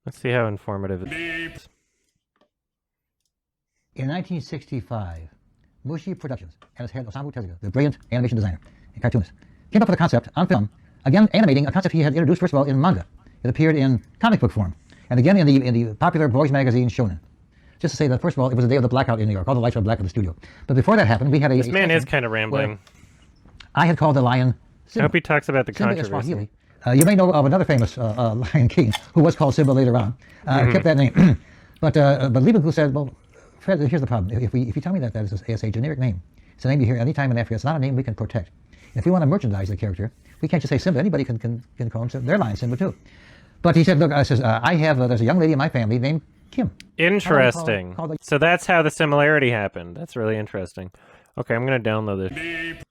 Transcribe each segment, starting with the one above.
Let's see how informative it is. In 1965, Mushi Productions and its head Osamu Tezuka, the brilliant animation designer and cartoonist, came up with a concept on film, again animating a concept he had introduced first of all in manga. It appeared in comic book form, and again in the popular boys magazine Shonen. Just to say that first of all, it was the day of the blackout in New York. All the lights were black in the studio. But before that happened, we had a... This man is kind of rambling. I had called the lion Simba. I hope he talks about the Simba controversy. You may know of another famous Lion King who was called Simba later on. Kept that name. but Libaku said, well, Fred, here's the problem. If you tell me that is a generic name, it's a name you hear any time in Africa, it's not a name we can protect. And if we want to merchandise the character, we can't just say Simba. Anybody can call him Simba. Their lion Simba too. But he said, look, there's a young lady in my family named Kim. Interesting. So that's how the similarity happened. That's really interesting. Okay, I'm going to download this.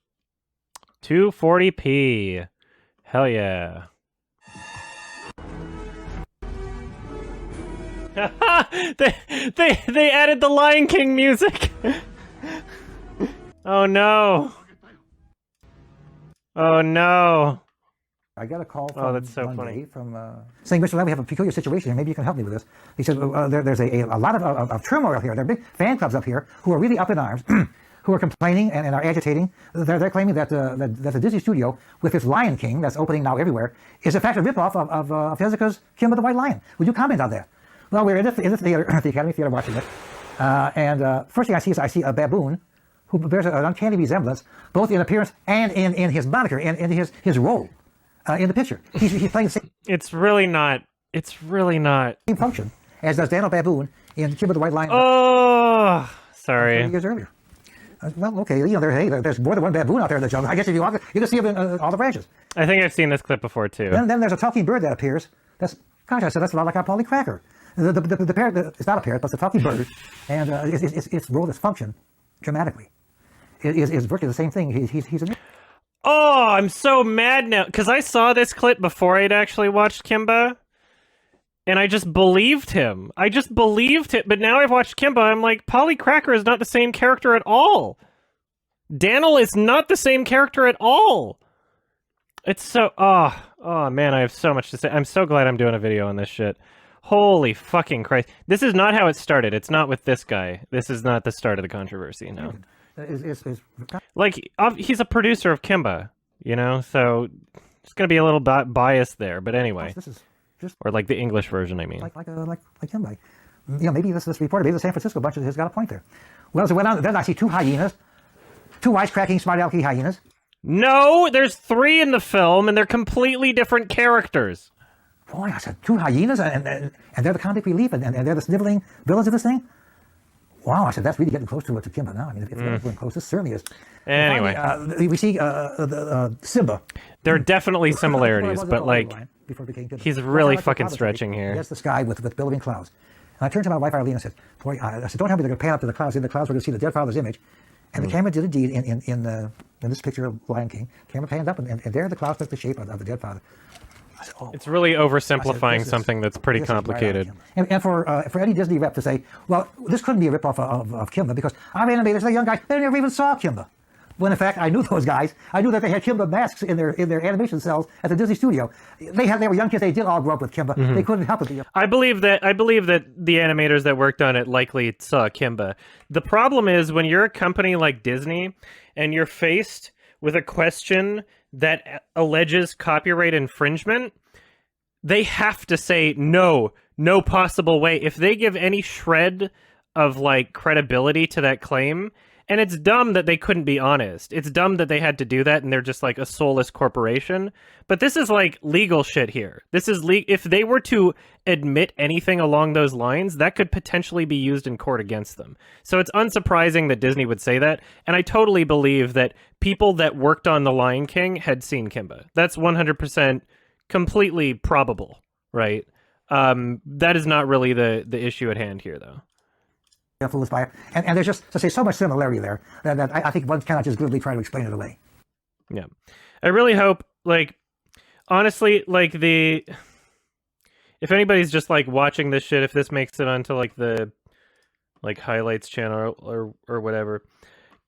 240p. Hell yeah. they added the Lion King music. Oh no. Oh no. I got a call from that's so funny. From saying, Mr. Lamb, we have a peculiar situation here. Maybe you can help me with this. He said, there's a lot of turmoil here. There are big fan clubs up here who are really up in arms, who are complaining and are agitating. They're claiming that the Disney studio, with its Lion King that's opening now everywhere, is in fact a ripoff of Tezuka's Kimba the White Lion. Would you comment on that? Well, we're in the theater, the Academy Theater, watching it. And first thing I see is a baboon who bears an uncanny resemblance, both in appearance and in his moniker, in his role. In the picture, he's playing the same. It's really not. Same function as does Daniel Baboon in Kimba the White Lion. Oh, sorry. 30 years earlier. Well, okay, there's more than one baboon out there in the jungle. I guess if you want, you can see him in all the branches. I think I've seen this clip before too. Then there's a talking bird that appears. I said that's a lot like our Polly Cracker. The parrot, it's not a parrot, but it's a talking bird, and its role, its function, dramatically, is virtually the same thing. He's a... Oh, I'm so mad now, because I saw this clip before I'd actually watched Kimba, and I just believed him. But now I've watched Kimba, I'm like, Polly Cracker is not the same character at all. Daniel is not the same character at all. It's so... Oh, man, I have so much to say. I'm so glad I'm doing a video on this shit. Holy fucking Christ. This is not how it started. It's not with this guy. This is not the start of the controversy, no. Like, he's a producer of Kimba, you know, so it's going to be a little biased there, but anyway. This is just or like the English version, I mean. Like Kimba. You know, maybe this reporter, maybe the San Francisco bunch has got a point there. Well, as it went on, then I see two hyenas, two wisecracking, smart-alecky hyenas. No, there's 3 in the film, and they're completely different characters. Boy, I said two hyenas, and they're the comic relief, and they're the sniveling villains of this thing? Wow, I said, that's really getting close to Kimba now. I mean, if it's getting close, this certainly is. Anyway. Finally, we see Simba. There are definitely similarities, but, like, he's really fucking stretching here. That's the sky with billowing clouds. And I turned to my wife, Arlene, and said, boy, I said, don't tell me they're going to pan up to the clouds. In the clouds, we're going to see the dead father's image. And the camera did indeed, in this picture of Lion King, camera panned up, and there the clouds took the shape of the dead father. Said, oh, it's really oversimplifying something that's pretty complicated. Right, and for any Disney rep to say, well, this couldn't be a ripoff of Kimba because our animators, the young guys, they never even saw Kimba. When in fact, I knew those guys. I knew that they had Kimba masks in their animation cells at the Disney studio. They were young kids. They did all grow up with Kimba. They couldn't help it. I believe that the animators that worked on it likely saw Kimba. The problem is when you're a company like Disney and you're faced with a question that alleges copyright infringement, they have to say no possible way. If they give any shred of like credibility to that claim, and it's dumb that they couldn't be honest. It's dumb that they had to do that and they're just like a soulless corporation. But this is like legal shit here. This is if they were to admit anything along those lines, that could potentially be used in court against them. So it's unsurprising that Disney would say that. And I totally believe that people that worked on The Lion King had seen Kimba. That's 100% completely probable, right? That is not really the issue at hand here, though. Foolish by it. And there's just, to say, so much similarity there that I think one cannot just glibly try to explain it away. Yeah. I really hope, like, honestly, like, if anybody's just, like, watching this shit, if this makes it onto, like, the, like, highlights channel or whatever,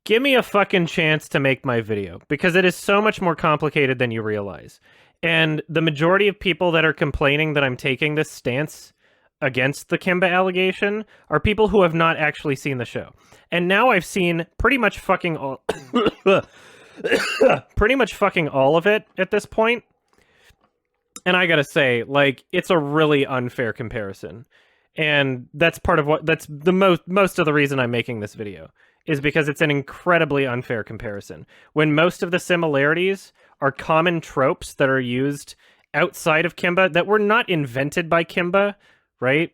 give me a fucking chance to make my video, because it is so much more complicated than you realize. And the majority of people that are complaining that I'm taking this stance against the Kimba allegation are people who have not actually seen the show. And now I've seen pretty much fucking all pretty much fucking all of it at this point. And I gotta say, like, it's a really unfair comparison. And that's part of what, that's the most of the reason I'm making this video, is because it's an incredibly unfair comparison. When most of the similarities are common tropes that are used outside of Kimba that were not invented by Kimba, right?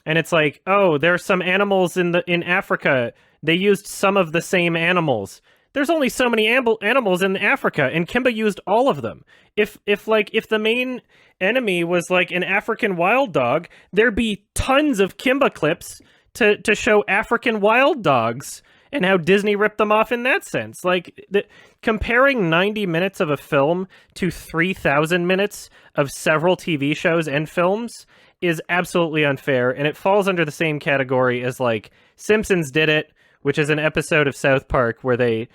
And it's like, oh, there are some animals in Africa. They used some of the same animals. There's only so many animals in Africa, and Kimba used all of them. If the main enemy was like an African wild dog, there'd be tons of Kimba clips to show African wild dogs and how Disney ripped them off in that sense. Like, comparing 90 minutes of a film to 3,000 minutes of several TV shows and films is absolutely unfair, and it falls under the same category as, like, Simpsons did it, which is an episode of South Park where they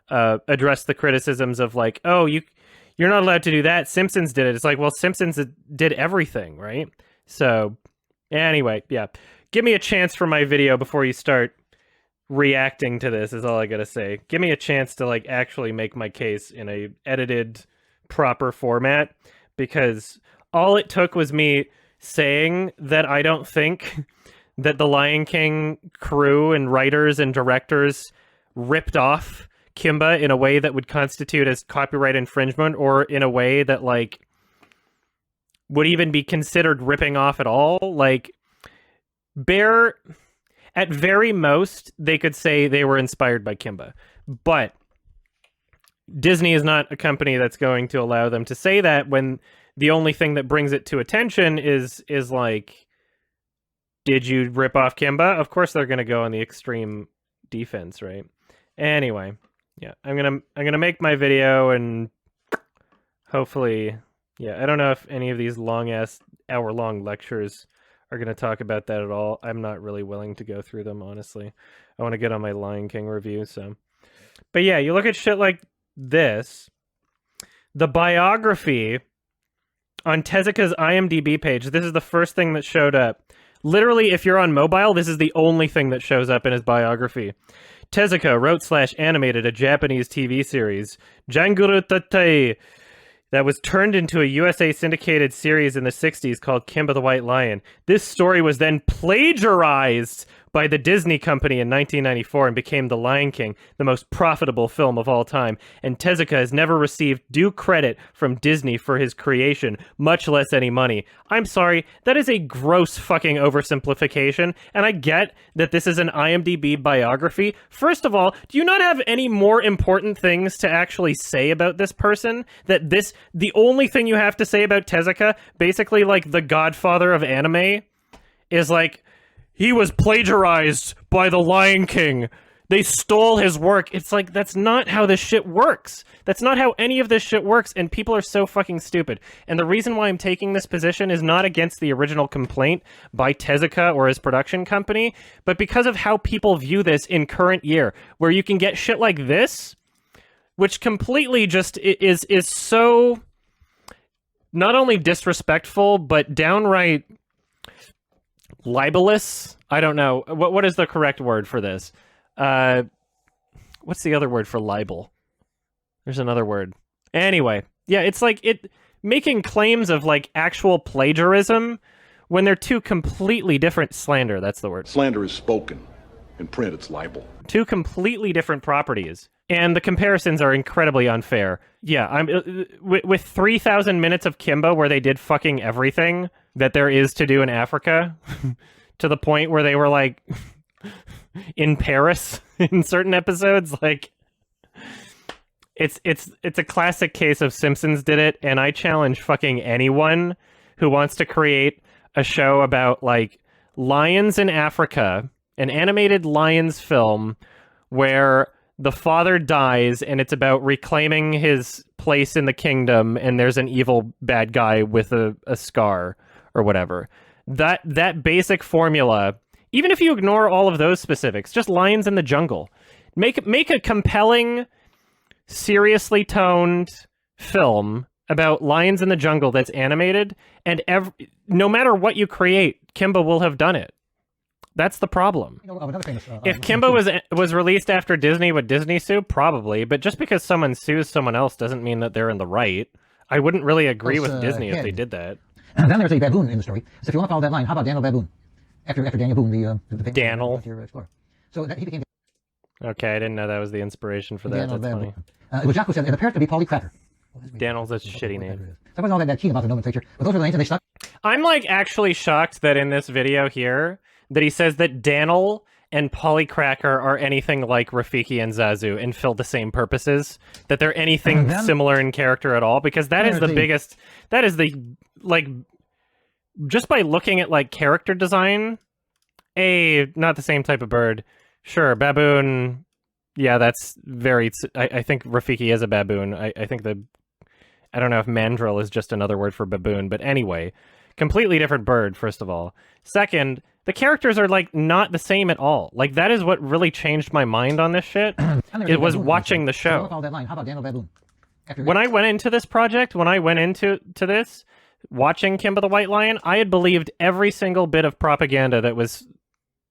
address the criticisms of, like, oh, you're not allowed to do that. Simpsons did it. It's like, well, Simpsons did everything, right? So, anyway, yeah. Give me a chance for my video before you start reacting to this, is all I gotta say. Give me a chance to, like, actually make my case in a edited, proper format, because all it took was me saying that I don't think that the Lion King crew and writers and directors ripped off Kimba in a way that would constitute as copyright infringement, or in a way that, like, would even be considered ripping off at all. Like, at very most, they could say they were inspired by Kimba. But Disney is not a company that's going to allow them to say that, when the only thing that brings it to attention is like, did you rip off Kimba? Of course they're going to go on the extreme defense, right? Anyway, yeah, I'm gonna make my video, and hopefully, yeah, I don't know if any of these long-ass hour-long lectures are going to talk about that at all. I'm not really willing to go through them, honestly. I want to get on my Lion King review, so. But yeah, you look at shit like this. The biography on Tezuka's IMDb page, this is the first thing that showed up. Literally, if you're on mobile, this is the only thing that shows up in his biography. Tezuka wrote/animated a Japanese TV series, Janguru Tatai, that was turned into a USA syndicated series in the 60s called Kimba the White Lion. This story was then plagiarized by the Disney Company in 1994 and became The Lion King, the most profitable film of all time. And Tezuka has never received due credit from Disney for his creation, much less any money. I'm sorry, that is a gross fucking oversimplification, and I get that this is an IMDb biography. First of all, do you not have any more important things to actually say about this person? That the only thing you have to say about Tezuka, basically like the godfather of anime, is like, he was plagiarized by the Lion King. They stole his work. It's like, that's not how this shit works. That's not how any of this shit works, and people are so fucking stupid. And the reason why I'm taking this position is not against the original complaint by Tezuka or his production company, but because of how people view this in current year, where you can get shit like this, which completely just is so not only disrespectful, but downright libelous. I don't know. What is the correct word for this? What's the other word for libel? There's another word. Anyway, yeah, it's like making claims of, like, actual plagiarism when they're two completely different slander. That's the word. Slander is spoken. In print, it's libel. Two completely different properties. And the comparisons are incredibly unfair. Yeah, with 3,000 minutes of Kimba where they did fucking everything that there is to do in Africa, to the point where they were, like, in Paris in certain episodes, like, it's a classic case of Simpsons did it, and I challenge fucking anyone who wants to create a show about, like, lions in Africa, an animated lions film where the father dies and it's about reclaiming his place in the kingdom, and there's an evil bad guy with a scar or whatever. That basic formula, even if you ignore all of those specifics, just lions in the jungle. Make a compelling, seriously toned film about lions in the jungle that's animated, and no matter what you create, Kimba will have done it. That's the problem. Another famous, If Kimba was released after Disney, would Disney sue? Probably, but just because someone sues someone else doesn't mean that they're in the right. I wouldn't really agree with Disney if they did that. And then there's a baboon in the story. So if you want to follow that line, how about Daniel Baboon? After Daniel Boone, the famous Daniel. explorer. So he became Okay, I didn't know that was the inspiration for that. Daniel That's Baboon. funny. It was Jacques who said, and the parrot could be Polly Cracker. Daniel's a shitty name. There was all that keen about the nomenclature, but those are the names and they stuck. I'm like actually shocked that in this video here that he says that Daniel and Polycracker are anything like Rafiki and Zazu and fill the same purposes, that they're anything similar in character at all, because that is the biggest, that is the, like, just by looking at like character design, not the same type of bird. Sure, baboon, yeah, that's very, I think Rafiki is a baboon. I think I don't know if mandrill is just another word for baboon, but anyway, completely different bird, first of all. Second, the characters are like not the same at all. Like that is what really changed my mind on this shit. It was watching the show. How about Daniel Baboon? When I went into this project, when I went into this, watching Kimba the White Lion, I had believed every single bit of propaganda that was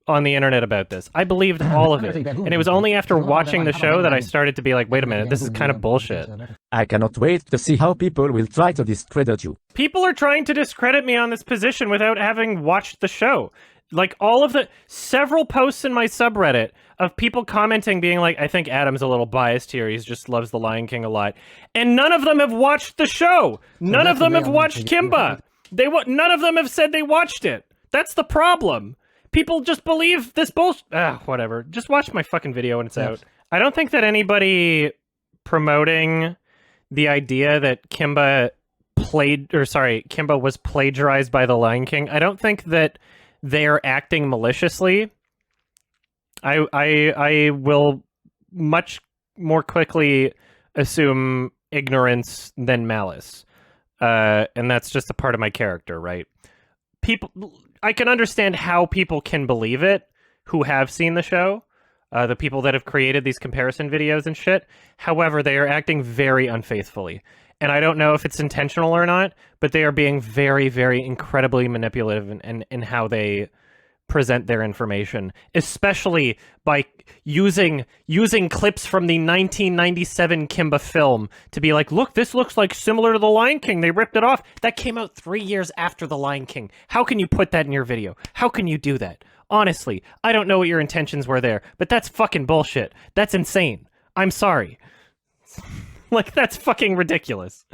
on the internet about this. I believed all of it. And it was only after watching the show that I started to be like, wait a minute, this is kind of bullshit. I cannot wait to see how people will try to discredit you. People are trying to discredit me on this position without having watched the show. Like all of several posts in my subreddit of people commenting being like, I think Adam's a little biased here. He just loves The Lion King a lot. And none of them have watched the show. None of them have watched Kimba. None of them have said they watched it. That's the problem. People just believe this bullshit. Whatever. Just watch my fucking video when it's out. I don't think that anybody promoting the idea that Kimba was plagiarized by The Lion King, I don't think that they are acting maliciously. I will much more quickly assume ignorance than malice. And that's just a part of my character, right? I can understand how people can believe it who have seen the show, the people that have created these comparison videos and shit. However, they are acting very unfaithfully. And I don't know if it's intentional or not, but they are being very, very incredibly manipulative in how they present their information, especially by using clips from the 1997 Kimba film to be like, look, this looks like similar to The Lion King. They ripped it off. That came out 3 years after The Lion King. How can you put that in your video? How can you do that? Honestly, I don't know what your intentions were there, but that's fucking bullshit. That's insane. I'm sorry. Like, that's fucking ridiculous.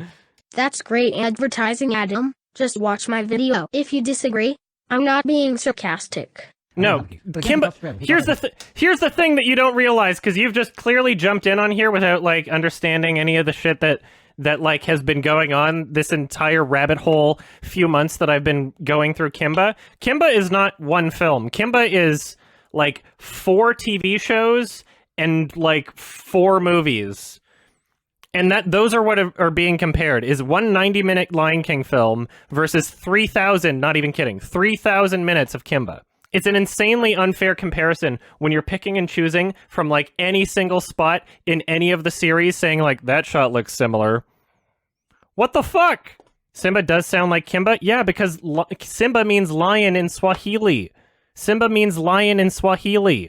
That's great advertising, Adam. Just watch my video. If you disagree, I'm not being sarcastic. No, Kimba, here's the thing that you don't realize, because you've just clearly jumped in on here without, like, understanding any of the shit that like, has been going on this entire rabbit hole few months that I've been going through Kimba. Kimba is not one film. Kimba is, like, 4 TV shows and, like, 4 movies. And those are what are being compared, is one 90-minute Lion King film versus 3,000, not even kidding, 3,000 minutes of Kimba. It's an insanely unfair comparison when you're picking and choosing from, like, any single spot in any of the series saying, like, that shot looks similar. What the fuck? Simba does sound like Kimba? Yeah, because Simba means lion in Swahili. Simba means lion in Swahili.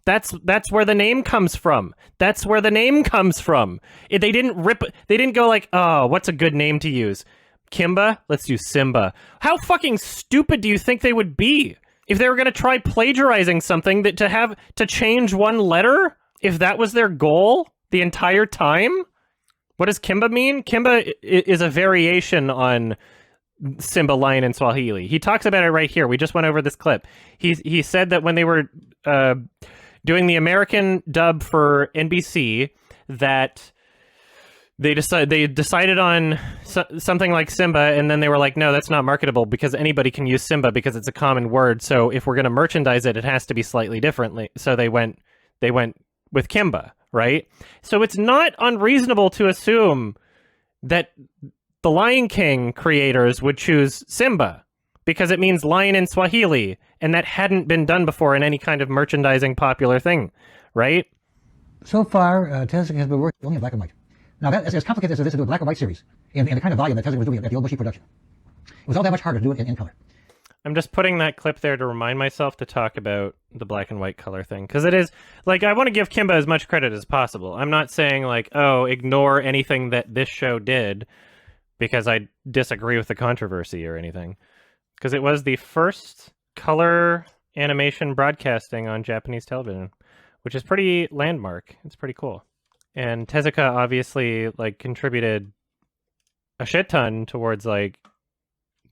That's where the name comes from. That's where the name comes from. They didn't go like, oh, what's a good name to use? Kimba? Let's use Simba. How fucking stupid do you think they would be if they were going to try plagiarizing something to change one letter? If that was their goal the entire time? What does Kimba mean? Kimba is a variation on Simba, lion in Swahili. He talks about it right here. We just went over this clip. He said that when they were doing the American dub for NBC, that they decided on something like Simba, and then they were like, no, that's not marketable because anybody can use Simba because it's a common word. So if we're going to merchandise it, it has to be slightly differently. So they went with Kimba, right? So it's not unreasonable to assume that the Lion King creators would choose Simba because it means lion in Swahili, and that hadn't been done before in any kind of merchandising popular thing, right? So far, Testing has been working only in black and white. Now, that, as complicated as it is to do a black and white series in the kind of volume that Tezuka was doing at the old Bushy production, it was all that much harder to do it in color. I'm just putting that clip there to remind myself to talk about the black and white color thing. Because it is, like, I want to give Kimba as much credit as possible. I'm not saying, like, oh, ignore anything that this show did because I disagree with the controversy or anything. Because it was the first color animation broadcasting on Japanese television, which is pretty landmark. It's pretty cool. And Tezuka obviously, like, contributed a shit ton towards, like,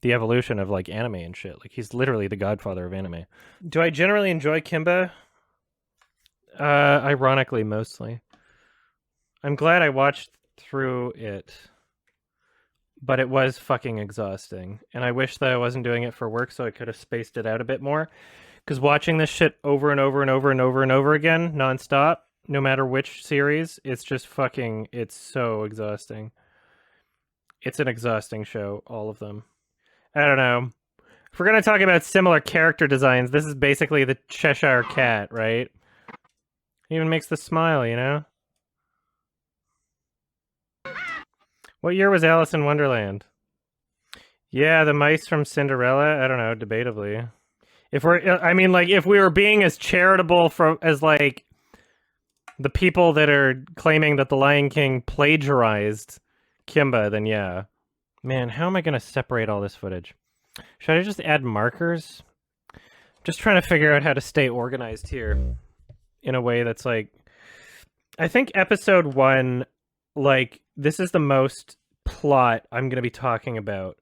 the evolution of like anime and shit. Like he's literally the godfather of anime. Do I generally enjoy Kimba? Ironically, mostly. I'm glad I watched through it, but it was fucking exhausting. And I wish that I wasn't doing it for work so I could have spaced it out a bit more. Because watching this shit over and over and over and over and over again, nonstop, no matter which series, it's just fucking, it's so exhausting. It's an exhausting show, all of them. I don't know. If we're going to talk about similar character designs, this is basically the Cheshire Cat, right? It even makes the smile, you know? What year was Alice in Wonderland? Yeah, the mice from Cinderella? I don't know, debatably. If we're, I mean, like, if we were being as charitable as, like, the people that are claiming that The Lion King plagiarized Kimba, then yeah. Man, how am I going to separate all this footage? Should I just add markers? Just trying to figure out how to stay organized here in a way that's like... I think episode 1, like, this is the most plot I'm going to be talking about.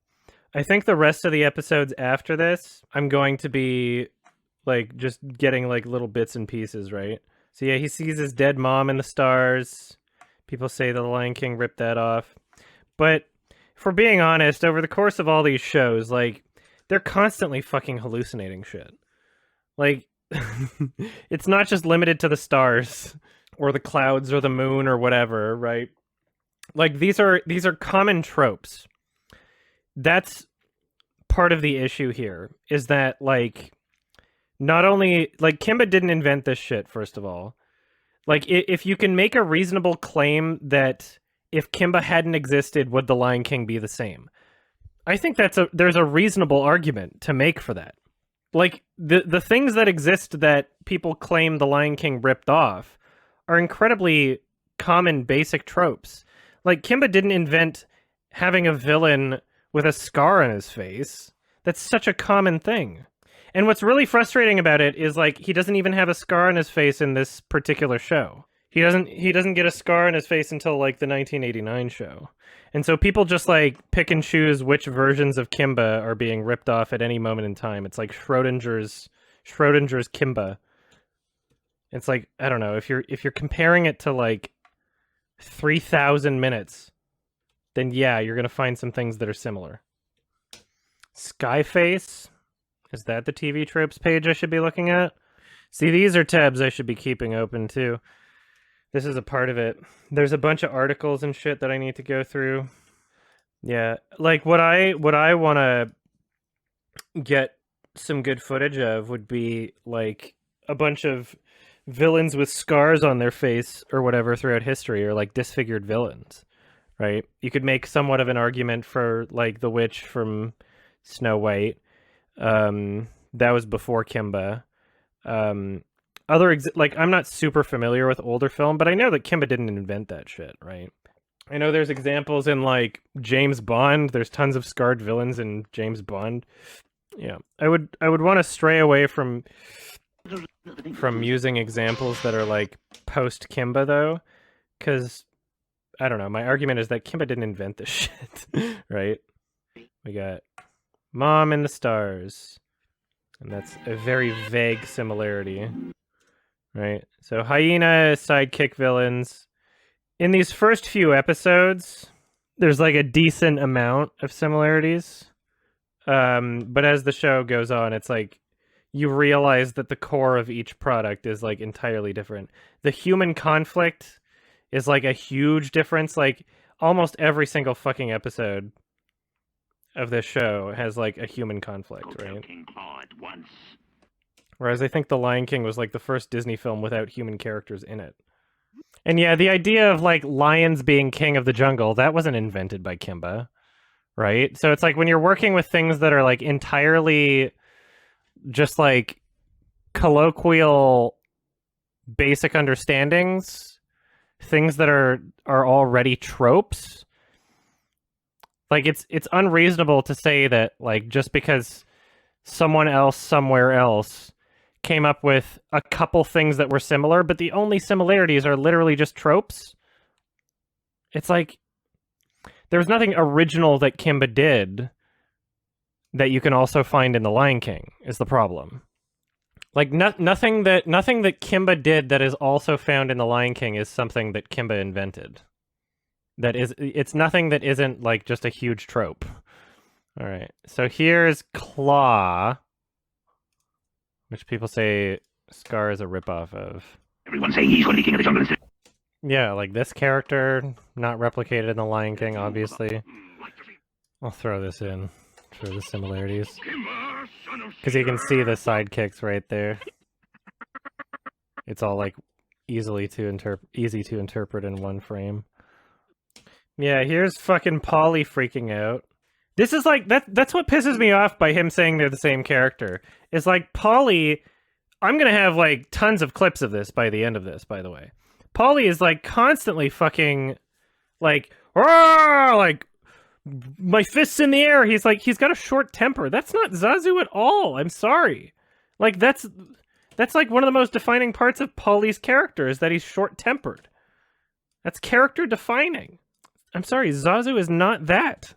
I think the rest of the episodes after this, I'm going to be, like, just getting, like, little bits and pieces, right? So yeah, he sees his dead mom in the stars. People say the Lion King ripped that off. But... if we're being honest, over the course of all these shows, like, they're constantly fucking hallucinating shit. Like, it's not just limited to the stars, or the clouds, or the moon, or whatever, right? Like, these are common tropes. That's part of the issue here, is that, like, not only... like, Kimba didn't invent this shit, first of all. Like, if you can make a reasonable claim that... if Kimba hadn't existed, would The Lion King be the same? I think there's a reasonable argument to make for that. Like, the things that exist that people claim The Lion King ripped off are incredibly common, basic tropes. Like, Kimba didn't invent having a villain with a scar on his face. That's such a common thing. And what's really frustrating about it is, like, he doesn't even have a scar on his face in this particular show. He doesn't get a scar on his face until, like, the 1989 show. And so people just, like, pick and choose which versions of Kimba are being ripped off at any moment in time. It's like Schrodinger's Kimba. It's like, I don't know, if you're comparing it to, like, 3,000 minutes, then yeah, you're going to find some things that are similar. Skyface? Is that the TV tropes page I should be looking at? See, these are tabs I should be keeping open, too. This is a part of it. There's a bunch of articles and shit that I need to go through. Yeah, like what I want to get some good footage of would be like a bunch of villains with scars on their face or whatever throughout history, or like disfigured villains, right? You could make somewhat of an argument for like the witch from Snow White. That was before Kimba. Like, I'm not super familiar with older film, but I know that Kimba didn't invent that shit, right? I know there's examples in, like, James Bond. There's tons of scarred villains in James Bond. Yeah. I would want to stray away from using examples that are, like, post-Kimba, though, because, I don't know, my argument is that Kimba didn't invent this shit, right? We got Mom in the Stars, and that's a very vague similarity. Right, so hyena, sidekick villains. In these first few episodes, there's like a decent amount of similarities. But as the show goes on, it's like you realize that the core of each product is like entirely different. The human conflict is like a huge difference. Like almost every single fucking episode of this show has like a human conflict, right? Whereas I think The Lion King was like the first Disney film without human characters in it. And yeah, the idea of like lions being king of the jungle, that wasn't invented by Kimba, right? So it's like when you're working with things that are like entirely just like colloquial basic understandings, things that are already tropes, like it's unreasonable to say that like just because someone else somewhere else came up with a couple things that were similar, but the only similarities are literally just tropes. It's like there's nothing original that Kimba did that you can also find in The Lion King is the problem. Like nothing that Kimba did that is also found in The Lion King is something that Kimba invented. It's nothing that isn't like just a huge trope. All right. So here's Claw, which people say Scar is a ripoff of. Everyone say he's going to be king of the jungle instead. Yeah, like this character, not replicated in The Lion King, obviously. I'll throw this in for the similarities. Because you can see the sidekicks right there. It's all like easy to interpret in one frame. Yeah, here's fucking Polly freaking out. This is like, that's what pisses me off by him saying they're the same character. Is like, Polly, I'm gonna have like tons of clips of this by the end of this, by the way. Polly is like constantly fucking like, like my fists in the air. He's like, he's got a short temper. That's not Zazu at all. I'm sorry. Like that's like one of the most defining parts of Polly's character is that he's short-tempered. That's character defining. I'm sorry, Zazu is not that.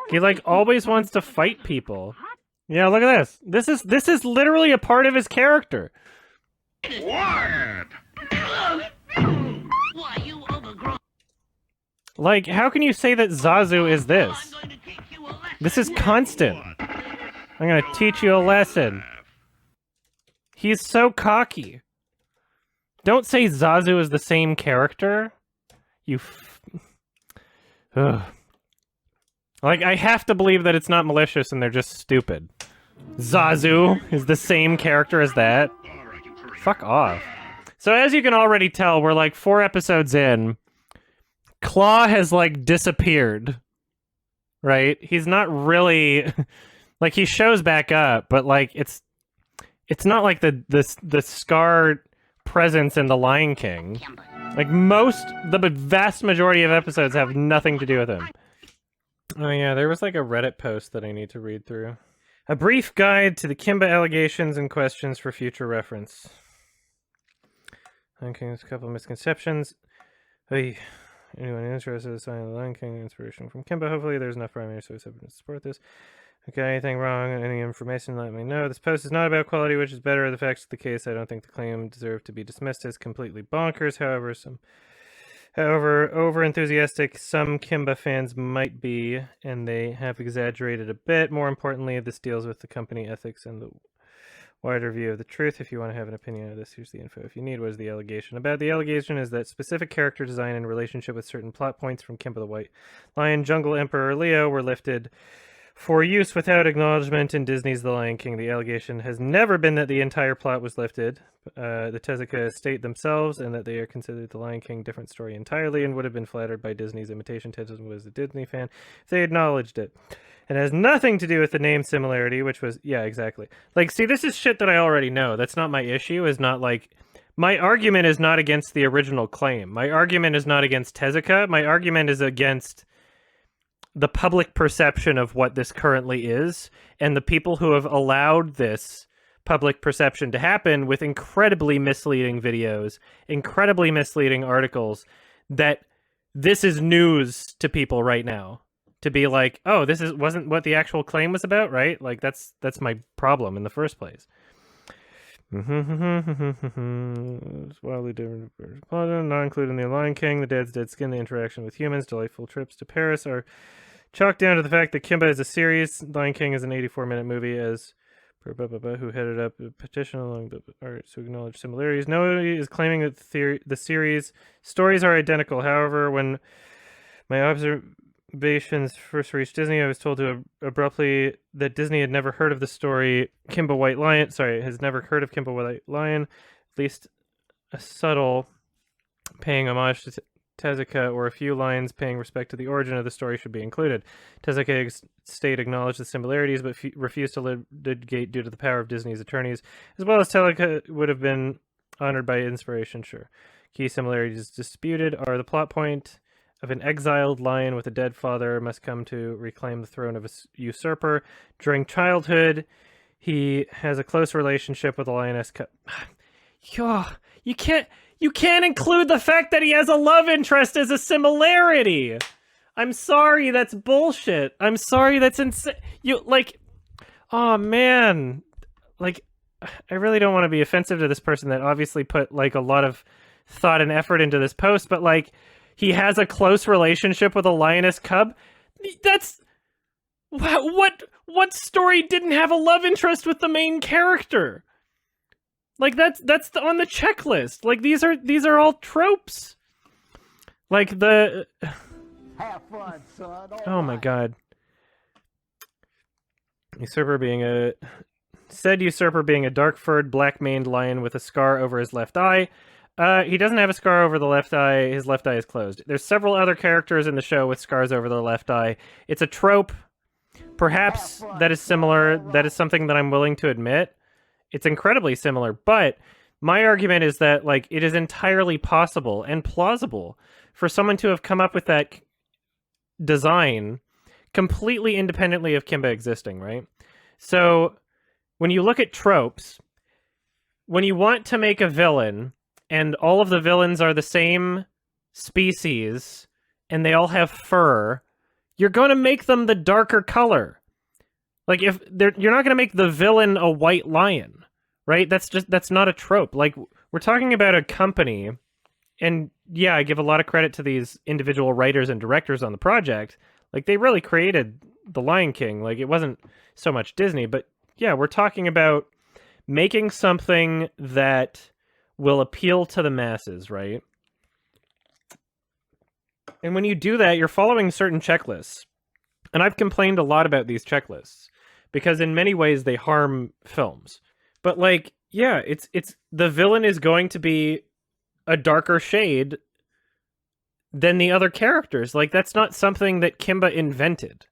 He like always wants to fight people. Yeah, look at this. This is literally a part of his character. What? Why, you overgrown. Like, how can you say that Zazu is this? I'm going to teach you a lesson. This is constant. I'm gonna teach you a lesson. He's so cocky. Don't say Zazu is the same character. Ugh. Like, I have to believe that it's not malicious and they're just stupid. Zazu is the same character as that. Fuck off. So as you can already tell, we're like 4 episodes in. Claw has like disappeared. Right? He's not really like he shows back up, but like it's not like the Scar presence in The Lion King. Like the vast majority of episodes have nothing to do with him. Oh yeah, there was like a Reddit post that I need to read through. A brief guide to the Kimba allegations and questions for future reference. Lion King has a couple of misconceptions. Hey, anyone interested in signing The Lion King inspiration from Kimba? Hopefully there's enough primary source evidence to support this. Okay, anything wrong? Any information, let me know. This post is not about quality, which is better. The facts of the case, I don't think the claim deserved to be dismissed as completely bonkers. However, over-enthusiastic some Kimba fans might be, and they have exaggerated a bit. More importantly, this deals with the company ethics and the wider view of the truth. If you want to have an opinion of this, here's the info. If you need, what is the allegation about? The allegation is that specific character design in relationship with certain plot points from Kimba the White Lion, Jungle Emperor Leo were lifted for use without acknowledgement in Disney's The Lion King. The allegation has never been that the entire plot was lifted. The Tezuka state themselves, and that they are considered The Lion King different story entirely, and would have been flattered by Disney's imitation. Tezuka was a Disney fan if they acknowledged it. It has nothing to do with the name similarity, which was, yeah, exactly. Like, see, this is shit that I already know. That's not my issue, is not like... My argument is not against the original claim. My argument is not against Tezuka. My argument is against the public perception of what this currently is, and the people who have allowed this public perception to happen with incredibly misleading videos, incredibly misleading articles, that this is news to people right now. To be like, oh, wasn't what the actual claim was about, right? Like, that's my problem in the first place. It's wildly different. Not including the Lion King, the Dad's Dead Skin, the interaction with humans, delightful trips to Paris are chalked down to the fact that Kimba is a series. Lion King is an 84-minute movie, as per who headed up a petition along the arts to acknowledge similarities. Nobody is claiming that the series stories are identical. However, when my observations first reached Disney, I was told to abruptly that Disney had never heard of the story Kimba White Lion. Sorry, has never heard of Kimba White Lion. At least a subtle paying homage to Tezuka or a few lines paying respect to the origin of the story should be included. Tezuka state acknowledged the similarities but refused to litigate due to the power of Disney's attorneys, as well as Tezuka would have been honored by inspiration, sure. Key similarities disputed are the plot point of an exiled lion with a dead father must come to reclaim the throne of a usurper. During childhood, he has a close relationship with the lioness. You can't include the fact that he has a love interest as a similarity. I'm sorry, that's bullshit. I'm sorry, that's insane. Oh man, like, I really don't want to be offensive to this person that obviously put like a lot of thought and effort into this post, but like, he has a close relationship with a lioness cub. That's what story didn't have a love interest with the main character? Like that's on the checklist. Like these are all tropes. Like the Have fun, son. oh my god. Usurper being a dark-furred, black-maned lion with a scar over his left eye. He doesn't have a scar over the left eye. His left eye is closed. There's several other characters in the show with scars over their left eye. It's a trope. Perhaps that is similar. That is something that I'm willing to admit. It's incredibly similar, but my argument is that like it is entirely possible and plausible for someone to have come up with that design completely independently of Kimba existing, right? So when you look at tropes, when you want to make a villain and all of the villains are the same species and they all have fur, you're going to make them the darker color. Like if you're not going to make the villain a white lion, right? That's not a trope. Like we're talking about a company, and yeah, I give a lot of credit to these individual writers and directors on the project. Like they really created The Lion King. Like it wasn't so much Disney, but yeah, we're talking about making something that will appeal to the masses, right? And when you do that, you're following certain checklists. And I've complained a lot about these checklists because in many ways they harm films. But like, yeah, it's the villain is going to be a darker shade than the other characters. Like that's not something that Kimba invented,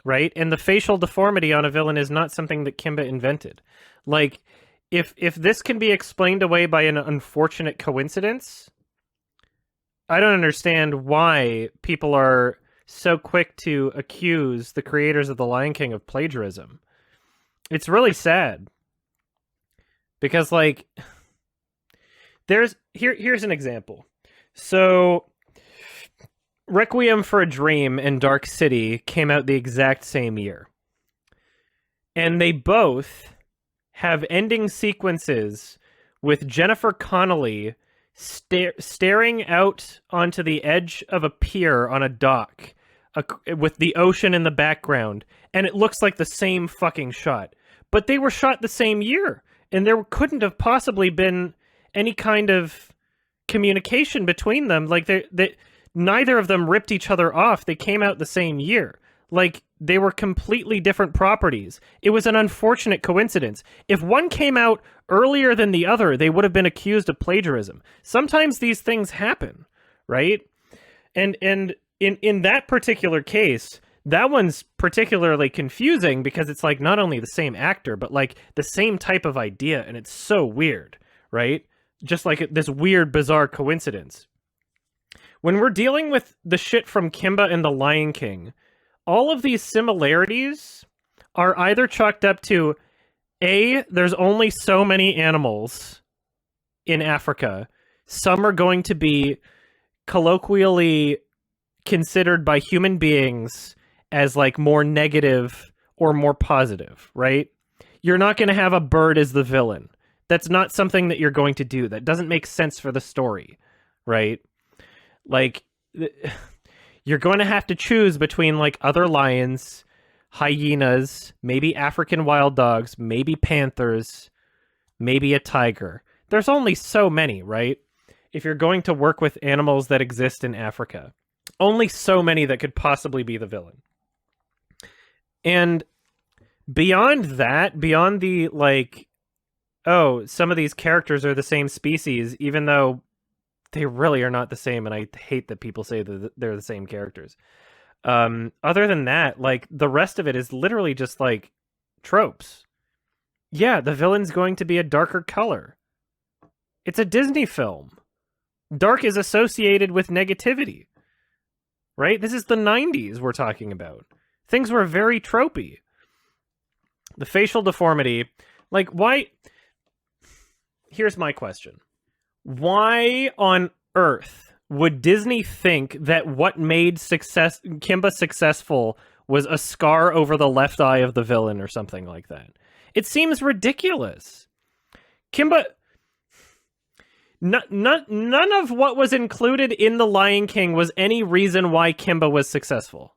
right? And the facial deformity on a villain is not something that Kimba invented. Like if this can be explained away by an unfortunate coincidence, I don't understand why people are so quick to accuse the creators of The Lion King of plagiarism. It's really sad. Because like here's an example. So Requiem for a Dream and Dark City came out the exact same year. And they both have ending sequences with Jennifer Connelly staring out onto the edge of a pier on a dock with the ocean in the background, and it looks like the same fucking shot. But they were shot the same year, and there couldn't have possibly been any kind of communication between them. Like they neither of them ripped each other off. They came out the same year. Like they were completely different properties. It was an unfortunate coincidence. If one came out earlier than the other, they would have been accused of plagiarism. Sometimes these things happen, right? And in that particular case, that one's particularly confusing because it's like not only the same actor, but like the same type of idea, and it's so weird, right? Just like this weird, bizarre coincidence. When we're dealing with the shit from Kimba and The Lion King, all of these similarities are either chalked up to A, there's only so many animals in Africa. Some are going to be colloquially considered by human beings as like more negative or more positive, right? You're not going to have a bird as the villain. That's not something that you're going to do. That doesn't make sense for the story, right? Like, you're going to have to choose between like other lions, hyenas, maybe African wild dogs, maybe panthers, maybe a tiger. There's only so many, right? If you're going to work with animals that exist in Africa, only so many that could possibly be the villain. And beyond that, beyond the like, oh, some of these characters are the same species, even though They really are not the same, and I hate that people say that they're the same characters. Other than that, like, the rest of it is literally just, like, tropes. Yeah, the villain's going to be a darker color. It's a Disney film. Dark is associated with negativity. Right? This is the 90s we're talking about. Things were very tropey. The facial deformity, like, why... Here's my question. Why on earth would Disney think that what made Kimba successful was a scar over the left eye of the villain or something like that? It seems ridiculous. Kimba... None of what was included in The Lion King was any reason why Kimba was successful.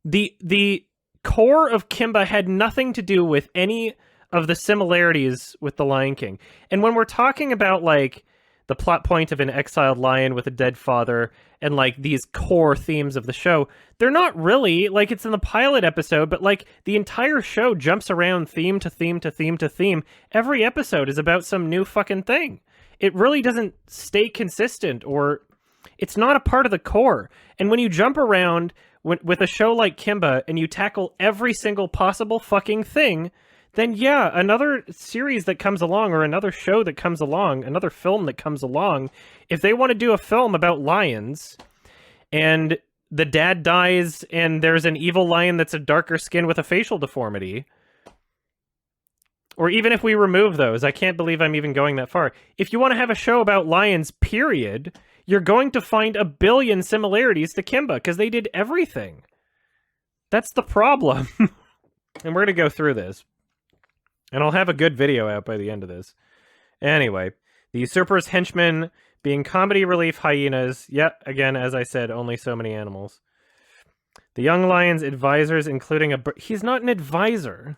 The core of Kimba had nothing to do with any of the similarities with The Lion King. And when we're talking about, like, the plot point of an exiled lion with a dead father and, like, these core themes of the show, they're not really, like, it's in the pilot episode, but, like, the entire show jumps around theme to theme to theme to theme. Every episode is about some new fucking thing. It really doesn't stay consistent, or it's not a part of the core. And when you jump around with a show like Kimba and you tackle every single possible fucking thing, then yeah, another series that comes along, or another show that comes along, another film that comes along, if they want to do a film about lions and the dad dies and there's an evil lion that's a darker skin with a facial deformity, or even if we remove those, I can't believe I'm even going that far. If you want to have a show about lions, period, you're going to find a billion similarities to Kimba, because they did everything. That's the problem. And we're going to go through this. And I'll have a good video out by the end of this. Anyway, the usurper's henchmen being comedy relief hyenas. Yet, again, as I said, only so many animals. The young lion's advisors, including a... He's not an advisor.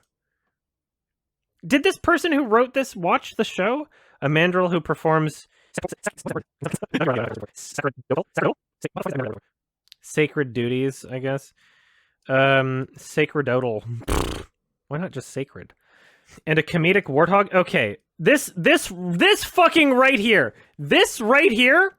Did this person who wrote this watch the show? A mandrill who performs sacred duties, I guess. Sacerdotal. Why not just sacred? And a comedic warthog. Okay, this fucking right here. This right here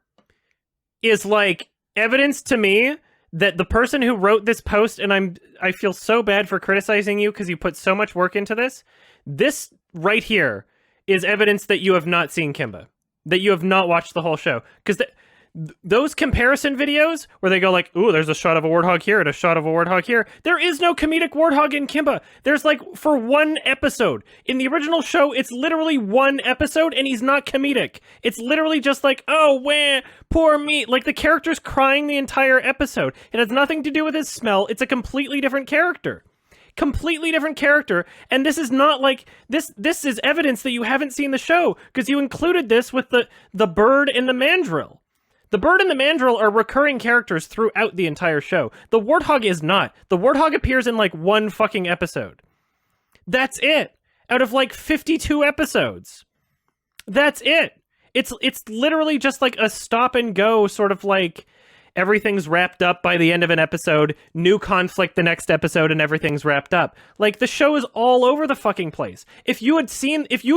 is like evidence to me that the person who wrote this post, and I feel so bad for criticizing you because you put so much work into this. This right here is evidence that you have not seen Kimba, that you have not watched the whole show. Because those comparison videos where they go like, ooh, there's a shot of a warthog here and a shot of a warthog here. There is no comedic warthog in Kimba. There's like, for one episode. In the original show, it's literally one episode and he's not comedic. It's literally just like, oh, wah, poor me. Like, the character's crying the entire episode. It has nothing to do with his smell. It's a completely different character. Completely different character, and this is not like this is evidence that you haven't seen the show, because you included this with the bird and the mandrill. The bird and the mandrill are recurring characters throughout the entire show. The warthog is not. The warthog appears in like one fucking episode. That's it. Out of like 52 episodes. That's it. It's literally just like a stop and go sort of like everything's wrapped up by the end of an episode, new conflict the next episode, and everything's wrapped up. Like, the show is all over the fucking place. If you had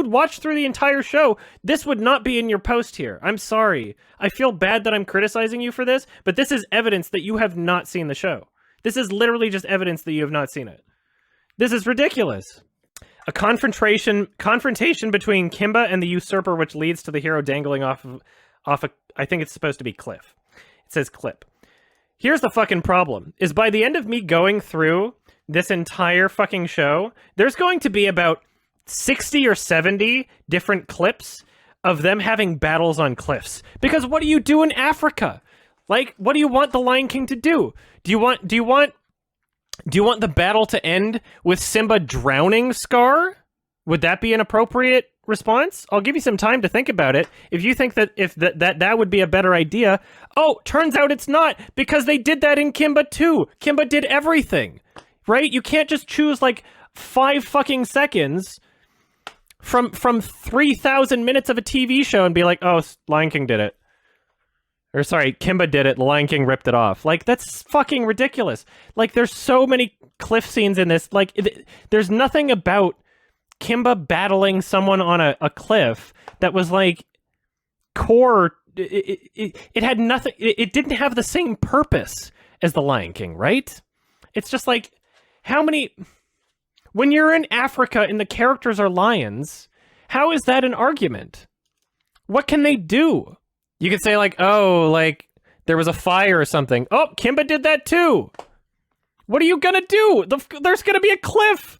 watched through the entire show, this would not be in your post here. I'm sorry. I feel bad that I'm criticizing you for this, but this is evidence that you have not seen the show. This is literally just evidence that you have not seen it. This is ridiculous. A confrontation between Kimba and the usurper, which leads to the hero dangling off a, I think it's supposed to be cliff. It says clip. Here's the fucking problem, is by the end of me going through this entire fucking show, there's going to be about 60 or 70 different clips of them having battles on cliffs. Because what do you do in Africa? Like, what do you want the Lion King to do? Do you want the battle to end with Simba drowning Scar? Would that be an appropriate response? I'll give you some time to think about it. If you think that that would be a better idea. Oh, turns out it's not, because they did that in Kimba too. Kimba did everything, right? You can't just choose like 5 fucking seconds from 3,000 minutes of a TV show and be like, oh, Lion King did it. Or sorry, Kimba did it, the Lion King ripped it off. Like, that's fucking ridiculous. Like, there's so many cliff scenes in this. Like, there's nothing about Kimba battling someone on a cliff that was like core it had nothing. It didn't have the same purpose as the Lion King, right? It's just like, how many? When you're in Africa and the characters are lions, how is that an argument? What can they do? You could say like, oh, like there was a fire or something. Oh, Kimba did that too. What are you gonna do? There's gonna be a cliff.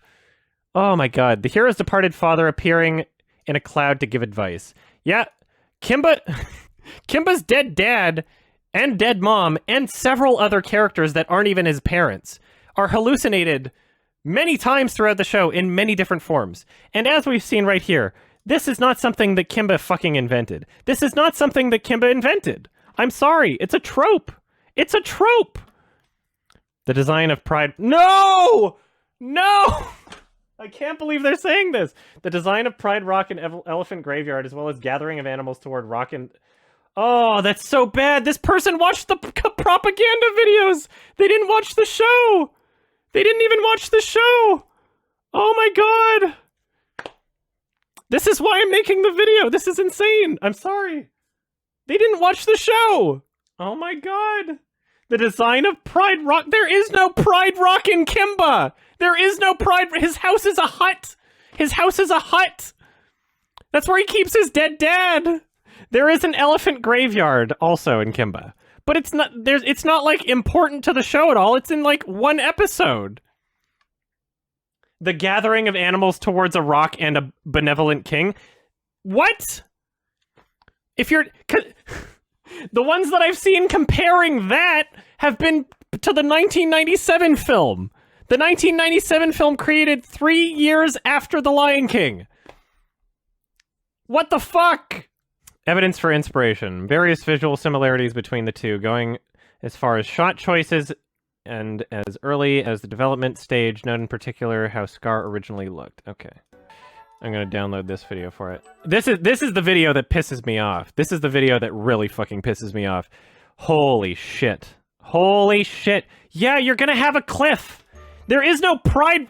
Oh my god. The hero's departed father appearing in a cloud to give advice. Yeah, Kimba's dead dad and dead mom and several other characters that aren't even his parents are hallucinated many times throughout the show in many different forms. And as we've seen right here, this is not something that Kimba fucking invented. This is not something that Kimba invented. I'm sorry. It's a trope. It's a trope. The design of Pride... No! No! I can't believe they're saying this. The design of Pride Rock and Elephant Graveyard, as well as gathering of animals toward rock and... Oh, that's so bad. This person watched the propaganda videos. They didn't watch the show. They didn't even watch the show. Oh my god. This is why I'm making the video. This is insane. I'm sorry. They didn't watch the show. Oh my god. The design of Pride Rock. There is no Pride Rock in Kimba. There is no Pride. His house is a hut. His house is a hut. That's where he keeps his dead dad. There is an elephant graveyard also in Kimba. But it's not like important to the show at all. It's in like one episode. The gathering of animals towards a rock and a benevolent king. What? If you're... The ones that I've seen comparing that have been to the 1997 film. The 1997 film created 3 years after The Lion King. What the fuck? Evidence for inspiration. Various visual similarities between the two, going as far as shot choices and as early as the development stage, note in particular how Scar originally looked. Okay. I'm gonna download this video for it. This is the video that pisses me off. This is the video that really fucking pisses me off. Holy shit. Holy shit. Yeah, you're gonna have a cliff. There is no pride.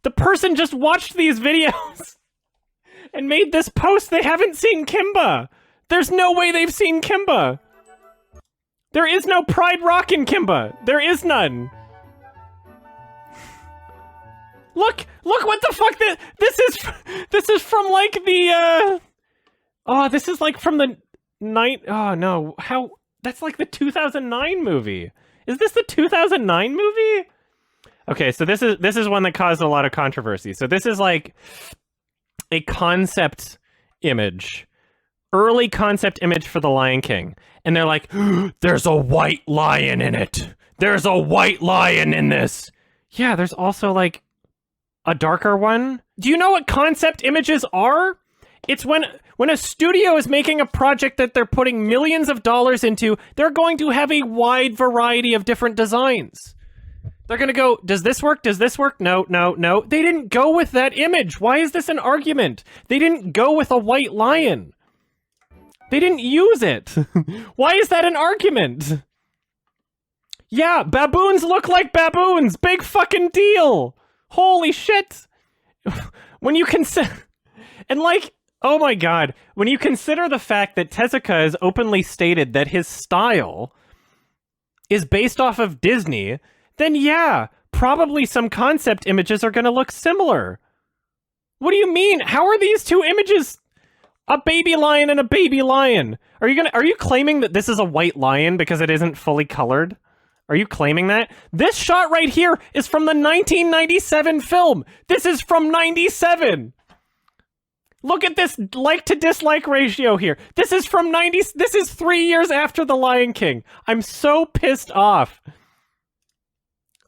The person just watched these videos and made this post. They haven't seen Kimba. There's no way they've seen Kimba. There is no Pride Rock in Kimba. There is none. Look what the fuck this is from like the oh, this is like from the oh no, how that's like the 2009 movie. Is this the 2009 movie? Okay, so this is one that caused a lot of controversy. So this is like a concept image. Early concept image for The Lion King. And they're like, there's a white lion in it. There's a white lion in this. Yeah, there's also like a darker one. Do you know what concept images are? It's when a studio is making a project that they're putting millions of dollars into, they're going to have a wide variety of different designs. They're going to go, does this work? Does this work? No, no, no. They didn't go with that image. Why is this an argument? They didn't go with a white lion. They didn't use it. Why is that an argument? Yeah, baboons look like baboons. Big fucking deal. Holy shit. When you consider... And like, oh my god. When you consider the fact that Tezuka has openly stated that his style is based off of Disney, then yeah, probably some concept images are going to look similar. What do you mean? How are these two images... A baby lion and a baby lion. Are you claiming that this is a white lion because it isn't fully colored? Are you claiming that? This shot right here is from the 1997 film. This is from 97. Look at this like to dislike ratio here. This is from 90. This is 3 years after The Lion King. I'm so pissed off.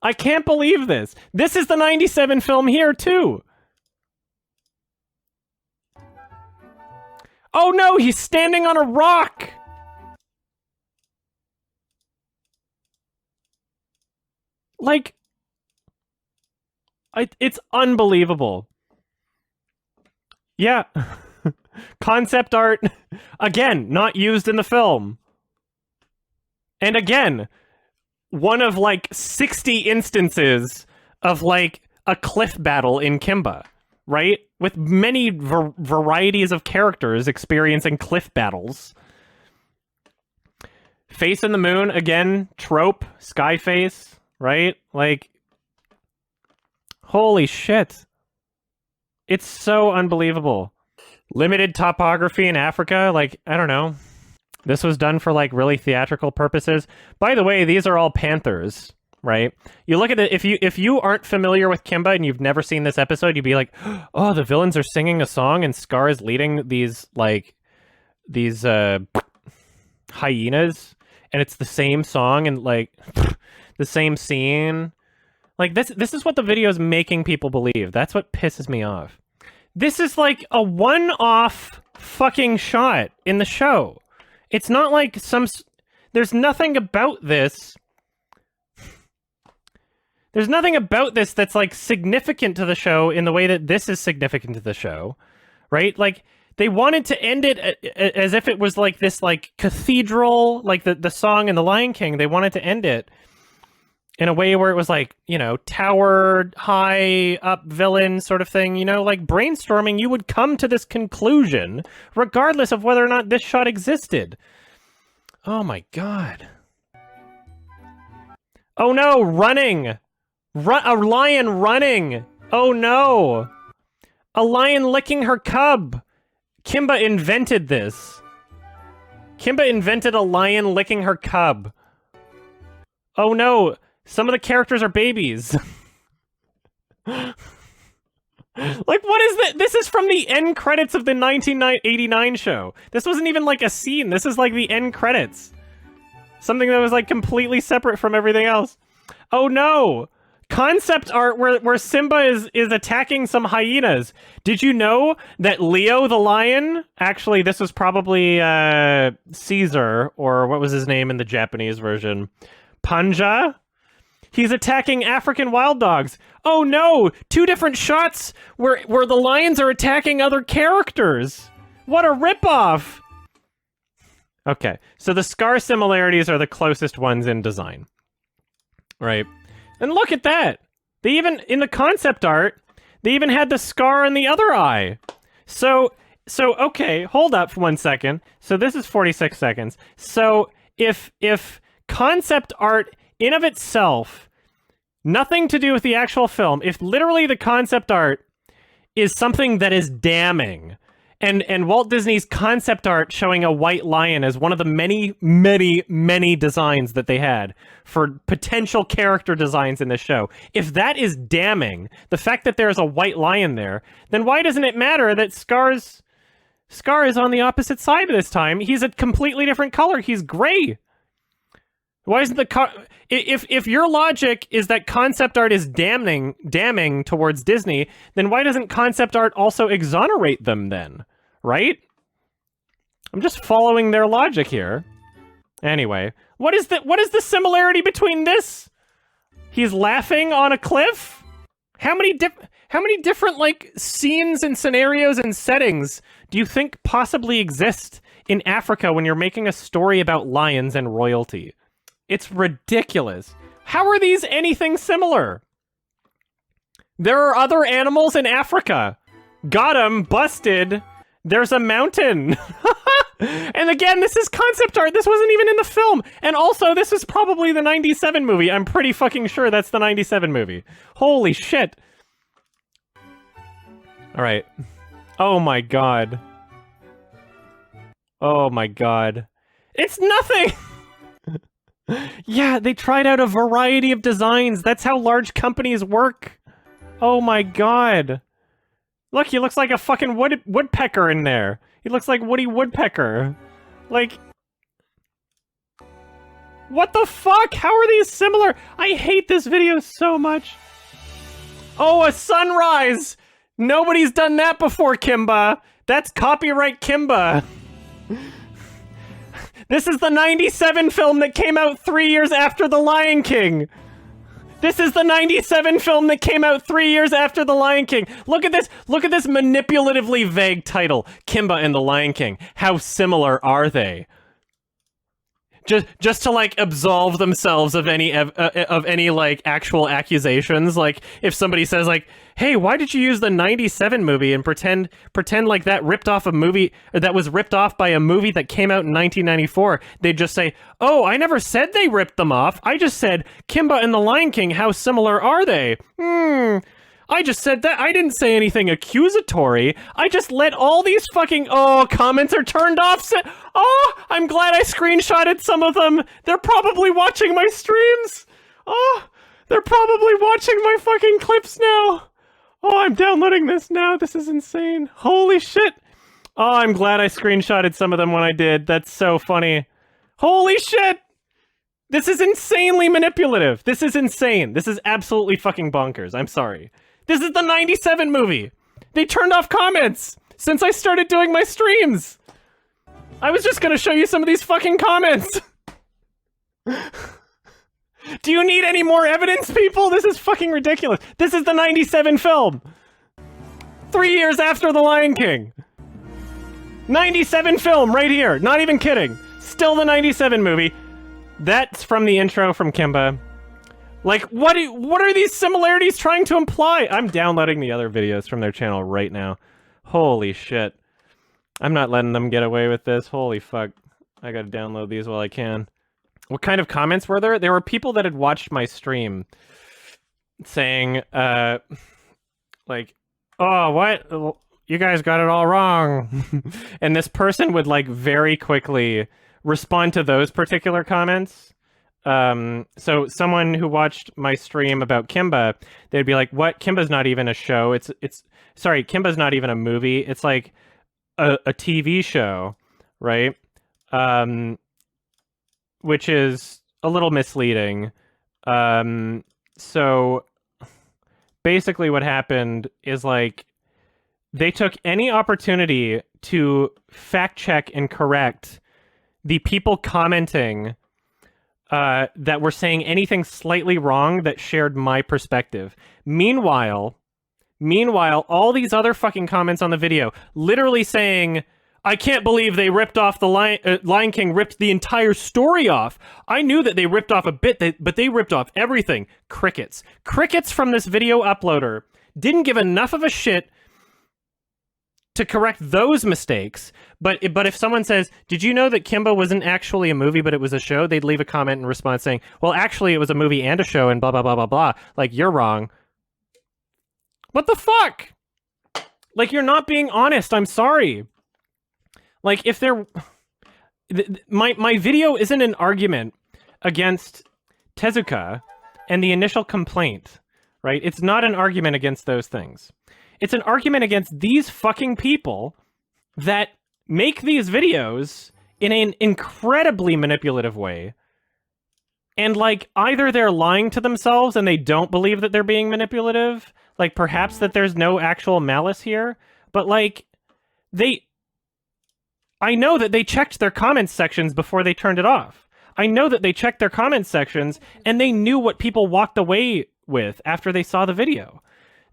I can't believe this. This is the 97 film here too. Oh no, he's standing on a rock! Like... it's unbelievable. Yeah. Concept art, again, not used in the film. And again, one of like 60 instances of like a cliff battle in Kimba. Right? With many varieties of characters experiencing cliff battles. Face in the moon, again, trope, sky face, right? Like, holy shit. It's so unbelievable. Limited topography in Africa, like, I don't know. This was done for, like, really theatrical purposes. By the way, these are all panthers, right? You look at it, if you aren't familiar with Kimba and you've never seen this episode, you'd be like, oh, the villains are singing a song and Scar is leading these, like, these, hyenas, and it's the same song and, like, the same scene. Like, this is what the video is making people believe. That's what pisses me off. This is, like, a one-off fucking shot in the show. It's not like there's nothing about this. There's nothing about this that's, like, significant to the show in the way that this is significant to the show, right? Like, they wanted to end it as if it was, like, this, like, cathedral, like the song in The Lion King. They wanted to end it in a way where it was, like, you know, tower, high up villain sort of thing, you know, like brainstorming, you would come to this conclusion regardless of whether or not this shot existed. Oh my god. Oh no, running! A lion running! Oh no! A lion licking her cub! Kimba invented this. Kimba invented a lion licking her cub. Oh no! Some of the characters are babies. Like, what is that? This is from the end credits of the 1989 show. This wasn't even, like, a scene. This is, like, the end credits. Something that was, like, completely separate from everything else. Oh, no! Concept art where Simba is attacking some hyenas. Did you know that Leo the lion... Actually, this was probably, Caesar, or what was his name in the Japanese version? Panja? He's attacking African wild dogs. Oh no! 2 different shots where the lions are attacking other characters! What a ripoff! Okay, so the Scar similarities are the closest ones in design. Right? And look at that! They even, in the concept art, they even had the scar in the other eye! So okay, hold up for 1 second. So this is 46 seconds. So if concept art in of itself, nothing to do with the actual film, if literally the concept art is something that is damning, and Walt Disney's concept art showing a white lion as one of the many, many, many designs that they had for potential character designs in this show, if that is damning, the fact that there's a white lion there, then why doesn't it matter that Scar is on the opposite side this time? He's a completely different color. He's gray. Why isn't if your logic is that concept art is damning towards Disney, then why doesn't concept art also exonerate them then? Right? I'm just following their logic here. Anyway, what is the similarity between this? He's laughing on a cliff? How many different, like, scenes and scenarios and settings do you think possibly exist in Africa when you're making a story about lions and royalty? It's ridiculous. How are these anything similar? There are other animals in Africa. Got 'em, busted. There's a mountain. And again, this is concept art. This wasn't even in the film. And also, this is probably the 97 movie. I'm pretty fucking sure that's the 97 movie. Holy shit. All right. Oh my god. Oh my god. It's nothing! Yeah, they tried out a variety of designs. That's how large companies work. Oh my god. Look, he looks like a fucking woodpecker in there. He looks like Woody Woodpecker. Like... What the fuck? How are these similar? I hate this video so much. Oh, a sunrise! Nobody's done that before, Kimba. That's copyright Kimba. This is the 97 film that came out 3 years after The Lion King. This is the 97 film that came out 3 years after The Lion King. Look at this. Look at this manipulatively vague title. Kimba and The Lion King. How similar are they? just to like absolve themselves of any like actual accusations. Like if somebody says like, "Hey, why did you use the '97 movie and pretend like that ripped off a movie that was ripped off by a movie that came out in 1994?" They'd just say, "Oh, I never said they ripped them off. I just said Kimba and the Lion King. How similar are they?" I just said that. I didn't say anything accusatory. I just let all these fucking comments are turned off. I'm glad I screenshotted some of them. They're probably watching my streams. They're probably watching my fucking clips now. I'm downloading this now. This is insane. Holy shit. I'm glad I screenshotted some of them when I did. That's so funny. Holy shit. This is insanely manipulative. This is insane. This is absolutely fucking bonkers. I'm sorry. This is the '97 movie. They turned off comments since I started doing my streams. I was just gonna show you some of these fucking comments. Do you need any more evidence, people? This is fucking ridiculous. This is the '97 film. 3 years after The Lion King. '97 film right here. Not even kidding. Still the '97 movie. That's from the intro from Kimba. Like, what are these similarities trying to imply? I'm downloading the other videos from their channel right now. Holy shit. I'm not letting them get away with this. Holy fuck. I gotta download these while I can. What kind of comments were there? There were people that had watched my stream saying, like, "Oh, what? You guys got it all wrong." And this person would, like, very quickly respond to those particular comments. So someone who watched my stream about Kimba, they'd be like, "What? Kimba's not even a show. Sorry, Kimba's not even a movie. It's like a TV show, right?" Which is a little misleading. So basically what happened is like they took any opportunity to fact check and correct the people commenting that were saying anything slightly wrong that shared my perspective. Meanwhile, all these other fucking comments on the video literally saying, "I can't believe they ripped off the Lion King, ripped the entire story off. I knew that they ripped off a bit, but they ripped off everything." Crickets. Crickets from this video uploader didn't give enough of a shit to correct those mistakes. But if someone says, "Did you know that Kimba wasn't actually a movie, but it was a show?" They'd leave a comment in response saying, "Well, actually, it was a movie and a show, and blah, blah, blah, blah, blah. Like, you're wrong." What the fuck? Like, you're not being honest. I'm sorry. Like, if they're... My video isn't an argument against Tezuka and the initial complaint, right? It's not an argument against those things. It's an argument against these fucking people that make these videos in an incredibly manipulative way. And, like, either they're lying to themselves and they don't believe that they're being manipulative, like, perhaps that there's no actual malice here, but, like, I know that they checked their comments sections before they turned it off. I know that they checked their comments sections and they knew what people walked away with after they saw the video.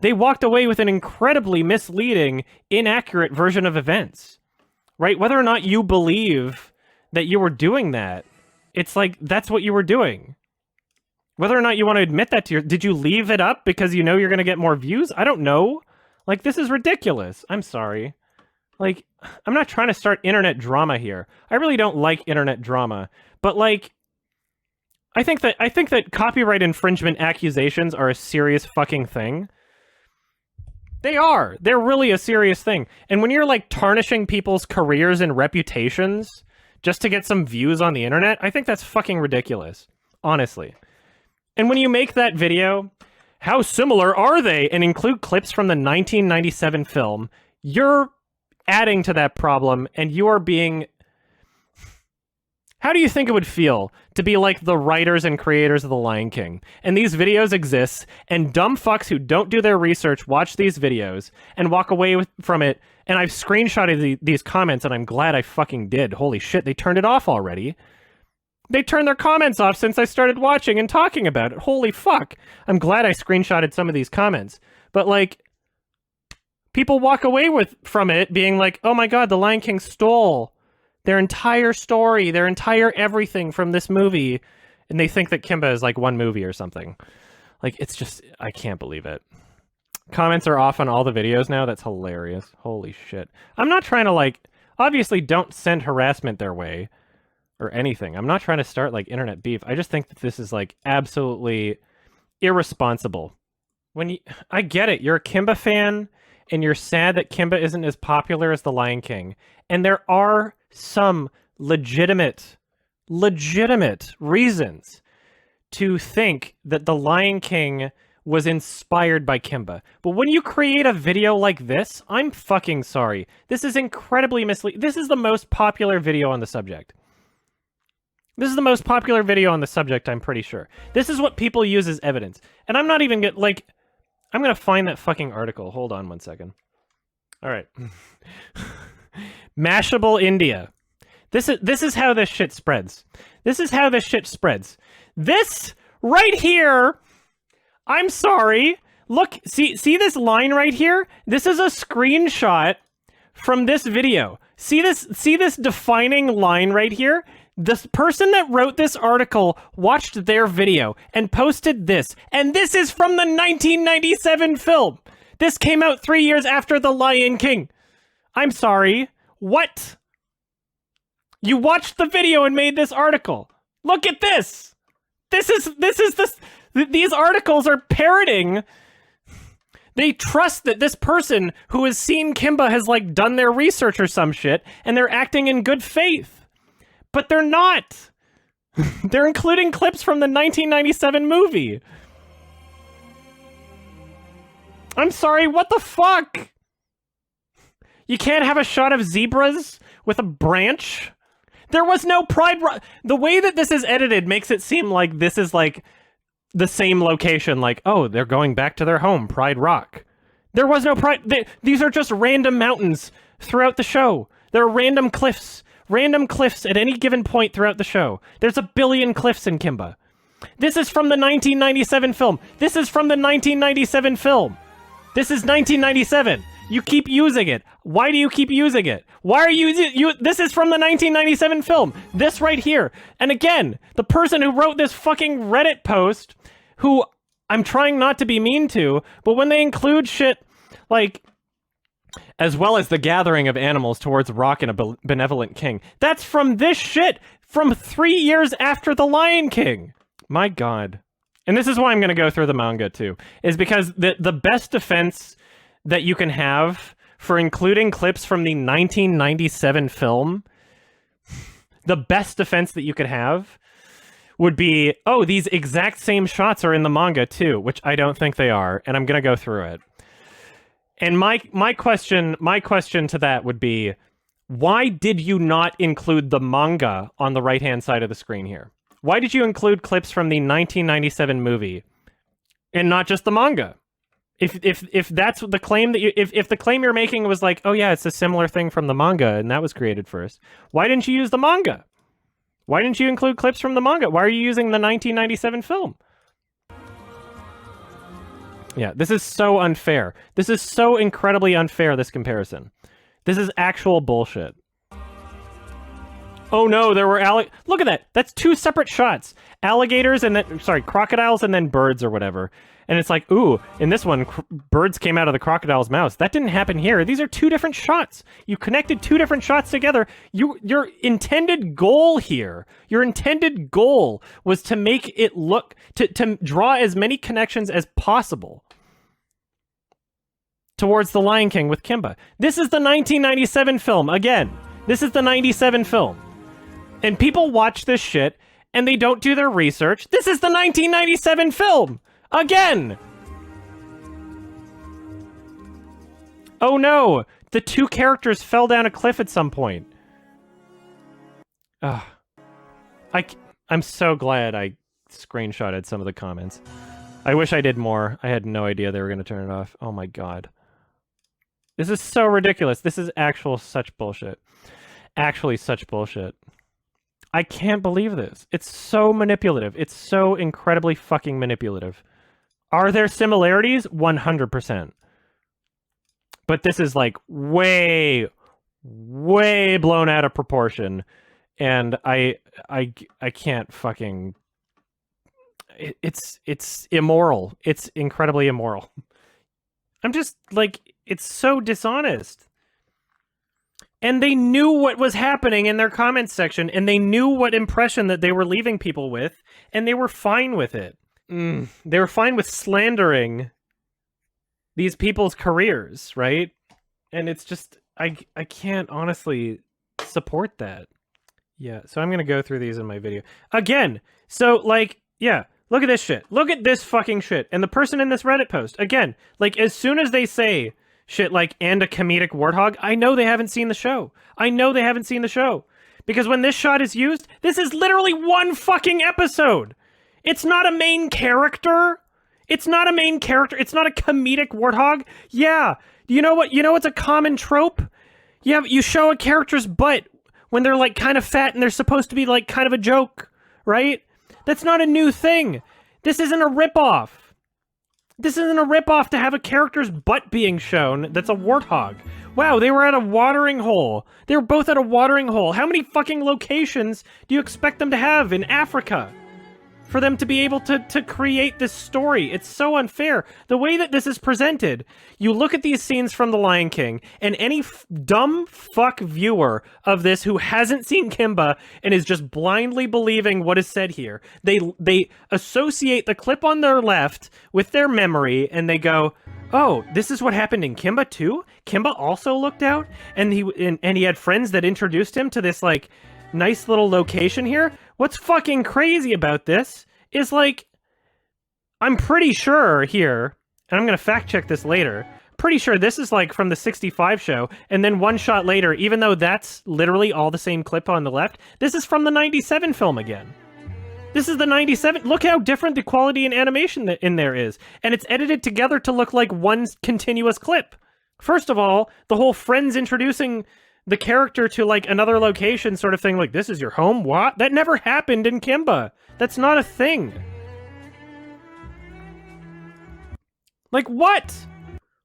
They walked away with an incredibly misleading, inaccurate version of events, right? Whether or not you believe that you were doing that, it's like, that's what you were doing. Whether or not you want to admit that to did you leave it up because you know you're going to get more views? I don't know. Like, this is ridiculous. I'm sorry. Like, I'm not trying to start internet drama here. I really don't like internet drama. But, like, I think that copyright infringement accusations are a serious fucking thing. They are. They're really a serious thing. And when you're, like, tarnishing people's careers and reputations just to get some views on the internet, I think that's fucking ridiculous. Honestly. And when you make that video, "How similar are they?" and include clips from the 1997 film, you're adding to that problem, and you are being... How do you think it would feel to be like the writers and creators of The Lion King? And these videos exist, and dumb fucks who don't do their research watch these videos and walk away from it, and I've screenshotted these comments, and I'm glad I fucking did. Holy shit, they turned it off already. They turned their comments off since I started watching and talking about it. Holy fuck. I'm glad I screenshotted some of these comments. But, like, people walk away from it being like, "Oh my god, The Lion King stole Their entire story, their entire everything from this movie, and they think that Kimba is like one movie or something. Like, it's just, I can't believe it. Comments are off on all the videos now. That's hilarious. Holy shit. I'm not trying to, like, obviously don't send harassment their way or anything. I'm not trying to start, like, internet beef. I just think that this is, like, absolutely irresponsible. I get it. You're a Kimba fan, and you're sad that Kimba isn't as popular as The Lion King. And there are some legitimate reasons to think that The Lion King was inspired by Kimba. But when you create a video like this, I'm fucking sorry. This is incredibly misleading. This is the most popular video on the subject. This is the most popular video on the subject, I'm pretty sure. This is what people use as evidence. And I'm not even like, I'm gonna find that fucking article. Hold on one second. All right. Mashable India. This is how this shit spreads. This is how this shit spreads. This right here, I'm sorry. Look, see this line right here? This is a screenshot from this video. See this defining line right here? This person that wrote this article watched their video and posted this. And this is from the 1997 film. This came out 3 years after The Lion King. I'm sorry. What? You watched the video and made this article. Look at this. These articles are parroting. They trust that this person who has seen Kimba has, like, done their research or some shit, and they're acting in good faith. But they're not. They're including clips from the 1997 movie. I'm sorry, what the fuck? You can't have a shot of zebras with a branch? There was no Pride Rock. The way that this is edited makes it seem like this is, like, the same location. Like, oh, they're going back to their home, Pride Rock. There was no Pride. These are just random mountains throughout the show. There are random cliffs at any given point throughout the show. There's a billion cliffs in Kimba. This is from the 1997 film. This is from the 1997 film. This is 1997. You keep using it. Why do you keep using it? Why are you this is from the 1997 film. This right here. And again, the person who wrote this fucking Reddit post, who I'm trying not to be mean to, but when they include shit like, as well as the gathering of animals towards Rock and a benevolent king, that's from this shit from 3 years after The Lion King. My God. And this is why I'm going to go through the manga too, is because the best defense that you can have for including clips from the 1997 film, the best defense that you could have would be, oh, these exact same shots are in the manga too, which I don't think they are, and I'm going to go through it. And my question to that would be, why did you not include the manga on the right-hand side of the screen here? Why did you include clips from the 1997 movie and not just the manga? If that's the claim that if the claim you're making was like, oh yeah, it's a similar thing from the manga and that was created first, why didn't you use the manga? Why didn't you include clips from the manga? Why are you using the 1997 film? Yeah, this is so unfair. This is so incredibly unfair, this comparison. This is actual bullshit. Oh no, there were look at that. That's two separate shots. Alligators and then, sorry, crocodiles and then birds or whatever. And it's like, ooh, in this one, birds came out of the crocodile's mouth. That didn't happen here. These are two different shots. You connected two different shots together. Your intended goal here, your intended goal was to make it look, to draw as many connections as possible towards The Lion King with Kimba. This is the 1997 film. Again, this is the 97 film. And people watch this shit and they don't do their research. This is the 1997 film. Again! Oh no! The two characters fell down a cliff at some point. Ugh. I'm so glad I screenshotted some of the comments. I wish I did more. I had no idea they were going to turn it off. Oh my God. This is so ridiculous. This is such bullshit. Actually such bullshit. I can't believe this. It's so manipulative. It's so incredibly fucking manipulative. Are there similarities? 100%. But this is like way, way blown out of proportion, and I can't fucking. It's immoral. It's incredibly immoral. I'm just like, it's so dishonest. And they knew what was happening in their comments section, and they knew what impression that they were leaving people with, and they were fine with it. They were fine with slandering these people's careers, right? And it's just, I can't honestly support that. Yeah, so I'm going to go through these in my video. Again, so, like, yeah, look at this shit. Look at this fucking shit. And the person in this Reddit post, again, like, as soon as they say shit like, and a comedic warthog, I know they haven't seen the show. I know they haven't seen the show. Because when this shot is used, this is literally one fucking episode. It's not a main character. It's not a main character. It's not a comedic warthog. Yeah. You know what? You know what's a common trope? You show a character's butt when they're like kind of fat and they're supposed to be like kind of a joke, right? That's not a new thing. This isn't a ripoff. This isn't a ripoff to have a character's butt being shown that's a warthog. Wow, they were at a watering hole. They were both at a watering hole. How many fucking locations do you expect them to have in Africa for them to be able to create this story? It's so unfair. The way that this is presented, you look at these scenes from The Lion King, and any dumb fuck viewer of this who hasn't seen Kimba and is just blindly believing what is said here, they associate the clip on their left with their memory, and they go, oh, this is what happened in Kimba too? Kimba also looked out, and he had friends that introduced him to this, like, nice little location here? What's fucking crazy about this is, like, I'm pretty sure here, and I'm gonna fact check this later, pretty sure this is, like, from the 65 show, and then one shot later, even though that's literally all the same clip on the left, this is from the 97 film again. This is the 97. Look how different the quality and animation in there is. And it's edited together to look like one continuous clip. First of all, the whole friends introducing the character to, like, another location sort of thing, like, this is your home? What? That never happened in Kimba. That's not a thing. Like, what?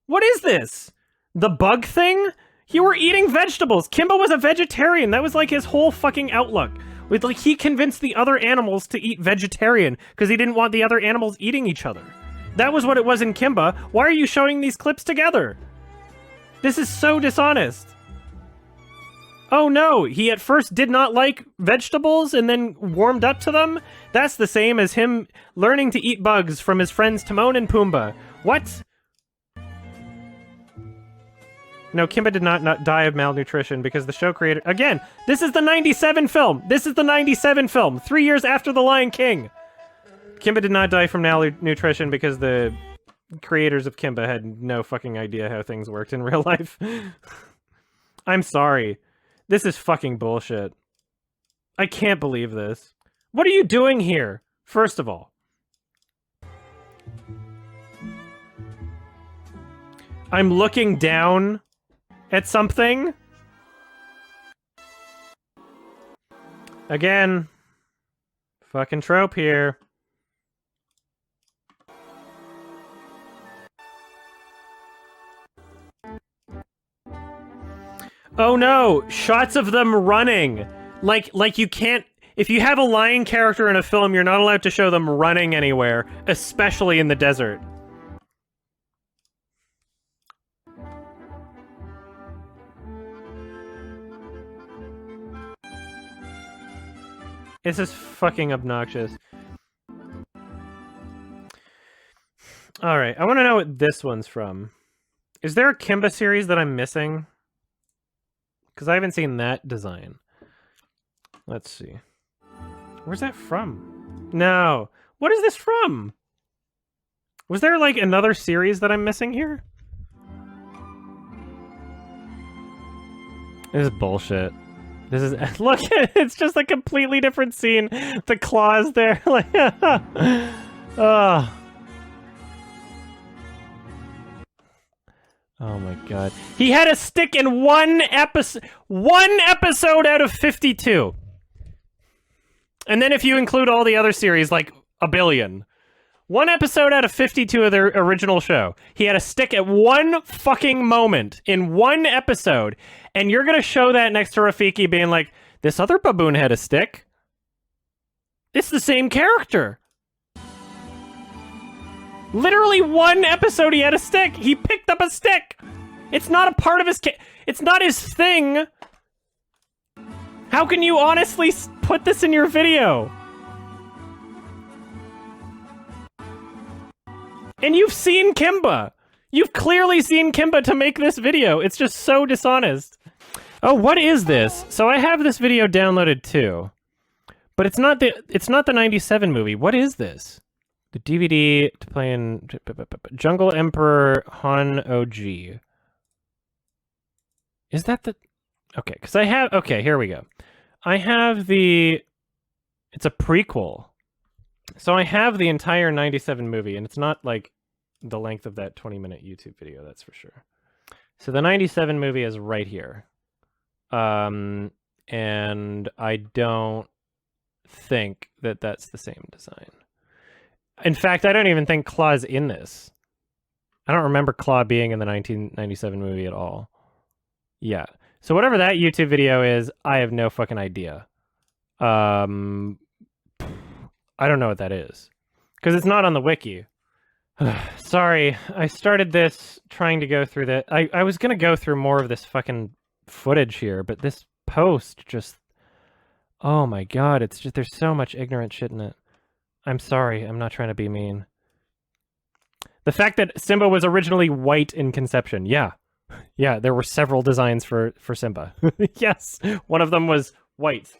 What is this? The bug thing? You were eating vegetables. Kimba was a vegetarian. That was, like, his whole fucking outlook. With, like, he convinced the other animals to eat vegetarian because he didn't want the other animals eating each other. That was what it was in Kimba. Why are you showing these clips together? This is so dishonest. Oh no, he at first did not like vegetables and then warmed up to them? That's the same as him learning to eat bugs from his friends Timon and Pumbaa. What? No, Kimba did not die of malnutrition because the show creator... Again, this is the 97 film! This is the 97 film! 3 years after The Lion King! Kimba did not die from malnutrition because the creators of Kimba had no fucking idea how things worked in real life. I'm sorry. This is fucking bullshit. I can't believe this. What are you doing here, first of all? I'm looking down at something. Again. Fucking trope here. Oh no, shots of them running. Like you can't, if you have a lion character in a film, you're not allowed to show them running anywhere, especially in the desert. This is fucking obnoxious. Alright, I want to know what this one's from. Is there a Kimba series that I'm missing? Because I haven't seen that design. Let's see. Where's that from? No. What is this from? Was there, like, another series that I'm missing here? This is bullshit. This is... Look, it's just a completely different scene. The claws there. Like, oh. Oh my god. He had a stick in one episode out of 52. And then if you include all the other series, like a billion. 1 episode out of 52 of their original show. He had a stick at one fucking moment in 1 episode. And you're going to show that next to Rafiki being like, this other baboon had a stick. It's the same character. Literally 1 episode he had a stick. He picked up a stick. It's not a part of his it's not his thing. How can you honestly put this in your video? And you've seen Kimba. You've clearly seen Kimba to make this video. It's just so dishonest. Oh, what is this? So I have this video downloaded too. But it's not the 97 movie. What is this? The DVD to play in Jungle Emperor Han OG. Is that the... Okay, because I have... Okay, here we go. I have the... It's a prequel. So I have the entire 97 movie, and it's not like the length of that 20-minute YouTube video, that's for sure. So the 97 movie is right here. And I don't think that that's the same design. In fact, I don't even think Claw's in this. I don't remember Claw being in the 1997 movie at all. Yeah. So whatever that YouTube video is, I have no fucking idea. I don't know what that is. Because it's not on the wiki. Sorry, I started this trying to go through that. I was going to go through more of this fucking footage here, but this post just... Oh my god, it's just... There's so much ignorant shit in it. I'm sorry, I'm not trying to be mean. The fact that Simba was originally white in conception, yeah. Yeah, there were several designs for Simba. Yes, one of them was white.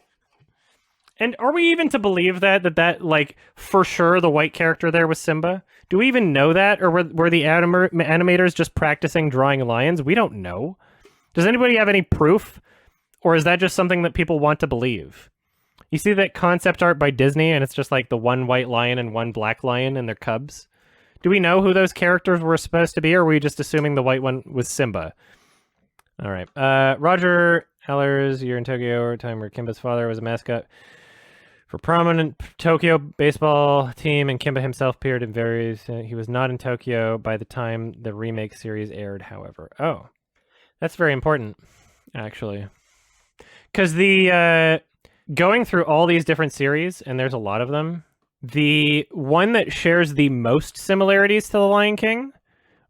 And are we even to believe that, like, for sure the white character there was Simba? Do we even know that? Or were the animators just practicing drawing lions? We don't know. Does anybody have any proof? Or is that just something that people want to believe? You see that concept art by Disney, and it's just like the one white lion and one black lion and their cubs? Do we know who those characters were supposed to be, or are we just assuming the white one was Simba? All right. Roger Ellers, you're in Tokyo, a time where Kimba's father was a mascot for prominent Tokyo baseball team, and Kimba himself appeared in various... he was not in Tokyo by the time the remake series aired, however. Oh, that's very important, actually. Because the... going through all these different series, and there's a lot of them, the one that shares the most similarities to The Lion King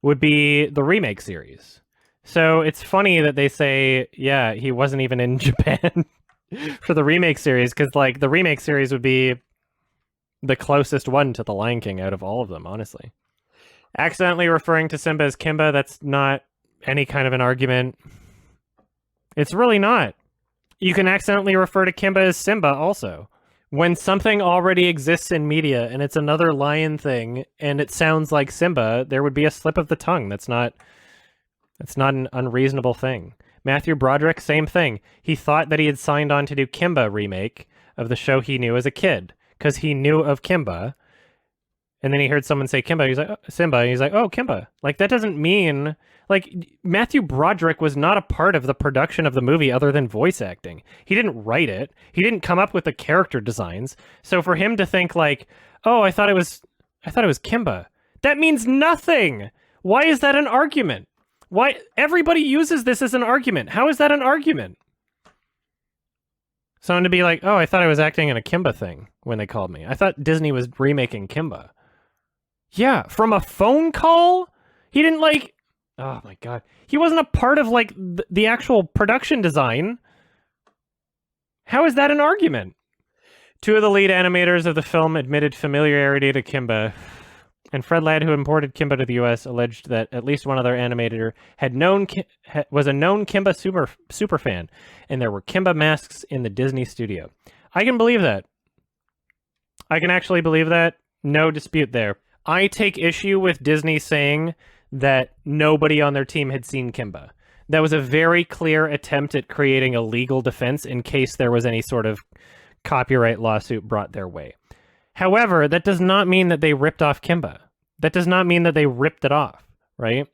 would be the remake series. So it's funny that they say, yeah, he wasn't even in Japan for the remake series, because like the remake series would be the closest one to The Lion King out of all of them, honestly. Accidentally referring to Simba as Kimba, that's not any kind of an argument. It's really not. You can accidentally refer to Kimba as Simba also. When something already exists in media and it's another lion thing and it sounds like Simba, there would be a slip of the tongue. That's not an unreasonable thing. Matthew Broderick, same thing. He thought that he had signed on to do Kimba remake of the show he knew as a kid because he knew of Kimba. And then he heard someone say Kimba. He's like, oh, Simba. And he's like, oh, Kimba. Like, that doesn't mean... Like, Matthew Broderick was not a part of the production of the movie other than voice acting. He didn't write it. He didn't come up with the character designs. So for him to think like, oh, I thought it was Kimba. That means nothing. Why is that an argument? Why? Everybody uses this as an argument. How is that an argument? Someone to be like, oh, I thought I was acting in a Kimba thing when they called me. I thought Disney was remaking Kimba. Yeah, from a phone call? He didn't like... Oh my god. He wasn't a part of, like, the actual production design. How is that an argument? Two of the lead animators of the film admitted familiarity to Kimba, and Fred Ladd, who imported Kimba to the US, alleged that at least one other animator was a known Kimba super fan, and there were Kimba masks in the Disney studio. I can believe that. I can actually believe that. No dispute there. I take issue with Disney saying that nobody on their team had seen Kimba. That was a very clear attempt at creating a legal defense in case there was any sort of copyright lawsuit brought their way. However, that does not mean that they ripped off Kimba. That does not mean that they ripped it off, right?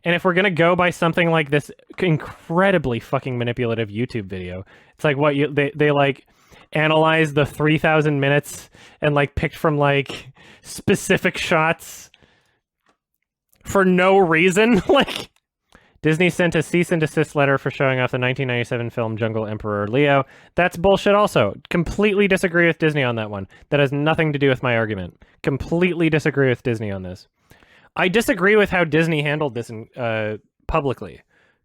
And if we're going to go by something like this incredibly fucking manipulative YouTube video, it's like what they like... analyzed the 3,000 minutes and like picked from like specific shots for no reason. Like, Disney sent a cease and desist letter for showing off the 1997 film Jungle Emperor Leo. That's bullshit also. Completely disagree with Disney on that one. That has nothing to do with my argument. Completely disagree with Disney on this. I disagree with how Disney handled this publicly.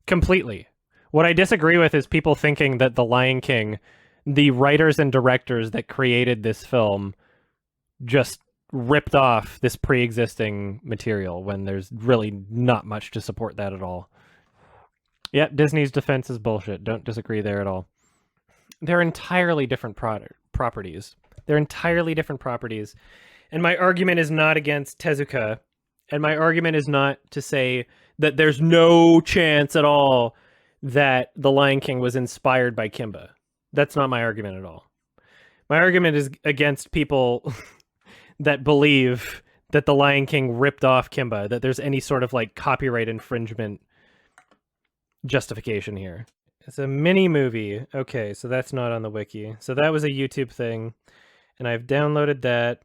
Completely. What I disagree with is people thinking that The Lion King, the writers and directors that created this film, just ripped off this pre-existing material when there's really not much to support that at all. Yeah, Disney's defense is bullshit. Don't disagree there at all. They're entirely different properties. They're entirely different properties. And my argument is not against Tezuka. And my argument is not to say that there's no chance at all that The Lion King was inspired by Kimba. That's not my argument at all. My argument is against people that believe that The Lion King ripped off Kimba, that there's any sort of like copyright infringement justification here. It's a mini movie. Okay, so that's not on the wiki. So that was a YouTube thing, and I've downloaded that.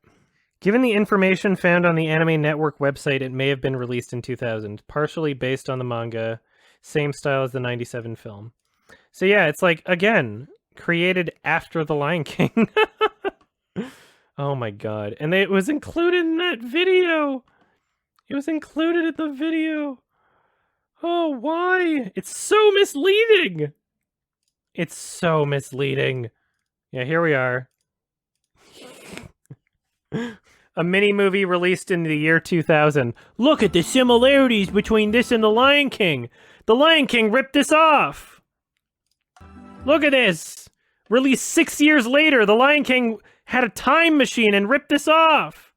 Given the information found on the Anime Network website, it may have been released in 2000, partially based on the manga, same style as the 97 film. So yeah, it's like, again, created after The Lion King. Oh my god. And it was included in that video! It was included in the video! Oh, why? It's so misleading! It's so misleading. Yeah, here we are. A mini-movie released in the year 2000. Look at the similarities between this and The Lion King! The Lion King ripped this off! Look at this! Released 6 years later, The Lion King had a time machine and ripped this off!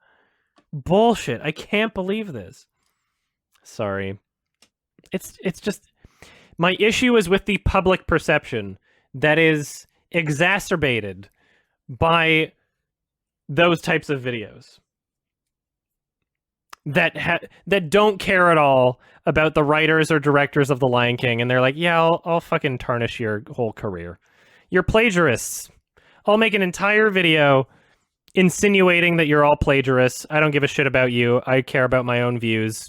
Bullshit, I can't believe this. Sorry. It's just... My issue is with the public perception that is exacerbated by those types of videos. That don't care at all about the writers or directors of The Lion King, and they're like, yeah, I'll fucking tarnish your whole career. You're plagiarists. I'll make an entire video insinuating that you're all plagiarists. I don't give a shit about you. I care about my own views.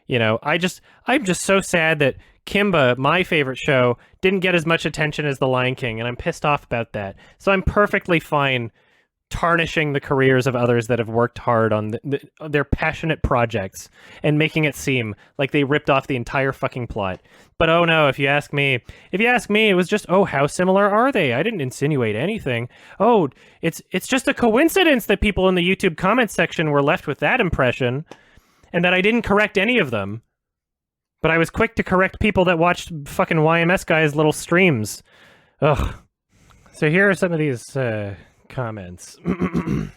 You know, I'm just so sad that Kimba, my favorite show, didn't get as much attention as The Lion King, and I'm pissed off about that. So I'm perfectly fine tarnishing the careers of others that have worked hard on their passionate projects and making it seem like they ripped off the entire fucking plot. But oh no, if you ask me, it was just, oh, how similar are they? I didn't insinuate anything. Oh, it's just a coincidence that people in the YouTube comments section were left with that impression, and that I didn't correct any of them. But I was quick to correct people that watched fucking YMS guys' little streams. Ugh. So here are some of these comments. Who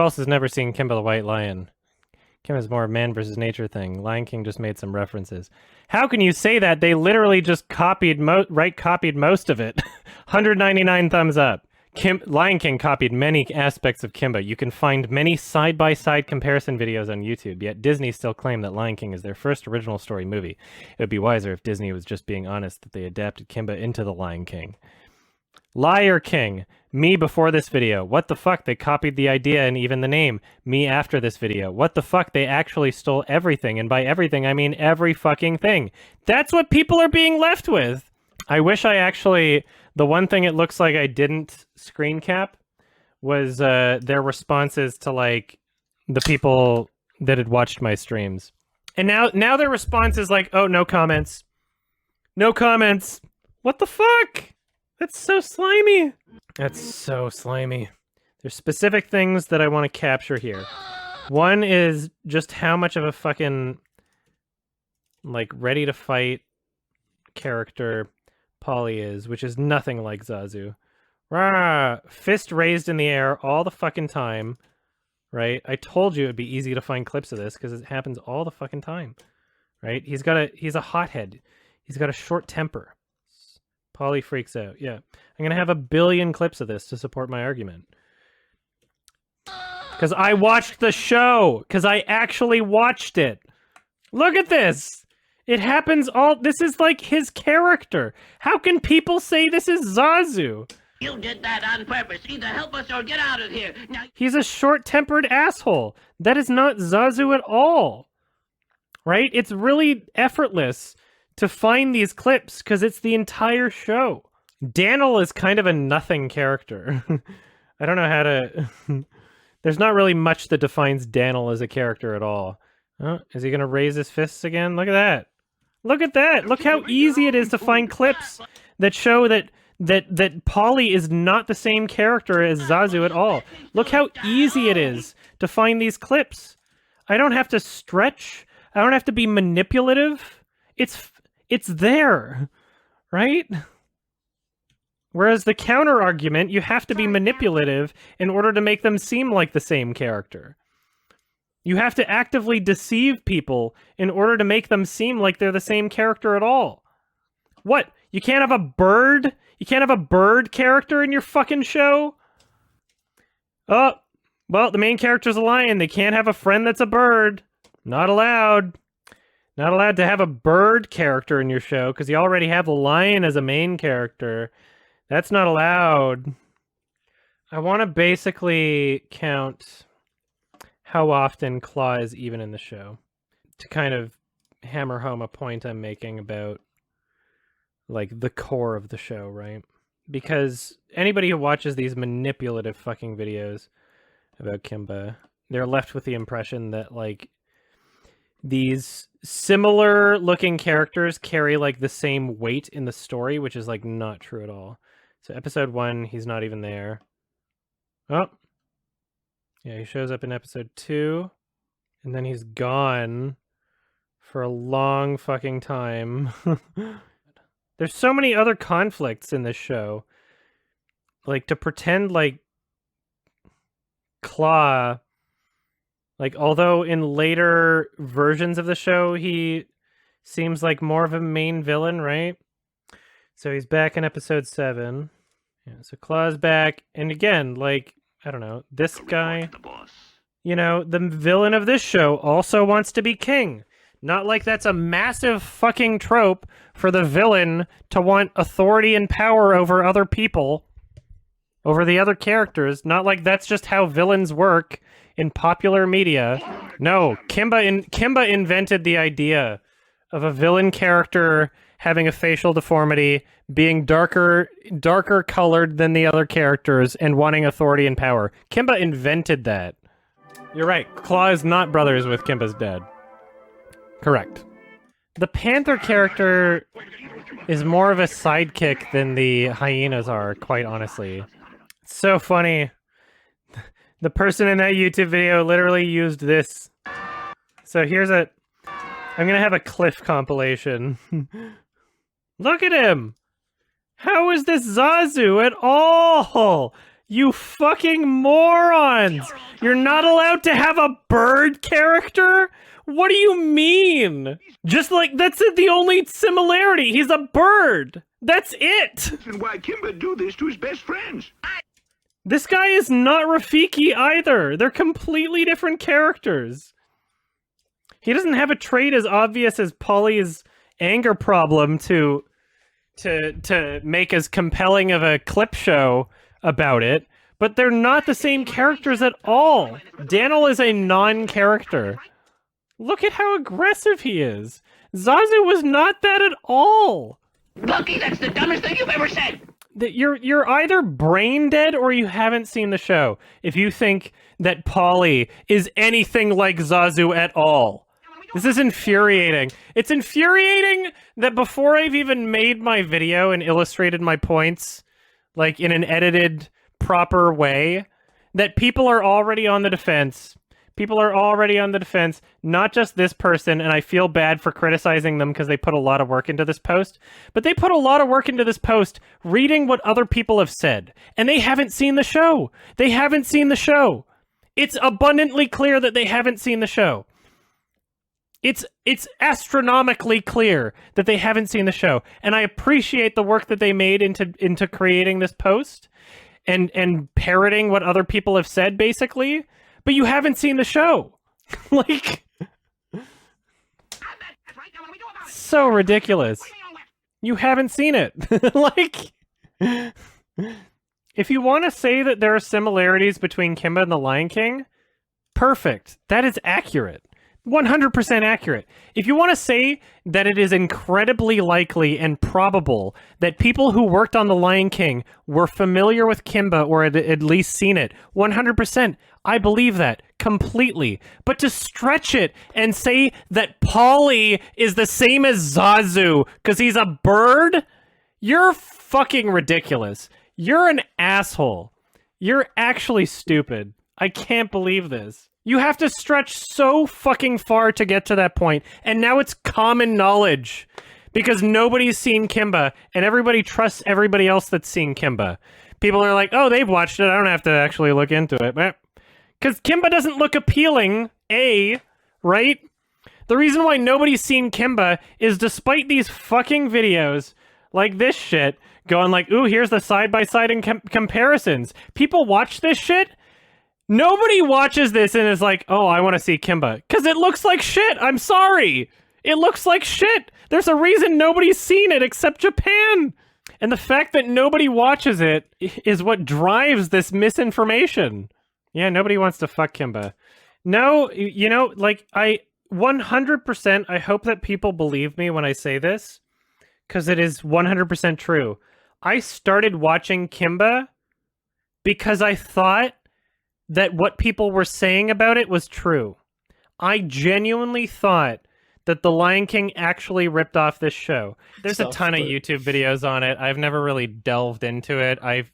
else has never seen Kimba the White Lion? Kimba's more a man versus nature thing. Lion King just made some references. How can you say that? They literally just copied most of it. 199 thumbs up. Lion King copied many aspects of Kimba. You can find many side-by-side comparison videos on YouTube, yet Disney still claim that Lion King is their first original story movie. It would be wiser if Disney was just being honest that they adapted Kimba into the Lion King. Liar King. Me before this video. What the fuck? They copied the idea and even the name. Me after this video. What the fuck? They actually stole everything, and by everything I mean every fucking thing. That's what people are being left with. I wish I actually... The one thing it looks like I didn't screen cap was their responses to, like, the people that had watched my streams. And now their response is like, oh, no comments. No comments. What the fuck? That's so slimy. That's so slimy. There's specific things that I want to capture here. One is just how much of a fucking, like, ready to fight character Polly is, which is nothing like Zazu. Rah! Fist raised in the air all the fucking time, right? I told you it'd be easy to find clips of this because it happens all the fucking time, right? He's a hothead. He's got a short temper. Polly freaks out. Yeah. I'm gonna have a billion clips of this to support my argument. Because I watched the show! Because I actually watched it! Look at this! It happens all... This is like his character. How can people say this is Zazu? You did that on purpose. Either help us or get out of here. Now, He's a short-tempered asshole. That is not Zazu at all. Right? It's really effortless to find these clips because it's the entire show. Daniel is kind of a nothing character. I don't know how to... There's not really much that defines Daniel as a character at all. Oh, is he going to raise his fists again? Look at that. Look at that. Look how easy it is to find clips that show that Polly is not the same character as Zazu at all. Look how easy it is to find these clips. I don't have to stretch. I don't have to be manipulative. It's there, right? Whereas the counter argument, you have to be manipulative in order to make them seem like the same character. You have to actively deceive people in order to make them seem like they're the same character at all. What? You can't have a bird? You can't have a bird character in your fucking show? Oh, well, the main character's a lion. They can't have a friend that's a bird. Not allowed. Not allowed to have a bird character in your show because you already have a lion as a main character. That's not allowed. I want to basically count how often Claw is even in the show to kind of hammer home a point I'm making about like the core of the show, right? Because anybody who watches these manipulative fucking videos about Kimba, they're left with the impression that like these similar looking characters carry like the same weight in the story, which is like not true at all. So episode 1, he's not even there. Oh. Yeah, he shows up in episode 2, and then he's gone for a long fucking time. There's so many other conflicts in this show. Like, to pretend like Claw, like, although in later versions of the show, he seems like more of a main villain, right? So he's back in episode 7. Yeah, so Claw's back. And again, like, I don't know, this guy, you know, the villain of this show also wants to be king. Not like that's a massive fucking trope for the villain to want authority and power over other people, over the other characters. Not like that's just how villains work in popular media. No, Kimba invented the idea of a villain character having a facial deformity, being darker colored than the other characters, and wanting authority and power. Kimba invented that. You're right. Claw is not brothers with Kimba's dad. Correct. The Panther character is more of a sidekick than the hyenas are, quite honestly. It's so funny. The person in that YouTube video literally used this. So here's I'm gonna have a Cliff compilation. Look at him! How is this Zazu at all? You fucking morons! You're not allowed to have a bird character? What do you mean? Just like, that's the only similarity. He's a bird. That's it. And why Kimba do this to his best friends? This guy is not Rafiki either. They're completely different characters. He doesn't have a trait as obvious as Polly's anger problem to make as compelling of a clip show about it, but they're not the same characters at all. Daniel is a non-character. Look at how aggressive he is. Zazu was not that at all. Lucky, that's the dumbest thing you've ever said. That you're either brain dead or you haven't seen the show if you think that Polly is anything like Zazu at all. This is infuriating. It's infuriating that before I've even made my video and illustrated my points, like in an edited, proper way, that people are already on the defense. People are already on the defense, not just this person, and I feel bad for criticizing them because they put a lot of work into this post, but they put a lot of work into this post reading what other people have said, and they haven't seen the show. They haven't seen the show. It's abundantly clear that they haven't seen the show. It's astronomically clear that they haven't seen the show, and I appreciate the work that they made into creating this post and parroting what other people have said, basically. But you haven't seen the show. Like, so ridiculous. You haven't seen it. Like, If you want to say that there are similarities between Kimba and the Lion King, perfect. That is accurate. 100% accurate. If you want to say that it is incredibly likely and probable that people who worked on The Lion King were familiar with Kimba or had at least seen it, 100%, I believe that completely. But to stretch it and say that Polly is the same as Zazu because he's a bird, you're fucking ridiculous. You're an asshole. You're actually stupid. I can't believe this. You have to stretch so fucking far to get to that point, and now it's common knowledge because nobody's seen Kimba, and everybody trusts everybody else that's seen Kimba. People are like, oh, they've watched it, I don't have to actually look into it. Because Kimba doesn't look appealing, right? The reason why nobody's seen Kimba is despite these fucking videos, like this shit, going like, ooh, here's the side-by-side comparisons. People watch this shit. Nobody watches this and is like, oh, I want to see Kimba. Because it looks like shit. I'm sorry. It looks like shit. There's a reason nobody's seen it except Japan. And the fact that nobody watches it is what drives this misinformation. Yeah, nobody wants to fuck Kimba. No, you know, like, 100%, I hope that people believe me when I say this. Because it is 100% true. I started watching Kimba because I thought that what people were saying about it was true. I genuinely thought that The Lion King actually ripped off this show. There's a ton of YouTube videos on it. I've never really delved into it. I've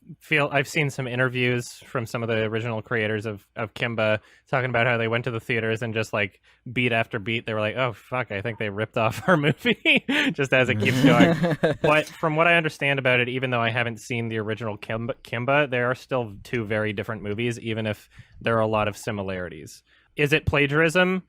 seen some interviews from some of the original creators of Kimba talking about how they went to the theaters and just like beat after beat, they were like, oh fuck, I think they ripped off our movie just as it keeps going. But from what I understand about it, even though I haven't seen the original Kimba, there are still two very different movies, even if there are a lot of similarities. Is it plagiarism?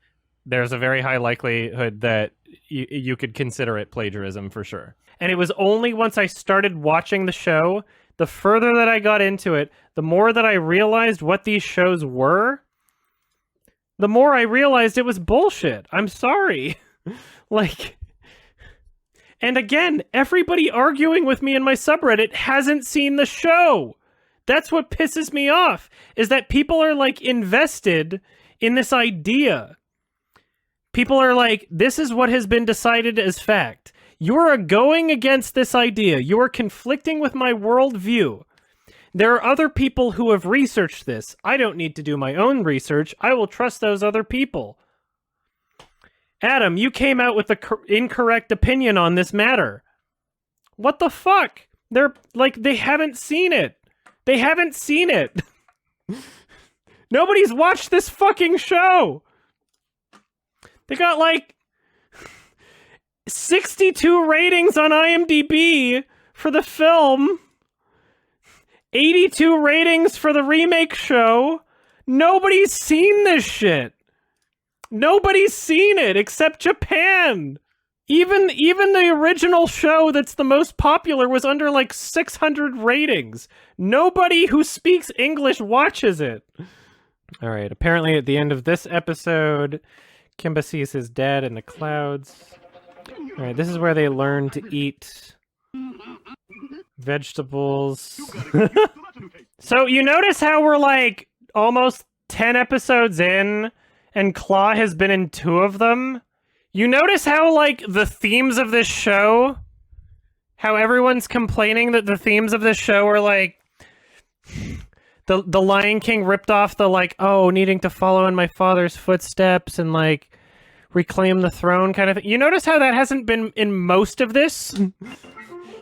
There's a very high likelihood that you could consider it plagiarism for sure. And it was only once I started watching the show, the further that I got into it, the more that I realized what these shows were, the more I realized it was bullshit. I'm sorry. Like, and again, everybody arguing with me in my subreddit hasn't seen the show. That's what pisses me off, is that people are like invested in this idea. People are like, this is what has been decided as fact. You are going against this idea. You are conflicting with my worldview. There are other people who have researched this. I don't need to do my own research. I will trust those other people. Adam, you came out with the incorrect opinion on this matter. What the fuck? They're like, they haven't seen it. They haven't seen it. Nobody's watched this fucking show. They got like 62 ratings on IMDb for the film, 82 ratings for the remake show. Nobody's seen this shit. Nobody's seen it except Japan. Even the original show that's the most popular was under like 600 ratings. Nobody who speaks English watches it. All right, apparently at the end of this episode, Kimba sees his dad in the clouds. All right, this is where they learn to eat vegetables. So you notice how we're like almost 10 episodes in and Claw has been in 2 of them? You notice how like the themes of this show, how everyone's complaining that the themes of this show are like the Lion King ripped off the like, oh, needing to follow in my father's footsteps and like reclaim the throne kind of thing. You notice how that hasn't been in most of this?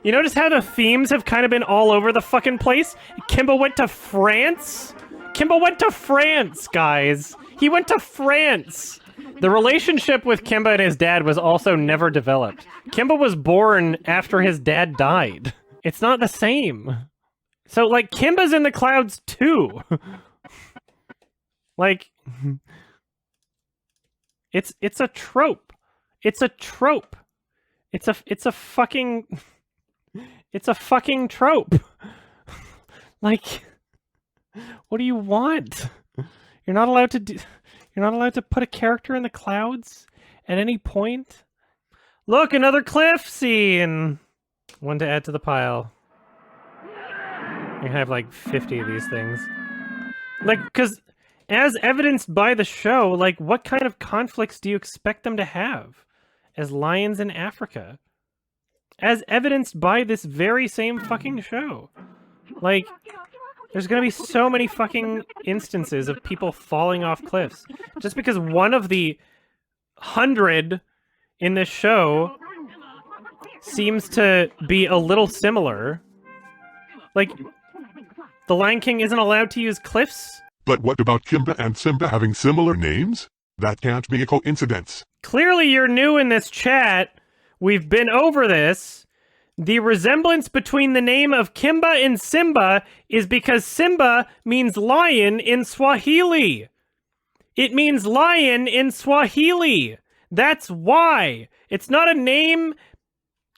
You notice how the themes have kind of been all over the fucking place? Kimba went to France? Kimba went to France, guys. He went to France. The relationship with Kimba and his dad was also never developed. Kimba was born after his dad died. It's not the same. So, like, Kimba's in the clouds, too. Like, it's a trope. It's a trope. It's a fucking trope. Like, what do you want? You're not allowed to put a character in the clouds at any point? Look, another cliff scene! One to add to the pile. I have like 50 of these things. Like, because as evidenced by the show, like, what kind of conflicts do you expect them to have as lions in Africa? As evidenced by this very same fucking show. Like, there's gonna be so many fucking instances of people falling off cliffs. Just because one of the 100 in this show seems to be a little similar. Like, the Lion King isn't allowed to use cliffs? But what about Kimba and Simba having similar names? That can't be a coincidence. Clearly you're new in this chat. We've been over this. The resemblance between the name of Kimba and Simba is because Simba means lion in Swahili. It means lion in Swahili. That's why. It's not a name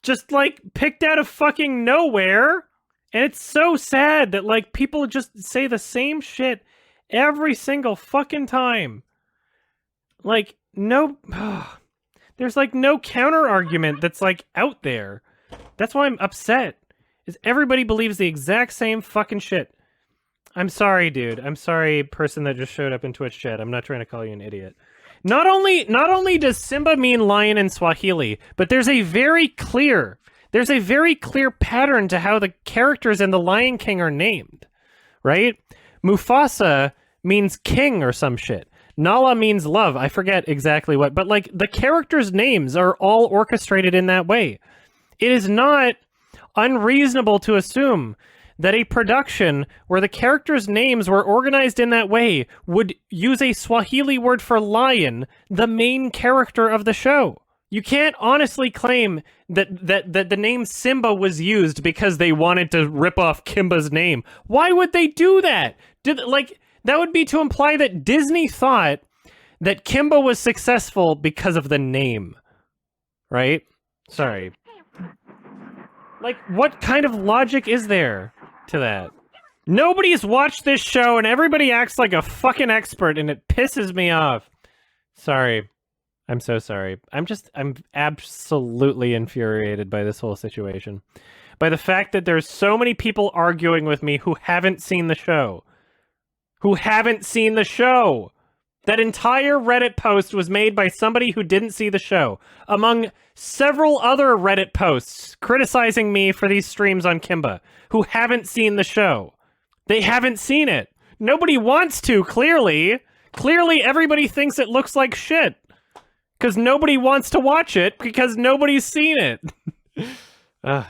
just, like, picked out of fucking nowhere. And it's so sad that, like, people just say the same shit every single fucking time. Like, no... there's, like, no counter-argument that's, like, out there. That's why I'm upset. Is everybody believes the exact same fucking shit. I'm sorry, dude. I'm sorry, person that just showed up in Twitch chat. I'm not trying to call you an idiot. Not only does Simba mean lion in Swahili, but there's a very clear pattern to how the characters in The Lion King are named, right? Mufasa means king or some shit. Nala means love. I forget exactly what, but like the characters' names are all orchestrated in that way. It is not unreasonable to assume that a production where the characters' names were organized in that way would use a Swahili word for lion, the main character of the show. You can't honestly claim that the name Simba was used because they wanted to rip off Kimba's name. Why would they do that? That would be to imply that Disney thought that Kimba was successful because of the name. Right? Sorry. Like, what kind of logic is there to that? Nobody's watched this show and everybody acts like a fucking expert and it pisses me off. Sorry. I'm so sorry. I'm absolutely infuriated by this whole situation. By the fact that there's so many people arguing with me who haven't seen the show. Who haven't seen the show! That entire Reddit post was made by somebody who didn't see the show, among several other Reddit posts criticizing me for these streams on Kimba, who haven't seen the show. They haven't seen it. Nobody wants to, clearly. Clearly everybody thinks it looks like shit. Because nobody wants to watch it, because nobody's seen it. Kimba,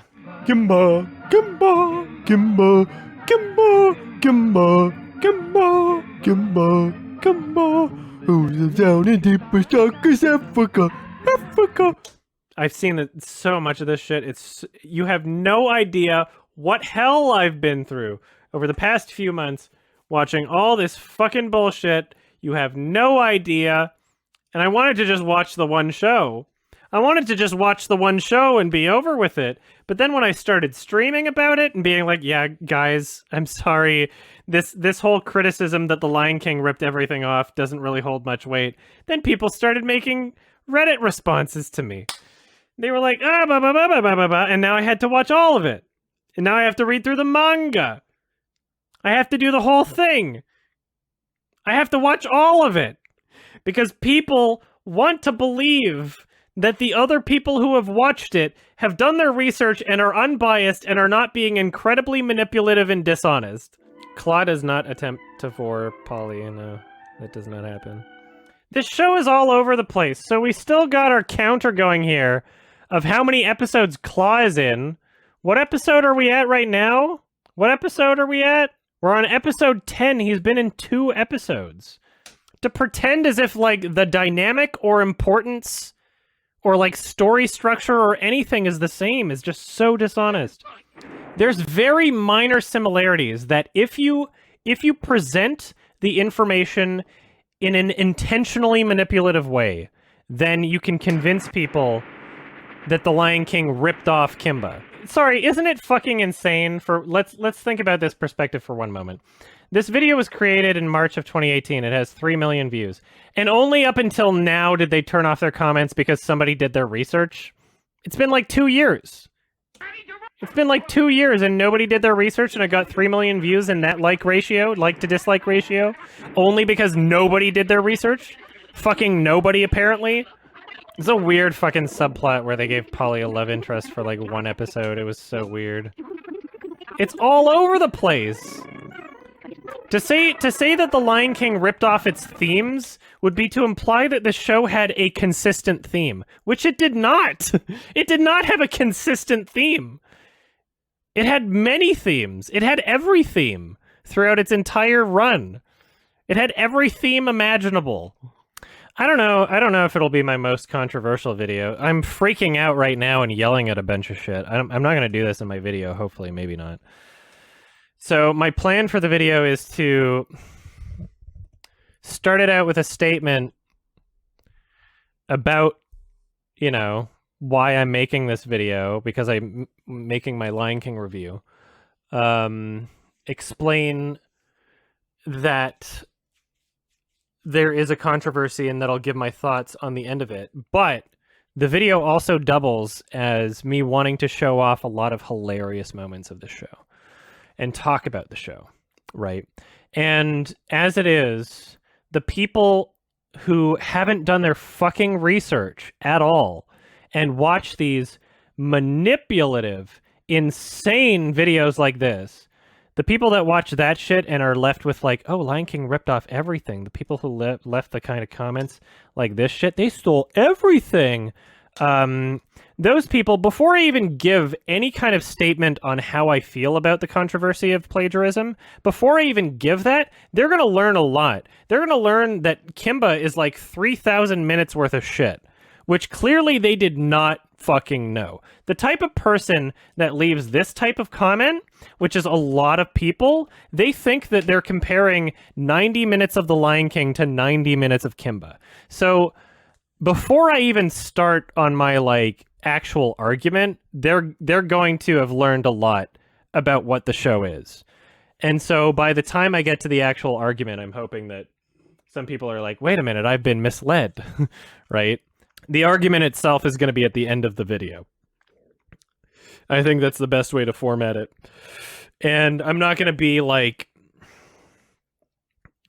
Kimba, Kimba, Kimba, Kimba, Kimba, Kimba, Kimba. Kimba, who's down in deepest darkest Africa, Africa. I've seen so much of this shit. You have no idea what hell I've been through over the past few months watching all this fucking bullshit. You have no idea. And I wanted to just watch the one show. I wanted to just watch the one show and be over with it. But then when I started streaming about it and being like, yeah, guys, I'm sorry. This whole criticism that The Lion King ripped everything off doesn't really hold much weight. Then people started making Reddit responses to me. They were like, blah, blah, blah, blah, blah, blah, blah, and now I had to watch all of it. And now I have to read through the manga. I have to do the whole thing. I have to watch all of it. Because people want to believe that the other people who have watched it have done their research and are unbiased and are not being incredibly manipulative and dishonest. Claw does not attempt to for Polly, no, that does not happen. This show is all over the place, so we still got our counter going here of how many episodes Claw is in. What episode are we at right now? What episode are we at? We're on episode 10. He's been in 2 episodes. To pretend as if, like, the dynamic or importance or, like, story structure or anything is the same is just so dishonest. There's very minor similarities that if you present the information in an intentionally manipulative way, then you can convince people that The Lion King ripped off Kimba. Sorry, isn't it fucking insane for... Let's think about this perspective for one moment. This video was created in March of 2018. It has 3 million views. And only up until now did they turn off their comments because somebody did their research. It's been like 2 years. It's been like 2 years and nobody did their research and I got 3 million views in that like ratio, like to dislike ratio, only because nobody did their research? Fucking nobody, apparently. It's a weird fucking subplot where they gave Polly a love interest for like 1 episode. It was so weird. It's all over the place. To say that The Lion King ripped off its themes would be to imply that the show had a consistent theme, which it did not. It did not have a consistent theme. It had many themes. It had every theme throughout its entire run. It had every theme imaginable. I don't know if it'll be my most controversial video. I'm freaking out right now and yelling at a bunch of shit. I'm not going to do this in my video, hopefully, maybe not. So my plan for the video is to start it out with a statement about, you know, why I'm making this video, because I'm making my Lion King review. Explain that there is a controversy and that I'll give my thoughts on the end of it. But the video also doubles as me wanting to show off a lot of hilarious moments of the show and talk about the show, right? And as it is, the people who haven't done their fucking research at all and watch these manipulative, insane videos like this, the people that watch that shit and are left with like, oh, Lion King ripped off everything. The people who left the kind of comments like this shit, they stole everything. Those people, before I even give any kind of statement on how I feel about the controversy of plagiarism, before I even give that, they're going to learn a lot. They're going to learn that Kimba is like 3,000 minutes worth of shit, which clearly they did not fucking know. The type of person that leaves this type of comment, which is a lot of people, they think that they're comparing 90 minutes of The Lion King to 90 minutes of Kimba. So before I even start on my like actual argument, they're going to have learned a lot about what the show is. And so by the time I get to the actual argument, I'm hoping that some people are like, wait a minute, I've been misled, right? The argument itself is going to be at the end of the video. I think that's the best way to format it. And I'm not going to be like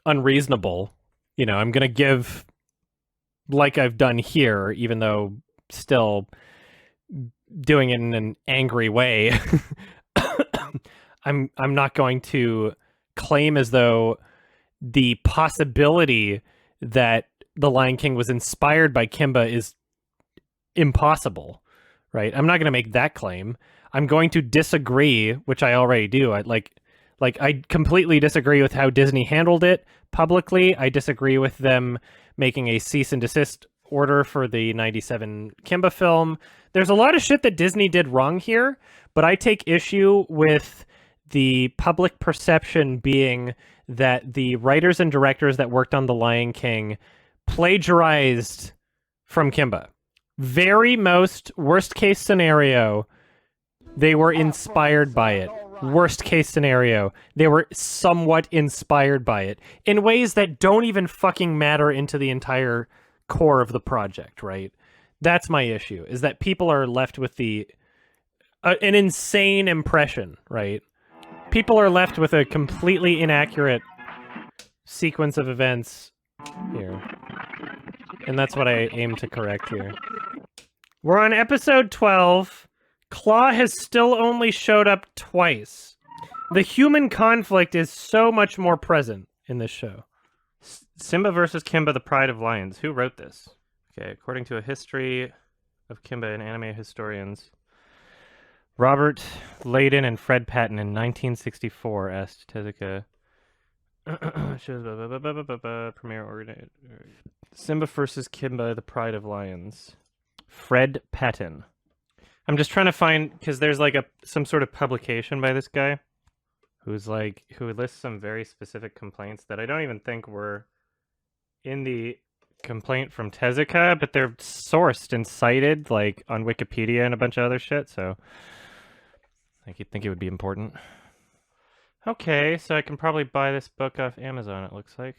unreasonable. You know, I'm going to give, like I've done here, even though still doing it in an angry way. I'm not going to claim as though the possibility that The Lion King was inspired by Kimba is impossible, right? I'm not going to make that claim. I'm going to disagree, which I already do. I completely disagree with how Disney handled it publicly. I disagree with them making a cease and desist order for the 97 Kimba film. There's a lot of shit that Disney did wrong here, but I take issue with the public perception being that the writers and directors that worked on The Lion King plagiarized from Kimba. Very most worst case scenario, they were inspired by it. Worst case scenario, they were somewhat inspired by it in ways that don't even fucking matter into the entire core of the project, right? That's my issue, is that people are left with the an insane impression, right? People are left with a completely inaccurate sequence of events here. And that's what I aim to correct here. We're on episode 12. Claw has still only showed up twice. The human conflict is so much more present in this show. Simba versus Kimba, the Pride of Lions. Who wrote this? Okay, according to a history of Kimba and anime historians, Robert Layden and Fred Patton in 1964 asked Tezuka premiere organizer. Simba versus Kimba, the Pride of Lions. Fred Patton. I'm just trying to find, because there's like some sort of publication by this guy who lists some very specific complaints that I don't even think were in the complaint from Tezuka, but they're sourced and cited like on Wikipedia and a bunch of other shit, so I think it would be important. Okay, so I can probably buy this book off Amazon, it looks like.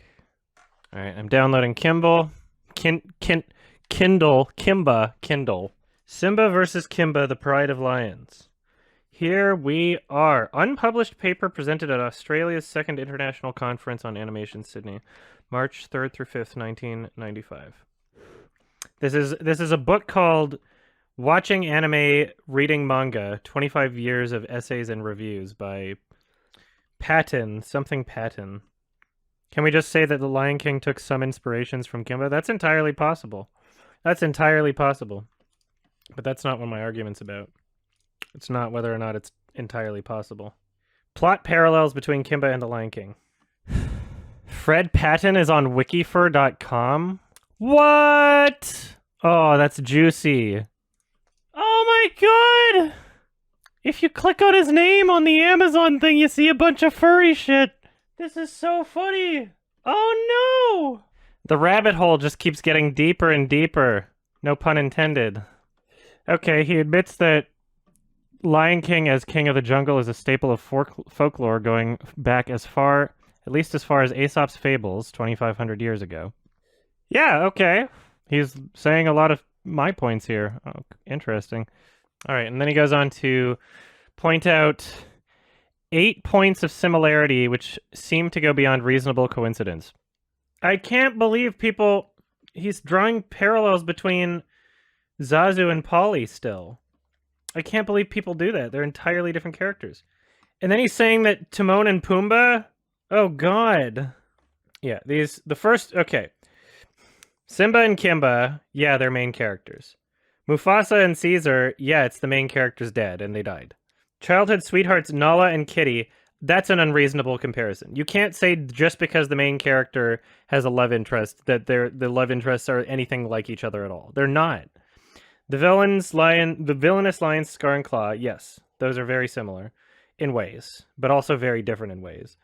Alright, I'm downloading Kimba. Simba versus Kimba, the Pride of Lions. Here we are. Unpublished paper presented at Australia's Second International Conference on Animation, Sydney, March 3rd through 5th, 1995. This is a book called Watching Anime, Reading Manga, 25 Years of Essays and Reviews by something Patton. Can we just say that The Lion King took some inspirations from Kimba? That's entirely possible. That's entirely possible. But that's not what my argument's about. It's not whether or not it's entirely possible. Plot parallels between Kimba and The Lion King. Fred Patton is on wikifur.com? What? Oh, that's juicy. Oh my god! If you click on his name on the Amazon thing, you see a bunch of furry shit. This is so funny. Oh no! The rabbit hole just keeps getting deeper and deeper. No pun intended. Okay, he admits that Lion King as King of the Jungle is a staple of folklore going back at least as far as Aesop's Fables, 2,500 years ago. Yeah, okay. He's saying a lot of my points here. Oh, interesting. All right, and then he goes on to point out 8 points of similarity which seem to go beyond reasonable coincidence. I can't believe he's drawing parallels between Zazu and Polly still. I can't believe people do that. They're entirely different characters. And then he's saying that Timon and Pumbaa? Oh, God. Yeah, okay. Simba and Kimba, yeah, they're main characters. Mufasa and Caesar, yeah, it's the main character's dead, and they died. Childhood sweethearts Nala and Kitty, that's an unreasonable comparison. You can't say just because the main character has a love interest that the love interests are anything like each other at all. They're not. The villainous lions Scar and Claw, yes, those are very similar in ways, but also very different in ways.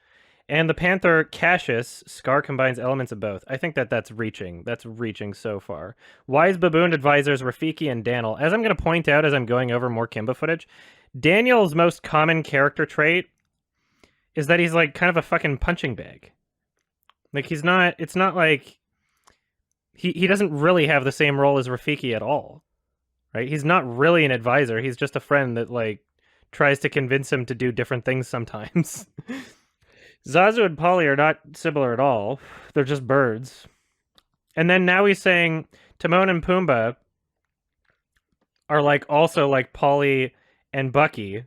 And the panther Cassius, Scar combines elements of both. I think that's reaching. That's reaching so far. Wise baboon advisors Rafiki and Daniel. As I'm going to point out as I'm going over more Kimba footage, Daniel's most common character trait is that he's like kind of a fucking punching bag. Like it's not like he doesn't really have the same role as Rafiki at all. Right? He's not really an advisor. He's just a friend that like tries to convince him to do different things sometimes. Zazu and Polly are not similar at all. They're just birds. And then now he's saying Timon and Pumbaa are like also like Polly and Bucky,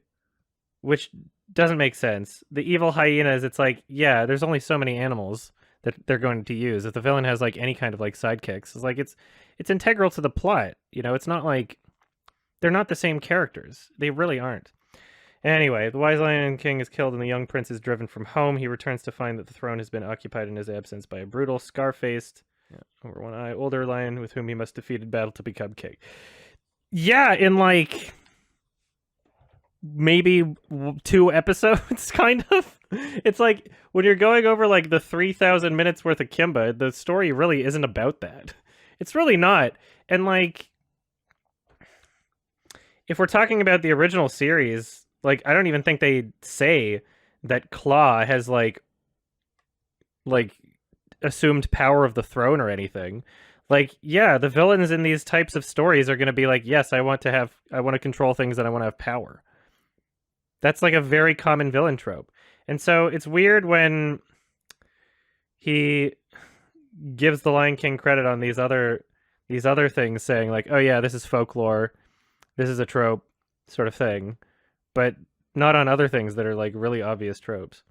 which doesn't make sense. The evil hyenas, it's like, yeah, there's only so many animals that they're going to use. If the villain has like any kind of like sidekicks, it's like it's integral to the plot. You know, it's not like they're not the same characters. They really aren't. Anyway, the wise lion king is killed and the young prince is driven from home. He returns to find that the throne has been occupied in his absence by a brutal, scar-faced, over one eye, older lion with whom he must defeat in battle to become king. Yeah, in like maybe 2 episodes, kind of. It's like when you're going over like the 3,000 minutes worth of Kimba, the story really isn't about that. It's really not. And like, if we're talking about the original series, like, I don't even think they say that Claw has like assumed power of the throne or anything. Like, yeah, the villains in these types of stories are going to be like, yes, I want to control things and I want to have power. That's like a very common villain trope. And so it's weird when he gives the Lion King credit on these other things, saying like, oh yeah, this is folklore, this is a trope sort of thing, but not on other things that are like really obvious tropes.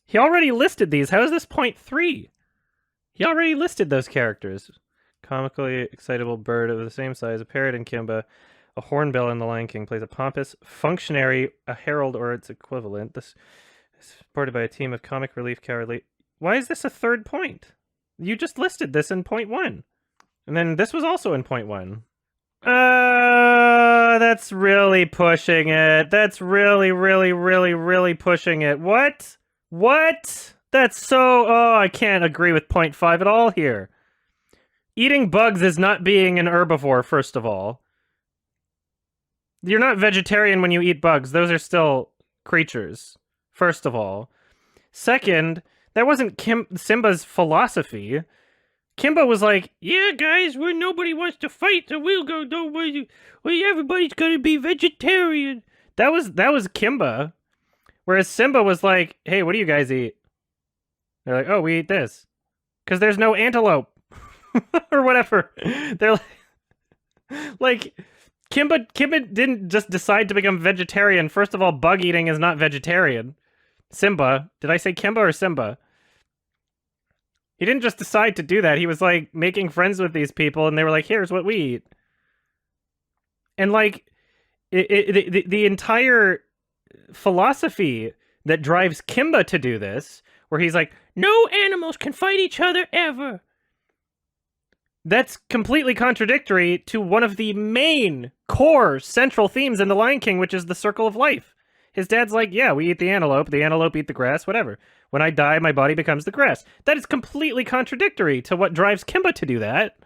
He already listed these. How is this point 3? He already listed those characters. Comically excitable bird of the same size, a parrot in Kimba, a hornbill in The Lion King, plays a pompous functionary, a herald or its equivalent. This is supported by a team of comic relief cowardly. Why is this a 3rd point? You just listed this in point 1. And then this was also in point 1. That's really pushing it. That's really, really, really, really pushing it. What? That's so... Oh, I can't agree with point 5 at all here. Eating bugs is not being an herbivore, first of all. You're not vegetarian when you eat bugs. Those are still creatures, first of all. Second, that wasn't Simba's philosophy. Kimba was like, yeah, guys, nobody wants to fight, so we'll go, everybody's gonna be vegetarian. That was Kimba. Whereas Simba was like, hey, what do you guys eat? They're like, oh, we eat this. Because there's no antelope. Or whatever. They're like Kimba didn't just decide to become vegetarian. First of all, bug eating is not vegetarian. Simba. Did I say Kimba or Simba? He didn't just decide to do that. He was like making friends with these people and they were like, here's what we eat. And like the entire philosophy that drives Kimba to do this, where he's like, no animals can fight each other ever. That's completely contradictory to one of the main core central themes in The Lion King, which is the circle of life. His dad's like, yeah, we eat the antelope eat the grass, whatever. When I die, my body becomes the grass. That is completely contradictory to what drives Kimba to do that.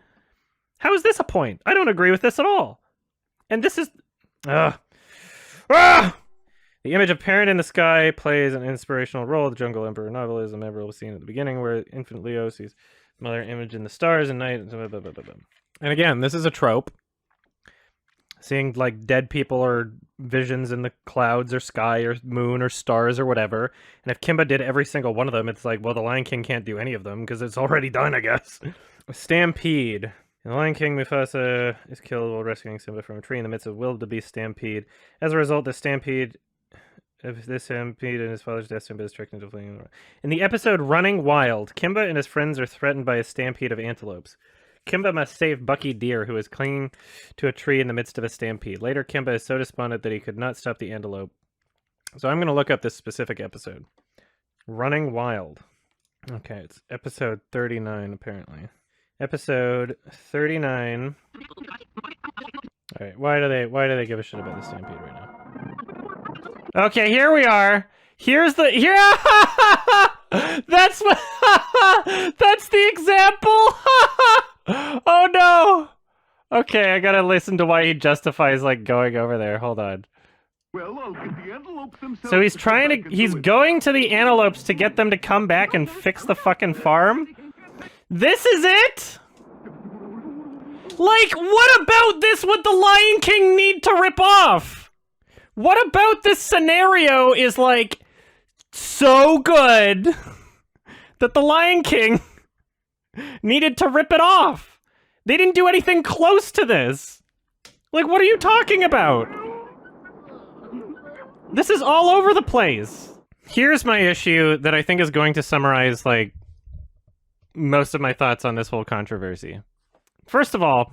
How is this a point? I don't agree with this at all. And this is... The image of Parent in the Sky plays an inspirational role. The Jungle Emperor novel is a memorable scene at the beginning where infant Leo sees mother image in the stars and night. And again, this is a trope. Seeing like dead people or visions in the clouds or sky or moon or stars or whatever. And if Kimba did every single one of them, it's like, well, the Lion King can't do any of them because it's already done, I guess. A stampede. In The Lion King, Mufasa is killed while rescuing Simba from a tree in the midst of wildebeest stampede. As a result, the stampede and his father's death, Simba is tricked into fleeing. In the episode Running Wild, Kimba and his friends are threatened by a stampede of antelopes. Kimba must save Bucky Deer, who is clinging to a tree in the midst of a stampede. Later, Kimba is so despondent that he could not stop the antelope. So I'm going to look up this specific episode. Running Wild. Okay, it's episode 39, apparently. Episode 39. All right, why do they give a shit about the stampede right now? Okay, here we are. Here's the That's what that's the example. Oh no. Okay, I gotta listen to why he justifies like going over there. Hold on. Well, I'll get the antelopes themselves. So he's going to the antelopes to get them to come back and fix the fucking farm? This is it? Like, what about this would the Lion King need to rip off? What about this scenario is like so good that the Lion King needed to rip it off? They didn't do anything close to this. Like, what are you talking about? This is all over the place. Here's my issue that I think is going to summarize, like, most of my thoughts on this whole controversy. First of all,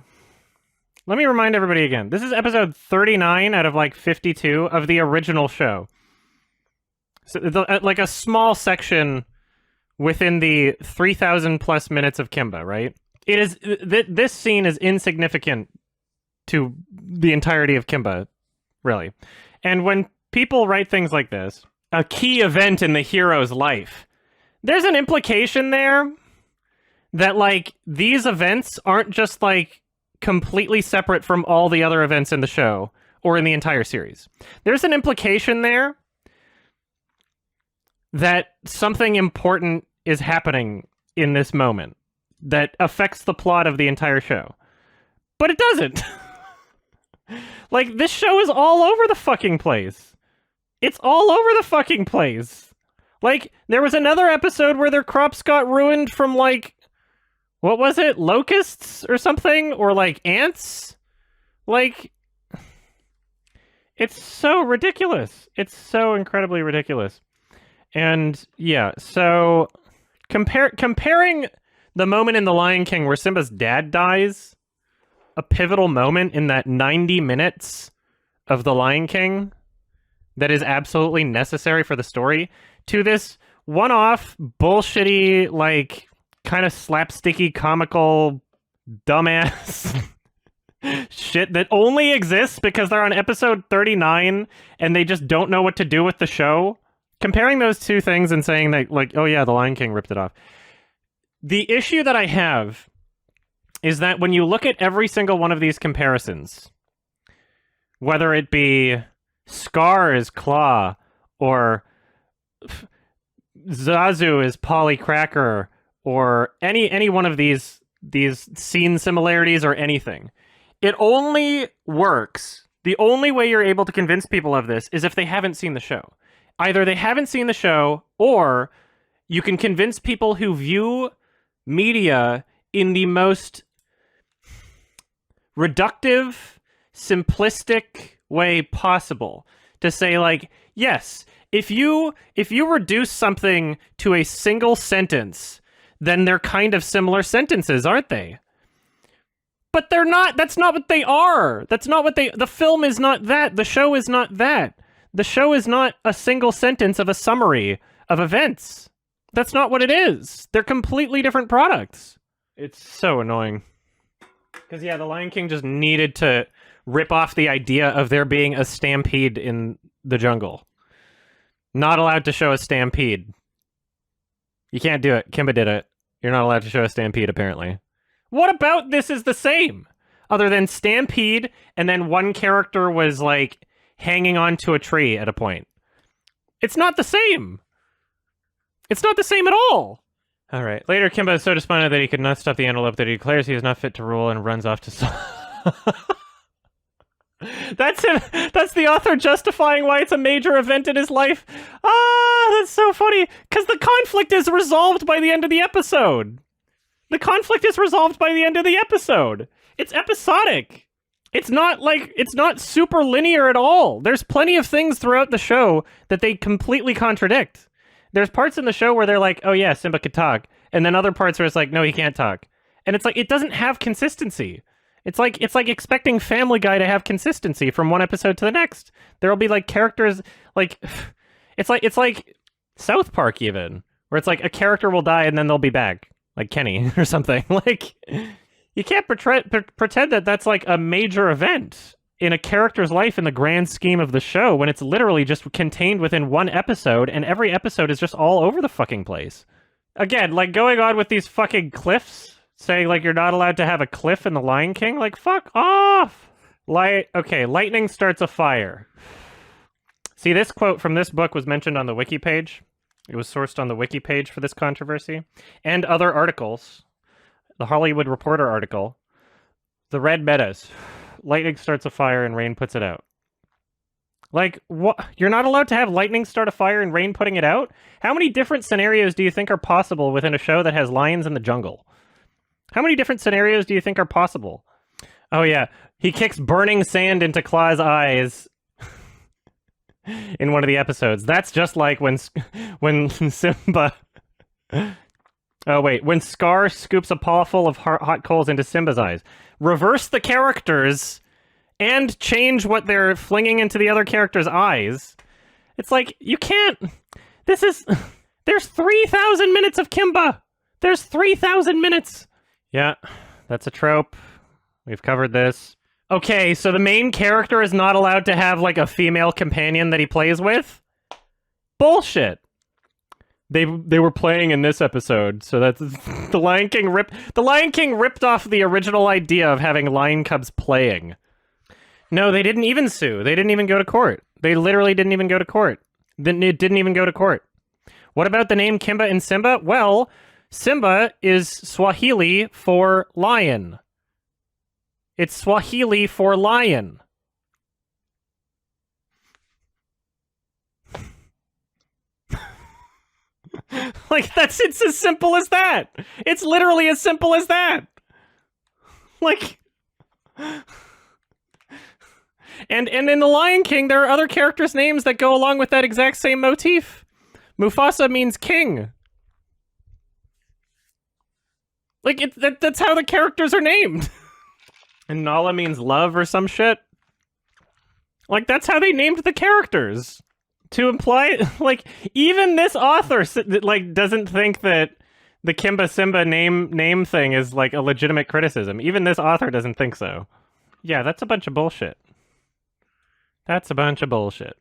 let me remind everybody again. This is episode 39 out of, like, 52 of the original show. So, like, a small section within the 3,000 plus minutes of Kimba, right? It is this scene is insignificant to the entirety of Kimba, really. And when people write things like this, a key event in the hero's life, there's an implication there that, like, these events aren't just, like, completely separate from all the other events in the show or in the entire series. There's an implication there that something important is happening in this moment that affects the plot of the entire show. But it doesn't. Like, this show is all over the fucking place. It's all over the fucking place. Like, there was another episode where their crops got ruined from, like, what was it? Locusts or something? Or, like, ants? Like, it's so ridiculous. It's so incredibly ridiculous. And, yeah, so comparing the moment in The Lion King where Simba's dad dies, a pivotal moment in that 90 minutes of The Lion King that is absolutely necessary for the story, to this one-off, bullshitty, like, kind of slapsticky, comical, dumbass shit that only exists because they're on episode 39 and they just don't know what to do with the show. Comparing those two things and saying that, like, oh yeah, The Lion King ripped it off. The issue that I have is that when you look at every single one of these comparisons, whether it be Scar is Claw, or Zazu is Polly Cracker, or any one of these scene similarities or anything, it only works The only way you're able to convince people of this is if they haven't seen the show. Either they haven't seen the show, or you can convince people who view media in the most reductive, simplistic way possible to say, like, yes, if you reduce something to a single sentence, then they're kind of similar sentences, aren't they? But they're not. That's not what they are. That's not what the film is not that. The show is not that. The show is not a single sentence of a summary of events. That's not what it is. They're completely different products. It's so annoying. Because, yeah, The Lion King just needed to rip off the idea of there being a stampede in the jungle. Not allowed to show a stampede. You can't do it. Kimba did it. You're not allowed to show a stampede, apparently. What about this is the same? Other than stampede, and then one character was, like, hanging onto a tree at a point. It's not the same. It's not the same at all. All right. Later, Kimba is so despondent that he could not stop the antelope that he declares he is not fit to rule and runs off to... That's him. That's the author justifying why it's a major event in his life. Ah, that's so funny. Because the conflict is resolved by the end of the episode. The conflict is resolved by the end of the episode. It's episodic. It's not super linear at all. There's plenty of things throughout the show that they completely contradict. There's parts in the show where they're like, oh yeah, Simba could talk. And then other parts where it's like, no, he can't talk. And it's like, it doesn't have consistency. It's like expecting Family Guy to have consistency from one episode to the next. There'll be like characters like, it's like South Park even, where it's like a character will die and then they'll be back. Like Kenny or something. Like, you can't pretend that that's like a major event in a character's life in the grand scheme of the show when it's literally just contained within one episode and every episode is just all over the fucking place. Again, like going on with these fucking cliffs, saying like you're not allowed to have a cliff in The Lion King, like fuck off! Okay, lightning starts a fire. See, this quote from this book was mentioned on the wiki page. It was sourced on the wiki page for this controversy. And other articles. The Hollywood Reporter article. The Red Meadows. Lightning starts a fire and rain puts it out. Like, what? You're not allowed to have lightning start a fire and rain putting it out? How many different scenarios do you think are possible within a show that has lions in the jungle? How many different scenarios do you think are possible? Oh yeah, he kicks burning sand into Claw's eyes in one of the episodes. That's just like when Simba... Oh wait, when Scar scoops a paw full of hot coals into Simba's eyes. Reverse the characters and change what they're flinging into the other character's eyes. It's like, you can't... There's 3,000 minutes of Kimba! There's 3,000 minutes! Yeah, that's a trope. We've covered this. Okay, so the main character is not allowed to have, like, a female companion that he plays with? Bullshit! They were playing in this episode, so that's... The Lion King ripped off the original idea of having lion cubs playing. No, they didn't even sue. They didn't even go to court. They literally didn't even go to court. It didn't even go to court. What about the name Kimba and Simba? Well, Simba is Swahili for lion. It's Swahili for lion. Like, it's as simple as that. It's literally as simple as that. Like... And in The Lion King, there are other characters' names that go along with that exact same motif. Mufasa means king. Like, that's how the characters are named. And Nala means love or some shit. Like, that's how they named the characters. To imply, like, even this author, like, doesn't think that the Kimba Simba name thing is, like, a legitimate criticism. Even this author doesn't think so. Yeah, that's a bunch of bullshit. That's a bunch of bullshit.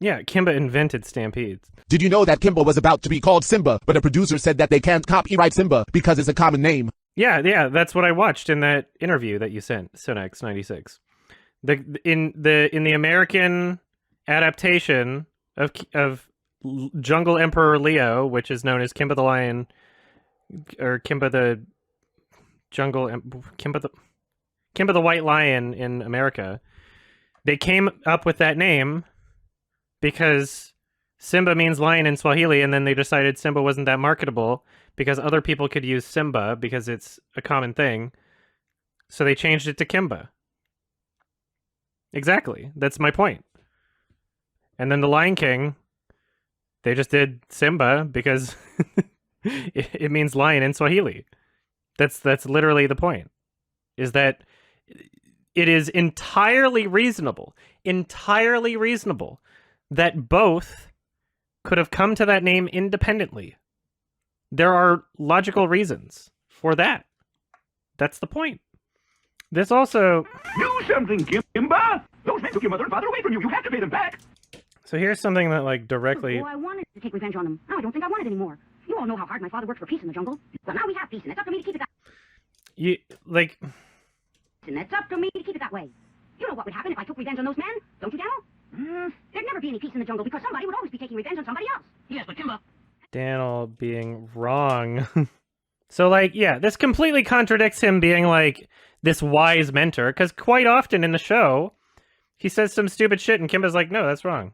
Yeah, Kimba invented stampedes. Did you know that Kimba was about to be called Simba, but a producer said that they can't copyright Simba because it's a common name? Yeah, that's what I watched in that interview that you sent, Synax 96. In the American adaptation of Jungle Emperor Leo, which is known as Kimba the Lion, or Kimba the Jungle, Kimba the White Lion in America. They came up with that name because Simba means lion in Swahili, and then they decided Simba wasn't that marketable because other people could use Simba because it's a common thing. So they changed it to Kimba. Exactly. That's my point. And then the Lion King, they just did Simba because it means lion in Swahili. That's literally the point. Is that it is entirely reasonable that both could have come to that name independently. There are logical reasons for that. That's the point. This also... Do something, Kimba! Those men took your mother and father away from you. You have to pay them back. So here's something that, like, directly... Oh, I wanted to take revenge on them. Now I don't think I want it anymore. You all know how hard my father worked for peace in the jungle. Well, now we have peace, and it's up to me to keep it that You, like... And it's up to me to keep it that way. You know what would happen if I took revenge on those men? Don't you, Daniel? There'd never be any peace in the jungle because somebody would always be taking revenge on somebody else. Yes, but Kimba. Daniel being wrong. So, like, yeah, this completely contradicts him being, like, this wise mentor, because quite often in the show, he says some stupid shit, and Kimba's like, no, that's wrong.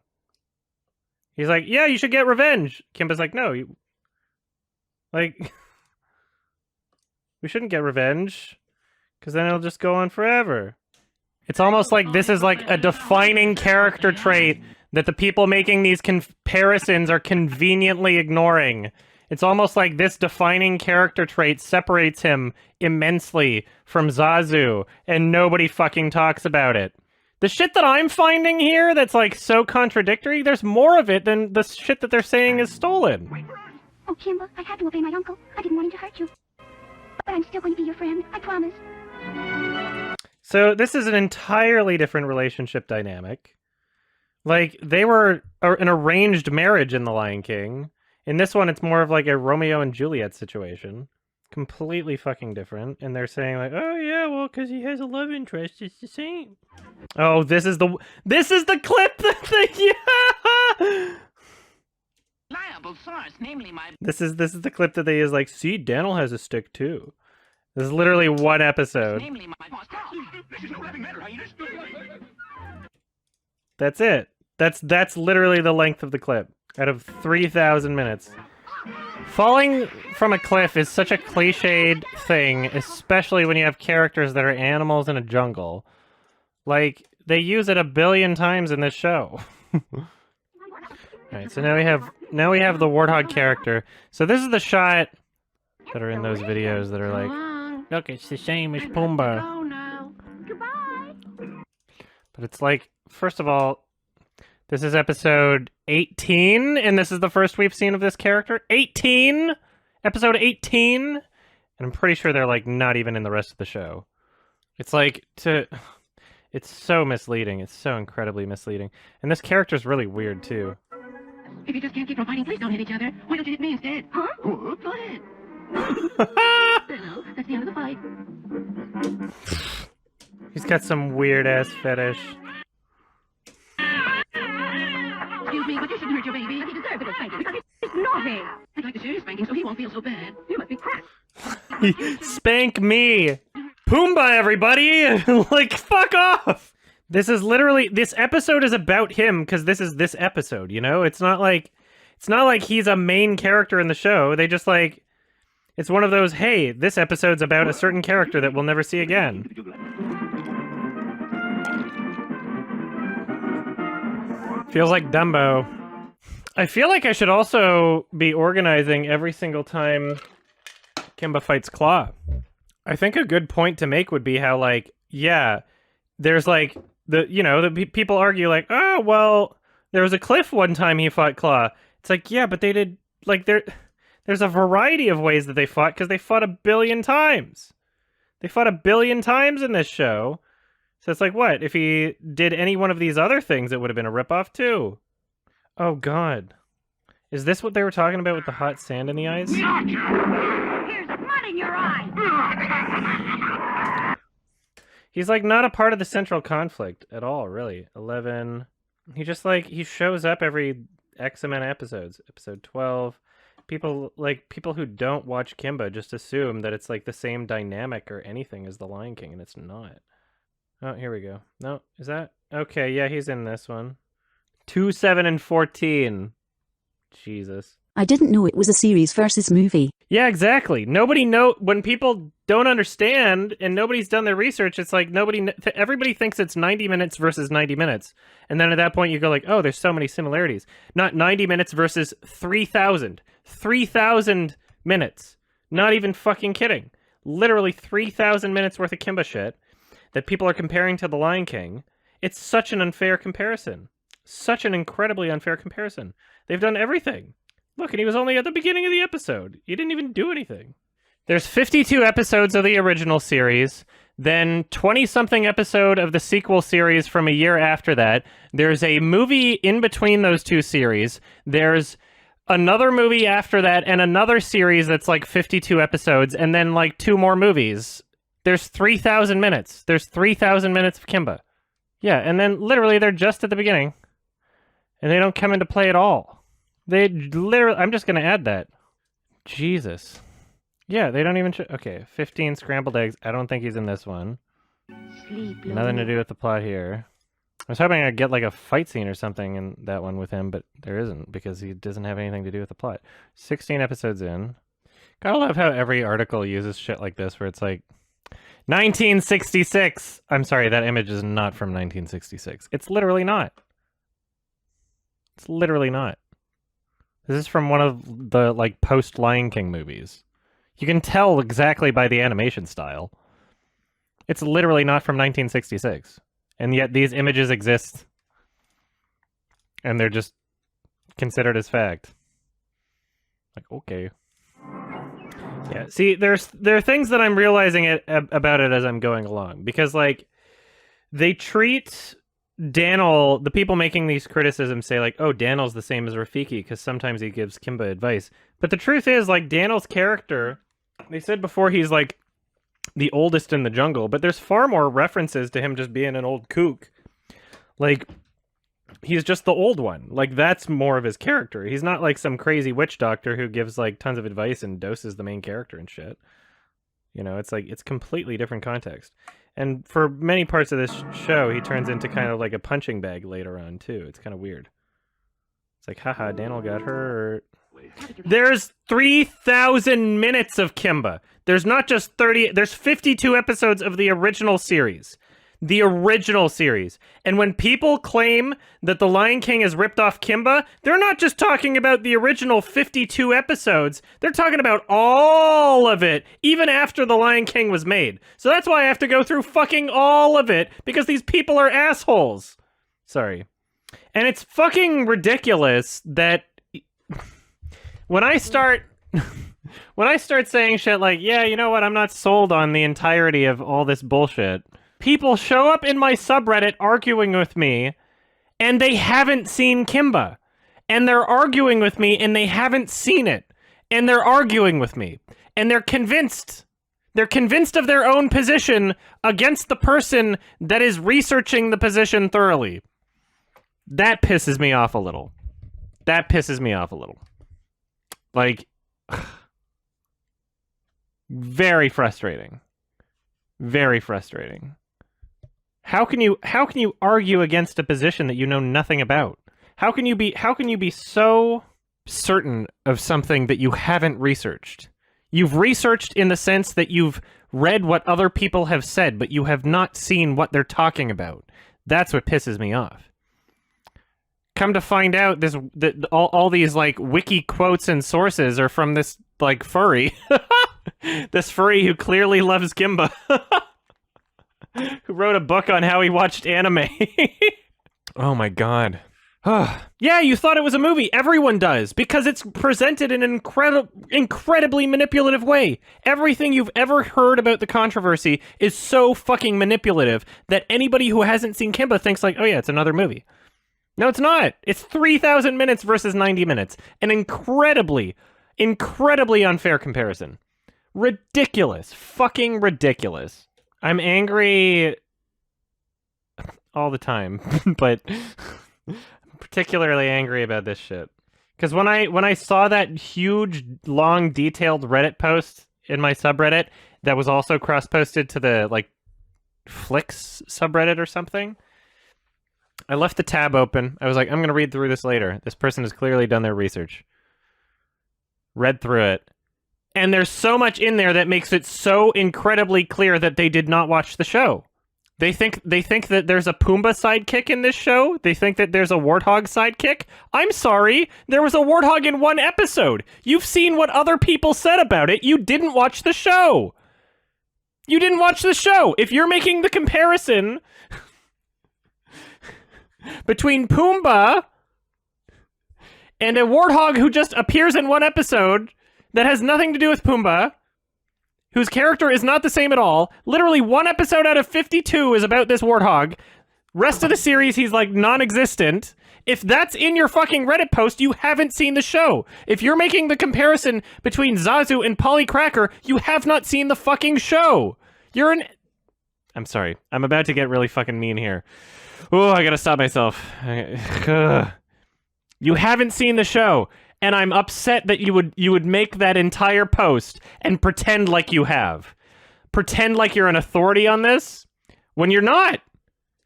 He's like, yeah, you should get revenge. Kimba's like, no, you... Like, we shouldn't get revenge, because then it'll just go on forever. It's almost like this is, like, a defining character trait that the people making these comparisons are conveniently ignoring. It's almost like this defining character trait separates him immensely from Zazu, and nobody fucking talks about it. The shit that I'm finding here that's, like, so contradictory, there's more of it than the shit that they're saying is stolen. Oh, Kimba, I had to obey my uncle. I didn't want him to hurt you. But I'm still going to be your friend. I promise. So this is an entirely different relationship dynamic. Like, they were an arranged marriage in The Lion King. In this one, it's more of like a Romeo and Juliet situation. Completely fucking different. And they're saying like, oh yeah, well, because he has a love interest, it's the same. Oh, this is the clip that yeah! Liable source, namely my... This is the clip that they use like, see, Daniel has a stick too. This is literally one episode. Namely my boss. This is no laughing matter, hyenas. That's it. That's literally the length of the clip. Out of 3,000 minutes. Falling from a cliff is such a cliched thing, especially when you have characters that are animals in a jungle. Like, they use it 1 billion times in this show. Alright, so now we have the warthog character. So this is the shot that are in those videos that are like, look, it's the same as Pumbaa. Oh, no. Goodbye. But it's like, first of all, this is episode 18, and this is the first we've seen of this character. 18! Episode 18! And I'm pretty sure they're, like, not even in the rest of the show. It's like, it's so misleading. It's so incredibly misleading. And this character's really weird, too. If you just can't keep from fighting, please don't hit each other. Why don't you hit me instead? Huh? Go ahead. That's the end of the fight. He's got some weird-ass fetish. Excuse me, but you shouldn't hurt your baby. He deserves a good spanking because he's naughty. I'd like to share his spanking so he won't feel so bad. You must be cracked. Spank me! Pumbaa, everybody! Like, fuck off! This is literally... This episode is about him, because this is this episode, you know? It's not like he's a main character in the show. They just, like... It's one of those, hey, this episode's about a certain character that we'll never see again. Feels like Dumbo. I feel like I should also be organizing every single time Kimba fights Claw. I think a good point to make would be how, like, yeah, there's, like, people argue, like, oh, well, there was a cliff one time he fought Claw. It's like, yeah, but they did, like, there's a variety of ways that they fought, because they fought 1 billion times. They fought 1 billion times in this show. So it's like, what? If he did any one of these other things, it would have been a ripoff, too. Oh, God. Is this what they were talking about with the hot sand in the eyes? Here's mud in your eye. He's, like, not a part of the central conflict at all, really. 11. He just, like, he shows up every X amount of episodes. Episode 12. People who don't watch Kimba just assume that it's, like, the same dynamic or anything as The Lion King, and it's not. Oh, here we go. No, is that? Okay, yeah, he's in this one. 2, 7, and 14. Jesus. I didn't know it was a series versus movie. Yeah, exactly. When people don't understand and nobody's done their research, it's like everybody thinks it's 90 minutes versus 90 minutes. And then at that point you go like, oh, there's so many similarities. Not 90 minutes versus 3,000. 3,000 minutes. Not even fucking kidding. Literally 3,000 minutes worth of Kimba shit that people are comparing to The Lion King. It's such an unfair comparison. Such an incredibly unfair comparison. They've done everything. Look, and he was only at the beginning of the episode. He didn't even do anything. There's 52 episodes of the original series, then 20-something episode of the sequel series from a year after that. There's a movie in between those two series. There's another movie after that, and another series that's like 52 episodes, and then like 2 more movies. There's 3,000 minutes. There's 3,000 minutes of Kimba. Yeah, and then literally they're just at the beginning. And they don't come into play at all. They literally... I'm just going to add that. Jesus. Yeah, they don't even... Okay, 15 scrambled eggs. I don't think he's in this one. Nothing to do with the plot here. I was hoping I'd get like a fight scene or something in that one with him, but there isn't because he doesn't have anything to do with the plot. 16 episodes in. Gotta love how every article uses shit like this where it's like... 1966! I'm sorry, that image is not from 1966. It's literally not. It's literally not. This is from one of the, like, post-Lion King movies. You can tell exactly by the animation style. It's literally not from 1966. And yet these images exist. And they're just considered as fact. Like, okay. Yeah, see, there are things that I'm realizing about it as I'm going along. Because, like, they treat... Daniel, the people making these criticisms say like, oh, Daniel's the same as Rafiki because sometimes he gives Kimba advice. But the truth is, like, Daniel's character, they said before he's like the oldest in the jungle, but there's far more references to him just being an old kook. Like, he's just the old one. Like, that's more of his character. He's not like some crazy witch doctor who gives like tons of advice and doses the main character and shit. You know, it's like, it's completely different context. And for many parts of this show, he turns into kind of like a punching bag later on, too. It's kind of weird. It's like, haha, Daniel got hurt. There's 3,000 minutes of Kimba. There's not just 30... There's 52 episodes of the original series. The original series. And when people claim that The Lion King has ripped off Kimba, they're not just talking about the original 52 episodes. They're talking about all of it, even after The Lion King was made. So that's why I have to go through fucking all of it, because these people are assholes. Sorry. And it's fucking ridiculous that when I start saying shit like, yeah, you know what, I'm not sold on the entirety of all this bullshit, people show up in my subreddit arguing with me, and they haven't seen Kimba. And they're arguing with me, and they haven't seen it. And they're arguing with me. And they're convinced. They're convinced of their own position against the person that is researching the position thoroughly. That pisses me off a little. That pisses me off a little. Like, very frustrating. Very frustrating. How can you argue against a position that you know nothing about? How can you be so certain of something that you haven't researched? You've researched in the sense that you've read what other people have said, but you have not seen what they're talking about. That's what pisses me off. Come to find out, all these like wiki quotes and sources are from this like furry, this furry who clearly loves Kimba. Who wrote a book on how he watched anime. Oh my god. Yeah, you thought it was a movie. Everyone does, because it's presented in an incredibly manipulative way. Everything you've ever heard about the controversy is so fucking manipulative that anybody who hasn't seen Kimba thinks like, oh yeah, it's another movie. No, it's not. It's 3,000 minutes versus 90 minutes. An incredibly unfair comparison. Ridiculous. Fucking ridiculous. I'm angry all the time, but I'm particularly angry about this shit. Because when I saw that huge, long, detailed Reddit post in my subreddit that was also cross-posted to the like Flicks subreddit or something. I left the tab open. I was like, I'm going to read through this later. This person has clearly done their research. Read through it. And there's so much in there that makes it so incredibly clear that they did not watch the show. They think that there's a Pumbaa sidekick in this show. They think that there's a Warthog sidekick. I'm sorry. There was a Warthog in one episode. You've seen what other people said about it. You didn't watch the show. You didn't watch the show. If you're making the comparison between Pumbaa and a Warthog who just appears in one episode that has nothing to do with Pumbaa, whose character is not the same at all. Literally one episode out of 52 is about this Warthog. Rest of the series, he's like non-existent. If that's in your fucking Reddit post, you haven't seen the show. If you're making the comparison between Zazu and Polly Cracker, you have not seen the fucking show. You're an... I'm sorry. I'm about to get really fucking mean here. Oh, I gotta stop myself. You haven't seen the show. And I'm upset that you would make that entire post and pretend like you have. Pretend like you're an authority on this when you're not.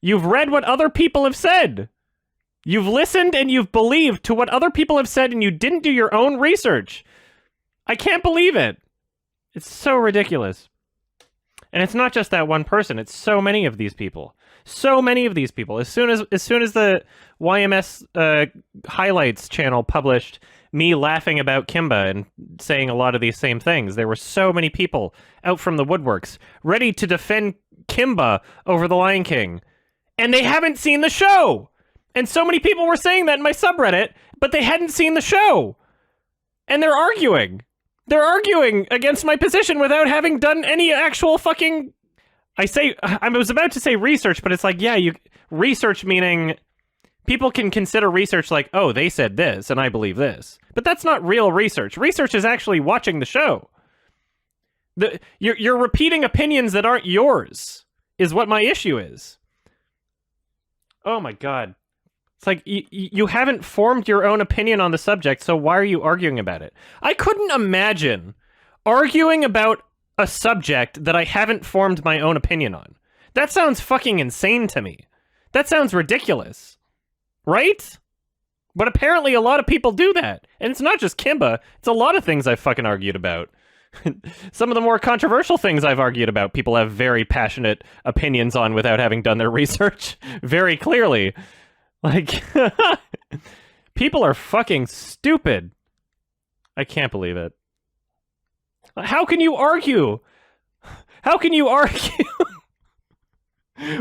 You've read what other people have said. You've listened and you've believed to what other people have said and you didn't do your own research. I can't believe it. It's so ridiculous. And it's not just that one person, it's so many of these people. So many of these people. As soon as the YMS highlights channel published me laughing about Kimba and saying a lot of these same things, there were so many people out from the woodworks ready to defend Kimba over the Lion King. And they haven't seen the show! And so many people were saying that in my subreddit, but they hadn't seen the show! And they're arguing! They're arguing against my position without having done any actual fucking... I was about to say research, but it's like, yeah, research meaning... People can consider research like, oh, they said this, and I believe this. But that's not real research. Research is actually watching the show. You're repeating opinions that aren't yours, is what my issue is. Oh my god. It's like, you haven't formed your own opinion on the subject, so why are you arguing about it? I couldn't imagine arguing about a subject that I haven't formed my own opinion on. That sounds fucking insane to me. That sounds ridiculous. Right? But apparently a lot of people do that. And it's not just Kimba. It's a lot of things I've fucking argued about. Some of the more controversial things I've argued about, people have very passionate opinions on without having done their research very clearly. Like, people are fucking stupid. I can't believe it. How can you argue? How can you argue?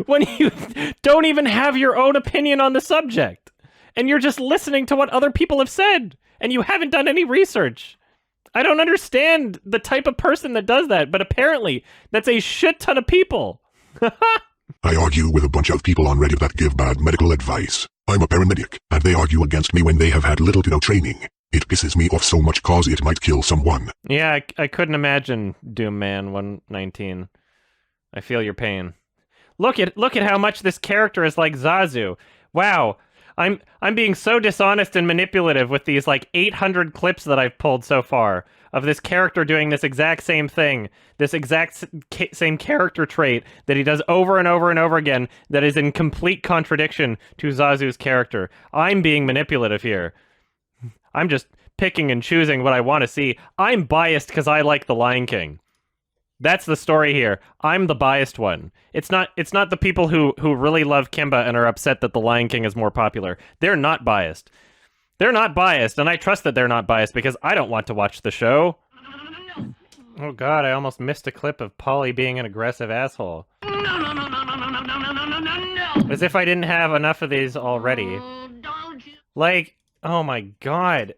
When you don't even have your own opinion on the subject, and you're just listening to what other people have said, and you haven't done any research. I don't understand the type of person that does that, but apparently that's a shit ton of people. I argue with a bunch of people on Reddit that give bad medical advice. I'm a paramedic, and they argue against me when they have had little to no training. It pisses me off so much cause it might kill someone. Yeah, I couldn't imagine Doom Man 119. I feel your pain. Look at how much this character is like Zazu. Wow. I'm being so dishonest and manipulative with these like 800 clips that I've pulled so far of this character doing this exact same thing, this exact same character trait that he does over and over and over again that is in complete contradiction to Zazu's character. I'm being manipulative here. I'm just picking and choosing what I want to see. I'm biased because I like The Lion King. That's the story here. I'm the biased one. It's not the people who really love Kimba and are upset that The Lion King is more popular. They're not biased. They're not biased, and I trust that they're not biased because I don't want to watch the show. Oh god, I almost missed a clip of Polly being an aggressive asshole. As if I didn't have enough of these already. Like, oh my god.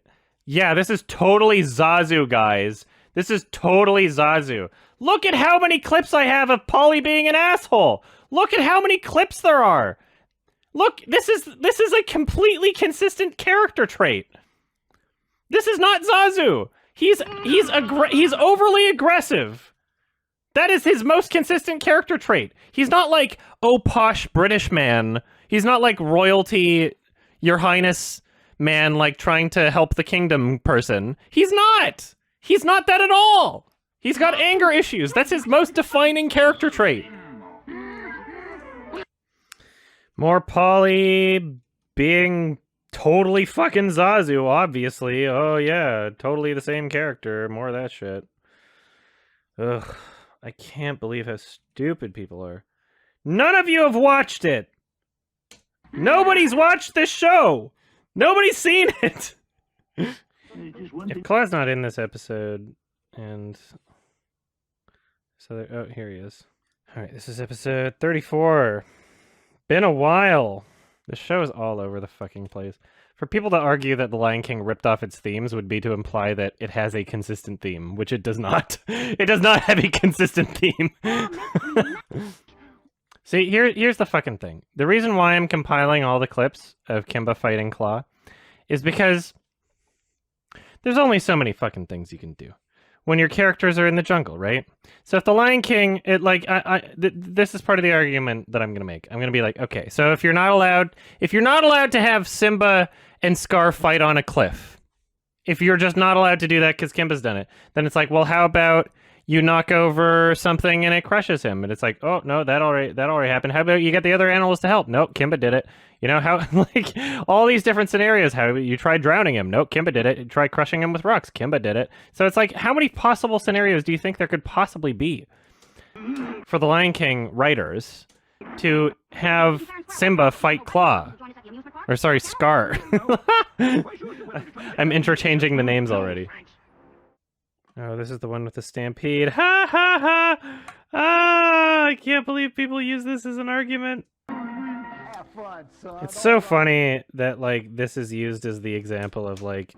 Yeah, this is totally Zazu, guys. This is totally Zazu. Look at how many clips I have of Polly being an asshole. Look at how many clips there are. Look, this is a completely consistent character trait. This is not Zazu. He's overly aggressive. That is his most consistent character trait. He's not like, oh, posh British man. He's not like royalty, your highness man, like trying to help the kingdom person. He's not. He's not that at all. He's got anger issues. That's his most defining character trait. More Polly being totally fucking Zazu, obviously. Oh yeah, totally the same character. More of that shit. Ugh, I can't believe how stupid people are. None of you have watched it! Nobody's watched this show! Nobody's seen it! If Claw's not in this episode, and... So, oh, here he is. Alright, this is episode 34. Been a while. The show is all over the fucking place. For people to argue that The Lion King ripped off its themes would be to imply that it has a consistent theme, which it does not. It does not have a consistent theme. See, here's the fucking thing. The reason why I'm compiling all the clips of Kimba fighting Claw is because there's only so many fucking things you can do when your characters are in the jungle, right? So if The Lion King, this is part of the argument that I'm gonna make. I'm gonna be like, okay, so if you're not allowed to have Simba and Scar fight on a cliff, if you're just not allowed to do that because Kimba's done it, then it's like, well, how about you knock over something and it crushes him? And it's like, oh no, that already happened. How about you get the other animals to help? Nope, Kimba did it. You know how, like, all these different scenarios. How you tried drowning him? Nope, Kimba did it. You tried crushing him with rocks? Kimba did it. So it's like, how many possible scenarios do you think there could possibly be for the Lion King writers to have Simba fight Claw? Or sorry, Scar. I'm interchanging the names already. Oh, this is the one with the stampede. Ha ha ha! Ah, I can't believe people use this as an argument. Fun, son. It's so funny that, like, this is used as the example of, like,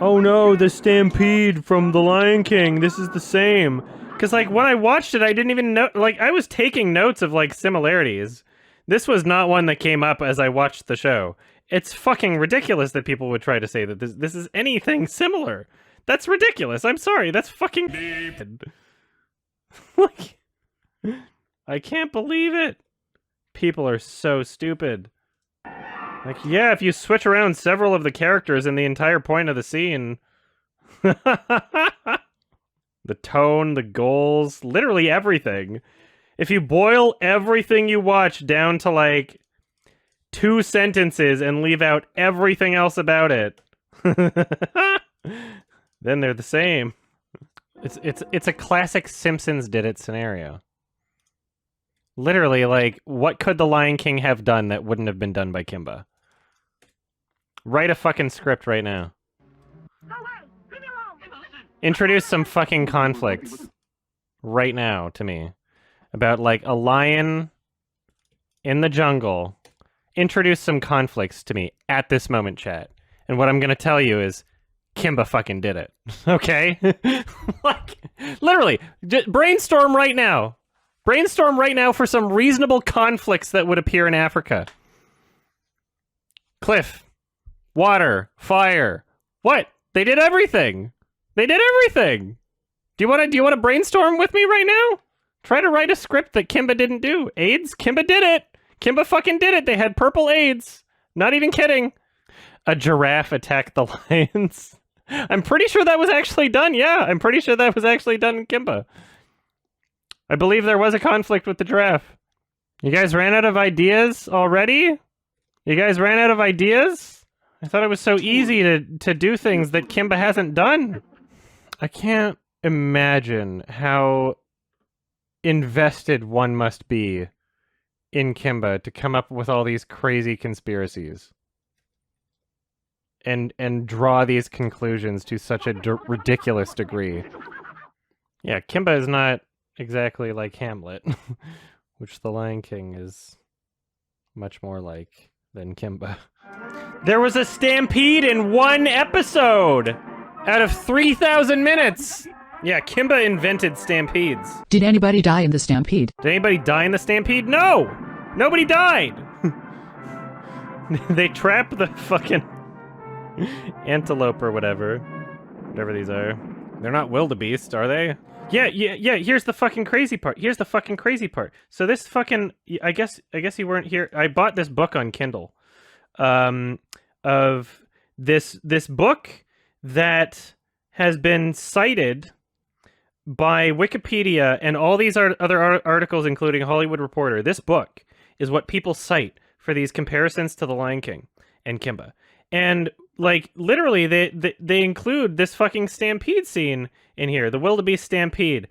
oh no, the stampede from The Lion King, this is the same. Because, like, when I watched it, I didn't even know, like, I was taking notes of, like, similarities. This was not one that came up as I watched the show. It's fucking ridiculous that people would try to say that this is anything similar. That's ridiculous. I'm sorry. That's fucking like, I can't believe it. People are so stupid. Like, yeah, if you switch around several of the characters and the entire point of the scene. The tone, the goals, literally everything. If you boil everything you watch down to, like, 2 sentences and leave out everything else about it, then they're the same. It's a classic Simpsons did it scenario. Literally, like, what could the Lion King have done that wouldn't have been done by Kimba? Write a fucking script right now. Introduce some fucking conflicts right now to me about, like, a lion in the jungle. Introduce some conflicts to me at this moment, chat. And what I'm gonna tell you is Kimba fucking did it. Okay? Like, literally, brainstorm right now. Brainstorm right now for some reasonable conflicts that would appear in Africa. Cliff. Water. Fire. What? They did everything. They did everything. Do you want to brainstorm with me right now? Try to write a script that Kimba didn't do. AIDS? Kimba did it. Kimba fucking did it. They had purple AIDS. Not even kidding. A giraffe attacked the lions. I'm pretty sure that was actually done. Yeah, I'm pretty sure that was actually done in Kimba. I believe there was a conflict with the giraffe. You guys ran out of ideas already? You guys ran out of ideas? I thought it was so easy to do things that Kimba hasn't done. I can't imagine how invested one must be in Kimba to come up with all these crazy conspiracies and draw these conclusions to such a ridiculous degree. Yeah, Kimba is not exactly like Hamlet, which the Lion King is much more like than Kimba. There was a stampede in 1 episode out of 3,000 minutes. Yeah, Kimba invented stampedes. Did anybody die in the stampede? Did anybody die in the stampede? No! Nobody died! They trap the fucking antelope or whatever these are. They're not wildebeest, are they? Yeah, here's the fucking crazy part. So this fucking, I guess you weren't here. I bought this book on Kindle. Of this book that has been cited by Wikipedia and all these other articles, including Hollywood Reporter. This book is what people cite for these comparisons to The Lion King and Kimba. And like literally they include this fucking stampede scene in here, the wildebeest stampede.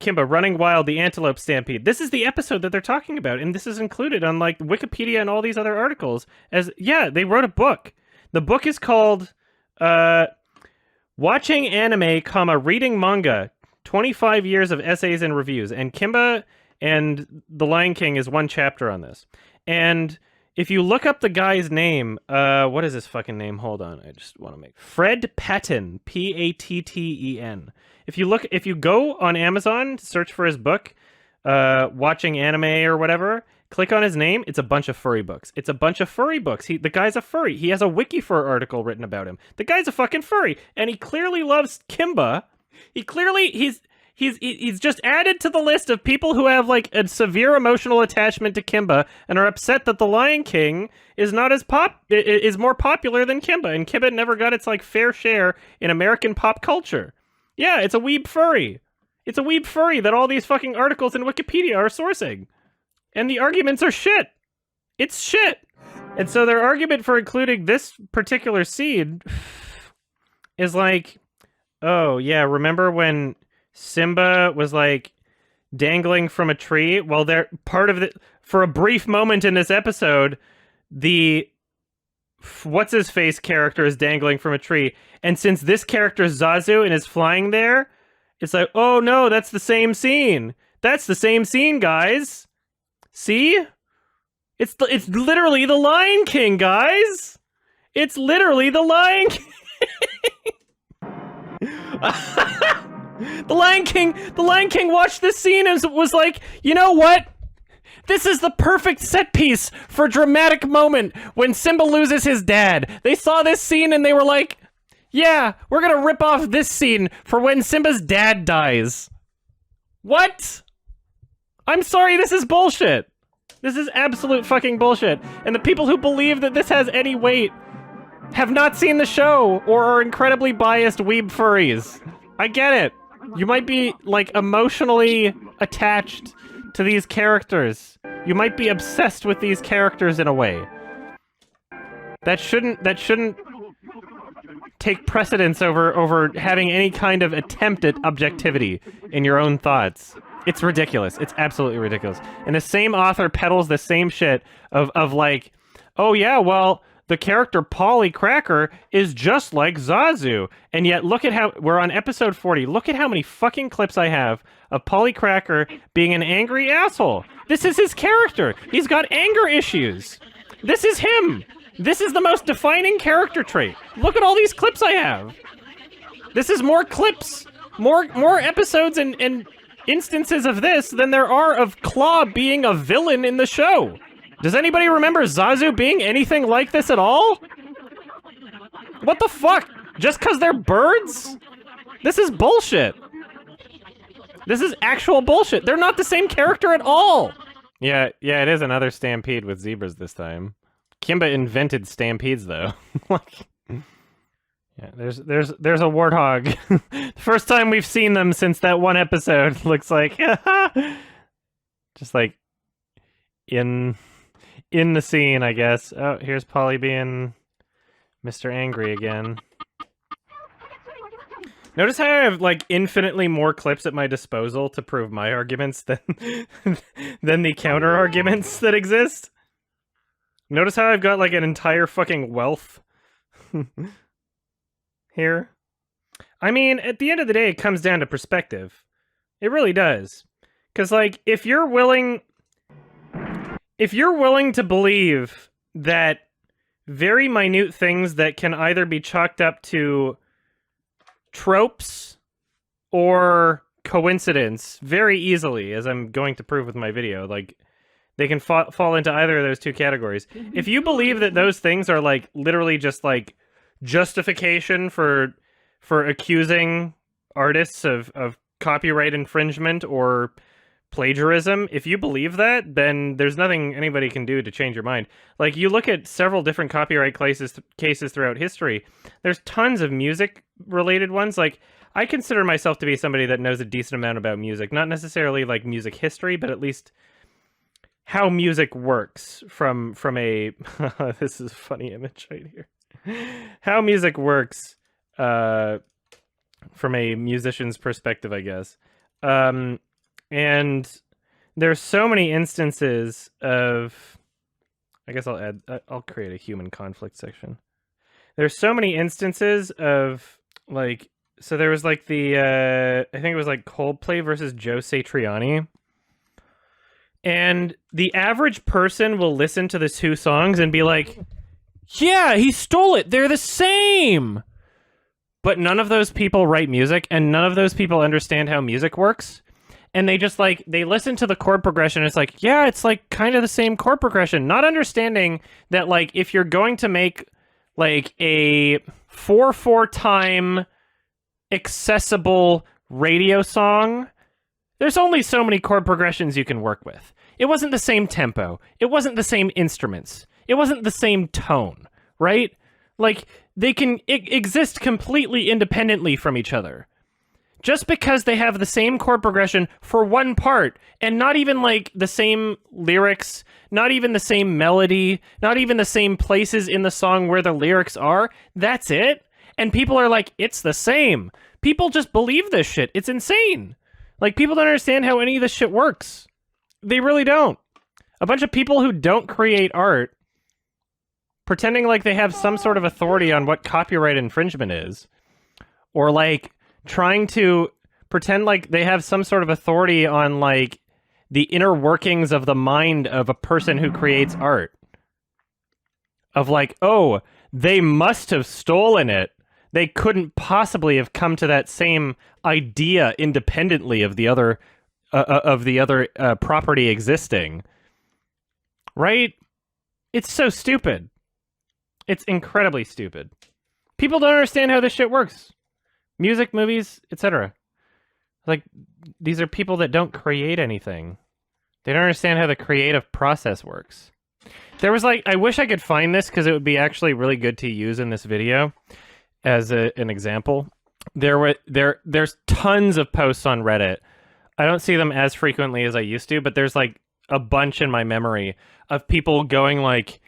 Kimba running wild, the antelope stampede. This is the episode that they're talking about, and this is included on like Wikipedia and all these other articles as they wrote a book. The book is called Watching Anime, Reading Manga, 25 Years of Essays and Reviews. And Kimba and The Lion King is one chapter on this. And if you look up the guy's name, what is his fucking name? Hold on, I just want to make Fred Patten, Patten. If you go on Amazon, search for his book, Watching Anime or whatever, click on his name, it's a bunch of furry books. It's a bunch of furry books. The guy's a furry. He has a Wikifur article written about him. The guy's a fucking furry, and he clearly loves Kimba. He's just added to the list of people who have like a severe emotional attachment to Kimba and are upset that The Lion King is not as is more popular than Kimba, and Kimba never got its like fair share in American pop culture. Yeah, it's a weeb furry. It's a weeb furry that all these fucking articles in Wikipedia are sourcing. And the arguments are shit. It's shit. And so their argument for including this particular scene is like, oh yeah, remember when Simba was like dangling from a tree? Well, they're part of for a brief moment in this episode, the what's-his-face character is dangling from a tree. And since this character's Zazu and is flying there, it's like, oh no, that's the same scene. That's the same scene, guys. See? It's literally The Lion King, guys. It's literally The Lion King. The Lion King watched this scene and was like, you know what? This is the perfect set piece for a dramatic moment when Simba loses his dad. They saw this scene and they were like, yeah, we're gonna rip off this scene for when Simba's dad dies. What? I'm sorry, this is bullshit. This is absolute fucking bullshit. And the people who believe that this has any weight have not seen the show or are incredibly biased weeb furries. I get it. You might be, like, emotionally attached to these characters. You might be obsessed with these characters in a way. That shouldn't take precedence over having any kind of attempt at objectivity in your own thoughts. It's ridiculous. It's absolutely ridiculous. And the same author peddles the same shit of like, oh yeah, well, the character Polly Cracker is just like Zazu. And yet look at how, we're on episode 40. Look at how many fucking clips I have of Polly Cracker being an angry asshole. This is his character. He's got anger issues. This is him. This is the most defining character trait. Look at all these clips I have. This is more clips, more episodes and instances of this than there are of Claw being a villain in the show. Does anybody remember Zazu being anything like this at all? What the fuck? Just because they're birds? This is bullshit. This is actual bullshit. They're not the same character at all. Yeah, it is another stampede with zebras this time. Kimba invented stampedes though. Yeah, there's a warthog. The first time we've seen them since that one episode. Looks like just like in the scene, I guess. Oh, here's Polly being Mr. Angry again. Notice how I have like infinitely more clips at my disposal to prove my arguments than than the counter arguments that exist. Notice how I've got like an entire fucking wealth here. I mean, at the end of the day, it comes down to perspective. It really does. Because like, if you're willing to believe that very minute things that can either be chalked up to tropes or coincidence very easily, as I'm going to prove with my video, like they can fall into either of those two categories. If you believe that those things are like literally just like justification for accusing artists of copyright infringement or plagiarism, if you believe that, then there's nothing anybody can do to change your mind. Like, you look at several different copyright cases throughout history, there's tons of music-related ones. Like, I consider myself to be somebody that knows a decent amount about music. Not necessarily, like, music history, but at least how music works from a this is a funny image right here. How music works from a musician's perspective, I guess. And there's so many instances of, I guess I'll create a human conflict section. There's so many instances of like, so there was like the I think it was like Coldplay versus Joe Satriani. And the average person will listen to the two songs and be like, yeah, he stole it. They're the same. But none of those people write music, and none of those people understand how music works. And they just like, they listen to the chord progression. And it's like, yeah, it's like kind of the same chord progression. Not understanding that like, if you're going to make like a 4/4 time accessible radio song, there's only so many chord progressions you can work with. It wasn't the same tempo. It wasn't the same instruments. It wasn't the same tone, right? Like, they can exist completely independently from each other. Just because they have the same chord progression for one part, and not even like the same lyrics, not even the same melody, not even the same places in the song where the lyrics are, that's it. And people are like, it's the same. People just believe this shit. It's insane. Like, people don't understand how any of this shit works. They really don't. A bunch of people who don't create art pretending like they have some sort of authority on what copyright infringement is, or like trying to pretend like they have some sort of authority on like the inner workings of the mind of a person who creates art. Of like, oh, they must have stolen it. They couldn't possibly have come to that same idea independently of the other property existing. Right? It's so stupid. It's incredibly stupid. People don't understand how this shit works. Music, movies, etc. Like, these are people that don't create anything. They don't understand how the creative process works. There was like, I wish I could find this because it would be actually really good to use in this video as an example. There's tons of posts on Reddit. I don't see them as frequently as I used to, but there's like a bunch in my memory of people going like,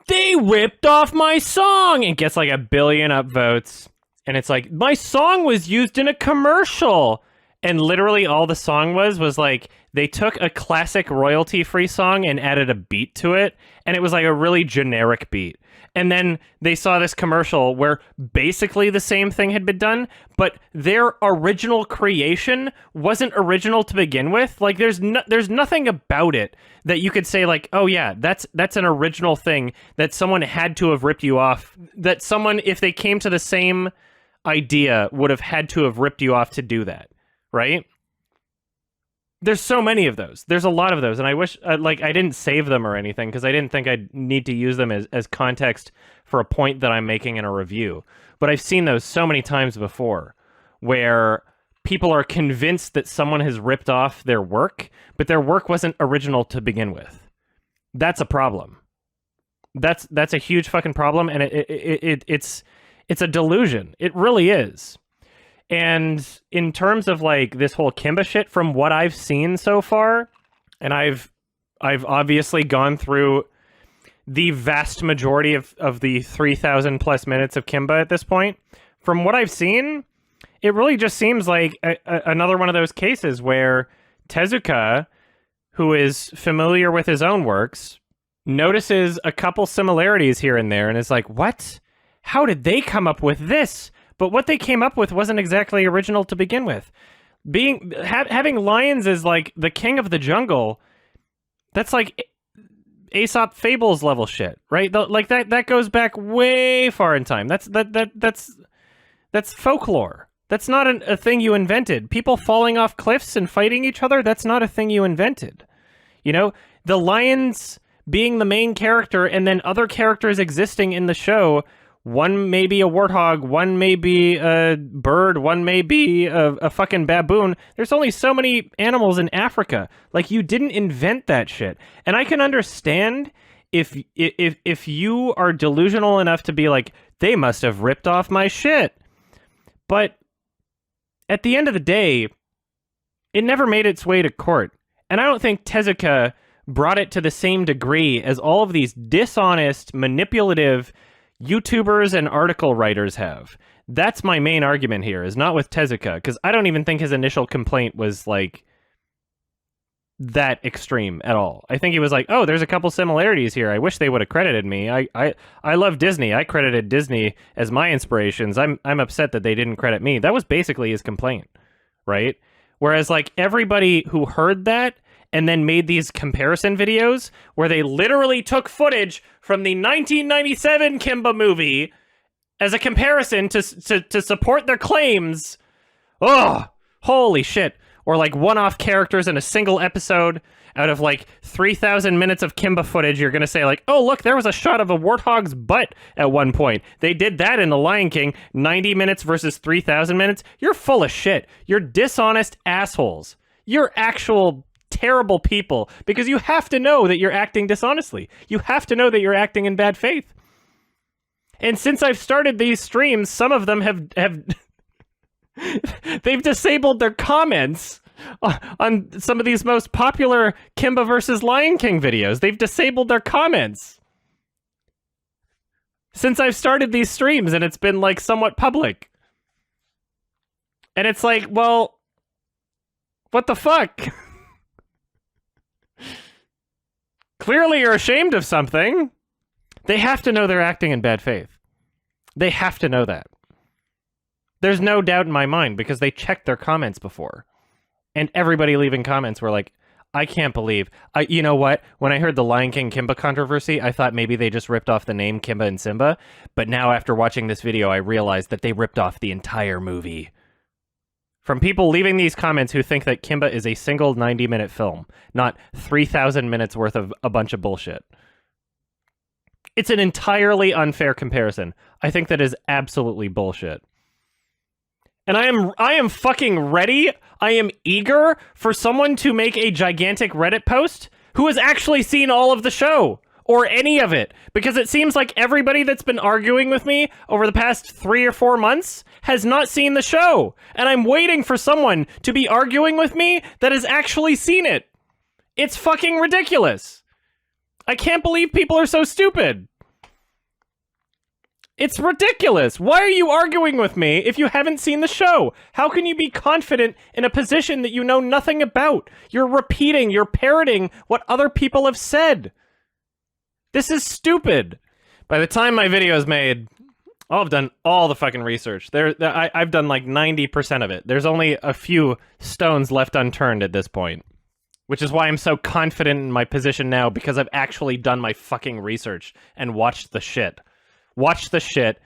they ripped off my song! It gets like 1 billion upvotes. And it's like, my song was used in a commercial! And literally all the song was like, they took a classic royalty-free song and added a beat to it. And it was like a really generic beat. And then they saw this commercial where basically the same thing had been done, but their original creation wasn't original to begin with. Like, there's nothing about it that you could say like, oh yeah, that's an original thing that someone had to have ripped you off. That someone, if they came to the same idea, would have had to have ripped you off to do that, right? There's so many of those. There's a lot of those, and I wish like I didn't save them or anything because I didn't think I'd need to use them as context for a point that I'm making in a review. But I've seen those so many times before where people are convinced that someone has ripped off their work, but their work wasn't original to begin with. That's a problem. That's a huge fucking problem, and it's a delusion. It really is. And in terms of like this whole Kimba shit, from what I've seen so far, and I've obviously gone through the vast majority of the 3,000 plus minutes of Kimba at this point. From what I've seen, it really just seems like another one of those cases where Tezuka, who is familiar with his own works, notices a couple similarities here and there and is like, what? How did they come up with this? But what they came up with wasn't exactly original to begin with. Having lions as like the king of the jungle, that's like Aesop Fables level shit, right? Like that goes back way far in time. That's folklore. That's not a thing you invented. People falling off cliffs and fighting each other, that's not a thing you invented. You know, the lions being the main character and then other characters existing in the show. One may be a warthog, one may be a bird, one may be a fucking baboon. There's only so many animals in Africa. Like, you didn't invent that shit. And I can understand if you are delusional enough to be like, they must have ripped off my shit. But at the end of the day, it never made its way to court. And I don't think Tezuka brought it to the same degree as all of these dishonest, manipulative YouTubers and article writers have. That's my main argument here, is not with Tezuka, because I don't even think his initial complaint was, like, that extreme at all. I think he was like, oh, there's a couple similarities here. I wish they would have credited me. I love Disney. I credited Disney as my inspirations. I'm upset that they didn't credit me. That was basically his complaint, right? Whereas, like, everybody who heard that and then made these comparison videos where they literally took footage from the 1997 Kimba movie as a comparison to support their claims. Oh, holy shit. Or like one-off characters in a single episode out of like 3,000 minutes of Kimba footage. You're going to say like, oh, look, there was a shot of a warthog's butt at one point. They did that in The Lion King, 90 minutes versus 3,000 minutes. You're full of shit. You're dishonest assholes. You're actual terrible people because you have to know that you're acting dishonestly. You have to know that you're acting in bad faith. And since I've started these streams, some of them have they've disabled their comments on some of these most popular Kimba versus Lion King videos. They've disabled their comments since I've started these streams, and it's been like somewhat public. And it's like, well, what the fuck? Clearly you're ashamed of something. They have to know they're acting in bad faith. They have to know that. There's no doubt in my mind because they checked their comments before. And everybody leaving comments were like, I can't believe. You know what? When I heard the Lion King Kimba controversy, I thought maybe they just ripped off the name Kimba and Simba. But now after watching this video, I realized that they ripped off the entire movie. From people leaving these comments who think that Kimba is a single 90-minute film, not 3,000 minutes worth of a bunch of bullshit. It's an entirely unfair comparison. I think that is absolutely bullshit. And I am fucking ready. I am eager for someone to make a gigantic Reddit post who has actually seen all of the show or any of it, because it seems like everybody that's been arguing with me over the past 3 or 4 months has not seen the show. And I'm waiting for someone to be arguing with me that has actually seen it. It's fucking ridiculous. I can't believe people are so stupid. It's ridiculous. Why are you arguing with me if you haven't seen the show? How can you be confident in a position that you know nothing about? You're repeating, you're parroting what other people have said. This is stupid. By the time my video is made, I've done all the fucking research. I've done like 90% of it. There's only a few stones left unturned at this point. Which is why I'm so confident in my position now, because I've actually done my fucking research and watched the shit. Watched the shit.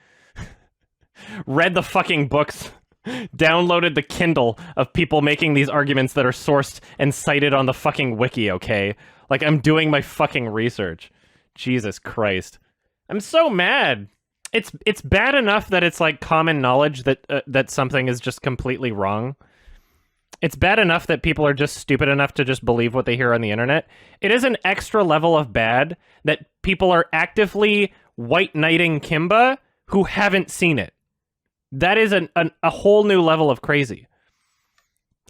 Read the fucking books. Downloaded the Kindle of people making these arguments that are sourced and cited on the fucking wiki, okay? Like, I'm doing my fucking research. Jesus Christ. I'm so mad. It's bad enough that it's like common knowledge that that something is just completely wrong. It's bad enough that people are just stupid enough to just believe what they hear on the internet. It is an extra level of bad that people are actively white knighting Kimba who haven't seen it. That is a whole new level of crazy.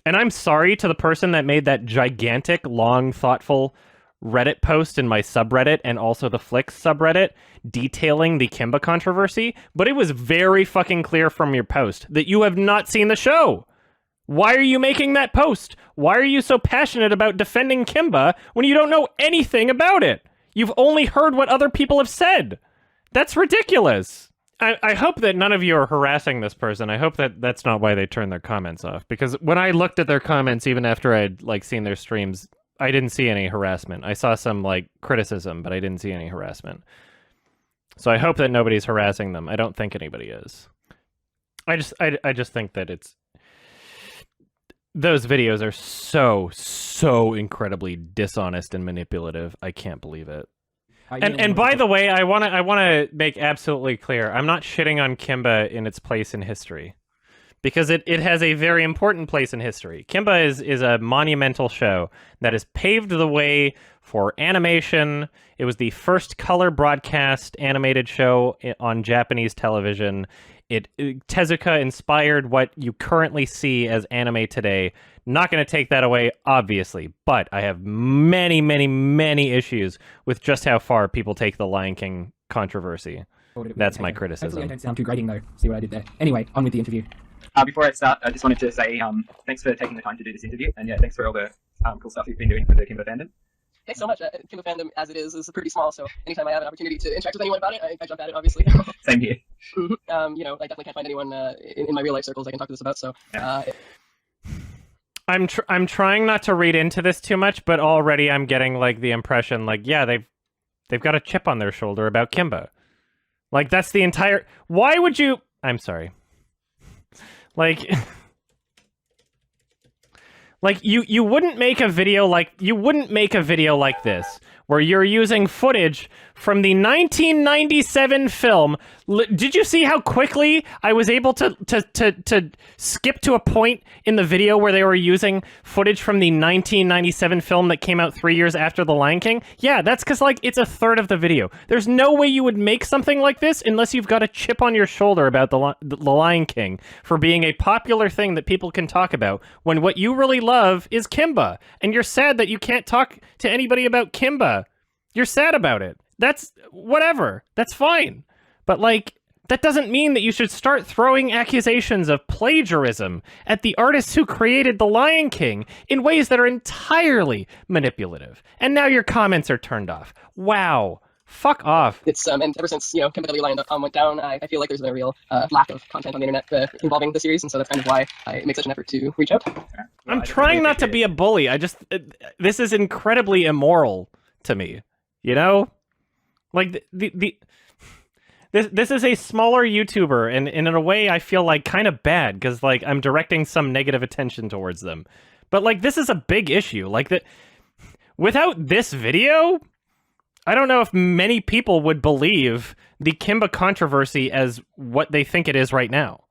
And I'm sorry to the person that made that gigantic, long, thoughtful Reddit post in my subreddit and also the Flicks subreddit detailing the Kimba controversy, but it was very fucking clear from your post that you have not seen the show. Why are you making that post? Why are you so passionate about defending Kimba when you don't know anything about it? You've only heard what other people have said. That's ridiculous. I hope that none of you are harassing this person. I hope that that's not why they turned their comments off. Because when I looked at their comments, even after I'd like seen their streams, I didn't see any harassment. I saw some like criticism, but I didn't see any harassment. So I hope that nobody's harassing them. I don't think anybody is. I just think that it's... Those videos are so incredibly dishonest and manipulative. I can't believe it. And by the way, I want to make absolutely clear, I'm not shitting on Kimba in its place in history. because it has a very important place in history. Kimba is a monumental show that has paved the way for animation. It was the first color broadcast animated show on Japanese television. Tezuka inspired what you currently see as anime today. Not going to take that away, obviously, but I have many, many, many issues with just how far people take the Lion King controversy. That's my criticism. Hopefully I don't sound too grating, though. See what I did there. Anyway, on with the interview. Before I start, I just wanted to say thanks for taking the time to do this interview, and yeah, thanks for all the cool stuff you've been doing for the Kimba fandom. Thanks so much. Kimba fandom, as it is pretty small, so anytime I have an opportunity to interact with anyone about it, I jump at it, obviously. Same here. I definitely can't find anyone in my real life circles I can talk to this about, so... I'm trying not to read into this too much, but already I'm getting, like, the impression, like, yeah, they've got a chip on their shoulder about Kimba. Like, that's the entire... Why would you... I'm sorry. Like... Like, you wouldn't make a video like this, where you're using footage from the 1997 film. Did you see how quickly I was able to skip to a point in the video where they were using footage from the 1997 film that came out 3 years after The Lion King? Yeah, that's because, like, it's a third of the video. There's no way you would make something like this unless you've got a chip on your shoulder about the Lion King for being a popular thing that people can talk about, when what you really love is Kimba, and you're sad that you can't talk to anybody about Kimba. You're sad about it. That's whatever. That's fine. But, like, that doesn't mean that you should start throwing accusations of plagiarism at the artists who created The Lion King in ways that are entirely manipulative. And now your comments are turned off. Wow. Fuck off. It's and ever since KimbaWLion.com went down, I feel like there's been a real lack of content on the internet involving the series, and so that's kind of why I make such an effort to reach out. I'm trying not to be a bully. This is incredibly immoral to me. You know, like this is a smaller YouTuber, and in a way I feel like kind of bad because, like, I'm directing some negative attention towards them. But, like, this is a big issue. Like, that without this video, I don't know if many people would believe the Kimba controversy as what they think it is right now.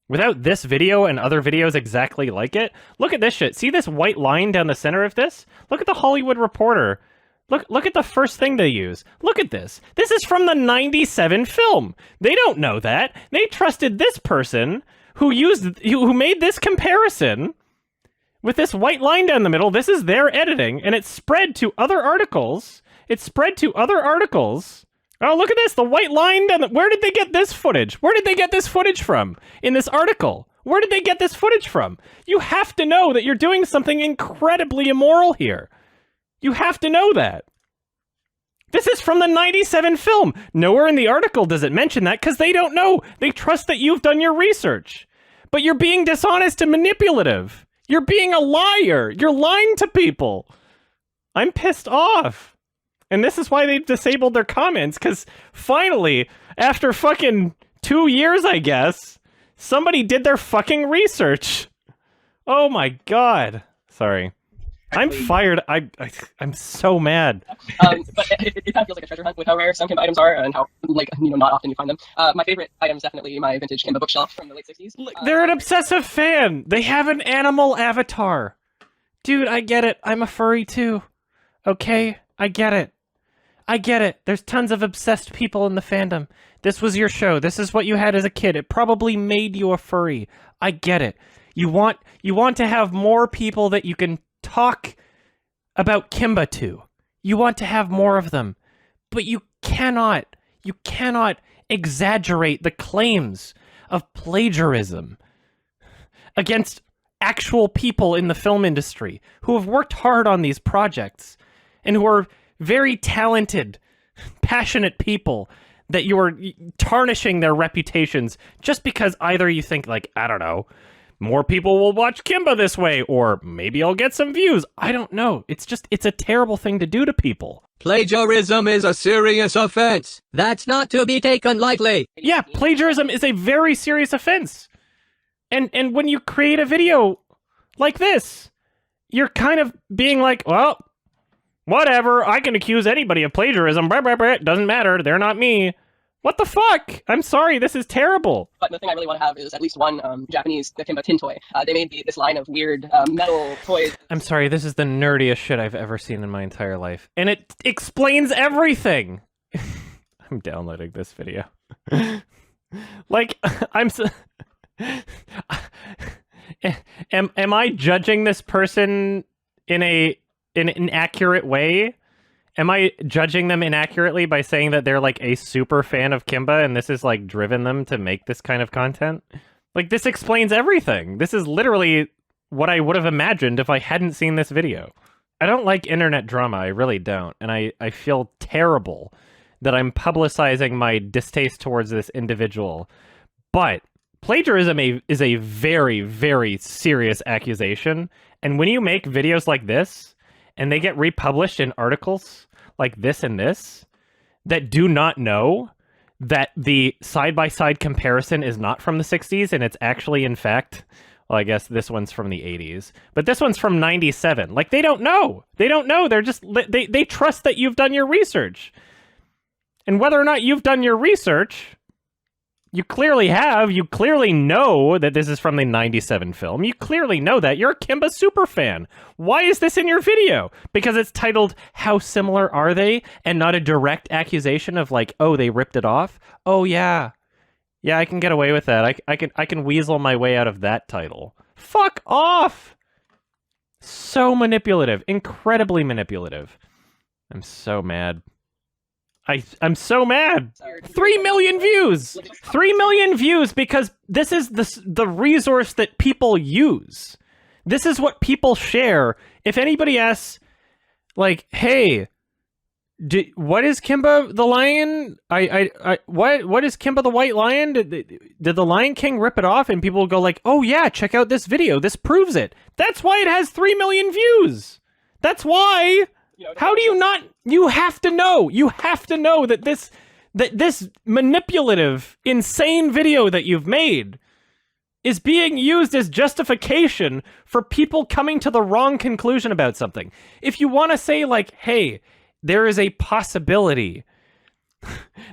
Without this video and other videos exactly like it, look at this shit. See this white line down the center of this? Look at the Hollywood Reporter. Look at the first thing they use. Look at this. This is from the 97 film. They don't know that. They trusted this person who made this comparison with this white line down the middle. This is their editing, and it spread to other articles. Oh, look at this. The white line down where did they get this footage? Where did they get this footage from in this article? Where did they get this footage from? You have to know that you're doing something incredibly immoral here. You have to know that. This is from the 97 film. Nowhere in the article does it mention that because they don't know. They trust that you've done your research. But you're being dishonest and manipulative. You're being a liar. You're lying to people. I'm pissed off. And this is why they've disabled their comments, because finally, after fucking 2 years, I guess, somebody did their fucking research. Oh my god. Sorry. I'm fired. I'm so mad. But it kind of feels like a treasure hunt with how rare some Kimba items are and how, like, not often you find them. My favorite item is definitely my vintage Kimba bookshelf from the late 60s. They're an obsessive fan. They have an animal avatar. Dude, I get it. I'm a furry too. Okay? I get it. There's tons of obsessed people in the fandom. This was your show. This is what you had as a kid. It probably made you a furry. I get it. You want to have more people that you can talk about Kimba to. You want to have more of them. But you cannot exaggerate the claims of plagiarism against actual people in the film industry who have worked hard on these projects and who are very talented, passionate people, that you are tarnishing their reputations just because either you think, like, I don't know, more people will watch Kimba this way, or maybe I'll get some views. I don't know. It's a terrible thing to do to people. Plagiarism is a serious offense. That's not to be taken lightly. Yeah, plagiarism is a very serious offense. And when you create a video like this, you're kind of being like, well, whatever, I can accuse anybody of plagiarism. Blah, blah, blah. It doesn't matter. They're not me. What the fuck? I'm sorry, this is terrible. But the thing I really want to have is at least one Japanese Kimba tin toy. They made this line of weird metal toys. I'm sorry, this is the nerdiest shit I've ever seen in my entire life. And it explains everything! I'm downloading this video. Like, am I judging this person in an accurate way? Am I judging them inaccurately by saying that they're like a super fan of Kimba and this has like driven them to make this kind of content? Like, this explains everything. This is literally what I would have imagined if I hadn't seen this video. I don't like internet drama, I really don't. And I feel terrible that I'm publicizing my distaste towards this individual. But plagiarism is a very, very serious accusation. And when you make videos like this, and they get republished in articles like this and this, that do not know that the side-by-side comparison is not from the 60s, and it's actually, in fact, well, I guess this one's from the 80s, but this one's from 97. Like, they don't know. They don't know. They're just, they trust that you've done your research. And whether or not you've done your research, you clearly have. You clearly know that this is from the 97 film. You clearly know that. You're a Kimba superfan. Why is this in your video? Because it's titled, How Similar Are They? And not a direct accusation of like, oh, they ripped it off? Oh, yeah. Yeah, I can get away with that. I can weasel my way out of that title. Fuck off! So manipulative. Incredibly manipulative. I'm so mad. I'm so mad. 3 million views. 3 million views because this is the resource that people use. This is what people share. If anybody asks, like, hey, what is Kimba the Lion? What is Kimba the White Lion? Did the Lion King rip it off? And people will go like, oh yeah, check out this video. This proves it. That's why it has 3 million views. That's why. How do you not? You have to know. You have to know that this manipulative, insane video that you've made is being used as justification for people coming to the wrong conclusion about something. If you want to say like, hey, there is a possibility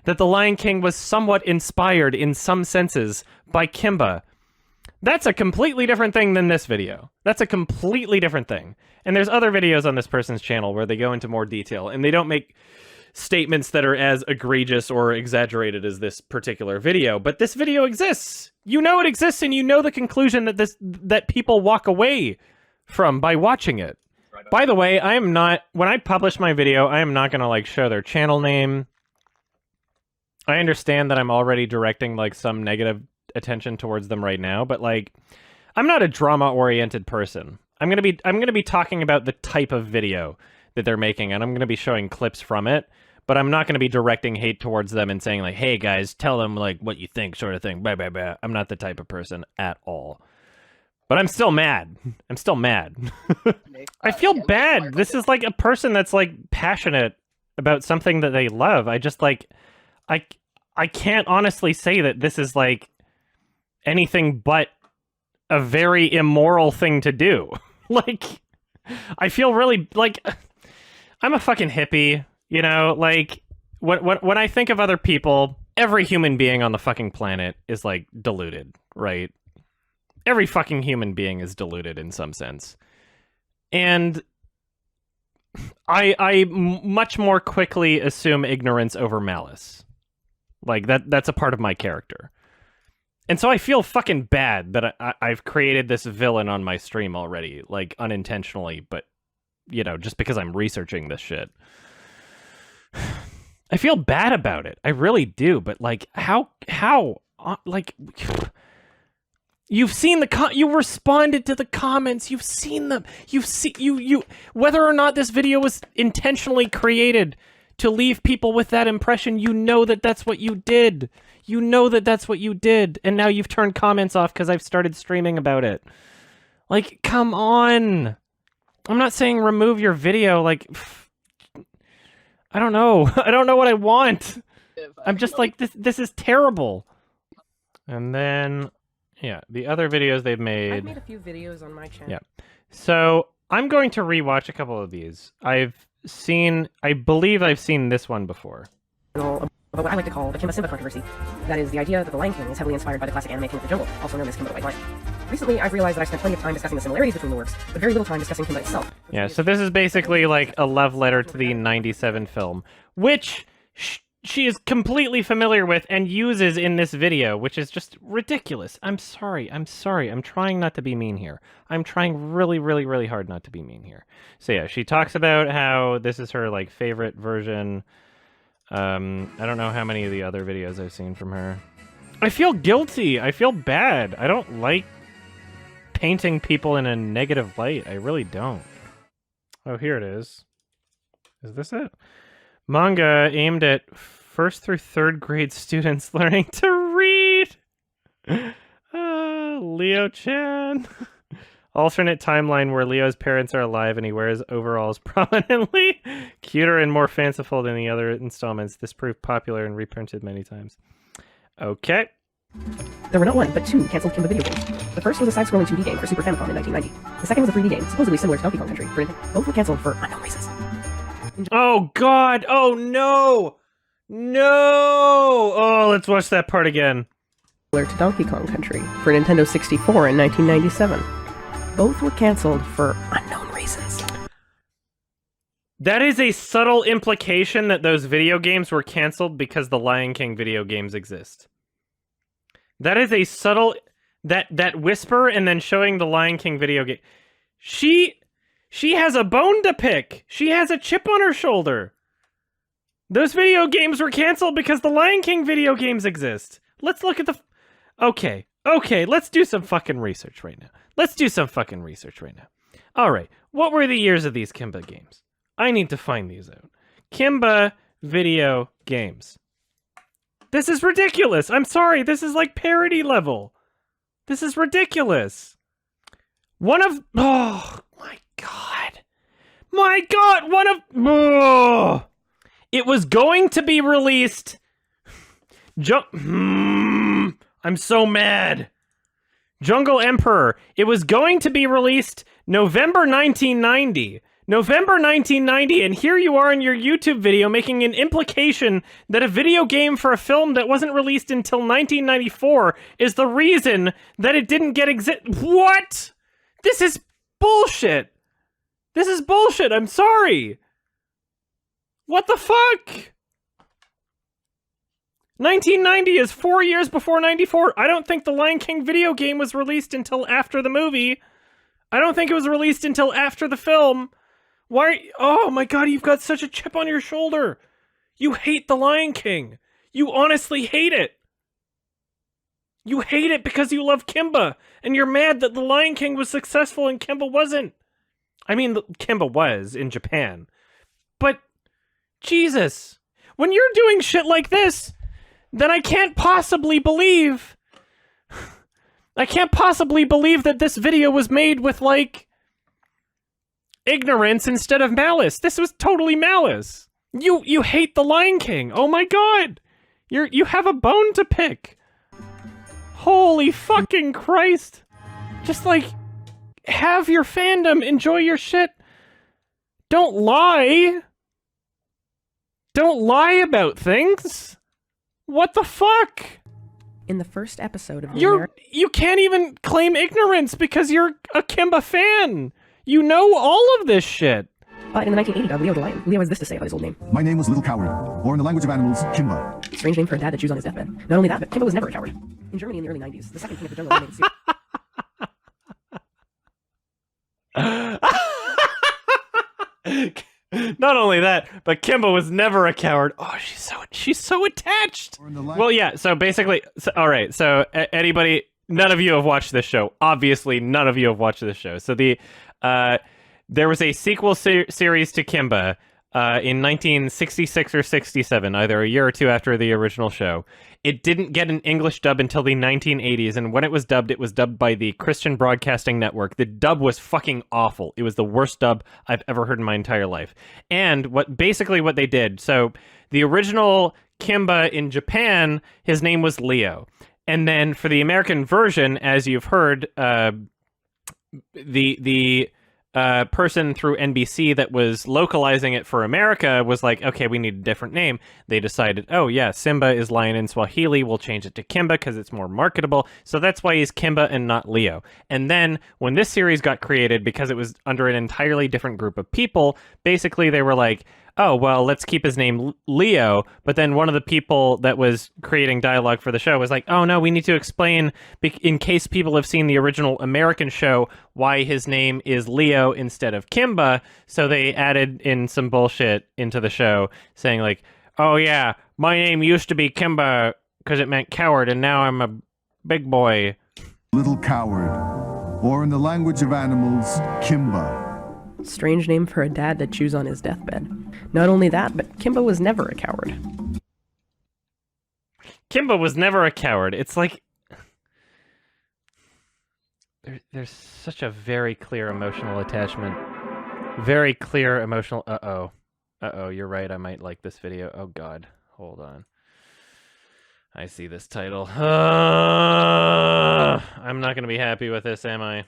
that the Lion King was somewhat inspired in some senses by Kimba, that's a completely different thing than this video. That's a completely different thing. And there's other videos on this person's channel where they go into more detail and they don't make statements that are as egregious or exaggerated as this particular video. But this video exists. You know it exists, and you know the conclusion that people walk away from by watching it. By the way, I am not, when I publish my video, I am not going to like show their channel name. I understand that I'm already directing like some negative attention towards them right now, but like, I'm not a drama-oriented person. I'm gonna be talking about the type of video that they're making, and I'm gonna be showing clips from it, but I'm not gonna be directing hate towards them and saying like, hey guys, tell them like what you think, sort of thing. Blah, blah, blah. I'm not the type of person at all. But I'm still mad. I'm still mad. I feel bad. This is like a person that's like passionate about something that they love. I just like, I can't honestly say that this is like anything but a very immoral thing to do. Like, I feel really like I'm a fucking hippie, you know, like when I think of other people, every human being on the fucking planet is like deluded, right? Every fucking human being is deluded in some sense. And I much more quickly assume ignorance over malice. Like that's a part of my character. And so I feel fucking bad that I've created this villain on my stream already, like unintentionally, but you know, just because I'm researching this shit. I feel bad about it. I really do, but like how like you've seen you responded to the comments, you've seen them. You whether or not this video was intentionally created to leave people with that impression, you know that that's what you did. You know that that's what you did, and now you've turned comments off because I've started streaming about it. Like, come on. I'm not saying remove your video, like, I don't know. I don't know what I want. I'm just like, this is terrible. And then, yeah, the other videos they've made. I've made a few videos on my channel. Yeah. So, I'm going to rewatch a couple of these. I believe I've seen this one before. A about what I like to call the Kimba Simba controversy. That is the idea that The Lion King is heavily inspired by the classic anime King of the Jungle, also known as Kimba the White Lion. Recently, I've realized that I've spent plenty of time discussing the similarities between the works, but very little time discussing Kimba itself. Yeah, so this is basically like a love letter to the 97 film, which she is completely familiar with and uses in this video, which is just ridiculous. I'm sorry. I'm trying not to be mean here. I'm trying really, really, really hard not to be mean here. So yeah, she talks about how this is her like favorite version. I don't know how many of the other videos I've seen from her. I feel guilty. I feel bad. I don't like painting people in a negative light. I really don't. Oh, here it is. Is this it? Manga aimed at 1st through 3rd grade students learning to read. Leo-chan. Alternate timeline where Leo's parents are alive and he wears overalls prominently. Cuter and more fanciful than the other installments. This proved popular and reprinted many times. Okay. There were not one, but 2 canceled Kimba video games. The first was a side-scrolling 2D game for Super Famicom in 1990. The second was a 3D game, supposedly similar to Donkey Kong Country. Both were canceled for unknown reasons. Oh God! Oh no! No! Oh, let's watch that part again. Similar to Donkey Kong Country for Nintendo 64 in 1997. Both were canceled for unknown reasons. That is a subtle implication that those video games were canceled because the Lion King video games exist. That is a subtle... That whisper and then showing the Lion King video game... She has a bone to pick! She has a chip on her shoulder! Those video games were canceled because the Lion King video games exist. Let's look at the... Okay, let's do some fucking research right now. Alright, what were the years of these Kimba games? I need to find these out. Kimba video games. This is ridiculous! I'm sorry, this is like parody level. This is ridiculous. Oh, my God. It was going to be released... I'm so mad. Jungle Emperor. It was going to be released November 1990. And here you are in your YouTube video making an implication that a video game for a film that wasn't released until 1994 is the reason that it didn't get What? This is bullshit. I'm sorry. What the fuck? 1990 is 4 years before 94. I don't think the Lion King video game was released until after the movie. I don't think it was released until after the film. Why? Oh my God, you've got such a chip on your shoulder. You hate the Lion King. You honestly hate it. You hate it because you love Kimba, and you're mad that the Lion King was successful and Kimba wasn't. I mean, Kimba was in Japan. But, Jesus, when you're doing shit like this, then I can't possibly believe that this video was made with, like, ignorance instead of malice. This was totally malice. You hate the Lion King. Oh my God. You have a bone to pick. Holy fucking Christ. Just, like, have your fandom, enjoy your shit. Don't lie. Don't lie about things. What the fuck? In the first episode of you can't even claim ignorance because you're a Kimba fan. You know all of this shit. In the 1980 dub, Leo the Lion, Leo has this to say about his old name. My name was Little Coward, or in the language of animals, Kimba. Strange name for a dad to choose on his deathbed. Not only that, but Kimba was never a coward. In Germany in the early 90s, the second King of the Jungle remained Not only that, but Kimba was never a coward. Oh, she's so attached. Well, yeah. So basically, all right. So anybody, none of you have watched this show. Obviously, none of you have watched this show. So there was a sequel series to Kimba in 1966 or 67, either a year or two after the original show. It didn't get an English dub until the 1980s, and when it was dubbed by the Christian Broadcasting Network. The dub was fucking awful. It was the worst dub I've ever heard in my entire life. And what they did, so the original Kimba in Japan, his name was Leo. And then for the American version, as you've heard, the person through NBC that was localizing it for America was like, okay, we need a different name. They decided, oh yeah, Simba is lion in Swahili. We'll change it to Kimba because it's more marketable. So that's why he's Kimba and not Leo. And then when this series got created, because it was under an entirely different group of people, basically they were like, oh, well, let's keep his name Leo. But then one of the people that was creating dialogue for the show was like, oh, no, we need to explain, in case people have seen the original American show, why his name is Leo instead of Kimba. So they added in some bullshit into the show saying like, oh, yeah, my name used to be Kimba because it meant coward, and now I'm a big boy. Little coward, or in the language of animals, Kimba. Strange name for a dad to choose on his deathbed. Not only that, but Kimba was never a coward. Kimba was never a coward. It's like... There's such a very clear emotional attachment. Very clear emotional... Uh-oh. Uh-oh, you're right. I might like this video. Oh, God. Hold on. I see this title. I'm not going to be happy with this, am I?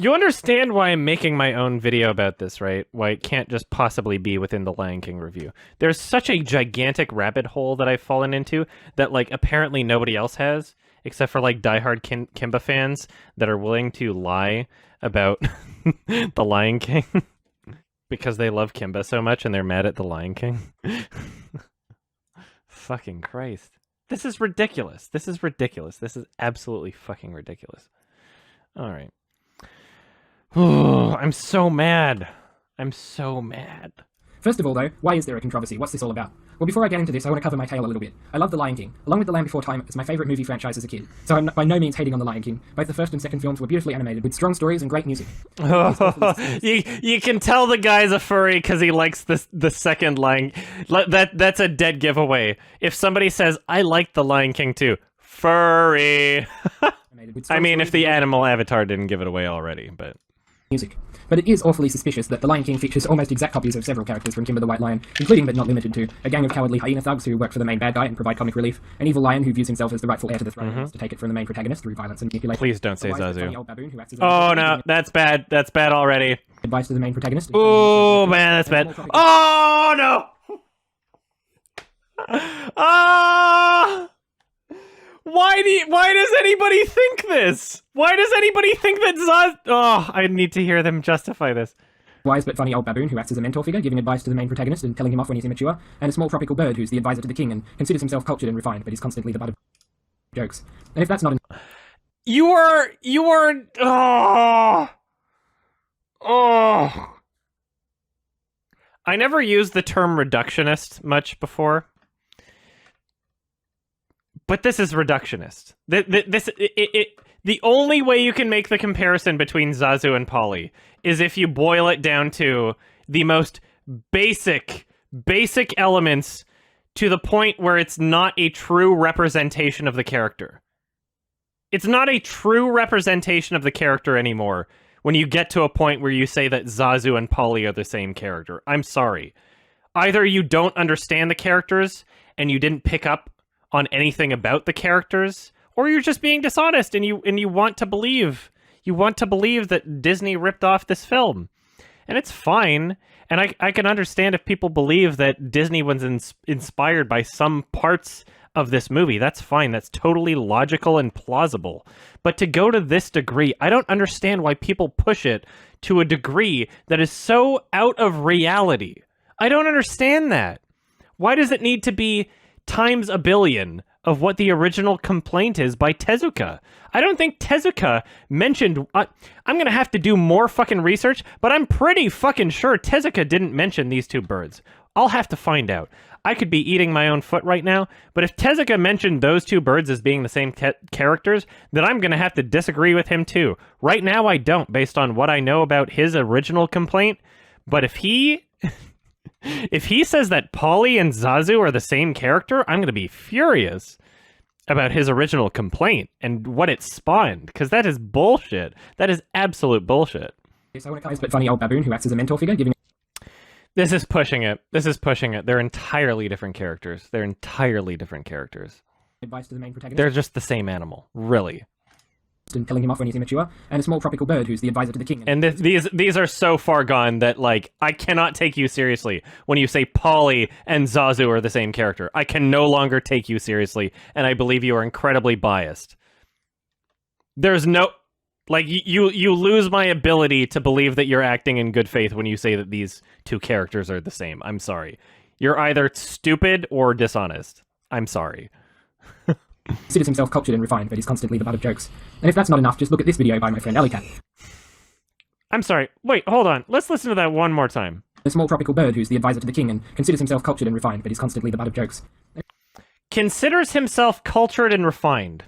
You understand why I'm making my own video about this, right? Why it can't just possibly be within the Lion King review. There's such a gigantic rabbit hole that I've fallen into that, like, apparently nobody else has, except for, like, diehard Kimba fans that are willing to lie about the Lion King because they love Kimba so much and they're mad at the Lion King. Fucking Christ. This is ridiculous. This is ridiculous. This is absolutely fucking ridiculous. All right. Oh, I'm so mad. I'm so mad. First of all, though, why is there a controversy? What's this all about? Well, before I get into this, I want to cover my tale a little bit. I love The Lion King. Along with The Land Before Time, it's my favourite movie franchise as a kid. So I'm by no means hating on The Lion King. Both the first and second films were beautifully animated, with strong stories and great music. You can tell the guy's a furry because he likes the second Lion... That's a dead giveaway. If somebody says, I like The Lion King too, furry. I mean, if the animal avatar didn't give it away already, but... music. But it is awfully suspicious that The Lion King features almost exact copies of several characters from Kimba the White Lion, including but not limited to a gang of cowardly hyena thugs who work for the main bad guy and provide comic relief, an evil lion who views himself as the rightful heir to the throne and wants to take it from the main protagonist through violence and manipulation. Please don't say Zazu. Zazu. Oh no, that's bad. That's bad already. Advice to the main protagonist. Oh man, that's bad. Oh no! Ah! Why does anybody think this? Why does anybody think that Zaz... Oh, I need to hear them justify this. Wise but funny old baboon who acts as a mentor figure, giving advice to the main protagonist and telling him off when he's immature, and a small tropical bird who's the advisor to the king and considers himself cultured and refined, but is constantly the butt of jokes. And if that's not... You are... Oh! Oh! I never used the term reductionist much before. But this is reductionist. The only way you can make the comparison between Zazu and Polly is if you boil it down to the most basic elements to the point where it's not a true representation of the character. It's not a true representation of the character anymore when you get to a point where you say that Zazu and Polly are the same character. I'm sorry. Either you don't understand the characters and you didn't pick up on anything about the characters, or you're just being dishonest and you want to believe that Disney ripped off this film. And it's fine. And I can understand if people believe that Disney was inspired by some parts of this movie. That's fine. That's totally logical and plausible. But to go to this degree, I don't understand why people push it to a degree that is so out of reality. I don't understand that. Why does it need to be times a billion of what the original complaint is by Tezuka? I don't think Tezuka mentioned... I'm gonna have to do more fucking research, but I'm pretty fucking sure Tezuka didn't mention these two birds. I'll have to find out. I could be eating my own foot right now, but if Tezuka mentioned those two birds as being the same characters, then I'm gonna have to disagree with him too. Right now I don't, based on what I know about his original complaint, but if he... If he says that Polly and Zazu are the same character, I'm going to be furious about his original complaint and what it spawned, because that is bullshit. That is absolute bullshit. So when it comes but funny old baboon who acts as a mentor figure, giving... This is pushing it. This is pushing it. They're entirely different characters. They're entirely different characters. Advice to the main protagonist. They're just the same animal, really. and telling him off when he's immature, and a small tropical bird who's the advisor to the king. And these are so far gone that, like, I cannot take you seriously when you say Polly and Zazu are the same character. I can no longer take you seriously, and I believe you are incredibly biased. There's no... Like, you lose my ability to believe that you're acting in good faith when you say that these two characters are the same. I'm sorry. You're either stupid or dishonest. I'm sorry. Considers himself cultured and refined, but he's constantly the butt of jokes. And if that's not enough, just look at this video by my friend Alleycat. I'm sorry. Wait, hold on. Let's listen to that one more time. A small tropical bird who's the advisor to the king and considers himself cultured and refined, but he's constantly the butt of jokes. Considers himself cultured and refined.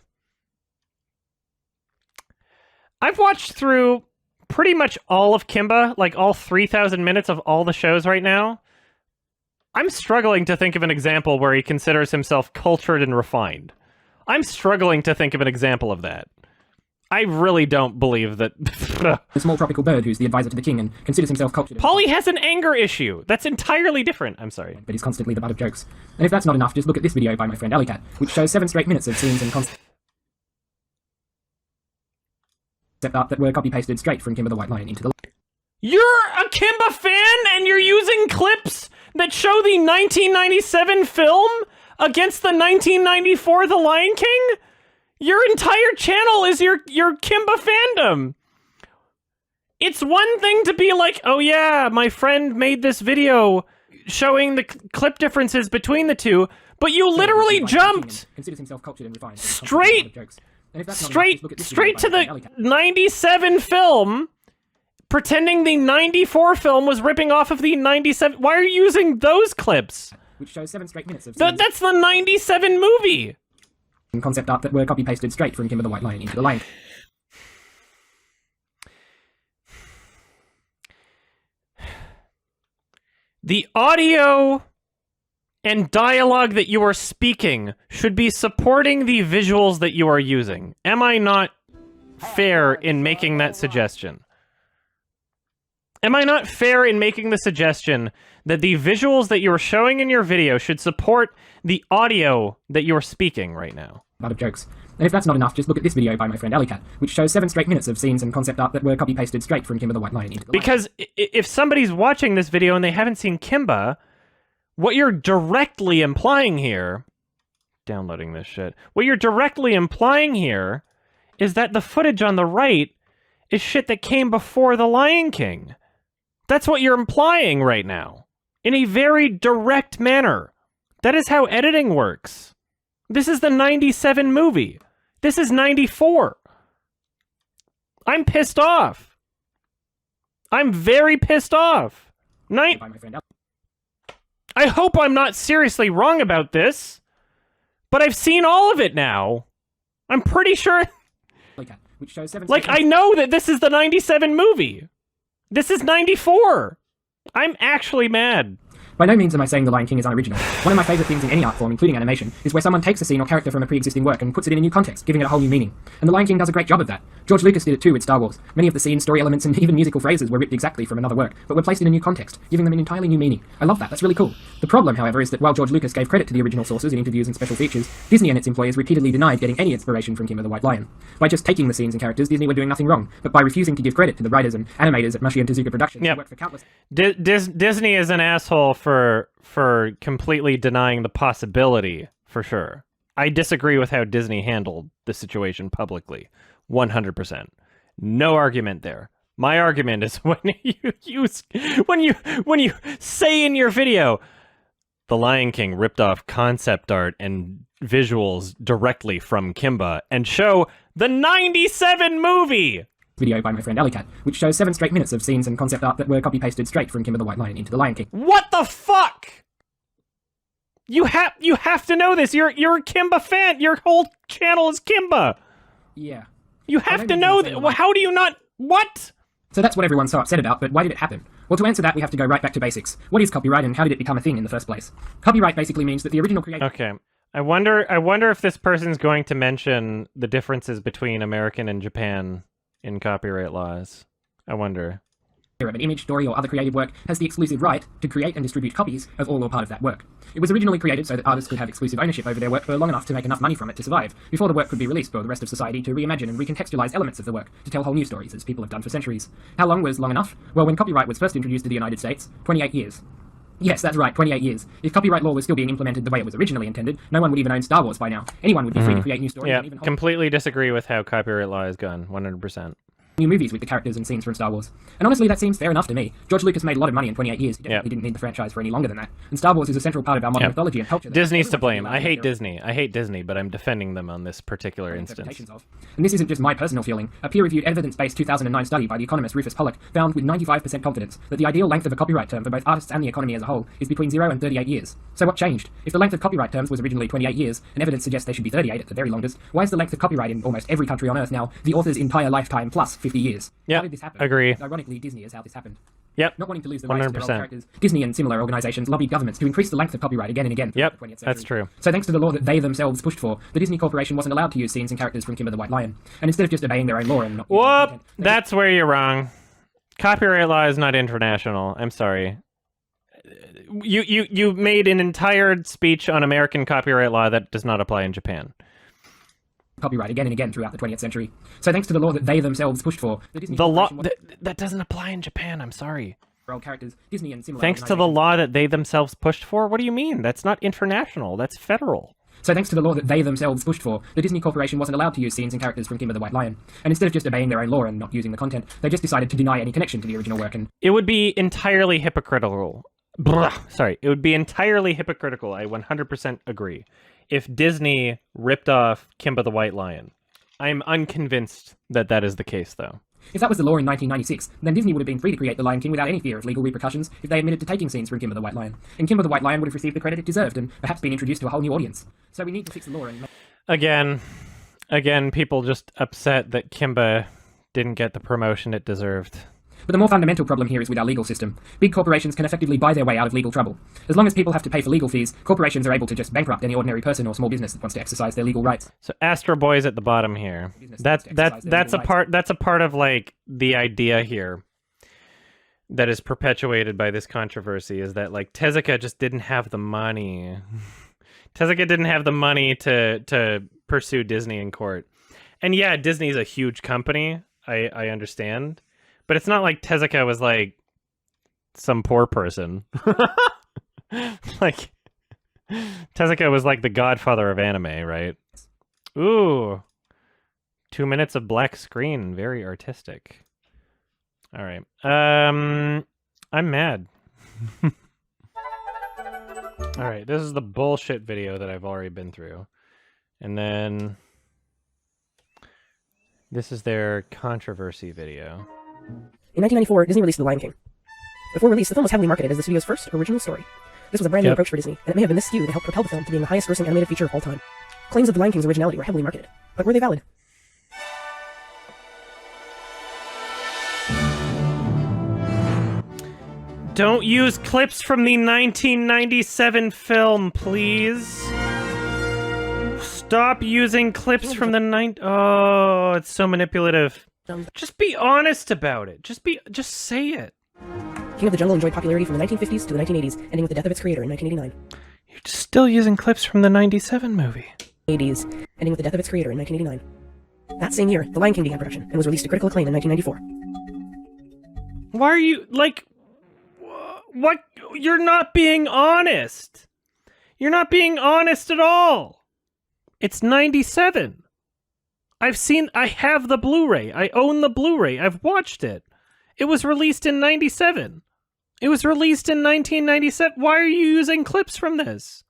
I've watched through pretty much all of Kimba, like all 3,000 minutes of all the shows right now. I'm struggling to think of an example where he considers himself cultured and refined. I'm struggling to think of an example of that. I really don't believe that... A small tropical bird who's the advisor to the king and considers himself cultured... Polly has an anger issue. That's entirely different. I'm sorry. But he's constantly the butt of jokes. And if that's not enough, just look at this video by my friend Alleycat, which shows 7 straight minutes of scenes and concept art that were copy-pasted straight from Kimba the White Lion into the... You're a Kimba fan and you're using clips that show the 1997 film against the 1994 The Lion King? Your entire channel is your Kimba fandom. It's one thing to be like, oh yeah, my friend made this video showing the clip differences between the two, but you literally jumped straight to the 97 film, pretending the 94 film was ripping off of the 97. Why are you using those clips? Which shows 7 straight minutes of that's the 97 movie. Concept art that were copy-pasted straight from Kimba the White Lion into the Lion. The audio and dialogue that you are speaking should be supporting the visuals that you are using. Am I not fair in making that suggestion? Am I not fair in making the suggestion that the visuals that you are showing in your video should support the audio that you are speaking right now? A lot of jokes. And if that's not enough, just look at this video by my friend Alleycat, which shows 7 straight minutes of scenes and concept art that were copy-pasted straight from Kimba the White Lion into the... Because if somebody's watching this video and they haven't seen Kimba, what you're directly implying here... Downloading this shit. What you're directly implying here is that the footage on the right is shit that came before The Lion King. That's what you're implying right now. In a very direct manner. That is how editing works. This is the 97 movie. This is 94. I'm pissed off. I'm very pissed off. I hope I'm not seriously wrong about this, but I've seen all of it now. I'm pretty sure... Like, I know that this is the 97 movie. This is 94. I'm actually mad. By no means am I saying The Lion King is unoriginal. One of my favourite things in any art form, including animation, is where someone takes a scene or character from a pre-existing work and puts it in a new context, giving it a whole new meaning. And The Lion King does a great job of that. George Lucas did it too with Star Wars. Many of the scenes, story elements, and even musical phrases were ripped exactly from another work, but were placed in a new context, giving them an entirely new meaning. I love that, that's really cool. The problem, however, is that while George Lucas gave credit to the original sources in interviews and special features, Disney and its employees repeatedly denied getting any inspiration from Kimba the White Lion. By just taking the scenes and characters, Disney were doing nothing wrong, but by refusing to give credit to the writers and animators at Mushi and Tezuka Productions who worked for countless... Disney is an asshole for completely denying the possibility, for sure. I disagree with how Disney handled the situation publicly. 100%. No argument there. My argument is when you say in your video, The Lion King ripped off concept art and visuals directly from Kimba and show the 97 movie. Video by my friend Alleycat, which shows 7 straight minutes of scenes and concept art that were copy-pasted straight from Kimba the White Lion into The Lion King. What the fuck? You have to know this. You're a Kimba fan. Your whole channel is Kimba. Yeah. You have to know that. Well, how do you not? What? So that's what everyone's so upset about, but why did it happen? Well, to answer that, we have to go right back to basics. What is copyright and how did it become a thing in the first place? Copyright basically means that the original creator... Okay. I wonder if this person's going to mention the differences between American and Japan in copyright laws. I wonder. of an image, story, or other creative work has the exclusive right to create and distribute copies of all or part of that work. It was originally created so that artists could have exclusive ownership over their work for long enough to make enough money from it to survive, before the work could be released for the rest of society to reimagine and recontextualize elements of the work to tell whole new stories, as people have done for centuries. How long was long enough? Well, when copyright was first introduced to the United States, 28 years. Yes, that's right, 28 years. If copyright law was still being implemented the way it was originally intended, no one would even own Star Wars by now. Anyone would be free to create new stories. Yeah, And even completely disagree with how copyright law is gone, 100%. new movies with the characters and scenes from Star Wars. And honestly, that seems fair enough to me. George Lucas made a lot of money in 28 years. He definitely didn't need the franchise for any longer than that. And Star Wars is a central part of our modern mythology and culture. Disney's to blame. I hate Disney. I hate Disney, but I'm defending them on this particular instance. And this isn't just my personal feeling. A peer-reviewed, evidence-based 2009 study by the economist Rufus Pollock found with 95% confidence that the ideal length of a copyright term for both artists and the economy as a whole is between 0 and 38 years. So what changed? If the length of copyright terms was originally 28 years, and evidence suggests they should be 38 at the very longest, why is the length of copyright in almost every country on Earth now the author's entire lifetime plus 50 years? Yeah, this happen? agree. Ironically, Disney is how this happened. Yep. Not wanting to lose the rights to their old 100%. characters, Disney and similar organizations lobbied governments to increase the length of copyright again and again. Yep, that's true. So thanks to the law that they themselves pushed for, the Disney Corporation wasn't allowed to use scenes and characters from Kimba the White Lion. And instead of just obeying their own law and not Whoop! That's where you're wrong. Copyright law is not international. I'm sorry. You made an entire speech on American copyright law that does not apply in Japan. Copyright again and again throughout the 20th century. So thanks to the law that they themselves pushed for, the Disney law Corporation that doesn't apply in Japan. I'm sorry. old characters, Disney and similar Thanks to the law that they themselves pushed for? What do you mean? That's not international. That's federal. So thanks to the law that they themselves pushed for, the Disney Corporation wasn't allowed to use scenes and characters from Kimba the White Lion. And instead of just obeying their own law and not using the content, they just decided to deny any connection to the original work and... It would be entirely hypocritical. Sorry. It would be entirely hypocritical. I 100% agree. If Disney ripped off Kimba the White Lion. I'm unconvinced that that is the case, though. If that was the law in 1996, then Disney would have been free to create The Lion King without any fear of legal repercussions if they admitted to taking scenes from Kimba the White Lion. And Kimba the White Lion would have received the credit it deserved and perhaps been introduced to a whole new audience. So we need to fix the law and... Again, people just upset that Kimba didn't get the promotion it deserved. But the more fundamental problem here is with our legal system. Big corporations can effectively buy their way out of legal trouble. As long as people have to pay for legal fees, corporations are able to just bankrupt any ordinary person or small business that wants to exercise their legal rights. So Astro Boy's at the bottom here. That's a part of like the idea here that is perpetuated by this controversy is that like Tezuka just didn't have the money. Tezuka didn't have the money to pursue Disney in court. And yeah, Disney's a huge company. I understand. But it's not like Tezuka was like some poor person. Like Tezuka was like the godfather of anime, right? Ooh. 2 minutes of black screen, very artistic. All right. I'm mad. All right, this is the bullshit video that I've already been through. And then this is their controversy video. In 1994, Disney released The Lion King. Before release, the film was heavily marketed as the studio's first original story. This was a brand new approach for Disney, and it may have been this skew that helped propel the film to being the highest-grossing animated feature of all time. Claims of The Lion King's originality were heavily marketed, but were they valid? Don't use clips from the 1997 film, please. Stop using clips from the Oh, it's so manipulative. Just be honest about it. Just say it. King of the Jungle enjoyed popularity from the 1950s to the 1980s, ending with the death of its creator in 1989. You're still using clips from the 97 movie. 80s, ending with the death of its creator in 1989. That same year, The Lion King began production and was released to critical acclaim in 1994. Why are you, like... What? You're not being honest. You're not being honest at all. It's 97. I have the Blu-ray. I own the Blu-ray. I've watched it. It was released in 97. It was released in 1997. Why are you using clips from this?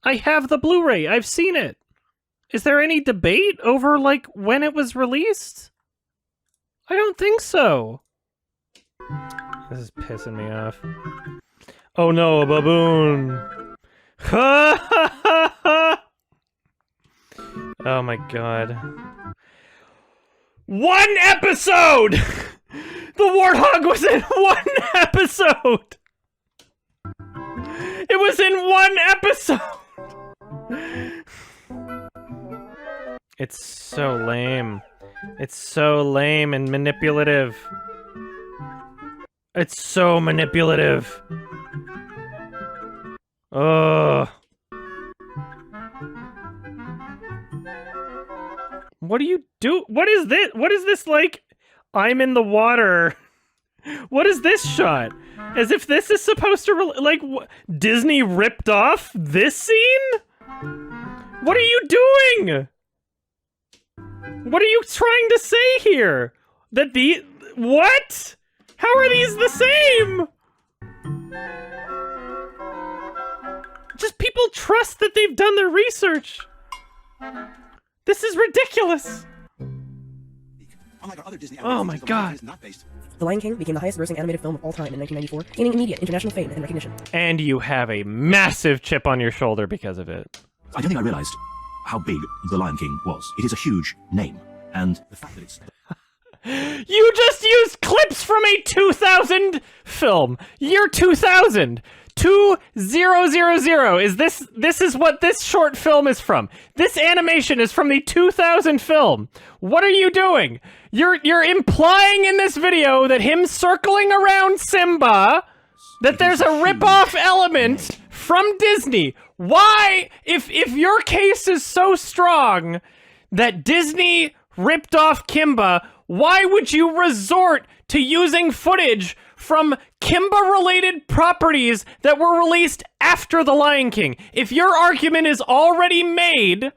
I have the Blu-ray. I've seen it. Is there any debate over, like, when it was released? I don't think so. This is pissing me off. Oh no, a baboon. Oh my god. One episode! The warthog was in one episode! It was in one episode! It's so lame. It's so lame and manipulative. It's so manipulative. Ugh. What do you do? What is this? What is this like? I'm in the water. What is this shot? As if this is supposed to like Disney ripped off this scene? What are you doing? What are you trying to say here? That what? How are these the same? Just people trust that they've done their research. This is ridiculous. Oh my god. The Lion King became the highest grossing animated film of all time in 1994, gaining immediate international fame and recognition. And you have a massive chip on your shoulder because of it. I don't think I realized how big The Lion King was. It is a huge name, and the fact that it's... You just used clips from a 2000 film. Year 2000. 2000. This is what this short film is from. This animation is from the 2000 film. What are you doing? You're implying in this video that him circling around Simba, that there's a rip-off element from Disney. Why, if your case is so strong that Disney ripped off Kimba, why would you resort to using footage from Kimba-related properties that were released after The Lion King? If your argument is already made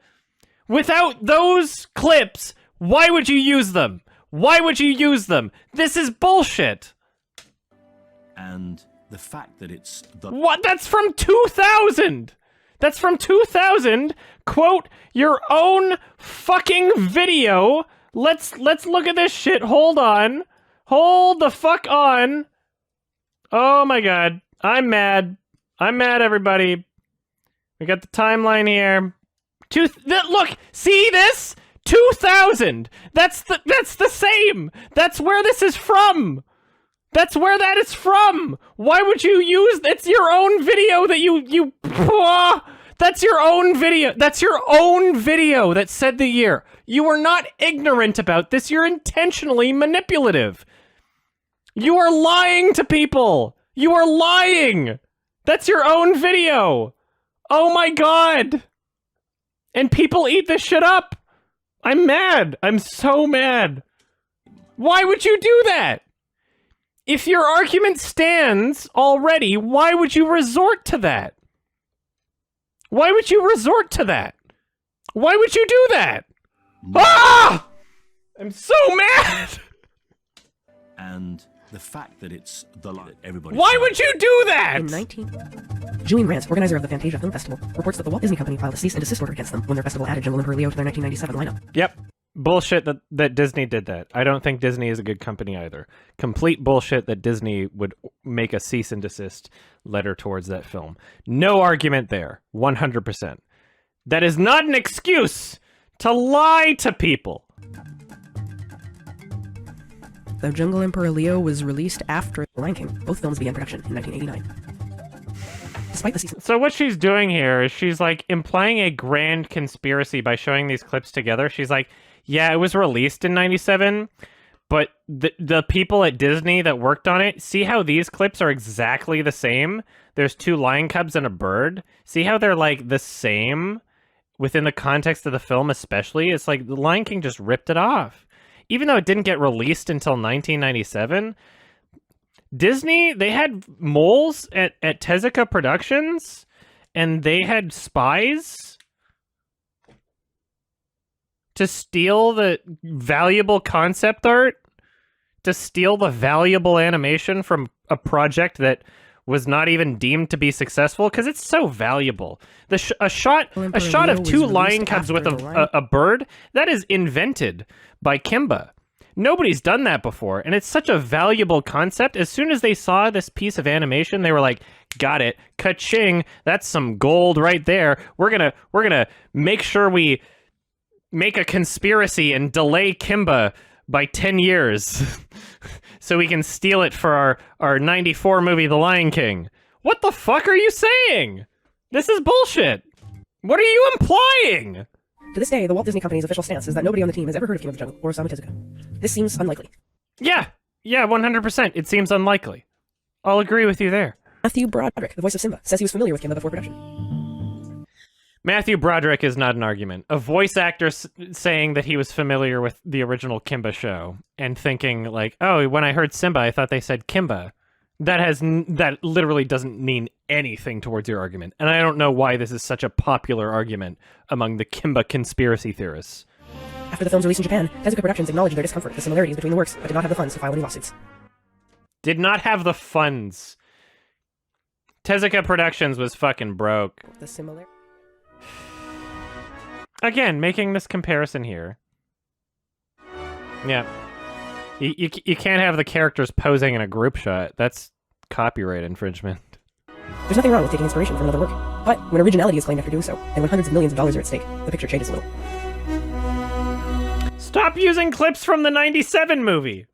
without those clips, why would you use them? Why would you use them? This is bullshit. And the fact that it's the... What? That's from 2000! That's from 2000! Quote, your own fucking video. Let's look at this shit. Hold on. Hold the fuck on. Oh my god. I'm mad. I'm mad, everybody. We got the timeline here. Look! See this? 2000! That's the same! That's where this is from! That's where that is from! Why would you use... It's your own video that you... That's your own video. That's your own video that said the year. You are not ignorant about this. You're intentionally manipulative. You are lying to people. You are lying. That's your own video. Oh my god. And people eat this shit up. I'm mad. I'm so mad. Why would you do that? If your argument stands already, why would you resort to that? Why would you resort to that? Why would you do that? Ah! I'm so mad! And the fact that it's the light, everybody... Why would you do that? Julian Grant, organizer of the Fantasia Film Festival, reports that the Walt Disney Company filed a cease and desist order against them when their festival added Jungle Emperor Leo to their 1997 lineup. Yep. Bullshit that Disney did that. I don't think Disney is a good company either. Complete bullshit that Disney would make a cease and desist letter towards that film. No argument there. 100%. That is not an excuse to lie to people. Though Jungle Emperor Leo was released after The Lion King, both films began production in 1989. Despite the season. So what she's doing here is she's like implying a grand conspiracy by showing these clips together. She's like, yeah, it was released in 97, but the people at Disney that worked on it, see how these clips are exactly the same? There's two lion cubs and a bird. See how they're like the same within the context of the film especially? It's like The Lion King just ripped it off. Even though it didn't get released until 1997, Disney, they had moles at Tezuka Productions, and they had spies to steal the valuable concept art, to steal the valuable animation from a project that was not even deemed to be successful because it's so valuable. A shot of two lion cubs with a bird, that is invented by Kimba. Nobody's done that before, and it's such a valuable concept. As soon as they saw this piece of animation, they were like, got it, ka-ching, that's some gold right there. We're gonna make sure we make a conspiracy and delay Kimba by 10 years so we can steal it for our 94 movie, The Lion King. What the fuck are you saying? This is bullshit. What are you implying? To this day, the Walt Disney Company's official stance is that nobody on the team has ever heard of King of the Jungle or Osamu Tezuka. This seems unlikely. Yeah, 100%. It seems unlikely. I'll agree with you there. Matthew Broderick, the voice of Simba, says he was familiar with Kimba before production. Matthew Broderick is not an argument. A voice actor saying that he was familiar with the original Kimba show and thinking like, oh, when I heard Simba, I thought they said Kimba. That literally doesn't mean anything towards your argument. And I don't know why this is such a popular argument among the Kimba conspiracy theorists. After the film's release in Japan, Tezuka Productions acknowledged their discomfort with the similarities between the works, but did not have the funds to file any lawsuits. Did not have the funds. Tezuka Productions was fucking broke. The similar... Again, making this comparison here. Yeah. You can't have the characters posing in a group shot. That's copyright infringement. There's nothing wrong with taking inspiration from another work, but when originality is claimed after doing so, and when hundreds of millions of dollars are at stake, the picture changes a little. Stop using clips from the 97 movie!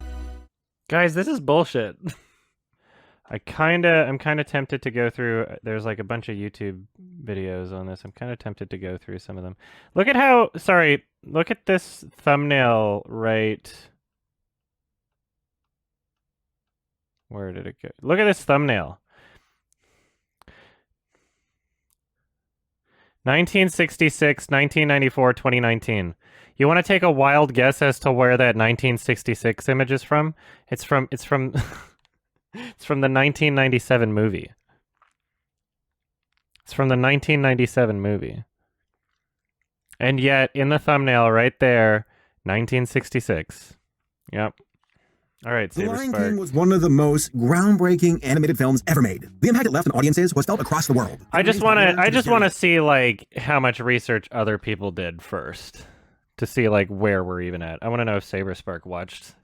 Guys, this is bullshit. I'm kind of tempted to go through, there's like a bunch of YouTube videos on this. I'm kind of tempted to go through some of them. Look at this thumbnail right... Where did it go? Look at this thumbnail. 1966, 1994, 2019. You want to take a wild guess as to where that 1966 image is from? It's from it's from the 1997 movie. It's from the 1997 movie. And yet in the thumbnail right there, 1966. Yep. All right, The Lion King was one of the most groundbreaking animated films ever made. The impact it left on audiences was felt across the world. I just want to see like how much research other people did first to see like where we're even at. I want to know if Saberspark watched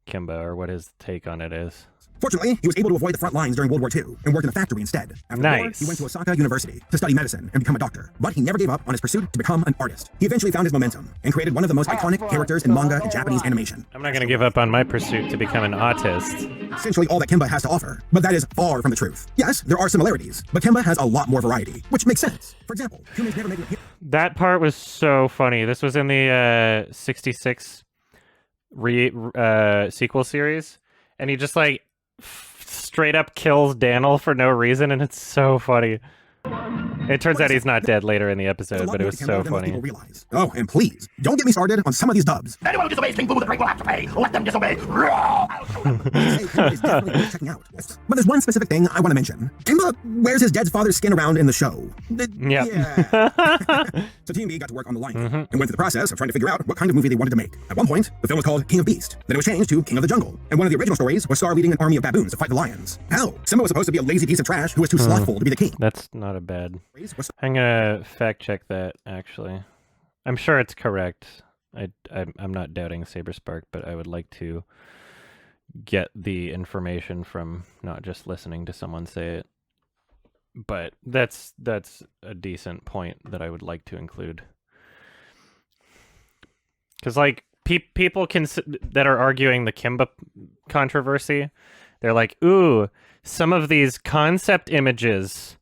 Kimba or what his take on it is. Fortunately, he was able to avoid the front lines during World War II and work in a factory instead. After the war, he went to Osaka University to study medicine and become a doctor. But he never gave up on his pursuit to become an artist. He eventually found his momentum and created one of the most iconic characters in manga and Japanese animation. I'm not going to give up on my pursuit to become an autist. Essentially all that Kimba has to offer, but that is far from the truth. Yes, there are similarities, but Kimba has a lot more variety, which makes sense. For example, humans never made it. That part was so funny. This was in the 66 sequel series, and he just like straight up kills Daniel for no reason, and it's so funny. It turns out he's not dead later in the episode, but it was so funny. Oh, and please, don't get me started on some of these dubs. Anyone who disobeys King Boo the Great will have to pay. Let them disobey. Checking out. But there's one specific thing I want to mention. Kimba wears his dead father's skin around in the show. Yeah. So Team B got to work on The Lion King and went through the process of trying to figure out what kind of movie they wanted to make. At one point, the film was called King of Beast. Then it was changed to King of the Jungle. And one of the original stories was Scar leading an army of baboons to fight the lions. Hell, Simba was supposed to be a lazy piece of trash who was too slothful to be the king. That's not a bad... I'm gonna fact check that, actually. I'm sure it's correct. I'm not doubting Saberspark, but I would like to get the information from not just listening to someone say it. But that's a decent point that I would like to include. Because, like, people that are arguing the Kimba controversy, they're like, ooh, some of these concept images...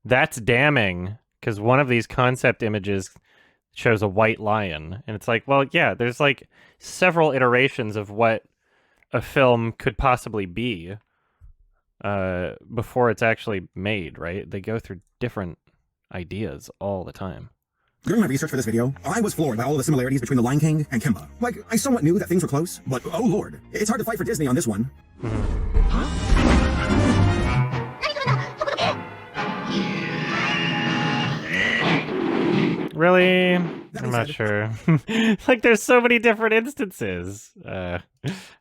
That's damning, because one of these concept images shows a white lion. And it's like, well, yeah, there's like several iterations of what a film could possibly be before it's actually made, right? They go through different ideas all the time. During my research for this video, I was floored by all the similarities between The Lion King and Kimba. Like, I somewhat knew that things were close, but oh lord, it's hard to fight for Disney on this one. Really? I'm not sure. Like, there's so many different instances. I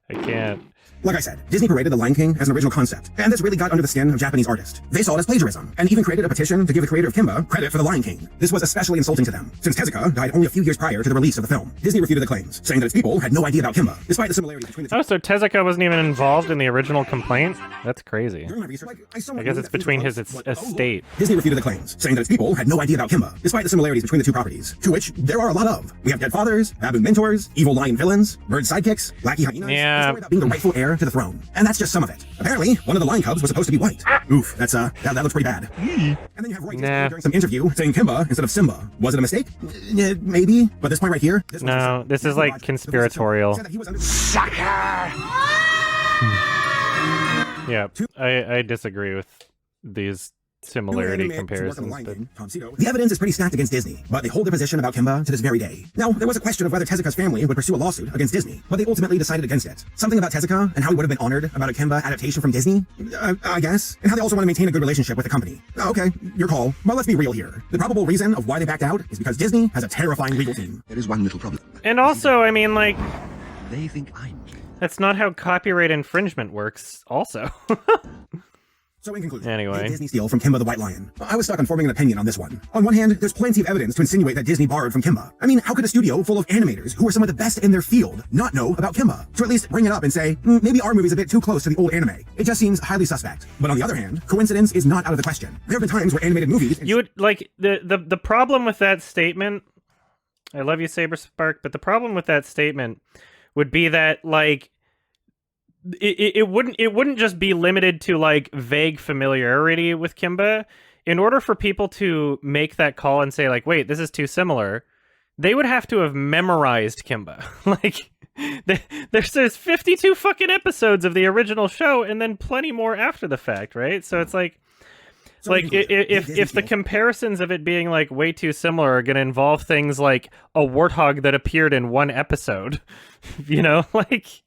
can't... Like I said, Disney paraded The Lion King as an original concept, and this really got under the skin of Japanese artists. They saw it as plagiarism, and even created a petition to give the creator of Kimba credit for The Lion King. This was especially insulting to them, since Tezuka died only a few years prior to the release of the film. Disney refuted the claims, saying that its people had no idea about Kimba, despite the similarities between the two. Oh, so Tezuka wasn't even involved in the original complaint? That's crazy. I guess it's between his estate. Disney refuted the claims, saying that its people had no idea about Kimba, despite the similarities between the two properties, to which there are a lot of. We have dead fathers, baboon mentors, evil lion villains, bird sidekicks, lackey hyenas, yeah. a story about being the rightful heir to the throne. And that's just some of it. Apparently, one of the lion cubs was supposed to be white. Oof, that looks pretty bad. And then you have Roy during some interview saying Kimba instead of Simba. Was it a mistake? Maybe, but this point right here... This is like conspiratorial. Yeah, I disagree with these similarity comparisons. But... The evidence is pretty stacked against Disney, but they hold their position about Kimba to this very day. Now, there was a question of whether Tezuka's family would pursue a lawsuit against Disney, but they ultimately decided against it. Something about Tezuka and how he would have been honored about a Kimba adaptation from Disney? I guess. And how they also want to maintain a good relationship with the company. Okay, your call. But let's be real here. The probable reason of why they backed out is because Disney has a terrifying legal team. There is one little problem. And also, I mean, like... They think I'm... That's not how copyright infringement works, also. So in conclusion, anyway, Disney steal from Kimba the White Lion. I was stuck on forming an opinion on this one. On one hand, there's plenty of evidence to insinuate that Disney borrowed from Kimba. I mean, how could a studio full of animators who are some of the best in their field not know about Kimba? To at least bring it up and say, maybe our movie's a bit too close to the old anime. It just seems highly suspect. But on the other hand, coincidence is not out of the question. There have been times where animated movies... You would, like, the problem with that statement... I love you, Saberspark, but the problem with that statement would be that, like... It wouldn't just be limited to like vague familiarity with Kimba. In order for people to make that call and say like, wait, this is too similar, they would have to have memorized Kimba. Like there's 52 fucking episodes of the original show and then plenty more after the fact, right? So it's like if the comparisons of it being like way too similar are going to involve things like a warthog that appeared in one episode, you know, like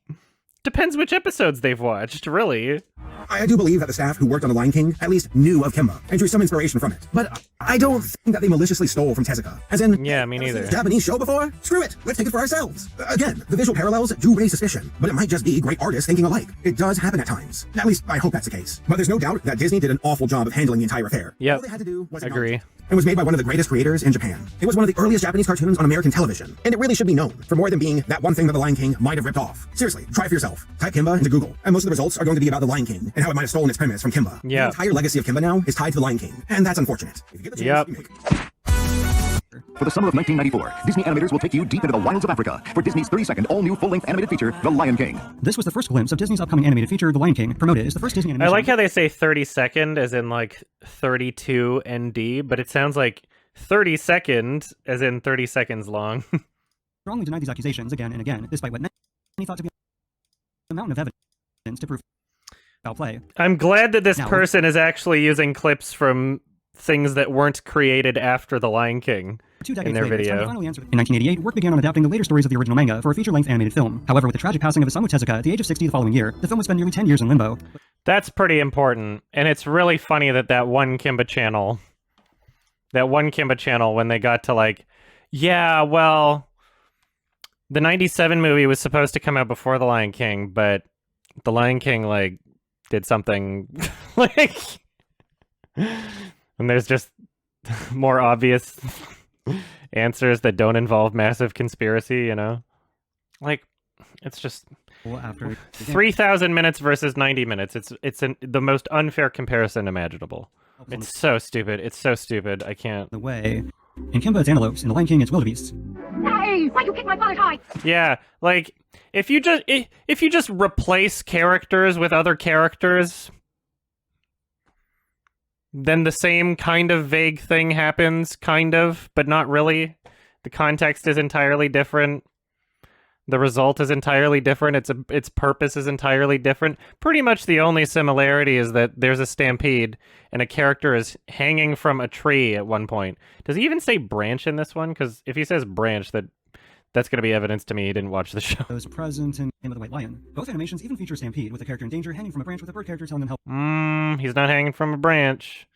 depends which episodes they've watched, really. I do believe that the staff who worked on The Lion King at least knew of Kimba and drew some inspiration from it. But I don't think that they maliciously stole from Tezuka. As in, yeah, me neither. Japanese show before? Screw it. Let's take it for ourselves. Again, the visual parallels do raise suspicion, but it might just be great artists thinking alike. It does happen at times. At least I hope that's the case. But there's no doubt that Disney did an awful job of handling the entire affair. Yeah, all they had to do was agree. It was made by one of the greatest creators in Japan. It was one of the earliest Japanese cartoons on American television, and it really should be known for more than being that one thing that The Lion King might have ripped off. Seriously, try it for yourself. Type Kimba into Google, and most of the results are going to be about The Lion King and how it might have stolen its premise from Kimba. Yeah. The entire legacy of Kimba now is tied to The Lion King, and that's unfortunate. If you get the chance, you make For the summer of 1994, Disney animators will take you deep into the wilds of Africa for Disney's 30-second all-new full-length animated feature, The Lion King. This was the first glimpse of Disney's upcoming animated feature, The Lion King, promoted as the first Disney animation. I like how they say 30-second as in like 32 ND, but it sounds like 30-second as in 30 seconds long. Strongly denied these accusations again and again, despite what many thought to be a mountain of evidence to prove foul play. I'm glad that this person is actually using clips from things that weren't created after The Lion King in their video. In 1988, work began on adapting the later stories of the original manga for a feature-length animated film. However, with the tragic passing of Isamu Tezuka at the age of 60 the following year, the film would spend nearly 10 years in limbo. That's pretty important, and it's really funny that that one Kimba channel, when they got to like, yeah, well, the 97 movie was supposed to come out before The Lion King, but The Lion King, like, did something, like, and there's just more obvious answers that don't involve massive conspiracy, you know? Like, it's just... Well, after 3,000 minutes versus 90 minutes. It's the most unfair comparison imaginable. It's so stupid. It's so stupid. I can't. The way. In Kimba, it's antelopes. In The Lion King, it's wildebeests. Hey, why'd you kick my father's hide? Yeah, like if you just replace characters with other characters, then the same kind of vague thing happens, kind of, but not really. The context is entirely different. The result is entirely different. Its purpose is entirely different. Pretty much the only similarity is that there's a stampede and a character is hanging from a tree at one point. Does he even say branch in this one? Because if he says branch, that's going to be evidence to me he didn't watch the show. Those present in Kimba the White Lion. Both animations even feature stampede, with the character in danger hanging from a branch with a bird character telling them help. He's not hanging from a branch.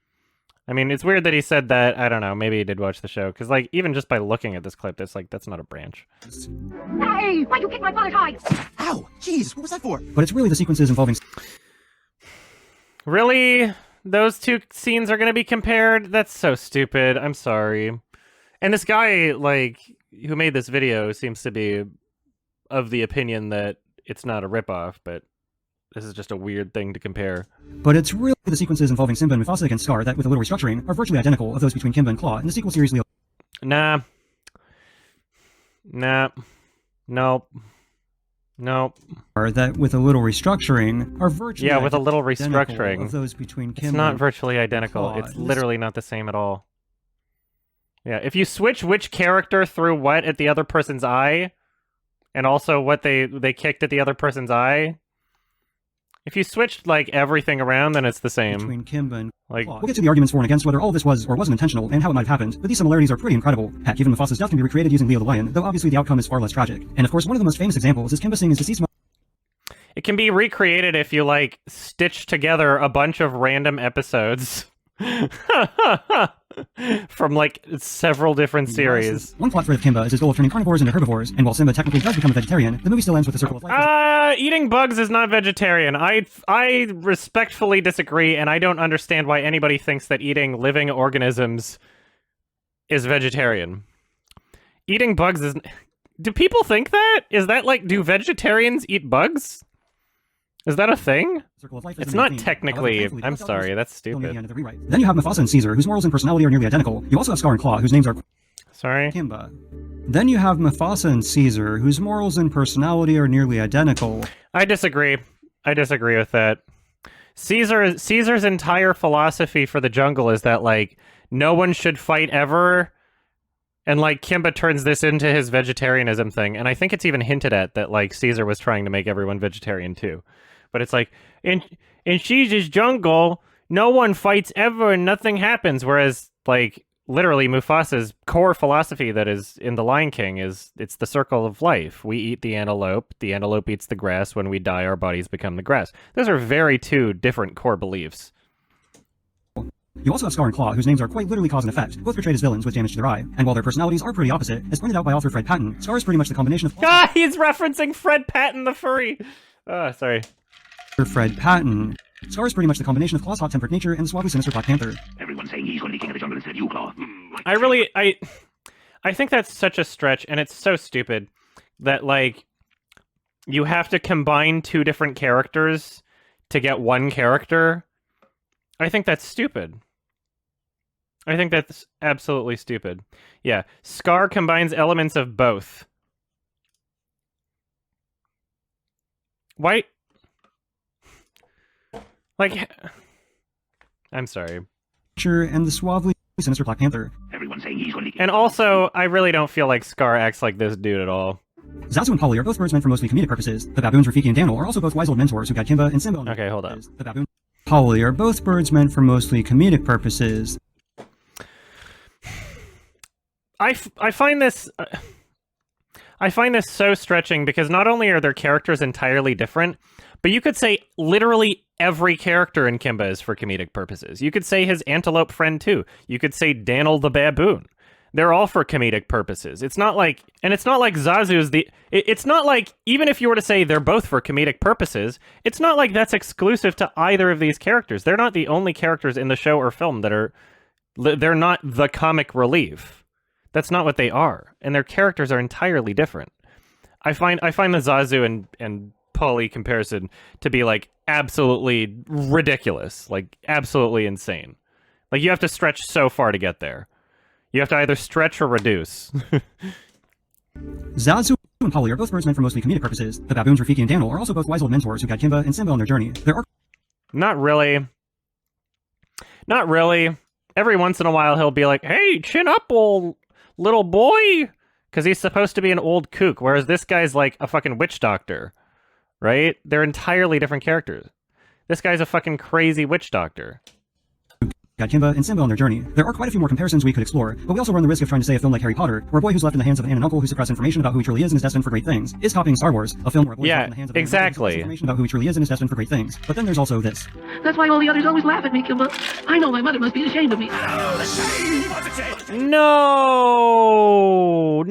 I mean, it's weird that he said that. I don't know. Maybe he did watch the show. Because, like, even just by looking at this clip, it's like, that's not a branch. Hey, why'd you kick my father's hide? Ow! Jeez, what was that for? But it's really the sequences involving... Really? Those two scenes are going to be compared? That's so stupid. I'm sorry. And this guy, like, who made this video seems to be of the opinion that it's not a ripoff, but this is just a weird thing to compare. But it's really the sequences involving Simba and Mufasa against Scar that, with a little restructuring, are virtually identical of those between Kimba and Claw in the sequel series Leo. Nah. Nope. Or that, with a little restructuring, are virtually with a little restructuring of those between Kimba. It's not virtually identical. It's literally not the same at all. Yeah, if you switch which character threw what at the other person's eye, and also what they kicked at the other person's eye, If you switched like everything around, then it's the same. Between Kimba and like, We'll get to the arguments for and against whether all this was or wasn't intentional and how it might have happened, but these similarities are pretty incredible. Heck, even Mufasa's death can be recreated using Leo the Lion, though obviously the outcome is far less tragic. And of course, one of the most famous examples is Kimba seeing his deceased it can be recreated if you like stitch together a bunch of random episodes from like several different series. One plot thread of Kimba is his goal of turning carnivores into herbivores, and while Simba technically does become a vegetarian, the movie still ends with the circle of life. Eating bugs is not vegetarian. I respectfully disagree, and I don't understand why anybody thinks that eating living organisms is vegetarian. Eating bugs is... Do people think that? Is that like, do vegetarians eat bugs? Is that a thing? It's not technically... I'm sorry, that's stupid. Then you have Mufasa and Caesar, whose morals and personality are nearly identical. You also have Scar and Claw, whose names are... Sorry? Kimba. Then you have Mufasa and Caesar, whose morals and personality are nearly identical. I disagree. I disagree with that. Caesar's entire philosophy for the jungle is that, like, no one should fight ever, and, like, Kimba turns this into his vegetarianism thing, and I think it's even hinted at that, like, Caesar was trying to make everyone vegetarian, too. But it's like, in Caesar's jungle, no one fights ever and nothing happens, whereas, like, literally Mufasa's core philosophy that is in The Lion King is it's the circle of life. We eat the antelope eats the grass, when we die our bodies become the grass. Those are very two different core beliefs. You also have Scar and Claw, whose names are quite literally cause and effect, both portrayed as villains with damage to their eye, and while their personalities are pretty opposite, as pointed out by author Fred Patton, Scar is pretty much the combination of... He's referencing Fred Patton the furry! Sorry. Fred Patton. Scar is pretty much the combination of Claw's hot-tempered nature and the suavely sinister Black Panther. Everyone's saying he's going to be king of the jungle instead of you, Claw. I think that's such a stretch, and it's so stupid that, like, you have to combine two different characters to get one character. I think that's stupid. I think that's absolutely stupid. Yeah, Scar combines elements of both. Why? Like, I'm sorry. And the suavely sinister Black Panther. Everyone's saying he's going to be... And also, I really don't feel like Scar acts like this dude at all. Zazu and Polly are both birds meant for mostly comedic purposes. The baboons Rafiki and Daniel are also both wise old mentors who guide Kimba and Simba. Okay, hold on. The baboon Polly are both birds meant for mostly comedic purposes. I find this so stretching because not only are their characters entirely different, but you could say literally every character in Kimba is for comedic purposes. You could say his antelope friend too. You could say Daniel the baboon. They're all for comedic purposes. It's not like Zazu's it's not like, even if you were to say they're both for comedic purposes, it's not like that's exclusive to either of these characters. They're not the only characters in the show or film they're not the comic relief. That's not what they are. And their characters are entirely different. I find the Zazu and Polly comparison to be like absolutely ridiculous, like absolutely insane. Like you have to stretch so far to get there. You have to either stretch or reduce. Zazu and Polly are both birds meant for mostly comedic purposes. The baboons Rafiki and Daniel are also both wise old mentors who guide Kimba and Simba on their journey. Not really. Not really. Every once in a while he'll be like, "Hey, chin up, old little boy," because he's supposed to be an old kook, whereas this guy's like a fucking witch doctor, right? They're entirely different characters. This guy's a fucking crazy witch doctor. Guide Kimba and Simba on their journey. There are quite a few more comparisons we could explore, but we also run the risk of trying to say a film like Harry Potter, where a boy who's left in the hands of an aunt and uncle who suppress information about who he truly is and is destined for great things, is copying Star Wars, a film where a boy is left in the hands of an aunt and uncle who suppress information about who he truly is and is destined for great things. But then there's also this. That's why all the others always laugh at me, Kimba. I know my mother must be ashamed of me. No,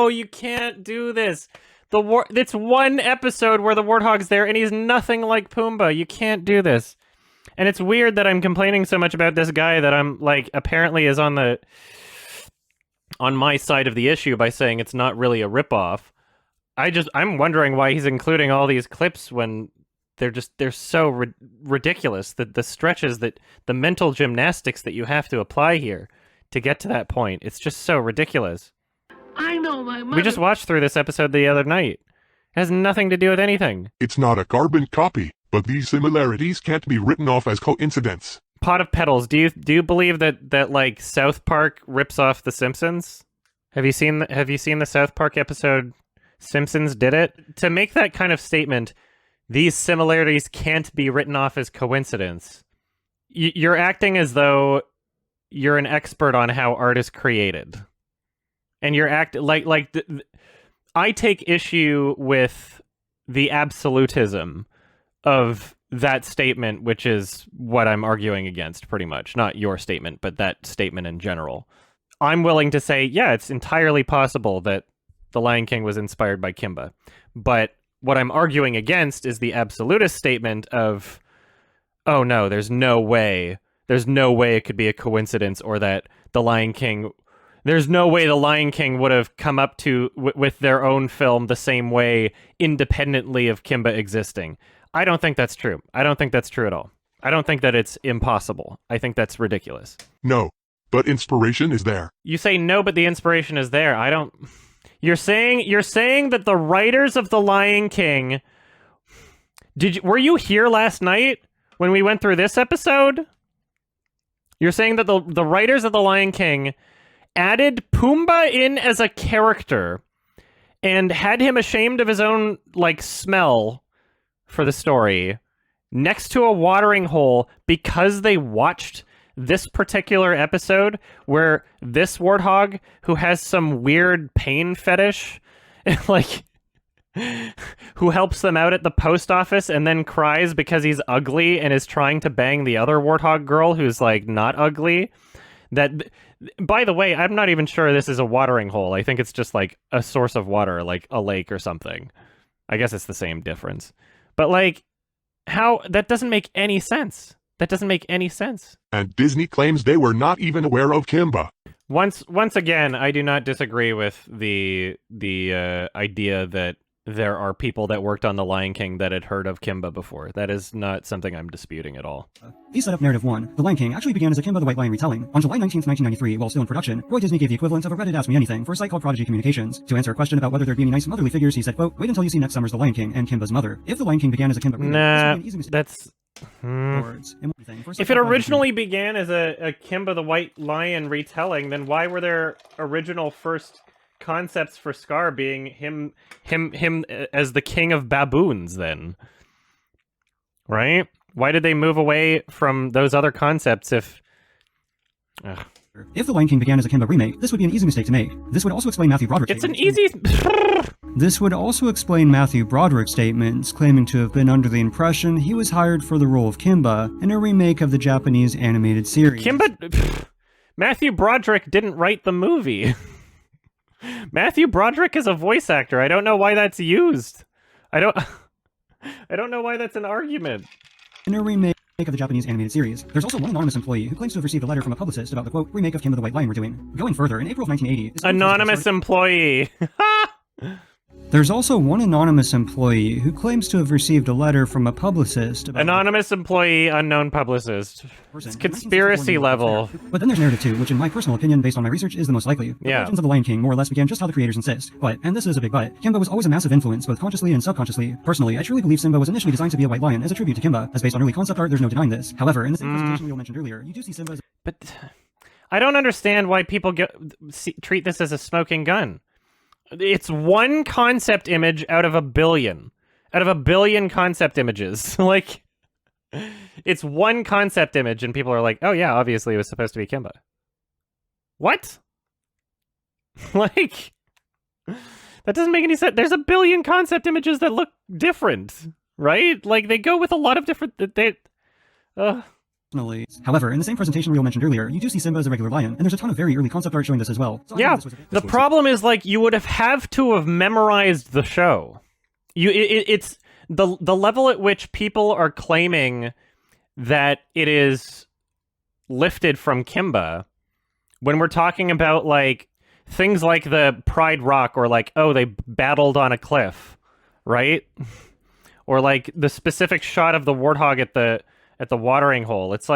you can't do this. It's one episode where the warthog's there and he's nothing like Pumbaa. You can't do this. And it's weird that I'm complaining so much about this guy that I'm like apparently is on my side of the issue by saying it's not really a ripoff. I'm wondering why he's including all these clips when they're so ridiculous. The stretches, that the mental gymnastics that you have to apply here to get to that point. It's just so ridiculous. I know my mother. We just watched through this episode the other night. It has nothing to do with anything. It's not a carbon copy, but these similarities can't be written off as coincidence. Pot of Petals, do you believe that like South Park rips off The Simpsons? Have you seen the South Park episode Simpsons Did It? To make that kind of statement, these similarities can't be written off as coincidence. You're acting as though you're an expert on how art is created. And you're I take issue with the absolutism of that statement, which is what I'm arguing against, pretty much. Not your statement, but that statement in general. I'm willing to say, yeah, it's entirely possible that The Lion King was inspired by Kimba. But what I'm arguing against is the absolutist statement of, oh no, there's no way it could be a coincidence, or that The Lion King... There's no way The Lion King would have come up to with their own film the same way independently of Kimba existing. I don't think that's true. I don't think that's true at all. I don't think that it's impossible. I think that's ridiculous. No, but inspiration is there. You say no, but the inspiration is there. I don't... You're saying that the writers of The Lion King... Were you here last night when we went through this episode? You're saying that the writers of The Lion King added Pumbaa in as a character and had him ashamed of his own, smell for the story next to a watering hole because they watched this particular episode where this warthog, who has some weird pain fetish, who helps them out at the post office and then cries because he's ugly and is trying to bang the other warthog girl who's, not ugly. That, by the way, I'm not even sure this is a watering hole. I think it's just, a source of water, like a lake or something. I guess it's the same difference. But, how... That doesn't make any sense. That doesn't make any sense. And Disney claims they were not even aware of Kimba. Once again, I do not disagree with the idea that there are people that worked on The Lion King that had heard of Kimba before. That is not something I'm disputing at all. These set up narrative 1. The Lion King actually began as a Kimba the White Lion retelling. On July 19th, 1993, while still in production, Roy Disney gave the equivalent of a Reddit Ask Me Anything for a site called Prodigy Communications. To answer a question about whether there'd be any nice motherly figures, he said, quote, wait until you see next summer's The Lion King and Kimba's mother. If The Lion King began as a Kimba that's... If it originally began as a Kimba the White Lion retelling, then why were there original first concepts for Scar being him as the king of baboons then? Right? Why did they move away from those other concepts if... Ugh. If The Lion King began as a Kimba remake, this would be an easy mistake to make. This would also explain Matthew Broderick's This would also explain Matthew Broderick's statements, claiming to have been under the impression he was hired for the role of Kimba in a remake of the Japanese animated series. Matthew Broderick didn't write the movie. Matthew Broderick is a voice actor. I don't know why that's used. I don't know why that's an argument. In a remake of the Japanese animated series, there's also one anonymous employee who claims to have received a letter from a publicist about the, quote, remake of Kimba the White Lion we're doing. Going further, in April of 1980... Anonymous employee! There's also one anonymous employee who claims to have received a letter from a publicist about... Anonymous employee, unknown publicist. It's conspiracy level. But then there's narrative 2, which in my personal opinion, based on my research, is the most likely. The Legends of the Lion King more or less began just how the creators insist. But, and this is a big but, Kimba was always a massive influence, both consciously and subconsciously. Personally, I truly believe Simba was initially designed to be a white lion as a tribute to Kimba. As based on early concept art, there's no denying this. However, in the same presentation we all mentioned earlier, you do see Simba as... But I don't understand why people treat this as a smoking gun. It's one concept image out of a billion. Out of a billion concept images. It's one concept image and people are like, oh yeah, obviously it was supposed to be Kimba. What? That doesn't make any sense. There's a billion concept images that look different, right? They go with a lot of different... However, in the same presentation we all mentioned earlier, you do see Simba as a regular lion, and there's a ton of very early concept art showing this as well. So yeah, the problem is, you would have to have memorized the show. It's the level at which people are claiming that it is lifted from Kimba, when we're talking about, things like the Pride Rock, or oh, they battled on a cliff, right? Or, the specific shot of the warthog at the watering hole. It's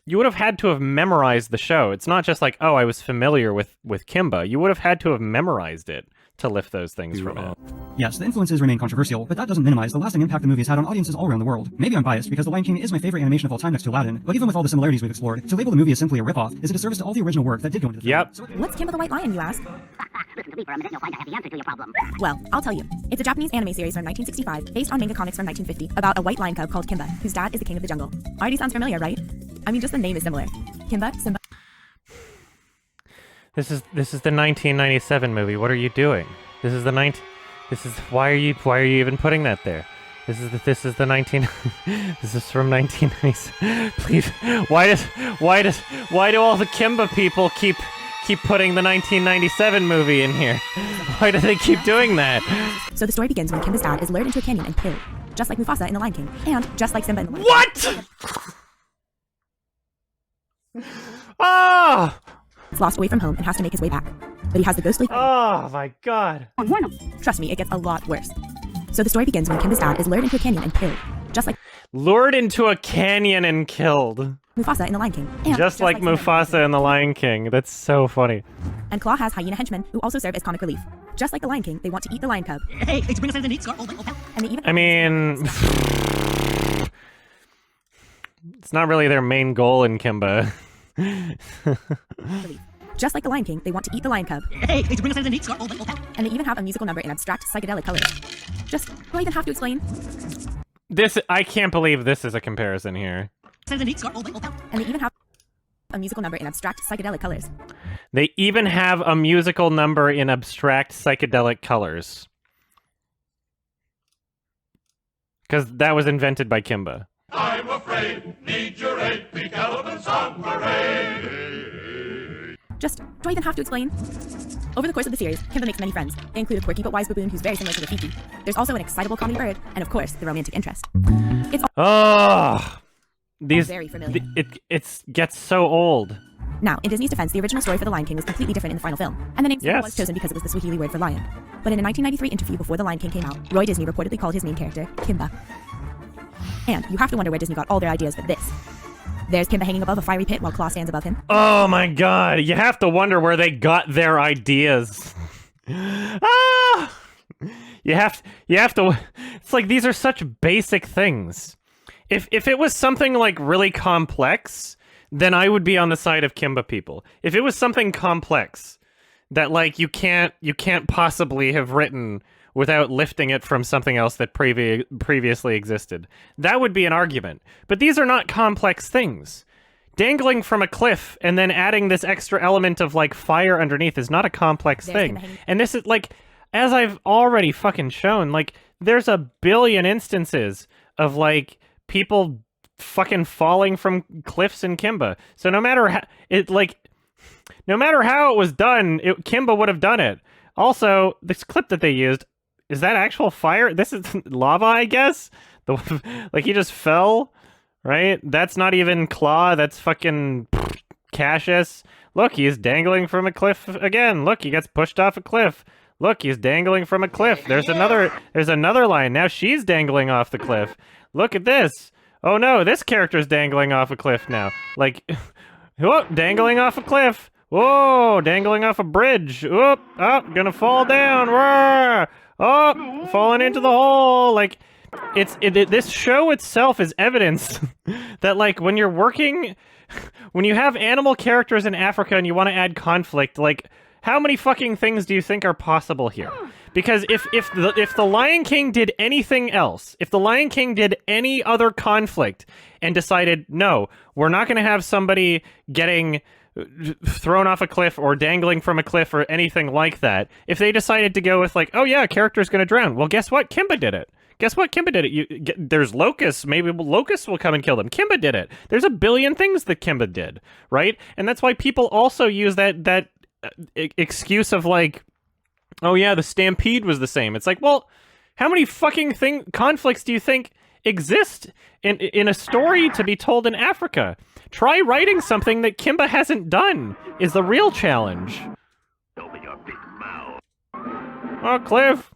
you would have had to have memorized the show. It's not just oh, I was familiar with Kimba. You would have had to have memorized it to lift those things from it. Yes, the influences remain controversial, but that doesn't minimize the lasting impact the movie has had on audiences all around the world. Maybe I'm biased because The Lion King is my favorite animation of all time next to Aladdin, but even with all the similarities we've explored, to label the movie as simply a ripoff is a disservice to all the original work that did go into the film. What's Kimba the White Lion, you ask? Listen to me for a minute and you'll find I have the answer to your problem. Well, I'll tell you. It's a Japanese anime series from 1965, based on manga comics from 1950, about a white lion cub called Kimba, whose dad is the king of the jungle. Already sounds familiar, right? I mean, just the name is similar. Kimba, Simba. This is the 1997 movie. What are you doing? This is the why are you even putting that there? This is the 19 this is from 1997. Please, why do all the Kimba people keep putting the 1997 movie in here? Why do they keep doing that? So the story begins when Kimba's dad is lured into a canyon and killed, just like Mufasa in The Lion King, and just like Simba in The Lion King. What? Ah! He's lost away from home and has to make his way back. But he has the ghostly... Oh my god. Trust me, it gets a lot worse. So the story begins when Kimba's dad is lured into a canyon and killed, just like... Lured into a canyon and killed. Mufasa in The Lion King. And just like Mufasa in The Lion King. That's so funny. And Claw has hyena henchmen who also serve as comic relief. Just like The Lion King, they want to eat the lion cub. Hey, it's been a and they even... I mean... it's not really their main goal in Kimba. Just like The Lion King, they want to eat the lion cub. Hey, it's been a and they even have a musical number in abstract psychedelic colors. Just, do I even have to explain? I can't believe this is a comparison here. And they even have a musical number in abstract psychedelic colors. They even have a musical number in abstract psychedelic colors. Because that was invented by Kimba. I'm afraid, need your aid, big elephants on parade. Just, do I even have to explain? Over the course of the series, Kimba makes many friends. They include a quirky but wise baboon who's very similar to Rafiki. There's also an excitable comedy bird, and of course, the romantic interest. It's very familiar. It gets so old. Now, in Disney's defense, the original story for The Lion King was completely different in the final film, and the name was chosen because it was the Swahili word for lion. But in a 1993 interview before The Lion King came out, Roy Disney reportedly called his main character Kimba. And you have to wonder where Disney got all their ideas for this. There's Kimba hanging above a fiery pit while Claw stands above him. Oh my god, you have to wonder where they got their ideas. Ah! You have to, it's like these are such basic things. If it was something like really complex, then I would be on the side of Kimba people. If it was something complex that like you can't possibly have written without lifting it from something else that previously existed, that would be an argument. But these are not complex things. Dangling from a cliff and then adding this extra element of like fire underneath is not a complex thing. And this is like, as I've already fucking shown, like there's a billion instances of like people fucking falling from cliffs in Kimba. So no matter how it was done, Kimba would have done it. Also, this clip that they used, is that actual fire? This is lava, I guess? Like, he just fell, right? That's not even Claw, that's fucking Cassius. Look, he's dangling from a cliff again. Look, he gets pushed off a cliff. Look, he's dangling from a cliff. There's another line. Now she's dangling off the cliff. Look at this. Oh no, this character's dangling off a cliff now. Like, whoa, dangling off a cliff. Whoa, dangling off a bridge. Whoop, gonna fall down. Roar. Oh, falling into the hole. Like, this show itself is evidence that, like, when you have animal characters in Africa and you want to add conflict, like, how many fucking things do you think are possible here? Because if the Lion King did anything else, if the Lion King did any other conflict and decided, no, we're not going to have somebody getting thrown off a cliff or dangling from a cliff or anything like that, if they decided to go with like, oh yeah, a character's gonna drown, well, guess what? Kimba did it. Guess what? Kimba did it. There's locusts. Maybe locusts will come and kill them. Kimba did it. There's a billion things that Kimba did, right? And that's why people also use that excuse of like, oh yeah, the stampede was the same. It's like, well, how many fucking conflicts do you think exist in a story to be told in Africa? Try writing something that Kimba hasn't done is the real challenge. Open your big mouth. Oh, Cliff.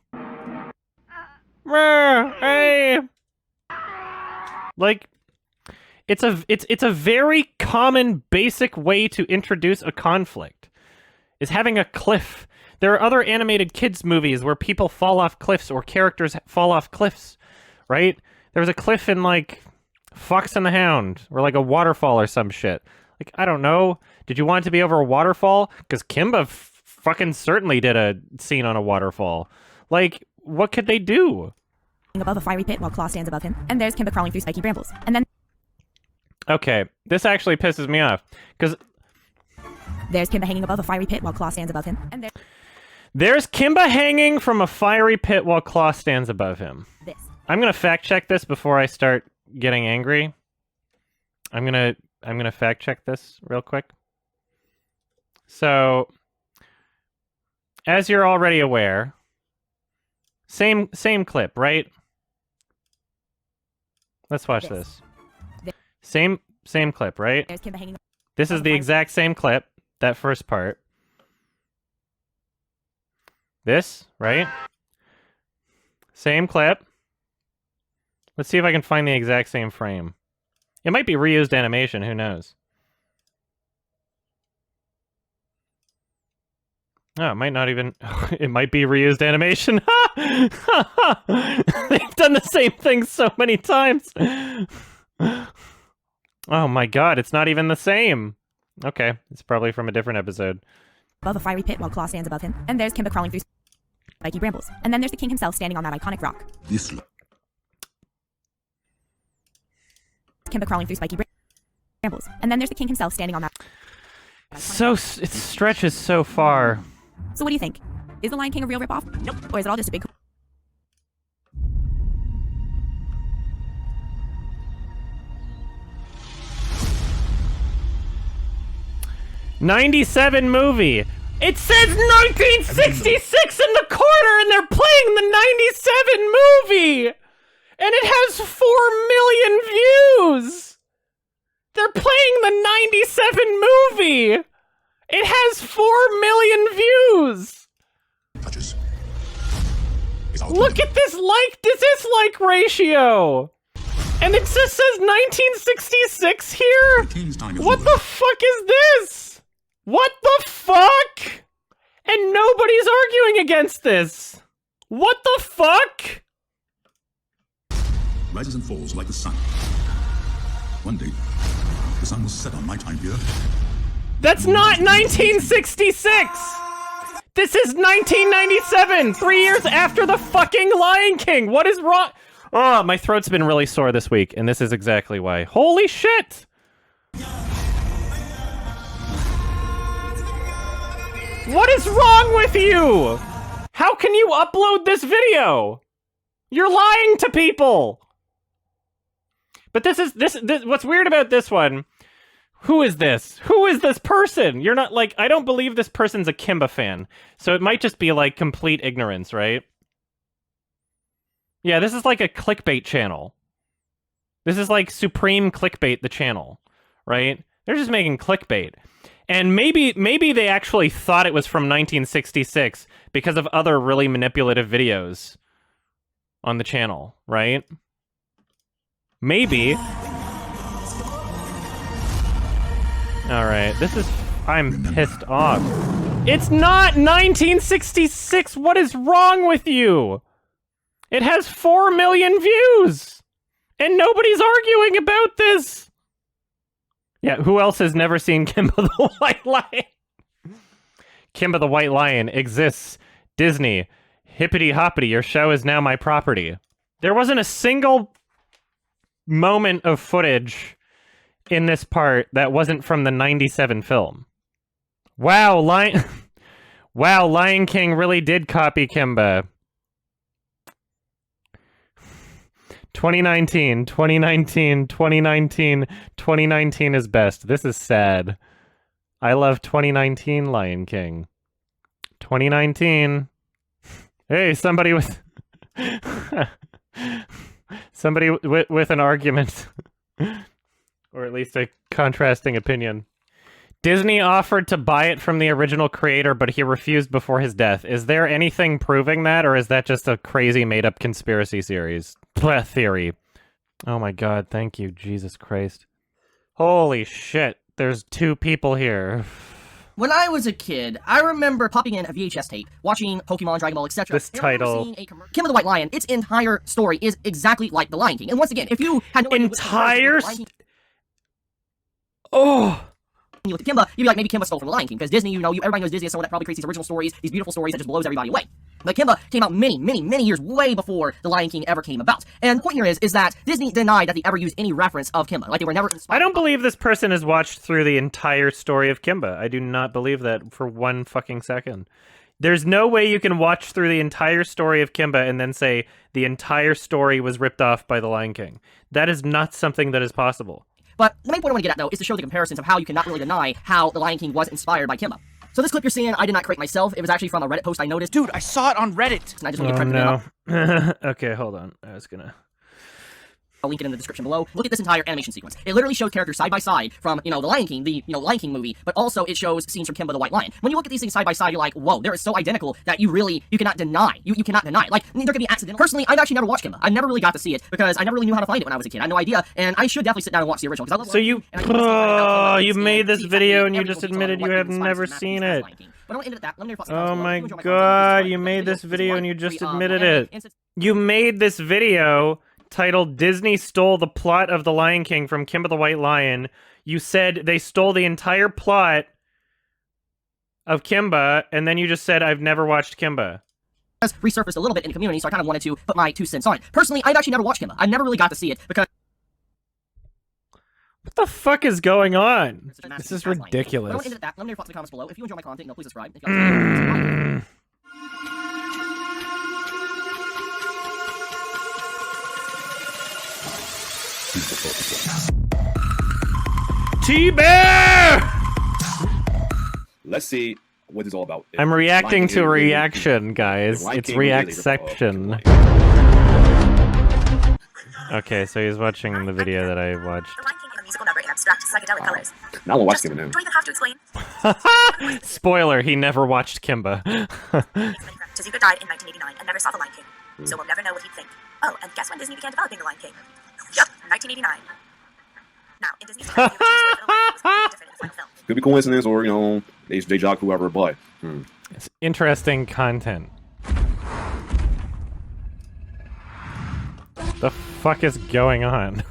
Hey. Like, it's a very common, basic way to introduce a conflict, is having a cliff. There are other animated kids movies where people fall off cliffs or characters fall off cliffs, right? There was a cliff in, like, Fox and the Hound, or like a waterfall or some shit. Like, I don't know. Did you want it to be over a waterfall? Because Kimba fucking certainly did a scene on a waterfall. Like, what could they do? Above a fiery pit while Claw stands above him, and there's Kimba crawling through spiky brambles. And then Okay, this actually pisses me off, because there's Kimba hanging above a fiery pit while Claw stands above him, and there's Kimba hanging from a fiery pit while Claw stands above him. This. I'm gonna fact check this before I start getting angry. I'm gonna fact check this real quick. So, as you're already aware, same clip, right? Let's watch this. Same clip, right? There's Kimba hanging. This is the exact same clip, that first part. This, right? Same clip. Let's see if I can find the exact same frame. It might be reused animation, who knows? Oh, it might not even... It might be reused animation. They've done the same thing so many times. Oh my god, it's not even the same. Okay, it's probably from a different episode. Above a fiery pit while Claw stands above him, and there's Kimba crawling through spiky brambles. And then there's the king himself standing on that iconic rock. Kimba crawling through spiky brambles. And then there's the king himself standing on that. It stretches so far. So what do you think? Is The Lion King a real ripoff? Nope. Or is it all just a big... 97 movie. It says 1966 in the corner, and they're playing the 97 movie, and it has 4 million views. They're playing the 97 movie. It has 4 million views. Look at this dislike ratio. And it just says 1966 here? What the fuck is this? What the fuck? And nobody's arguing against this. What the fuck? Rises and falls like the sun. One day, the sun will set on my time here. That's not 1966! This is 1997! 3 years after the fucking Lion King! What is wrong? Oh, my throat's been really sore this week, and this is exactly why. Holy shit! What is wrong with you? How can you upload this video? You're lying to people! But this what's weird about this one, who is this? Who is this person? You're not, like, I don't believe this person's a Kimba fan. So it might just be, like, complete ignorance, right? Yeah, this is like a clickbait channel. This is like Supreme Clickbait, the channel, right? They're just making clickbait. And maybe they actually thought it was from 1966 because of other really manipulative videos on the channel, right? Maybe. Alright, I'm pissed off. It's not 1966! What is wrong with you? It has 4 million views! And nobody's arguing about this! Yeah, who else has never seen Kimba the White Lion? Kimba the White Lion exists. Disney. Hippity hoppity, your show is now my property. There wasn't a single moment of footage in this part that wasn't from the 97 film. Wow, Wow, Lion King really did copy Kimba. 2019 is best. This is sad. I love 2019 Lion King. 2019. Hey, somebody with... somebody with an argument. Or at least a contrasting opinion. Disney offered to buy it from the original creator, but he refused before his death. Is there anything proving that, or is that just a crazy made-up conspiracy theory? Oh my god, thank you, Jesus Christ. Holy shit, there's 2 people here. When I was a kid, I remember popping in a VHS tape, watching Pokemon, Dragon Ball, etc. This title... Kimba the White Lion, its entire story is exactly like The Lion King. And once again, if you had no idea entire... Oh! you look at Kimba, you'd be like, maybe Kimba stole from the Lion King, because Disney, you know, everybody knows Disney is someone that probably creates these original stories, these beautiful stories that just blows everybody away. But Kimba came out many, many, many years way before The Lion King ever came about. And the point here is that Disney denied that they ever used any reference of Kimba. Like, they were never inspired. I don't believe this person has watched through the entire story of Kimba. I do not believe that for one fucking second. There's no way you can watch through the entire story of Kimba and then say the entire story was ripped off by The Lion King. That is not something that is possible. But the main point I want to get at, though, is to show the comparisons of how you cannot really deny how The Lion King was inspired by Kimba. So this clip you're seeing, I did not create myself. It was actually from a Reddit post I noticed. Dude, I saw it on Reddit! And I just want to no. Okay, hold on. I was gonna... I'll link it in the description below. Look at this entire animation sequence. It literally shows characters side by side from, The Lion King, the, Lion King movie, but also it shows scenes from Kimba the White Lion. When you look at these things side by side, you're like, whoa, they're so identical that you cannot deny. You cannot deny it. Like, there could be accidental. Personally, I've actually never watched Kimba. I never really got to see it because I never really knew how to find it when I was a kid. I had no idea, and I should definitely sit down and watch the original. So you made this video and you just admitted you have never seen it. Oh my god, you made this video and you just admitted it. You made this video titled Disney Stole the Plot of The Lion King from Kimba the White Lion. You said they stole the entire plot of Kimba, and then you just said, I've never watched Kimba. Resurfaced a little bit in the community, so I kind of wanted to put my 2 cents on it. Personally, I've actually never watched Kimba. I never really got to see it because... What the fuck is going on? This is ridiculous. Let me know in the comments below. If you enjoy my content, please subscribe. If you T-Bear! Let's see what it's all about. I'm reacting to a reaction, guys. It's reactception. Okay, so he's watching the video that I watched. The Lion King is a musical number in abstract psychedelic colors. Now we'll watch Kimba now. Do I even have to explain? Spoiler, he never watched Kimba. Tezuka died in 1989 and never saw The Lion King, so we'll never know what he'd think. Oh, and guess when Disney began developing The Lion King? Yup, 1989. Now, in Disney's time, the original story for The Lion King was completely different in the final film. Could be coincidence or, they jock whoever, but... It's interesting content. The fuck is going on?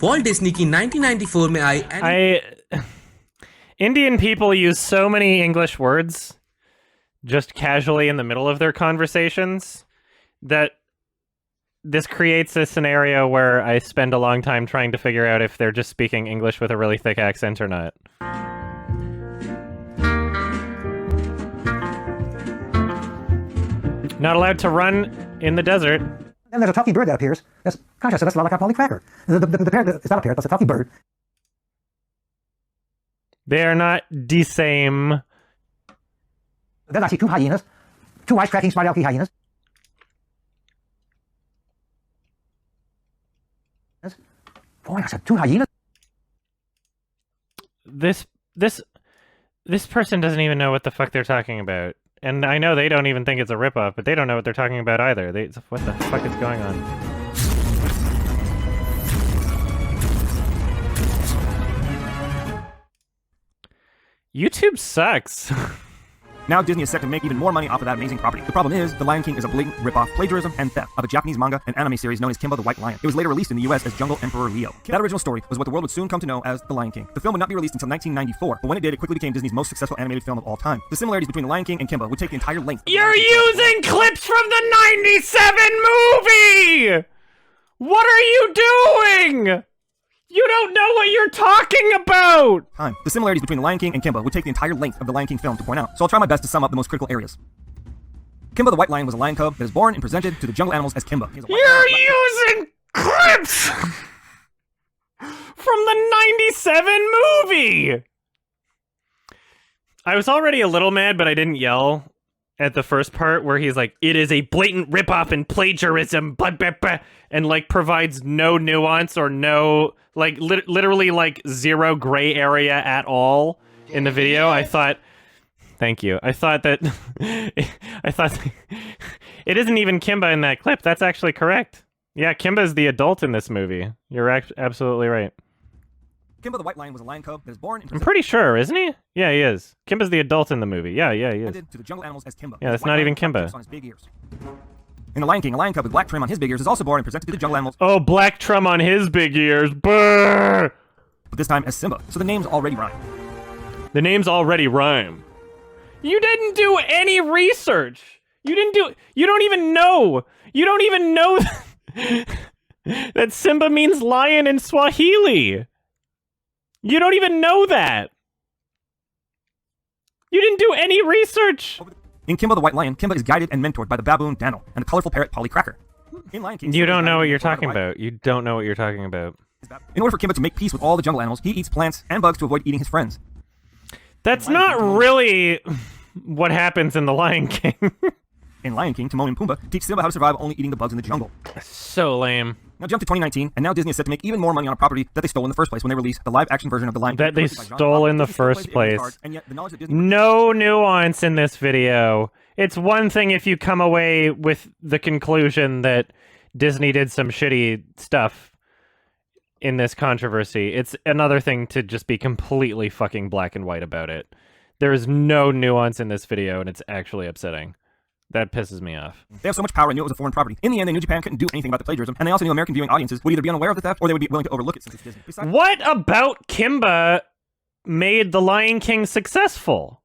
Walt Disney की 1994 में आई Indian people use so many English words just casually in the middle of their conversations that this creates a scenario where I spend a long time trying to figure out if they're just speaking English with a really thick accent or not. Not allowed to run in the desert. Then there's a talking bird that appears. Gosh, that's a lot like a Polly Cracker. The parrot, it's not a parrot, that's a talking bird. They are not the same. Then I see 2 hyenas. 2 wisecracking, smart-alecky hyenas. Boy, I said 2 hyenas. This person doesn't even know what the fuck they're talking about. And I know they don't even think it's a ripoff, but they don't know what they're talking about either. What the fuck is going on? YouTube sucks. Now Disney is set to make even more money off of that amazing property. The problem is, The Lion King is a blatant ripoff, plagiarism, and theft of a Japanese manga and anime series known as Kimba the White Lion. It was later released in the US as Jungle Emperor Leo. That original story was what the world would soon come to know as The Lion King. The film would not be released until 1994, but when it did, it quickly became Disney's most successful animated film of all time. The similarities between The Lion King and Kimba would take the entire length. You're using clips from the 97 movie! What are you doing? You don't know what you're talking about! The similarities between The Lion King and Kimba would take the entire length of the Lion King film to point out, so I'll try my best to sum up the most critical areas. Kimba the White Lion was a lion cub that is born and presented to the jungle animals as Kimba. You're using clips from the 97 movie! I was already a little mad, but I didn't yell at the first part where he's like, it is a blatant ripoff and plagiarism, blah, blah, blah, and like provides no nuance or no, like literally like zero gray area at all in the video. I thought, thank you. I thought that, it isn't even Kimba in that clip. That's actually correct. Yeah, Kimba's the adult in this movie. You're absolutely right. Kimba the White Lion was a lion cub that is born and I'm pretty sure, isn't he? Yeah, he is. Kimba's the adult in the movie. Yeah, he is. To the jungle animals as Kimba. Yeah, that's not even Kimba. On his big ears. In The Lion King, a lion cub with black trim on his big ears is also born and presented to the jungle animals. Oh, black trim on his big ears. Brrr! but this time as Simba, so the names already rhyme. The names already rhyme. You didn't do any research. You don't even know. You don't even know that Simba means lion in Swahili. You don't even know that. You didn't do any research. In Kimba the White Lion, Kimba is guided and mentored by the baboon Daniel and the colorful parrot Polly Cracker. In Lion King, you don't know what you're talking about. You don't know what you're talking about. In order for Kimba to make peace with all the jungle animals, he eats plants and bugs to avoid eating his friends. That's not really what happens in The Lion King. In Lion King, Timon and Pumbaa teach Simba how to survive only eating the bugs in the jungle. So lame. Now jump to 2019, and now Disney is set to make even more money on a property that they stole in the first place when they released the live-action version of The Lion King. That they stole in the first place. No nuance in this video. It's one thing if you come away with the conclusion that Disney did some shitty stuff in this controversy. It's another thing to just be completely fucking black and white about it. There is no nuance in this video, and it's actually upsetting. That pisses me off. They have so much power and knew it was a foreign property. In the end, they knew Japan couldn't do anything about the plagiarism, and they also knew American viewing audiences would either be unaware of the theft or they would be willing to overlook it since it's Disney. What about Kimba made The Lion King successful?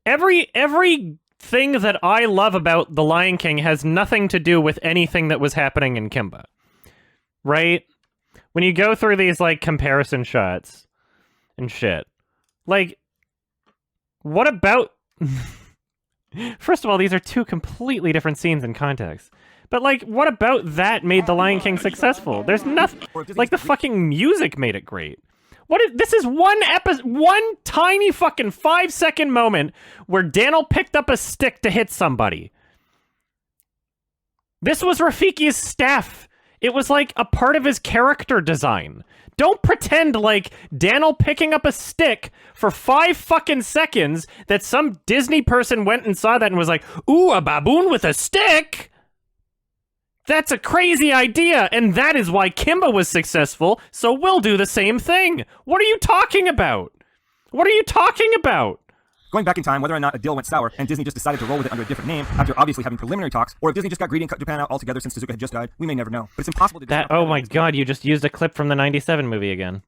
Everything that I love about The Lion King has nothing to do with anything that was happening in Kimba. Right? When you go through these, like, comparison shots and shit, like, what about... First of all, these are two completely different scenes in context. But, like, what about that made The Lion King successful? There's nothing... Like, the fucking music made it great. This is one tiny fucking 5-second moment where Daniel picked up a stick to hit somebody. This was Rafiki's staff. It was, like, a part of his character design. Don't pretend like Daniel picking up a stick for 5 fucking seconds that some Disney person went and saw that and was like, ooh, a baboon with a stick? That's a crazy idea, and that is why Kimba was successful, so we'll do the same thing. What are you talking about? What are you talking about? Going back in time, whether or not a deal went sour and Disney just decided to roll with it under a different name after obviously having preliminary talks, or if Disney just got greedy and cut Japan out altogether since Tezuka had just died, we may never know. But it's impossible to... Oh my god, you just used a clip from the 97 movie again.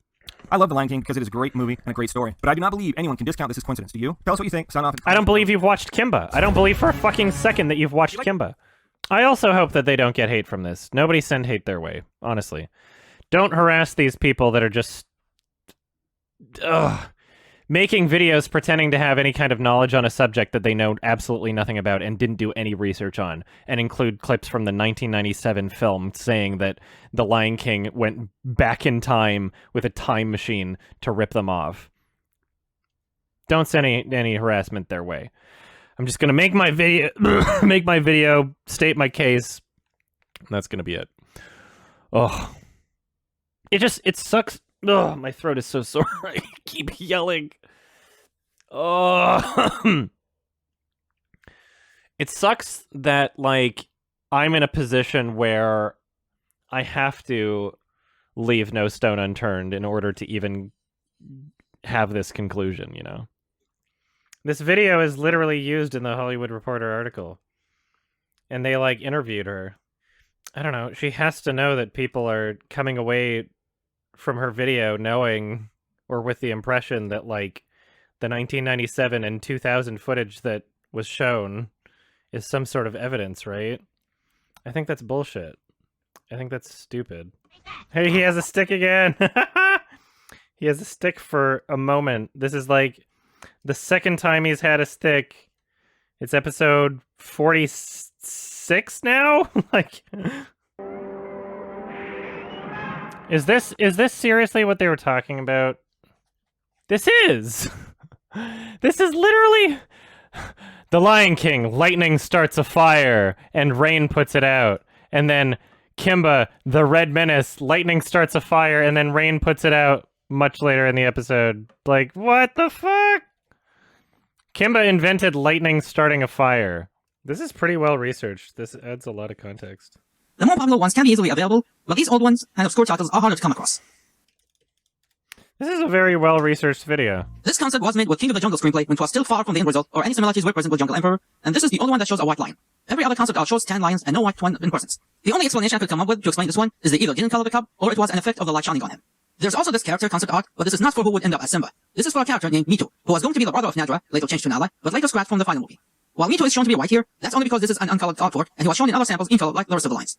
I love The Lion King because it is a great movie and a great story, but I do not believe anyone can discount this as coincidence. Do you? Tell us what you think. Sign off. I don't believe you've watched Kimba. I don't believe for a fucking second that you've watched Kimba. I also hope that they don't get hate from this. Nobody send hate their way, honestly. Don't harass these people that are just... making videos pretending to have any kind of knowledge on a subject that they know absolutely nothing about and didn't do any research on, and include clips from the 1997 film saying that The Lion King went back in time with a time machine to rip them off. Don't send any harassment their way. I'm just gonna make my video, state my case. That's gonna be it. Oh, it sucks. Oh, my throat is so sore. I keep yelling. Oh, it sucks that, like, I'm in a position where I have to leave no stone unturned in order to even have this conclusion, you know? This video is literally used in the Hollywood Reporter article. And they, like, interviewed her. I don't know. She has to know that people are coming away from her video knowing or with the impression that, like, the 1997 and 2000 footage that was shown is some sort of evidence, right? I think that's bullshit. I think that's stupid. Hey, he has a stick again! He has a stick for a moment. This is, like, the second time he's had a stick. It's episode 46 now? Like... Is this seriously what they were talking about? This is! This is literally... The Lion King, lightning starts a fire, and rain puts it out. And then Kimba, the Red Menace, lightning starts a fire, and then rain puts it out much later in the episode. Like, what the fuck? Kimba invented lightning starting a fire. This is pretty well researched. This adds a lot of context. The more popular ones can be easily available, but these old ones and obscure titles are harder to come across. This is a very well-researched video. This concept was made with King of the Jungle screenplay when it was still far from the end result or any similarities with present with Jungle Emperor, and this is the only one that shows a white lion. Every other concept art shows 10 lions and no white twin persons. The only explanation I could come up with to explain this one is they either didn't color the cub, or it was an effect of the light shining on him. There's also this character concept art, but this is not for who would end up as Simba. This is for a character named Mito, who was going to be the brother of Nadra, later changed to an ally, but later scrapped from the final movie. While Mito is shown to be white here, that's only because this is an uncolored artwork, and he was shown in other samples in color like the rest of the lines.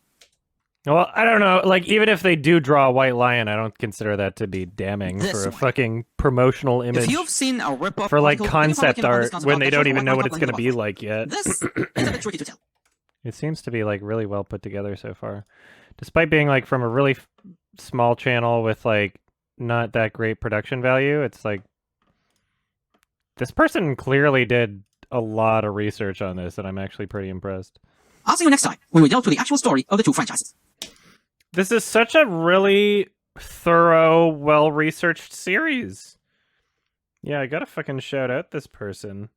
Well, I don't know. Like, even if they do draw a white lion, I don't consider that to be damning for a fucking promotional image. If you've seen a rip-off for like article, concept art when they don't even know what it's it's going to be like yet. This is a bit tricky to tell. It seems to be like really well put together so far, despite being like from a really small channel with like not that great production value. It's like this person clearly did a lot of research on this, and I'm actually pretty impressed. I'll see you next time when we delve to the actual story of the two franchises. This is such a really thorough, well-researched series. Yeah, I gotta fucking shout out this person.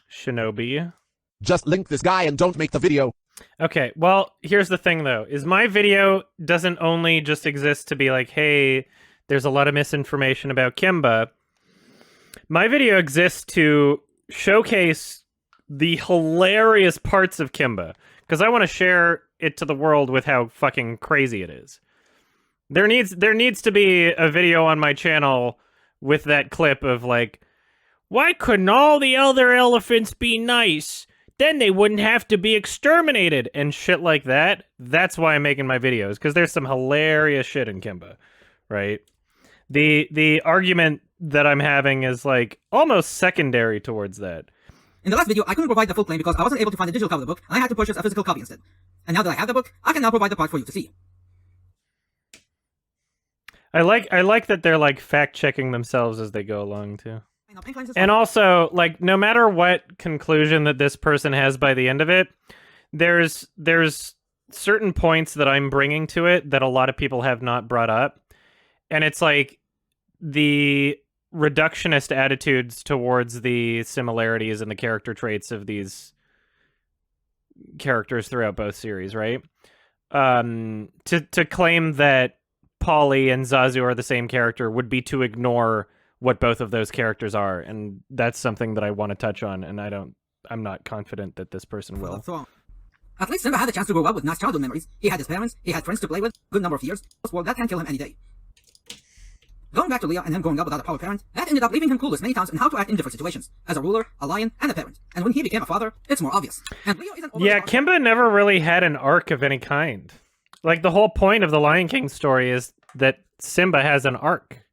Shinobi. Just link this guy and don't make the video. Okay, well, here's the thing, though, is my video doesn't only just exist to be like, hey, there's a lot of misinformation about Kimba. My video exists to showcase the hilarious parts of Kimba, because I want to share it to the world with how fucking crazy it is. There needs to be a video on my channel with that clip of like, why couldn't all the other elephants be nice? Then they wouldn't have to be exterminated and shit like that. That's why I'm making my videos, because there's some hilarious shit in Kimba, right? The argument that I'm having is like almost secondary towards that. In the last video, I couldn't provide the full claim because I wasn't able to find the digital copy of the book, and I had to purchase a physical copy instead. And now that I have the book, I can now provide the part for you to see. I like that they're like fact-checking themselves as they go along too. And also, like, no matter what conclusion that this person has by the end of it, there's certain points that I'm bringing to it that a lot of people have not brought up. And it's like the reductionist attitudes towards the similarities and the character traits of these characters throughout both series, right? To claim that Polly and Zazu are the same character would be to ignore what both of those characters are, and that's something that I want to touch on, and I'm not confident that this person will. At least Simba had a chance to grow up with nice childhood memories. He had his parents, he had friends to play with, a good number of years. Well, that can kill him any day. Going back to Leah and him growing up without a power parent, that ended up leaving him clueless many times in how to act in different situations, as a ruler, a lion, and a parent. And when he became a father, it's more obvious. And Leo isn't yeah, Kimba never really had an arc of any kind. Like, the whole point of the Lion King story is that Simba has an arc,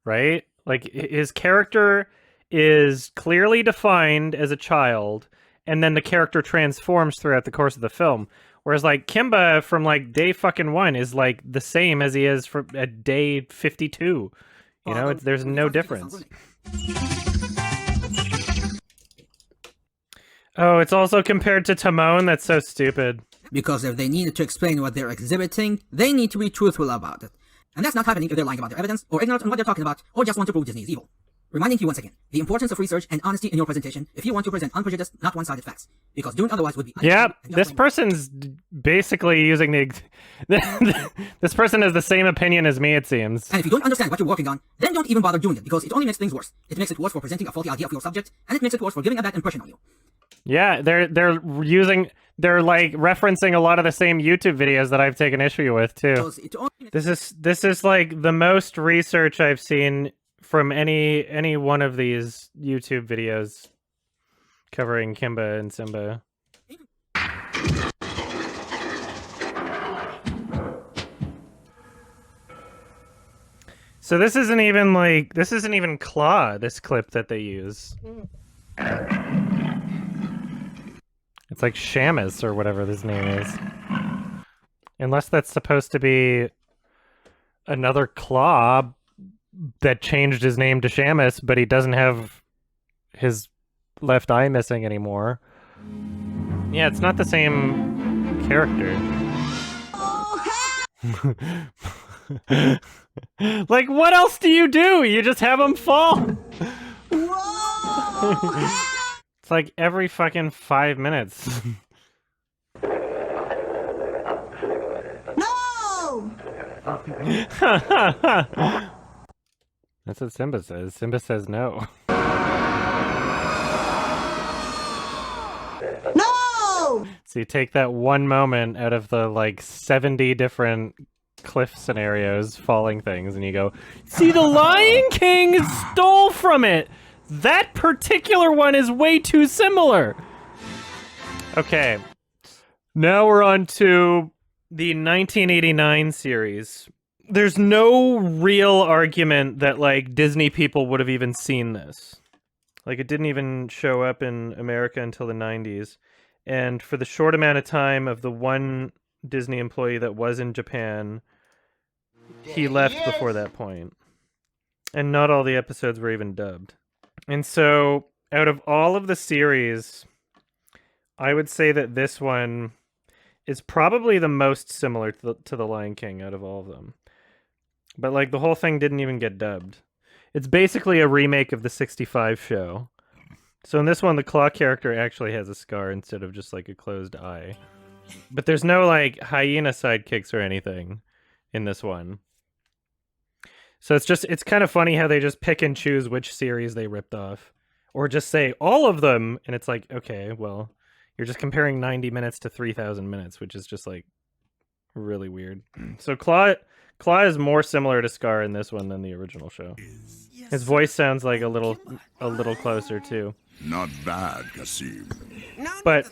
right? Like, his character is clearly defined as a child, and then the character transforms throughout the course of the film. Whereas, like, Kimba from, like, day fucking 1 is, like, the same as he is at day 52. You know, there's no difference. Oh, it's also compared to Timon? That's so stupid. Because if they needed to explain what they're exhibiting, they need to be truthful about it. And that's not happening if they're lying about their evidence, or ignorant on what they're talking about, or just want to prove Disney is evil. Reminding you once again, the importance of research and honesty in your presentation if you want to present unprejudiced, not one-sided facts. Because doing otherwise would be... Yeah, this person's basically using this person has the same opinion as me, it seems. And if you don't understand what you're working on, then don't even bother doing it, because it only makes things worse. It makes it worse for presenting a faulty idea of your subject, and it makes it worse for giving a bad impression on you. Yeah, they're like referencing a lot of the same YouTube videos that I've taken issue with too. This is like the most research I've seen from any one of these YouTube videos covering Kimba and Simba. So this isn't even Claw, this clip that they use. It's like Shamus or whatever his name is. Unless that's supposed to be another Claw that changed his name to Shamus, but he doesn't have his left eye missing anymore. Yeah, it's not the same character. Like, what else do? You just have him fall. It's like every fucking 5 minutes. No! That's what Simba says. Simba says no. No! So you take that one moment out of the like 70 different cliff scenarios, falling things, and you go, see, the Lion King stole from it! That particular one is way too similar! Okay. Now we're on to the 1989 series. There's no real argument that, like, Disney people would have even seen this. Like, it didn't even show up in America until the 90s. And for the short amount of time of the one Disney employee that was in Japan, he left before that point. And not all the episodes were even dubbed. And so, out of all of the series, I would say that this one is probably the most similar to the Lion King out of all of them. But, like, the whole thing didn't even get dubbed. It's basically a remake of the 65 show. So in this one, the Claw character actually has a scar instead of just, like, a closed eye. But there's no, like, hyena sidekicks or anything in this one. So it's kind of funny how they just pick and choose which series they ripped off. Or just say, all of them! And it's like, okay, well, you're just comparing 90 minutes to 3,000 minutes, which is just, like, really weird. So Claw is more similar to Scar in this one than the original show. His voice sounds like a little closer too. Not bad, Kasim. But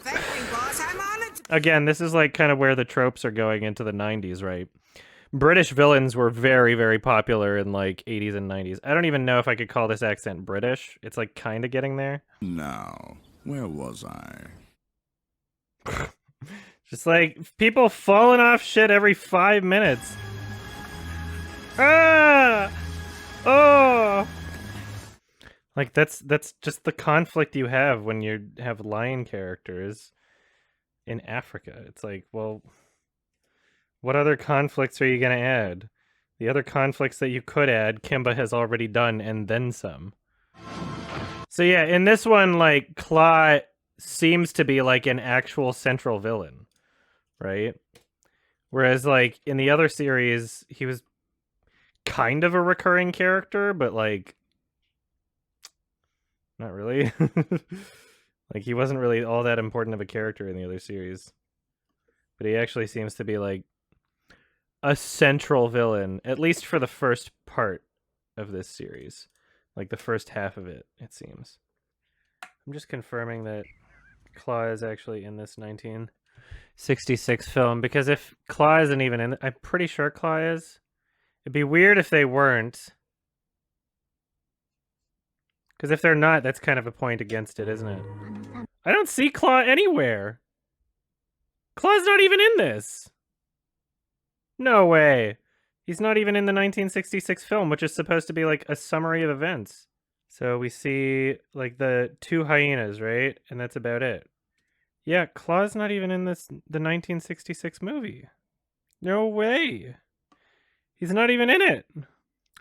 again, this is like kind of where the tropes are going into the 90s, right? British villains were very, very popular in like 80s and 90s. I don't even know if I could call this accent British. It's like kind of getting there. Now, where was I? Just like people falling off shit every 5 minutes. Ah! Oh! Like that's just the conflict you have when you have lion characters in Africa. It's like, well, what other conflicts are you going to add? The other conflicts that you could add, Kimba has already done, and then some. So yeah, in this one, like, Claw seems to be like an actual central villain, right? Whereas, like, in the other series, he was kind of a recurring character, but, like, not really. Like, he wasn't really all that important of a character in the other series. But he actually seems to be, like, a central villain, at least for the first part of this series. Like, the first half of it, it seems. I'm just confirming that Claw is actually in this 1966 film, because if Claw isn't even in it, I'm pretty sure Claw is. It'd be weird if they weren't. Because if they're not, that's kind of a point against it, isn't it? I don't see Claw anywhere. Claw's not even in this. No way. He's not even in the 1966 film, which is supposed to be like a summary of events. So we see like the two hyenas, right? And that's about it. Yeah, Claw's not even in the 1966 movie. No way. He's not even in it.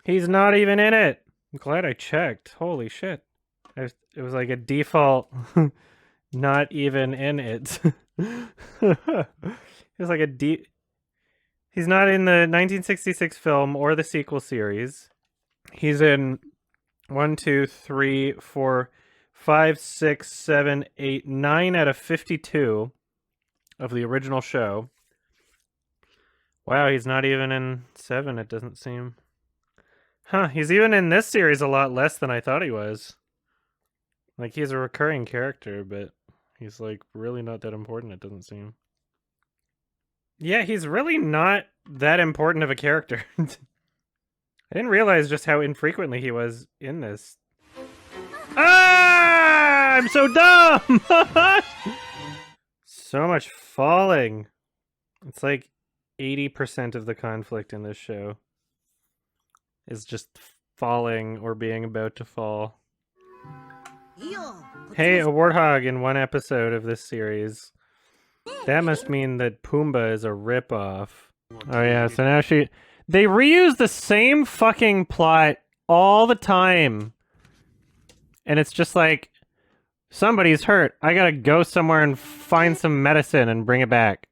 He's not even in it. I'm glad I checked. Holy shit. It was like a default not even in it. It was like a He's not in the 1966 film or the sequel series. He's in 1, 2, 3, 4, 5, 6, 7, 8, 9 out of 52 of the original show. Wow, he's not even in 7, it doesn't seem. Huh, he's even in this series a lot less than I thought he was. Like, he's a recurring character, but he's, like, really not that important, it doesn't seem. Yeah, he's really not that important of a character. I didn't realize just how infrequently he was in this. Ah! I'm so dumb! So much falling. It's like 80% of the conflict in this show is just falling or being about to fall. Hey, a warthog in one episode of this series. That must mean that Pumbaa is a ripoff. Oh yeah, so now they reuse the same fucking plot all the time. And it's just like, somebody's hurt. I gotta go somewhere and find some medicine and bring it back.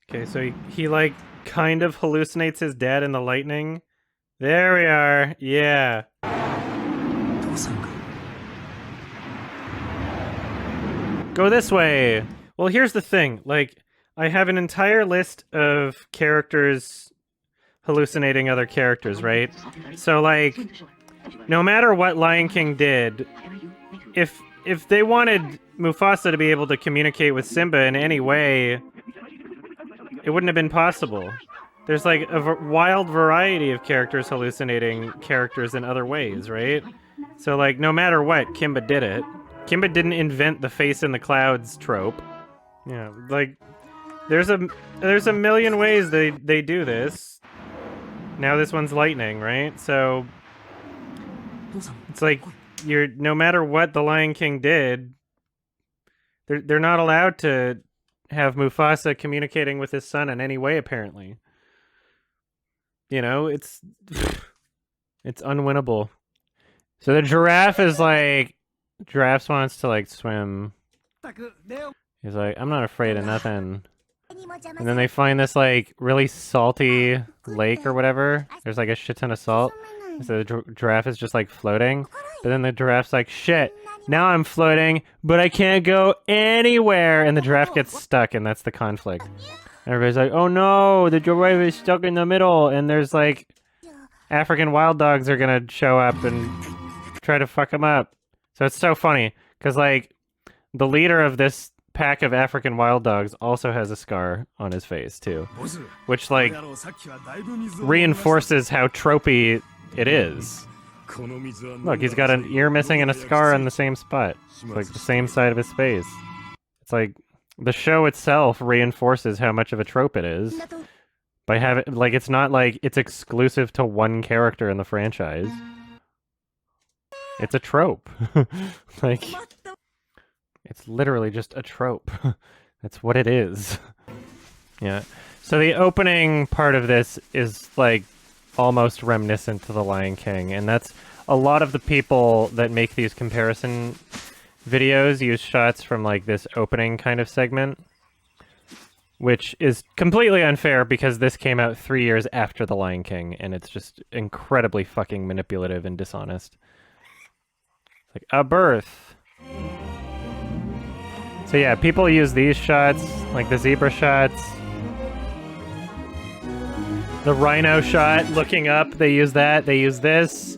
Okay, so he like kind of hallucinates his dad in the lightning. There we are. Yeah. Go this way. Well, here's the thing. Like, I have an entire list of characters hallucinating other characters, right? So, like, no matter what Lion King did, if they wanted Mufasa to be able to communicate with Simba in any way, it wouldn't have been possible. There's like a wild variety of characters hallucinating characters in other ways, right? So like, no matter what, Kimba did it. Kimba didn't invent the face in the clouds trope. Yeah, like, there's a million ways they do this. Now this one's lightning, right? So it's like, no matter what the Lion King did, they're not allowed to have Mufasa communicating with his son in any way, apparently. You know, it's unwinnable. So the giraffe is like, Giraffe wants to like swim. He's like, I'm not afraid of nothing. And then they find this like really salty lake or whatever. There's like a shit ton of salt. So the giraffe is just like floating. But then the giraffe's like, shit, now I'm floating, but I can't go anywhere. And the giraffe gets stuck, and that's the conflict. Everybody's like, oh no, the giraffe is stuck in the middle, and there's like African wild dogs are gonna show up and try to fuck him up. So it's so funny, because like the leader of this pack of African wild dogs also has a scar on his face too, which like reinforces how tropey it is. Look, he's got an ear missing and a scar on the same spot. It's like the same side of his face. It's like the show itself reinforces how much of a trope it is by having, like, it's not like it's exclusive to one character in the franchise. It's a trope. Like, it's literally just a trope. That's what it is. Yeah. So the opening part of this is like almost reminiscent to The Lion King, and that's a lot of the people that make these comparison videos use shots from like this opening kind of segment, which is completely unfair because this came out 3 years after The Lion King, and it's just incredibly fucking manipulative and dishonest. It's like, a birth. So yeah, people use these shots, like the zebra shots. The rhino shot, looking up, they use that. They use this.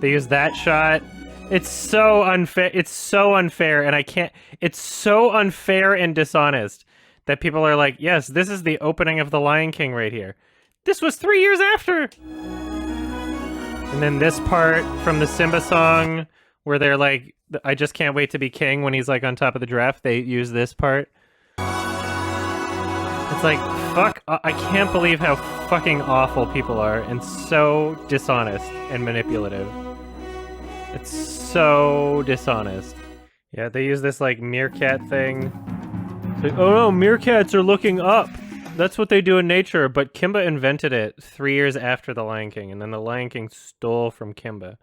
They use that shot. It's so unfair. It's so unfair, and I can't... It's so unfair and dishonest that people are like, yes, this is the opening of The Lion King right here. This was 3 years after! And then this part from the Simba song, where they're like, I just can't wait to be king, when he's like on top of the giraffe, they use this part. It's like, fuck, I can't believe how fucking awful people are, and so dishonest and manipulative. It's so dishonest. Yeah, they use this like meerkat thing. It's like, oh no, meerkats are looking up. That's what they do in nature, but Kimba invented it 3 years after The Lion King, and then The Lion King stole from Kimba.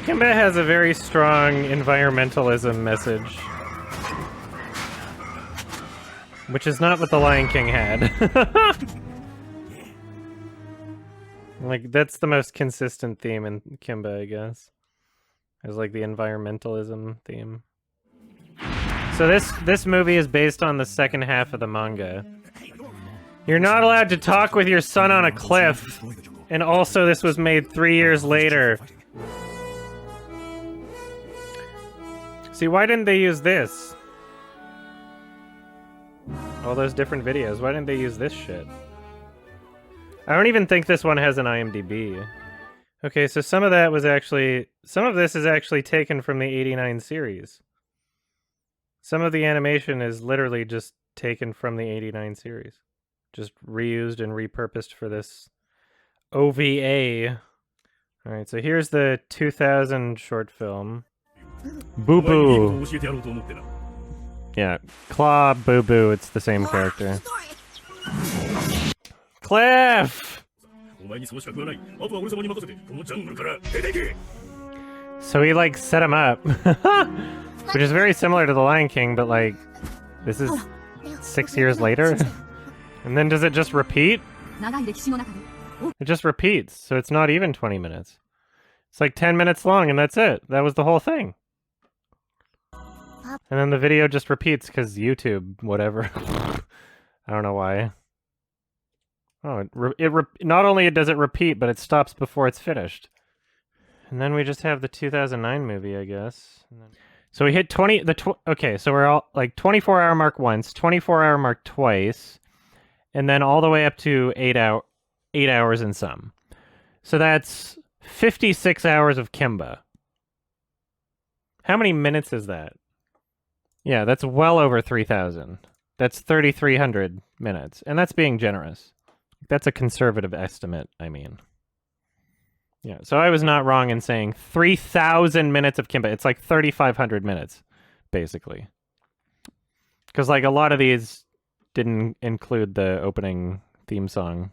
Kimba has a very strong environmentalism message, which is not what The Lion King had. Like, that's the most consistent theme in Kimba, I guess. Is like the environmentalism theme. So this movie is based on the second half of the manga. You're not allowed to talk with your son on a cliff. And also this was made 3 years later. See, why didn't they use this? All those different videos, why didn't they use this shit? I don't even think this one has an IMDb. Okay, so some of that was actually... Some of this is actually taken from the 89 series. Some of the animation is literally just taken from the 89 series. Just reused and repurposed for this OVA. Alright, so here's the 2000 short film. Boo Boo. Yeah, Claw, Boo Boo, it's the same character. Cliff! So he like set him up. Which is very similar to The Lion King, but like, this is 6 years later? And then does it just repeat? It just repeats, so it's not even 20 minutes. It's like 10 minutes long and that's it. That was the whole thing. And then the video just repeats because YouTube, whatever. I don't know why. Oh, not only does it repeat, but it stops before it's finished. And then we just have the 2009 movie, I guess. So we hit 20. Okay, so we're all like 24-hour mark once, 24-hour mark twice, and then all the way up to 8 hours and some. So that's 56 hours of Kimba. How many minutes is that? Yeah, that's well over 3,000. That's 3,300 minutes, and that's being generous. That's a conservative estimate, I mean. Yeah, so I was not wrong in saying 3,000 minutes of Kimba. It's like 3,500 minutes, basically. Because like a lot of these didn't include the opening theme song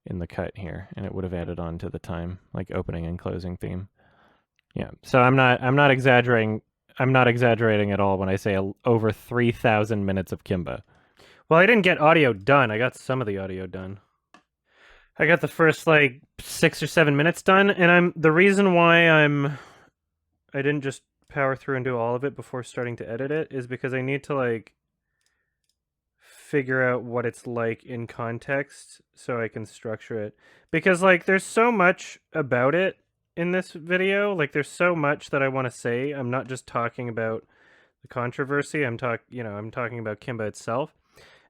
in the cut here, and it would have added on to the time, like opening and closing theme. Yeah, so I'm not exaggerating. I'm not exaggerating at all when I say over 3,000 minutes of Kimba. Well, I didn't get audio done. I got some of the audio done. I got the first like 6 or 7 minutes done, and the reason why I didn't just power through and do all of it before starting to edit it is because I need to like figure out what it's like in context so I can structure it. Because like there's so much about it in this video, like there's so much that I want to say. I'm not just talking about the controversy. I'm talking about Kimba itself.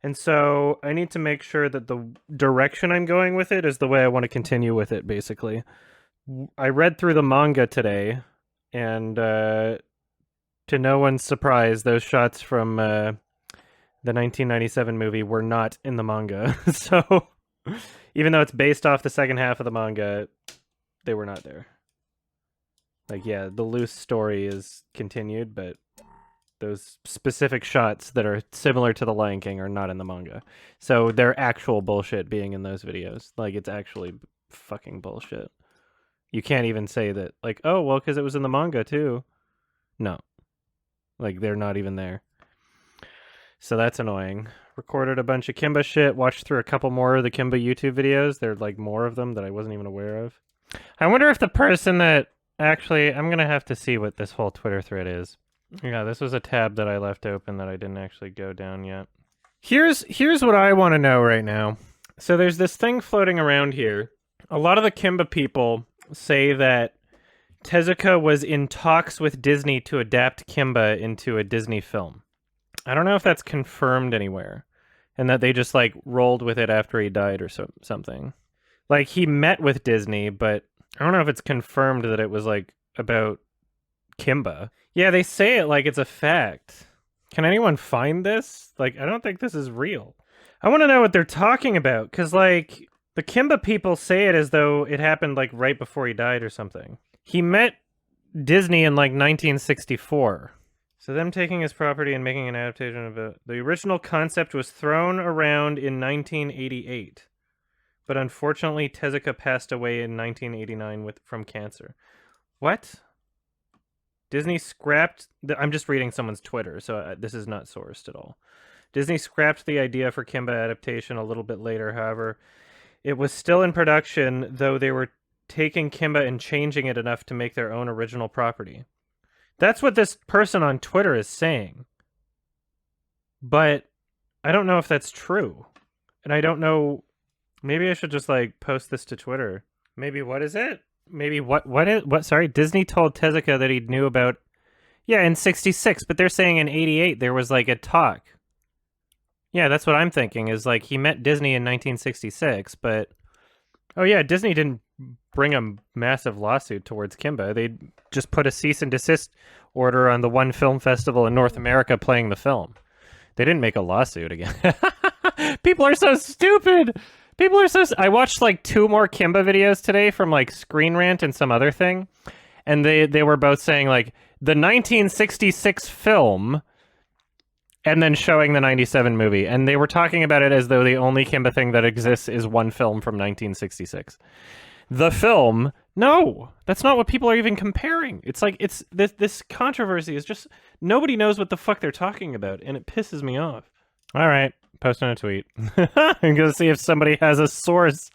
And so I need to make sure that the direction I'm going with it is the way I want to continue with it, basically. I read through the manga today, and to no one's surprise, those shots from the 1997 movie were not in the manga. So even though it's based off the second half of the manga, they were not there. Like, yeah, the loose story is continued, but those specific shots that are similar to The Lion King are not in the manga. So they're actual bullshit being in those videos. Like, it's actually fucking bullshit. You can't even say that, like, oh, well, because it was in the manga, too. No. Like, they're not even there. So that's annoying. Recorded a bunch of Kimba shit, watched through a couple more of the Kimba YouTube videos. There are, like, more of them that I wasn't even aware of. I wonder if the person that... Actually, I'm going to have to see what this whole Twitter thread is. Yeah, this was a tab that I left open that I didn't actually go down yet. Here's what I want to know right now. So there's this thing floating around here. A lot of the Kimba people say that Tezuka was in talks with Disney to adapt Kimba into a Disney film. I don't know if that's confirmed anywhere, and that they just like rolled with it after he died or something. Like he met with Disney, but I don't know if it's confirmed that it was like about Kimba. Yeah, they say it like it's a fact. Can anyone find this? Like, I don't think this is real. I want to know what they're talking about, because, like, the Kimba people say it as though it happened, like, right before he died or something. He met Disney in, like, 1964. So them taking his property and making an adaptation of it. The original concept was thrown around in 1988. But unfortunately, Tezuka passed away in 1989 from cancer. What? Disney scrapped... I'm just reading someone's Twitter, so this is not sourced at all. Disney scrapped the idea for Kimba adaptation a little bit later, however. It was still in production, though they were taking Kimba and changing it enough to make their own original property. That's what this person on Twitter is saying. But I don't know if that's true. And I don't know... Maybe I should just, like, post this to Twitter. Maybe what is it? Maybe what sorry, Disney told Tezuka that he knew about, yeah, in 66, but they're saying in 88 there was like a talk. Yeah, that's what I'm thinking, is like he met Disney in 1966, but oh yeah, Disney didn't bring a massive lawsuit towards Kimba. They just put a cease and desist order on the one film festival in North America playing the film. They didn't make a lawsuit again. People are so stupid. People are so... I watched like 2 more Kimba videos today from like Screen Rant and some other thing. And they were both saying like the 1966 film and then showing the 97 movie. And they were talking about it as though the only Kimba thing that exists is one film from 1966. The film... No, that's not what people are even comparing. It's like this controversy is just... Nobody knows what the fuck they're talking about, and it pisses me off. All right. Posting a tweet. I'm gonna see if somebody has a source.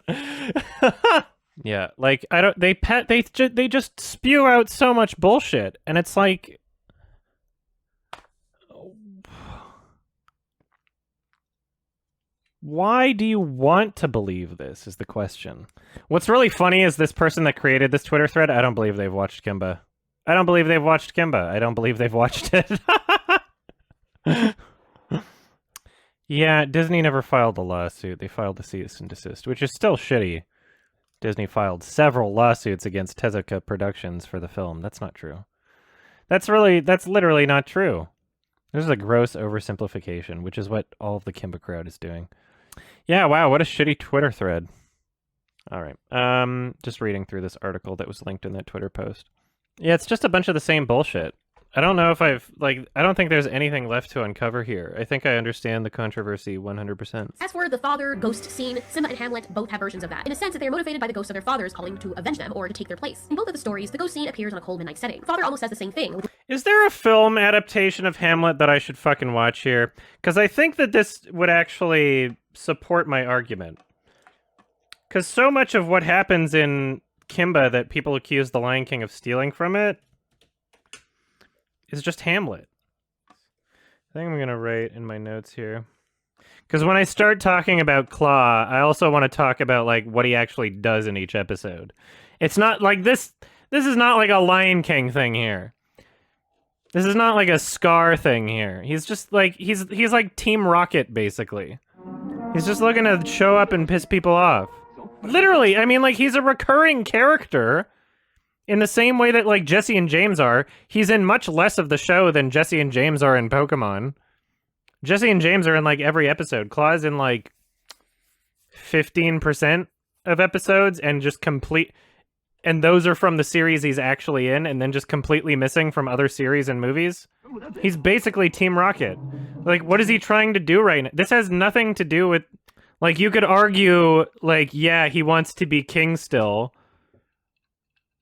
Yeah, like I don't. They just spew out so much bullshit, and it's like, Why do you want to believe this is the question. What's really funny is this person that created this Twitter thread, I don't believe they've watched Kimba. I don't believe they've watched Kimba. I don't believe they've watched it. Yeah, Disney never filed a lawsuit. They filed a cease and desist, which is still shitty. Disney filed several lawsuits against Tezuka Productions for the film. That's not true. That's literally not true. This is a gross oversimplification, which is what all of the Kimba crowd is doing. Yeah, wow, what a shitty Twitter thread. All right. Just reading through this article that was linked in that Twitter post. Yeah, it's just a bunch of the same bullshit. I don't know if I don't think there's anything left to uncover here. I think I understand the controversy 100%. As for the father ghost scene, Simba and Hamlet both have versions of that, in a sense that they are motivated by the ghosts of their fathers calling to avenge them or to take their place. In both of the stories, the ghost scene appears on a cold midnight setting. Father almost says the same thing. Is there a film adaptation of Hamlet that I should fucking watch here? Because I think that this would actually support my argument. Because so much of what happens in Kimba that people accuse the Lion King of stealing from it is just Hamlet. I think I'm going to write in my notes here. Because when I start talking about Claw, I also want to talk about like what he actually does in each episode. It's not like this is not like a Lion King thing here. This is not like a Scar thing here. He's just like, he's like Team Rocket, basically. He's just looking to show up and piss people off. Literally, I mean, like, he's a recurring character in the same way that, like, Jesse and James are. He's in much less of the show than Jesse and James are in Pokemon. Jesse and James are in, like, every episode. Claw's in, like, 15% of episodes, and just and those are from the series he's actually in, and then just completely missing from other series and movies. He's basically Team Rocket. Like, what is he trying to do right now? This has nothing to do with... Like, you could argue, like, yeah, he wants to be king still.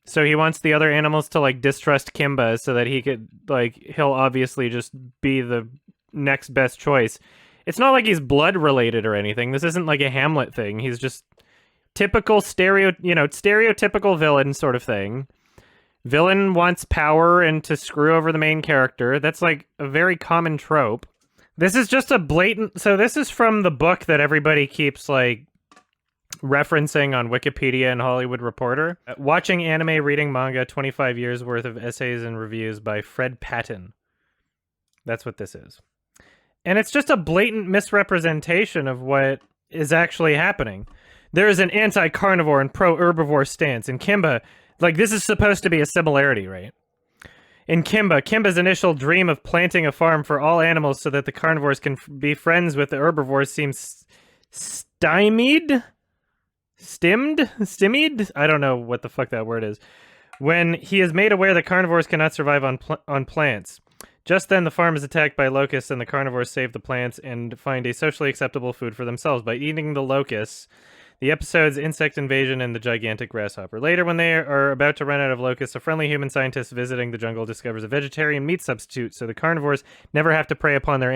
So he wants the other animals to, like, distrust Kimba so that he could, like, he'll obviously just be the next best choice. It's not like he's blood-related or anything. This isn't, like, a Hamlet thing. He's just typical stereotypical villain sort of thing. Villain wants power and to screw over the main character. That's, like, a very common trope. This is just a blatant... So this is from the book that everybody keeps, like, referencing on Wikipedia and Hollywood Reporter. Watching Anime, Reading Manga, 25 years worth of essays and reviews by Fred Patton. That's what this is. And it's just a blatant misrepresentation of what is actually happening. There is an anti-carnivore and pro-herbivore stance. In Kimba, like, this is supposed to be a similarity, right? In Kimba's initial dream of planting a farm for all animals so that the carnivores can be friends with the herbivores seems stymied? Stymied? I don't know what the fuck that word is. When he is made aware that carnivores cannot survive on plants. Just then, the farm is attacked by locusts, and the carnivores save the plants and find a socially acceptable food for themselves by eating the locusts. The episode's insect invasion and the gigantic grasshopper. Later, when they are about to run out of locusts, a friendly human scientist visiting the jungle discovers a vegetarian meat substitute, so the carnivores never have to prey upon their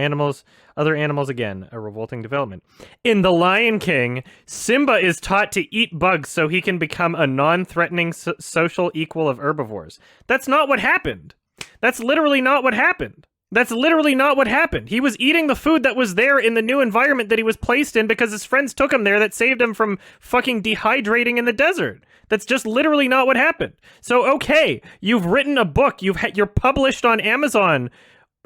other animals again. A revolting development. In The Lion King, Simba is taught to eat bugs so he can become a non-threatening social equal of herbivores. That's not what happened. That's literally not what happened. That's literally not what happened. He was eating the food that was there in the new environment that he was placed in because his friends took him there that saved him from fucking dehydrating in the desert. That's just literally not what happened. So, okay, you've written a book. You're published on Amazon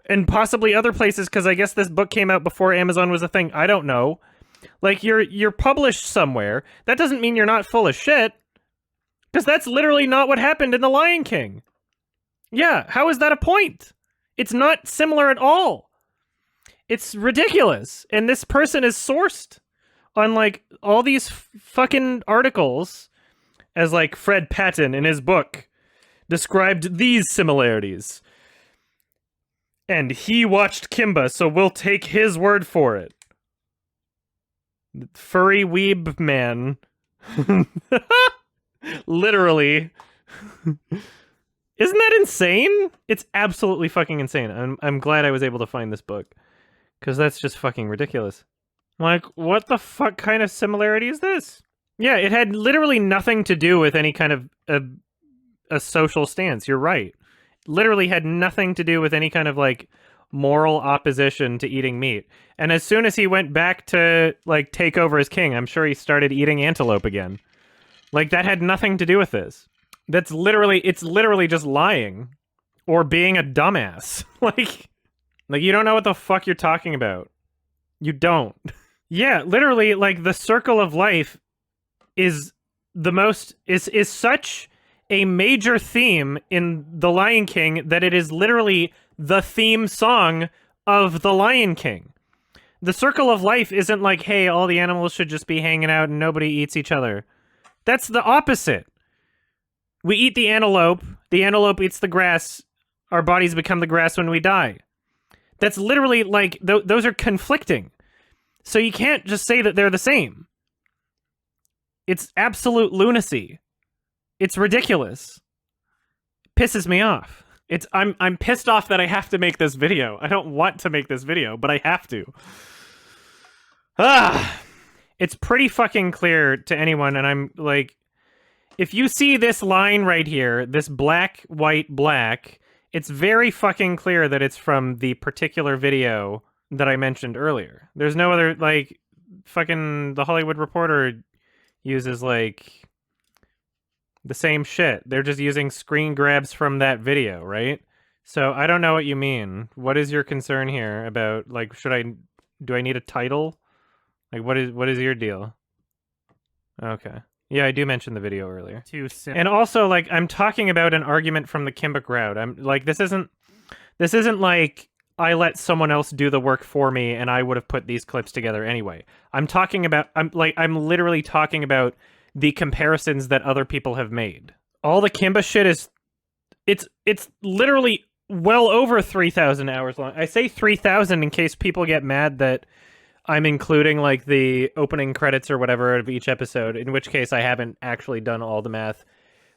and possibly other places because I guess this book came out before Amazon was a thing. I don't know. Like, you're published somewhere. That doesn't mean you're not full of shit. Because that's literally not what happened in The Lion King. Yeah, how is that a point? It's not similar at all. It's ridiculous. And this person is sourced on, like, all these fucking articles as, like, Fred Patton in his book described these similarities. And he watched Kimba, so we'll take his word for it. Furry weeb man. Literally. Isn't that insane? It's absolutely fucking insane. I'm glad I was able to find this book. Because that's just fucking ridiculous. Like, what the fuck kind of similarity is this? Yeah, it had literally nothing to do with any kind of a social stance. You're right. Literally had nothing to do with any kind of, like, moral opposition to eating meat. And as soon as he went back to, like, take over as king, I'm sure he started eating antelope again. Like, that had nothing to do with this. It's literally just lying. Or being a dumbass. Like, you don't know what the fuck you're talking about. You don't. Yeah, literally, like, the circle of life is such a major theme in The Lion King that it is literally the theme song of The Lion King. The circle of life isn't like, hey, all the animals should just be hanging out and nobody eats each other. That's the opposite. We eat the antelope eats the grass, our bodies become the grass when we die. That's literally, like, those are conflicting. So you can't just say that they're the same. It's absolute lunacy. It's ridiculous. Pisses me off. I'm pissed off that I have to make this video. I don't want to make this video, but I have to. It's pretty fucking clear to anyone, and I'm like, if you see this line right here, this black, white, black, it's very fucking clear that it's from the particular video that I mentioned earlier. There's no other, like, fucking The Hollywood Reporter uses, like, the same shit. They're just using screen grabs from that video, right? So I don't know what you mean. What is your concern here about, like, do I need a title? Like, what is your deal? Okay. Yeah, I do mention the video earlier. And also, like, I'm talking about an argument from the Kimba crowd. I'm like, this isn't like I let someone else do the work for me and I would have put these clips together anyway. I'm literally talking about the comparisons that other people have made. All the Kimba shit is, it's literally well over 3,000 hours long. I say 3,000 in case people get mad that I'm including, like, the opening credits or whatever of each episode, in which case I haven't actually done all the math,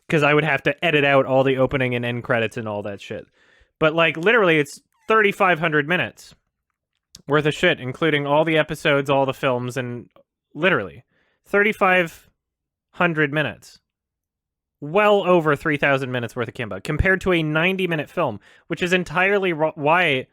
because I would have to edit out all the opening and end credits and all that shit. But, like, literally, it's 3,500 minutes worth of shit, including all the episodes, all the films, and literally 3,500 minutes. Well over 3,000 minutes worth of Kimba, compared to a 90-minute film, which is entirely why...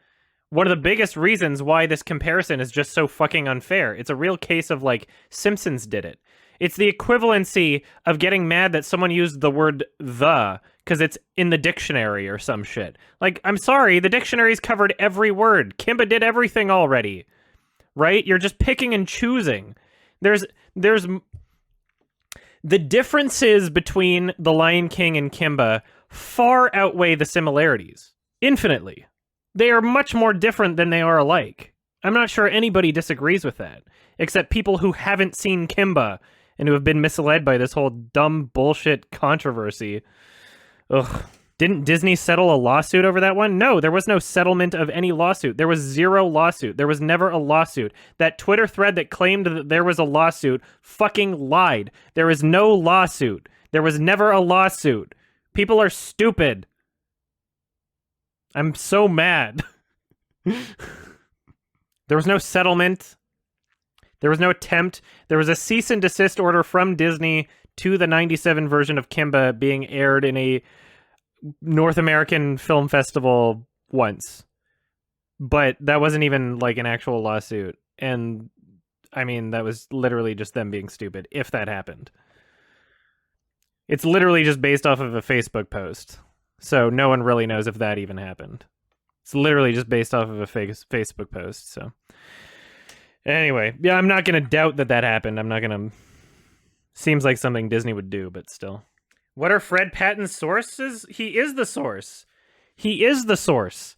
one of the biggest reasons why this comparison is just so fucking unfair. It's a real case of, like, Simpsons did it. It's the equivalency of getting mad that someone used the word the because it's in the dictionary or some shit. Like, I'm sorry, the dictionary's covered every word. Kimba did everything already. Right? You're just picking and choosing. There's the differences between The Lion King and Kimba far outweigh the similarities. Infinitely. They are much more different than they are alike. I'm not sure anybody disagrees with that, except people who haven't seen Kimba and who have been misled by this whole dumb bullshit controversy. Ugh. Didn't Disney settle a lawsuit over that one? No, there was no settlement of any lawsuit. There was zero lawsuit. There was never a lawsuit. That Twitter thread that claimed that there was a lawsuit fucking lied. There is no lawsuit. There was never a lawsuit. People are stupid. I'm so mad. There was no settlement. There was no attempt. There was a cease and desist order from Disney to the 97 version of Kimba being aired in a North American film festival once. But that wasn't even like an actual lawsuit. And I mean, that was literally just them being stupid, if that happened. It's literally just based off of a Facebook post. So no one really knows if that even happened. It's literally just based off of a Facebook post. So anyway, yeah, I'm not going to doubt that happened. I'm not going to... Seems like something Disney would do, but still. What are Fred Patton's sources? He is the source. He is the source.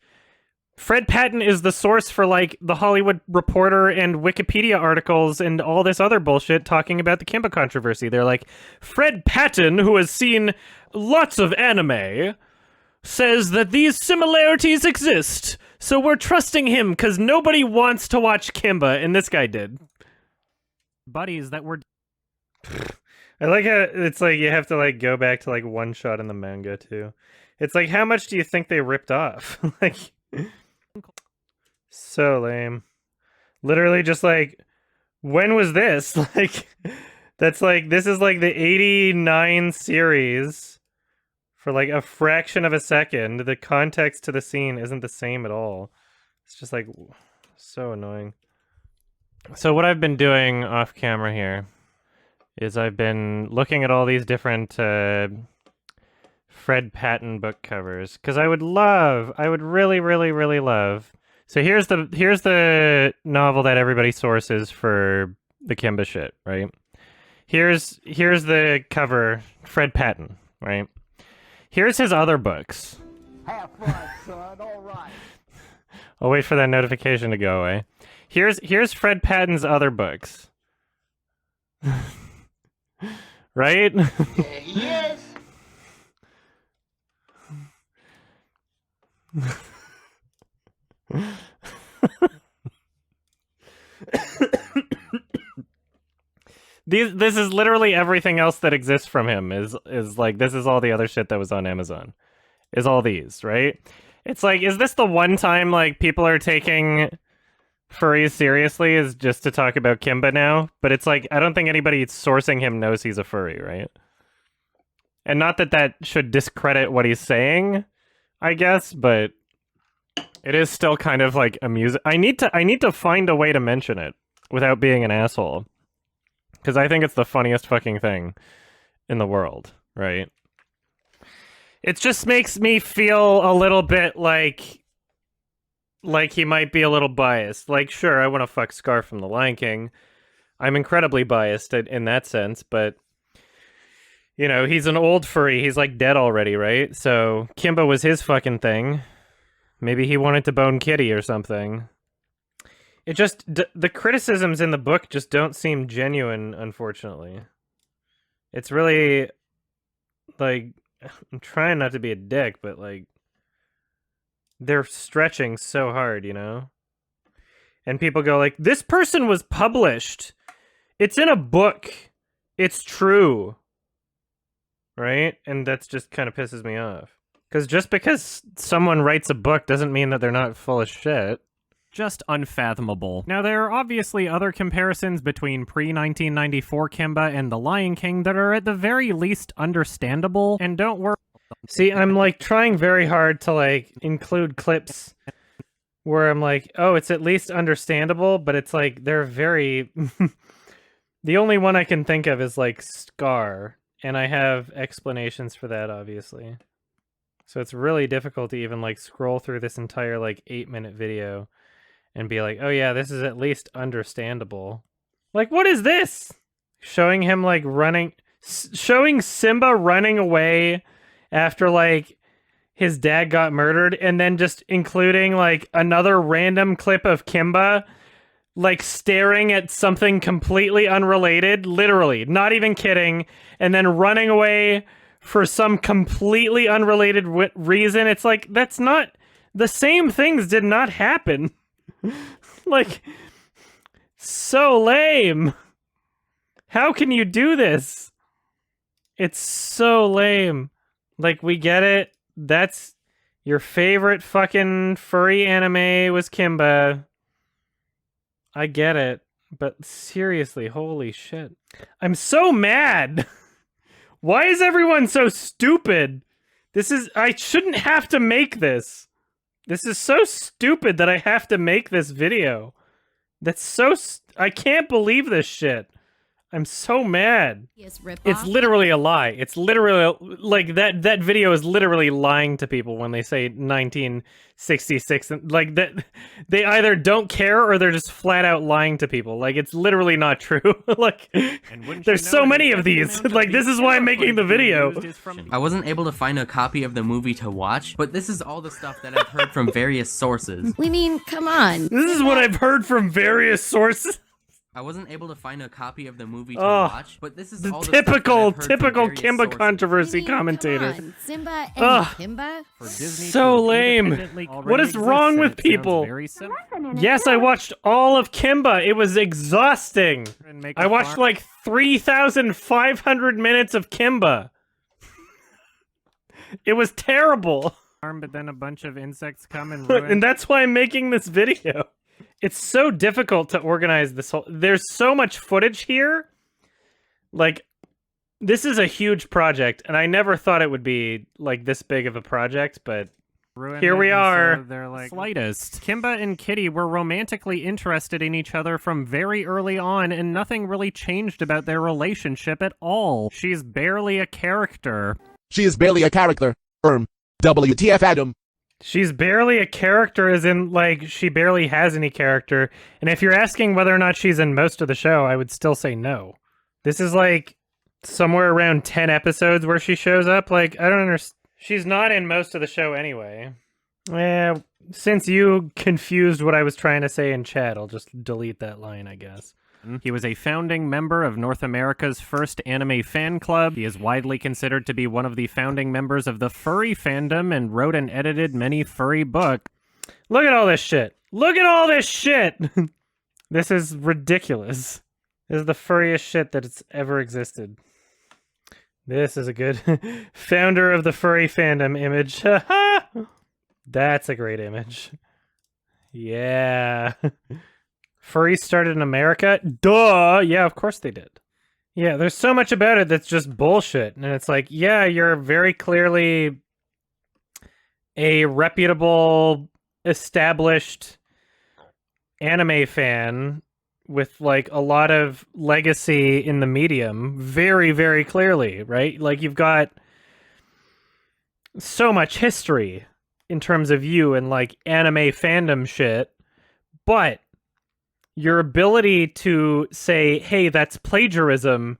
Fred Patton is the source for, like, the Hollywood Reporter and Wikipedia articles and all this other bullshit talking about the Kimba controversy. They're like, Fred Patton, who has seen lots of anime, says that these similarities exist, so we're trusting him because nobody wants to watch Kimba, and this guy did. Buddies that were... I like how it's like you have to, like, go back to, like, one shot in the manga, too. It's like, how much do you think they ripped off? Like... So lame. Literally just like, when was this? Like, that's like, this is like the 89 series for like a fraction of a second. The context to the scene isn't the same at all. It's just like so annoying. So what I've been doing off camera here is I've been looking at all these different Fred Patton book covers because I would really, really, really love. So here's the novel that everybody sources for the Kimba shit, right? Here's the cover, Fred Patton, right? Here's his other books. Have fun, son. All right. I'll wait for that notification to go away. Here's Fred Patton's other books. Right? Yes. This is literally everything else that exists from him is like, this is all the other shit that was on Amazon. Is all these, right? It's like, is this the one time like people are taking furries seriously is just to talk about Kimba now? But it's like, I don't think anybody sourcing him knows he's a furry, right? And not that that should discredit what he's saying, I guess, but it is still kind of like amusing. I need to find a way to mention it without being an asshole. Because I think it's the funniest fucking thing in the world, right? It just makes me feel a little bit like he might be a little biased. Like, sure, I want to fuck Scar from The Lion King. I'm incredibly biased in that sense, but, you know, he's an old furry. He's, like, dead already, right? So, Kimba was his fucking thing. Maybe he wanted to bone Kitty or something. It just, the criticisms in the book just don't seem genuine, unfortunately. It's really, like, I'm trying not to be a dick, but, like, they're stretching so hard, you know? And people go like, this person was published. It's in a book. It's true. Right? And that's just kind of pisses me off. Because just because someone writes a book doesn't mean that they're not full of shit. Just unfathomable. Now, there are obviously other comparisons between pre-1994 Kimba and The Lion King that are at the very least understandable, and don't worry. See, I'm, like, trying very hard to, like, include clips where I'm like, oh, it's at least understandable, but it's, like, they're very... The only one I can think of is, like, Scar, and I have explanations for that, obviously. So it's really difficult to even, like, scroll through this entire, like, 8-minute video and be like, oh yeah, this is at least understandable. Like, what is this? Showing him, like, running... Showing Simba running away after, like, his dad got murdered, and then just including, like, another random clip of Kimba, like, staring at something completely unrelated, literally, not even kidding, and then running away for some completely unrelated reason. It's like, that's not... The same things did not happen. Like, so lame. How can you do this? It's so lame. Like, we get it. That's your favorite fucking furry anime was Kimba. I get it. But seriously, holy shit. I'm so mad. Why is everyone so stupid? I shouldn't have to make this. This is so stupid that I have to make this video. That's so... I can't believe this shit. I'm so mad. It's literally a lie. It's literally... Like, that video is literally lying to people when they say 1966. Like, that they either don't care or they're just flat out lying to people. Like, it's literally not true. Like, there's so many of these. Like, this is why I'm making the video. I wasn't able to find a copy of the movie to watch, but this is all the stuff that I've heard from various sources. We mean, come on. This is what I've heard from various sources. I wasn't able to find a copy of the movie to watch, but this is the all the typical stuff that I've heard from various Kimba sources. controversy commentator. Simba and Kimba? So lame. What is wrong with people? Yes, I watched all of Kimba. It was exhausting. I watched like 3,500 minutes of Kimba. It was terrible. But then a bunch of insects come and ruin. And that's why I'm making this video. It's so difficult to organize this whole... There's so much footage here. Like, this is a huge project, and I never thought it would be, like, this big of a project, but Here we are. So they're like slightest. Kimba and Kitty were romantically interested in each other from very early on, and nothing really changed about their relationship at all. She's barely a character. She is barely a character. WTF Adam. She's barely a character as in, like, she barely has any character. And if you're asking whether or not she's in most of the show, I would still say no. This is, like, somewhere around 10 episodes where she shows up. Like, I don't understand. She's not in most of the show anyway. Since you confused what I was trying to say in chat, I'll just delete that line, I guess. He was a founding member of North America's first anime fan club. He is widely considered to be one of the founding members of the furry fandom and wrote and edited many furry books. Look at all this shit. Look at all this shit. This is ridiculous. This is the furriest shit that it's ever existed. This is a good founder of the furry fandom image. That's a great image. Yeah. Furries started in America? Duh! Yeah, of course they did. Yeah, there's so much about it that's just bullshit. And it's like, yeah, you're very clearly a reputable, established anime fan with, like, a lot of legacy in the medium. Very, very clearly, right? Like, you've got so much history in terms of you and, like, anime fandom shit. But your ability to say, hey, that's plagiarism,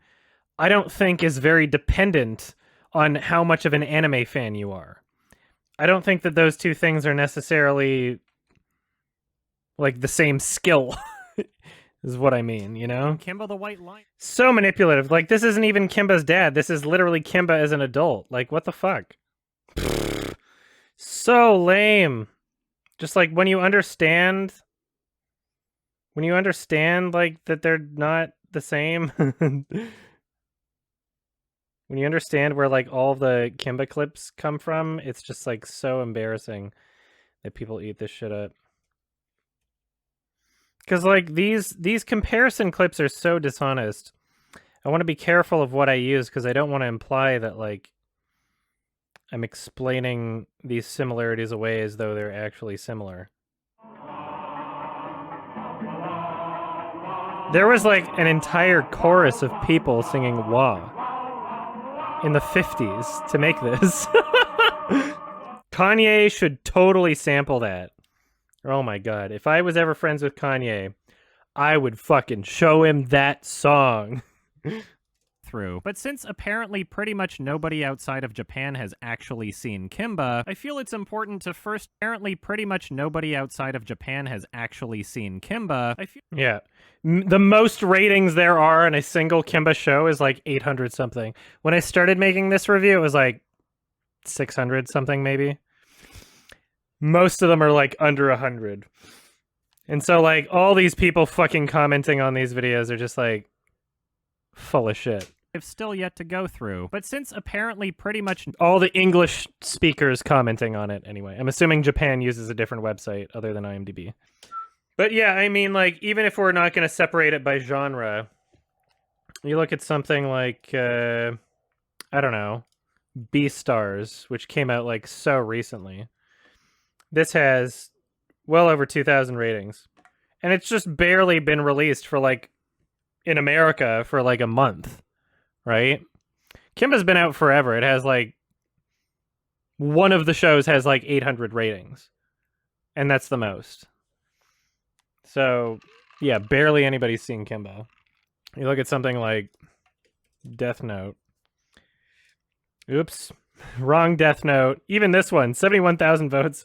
I don't think is very dependent on how much of an anime fan you are. I don't think that those two things are necessarily, like, the same skill, is what I mean, you know? Kimba the White Lion. So manipulative. Like, this isn't even Kimba's dad. This is literally Kimba as an adult. Like, what the fuck? So lame. Just, like, when you understand, like, that they're not the same, when you understand where, like, all the Kimba clips come from, it's just, like, so embarrassing that people eat this shit up. Because, like, these comparison clips are so dishonest. I want to be careful of what I use, because I don't want to imply that, like, I'm explaining these similarities away as though they're actually similar. There was, like, an entire chorus of people singing Wah in the 50s to make this. Kanye should totally sample that. Oh my god. If I was ever friends with Kanye, I would fucking show him that song. Through. But since apparently pretty much nobody outside of Japan has actually seen Kimba, I feel it's important to first... Apparently pretty much nobody outside of Japan has actually seen Kimba. Yeah. The most ratings there are in a single Kimba show is like 800 something. When I started making this review, it was like 600 something maybe. Most of them are like under 100. And so, like, all these people fucking commenting on these videos are just like full of shit. I've still yet to go through. But since apparently pretty much all the English speakers commenting on it anyway. I'm assuming Japan uses a different website other than IMDb. But yeah, I mean, like, even if we're not going to separate it by genre, you look at something like, I don't know, Beastars, which came out, like, so recently. This has well over 2,000 ratings. And it's just barely been released for, like, in America for, like, a month, right? Kimba's been out forever. It has, like, one of the shows has, like, 800 ratings. And that's the most. So, yeah, barely anybody's seen Kimba. You look at something like Death Note. Oops. Wrong Death Note. Even this one, 71,000 votes.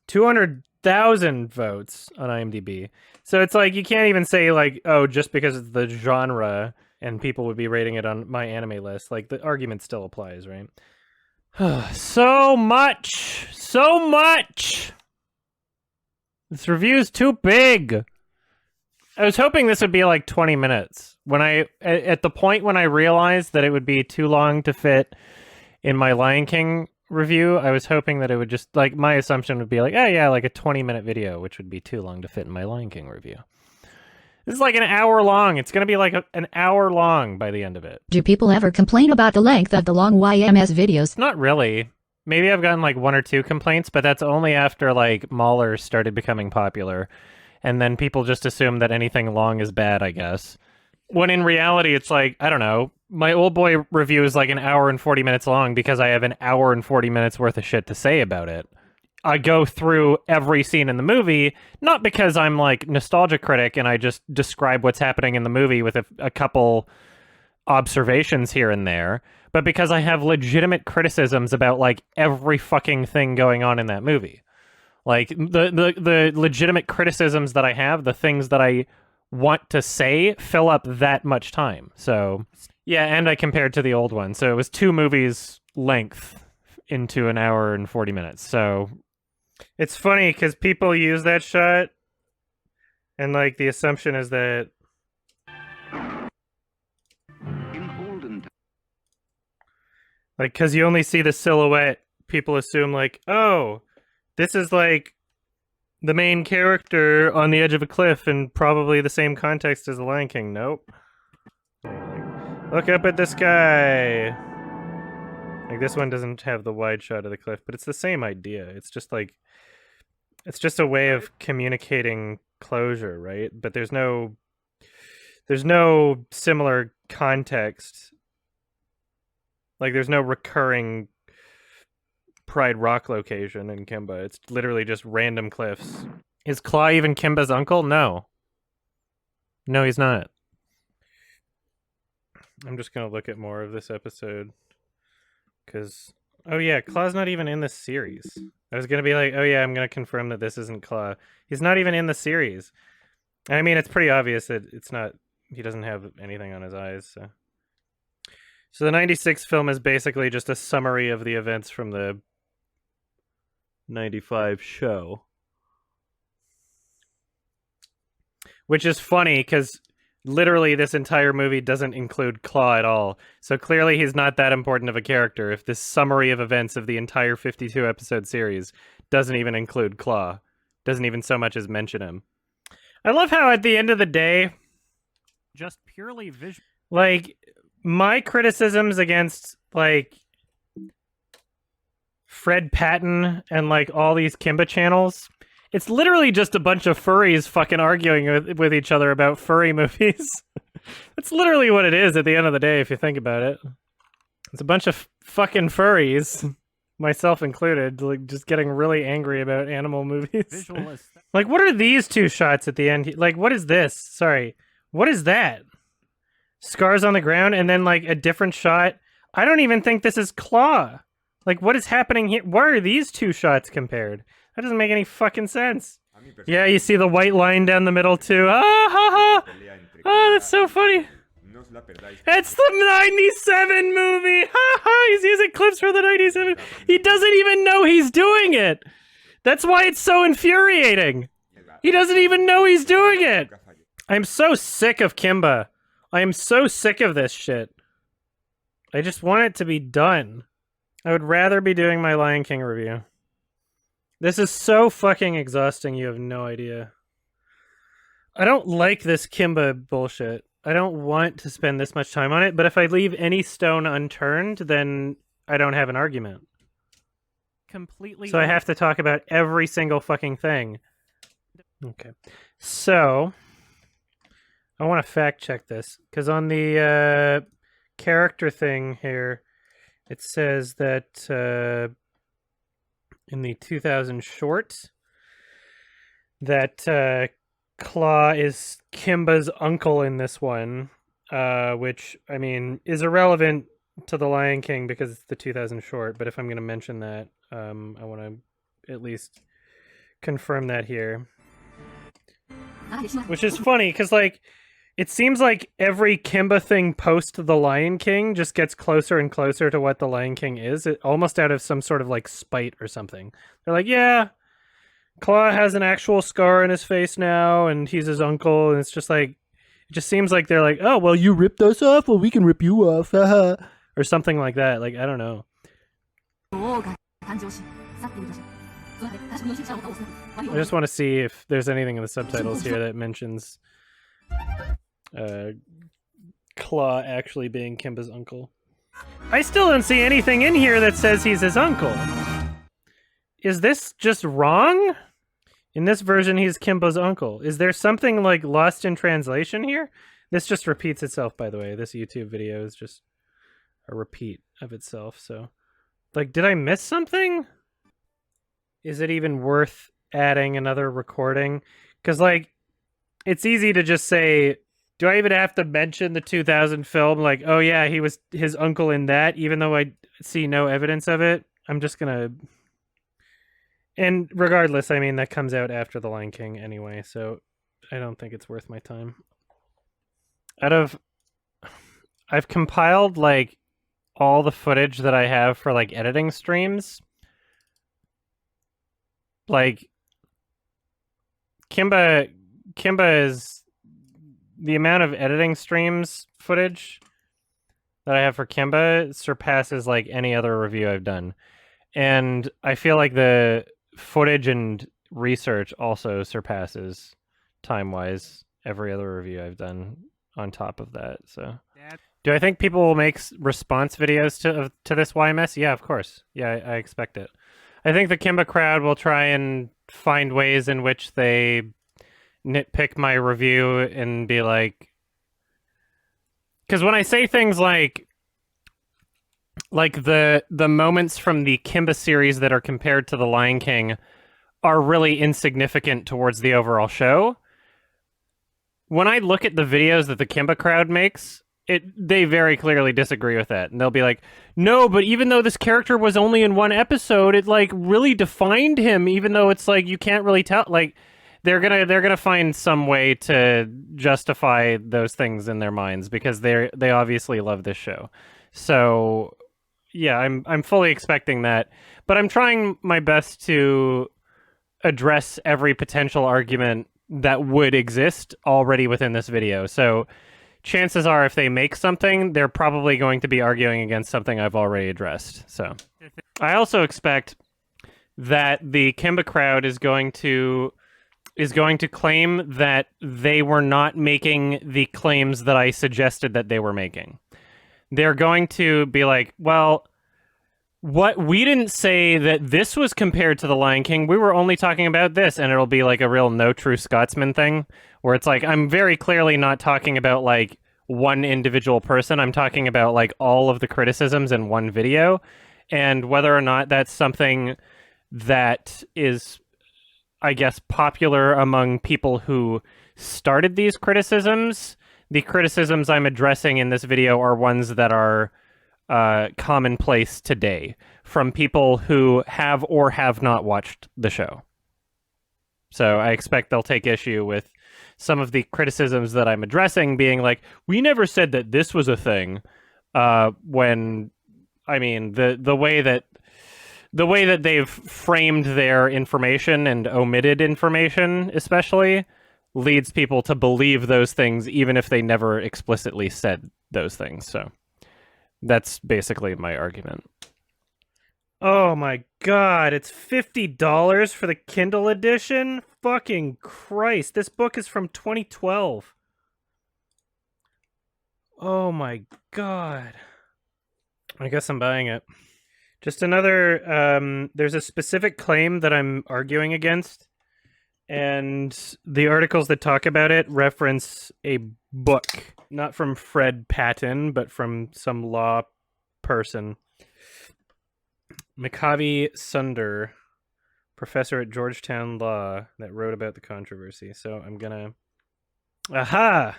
200,000 votes on IMDb. So it's like, you can't even say, like, oh, just because it's the genre and people would be rating it on my anime list. Like, the argument still applies, right? So much! So much! This review's too big! I was hoping this would be like 20 minutes. At the point when I realized that it would be too long to fit in my Lion King review, I was hoping that it would just, like, my assumption would be like, oh yeah, like a 20-minute video, which would be too long to fit in my Lion King review. This is like an hour long. It's going to be like an hour long by the end of it. Do people ever complain about the length of the long YMS videos? Not really. Maybe I've gotten like 1 or 2 complaints, but that's only after like Mahler started becoming popular. And then people just assume that anything long is bad, I guess. When in reality, it's like, I don't know, my Old Boy review is like an hour and 40 minutes long because I have an hour and 40 minutes worth of shit to say about it. I go through every scene in the movie, not because I'm like nostalgia critic and I just describe what's happening in the movie with a couple observations here and there, but because I have legitimate criticisms about like every fucking thing going on in that movie. Like the legitimate criticisms that I have, the things that I want to say fill up that much time. So yeah, and I compared to the old one. So it was 2 movies length into an hour and 40 minutes. So it's funny because people use that shot and like the assumption is that like because you only see the silhouette, people assume like, oh, this is like the main character on the edge of a cliff and probably the same context as the Lion King. Nope. Look up at the sky. Like this one doesn't have the wide shot of the cliff, but it's the same idea. It's just like, it's just a way of communicating closure, right? But there's no similar context. Like there's no recurring Pride Rock location in Kimba. It's literally just random cliffs. Is Claw even Kimba's uncle? No. No, he's not. I'm just going to look at more of this episode. Because, oh yeah, Claw's not even in this series. I was going to be like, oh yeah, I'm going to confirm that this isn't Claw. He's not even in the series. I mean, it's pretty obvious that it's not, he doesn't have anything on his eyes, so. So the 96 film is basically just a summary of the events from the 95 show. Which is funny, because literally this entire movie doesn't include Claw at all. So clearly he's not that important of a character if this summary of events of the entire 52-episode series doesn't even include Claw. Doesn't even so much as mention him. I love how at the end of the day, just purely visual. Like, my criticisms against, like, Fred Patton and, like, all these Kimba channels, it's literally just a bunch of furries fucking arguing with each other about furry movies. That's literally what it is at the end of the day, if you think about it. It's a bunch of fucking furries, myself included, like, just getting really angry about animal movies. Like, what are these 2 shots at the end? Like, what is this? Sorry. What is that? Scars on the ground, and then, like, a different shot. I don't even think this is Claw. Like, what is happening here? Why are these 2 shots compared? That doesn't make any fucking sense. Yeah, you see the white line down the middle, too. Ah, ha, ha. Oh, that's so funny. It's the 97 movie! Ha ha! He's using clips for the 97. He doesn't even know he's doing it! That's why it's so infuriating! He doesn't even know he's doing it! I'm so sick of Kimba. I am so sick of this shit. I just want it to be done. I would rather be doing my Lion King review. This is so fucking exhausting, you have no idea. I don't like this Kimba bullshit. I don't want to spend this much time on it, but if I leave any stone unturned, then I don't have an argument. Completely. So I have to talk about every single fucking thing. Okay. So I want to fact check this, because on the character thing here, it says that in the 2000 short that Claw is Kimba's uncle in this one, which, I mean, is irrelevant to The Lion King because it's the 2000 short, but if I'm going to mention that, I want to at least confirm that here. Which is funny, because, like, it seems like every Kimba thing post The Lion King just gets closer and closer to what The Lion King is, almost out of some sort of, like, spite or something. They're like, yeah, Claw has an actual scar in his face now, and he's his uncle, and it's just like, it just seems like they're like, oh, well, you ripped us off, well, we can rip you off, haha, or something like that. Like, I don't know. I just want to see if there's anything in the subtitles here that mentions Claw actually being Kimba's uncle. I still don't see anything in here that says he's his uncle. Is this just wrong? In this version, he's Kimba's uncle. Is there something like lost in translation here? This just repeats itself, by the way. This YouTube video is just a repeat of itself. So, like, did I miss something? Is it even worth adding another recording? Because, like, it's easy to just say, do I even have to mention the 2000 film? Like, oh yeah, he was his uncle in that, even though I see no evidence of it. I'm just gonna... And regardless, I mean, that comes out after The Lion King anyway, so I don't think it's worth my time. I've compiled, like, all the footage that I have for, like, editing streams. Like, Kimba is... The amount of editing streams footage that I have for Kimba surpasses, like, any other review I've done. And I feel like the footage and research also surpasses, time-wise, every other review I've done on top of that. So, do I think people will make response videos to this YMS? Yeah, of course. Yeah, I expect it. I think the Kimba crowd will try and find ways in which they nitpick my review and be like... Because when I say things like the moments from the Kimba series that are compared to The Lion King are really insignificant towards the overall show. When I look at the videos that the Kimba crowd makes, they very clearly disagree with that. And they'll be like, no, but even though this character was only in one episode, it like really defined him, even though it's like you can't really tell. Like, they're gonna find some way to justify those things in their minds because they obviously love this show. So yeah, I'm fully expecting that, but I'm trying my best to address every potential argument that would exist already within this video. So chances are, if they make something, they're probably going to be arguing against something I've already addressed. So I also expect that the Kimba crowd is going to claim that they were not making the claims that I suggested that they were making. They're going to be like, well, we didn't say that this was compared to The Lion King. We were only talking about this. And it'll be like a real no true Scotsman thing where it's like, I'm very clearly not talking about like one individual person. I'm talking about like all of the criticisms in one video. And whether or not that's something that is, I guess, popular among people who started these criticisms. The criticisms I'm addressing in this video are ones that are commonplace today from people who have or have not watched the show. So I expect they'll take issue with some of the criticisms that I'm addressing being like, we never said that this was a thing, when, I mean, the way that they've framed their information and omitted information, especially, leads people to believe those things, even if they never explicitly said those things. So that's basically my argument. Oh my god, it's $50 for the Kindle edition? Fucking Christ, this book is from 2012. Oh my god. I guess I'm buying it. Just another, there's a specific claim that I'm arguing against, and the articles that talk about it reference a book, not from Fred Patton, but from some law person. Makavi Sunder, professor at Georgetown Law, that wrote about the controversy. So I'm gonna... Aha!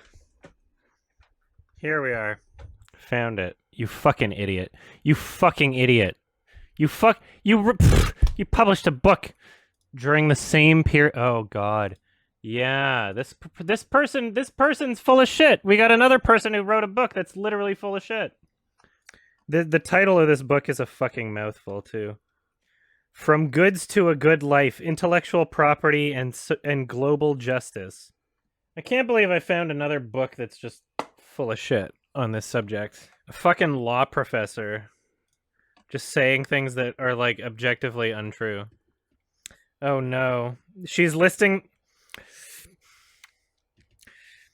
Here we are. Found it. You fucking idiot. You fucking idiot. You published a book during the same period. Oh god. Yeah, this person's full of shit. We got another person who wrote a book that's literally full of shit. The title of this book is a fucking mouthful too. From Goods to a Good Life: Intellectual Property and Global Justice. I can't believe I found another book that's just full of shit on this subject. A fucking law professor just saying things that are, like, objectively untrue. Oh no. She's listing...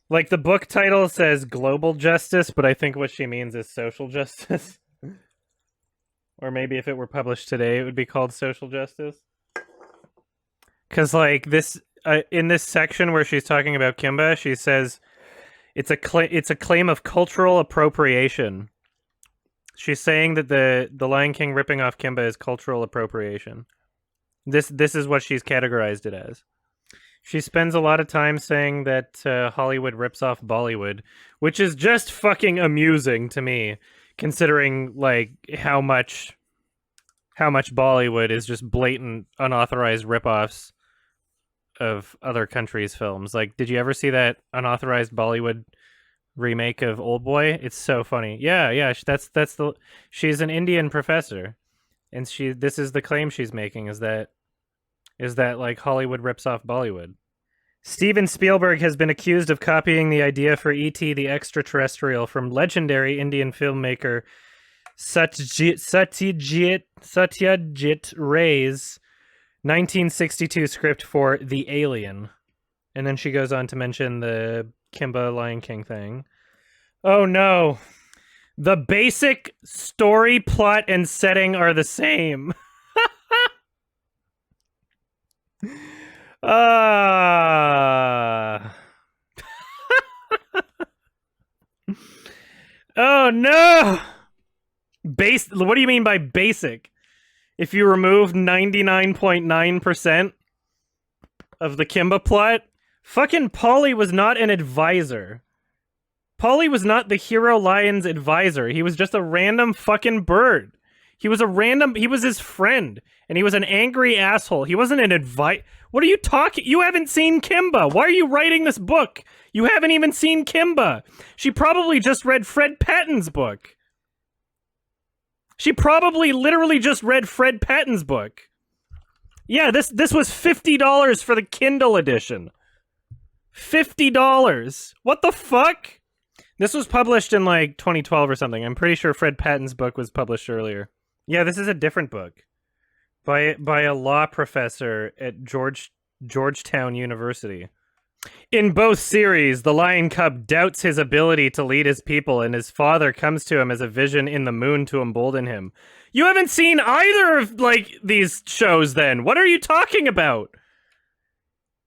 Like, the book title says global justice, but I think what she means is social justice. Or maybe if it were published today, it would be called social justice. Because, like, this in this section where she's talking about Kimba, she says it's a claim of cultural appropriation. She's saying that the Lion King ripping off Kimba is cultural appropriation. This is what she's categorized it as. She spends a lot of time saying that Hollywood rips off Bollywood, which is just fucking amusing to me, considering like how much Bollywood is just blatant unauthorized ripoffs of other countries' films. Like, did you ever see that unauthorized Bollywood remake of Old Boy? It's so funny. Yeah, she's an Indian professor, and this is the claim she's making is that like Hollywood rips off Bollywood. Steven Spielberg has been accused of copying the idea for E.T. the Extraterrestrial from legendary Indian filmmaker Satyajit Ray's 1962 script for The Alien. And then she goes on to mention the Kimba Lion King thing. Oh no. The basic story, plot, and setting are the same. Oh no! What do you mean by basic? If you remove 99.9% of the Kimba plot, fucking Polly was not an advisor. Polly was not the hero lion's advisor. He was just a random fucking bird. He was his friend, and he was an angry asshole. He wasn't an What are you talking? You haven't seen Kimba. Why are you writing this book? You haven't even seen Kimba. She probably just read Fred Patton's book. She probably literally just read Fred Patton's book. Yeah, this was $50 for the Kindle edition. $50. What the fuck? This was published in like 2012 or something. I'm pretty sure Fred Patton's book was published earlier. Yeah, this is a different book by a law professor at Georgetown University. In both series, the lion cub doubts his ability to lead his people, and his father comes to him as a vision in the moon to embolden him. You haven't seen either of, like, these shows, then. What are you talking about?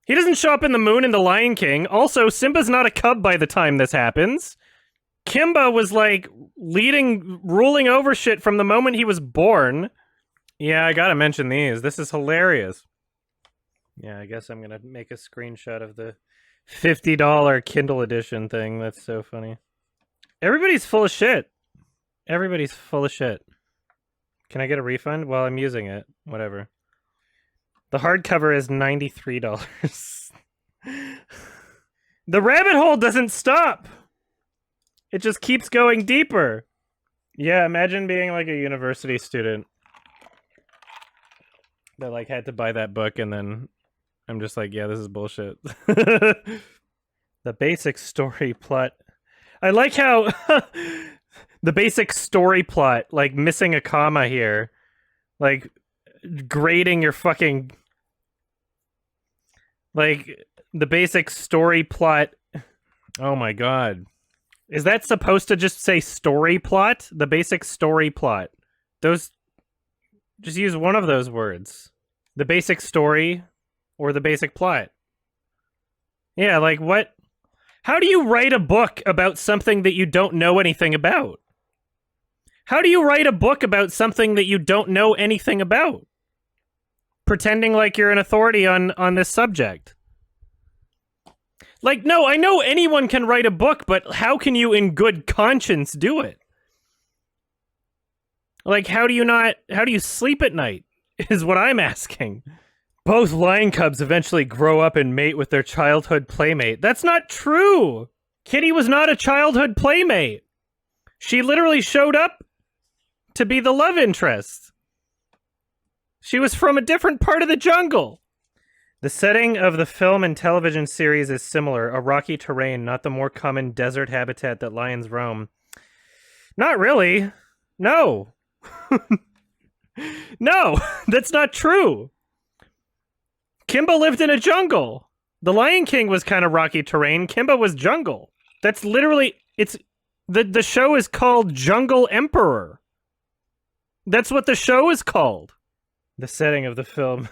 He doesn't show up in the moon in The Lion King. Also, Simba's not a cub by the time this happens. Kimba was, like, ruling over shit from the moment he was born. Yeah, I gotta mention these. This is hilarious. Yeah, I guess I'm gonna make a screenshot of the $50 Kindle edition thing. That's so funny. Everybody's full of shit. Everybody's full of shit. Can I get a refund? Well, I'm using it. Whatever. The hardcover is $93. The rabbit hole doesn't stop. It just keeps going deeper. Yeah, imagine being like a university student that like had to buy that book, and then I'm just like, yeah, this is bullshit. The basic story plot. I like how the basic story plot, like missing a comma here, like grading your fucking, like the basic story plot. Oh my god. Is that supposed to just say story plot? The basic story plot. Those, just use one of those words. The basic story or the basic plot. Yeah, like what? How do you write a book about something that you don't know anything about? How do you write a book about something that you don't know anything about? Pretending like you're an authority on this subject. Like, no, I know anyone can write a book, but how can you in good conscience do it? Like, how do you sleep at night, is what I'm asking. Both lion cubs eventually grow up and mate with their childhood playmate. That's not true! Kitty was not a childhood playmate. She literally showed up to be the love interest. She was from a different part of the jungle. The setting of the film and television series is similar, a rocky terrain, not the more common desert habitat that lions roam. Not really. No. No, that's not true. Kimba lived in a jungle. The Lion King was kind of rocky terrain. Kimba was jungle. That's literally, the show is called Jungle Emperor. That's what the show is called. The setting of the film.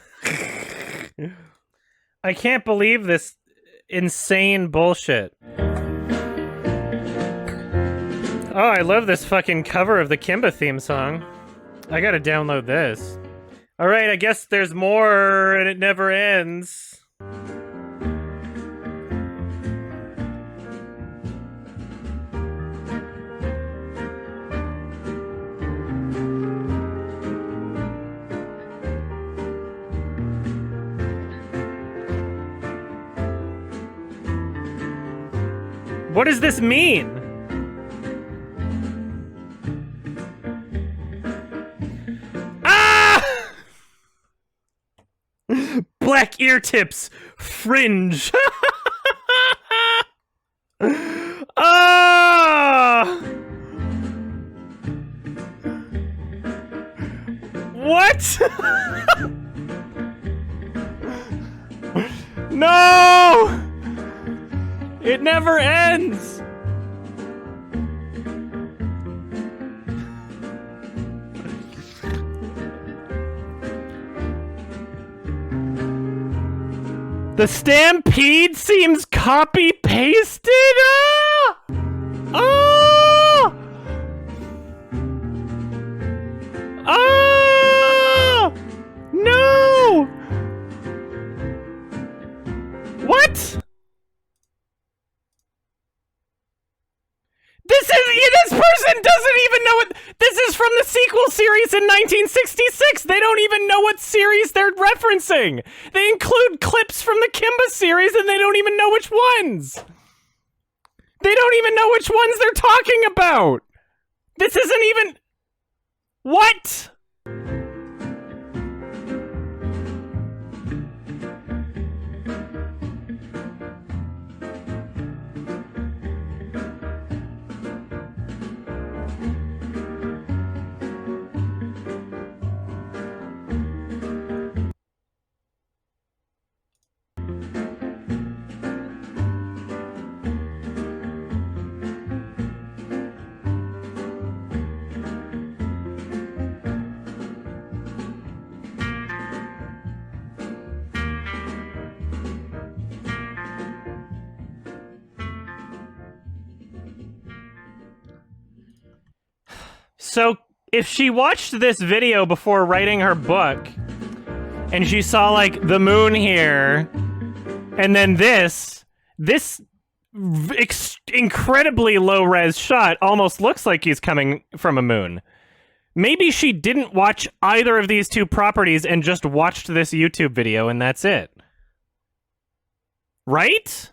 I can't believe this insane bullshit. Oh, I love this fucking cover of the Kimba theme song. I gotta download this. Alright, I guess there's more and it never ends. What does this mean? Black ear tips, fringe. Ah! What? No! It never ends. The stampede seems copy-pasted? Ah! Ah! Ah! No! What? This person doesn't even know what. This is from the sequel series in 1966. They don't even know what series they're referencing. They include clips from the Kimba series and they don't even know which ones. They don't even know which ones they're talking about. This isn't even. What? So, if she watched this video before writing her book, and she saw, like, the moon here, and then this incredibly low-res shot almost looks like he's coming from a moon. Maybe she didn't watch either of these two properties and just watched this YouTube video, and that's it. Right?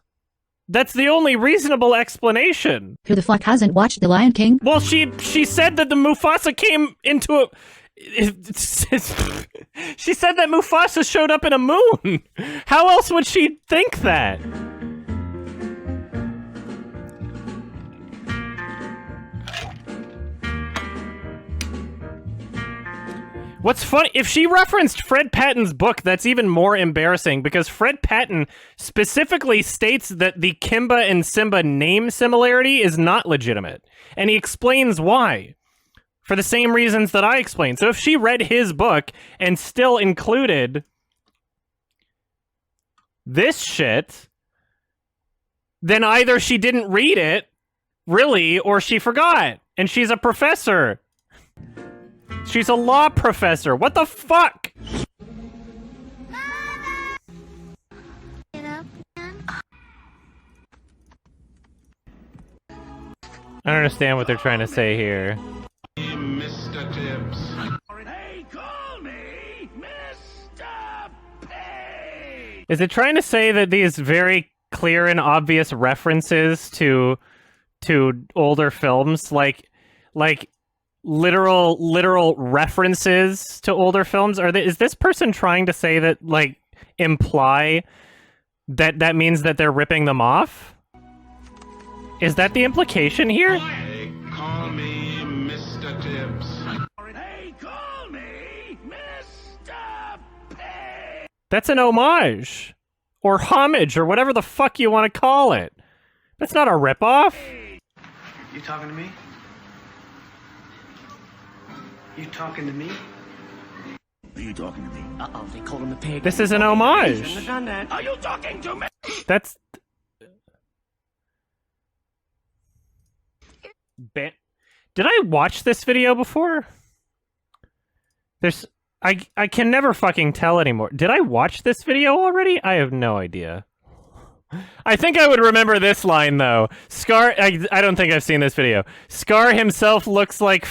That's the only reasonable explanation. Who the fuck hasn't watched The Lion King? Well, she said that the Mufasa came into a... She said that Mufasa showed up in a moon. How else would she think that? What's funny, if she referenced Fred Patton's book, that's even more embarrassing because Fred Patton specifically states that the Kimba and Simba name similarity is not legitimate. And he explains why. For the same reasons that I explained. So if she read his book and still included this shit, then either she didn't read it, really, or she forgot. And she's a professor. She's a law professor. What the fuck? I don't understand what they're trying to say here. Mr. Tibbs. Hey, call me Mr. Payne. Is it trying to say that these very clear and obvious references to older films, like literal references to older films, is this person trying to say that, like, imply that means that they're ripping them off? Is that the implication here? Hey, call me Mr. Tibbs. Hey, call me Mr. Payne. That's an homage. Or homage, or whatever the fuck you want to call it. That's not a ripoff. You talking to me? You talking to me? Are you talking to me? Uh-oh, they called him the pig. This is an homage. Shouldn't have done that. Are you talking to me? That's... Did I watch this video before? I can never fucking tell anymore. Did I watch this video already? I have no idea. I think I would remember this line though. Scar, I don't think I've seen this video. Scar himself looks like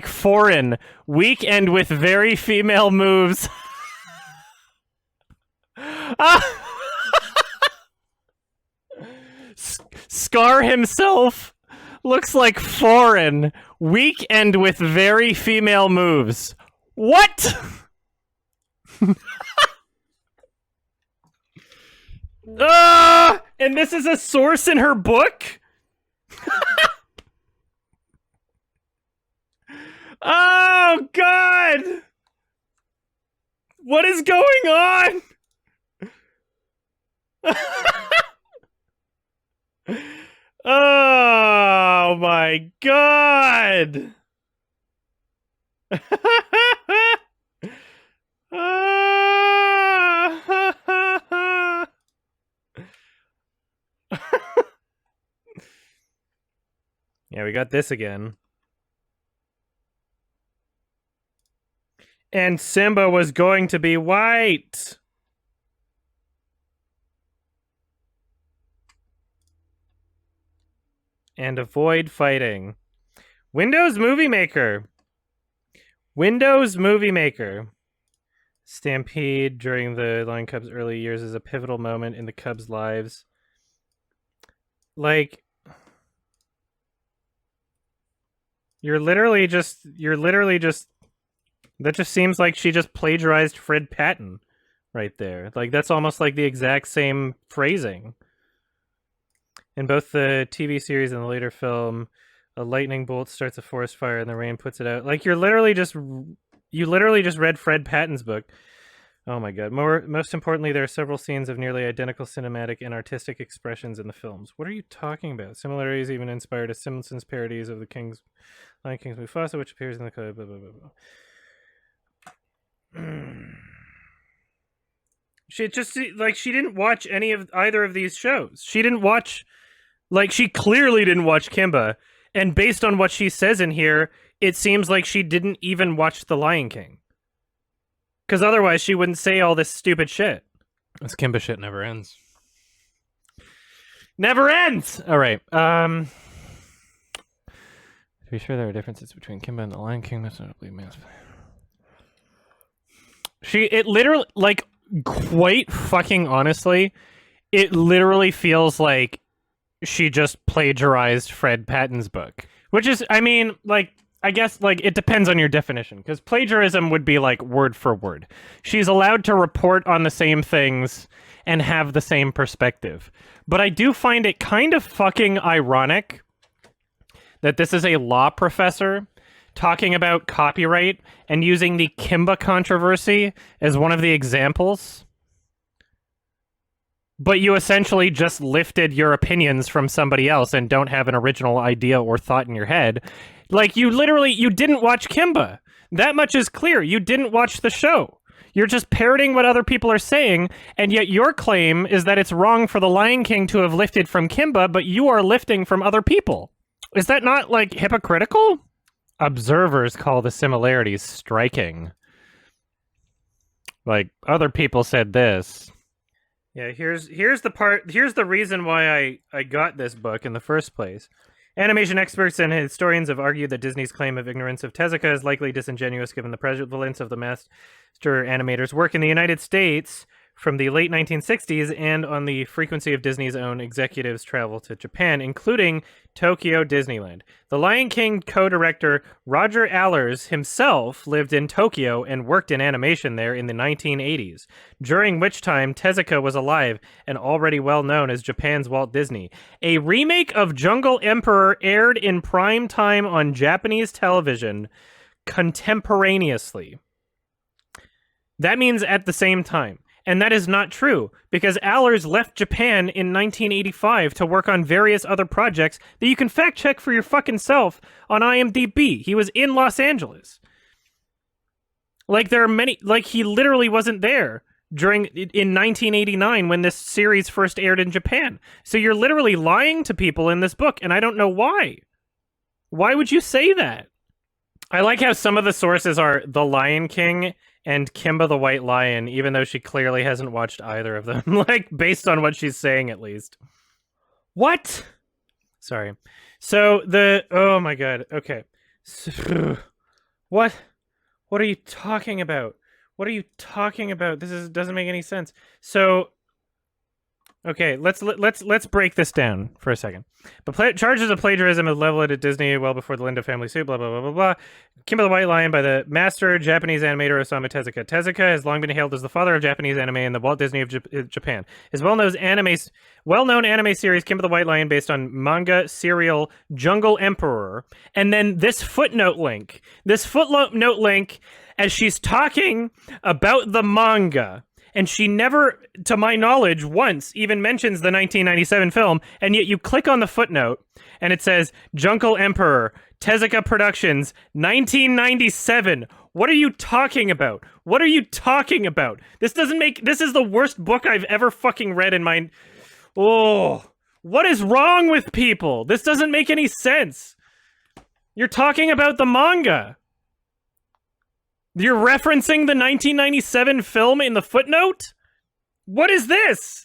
foreign, weak and with very female moves. Scar himself looks like foreign, weak and with very female moves. What? And this is a source in her book? Oh, God! What is going on? Oh, my God! Yeah, we got this again. And Simba was going to be white. And avoid fighting. Windows Movie Maker. Windows Movie Maker. Stampede during the Lion Cubs' early years is a pivotal moment in the Cubs' lives. Like, you're literally just, that just seems like she just plagiarized Fred Patton right there. Like, that's almost like the exact same phrasing. In both the TV series and the later film, a lightning bolt starts a forest fire and the rain puts it out. Like, you literally just read Fred Patton's book. Oh my God. Most importantly, there are several scenes of nearly identical cinematic and artistic expressions in the films. What are you talking about? Similarities even inspired a Simpsons parodies of the Lion King's Mufasa, which appears in the code, blah, blah, blah, blah. She just, like, she didn't watch either of these shows. She didn't watch, like, she clearly didn't watch Kimba. And based on what she says in here, it seems like she didn't even watch The Lion King. Because otherwise she wouldn't say all this stupid shit. This Kimba shit never ends. Never ends! Alright, to be sure there are differences between Kimba and The Lion King, that's not a mass. It literally, like, quite fucking honestly, it literally feels like she just plagiarized Fred Patton's book. Which is, I mean, like, I guess, like, it depends on your definition, because plagiarism would be, like, word for word. She's allowed to report on the same things and have the same perspective. But I do find it kind of fucking ironic that this is a law professor talking about copyright and using the Kimba controversy as one of the examples. But you essentially just lifted your opinions from somebody else and don't have an original idea or thought in your head. Like, you didn't watch Kimba. That much is clear. You didn't watch the show. You're just parroting what other people are saying, and yet your claim is that it's wrong for the Lion King to have lifted from Kimba, but you are lifting from other people. Is that not, like, hypocritical? Observers call the similarities striking. Like, other people said this. Yeah, here's the reason why I got this book in the first place. Animation experts and historians have argued that Disney's claim of ignorance of Tezuka is likely disingenuous given the prevalence of the master animator's work in the United States from the late 1960s and on the frequency of Disney's own executives' travel to Japan, including Tokyo Disneyland. The Lion King co-director Roger Allers himself lived in Tokyo and worked in animation there in the 1980s, during which time Tezuka was alive and already well known as Japan's Walt Disney. A remake of Jungle Emperor aired in prime time on Japanese television contemporaneously. That means at the same time. And that is not true, because Allers left Japan in 1985 to work on various other projects that you can fact check for your fucking self on IMDb. He was in Los Angeles. Like, there are many, like, he literally wasn't there in 1989 when this series first aired in Japan. So you're literally lying to people in this book, and I don't know why. Why would you say that? I like how some of the sources are The Lion King and Kimba the White Lion, even though she clearly hasn't watched either of them, like, based on what she's saying, at least. What? Sorry. So, oh my god, okay. So, what are you talking about? What are you talking about? Doesn't make any sense. So, okay, let's break this down for a second. But charges of plagiarism is leveled at Disney well before the Linda family suit, blah, blah, blah, blah, blah. Kimba the White Lion by the master Japanese animator Osamu Tezuka. Tezuka has long been hailed as the father of Japanese anime and the Walt Disney of Japan. His well-known anime series Kimba the White Lion based on manga serial Jungle Emperor. And then this footnote link. This footnote link as she's talking about the manga. And she never, to my knowledge, once even mentions the 1997 film, and yet you click on the footnote, and it says, Jungle Emperor, Tezuka Productions, 1997. What are you talking about? What are you talking about? This is the worst book I've ever fucking read in my... Oh, what is wrong with people? This doesn't make any sense. You're talking about the manga. You're referencing the 1997 film in the footnote? What is this?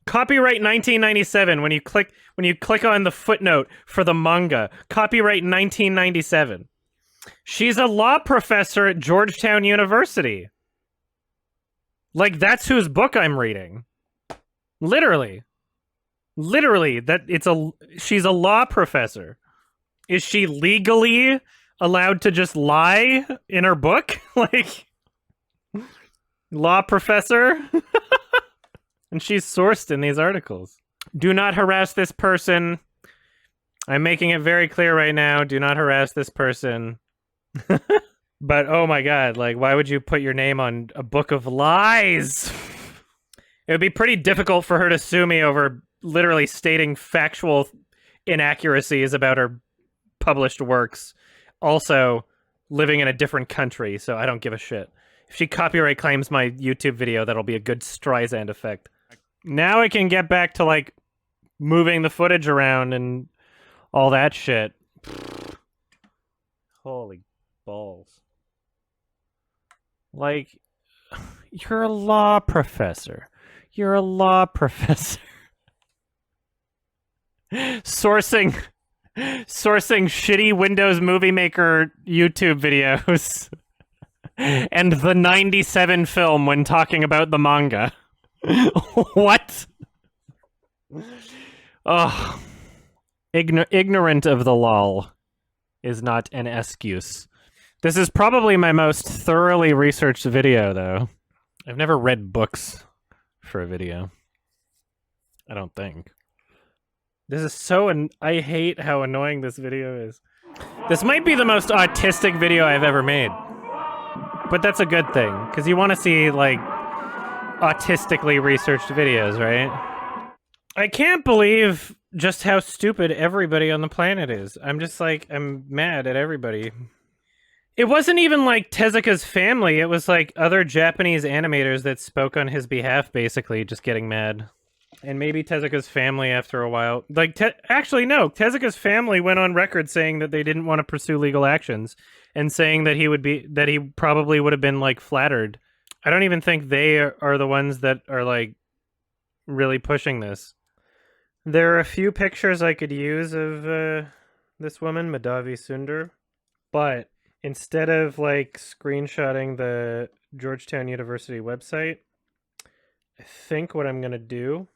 Copyright 1997 when you click on the footnote for the manga. Copyright 1997. She's a law professor at Georgetown University. Like, that's whose book I'm reading. Literally. Literally, she's a law professor. Is she legally allowed to just lie in her book? Like, law professor? And she's sourced in these articles. Do not harass this person. I'm making it very clear right now. Do not harass this person. But oh my god, like, why would you put your name on a book of lies? It would be pretty difficult for her to sue me over literally stating factual inaccuracies about her published works. Also, living in a different country, so I don't give a shit. If she copyright claims my YouTube video, that'll be a good Streisand effect. Now I can get back to, like, moving the footage around and all that shit. Holy balls. Like, you're a law professor. You're a law professor. Sourcing shitty Windows Movie Maker YouTube videos and the 97 film when talking about the manga. What? Oh. Ignorant of the lol is not an excuse. This is probably my most thoroughly researched video, though. I've never read books for a video. I don't think. This is so... I hate how annoying this video is. This might be the most autistic video I've ever made. But that's a good thing, because you want to see, like, autistically researched videos, right? I can't believe just how stupid everybody on the planet is. I'm just like, I'm mad at everybody. It wasn't even like Tezuka's family, it was like other Japanese animators that spoke on his behalf, basically, just getting mad. And maybe Tezuka's family after a while. Like, actually, no. Tezuka's family went on record saying that they didn't want to pursue legal actions and saying that he probably would have been, like, flattered. I don't even think they are the ones that are, like, really pushing this. There are a few pictures I could use of this woman, Madhavi Sundar, but instead of, like, screenshotting the Georgetown University website, I think what I'm going to do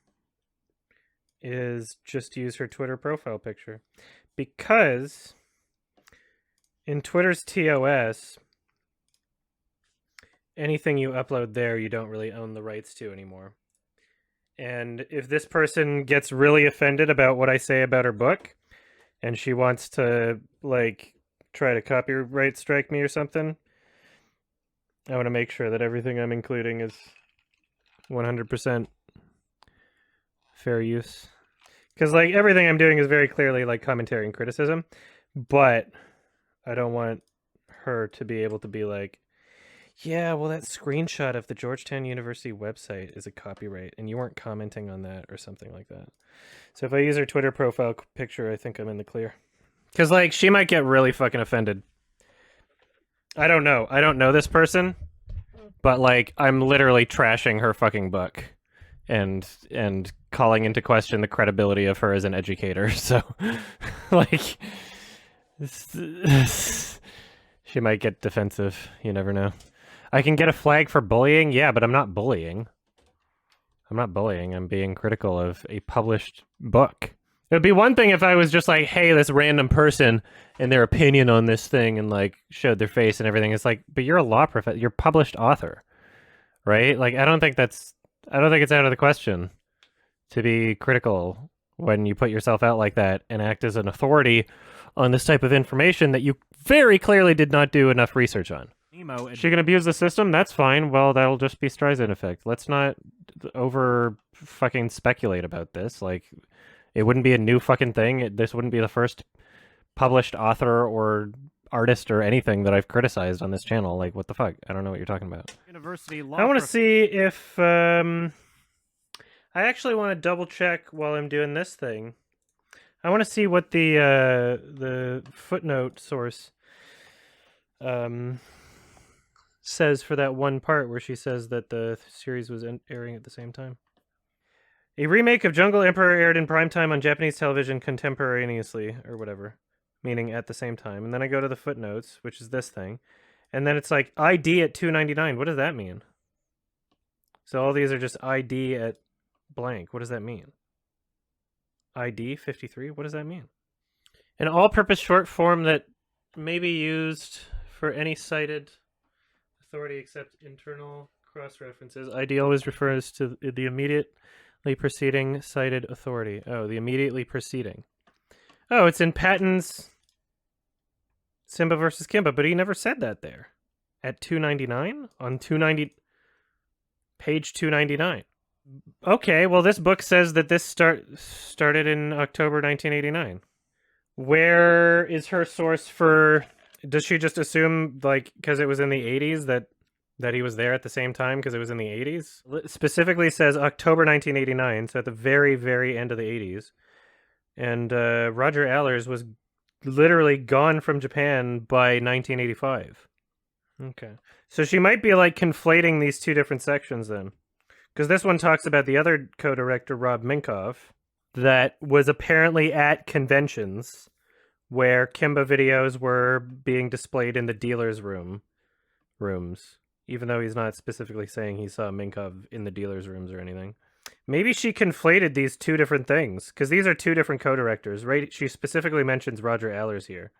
is just use her Twitter profile picture. Because in Twitter's TOS, anything you upload there, you don't really own the rights to anymore. And if this person gets really offended about what I say about her book, and she wants to, like, try to copyright strike me or something, I want to make sure that everything I'm including is 100% fair use. Because, like, everything I'm doing is very clearly, like, commentary and criticism. But I don't want her to be able to be like, yeah, well, that screenshot of the Georgetown University website is a copyright, and you weren't commenting on that or something like that. So if I use her Twitter profile picture, I think I'm in the clear. Because, like, she might get really fucking offended. I don't know. I don't know this person, but, like, I'm literally trashing her fucking book and calling into question the credibility of her as an educator. So, like, she might get defensive. You never know. I can get a flag for bullying? Yeah, but I'm not bullying. I'm not bullying. I'm being critical of a published book. It would be one thing if I was just like, hey, this random person and their opinion on this thing and like showed their face and everything. It's like, but you're a law professor. You're a published author, right? Like, I don't think it's out of the question to be critical when you put yourself out like that and act as an authority on this type of information that you very clearly did not do enough research on. She can abuse the system? That's fine. Well, that'll just be Streisand effect. Let's not over fucking speculate about this. Like, it wouldn't be a new fucking thing. This wouldn't be the first published author or artist or anything that I've criticized on this channel. Like, what the fuck? I don't know what you're talking about. University law. I want to see if I actually want to double check while I'm doing this thing. I want to see what the footnote source says for that one part where she says that the series was airing at the same time. A remake of Jungle Emperor aired in primetime on Japanese television contemporaneously, or whatever, meaning at the same time. And then I go to the footnotes, which is this thing, and then it's like ID at $2.99. What does that mean? So all these are just ID at blank. What does that mean? ID 53? What does that mean? An all-purpose short form that may be used for any cited authority except internal cross-references. ID always refers to the immediately preceding cited authority. Oh, the immediately preceding. Oh, it's in Patton's Simba versus Kimba, but he never said that there. At $2.99? On page 299. Okay, well, this book says that this started in October 1989. Where is her source for... Does she just assume, like, because it was in the 80s that he was there at the same time because it was in the 80s? It specifically says October 1989, so at the very, very end of the 80s. And Roger Allers was literally gone from Japan by 1985. Okay. So she might be, like, conflating these two different sections then. Because this one talks about the other co-director, Rob Minkoff, that was apparently at conventions where Kimba videos were being displayed in the dealer's rooms, even though he's not specifically saying he saw Minkoff in the dealer's rooms or anything. Maybe she conflated these two different things, because these are two different co-directors, right? She specifically mentions Roger Allers here.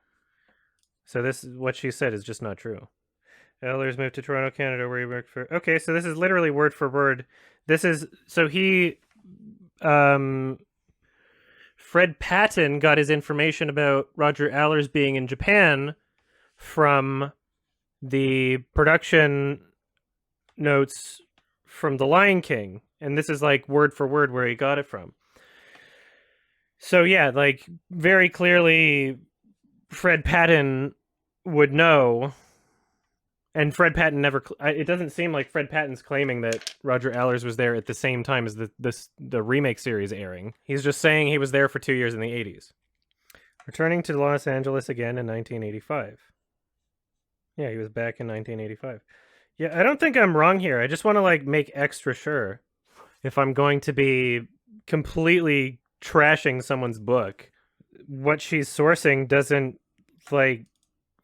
So this, what she said is just not true. Allers moved to Toronto, Canada, where he worked for... Okay, so this is literally word for word. This is... So he... Fred Patton got his information about Roger Allers being in Japan from the production notes from The Lion King. And this is like word for word where he got it from. So yeah, like very clearly Fred Patton would know. And Fred Patton never... It doesn't seem like Fred Patton's claiming that Roger Allers was there at the same time as the remake series airing. He's just saying he was there for 2 years in the 80s. Returning to Los Angeles again in 1985. Yeah, he was back in 1985. Yeah, I don't think I'm wrong here. I just want to, like, make extra sure. If I'm going to be completely trashing someone's book, what she's sourcing doesn't, like,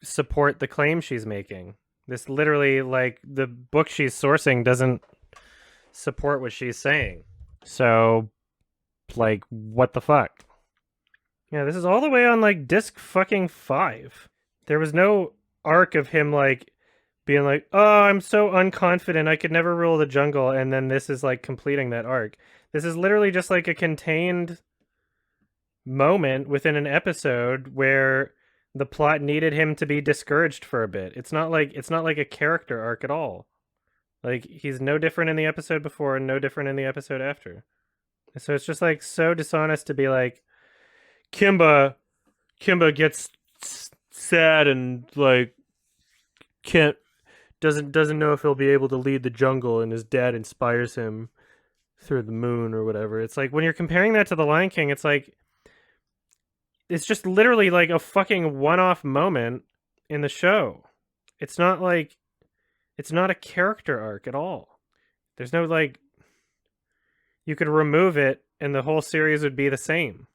support the claim she's making. This literally, like, the book she's sourcing doesn't support what she's saying. So, like, what the fuck? Yeah, this is all the way on, like, disc fucking 5. There was no arc of him, like, being like, oh, I'm so unconfident, I could never rule the jungle, and then this is, like, completing that arc. This is literally just, like, a contained moment within an episode where the plot needed him to be discouraged for a bit. It's not like a character arc at all. Like, he's no different in the episode before and no different in the episode after. So it's just like so dishonest to be like, Kimba gets sad and like doesn't know if he'll be able to lead the jungle, and his dad inspires him through the moon or whatever. It's like, when you're comparing that to The Lion King, it's like, it's just literally like a fucking one-off moment in the show. It's not like, it's not a character arc at all. There's no like, you could remove it and the whole series would be the same.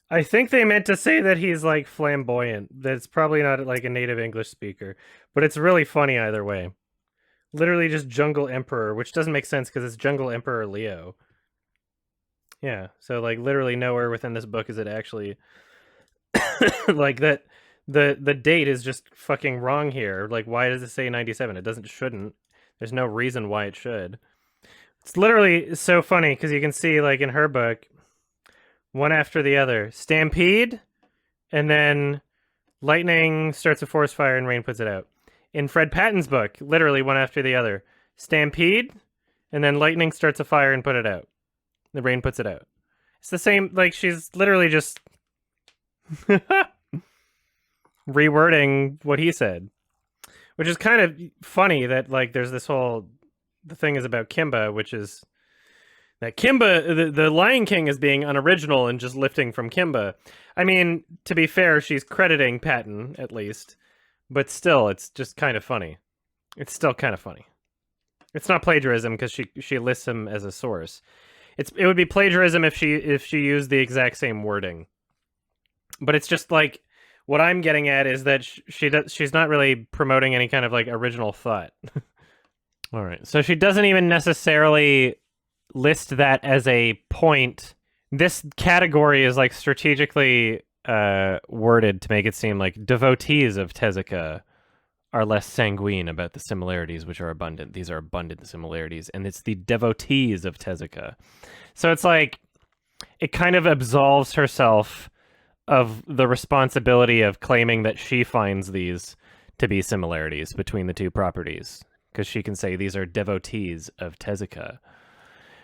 I think they meant to say that he's like flamboyant. That's probably not like a native English speaker, but it's really funny either way. Literally just Jungle Emperor, which doesn't make sense because it's Jungle Emperor Leo. Yeah, so like literally nowhere within this book is it actually like that. The date is just fucking wrong here. Like, why does it say 97? It shouldn't. There's no reason why it should. It's literally so funny because you can see, like, in her book, one after the other. Stampede, and then lightning starts a forest fire and rain puts it out. In Fred Patton's book, literally one after the other. Stampede, and then lightning starts a fire and put it out. The rain puts it out. It's the same, like, she's literally just rewording what he said. Which is kind of funny that, like, there's this whole... The thing is about Kimba, which is that Kimba, the Lion King is being unoriginal and just lifting from Kimba. I mean, to be fair, she's crediting Patton, at least. But still, it's just kind of funny. It's still kind of funny. It's not plagiarism because she lists him as a source. It would be plagiarism if she used the exact same wording. But it's just like, what I'm getting at is that she's not really promoting any kind of like original thought. All right, so she doesn't even necessarily list that as a point. This category is like strategically worded to make it seem like devotees of Tezuka are less sanguine about the similarities, which are abundant. These are abundant similarities, and it's the devotees of Tezuka. So it's like, it kind of absolves herself of the responsibility of claiming that she finds these to be similarities between the two properties. Because she can say these are devotees of Tezuka,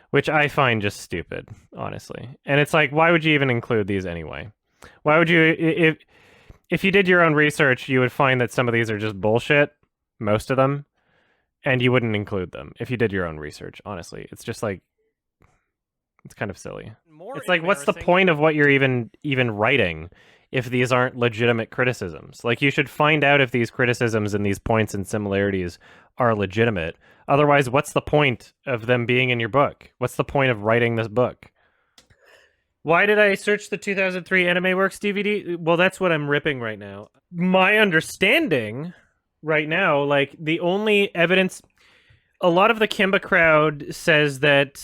which I find just stupid, honestly. And it's like, why would you even include these anyway? Why would you, if you did your own research, you would find that some of these are just bullshit, most of them, and you wouldn't include them if you did your own research, honestly. It's just like, it's kind of silly. It's like, what's the point of what you're even writing if these aren't legitimate criticisms? Like, you should find out if these criticisms and these points and similarities are legitimate. Otherwise, what's the point of them being in your book? What's the point of writing this book? Why did I search the 2003 Anime Works DVD? Well, that's what I'm ripping right now. My understanding right now, like, the only evidence... A lot of the Kimba crowd says that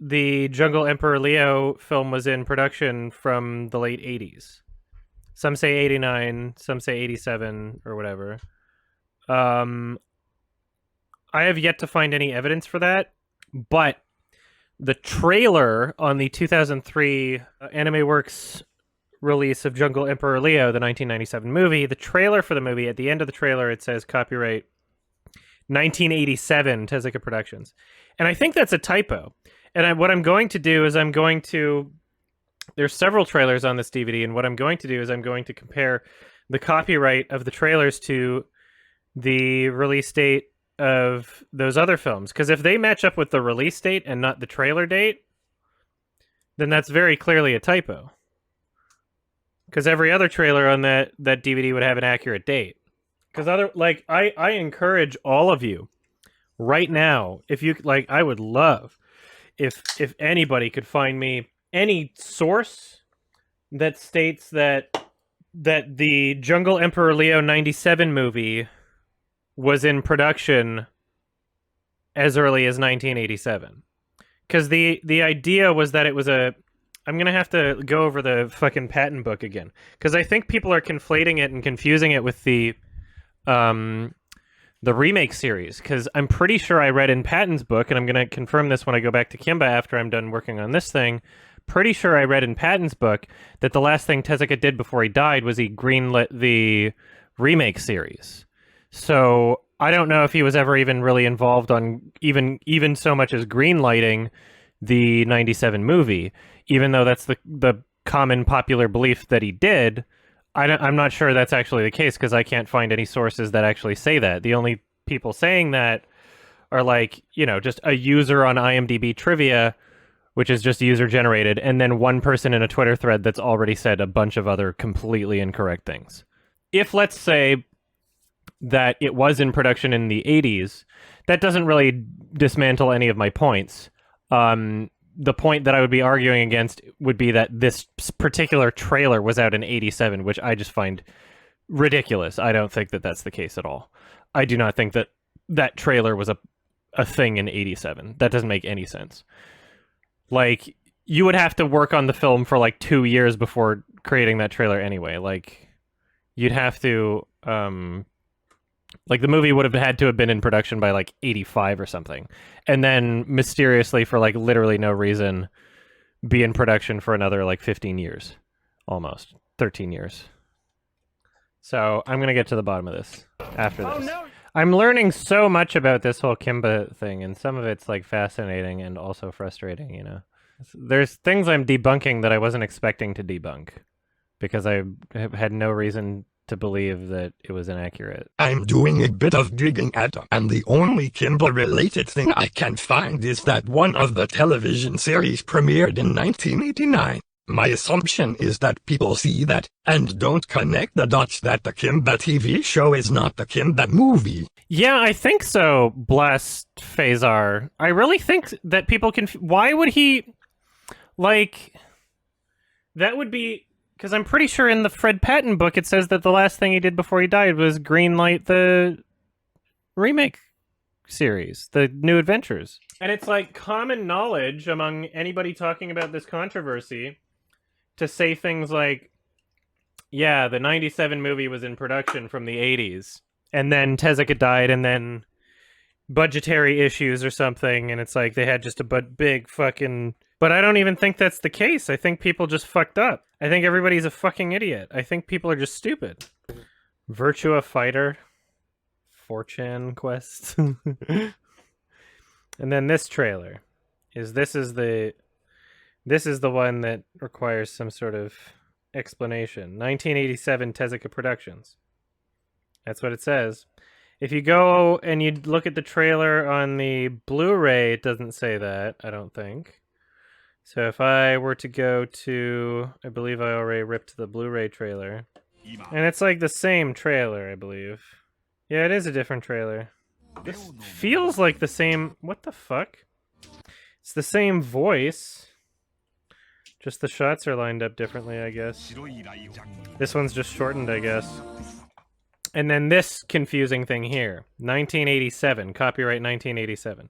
the Jungle Emperor Leo film was in production from the late 80s. Some say 89, some say 87, or whatever. I have yet to find any evidence for that, but the trailer on the 2003 Anime Works release of Jungle Emperor Leo, the 1997 movie, the trailer for the movie, at the end of the trailer, it says copyright 1987 Tezuka Productions. And I think that's a typo. And what I'm going to do is there's several trailers on this DVD, and what I'm going to do is I'm going to compare the copyright of the trailers to the release date of those other films. Because if they match up with the release date and not the trailer date, then that's very clearly a typo. Because every other trailer on that DVD would have an accurate date. Because I encourage all of you right now, if you like, I would love if anybody could find me any source that states that the Jungle Emperor Leo 97 movie was in production as early as 1987. Because the idea was that it was a... I'm going to have to go over the fucking Patton book again. Because I think people are conflating it and confusing it with the remake series. Because I'm pretty sure I read in Patton's book, and I'm going to confirm this when I go back to Kimba after I'm done working on this thing, pretty sure I read in Patton's book that the last thing Tezuka did before he died was he greenlit the remake series. So I don't know if he was ever even really involved on even so much as greenlighting the 97 movie, even though that's the common popular belief that he did. I'm not sure that's actually the case because I can't find any sources that actually say that. The only people saying that are like, just a user on IMDb trivia, which is just user generated, and then one person in a Twitter thread that's already said a bunch of other completely incorrect things. If, let's say, that it was in production in the 80s, that doesn't really dismantle any of my points. The point that I would be arguing against would be that this particular trailer was out in 87, which I just find ridiculous. I don't think that that's the case at all. I do not think that that trailer was a thing in 87. That doesn't make any sense. Like, you would have to work on the film for like 2 years before creating that trailer anyway. Like, you'd have to, like, the movie would have had to have been in production by like 85 or something. And then mysteriously, for like literally no reason, be in production for another like 15 years. Almost. 13 years. So I'm going to get to the bottom of this after this. Oh, no. I'm learning so much about this whole Kimba thing, and some of it's like fascinating and also frustrating, There's things I'm debunking that I wasn't expecting to debunk because I had no reason to believe that it was inaccurate. I'm doing a bit of digging and the only Kimba-related thing I can find is that one of the television series premiered in 1989. My assumption is that people see that and don't connect the dots that the Kimba TV show is not the Kimba movie. Yeah, I think so, blessed Phasar. I really think that people can... Why would he... Like... That would be... Because I'm pretty sure in the Fred Patton book it says that the last thing he did before he died was greenlight the remake series, the New Adventures. And it's like common knowledge among anybody talking about this controversy to say things like, yeah, the 97 movie was in production from the 80s, and then Tezuka died, and then budgetary issues or something, and it's like they had just a big fucking... But I don't even think that's the case. I think people just fucked up. I think everybody's a fucking idiot. I think people are just stupid. Virtua Fighter. 4chan Quest. And then this trailer. This is the one that requires some sort of explanation. 1987 Tezuka Productions. That's what it says. If you go and you look at the trailer on the Blu-ray, it doesn't say that, I don't think. So if I were to go to, I believe I already ripped the Blu-ray trailer. And it's like the same trailer, I believe. Yeah, it is a different trailer. This feels like the same, what the fuck? It's the same voice. Just the shots are lined up differently, I guess. This one's just shortened, I guess. And then this confusing thing here. 1987, copyright 1987.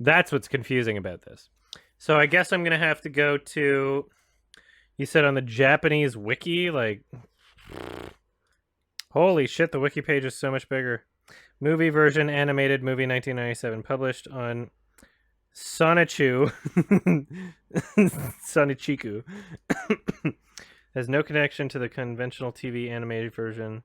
That's what's confusing about this. So I guess I'm going to have to go to, you said on the Japanese wiki, like, holy shit, the wiki page is so much bigger. Movie version, animated movie 1997, published on Sonichu. Sonichiku. Has no connection to the conventional TV animated version.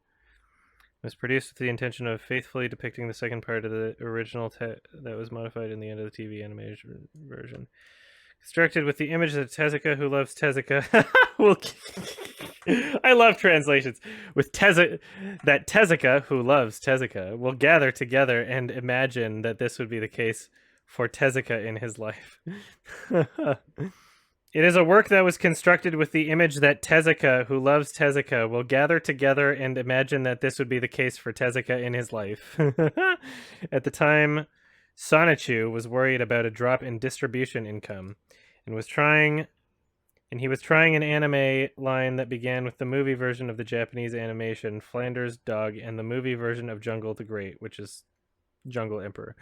It was produced with the intention of faithfully depicting the second part of the original that was modified in the end of the TV animated version. Constructed with the image that Tezuka, who loves Tezuka, will... I love translations. With that Tezuka, who loves Tezuka, will gather together and imagine that this would be the case for Tezuka in his life. It is a work that was constructed with the image that Tezuka, who loves Tezuka, will gather together and imagine that this would be the case for Tezuka in his life. At the time, Sonichu was worried about a drop in distribution income and he was trying an anime line that began with the movie version of the Japanese animation Flanders Dog and the movie version of Jungle the Great, which is Jungle Emperor,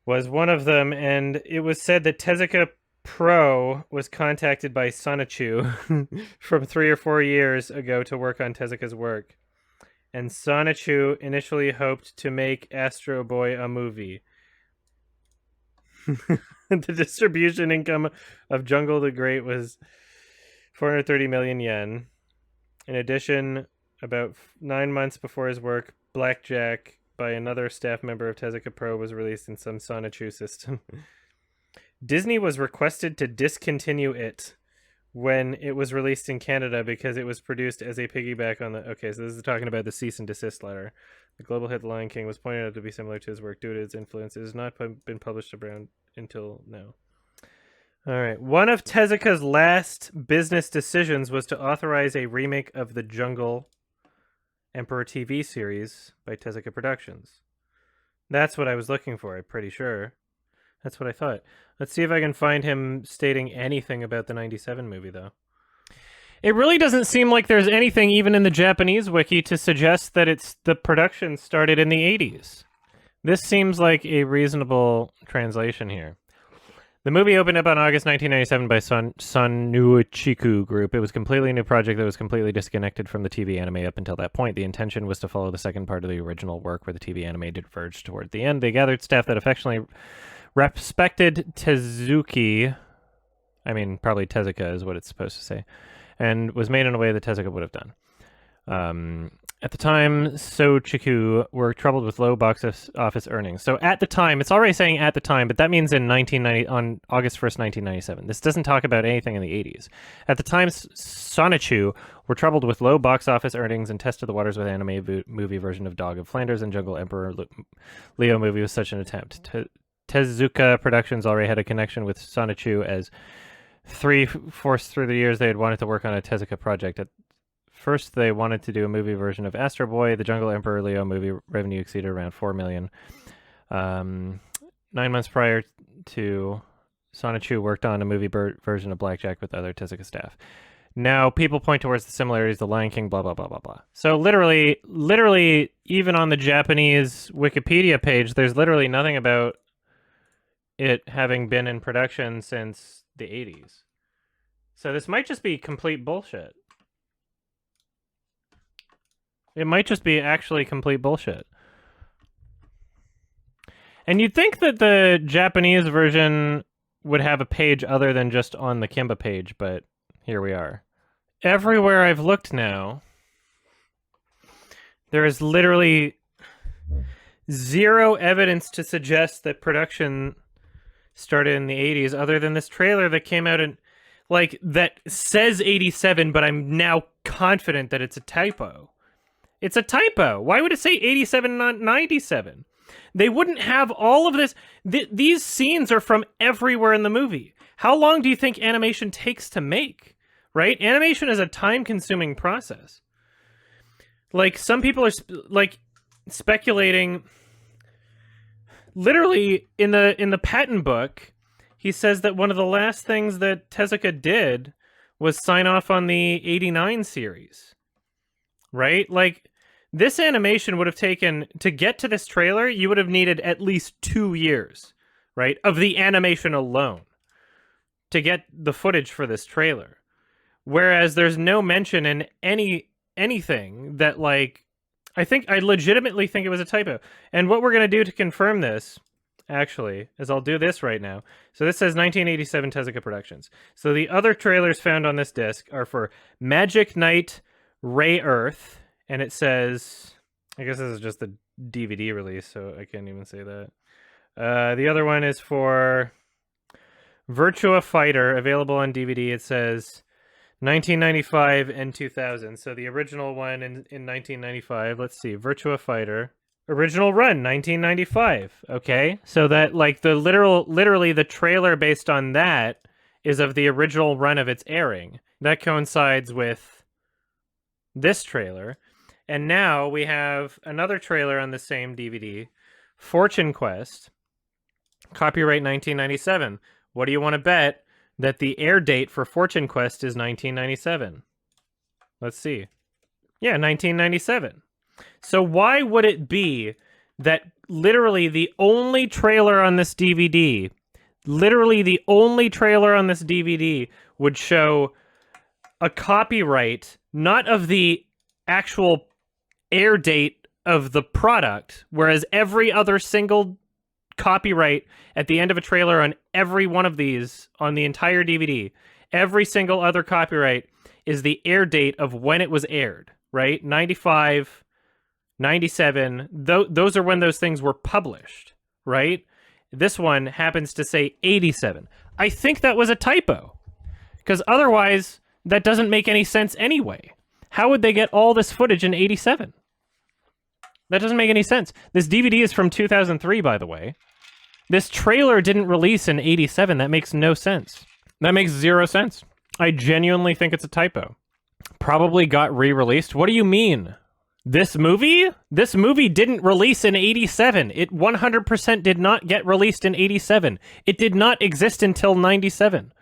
was one of them, and it was said that Tezuka Pro was contacted by Sonichu from 3 or 4 years ago to work on Tezuka's work. And Sonichu initially hoped to make Astro Boy a movie. The distribution income of Jungle the Great was 430 million yen. In addition, about 9 months before his work, Blackjack by another staff member of Tezuka Pro was released in some Sonichu system. Disney was requested to discontinue it when it was released in Canada because it was produced as a piggyback on the... Okay, so this is talking about the cease and desist letter. The global hit The Lion King was pointed out to be similar to his work due to its influence. It has not been published around until now. All right. One of Tezuka's last business decisions was to authorize a remake of the Jungle Emperor TV series by Tezuka Productions. That's what I was looking for, I'm pretty sure. That's what I thought. Let's see if I can find him stating anything about the 97 movie, though. It really doesn't seem like there's anything even in the Japanese wiki to suggest that the production started in the 80s. This seems like a reasonable translation here. The movie opened up on August 1997 by Sonuchiku Group. It was a completely new project that was completely disconnected from the TV anime up until that point. The intention was to follow the second part of the original work where the TV anime diverged toward the end. They gathered staff that affectionately respected Tezuki. I mean, probably Tezuka is what it's supposed to say. And was made in a way that Tezuka would have done. At the time, Sochiku were troubled with low box office earnings. So at the time, it's already saying at the time, but that means on August 1st, 1997. This doesn't talk about anything in the 80s. At the time, Sonichu were troubled with low box office earnings and tested the waters with anime movie version of Dog of Flanders and Jungle Emperor Leo movie was such an attempt. Tezuka Productions already had a connection with Sonichu as 3/4 through the years they had wanted to work on a Tezuka project. At first, they wanted to do a movie version of Astro Boy. The Jungle Emperor Leo movie revenue exceeded around 4 million. 9 months prior to Sonichu worked on a movie version of Blackjack with other Tezuka staff. Now, people point towards the similarities, The Lion King, blah, blah, blah, blah, blah. So literally, even on the Japanese Wikipedia page, there's literally nothing about it having been in production since the 80s. So this might just be complete bullshit. It might just be actually complete bullshit. And you'd think that the Japanese version would have a page other than just on the Kimba page, but here we are. Everywhere I've looked now, there is literally zero evidence to suggest that production started in the 80s other than this trailer that came out in, like, that says 87, but I'm now confident that it's a typo. It's a typo. Why would it say 87, not 97? They wouldn't have all of this. These scenes are from everywhere in the movie. How long do you think animation takes to make? Right? Animation is a time-consuming process. Like, some people are speculating. Literally, in the patent book, he says that one of the last things that Tezuka did was sign off on the 89 series. Right? Like, this animation would have taken, to get to this trailer, you would have needed at least 2 years, right, of the animation alone to get the footage for this trailer. Whereas there's no mention in anything that, like, I legitimately think it was a typo. And what we're going to do to confirm this, actually, is I'll do this right now. So this says 1987 Tezuka Productions. So the other trailers found on this disc are for Magic Knight Ray Earth, and it says, I guess this is just the DVD release, so I can't even say that. The other one is for Virtua Fighter, available on DVD. It says 1995 and 2000. So the original one in 1995. Let's see, Virtua Fighter. Original run, 1995. Okay, so that, like, literally the trailer based on that is of the original run of its airing. That coincides with this trailer. And now we have another trailer on the same DVD, Fortune Quest, copyright 1997. What do you want to bet that the air date for Fortune Quest is 1997? Let's see. Yeah, 1997. So why would it be that literally the only trailer on this DVD, would show a copyright, not of the actual air date of the product, whereas every other single copyright at the end of a trailer on every one of these on the entire DVD. Every single other copyright is the air date of when it was aired, right? 95, 97. Those are when those things were published, right? This one happens to say 87. I think that was a typo, because otherwise that doesn't make any sense anyway. How would they get all this footage in 87? That doesn't make any sense. This DVD is from 2003, by the way. This trailer didn't release in 87. That makes no sense. That makes zero sense. I genuinely think it's a typo. Probably got re-released. What do you mean? This movie? This movie didn't release in 87. It 100% did not get released in 87. It did not exist until 97.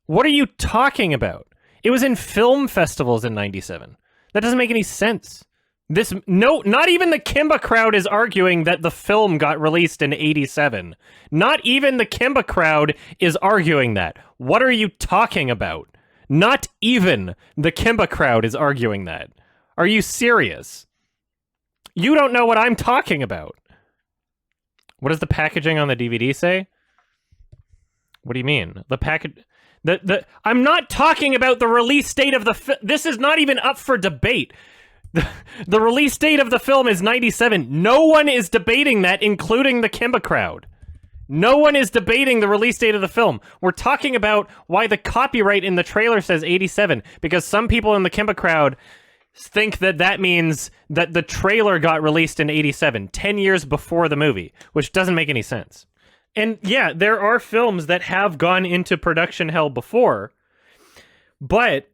What are you talking about? It was in film festivals in 97. That doesn't make any sense. Not even the Kimba crowd is arguing that the film got released in 87. Not even the Kimba crowd is arguing that. What are you talking about? Not even the Kimba crowd is arguing that. Are you serious? You don't know what I'm talking about. What does the packaging on the DVD say? What do you mean? The package... I'm not talking about the release date of the this is not even up for debate. The release date of the film is 97. No one is debating that, including the Kimba crowd. No one is debating the release date of the film. We're talking about why the copyright in the trailer says 87, because some people in the Kimba crowd think that that means that the trailer got released in 87, 10 years before the movie, which doesn't make any sense. And yeah, there are films that have gone into production hell before, but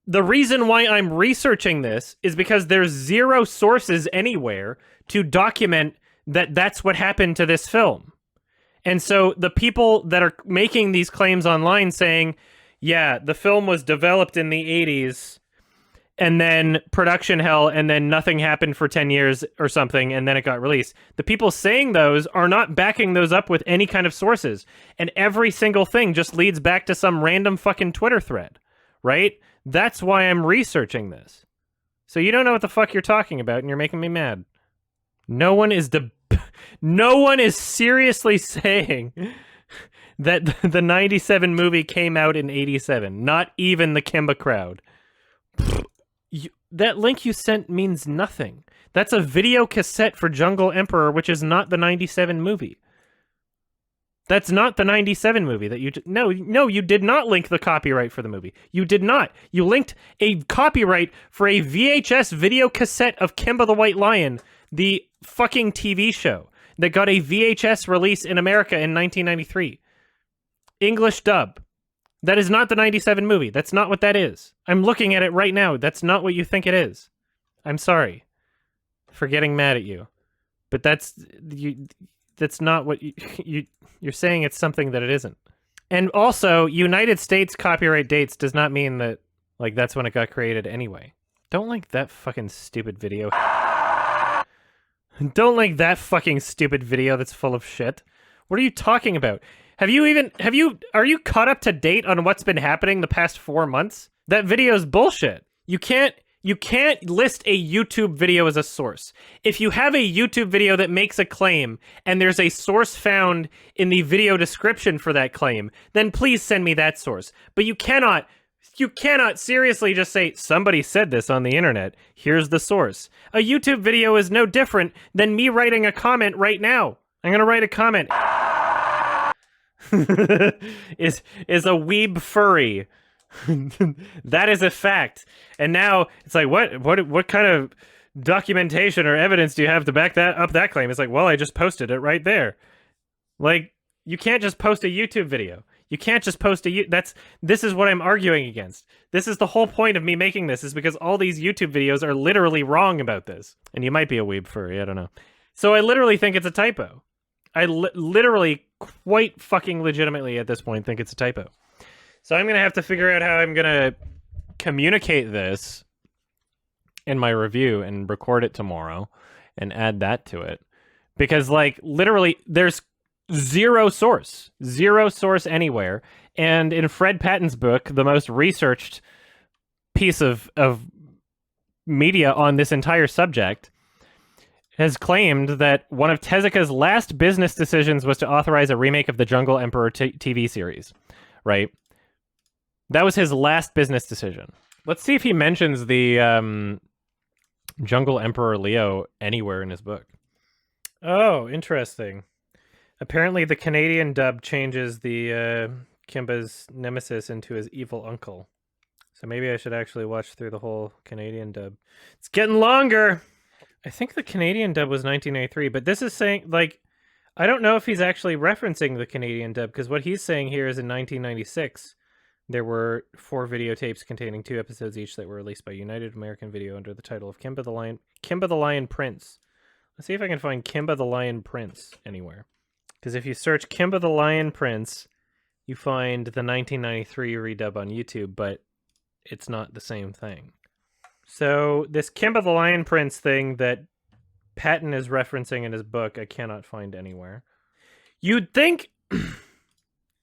the reason why I'm researching this is because there's zero sources anywhere to document that that's what happened to this film. And so the people that are making these claims online saying, yeah, the film was developed in the 80s and then production hell and then nothing happened for 10 years or something and then it got released. The people saying those are not backing those up with any kind of sources. And every single thing just leads back to some random fucking Twitter thread, right? That's why I'm researching this. So you don't know what the fuck you're talking about and you're making me mad. No one is seriously saying that the 97 movie came out in 87. Not even the Kimba crowd. That link you sent means nothing. That's a video cassette for Jungle Emperor, which is not the 97 movie. That's not the 97 movie that you... No, you did not link the copyright for the movie. You did not. You linked a copyright for a VHS video cassette of Kimba the White Lion, the fucking TV show that got a VHS release in America in 1993. English dub. That is not the 97 movie. That's not what that is. I'm looking at it right now. That's not what you think it is. I'm sorry for getting mad at you. But that's not what you're saying. It's something that it isn't. And also, United States copyright dates does not mean that, like, that's when it got created anyway. Don't like that fucking stupid video. Don't like that fucking stupid video that's full of shit. What are you talking about? Are you caught up to date on what's been happening the past 4 months? That video is bullshit. You can't list a YouTube video as a source. If you have a YouTube video that makes a claim and there's a source found in the video description for that claim, then please send me that source. But you cannot seriously just say, somebody said this on the internet, here's the source. A YouTube video is no different than me writing a comment right now. I'm gonna write a comment. is a weeb furry. That is a fact. And now it's like, what kind of documentation or evidence do you have to back that claim? It's like, well, I just posted it right there. Like, you can't just post a YouTube video. You can't just post this is what I'm arguing against. This is the whole point of me making this, is because all these YouTube videos are literally wrong about this. And you might be a weeb furry, I don't know. So I literally think it's a typo. I literally, quite fucking legitimately at this point, think it's a typo. So I'm going to have to figure out how I'm going to communicate this in my review and record it tomorrow and add that to it. Because, like, literally, there's zero source anywhere. And in Fred Patton's book, the most researched piece of media on this entire subject, has claimed that one of Tezuka's last business decisions was to authorize a remake of the Jungle Emperor TV series, right? That was his last business decision. Let's see if he mentions the Jungle Emperor Leo anywhere in his book. Oh, interesting. Apparently the Canadian dub changes the Kimba's nemesis into his evil uncle. So maybe I should actually watch through the whole Canadian dub. It's getting longer! I think the Canadian dub was 1993, but this is saying, like, I don't know if he's actually referencing the Canadian dub, because what he's saying here is in 1996, there were 4 videotapes containing 2 episodes each that were released by United American Video under the title of Kimba the Lion Prince. Let's see if I can find Kimba the Lion Prince anywhere. Because if you search Kimba the Lion Prince, you find the 1993 redub on YouTube, but it's not the same thing. So this Kimba the Lion Prince thing that Patton is referencing in his book, I cannot find anywhere. You'd think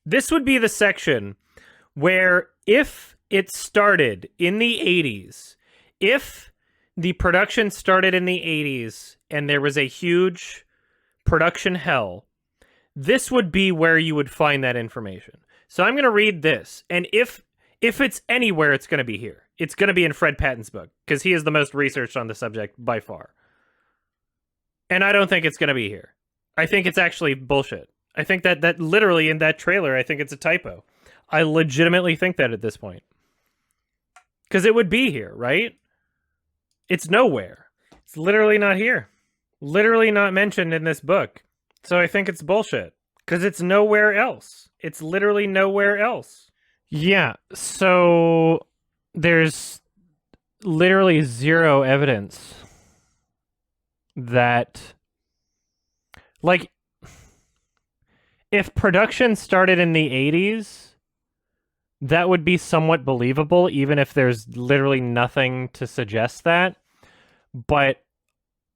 this would be the section where if it started in the 80s, if the production started in the 80s and there was a huge production hell, this would be where you would find that information. So I'm going to read this, and if it's anywhere, it's going to be here. It's going to be in Fred Patton's book, because he is the most researched on the subject by far. And I don't think it's going to be here. I think it's actually bullshit. I think that literally in that trailer, I think it's a typo. I legitimately think that at this point. Because it would be here, right? It's nowhere. It's literally not here. Literally not mentioned in this book. So I think it's bullshit. Because it's nowhere else. It's literally nowhere else. Yeah, so there's literally zero evidence that, like, if production started in the 80s, that would be somewhat believable, even if there's literally nothing to suggest that. But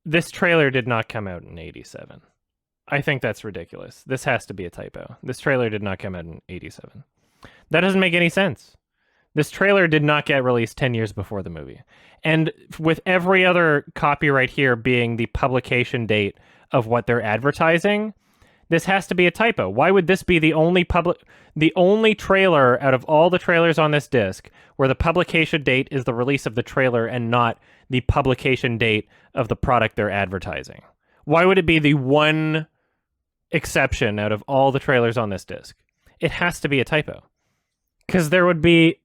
this trailer did not come out in 87. I think that's ridiculous. This has to be a typo. This trailer did not come out in 87. That doesn't make any sense. This trailer did not get released 10 years before the movie. And with every other copyright here being the publication date of what they're advertising, this has to be a typo. Why would this be the only trailer out of all the trailers on this disc where the publication date is the release of the trailer and not the publication date of the product they're advertising? Why would it be the one exception out of all the trailers on this disc? It has to be a typo. Because there would be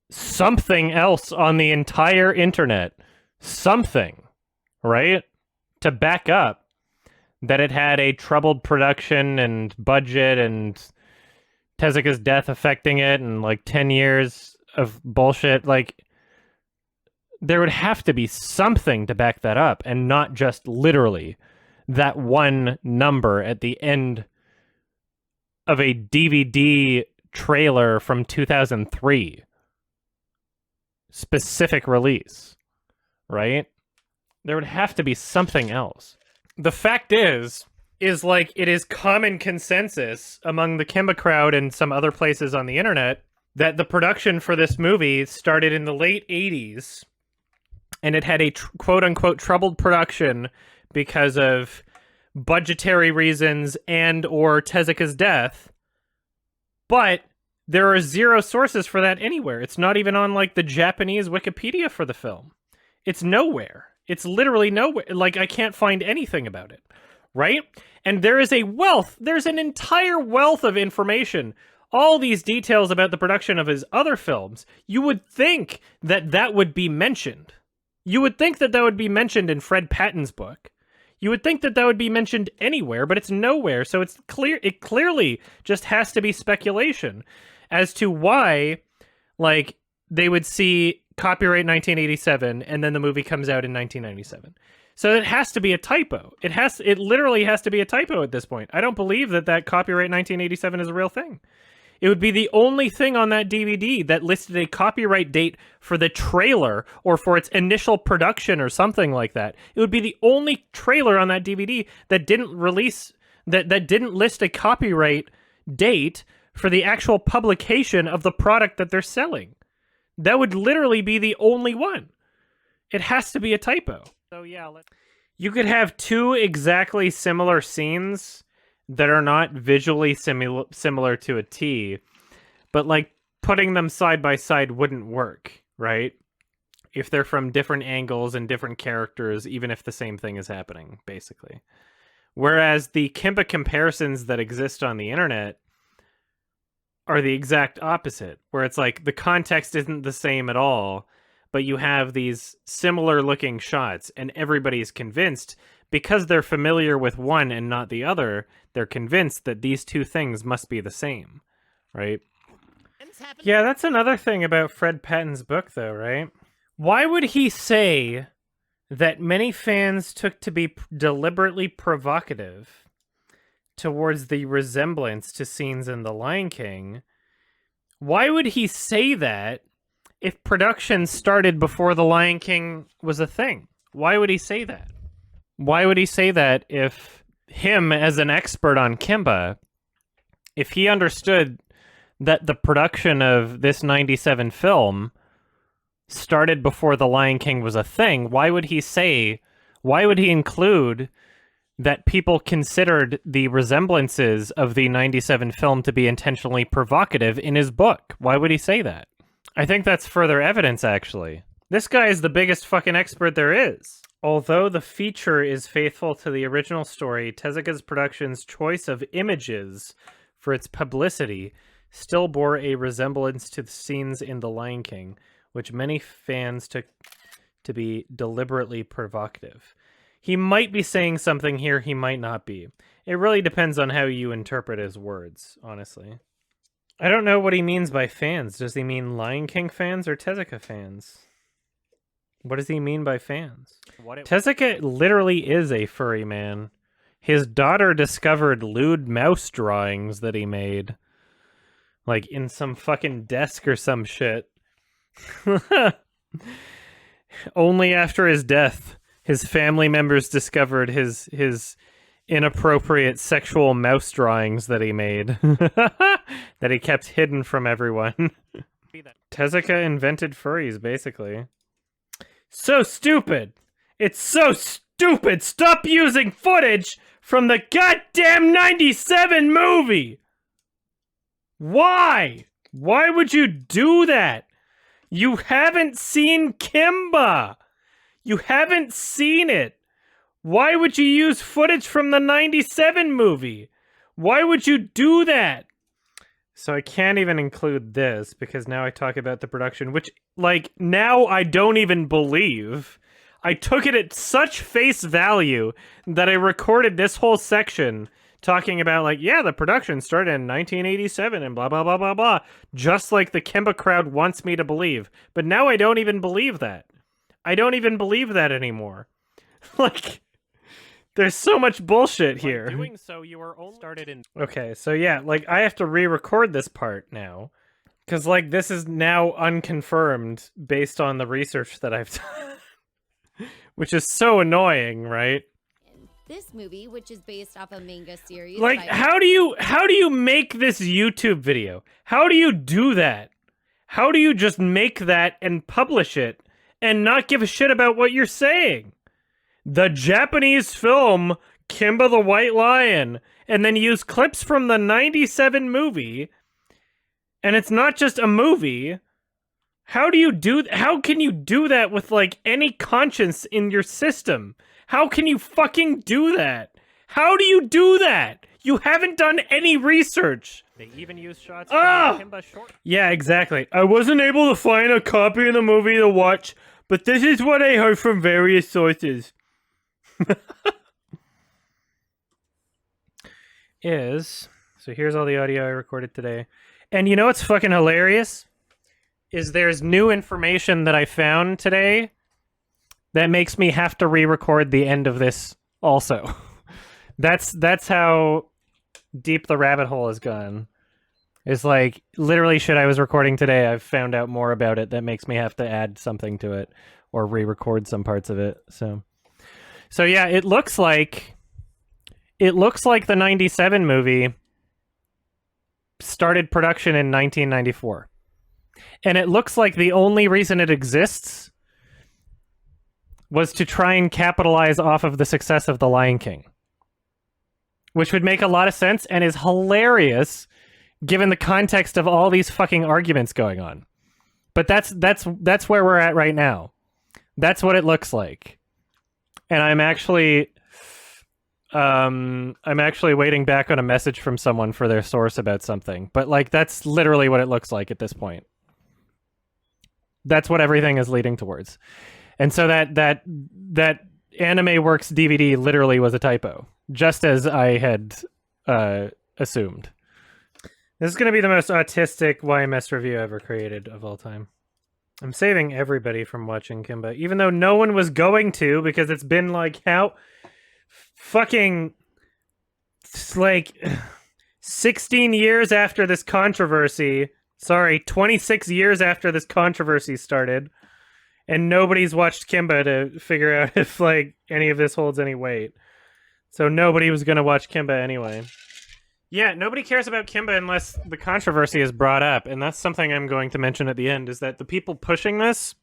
something else on the entire internet, something, right, to back up that it had a troubled production and budget and Tezuka's death affecting it and like 10 years of bullshit. Like, there would have to be something to back that up and not just literally that one number at the end of a DVD trailer from 2003. Specific release, right? There would have to be something else. The fact is like it is common consensus among the Kimba crowd and some other places on the internet that the production for this movie started in the late 80s and it had a quote-unquote troubled production because of budgetary reasons and or Tezuka's death. But there are zero sources for that anywhere. It's not even on, like, the Japanese Wikipedia for the film. It's nowhere. It's literally nowhere. Like, I can't find anything about it, right? And there is there's an entire wealth of information. All these details about the production of his other films. You would think that that would be mentioned. You would think that that would be mentioned in Fred Patton's book. You would think that that would be mentioned anywhere, but it's nowhere. So it's clear. It clearly just has to be speculation as to why, like, they would see copyright 1987 and then the movie comes out in 1997. So it has to be a typo. It literally has to be a typo at this point. I don't believe that copyright 1987 is a real thing. It would be the only thing on that DVD that listed a copyright date for the trailer or for its initial production or something like that. It would be the only trailer on that DVD that didn't release, that didn't list a copyright date for the actual publication of the product that they're selling. That would literally be the only one. It has to be a typo. So yeah, You could have two exactly similar scenes that are not visually similar to a T, but like putting them side by side wouldn't work, right? If they're from different angles and different characters, even if the same thing is happening, basically. Whereas the Kimba comparisons that exist on the internet are the exact opposite, where it's like the context isn't the same at all, but you have these similar looking shots, and everybody's convinced, because they're familiar with one and not the other, they're convinced that these two things must be the same, right? Yeah, that's another thing about Fred Patton's book, though, right? Why would he say that many fans took to be deliberately provocative towards the resemblance to scenes in The Lion King? Why would he say that if production started before The Lion King was a thing? Why would he say that? Why would he say that if him, as an expert on Kimba, if he understood that the production of this 97 film started before The Lion King was a thing, why would he include that people considered the resemblances of the 97 film to be intentionally provocative in his book? Why would he say that? I think that's further evidence, actually. This guy is the biggest fucking expert there is. Although the feature is faithful to the original story, Tezuka's production's choice of images for its publicity still bore a resemblance to the scenes in The Lion King, which many fans took to be deliberately provocative. He might be saying something here, he might not be. It really depends on how you interpret his words, honestly. I don't know what he means by fans. Does he mean Lion King fans or Tezuka fans? What does he mean by fans? Tezuka literally is a furry man. His daughter discovered lewd mouse drawings that he made. Like, in some fucking desk or some shit. Only after his death, his family members discovered his inappropriate sexual mouse drawings that he made. That he kept hidden from everyone. Tezuka invented furries, basically. So stupid! It's so stupid! Stop using footage from the goddamn 97 movie! Why? Why would you do that? You haven't seen Kimba! You haven't seen it! Why would you use footage from the 97 movie? Why would you do that? So I can't even include this, because now I talk about the production, which, like, now I don't even believe. I took it at such face value that I recorded this whole section talking about, like, yeah, the production started in 1987 and blah, blah, blah, blah, blah. Just like the Kimba crowd wants me to believe. But now I don't even believe that. I don't even believe that anymore. Like, there's so much bullshit here. Doing so, you were only started in... Okay, so yeah, like, I have to re-record this part now. Because, like, this is now unconfirmed based on the research that I've done. Which is so annoying, right? This movie, which is based off a manga series. Like, how do you make this YouTube video? How do you do that? How do you just make that and publish it and not give a shit about what you're saying? The Japanese film Kimba the White Lion, and then use clips from the 97 movie, and it's not just a movie. How can you do that with, like, any conscience in your system? How can you fucking do that? How do you do that? You haven't done any research. They even use shots from the Kimba short. Yeah, exactly. I wasn't able to find a copy of the movie to watch, but this is what I heard from various sources. So here's all the audio I recorded today. And you know what's fucking hilarious? Is there's new information that I found today that makes me have to re-record the end of this also. That's how deep the rabbit hole has gone. It's like, literally shit I was recording today, I've found out more about it that makes me have to add something to it or re-record some parts of it. So yeah, it looks like the 97 movie started production in 1994. And it looks like the only reason it exists was to try and capitalize off of the success of The Lion King. Which would make a lot of sense and is hilarious given the context of all these fucking arguments going on. But that's where we're at right now. That's what it looks like. And I'm actually waiting back on a message from someone for their source about something. But like that's literally what it looks like at this point. That's what everything is leading towards. And so that Anime Works DVD literally was a typo, just as I had assumed. This is going to be the most autistic YMS review ever created of all time. I'm saving everybody from watching Kimba, even though no one was going to, because it's been like how fucking like 16 years after this controversy. Sorry, 26 years after this controversy started. And nobody's watched Kimba to figure out if, like, any of this holds any weight. So nobody was going to watch Kimba anyway. Yeah, nobody cares about Kimba unless the controversy is brought up. And that's something I'm going to mention at the end, is that the people pushing this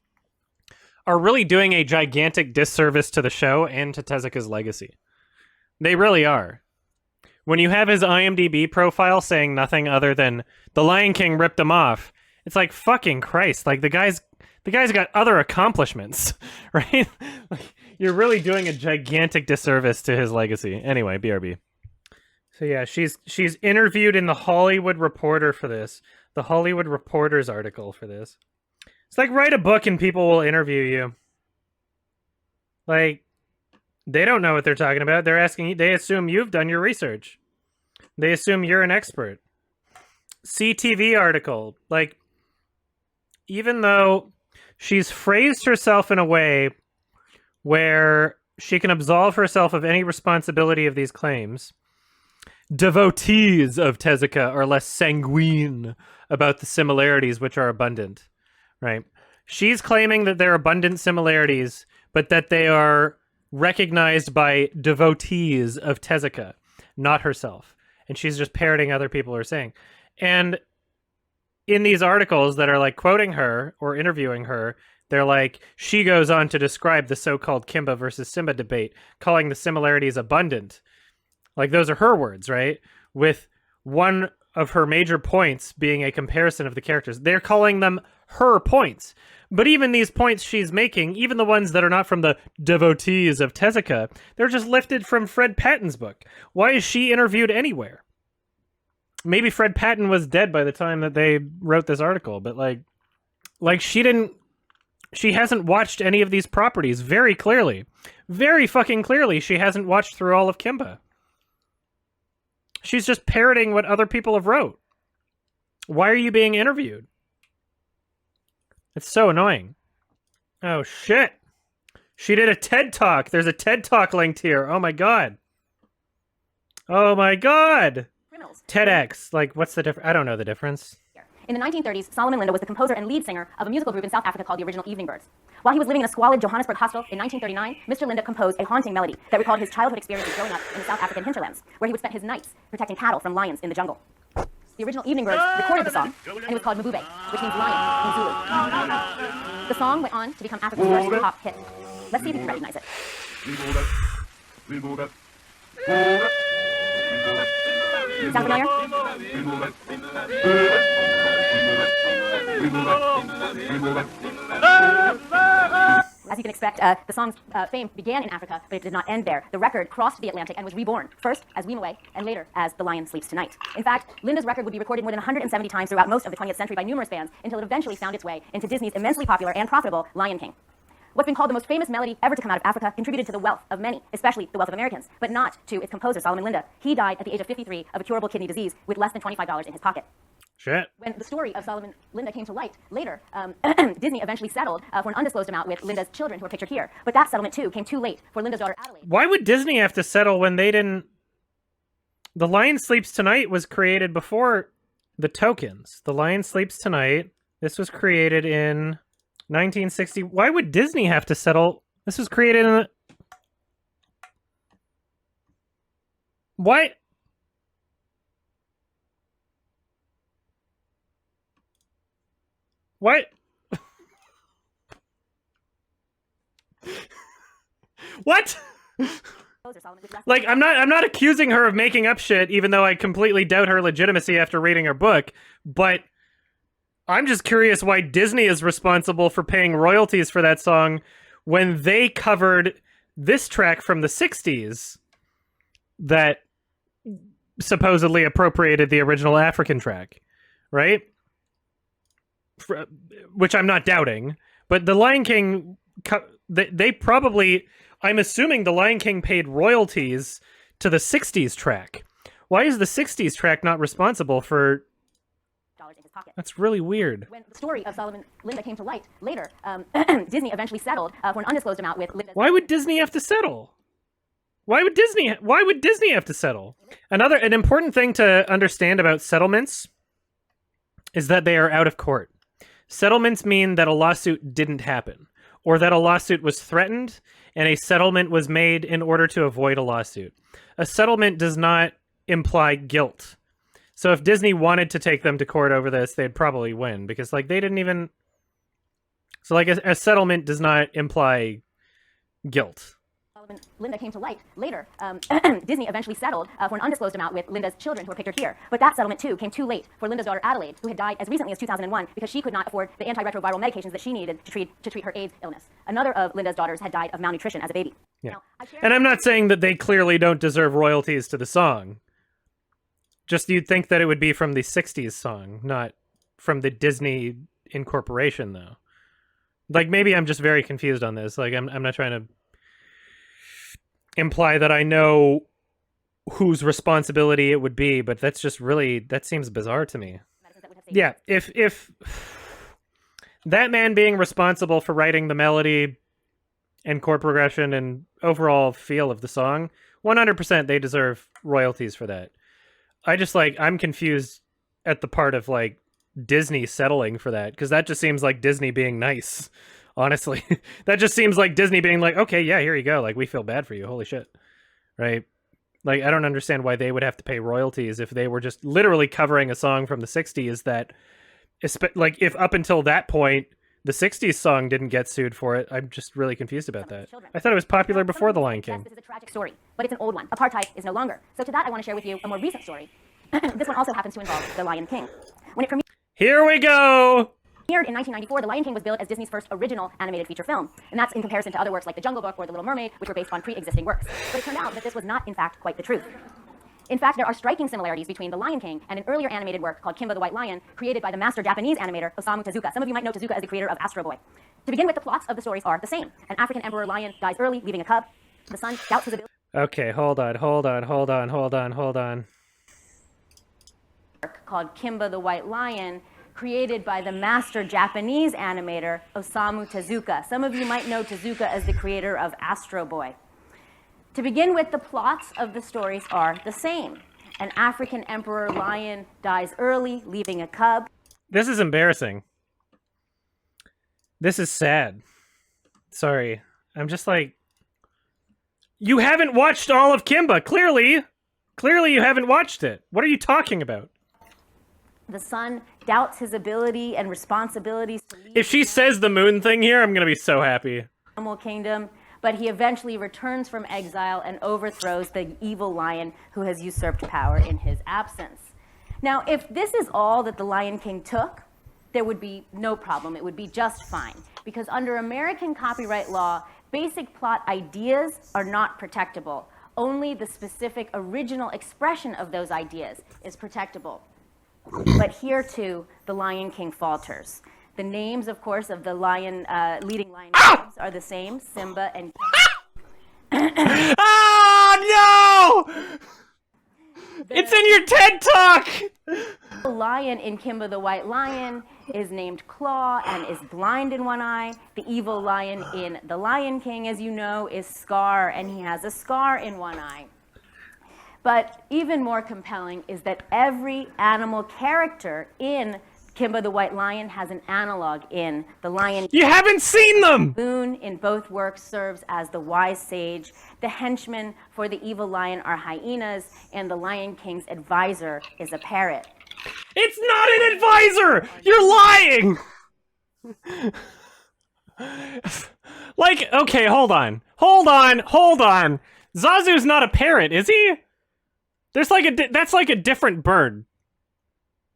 are really doing a gigantic disservice to the show and to Tezuka's legacy. They really are. When you have his IMDb profile saying nothing other than The Lion King ripped him off, it's like, fucking Christ. Like, the guy's got other accomplishments, right? Like, you're really doing a gigantic disservice to his legacy. Anyway, BRB. So yeah, she's interviewed in the Hollywood Reporter for this. The Hollywood Reporter's article for this. It's like, write a book and people will interview you. Like, they don't know what they're talking about. They're asking, they assume you've done your research. They assume you're an expert. CTV article. Like, even though she's phrased herself in a way where she can absolve herself of any responsibility of these claims, devotees of Tezuka are less sanguine about the similarities, which are abundant, right? She's claiming that there are abundant similarities, but that they are recognized by devotees of Tezuka, not herself. And she's just parroting other people are saying. And in these articles that are like quoting her or interviewing her, they're like, she goes on to describe the so-called Kimba versus Simba debate, calling the similarities abundant. Like, those are her words, right? With one of her major points being a comparison of the characters. They're calling them her points. But even these points she's making, even the ones that are not from the devotees of Tezuka, they're just lifted from Fred Patton's book. Why is she interviewed anywhere? Maybe Fred Patton was dead by the time that they wrote this article, but like she hasn't watched any of these properties very clearly. Very fucking clearly, she hasn't watched through all of Kimba. She's just parroting what other people have wrote. Why are you being interviewed? It's so annoying. Oh, shit. She did a TED Talk. There's a TED Talk linked here. Oh, my God. Oh, my God. TEDx. Like, what's the difference? I don't know the difference. In the 1930s, Solomon Linda was the composer and lead singer of a musical group in South Africa called the Original Evening Birds. While he was living in a squalid Johannesburg hostel in 1939, Mr. Linda composed a haunting melody that recalled his childhood experiences growing up in the South African hinterlands, where he would spend his nights protecting cattle from lions in the jungle. The Original Evening Birds recorded the song, and it was called Mbube, which means lion in Zulu. The song went on to become Africa's first pop hit. Let's see if you can recognize it. Sound familiar? As you can expect, the song's fame began in Africa, but it did not end there. The record crossed the Atlantic and was reborn, first as Weemaway, and later as The Lion Sleeps Tonight. In fact, Linda's record would be recorded more than 170 times throughout most of the 20th century by numerous bands, until it eventually found its way into Disney's immensely popular and profitable Lion King. What's been called the most famous melody ever to come out of Africa contributed to the wealth of many, especially the wealth of Americans, but not to its composer, Solomon Linda. He died at the age of 53 of a curable kidney disease with less than $25 in his pocket. Shit. When the story of Solomon Linda came to light later, Disney eventually settled for an undisclosed amount with Linda's children, who are pictured here. But that settlement, too, came too late for Linda's daughter Adelaide. Why would Disney have to settle when they didn't... The Lion Sleeps Tonight was created before the tokens. The Lion Sleeps Tonight, this was created in 1960. Why would Disney have to settle? This was created in... Why... What? What? Like, I'm not accusing her of making up shit, even though I completely doubt her legitimacy after reading her book, but I'm just curious why Disney is responsible for paying royalties for that song when they covered this track from the 60s that supposedly appropriated the original African track, right? Which I'm not doubting, but the Lion King, they probably, I'm assuming the Lion King paid royalties to the 60s track. Why is the 60s track not responsible for... That's really weird. When the story of Solomon Linda came to light later, Disney eventually settled for an undisclosed amount with Linda's... Why would Disney have to settle? Why would Disney have to settle? An important thing to understand about settlements is that they are out of court. Settlements mean that a lawsuit didn't happen, or that a lawsuit was threatened and a settlement was made in order to avoid a lawsuit. A settlement does not imply guilt. So if Disney wanted to take them to court over this, they'd probably win, because like they didn't even... So like a settlement does not imply guilt. Linda came to light later. Disney eventually settled for an undisclosed amount with Linda's children, who are pictured here. But that settlement, too, came too late for Linda's daughter Adelaide, who had died as recently as 2001 because she could not afford the antiretroviral medications that she needed to treat her AIDS illness. Another of Linda's daughters had died of malnutrition as a baby. Yeah. Now, and I'm not saying that they clearly don't deserve royalties to the song. Just you'd think that it would be from the 60s song, not from the Disney incorporation, though. Like, maybe I'm just very confused on this. Like, I'm not trying to imply that I know whose responsibility it would be, but that's just really, that seems bizarre to me. Yeah, if that man being responsible for writing the melody and chord progression and overall feel of the song, 100% they deserve royalties for that. I'm confused at the part of, like, Disney settling for that, because that just seems like Disney being nice. Honestly, that just seems like Disney being like, okay, yeah, here you go. Like, we feel bad for you. Holy shit. Right? Like, I don't understand why they would have to pay royalties if they were just literally covering a song from the 60s that, like, if up until that point, the 60s song didn't get sued for it. I'm just really confused about that. I thought it was popular before The Lion King. This is a tragic story, but it's an old one. Apartheid is no longer. So to that, I want to share with you a more recent story. This one also happens to involve The Lion King. When it premiered... Here we go! Premiered in 1994, The Lion King was billed as Disney's first original animated feature film, and that's in comparison to other works like The Jungle Book or The Little Mermaid, which were based on pre-existing works. But it turned out that this was not, in fact, quite the truth. In fact, there are striking similarities between The Lion King and an earlier animated work called Kimba the White Lion, created by the master Japanese animator Osamu Tezuka. Some of you might know Tezuka as the creator of Astro Boy. To begin with, the plots of the stories are the same. An African emperor lion dies early, leaving a cub. The son doubts his ability. Okay, hold on. Called Kimba the White Lion, created by the master Japanese animator Osamu Tezuka. Some of you might know Tezuka as the creator of Astro Boy. To begin with, the plots of the stories are the same. An African emperor lion dies early, leaving a cub. This is embarrassing. This is sad. Sorry. I'm just like... You haven't watched all of Kimba, clearly! Clearly you haven't watched it. What are you talking about? The son doubts his ability and responsibilities to lead If she says the moon thing here, I'm gonna be so happy. the animal kingdom, but he eventually returns from exile and overthrows the evil lion who has usurped power in his absence. Now, if this is all that the Lion King took, there would be no problem. It would be just fine. Because under American copyright law, basic plot ideas are not protectable. Only the specific original expression of those ideas is protectable. But here, too, the Lion King falters. The names, of course, of the leading lion cubs are the same, Simba and Kimba. Oh, no! It's in your TED Talk! The lion in Kimba the White Lion is named Claw and is blind in one eye. The evil lion in The Lion King, as you know, is Scar, and he has a scar in one eye. But even more compelling is that every animal character in Kimba the White Lion has an analog in The Lion King. You haven't seen them! Boone in both works serves as the wise sage. The henchmen for the evil lion are hyenas, and the Lion King's advisor is a parrot. It's not an advisor! You're lying! Like, okay, hold on. Zazu's not a parrot, is he? There's like that's like a different bird.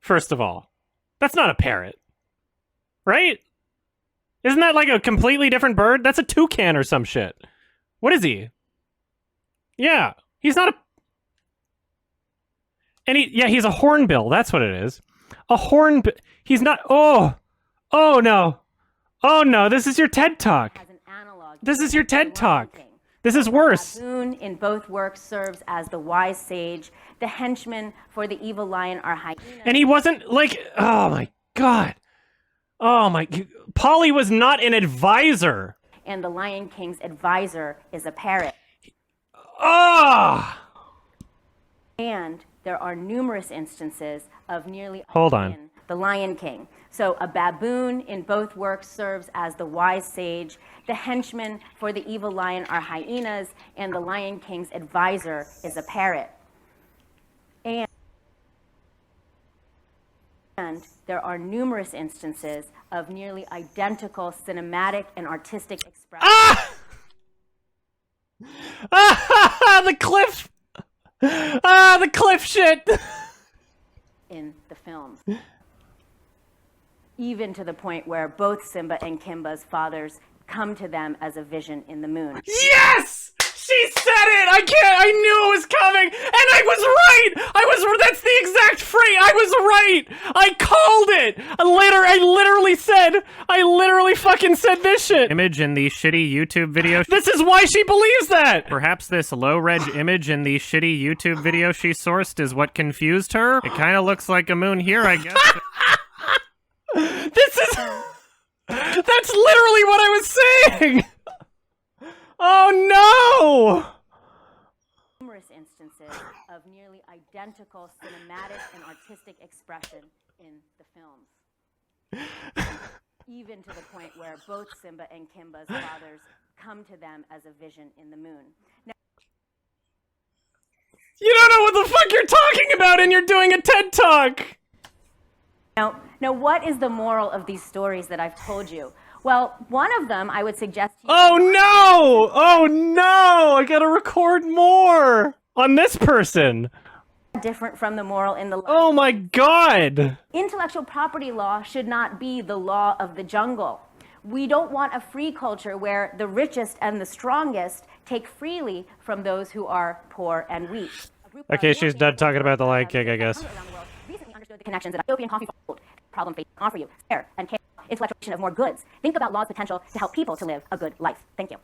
First of all, that's not a parrot, right? Isn't that like a completely different bird? That's a toucan or some shit. What is he? Yeah, he's not a... he's a hornbill. That's what it is. A hornbill. He's not... Oh no. Oh no, this is your TED Talk. This is your TED Talk. This is worse. The baboon in both works serves as the wise sage. The henchman for the evil lion are hyenas. And he wasn't like... Oh my god. Oh my... Polly was not an advisor. And the Lion King's advisor is a parrot. Ah! And there are numerous instances of nearly... Hold on. The Lion King. So a baboon in both works serves as the wise sage. The henchmen for the evil lion are hyenas, and the Lion King's advisor is a parrot. And there are numerous instances of nearly identical cinematic and artistic expression. The cliff! The cliff shit! In the films. Even to the point where both Simba and Kimba's fathers come to them as a vision in the moon. Yes! She said it! I knew it was coming! And I was right! That's the exact phrase! I was right! I called it! I literally fucking said this shit! Image in the shitty YouTube video. This is why she believes that! Perhaps this low-reg image in the shitty YouTube video she sourced is what confused her? It kinda looks like a moon here, I guess. That's literally what I was saying! Oh no! Numerous instances of nearly identical cinematic and artistic expression in the films. Even to the point where both Simba and Kimba's fathers come to them as a vision in the moon. Now, you don't know what the fuck you're talking about and you're doing a TED Talk! Now, what is the moral of these stories that I've told you? Well, one of them I would suggest to you... Oh no! Oh no! I gotta record more! On this person! Different from the moral in the... Oh my god! Intellectual property law should not be the law of the jungle. We don't want a free culture where the richest and the strongest take freely from those who are poor and weak. Okay, she's done talking about the Lion King, I guess. Recently understood the connections that Ethiopian coffee problem face offer you. Care and care. Intellectualization of more goods. Think about law's potential to help people to live a good life. Thank you.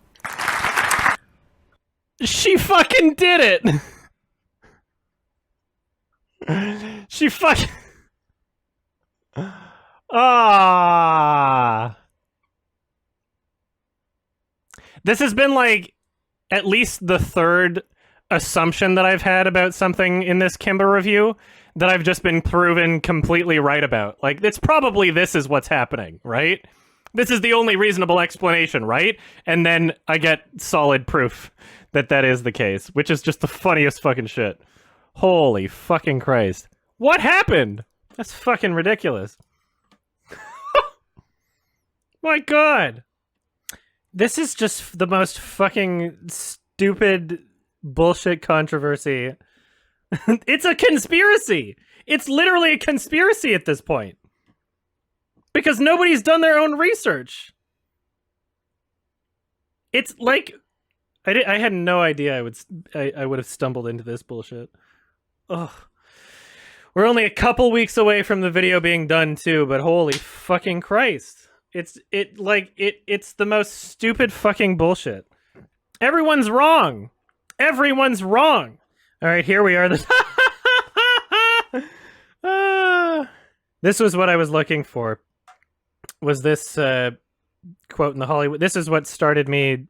She fucking did it! She fucking... This has been like at least the third assumption that I've had about something in this Kimba review that I've just been proven completely right about. Like, it's probably this is what's happening, right? This is the only reasonable explanation, right? And then I get solid proof that that is the case, which is just the funniest fucking shit. Holy fucking Christ. What happened? That's fucking ridiculous. My god. This is just the most fucking stupid bullshit controversy. It's a conspiracy. It's literally a conspiracy at this point. Because nobody's done their own research. It's like... I had no idea I would have stumbled into this bullshit. Ugh. We're only a couple weeks away from the video being done too, but holy fucking Christ. It's the most stupid fucking bullshit. Everyone's wrong. Everyone's wrong. All right, here we are. This was what I was looking for. Was this quote in the Hollywood? This is what started me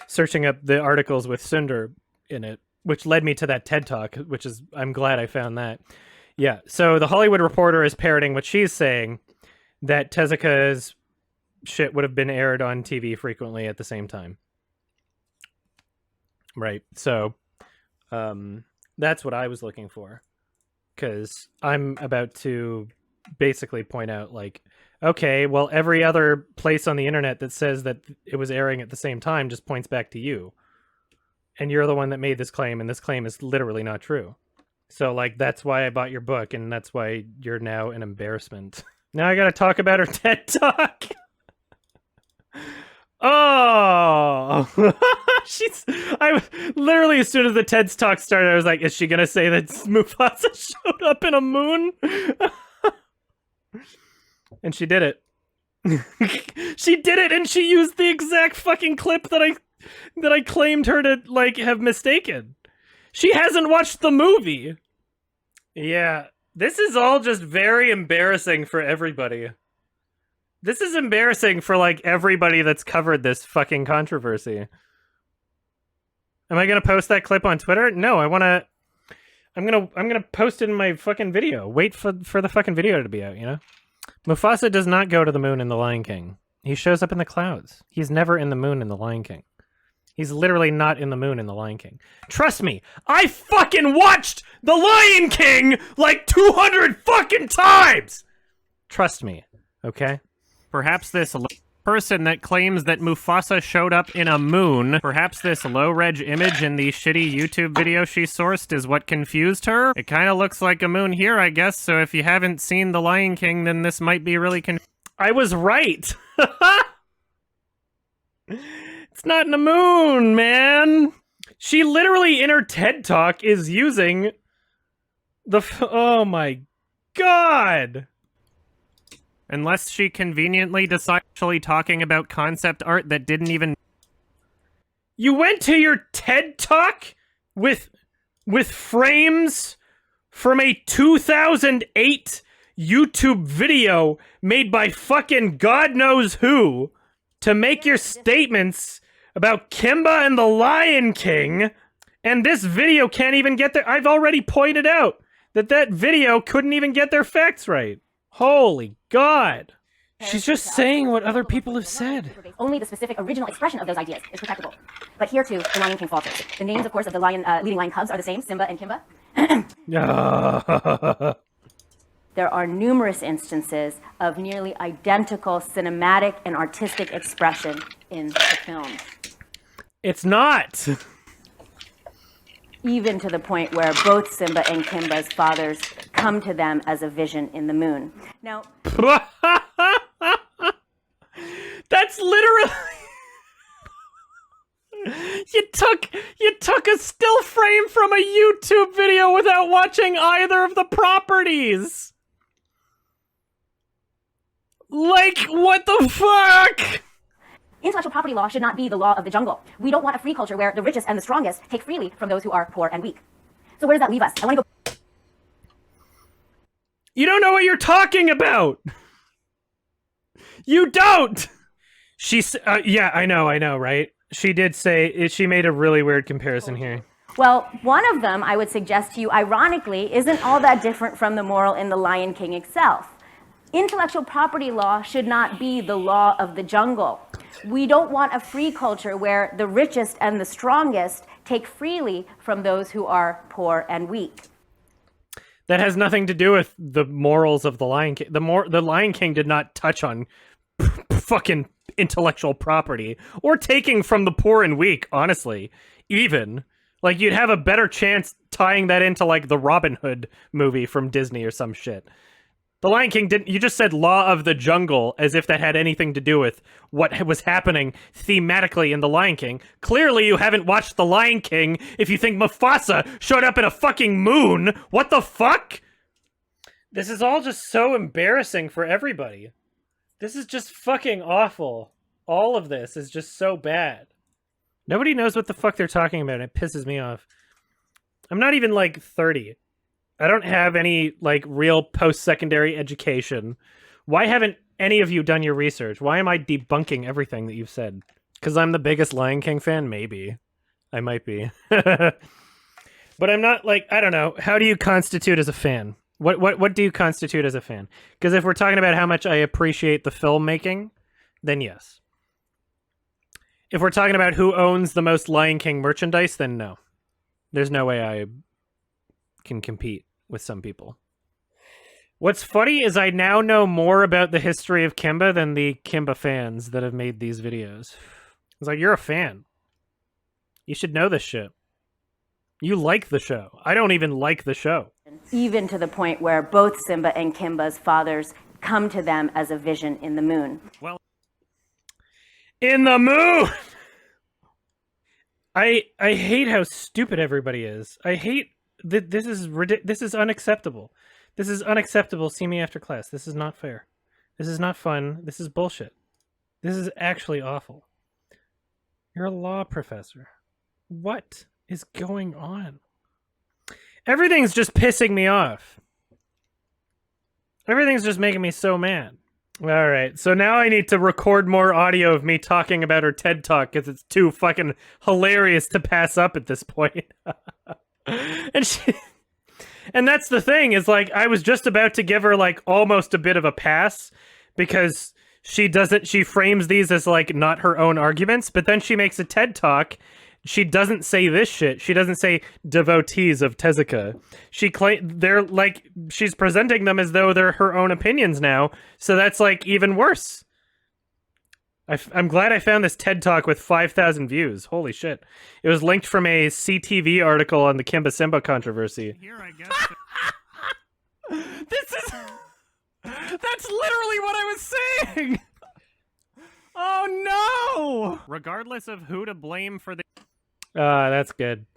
searching up the articles with Sundar in it, which led me to that TED Talk, which is, I'm glad I found that. Yeah, so the Hollywood Reporter is parroting what she's saying, that Tezuka's shit would have been aired on TV frequently at the same time. Right, so that's what I was looking for, because I'm about to basically point out, like, okay, well, every other place on the internet that says that it was airing at the same time just points back to you. And you're the one that made this claim, and this claim is literally not true. So, like, that's why I bought your book, and that's why you're now an embarrassment. Now I gotta talk about her TED Talk. Oh! Literally, as soon as the TED Talk started, I was like, is she gonna say that Mufasa showed up in a moon? And she did it. She did it, and she used the exact fucking clip that I claimed her to, like, have mistaken. She hasn't watched the movie. Yeah, this is all just very embarrassing for everybody. This is embarrassing for, like, everybody that's covered this fucking controversy. Am I gonna post that clip on Twitter? No, I'm gonna post it in my fucking video. Wait for the fucking video to be out, you know? Mufasa does not go to the moon in The Lion King. He shows up in the clouds. He's never in the moon in The Lion King. He's literally not in the moon in The Lion King. Trust me, I fucking watched The Lion King like 200 fucking times! Trust me, okay? Perhaps this person that claims that Mufasa showed up in a moon, perhaps this low-reg image in the shitty YouTube video she sourced is what confused her? It kind of looks like a moon here, I guess, so if you haven't seen The Lion King, then this might be really I was right! It's not in the moon, man! She literally, in her TED Talk, is using the oh my god! Unless she conveniently decides actually talking about concept art that didn't even... You went to your TED Talk with frames from a 2008 YouTube video made by fucking God knows who to make your statements about Kimba and the Lion King, and this video can't even get there. I've already pointed out that video couldn't even get their facts right. Holy God. She's just saying what other people have said. Only the specific original expression of those ideas is protectable. But here too, the Lion King falters. The names, of course, of the leading lion cubs are the same, Simba and Kimba. There are numerous instances of nearly identical cinematic and artistic expression in the films. It's not. Even to the point where both Simba and Kimba's fathers come to them as a vision in the moon. Now, that's literally... You took a still frame from a YouTube video without watching either of the properties. Like, what the fuck? Intellectual property law should not be the law of the jungle. We don't want a free culture where the richest and the strongest take freely from those who are poor and weak. So where does that leave us? I want to go... You don't know what you're talking about! You don't! She's, yeah, I know, right? She did say, she made a really weird comparison here. Well, one of them, I would suggest to you, ironically, isn't all that different from the moral in The Lion King itself. Intellectual property law should not be the law of the jungle. We don't want a free culture where the richest and the strongest take freely from those who are poor and weak. That has nothing to do with the morals of The Lion King. The Lion King did not touch on fucking intellectual property or taking from the poor and weak, honestly. Even. Like, you'd have a better chance tying that into, like, the Robin Hood movie from Disney or some shit. The Lion King didn't... You just said law of the jungle as if that had anything to do with what was happening thematically in The Lion King. Clearly you haven't watched The Lion King if you think Mufasa showed up in a fucking moon. What the fuck? This is all just so embarrassing for everybody. This is just fucking awful. All of this is just so bad. Nobody knows what the fuck they're talking about, and it pisses me off. I'm not even, like, 30. I don't have any, like, real post-secondary education. Why haven't any of you done your research? Why am I debunking everything that you've said? Because I'm the biggest Lion King fan? Maybe. I might be. But I'm not, like, I don't know. How do you constitute as a fan? What do you constitute as a fan? Because if we're talking about how much I appreciate the filmmaking, then yes. If we're talking about who owns the most Lion King merchandise, then no. There's no way I can compete with some people. What's funny is I now know more about the history of Kimba than the Kimba fans that have made these videos. It's like, you're a fan. You should know this shit. You like the show. I don't even like the show. Even to the point where both Simba and Kimba's fathers come to them as a vision in the moon. Well, in the moon! I hate how stupid everybody is. I hate that this is unacceptable. This is unacceptable. See me after class. This is not fair. This is not fun. This is bullshit. This is actually awful. You're a law professor. What is going on? Everything's just pissing me off. Everything's just making me so mad. All right, so now I need to record more audio of me talking about her TED Talk because it's too fucking hilarious to pass up at this point. And that's the thing, is like, I was just about to give her like almost a bit of a pass because she frames these as like not her own arguments, but then she makes a TED Talk. She doesn't say this shit. She doesn't say devotees of Tezuka. They're like, she's presenting them as though they're her own opinions now. So that's like even worse. I'm glad I found this TED Talk with 5,000 views. Holy shit. It was linked from a CTV article on the Kimba Simba controversy. Here, I guess. That's literally what I was saying. Oh no! Regardless of who to blame for the... That's good.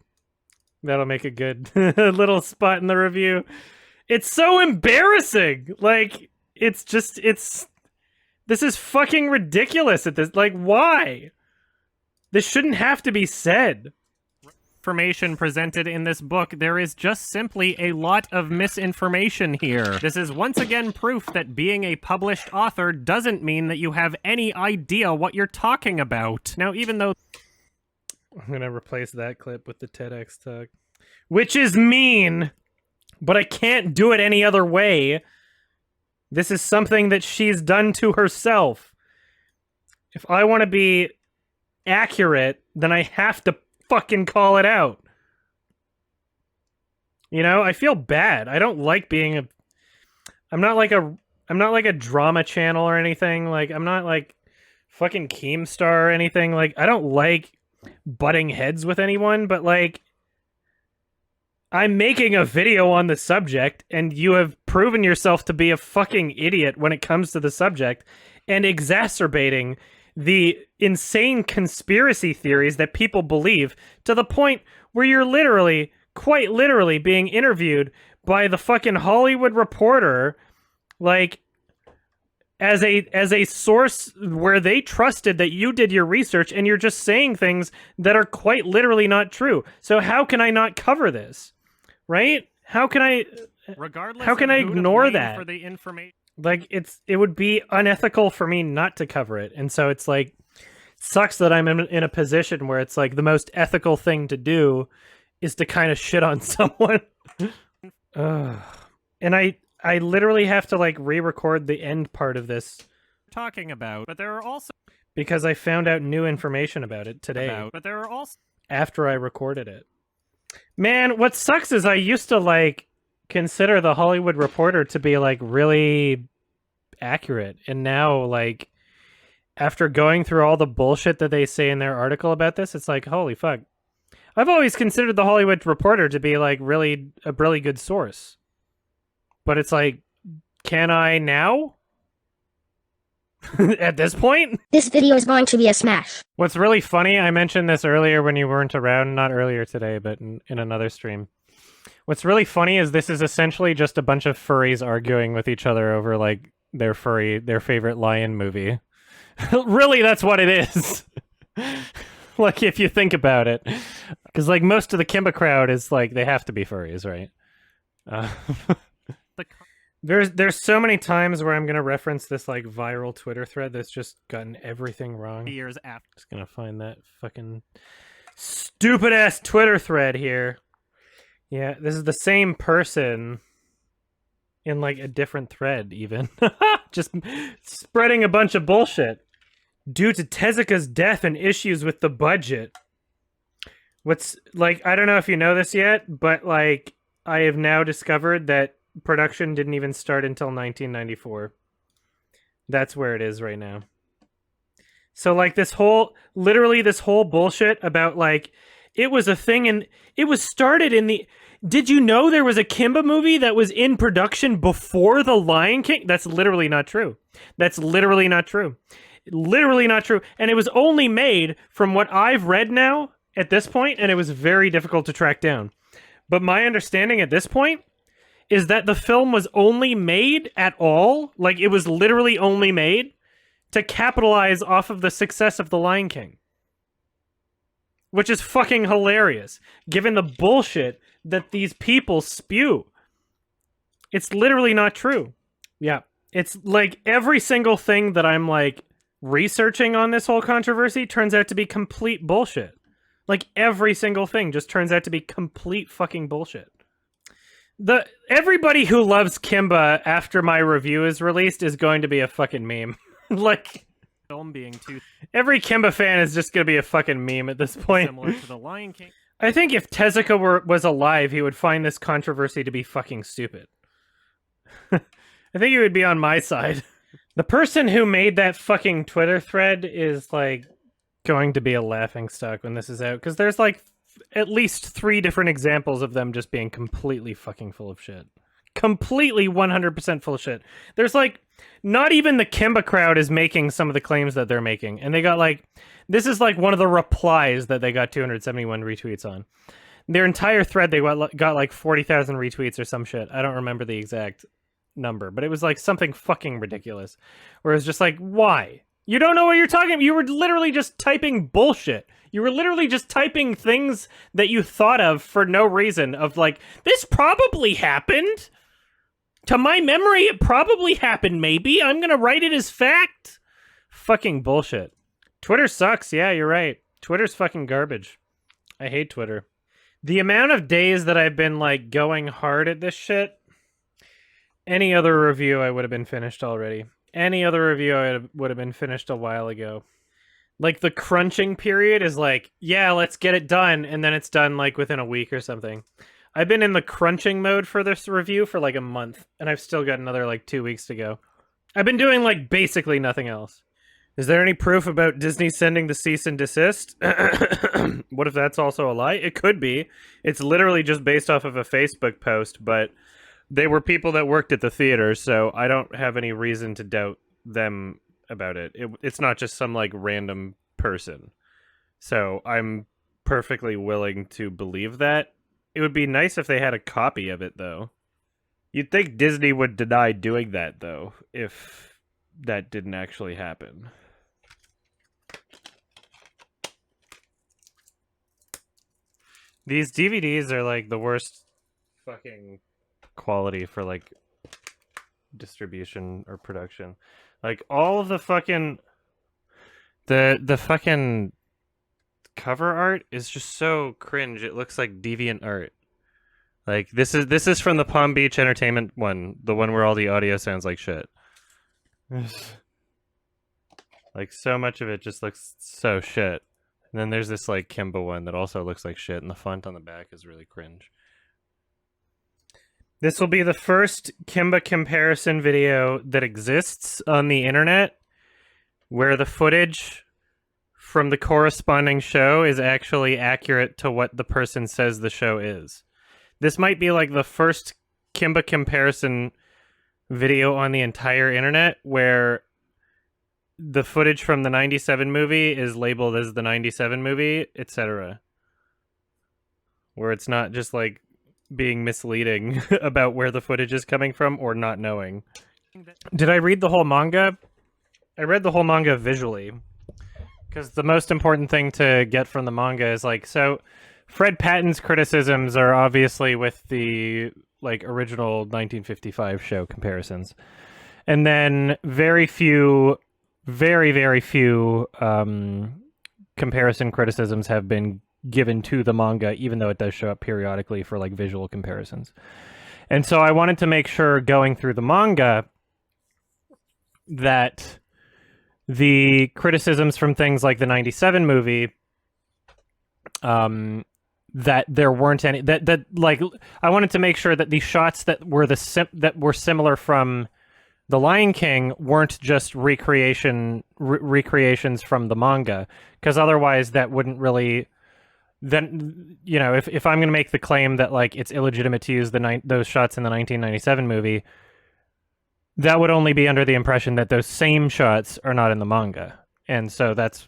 That'll make a good little spot in the review. It's so embarrassing. Like, this is fucking ridiculous at this. Like, why? This shouldn't have to be said. Information presented in this book, there is just simply a lot of misinformation here. This is once again proof that being a published author doesn't mean that you have any idea what you're talking about. Now, even though... I'm gonna replace that clip with the TEDx talk. Which is mean, but I can't do it any other way. This is something that she's done to herself. If I want to be accurate, then I have to fucking call it out. You know, I feel bad. I don't like being I'm not like a drama channel or anything. Like, I'm not like fucking Keemstar or anything. Like, I don't like butting heads with anyone, but like, I'm making a video on the subject, and you have proven yourself to be a fucking idiot when it comes to the subject, and exacerbating the insane conspiracy theories that people believe to the point where you're literally, quite literally, being interviewed by the fucking Hollywood Reporter, like, as a source where they trusted that you did your research, and you're just saying things that are quite literally not true. So how can I not cover this? Right? How can I ignore that? For the information. Like, it would be unethical for me not to cover it. And so it's like, sucks that I'm in a position where it's like the most ethical thing to do is to kind of shit on someone. And I literally have to like re-record the end part of this. Talking about, but there are also... Because I found out new information about it today. But there are also... After I recorded it. Man, what sucks is I used to like consider the Hollywood Reporter to be like really accurate, and now like after going through all the bullshit that they say in their article about this, it's like, holy fuck. I've always considered the Hollywood Reporter to be like really a really good source, but it's like, can I now? At this point? This video is going to be a smash. What's really funny, I mentioned this earlier when you weren't around, not earlier today, but in another stream. What's really funny is this is essentially just a bunch of furries arguing with each other over like their favorite lion movie. Really, that's what it is. Like, if you think about it. Because like most of the Kimba crowd is like, they have to be furries, right? There's so many times where I'm gonna reference this like viral Twitter thread that's just gotten everything wrong. Years after. Just gonna find that fucking stupid ass Twitter thread here. Yeah, this is the same person in like a different thread even. Just spreading a bunch of bullshit. Due to Tezuka's death and issues with the budget. What's like, I don't know if you know this yet, but like I have now discovered that production didn't even start until 1994. That's where it is right now. So like literally this whole bullshit about like it was a thing and it was started in the. Did you know there was a Kimba movie that was in production before The Lion King? That's literally not true. That's literally not true. Literally not true. And it was only made from what I've read now at this point, and it was very difficult to track down. But my understanding at this point is that the film was only made at all, like it was literally only made to capitalize off of the success of The Lion King. Which is fucking hilarious, given the bullshit that these people spew. It's literally not true. Yeah. It's like every single thing that I'm like researching on this whole controversy turns out to be complete bullshit. Like every single thing just turns out to be complete fucking bullshit. Everybody who loves Kimba after my review is released is going to be a fucking meme. Like Film being too every Kimba fan is just going to be a fucking meme at this point. similar to The Lion King. I think if Tezuka was alive, he would find this controversy to be fucking stupid. I think he would be on my side. The person who made that fucking Twitter thread is like going to be a laughingstock when this is out, because there's like at least 3 different examples of them just being completely fucking full of shit. Completely 100% full of shit. There's like, not even the Kimba crowd is making some of the claims that they're making. And they got like, this is like one of the replies that they got 271 retweets on. Their entire thread, they got like 40,000 retweets or some shit. I don't remember the exact number, but it was like something fucking ridiculous. Where it's just like, why? You don't know what you're talking about. You were literally just typing bullshit. You were literally just typing things that you thought of for no reason, of like, this probably happened. To my memory, it probably happened, maybe. I'm gonna write it as fact. Fucking bullshit. Twitter sucks. Yeah, you're right. Twitter's fucking garbage. I hate Twitter. The amount of days that I've been, like, going hard at this shit, any other review I would have been finished already. Any other review I would have been finished a while ago. Like, the crunching period is like, yeah, let's get it done, and then it's done, like, within a week or something. I've been in the crunching mode for this review for like a month, and I've still got another like 2 weeks to go. I've been doing like basically nothing else. Is there any proof about Disney sending the cease and desist? What if that's also a lie? It could be. It's literally just based off of a Facebook post, but they were people that worked at the theater, so I don't have any reason to doubt them about it. It's not just some like random person. So I'm perfectly willing to believe that. It would be nice if they had a copy of it, though. You'd think Disney would deny doing that, though, if that didn't actually happen. These DVDs are, like, the worst fucking quality for, like, distribution or production. Like, all of the fucking... The fucking... cover art is just so cringe. It looks like deviant art. Like this is from the Palm Beach Entertainment one, the one where all the audio sounds like shit. Like so much of it just looks so shit. And then there's this like Kimba one that also looks like shit, and the font on the back is really cringe. This will be the first Kimba comparison video that exists on the internet where the footage from the corresponding show is actually accurate to what the person says the show is. This might be like the first Kimba comparison video on the entire internet where the footage from the 97 movie is labeled as the 97 movie, etc. Where it's not just like being misleading about where the footage is coming from or not knowing. Did I read the whole manga? I read the whole manga visually. Because the most important thing to get from the manga is like, so Fred Patton's criticisms are obviously with the like original 1955 show comparisons. And then very few comparison criticisms have been given to the manga, even though it does show up periodically for like visual comparisons. And so I wanted to make sure going through the manga that the criticisms from things like the 97 movie that there weren't any that like I wanted to make sure that the shots that were that were similar from The Lion King weren't just recreations from the manga, because otherwise that wouldn't really. Then, you know, if I'm going to make the claim that like it's illegitimate to use those shots in the 1997 movie, that would only be under the impression that those same shots are not in the manga. And so that's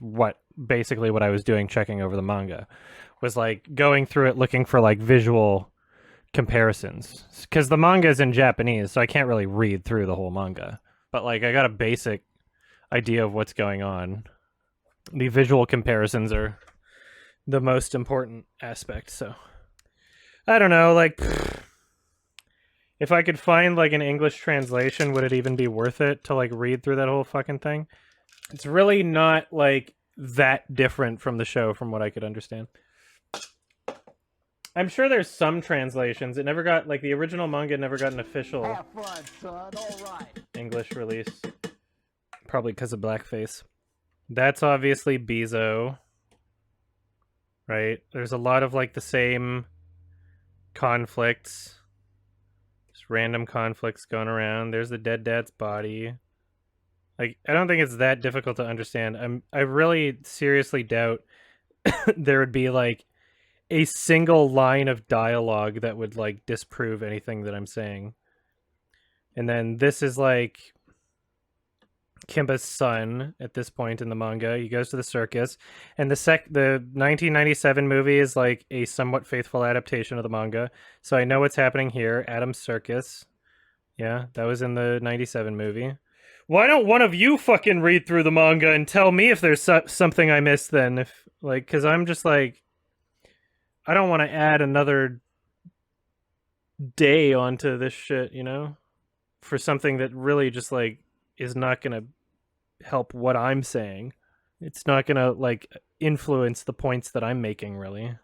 basically what I was doing, checking over the manga, was like going through it looking for like visual comparisons, because the manga is in Japanese, so I can't really read through the whole manga, but like I got a basic idea of what's going on. The visual comparisons are the most important aspect. So I don't know, like if I could find like an English translation, would it even be worth it to like read through that whole fucking thing? It's really not like that different from the show from what I could understand. I'm sure there's some translations. It never got, like, the original manga never got an official English release. Probably because of blackface. That's obviously Bezo. Right? There's a lot of, like, the same conflicts. Just random conflicts going around. There's the dead dad's body. Like, I don't think it's that difficult to understand. I really seriously doubt there would be, like, a single line of dialogue that would like disprove anything that I'm saying. And then this is like Kimba's son at this point in the manga. He goes to the circus, and the 1997 movie is like a somewhat faithful adaptation of the manga. So I know what's happening here. Adam's circus. Yeah, that was in the 97 movie. Why don't one of you fucking read through the manga and tell me if there's something I missed then? If like, because I'm just like, I don't want to add another day onto this shit, you know? For something that really just, like, is not going to help what I'm saying. It's not going to, like, influence the points that I'm making, really.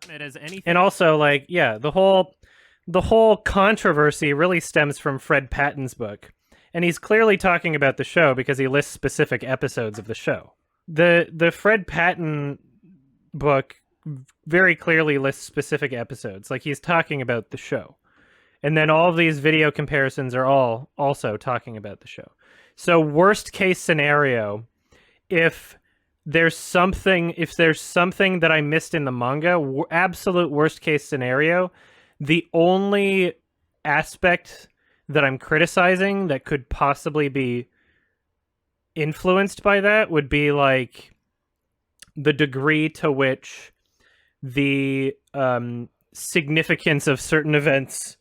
And also, like, yeah, the whole controversy really stems from Fred Patton's book. And he's clearly talking about the show because he lists specific episodes of the show. The Fred Patton book very clearly lists specific episodes. Like, he's talking about the show. And then all of these video comparisons are all also talking about the show. So worst case scenario, if there's something that I missed in the manga, absolute worst case scenario, the only aspect that I'm criticizing that could possibly be influenced by that would be like the degree to which the significance of certain events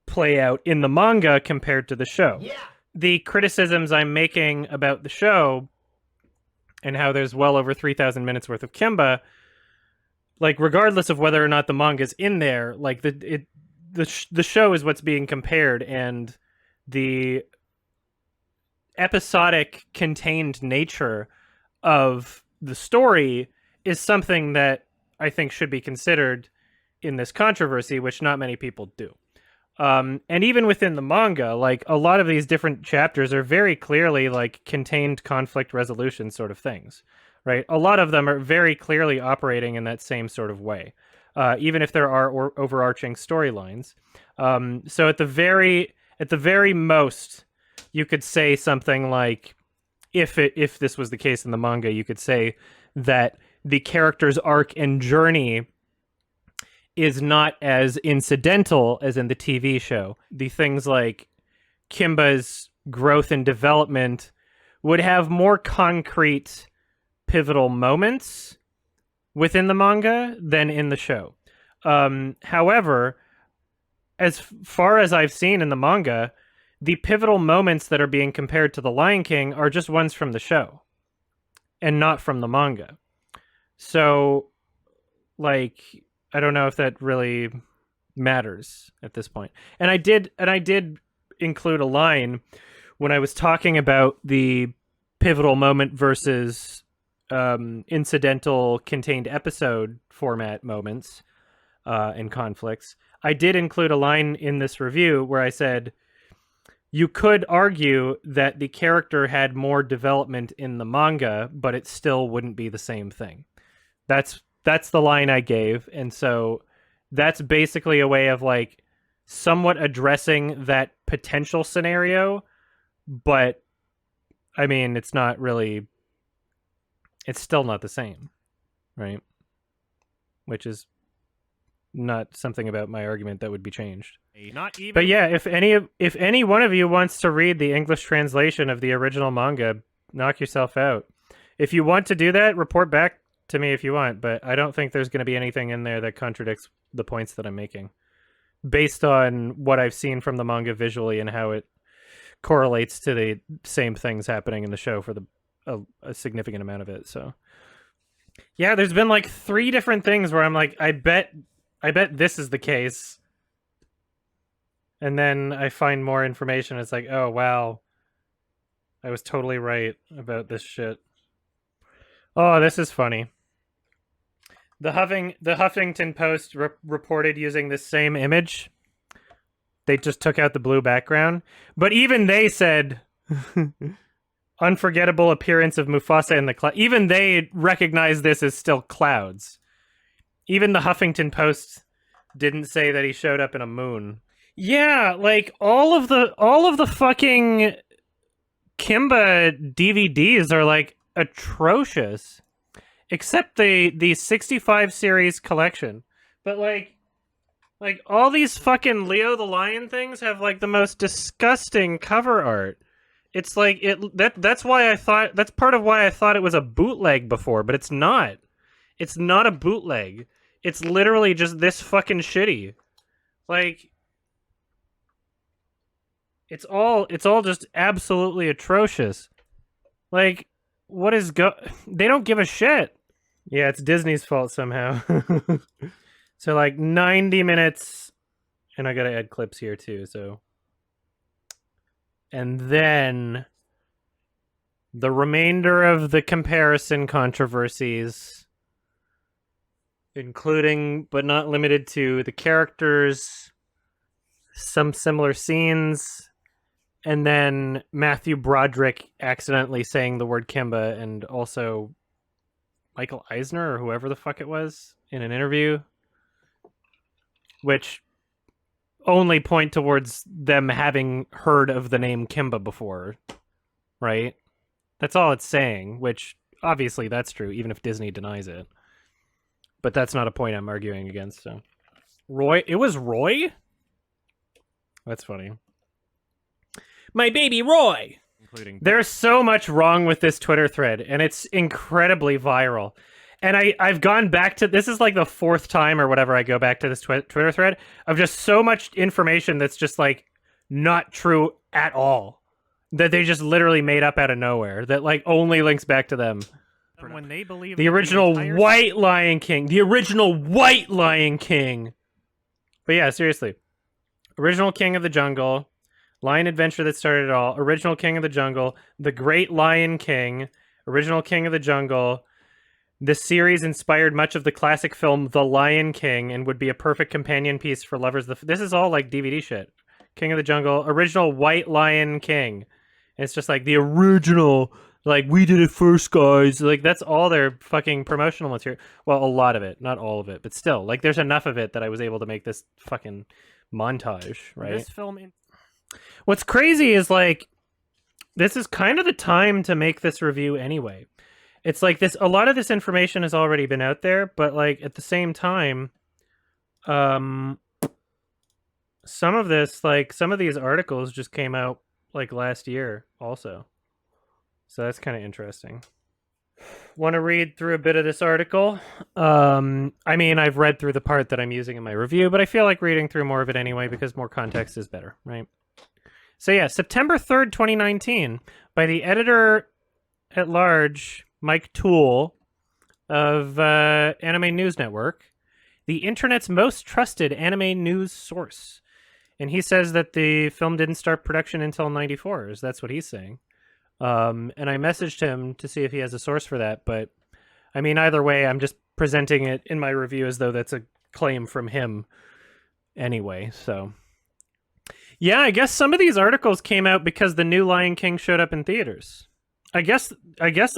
play out in the manga compared to the show. Yeah. The criticisms I'm making about the show and how there's well over 3,000 minutes worth of Kimba, like regardless of whether or not the manga's in there, like the show is what's being compared, and the episodic contained nature of the story is something that I think should be considered in this controversy, which not many people do. And even within the manga, like a lot of these different chapters are very clearly like contained conflict resolution sort of things, right? A lot of them are very clearly operating in that same sort of way, even if there are overarching storylines. So at the very most, you could say something like, if this was the case in the manga, you could say that the character's arc and journey is not as incidental as in the TV show. The things like Kimba's growth and development would have more concrete pivotal moments within the manga than in the show. However, as far as I've seen in the manga, the pivotal moments that are being compared to The Lion King are just ones from the show and not from the manga. So, like, I don't know if that really matters at this point. And I did include a line when I was talking about the pivotal moment versus incidental contained episode format moments and conflicts. I did include a line in this review where I said, you could argue that the character had more development in the manga, but it still wouldn't be the same thing. That's the line I gave, and so that's basically a way of like somewhat addressing that potential scenario, but I mean, it's not really, it's still not the same, right? Which is not something about my argument that would be changed. Not even. But yeah, if any one of you wants to read the English translation of the original manga, knock yourself out. If you want to do that, report back to me if you want, but I don't think there's going to be anything in there that contradicts the points that I'm making, based on what I've seen from the manga visually and how it correlates to the same things happening in the show for a significant amount of it. So yeah, there's been like 3 different things where I'm like, I bet this is the case. And then I find more information. It's like, oh, wow. I was totally right about this shit. Oh, this is funny. The Huffington Post reported using this same image. They just took out the blue background. But even they said, unforgettable appearance of Mufasa in the cloud. Even they recognize this as still clouds. Even the Huffington Post didn't say that he showed up in a moon. Yeah, like all of the fucking Kimba DVDs are like atrocious, except the 65 series collection. But like all these fucking Leo the Lion things have like the most disgusting cover art. It's like that's why I thought, that's part of why I thought it was a bootleg before, but it's not. It's not a bootleg. It's literally just this fucking shitty. Like it's all just absolutely atrocious. Like, what is they don't give a shit. Yeah, it's Disney's fault somehow. So like 90 minutes, and I gotta add clips here too, so. And then the remainder of the comparison controversies, including but not limited to the characters, some similar scenes, and then Matthew Broderick accidentally saying the word Kimba, and also Michael Eisner or whoever the fuck it was in an interview, which only point towards them having heard of the name Kimba before, right? That's all it's saying, which obviously that's true, even if Disney denies it. But that's not a point I'm arguing against, so. Roy? It was Roy? That's funny. My baby Roy! There's so much wrong with this Twitter thread, and it's incredibly viral. And I've gone back to, this is like the 4th time or whatever I go back to this Twitter thread of just so much information that's just like not true at all. That they just literally made up out of nowhere. That like only links back to them. When they believe The original White Lion King. The original White Lion King. But yeah, seriously. Original King of the Jungle. Lion Adventure that started it all. Original King of the Jungle. The Great Lion King. Original King of the Jungle. This series inspired much of the classic film The Lion King and would be a perfect companion piece for lovers of this is all like DVD shit. King of the Jungle. Original White Lion King. And it's just like the original, like, we did it first, guys. Like, that's all their fucking promotional material. Well, a lot of it. Not all of it. But still, like, there's enough of it that I was able to make this fucking montage, right? This film... What's crazy is, like, this is kind of the time to make this review anyway. It's like this, a lot of this information has already been out there, but, like, at the same time, some of this, like, some of these articles just came out, like, last year also. So that's kind of interesting. Want to read through a bit of this article? I mean, I've read through the part that I'm using in my review, but I feel like reading through more of it anyway because more context is better, right? So yeah, September 3rd, 2019, by the editor-at-large, Mike Toole of Anime News Network, the internet's most trusted anime news source. And he says that the film didn't start production until 94. That's what he's saying. And I messaged him to see if he has a source for that, but I mean, either way, I'm just presenting it in my review as though that's a claim from him anyway, so. Yeah, I guess some of these articles came out because the new Lion King showed up in theaters. I guess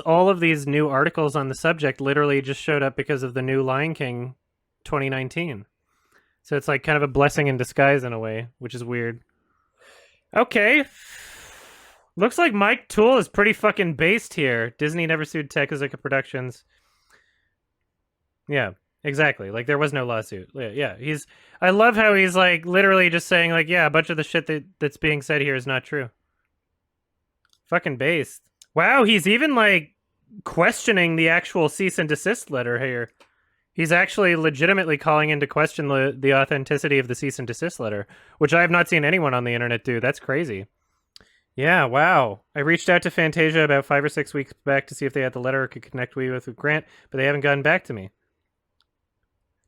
all of these new articles on the subject literally just showed up because of the new Lion King 2019. So it's like kind of a blessing in disguise in a way, which is weird. Okay. Looks like Mike Toole is pretty fucking based here. Disney never sued Tezuka Productions. Yeah, exactly. Like, there was no lawsuit. Yeah, I love how he's, like, literally just saying, like, yeah, a bunch of the shit that's being said here is not true. Fucking based. Wow, he's even, like, questioning the actual cease and desist letter here. He's actually legitimately calling into question the authenticity of the cease and desist letter, which I have not seen anyone on the internet do. That's crazy. Yeah, wow. I reached out to Fantasia about 5 or 6 weeks back to see if they had the letter or could connect me with Grant, but they haven't gotten back to me.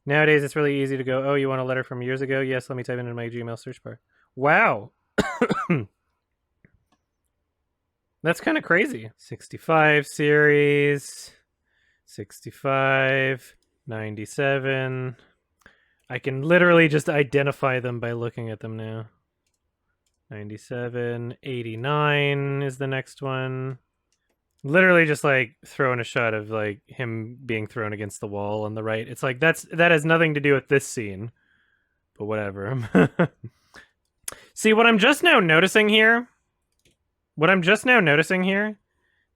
Nowadays, it's really easy to go, oh, you want a letter from years ago? Yes, let me type it into my Gmail search bar. Wow. That's kind of crazy. 65 series. 65. 97. I can literally just identify them by looking at them now. 97. 89 is the next one. Literally just like throwing a shot of like him being thrown against the wall on the right. It's like that has nothing to do with this scene. But whatever. See, what I'm just now noticing here,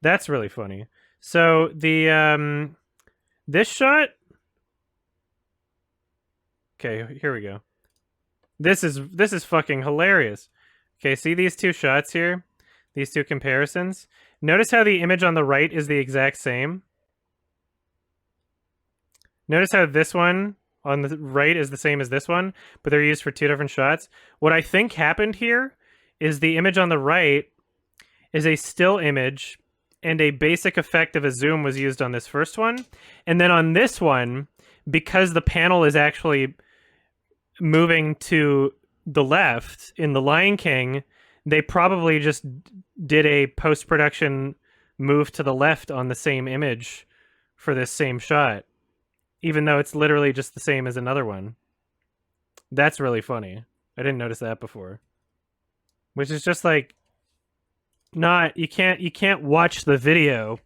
that's really funny. So the this shot. Okay, here we go. This is fucking hilarious. Okay, see these two shots here? These two comparisons? Notice how the image on the right is the exact same. Notice how this one on the right is the same as this one, but they're used for two different shots. What I think happened here is the image on the right is a still image, and a basic effect of a zoom was used on this first one. And then on this one, because the panel is actually moving to the left in The Lion King, they probably just did a post-production move to the left on the same image for this same shot, even though it's literally just the same as another one. That's really funny. I didn't notice that before. Which is just like, you can't watch the video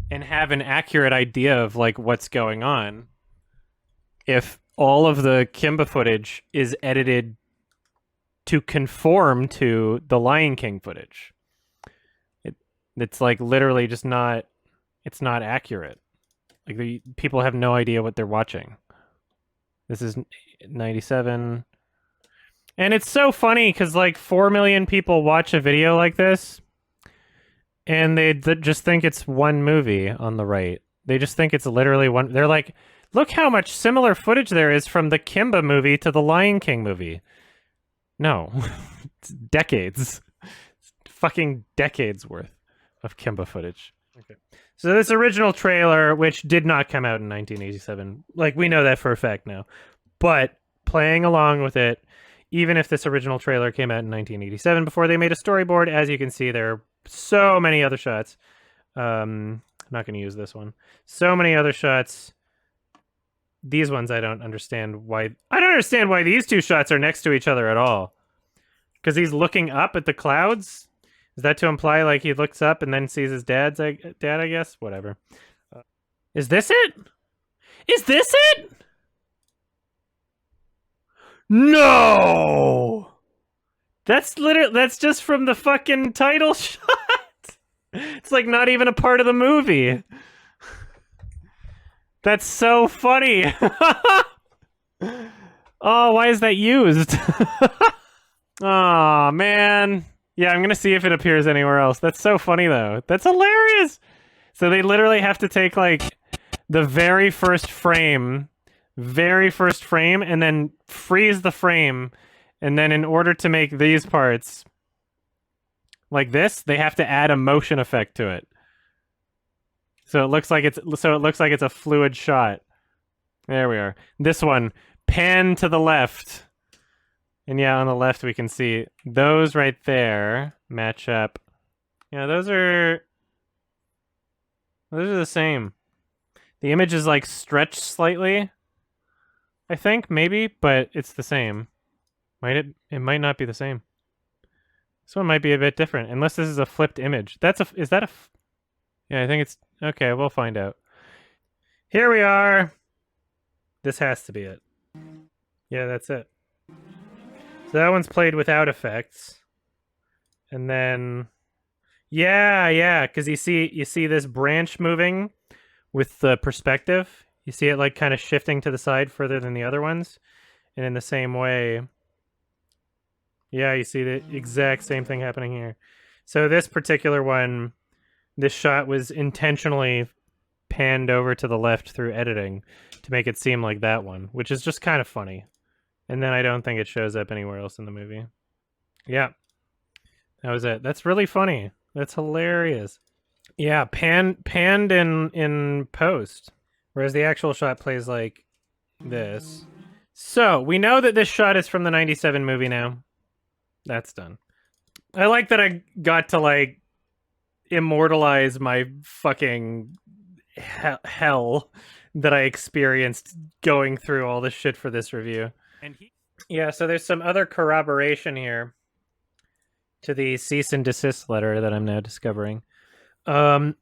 and have an accurate idea of like what's going on if all of the Kimba footage is edited to conform to the Lion King footage. It's like literally just not, it's not accurate. Like people have no idea what they're watching. This is 97. And it's so funny because like 4 million people watch a video like this and they just think it's one movie on the right. They just think it's literally one. They're like, look how much similar footage there is from the Kimba movie to the Lion King movie. No, it's decades. It's fucking decades worth of Kimba footage. Okay. So this original trailer, which did not come out in 1987, like we know that for a fact now, but playing along with it, even if this original trailer came out in 1987 before they made a storyboard, as you can see, there are so many other shots. I'm not going to use this one. So many other shots. These ones I don't understand why. I don't understand why these two shots are next to each other at all. Because he's looking up at the clouds? Is that to imply like he looks up and then sees his dad, I guess? Whatever. Is this it? Is this it? No! That's just from the fucking title shot. It's like not even a part of the movie. That's so funny. Oh, why is that used? Oh, man. Yeah, I'm going to see if it appears anywhere else. That's so funny, though. That's hilarious. So they literally have to take, like, the very first frame, and then freeze the frame. And then in order to make these parts like this, they have to add a motion effect to it. So it looks like it's a fluid shot. There we are. This one, pan to the left. And yeah, on the left we can see those right there match up. Yeah, those are the same. The image is like stretched slightly, I think, maybe, but it's the same. It might not be the same. This one might be a bit different, unless this is a flipped image. Yeah, I think it's... Okay, we'll find out. Here we are. This has to be it. Yeah, that's it. So that one's played without effects. And then yeah, because you see this branch moving with the perspective. You see it like kind of shifting to the side further than the other ones. And in the same way, yeah, you see the exact same thing happening here. So this particular one, this shot was intentionally panned over to the left through editing to make it seem like that one, which is just kind of funny. And then I don't think it shows up anywhere else in the movie. Yeah. That was it. That's really funny. That's hilarious. Yeah, panned in post. Whereas the actual shot plays like this. So, we know that this shot is from the 97 movie now. That's done. I like that I got to, like, immortalize my fucking hell that I experienced going through all this shit for this review. Yeah, so there's some other corroboration here to the cease and desist letter that I'm now discovering. So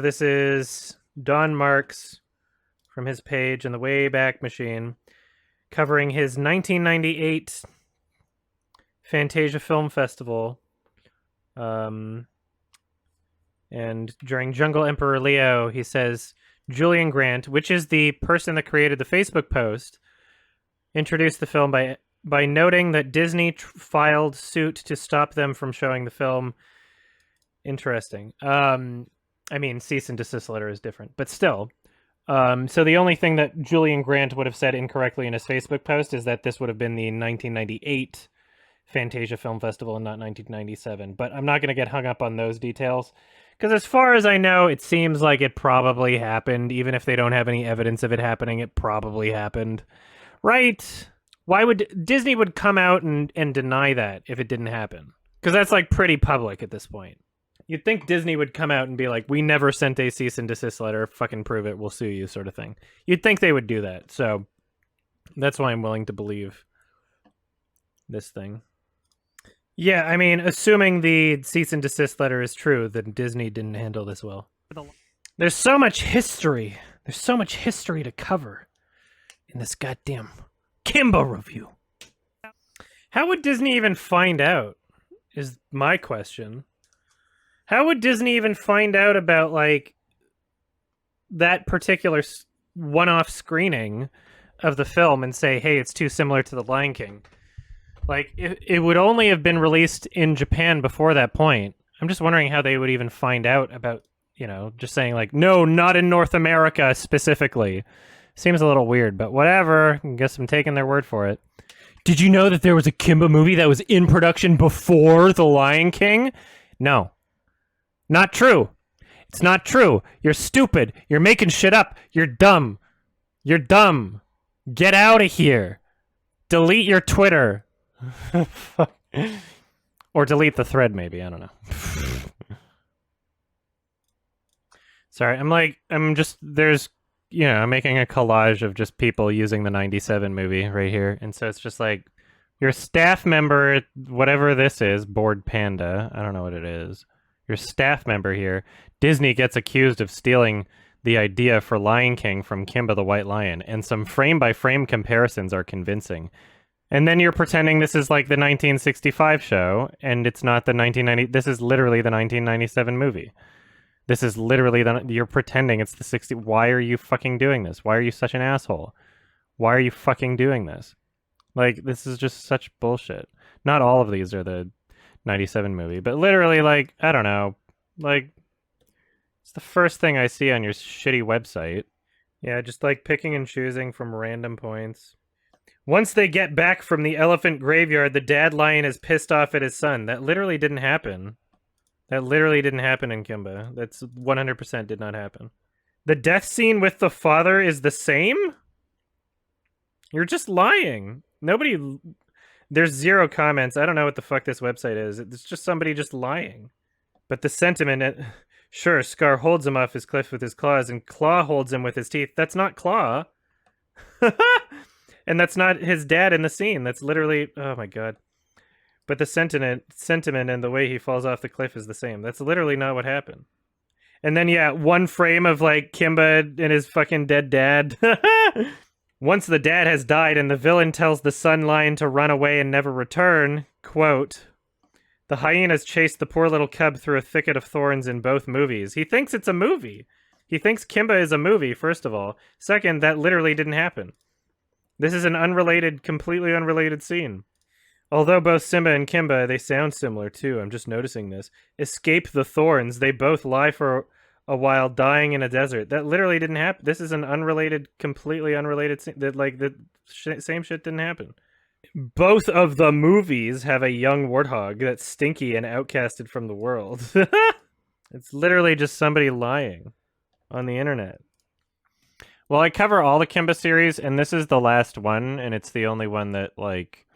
this is Don Marks from his page in the Wayback Machine, covering his 1998 Fantasia Film Festival. And during Jungle Emperor Leo, he says, Julian Grant, which is the person that created the Facebook post, introduced the film by noting that Disney filed suit to stop them from showing the film. Interesting. I mean, cease and desist letter is different, but still. So the only thing that Julian Grant would have said incorrectly in his Facebook post is that this would have been the 1998 Fantasia Film Festival and not 1997. But I'm not going to get hung up on those details, because as far as I know, it seems like it probably happened. Even if they don't have any evidence of it happening, it probably happened. Right? Why would Disney would come out and deny that if it didn't happen? Because that's like pretty public at this point. You'd think Disney would come out and be like, we never sent a cease and desist letter, fucking prove it, we'll sue you, sort of thing. You'd think they would do that, so that's why I'm willing to believe this thing. Yeah, I mean, assuming the cease and desist letter is true, then Disney didn't handle this well. There's so much history. There's so much history to cover in this goddamn Kimba review. How would Disney even find out, is my question. How would Disney even find out about, like, that particular one-off screening of the film and say, hey, it's too similar to The Lion King? Like, it would only have been released in Japan before that point. I'm just wondering how they would even find out about, you know, just saying, like, no, not in North America specifically. Seems a little weird, but whatever. I guess I'm taking their word for it. Did you know that there was a Kimba movie that was in production before The Lion King? No. Not true. It's not true. You're stupid. You're making shit up. You're dumb. You're dumb. Get out of here. Delete your Twitter. Or delete the thread, maybe. I don't know. Sorry, I'm making a collage of just people using the 97 movie right here. And so it's just like, your staff member, whatever this is, Bored Panda, I don't know what it is. Your staff member here, Disney gets accused of stealing the idea for Lion King from Kimba the White Lion, and some frame-by-frame comparisons are convincing. And then you're pretending this is like the 1965 show, and it's not the 1990... This is literally the 1997 movie. This is literally you're pretending it's the 60... Why are you fucking doing this? Why are you such an asshole? Why are you fucking doing this? Like, this is just such bullshit. Not all of these are the 97 movie, but literally, like, I don't know, like, it's the first thing I see on your shitty website. Yeah, just like picking and choosing from random points. Once they get back from the elephant graveyard, the dad lion is pissed off at his son. That literally didn't happen. That literally didn't happen in Kimba. That's 100% did not happen. The death scene with the father is the same? You're just lying. Nobody... There's zero comments. I don't know what the fuck this website is. It's just somebody just lying. But the sentiment... Sure, Scar holds him off his cliff with his claws, and Claw holds him with his teeth. That's not Claw. And that's not his dad in the scene. That's literally... Oh my god. But the sentiment and the way he falls off the cliff is the same. That's literally not what happened. And then, yeah, one frame of, like, Kimba and his fucking dead dad. Once the dad has died and the villain tells the son lion to run away and never return, quote, the hyenas chase the poor little cub through a thicket of thorns in both movies. He thinks it's a movie. He thinks Kimba is a movie, first of all. Second, that literally didn't happen. This is an unrelated, completely unrelated scene. Although both Simba and Kimba, they sound similar too, I'm just noticing this, escape the thorns, they both lie for a while dying in a desert. That literally didn't happen. This is an unrelated, completely unrelated scene. The same shit didn't happen. Both of the movies have a young warthog that's stinky and outcasted from the world. It's literally just somebody lying on the internet. Well, I cover all the Kimba series, and this is the last one, and it's the only one that, like,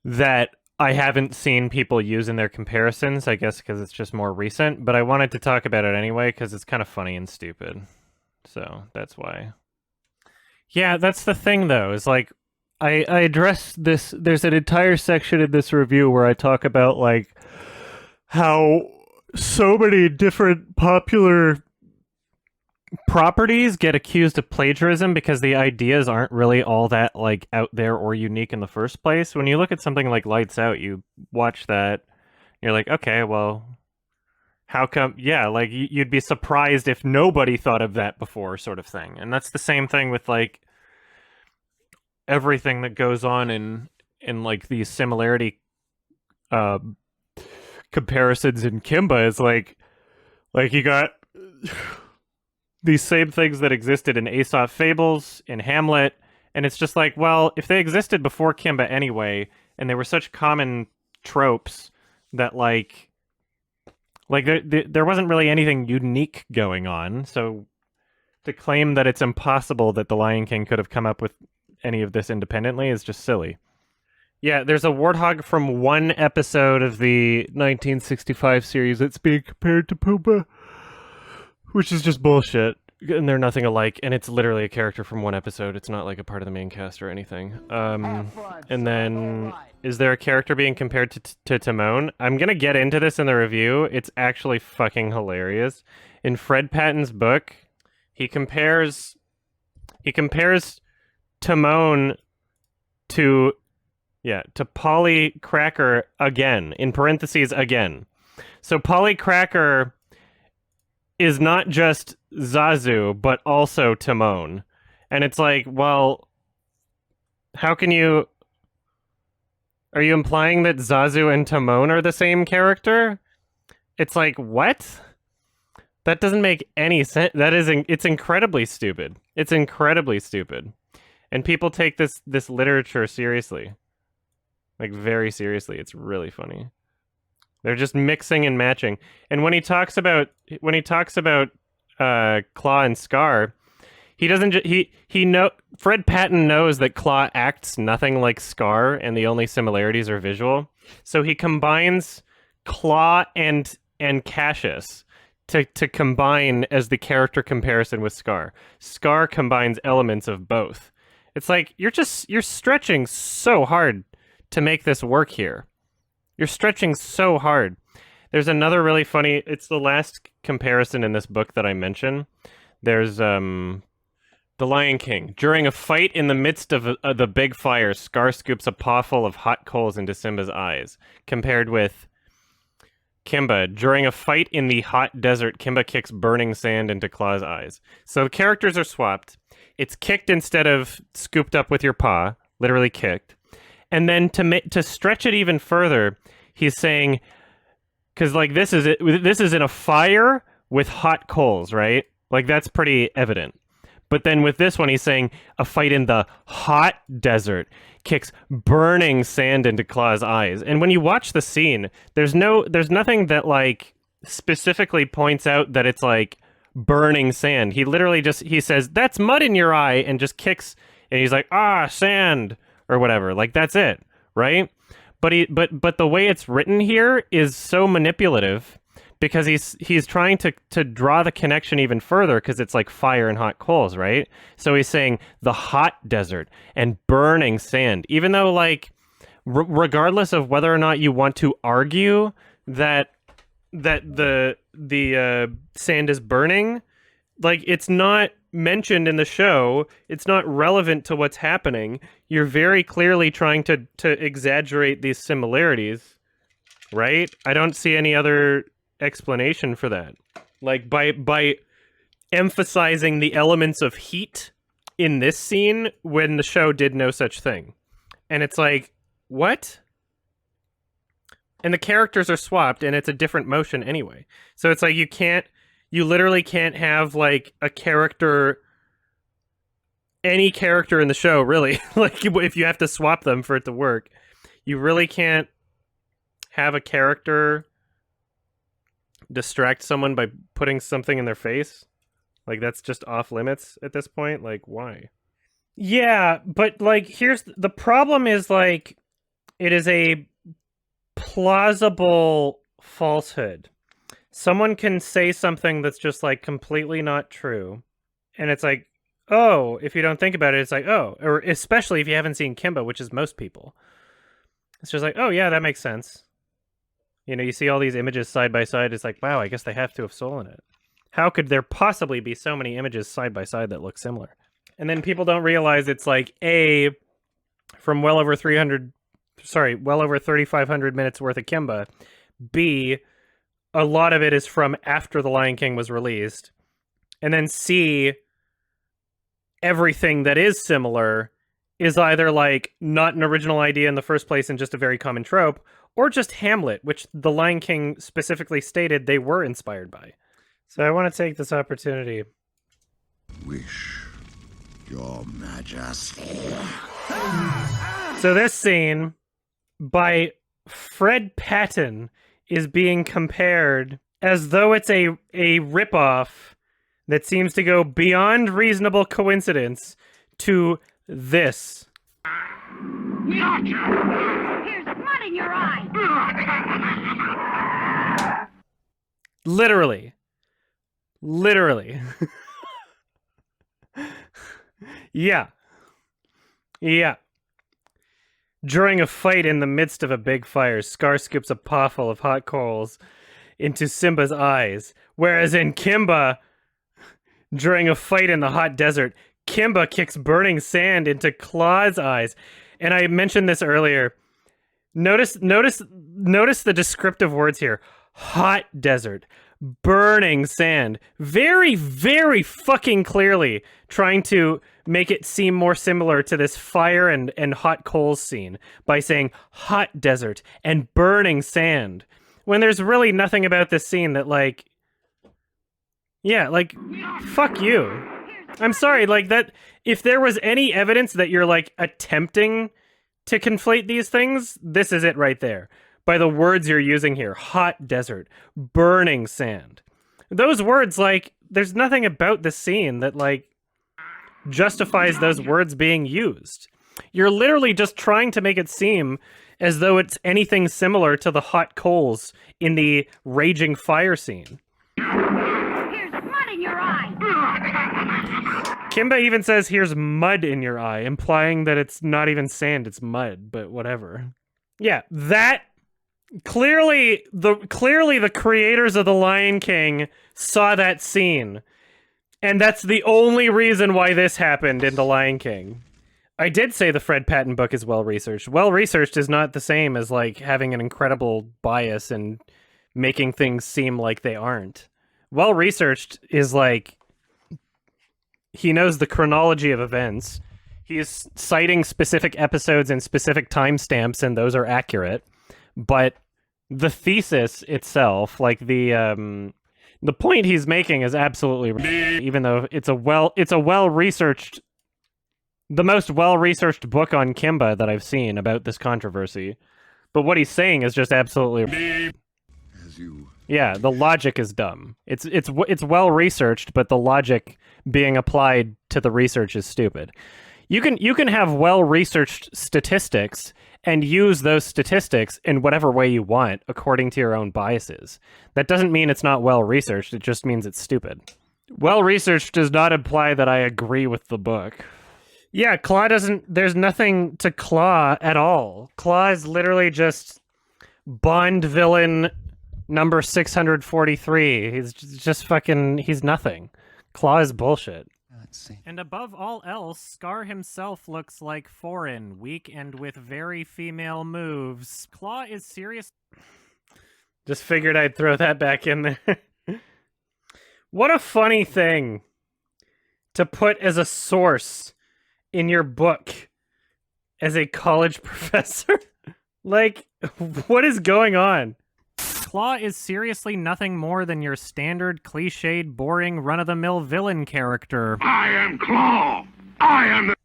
that I haven't seen people use in their comparisons, I guess because it's just more recent, but I wanted to talk about it anyway because it's kind of funny and stupid. So that's why. Yeah, that's the thing, though, is like, I address this, there's an entire section in this review where I talk about, like, how so many different popular properties get accused of plagiarism because the ideas aren't really all that, like, out there or unique in the first place. When you look at something like Lights Out, you watch that, you're like, okay, well, how come, yeah, like, you'd be surprised if nobody thought of that before, sort of thing. And that's the same thing with, like, everything that goes on in like, these similarity comparisons in Kimba is like you got these same things that existed in Aesop Fables, in Hamlet, and it's just like, well, if they existed before Kimba anyway, and they were such common tropes that, like there wasn't really anything unique going on, so to claim that it's impossible that The Lion King could have come up with any of this independently is just silly. Yeah, there's a warthog from one episode of the 1965 series that's being compared to Pumbaa, which is just bullshit, and they're nothing alike, and it's literally a character from one episode. It's not like a part of the main cast or anything. And then, is there a character being compared to Timon? I'm gonna get into this in the review. It's actually fucking hilarious. In Fred Patton's book, he compares Timon to Polly Cracker again, in parentheses again. So Polly Cracker is not just Zazu, but also Timon. And it's like, well, how can you... Are you implying that Zazu and Timon are the same character? It's like, what? That doesn't make any sense. It's incredibly stupid. It's incredibly stupid. And people take this literature seriously. Like, very seriously. It's really funny. They're just mixing and matching. And when he talks about Claw and Scar, he doesn't Fred Patton knows that Claw acts nothing like Scar and the only similarities are visual. So he combines Claw and Cassius to combine as the character comparison with Scar. Scar combines elements of both. It's like you're stretching so hard to make this work here. You're stretching so hard. There's another really funny... It's the last comparison in this book that I mention. There's The Lion King. During a fight in the midst of the big fire, Scar scoops a paw full of hot coals into Simba's eyes. Compared with Kimba. During a fight in the hot desert, Kimba kicks burning sand into Claw's eyes. So the characters are swapped. It's kicked instead of scooped up with your paw. Literally kicked. And then to stretch it even further, he's saying, because like this is in a fire with hot coals, right? Like that's pretty evident. But then with this one, he's saying a fight in the hot desert kicks burning sand into Claw's eyes. And when you watch the scene, there's nothing that like specifically points out that it's like burning sand. He literally he says, "That's mud in your eye," and just kicks, and he's like, "Ah, sand." Or whatever, like that's it, right? But the way it's written here is so manipulative because he's trying to draw the connection even further because it's like fire and hot coals, right? So he's saying the hot desert and burning sand, even though like regardless of whether or not you want to argue that the sand is burning, like it's not mentioned in the show. It's not relevant to what's happening. You're very clearly trying to exaggerate these similarities, right? I don't see any other explanation for that. Like, by emphasizing the elements of heat in this scene when the show did no such thing. And it's like, what? And the characters are swapped, and it's a different motion anyway. So it's like you literally can't have, like, a character, any character in the show, really. Like, if you have to swap them for it to work, you really can't have a character distract someone by putting something in their face. Like, that's just off limits at this point. Like, why? Yeah, but, like, here's the problem is, like, it is a plausible falsehood. Someone can say something that's just, like, completely not true. And it's like, oh, if you don't think about it, it's like, oh, or especially if you haven't seen Kimba, which is most people. It's just like, oh, yeah, that makes sense. You know, you see all these images side by side. It's like, wow, I guess they have to have stolen it. How could there possibly be so many images side by side that look similar? And then people don't realize it's like, A, from well over 3,500 minutes worth of Kimba. B, a lot of it is from after The Lion King was released. And then C, everything that is similar is either like not an original idea in the first place and just a very common trope, or just Hamlet, which The Lion King specifically stated they were inspired by. So I want to take this opportunity. Wish, Your Majesty. So this scene by Fred Patton is being compared as though it's a ripoff that seems to go beyond reasonable coincidence to this. Here's mud in your eye. Literally. Yeah. During a fight in the midst of a big fire, Scar scoops a potful of hot coals into Simba's eyes. Whereas in Kimba, during a fight in the hot desert, Kimba kicks burning sand into Claw's eyes. And I mentioned this earlier. Notice the descriptive words here. Hot desert. Burning sand. Very, very fucking clearly trying to make it seem more similar to this fire and hot coals scene by saying hot desert and burning sand. When there's really nothing about this scene that, like... Yeah, like, fuck you. I'm sorry, like, that... If there was any evidence that you're, like, attempting to conflate these things, this is it right there. By the words you're using here. Hot desert. Burning sand. Those words, like, there's nothing about the scene that, like, justifies those words being used. You're literally just trying to make it seem as though it's anything similar to the hot coals in the raging fire scene. Here's mud in your eye. Kimba even says, here's mud in your eye, implying that it's not even sand, it's mud, but whatever. Yeah, that... Clearly the creators of The Lion King saw that scene. And that's the only reason why this happened in The Lion King. I did say the Fred Patton book is well-researched. Well-researched is not the same as, like, having an incredible bias and making things seem like they aren't. Well-researched is, like, he knows the chronology of events. He is citing specific episodes and specific timestamps, and those are accurate. But the thesis itself, like the point he's making is absolutely right, even though it's a well-researched, the most well-researched book on Kimba that I've seen about this controversy. But what he's saying is just absolutely right. Yeah, the logic is dumb. It's well-researched, but the logic being applied to the research is stupid. You can have well-researched statistics and use those statistics in whatever way you want according to your own biases. That doesn't mean it's not well-researched, it just means it's stupid. Well-researched does not imply that I agree with the book. Yeah, Claw there's nothing to Claw at all. Claw is literally just Bond villain number 643. He's just fucking, he's nothing. Claw is bullshit. insane. And above all else, Scar himself looks like foreign, weak, and with very female moves. Claw is serious. Just figured I'd throw that back in there. What a funny thing to put as a source in your book as a college professor. Like, what is going on? Claw is seriously nothing more than your standard, cliched, boring, run-of-the-mill villain character. I am Claw! I am the...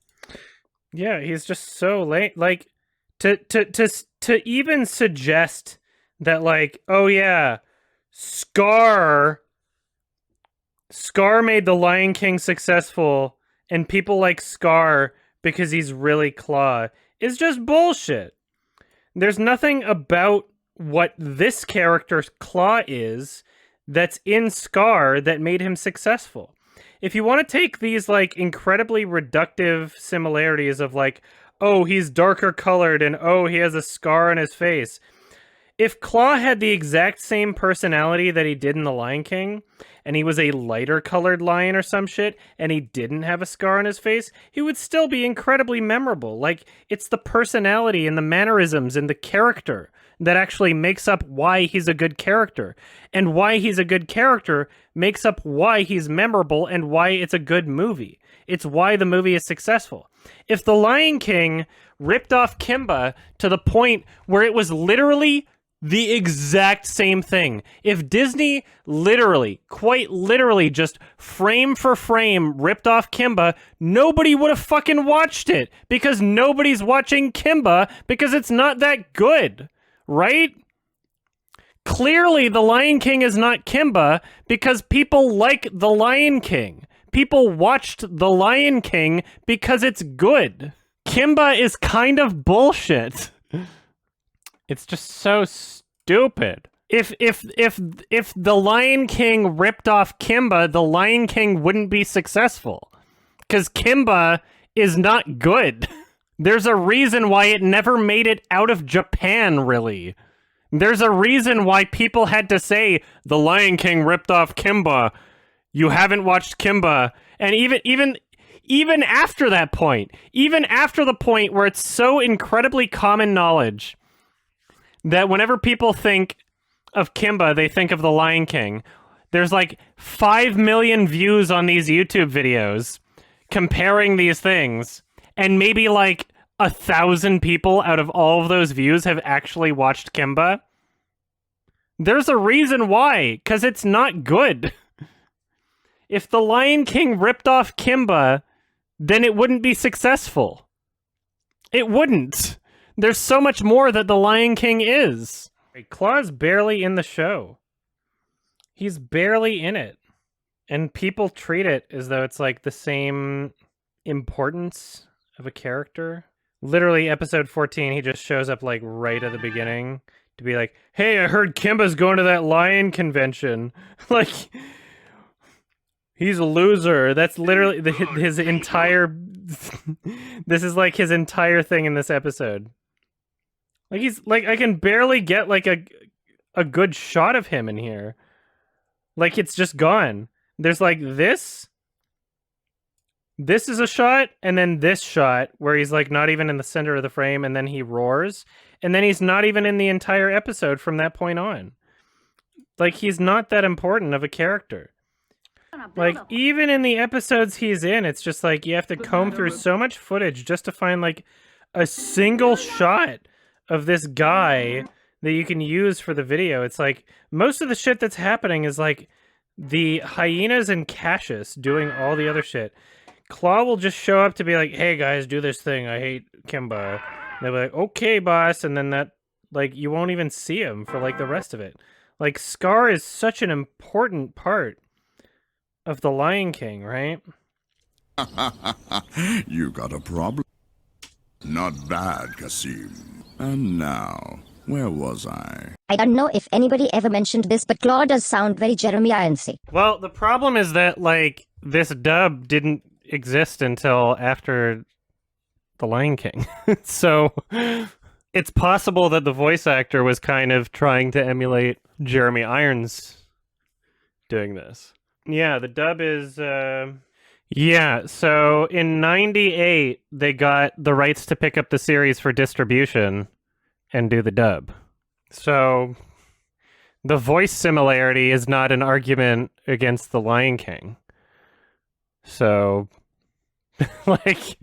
Yeah, he's just so late. Like, to even suggest that, like, oh yeah, Scar made The Lion King successful, and people like Scar because he's really Claw, is just bullshit. There's nothing about what this character's Claw is that's in Scar that made him successful. If you want to take these, like, incredibly reductive similarities of, like, oh, he's darker colored and oh, he has a scar on his face. If Claw had the exact same personality that he did in The Lion King, and he was a lighter colored lion or some shit, and he didn't have a scar on his face, he would still be incredibly memorable. Like, it's the personality and the mannerisms and the character that actually makes up why he's a good character. And why he's a good character makes up why he's memorable and why it's a good movie. It's why the movie is successful. If The Lion King ripped off Kimba to the point where it was literally the exact same thing, if Disney literally, quite literally, just frame for frame ripped off Kimba, nobody would have fucking watched it, because nobody's watching Kimba because it's not that good, right? Clearly, The Lion King is not Kimba because people like The Lion King. People watched The Lion King because it's good. Kimba is kind of bullshit. It's just so stupid. If The Lion King ripped off Kimba, The Lion King wouldn't be successful. Because Kimba is not good. There's a reason why it never made it out of Japan, really. There's a reason why people had to say, The Lion King ripped off Kimba. You haven't watched Kimba. And even after that point, even after the point where it's so incredibly common knowledge that whenever people think of Kimba, they think of The Lion King. There's like 5 million views on these YouTube videos comparing these things, and maybe like 1,000 people out of all of those views have actually watched Kimba. There's a reason why, because it's not good. If The Lion King ripped off Kimba, then it wouldn't be successful. It wouldn't. There's so much more that The Lion King is. Claw's barely in the show. He's barely in it. And people treat it as though it's like the same importance of a character. Literally, episode 14, he just shows up like right at the beginning to be like, hey, I heard Kimba's going to that lion convention. Like, he's a loser. That's literally his entire... This is like his entire thing in this episode. Like, he's like, I can barely get like a good shot of him in here. Like, it's just gone. There's like this is a shot, and then this shot where he's like not even in the center of the frame, and then he roars, and then he's not even in the entire episode from that point on. Like, he's not that important of a character. Like, even in the episodes he's in, it's just like you have to comb through so much footage just to find like a single shot of this guy that you can use for the video. It's like most of the shit that's happening is like the hyenas and Cassius doing all the other shit. Claw will just show up to be like, hey guys, do this thing. I hate Kimba. And they'll be like, okay, boss. And then that, like, you won't even see him for like the rest of it. Like, Scar is such an important part of The Lion King, right? You got a problem? Not bad, Kasim. And now, where was I? I don't know if anybody ever mentioned this, but Claw does sound very Jeremy Ironsy. Well, the problem is that, like, this dub didn't exist until after The Lion King. So, it's possible that the voice actor was kind of trying to emulate Jeremy Irons doing this. Yeah, the dub is, Yeah, so in 98, they got the rights to pick up the series for distribution and do the dub. So the voice similarity is not an argument against The Lion King. So, like,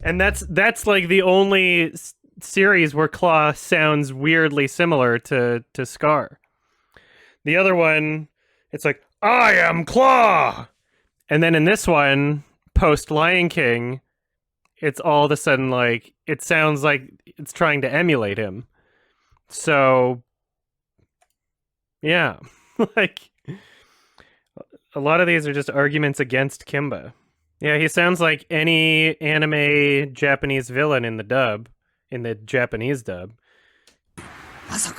and that's like the only series where Claw sounds weirdly similar to Scar. The other one, it's like, I am Claw! And then in this one, post Lion King, it's all of a sudden like, it sounds like it's trying to emulate him. So, yeah. Like, a lot of these are just arguments against Kimba. Yeah, he sounds like any anime Japanese villain in the dub, in the Japanese dub. It's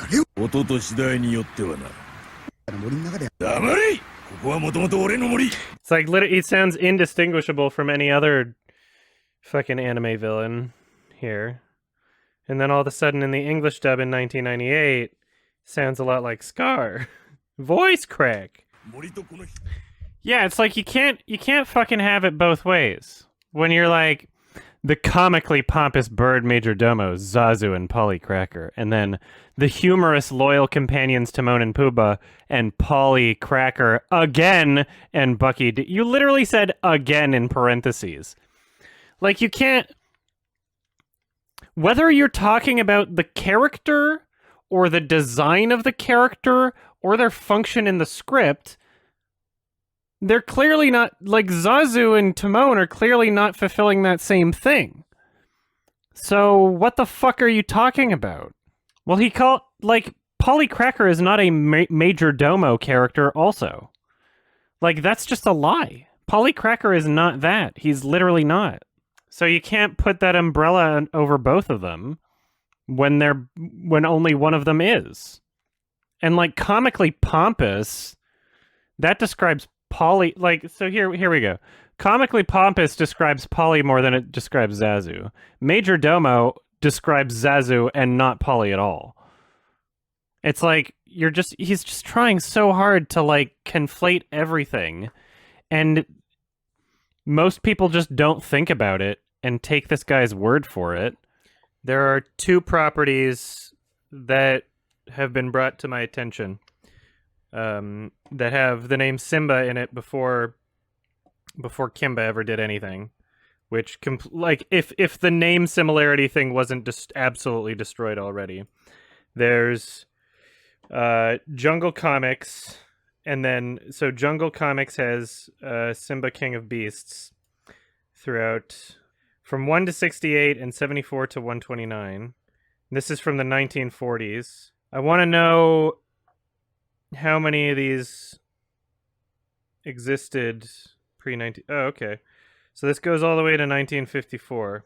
like, he sounds indistinguishable from any other fucking anime villain here. And then all of a sudden in the English dub in 1998, sounds a lot like Scar. Voice crack. Yeah, it's like you can't fucking have it both ways. When you're like the comically pompous bird majordomo, Zazu and Polly Cracker, and then the humorous loyal companions Timon and Pumbaa and Polly Cracker again and Bucky. You literally said again in parentheses. Like, you can't... Whether you're talking about the character or the design of the character or their function in the script, they're clearly not... Like, Zazu and Timon are clearly not fulfilling that same thing. So, what the fuck are you talking about? Well, he called... Like, Polly Cracker is not a major domo character also. Like, that's just a lie. Polly Cracker is not that. He's literally not. So you can't put that umbrella over both of them when only one of them is. And like comically pompous, that describes Polly. Like, so here we go. Comically pompous describes Polly more than it describes Zazu. Major Domo describes Zazu and not Polly at all. It's like he's just trying so hard to like conflate everything, and most people just don't think about it and take this guy's word for it. There are two properties that have been brought to my attention that have the name Simba in it before Kimba ever did anything. Which, like, if the name similarity thing wasn't just absolutely destroyed already. There's Jungle Comics, and then, so Jungle Comics has Simba King of Beasts throughout... From 1 to 68 and 74 to 129. This is from the 1940s. I want to know how many of these existed pre-19... Oh, okay. So this goes all the way to 1954.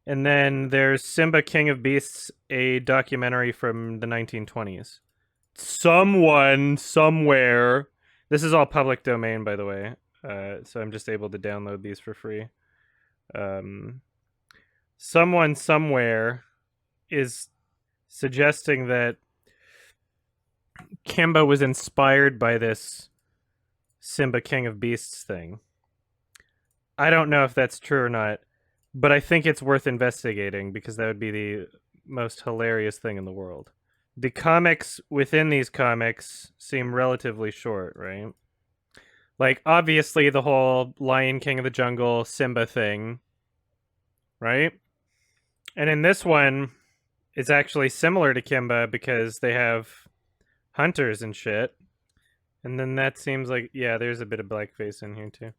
And then there's Simba King of Beasts, a documentary from the 1920s. Someone, somewhere... This is all public domain, by the way. So I'm just able to download these for free. Someone somewhere is suggesting that Kimba was inspired by this Simba King of Beasts thing. I don't know if that's true or not, but I think it's worth investigating because that would be the most hilarious thing in the world. The comics within these comics seem relatively short, right? Like, obviously, the whole Lion King of the Jungle Simba thing, right? And in this one, it's actually similar to Kimba because they have hunters and shit. And then that seems like, yeah, there's a bit of blackface in here too.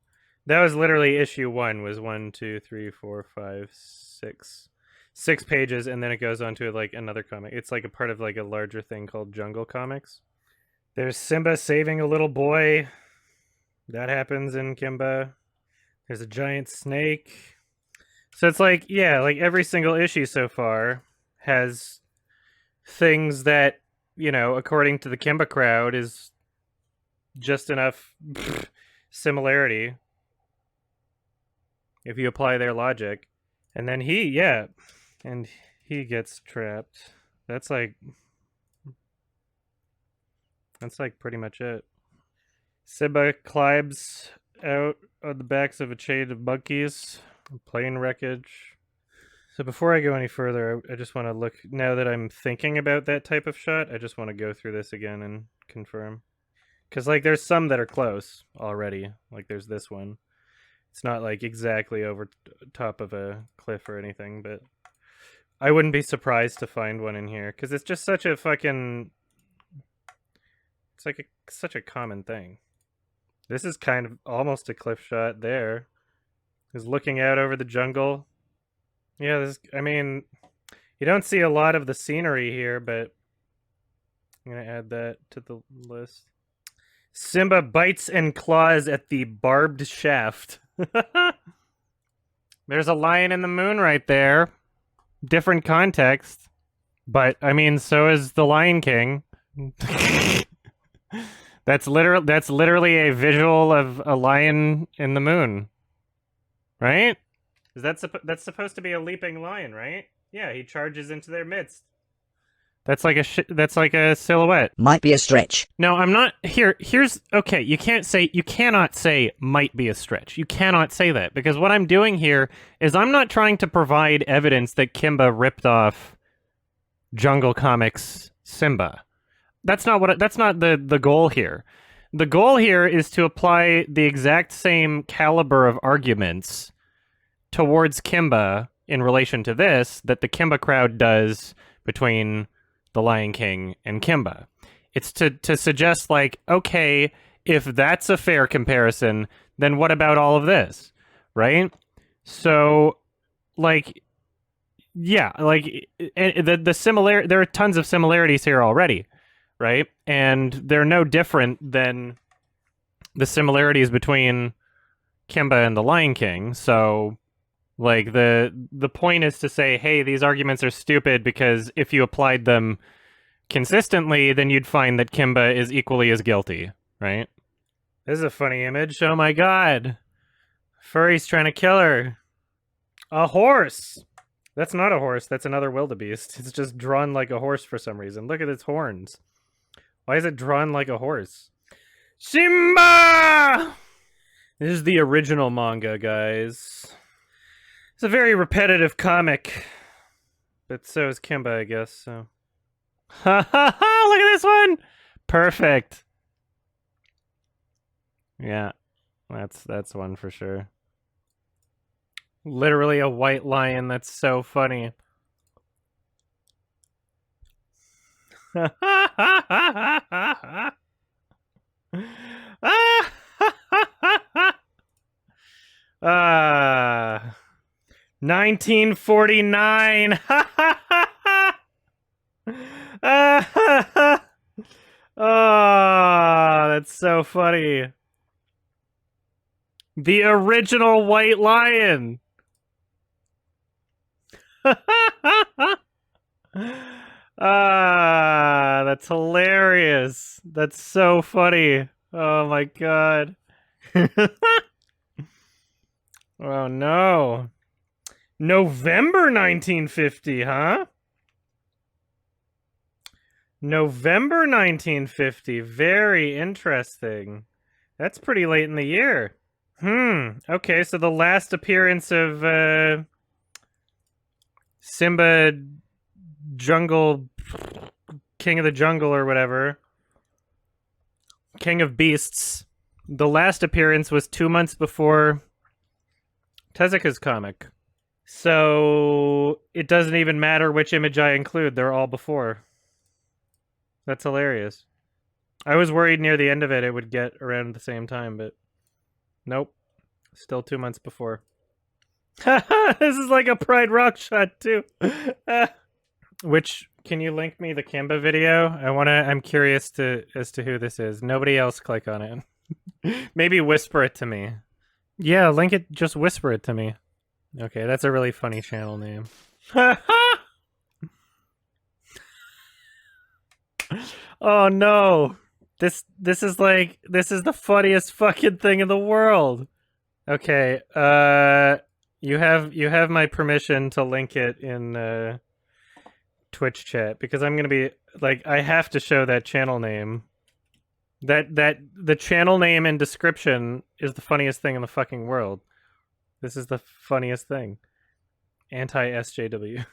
That was literally issue 1, was 1, 2, 3, 4, 5, 6. 6 pages, and then it goes on to like another comic. It's like a part of like a larger thing called Jungle Comics. There's Simba saving a little boy. That happens in Kimba. There's a giant snake. So it's like, yeah, like every single issue so far has things that, you know, according to the Kimba crowd is just enough similarity if you apply their logic. And then he gets trapped. That's like pretty much it. Simba climbs out on the backs of a chain of monkeys, plane wreckage. So before I go any further, I just want to look, now that I'm thinking about that type of shot, I just want to go through this again and confirm. Because, like, there's some that are close already. Like, there's this one. It's not, like, exactly over top of a cliff or anything, but I wouldn't be surprised to find one in here. Because it's just such a fucking... It's like such a common thing. This is kind of almost a cliff shot there. He's looking out over the jungle. Yeah, this, I mean, you don't see a lot of the scenery here, but I'm going to add that to the list. Simba bites and claws at the barbed shaft. There's a lion in the moon right there. Different context. But, I mean, so is the Lion King. That's literally a visual of a lion in the moon. Right? Is that's supposed to be a leaping lion, right? Yeah, he charges into their midst. That's like a silhouette. Might be a stretch. No, I'm not here's okay, you cannot say might be a stretch. You cannot say that, because what I'm doing here is I'm not trying to provide evidence that Kimba ripped off Jungle Comics Simba. That's not the goal here. The goal here is to apply the exact same caliber of arguments towards Kimba in relation to this that the Kimba crowd does between the Lion King and Kimba. It's to suggest, like, okay, if that's a fair comparison, then what about all of this, right? So, like, yeah, like, there are tons of similarities here already, right? And they're no different than the similarities between Kimba and the Lion King, so... Like, the point is to say, hey, these arguments are stupid because if you applied them consistently, then you'd find that Kimba is equally as guilty, right? This is a funny image. Oh my god. Furry's trying to kill her. A horse! That's not a horse, that's another wildebeest. It's just drawn like a horse for some reason. Look at its horns. Why is it drawn like a horse? Simba! This is the original manga, guys. It's a very repetitive comic, but so is Kimba, I guess, so. Ha ha ha! Look at this one! Perfect! Yeah, that's one for sure. Literally a white lion, that's so funny. Ha ha ha ha ha ha! 1949. Oh, that's so funny. The original white lion. That's hilarious. That's so funny. Oh my god. Oh no. November 1950, huh? November 1950. Very interesting. That's pretty late in the year. Okay, so the last appearance of Simba Jungle King of the Jungle or whatever. King of Beasts. The last appearance was 2 months before Tezuka's comic. So it doesn't even matter which image I include. They're all before. That's hilarious. I was worried near the end of it would get around the same time, but nope. Still 2 months before. This is like a Pride Rock shot too. Which, can you link me the Kimba video? I'm curious as to who this is. Nobody else click on it. Maybe whisper it to me. Yeah, link it, just whisper it to me. Okay, that's a really funny channel name. Oh no. This is the funniest fucking thing in the world. Okay, you have my permission to link it in Twitch chat, because I'm gonna be like, I have to show that channel name. That the channel name and description is the funniest thing in the fucking world. This is the funniest thing. Anti-SJW.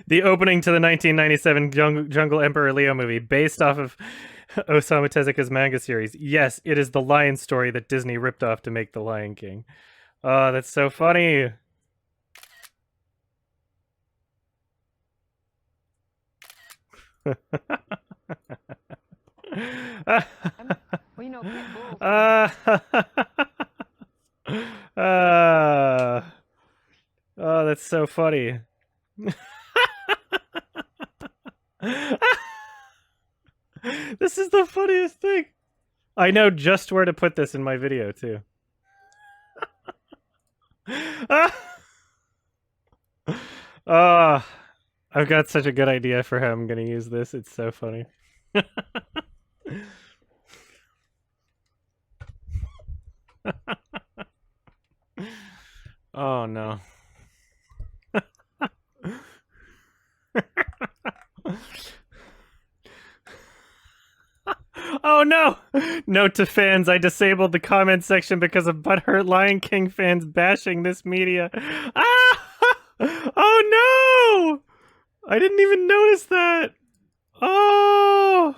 The opening to the 1997 Jungle Emperor Leo movie, based off of Osamu Tezuka's manga series. Yes, it is the lion story that Disney ripped off to make The Lion King. Oh, that's so funny. Well, you know, pit bulls. Oh, that's so funny. This is the funniest thing. I know just where to put this in my video, too. I've got such a good idea for how I'm going to use this. It's so funny. Oh, no. Oh no! Note to fans, I disabled the comment section because of butthurt Lion King fans bashing this media. Ah! Oh no! I didn't even notice that! Oh!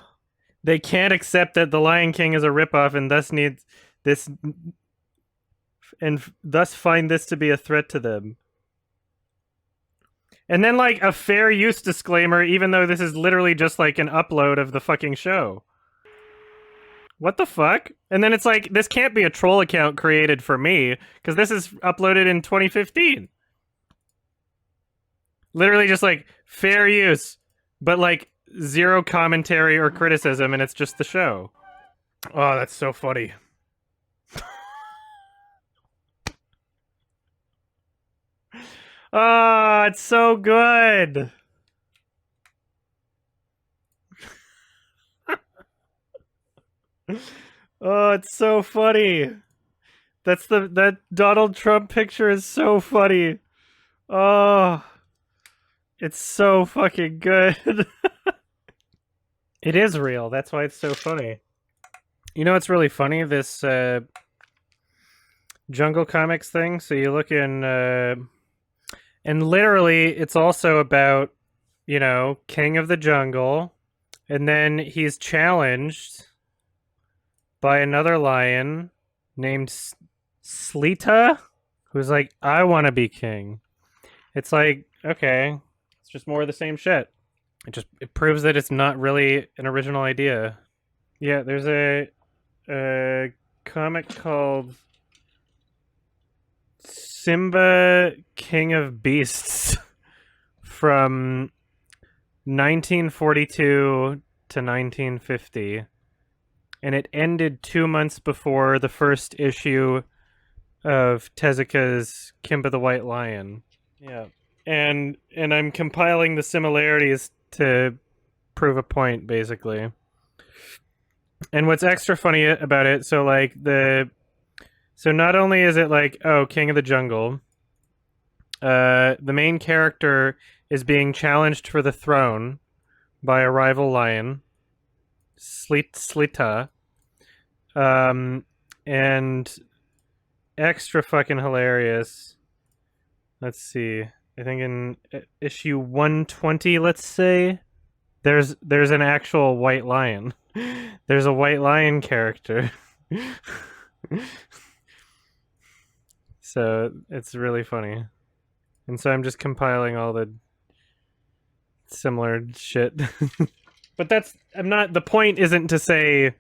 They can't accept that The Lion King is a ripoff and thus needs this... and thus find this to be a threat to them. And then, like, a fair use disclaimer, even though this is literally just, like, an upload of the fucking show. What the fuck? And then it's like, this can't be a troll account created for me, because this is uploaded in 2015. Literally just, like, fair use, but, like, zero commentary or criticism, and it's just the show. Oh, that's so funny. Oh, it's so good. Oh, it's so funny. That Donald Trump picture is so funny. Oh, it's so fucking good. It is real. That's why it's so funny. You know what's really funny? This Jungle Comics thing. So you look in... and literally, it's also about, you know, King of the Jungle. And then he's challenged by another lion named Sleeta, who's like, I want to be king. It's like, okay, it's just more of the same shit. It proves that it's not really an original idea. Yeah, there's a comic called Simba, King of Beasts from 1942 to 1950. And it ended 2 months before the first issue of Tezuka's Kimba the White Lion. Yeah. And I'm compiling the similarities to prove a point, basically. And what's extra funny about it, so like so not only is it like, oh, King of the Jungle, the main character is being challenged for the throne by a rival lion, Sleeta. And extra fucking hilarious. Let's see. I think in issue 120, let's say, there's an actual white lion. There's a white lion character. So it's really funny. And so I'm just compiling all the similar shit. But the point isn't to say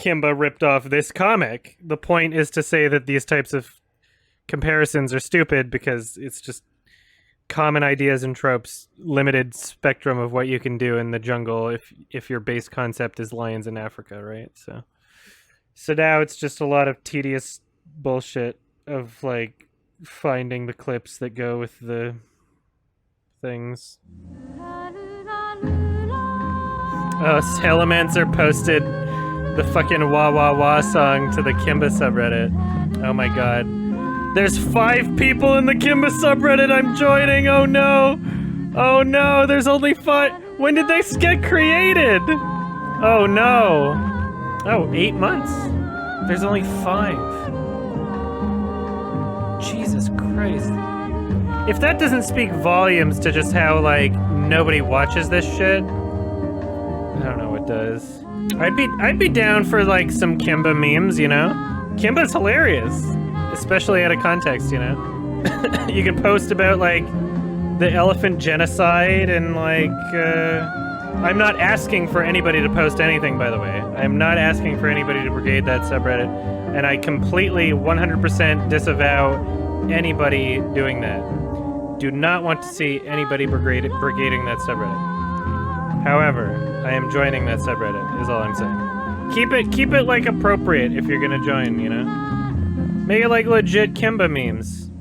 Kimba ripped off this comic. The point is to say that these types of comparisons are stupid because it's just common ideas and tropes, limited spectrum of what you can do in the jungle if your base concept is lions in Africa, right? So now it's just a lot of tedious bullshit of like finding the clips that go with the things. Oh, Salamancer posted the fucking Wah Wah Wah song to the Kimba subreddit. Oh my god. There's 5 people in the Kimba subreddit I'm joining! Oh no! Oh no, there's only 5! When did they get created? Oh no! Oh, 8 months. There's only 5. Jesus Christ. If that doesn't speak volumes to just how, like, nobody watches this shit, I don't know what does. I'd be down for, like, some Kimba memes, you know? Kimba's hilarious. Especially out of context, you know? You can post about, like, the elephant genocide and, like, I'm not asking for anybody to post anything, by the way. I'm not asking for anybody to brigade that subreddit. And I completely, 100% disavow anybody doing that. Do not want to see anybody brigading that subreddit. However, I am joining that subreddit, is all I'm saying. Keep it like appropriate if you're gonna join, you know? Make it like legit Kimba memes.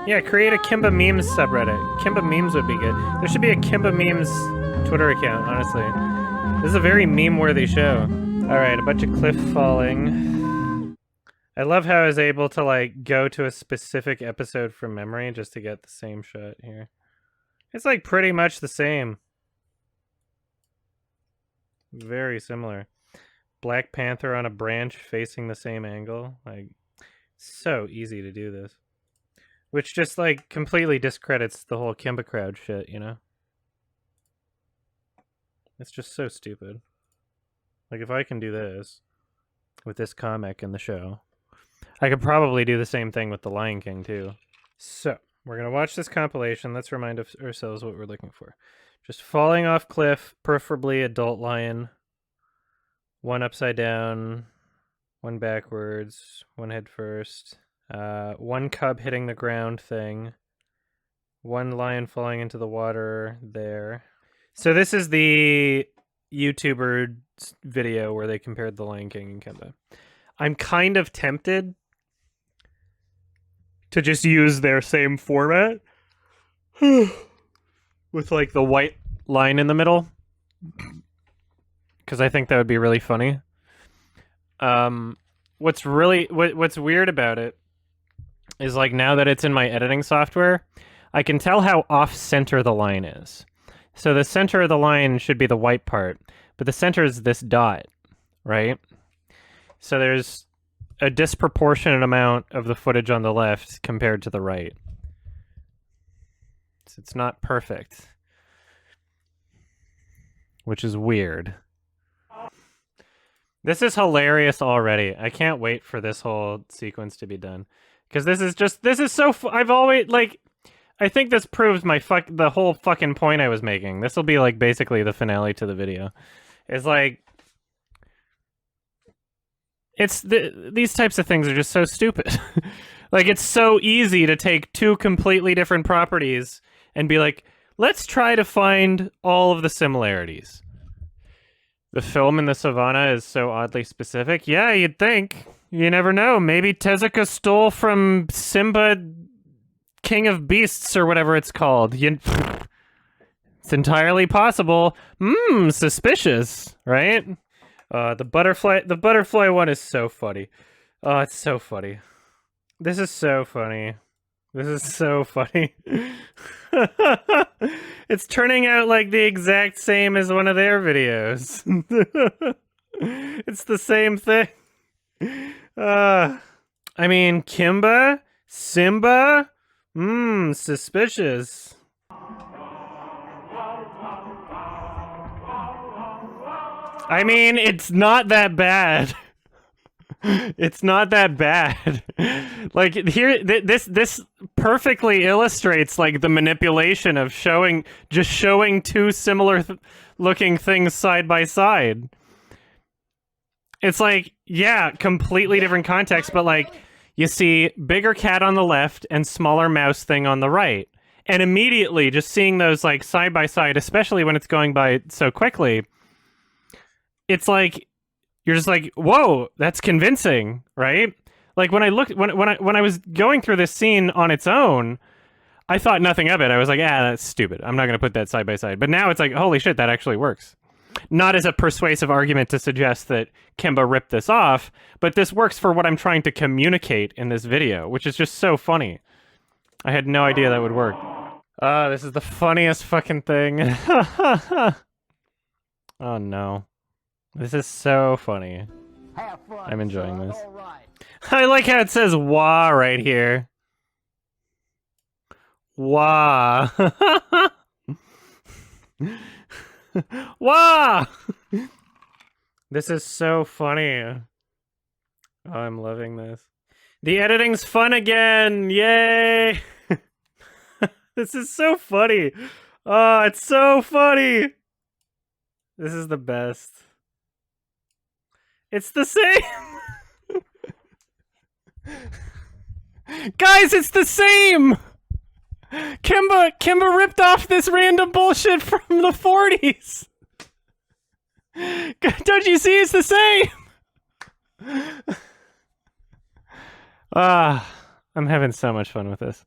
Yeah, create a Kimba memes subreddit. Kimba memes would be good. There should be a Kimba memes Twitter account, honestly. This is a very meme-worthy show. Alright, a bunch of cliff falling. I love how I was able to, like, go to a specific episode from memory just to get the same shot here. It's, like, pretty much the same. Very similar. Black Panther on a branch facing the same angle. Like, so easy to do this. Which just, like, completely discredits the whole Kimba crowd shit, you know? It's just so stupid. Like, if I can do this with this comic in the show, I could probably do the same thing with The Lion King, too. So, we're going to watch this compilation. Let's remind ourselves what we're looking for. Just falling off cliff, preferably adult lion. One upside down, one backwards, one head first. One cub hitting the ground thing. One lion falling into the water there. So this is the YouTuber video where they compared The Lion King and Kimba. I'm kind of tempted to just use their same format with like the white line in the middle, because I think that would be really funny. What's weird about it is, like, now that it's in my editing software, I can tell how off-center the line is. So the center of the line should be the white part, but the center is this dot, right? So there's a disproportionate amount of the footage on the left compared to the right. So it's not perfect, which is weird. This is hilarious already. I can't wait for this whole sequence to be done. Because this is so, I've always, like, I think this proves the whole fucking point I was making. This will be, like, basically the finale to the video. It's like, these types of things are just so stupid. Like, it's so easy to take two completely different properties and be like, let's try to find all of the similarities. The film in the savannah is so oddly specific. Yeah, you'd think. You never know. Maybe Tezuka stole from Simba, King of Beasts, or whatever it's called. It's entirely possible. Suspicious, right? The butterfly one is so funny. Oh, it's so funny. This is so funny. This is so funny. It's turning out like the exact same as one of their videos. It's the same thing. I mean, Kimba? Simba? Suspicious. I mean, it's not that bad. It's not that bad. Like, here, this perfectly illustrates, like, the manipulation of showing two similar looking things side by side. It's like, yeah, completely different context, but, like, you see bigger cat on the left and smaller mouse thing on the right. And immediately, just seeing those, like, side by side, especially when it's going by so quickly, it's like, you're just like, whoa, that's convincing, right? Like, when I was going through this scene on its own, I thought nothing of it. I was like, that's stupid. I'm not going to put that side by side. But now it's like, holy shit, that actually works. Not as a persuasive argument to suggest that Kimba ripped this off, but this works for what I'm trying to communicate in this video, which is just so funny. I had no idea that would work. This is the funniest fucking thing. Oh, no. This is so funny. I'm enjoying this. I like how it says "wah" right here. Wah. Wah. This is so funny. Oh, I'm loving this. The editing's fun again. Yay. This is so funny. Oh, it's so funny. This is the best. It's the same. Guys, it's the same. Kimba ripped off this random bullshit from the 40s. Don't you see it's the same? I'm having so much fun with this.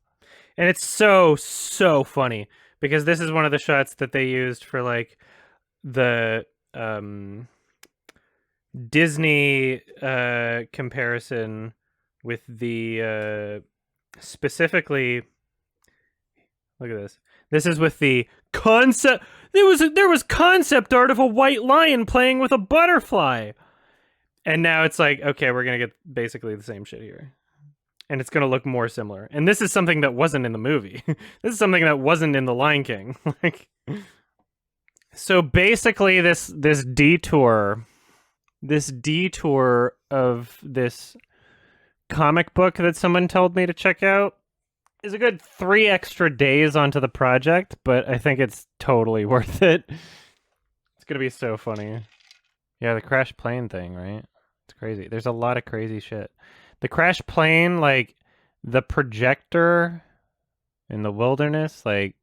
And it's so funny because this is one of the shots that they used for like the Disney comparison with the specifically, look at this. This is with the concept. There was concept art of a white lion playing with a butterfly. And now it's like, okay, we're going to get basically the same shit here. And it's going to look more similar. And this is something that wasn't in the movie. This is something that wasn't in The Lion King. Like, so basically this detour of this comic book that someone told me to check out is a good 3 extra days onto the project, but I think it's totally worth it. It's going to be so funny. Yeah, the crashed plane thing, right? It's crazy. There's a lot of crazy shit. The crashed plane, like, the projector in the wilderness, like,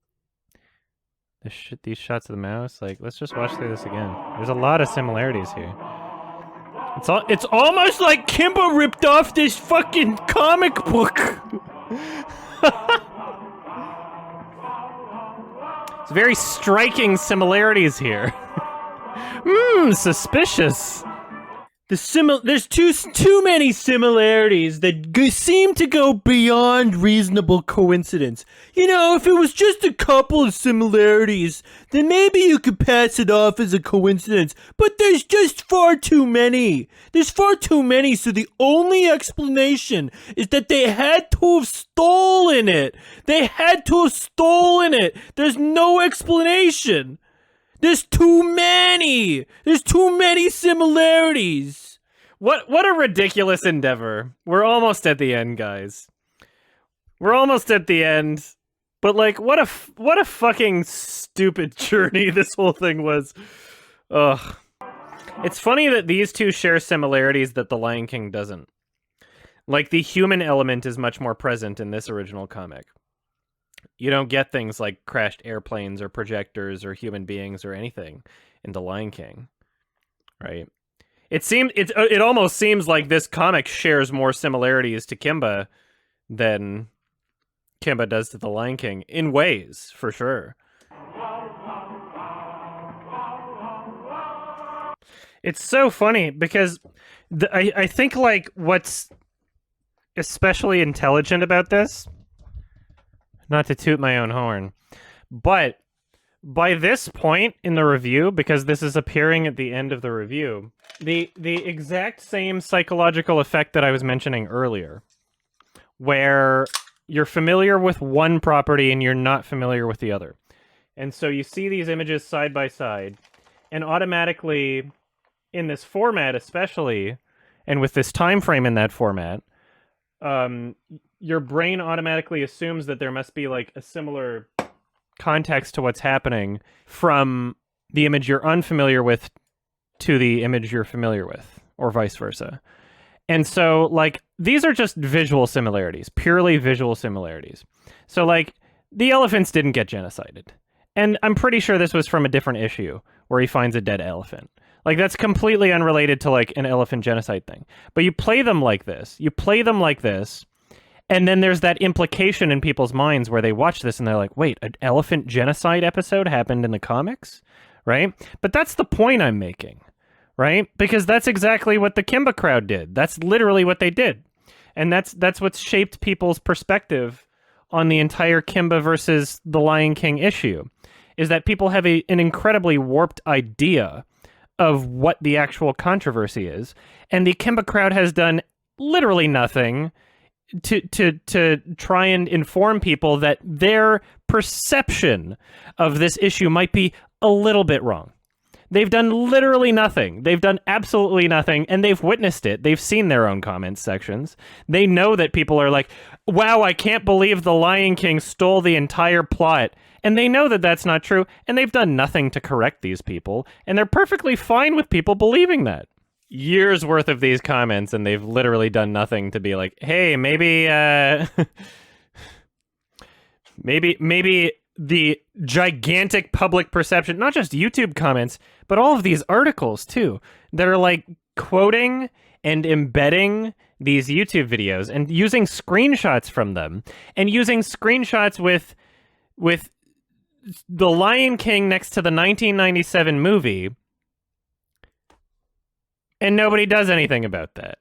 these shots of the mouse, like, let's just watch through this again. There's a lot of similarities here. It's almost like Kimba ripped off this fucking comic book. It's very striking similarities here. Suspicious. There's too many similarities that seem to go beyond reasonable coincidence. You know, if it was just a couple of similarities, then maybe you could pass it off as a coincidence. But there's just far too many. There's far too many, so the only explanation is that they had to have stolen it. They had to have stolen it. There's no explanation. There's too many! There's too many similarities! What a ridiculous endeavor. We're almost at the end, guys. We're almost at the end. But, like, what a fucking stupid journey this whole thing was. Ugh. It's funny that these two share similarities that The Lion King doesn't. Like, the human element is much more present in this original comic. You don't get things like crashed airplanes or projectors or human beings or anything in The Lion King, right? It almost seems like this comic shares more similarities to Kimba than Kimba does to The Lion King, in ways, for sure. It's so funny because I think like what's especially intelligent about this, not to toot my own horn, but by this point in the review, because this is appearing at the end of the review, the exact same psychological effect that I was mentioning earlier, where you're familiar with one property and you're not familiar with the other. And so you see these images side by side, and automatically, in this format especially, and with this time frame in that format, your brain automatically assumes that there must be like a similar context to what's happening from the image you're unfamiliar with to the image you're familiar with, or vice versa. And so, like, these are just visual similarities, purely visual similarities. So, like, the elephants didn't get genocided. And I'm pretty sure this was from a different issue where he finds a dead elephant. Like, that's completely unrelated to, like, an elephant genocide thing. But you play them like this. And then there's that implication in people's minds where they watch this and they're like, wait, an elephant genocide episode happened in the comics? Right? But that's the point I'm making, right? Because that's exactly what the Kimba crowd did. That's literally what they did. And that's what's shaped people's perspective on the entire Kimba versus the Lion King issue, is that people have an incredibly warped idea of what the actual controversy is. And the Kimba crowd has done literally nothing to try and inform people that their perception of this issue might be a little bit wrong. They've done literally nothing. They've done absolutely nothing, and they've witnessed it. They've seen their own comment sections. They know that people are like, wow, I can't believe The Lion King stole the entire plot. And they know that that's not true, and they've done nothing to correct these people, and they're perfectly fine with people believing that. Years worth of these comments, and they've literally done nothing to be like, hey, maybe, maybe the gigantic public perception, not just YouTube comments, but all of these articles too, that are like quoting and embedding these YouTube videos and using screenshots from them and using screenshots with The Lion King next to the 1997 movie, and nobody does anything about that.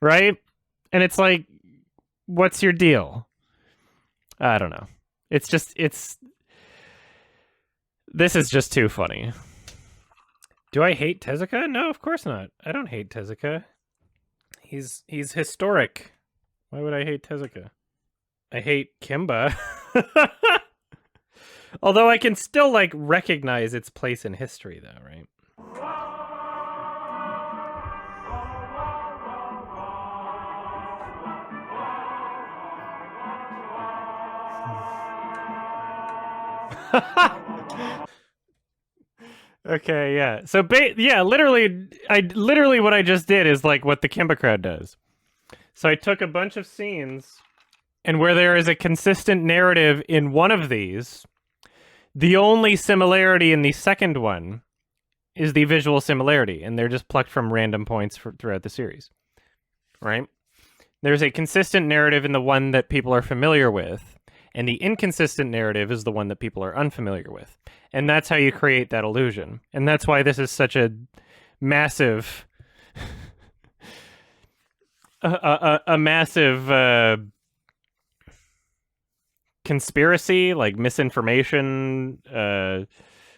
Right? And it's like, what's your deal? I don't know. This is just too funny. Do I hate Tezuka? No, of course not. I don't hate Tezuka. He's historic. Why would I hate Tezuka? I hate Kimba. Although I can still, like, recognize its place in history, though, right? Okay, yeah. So, literally what I just did is like what the Kimba crowd does. So I took a bunch of scenes, and where there is a consistent narrative in one of these, the only similarity in the second one is the visual similarity, and they're just plucked from random points throughout the series, right? There's a consistent narrative in the one that people are familiar with, and the inconsistent narrative is the one that people are unfamiliar with. And that's how you create that illusion. And that's why this is such a massive... a massive conspiracy, like misinformation.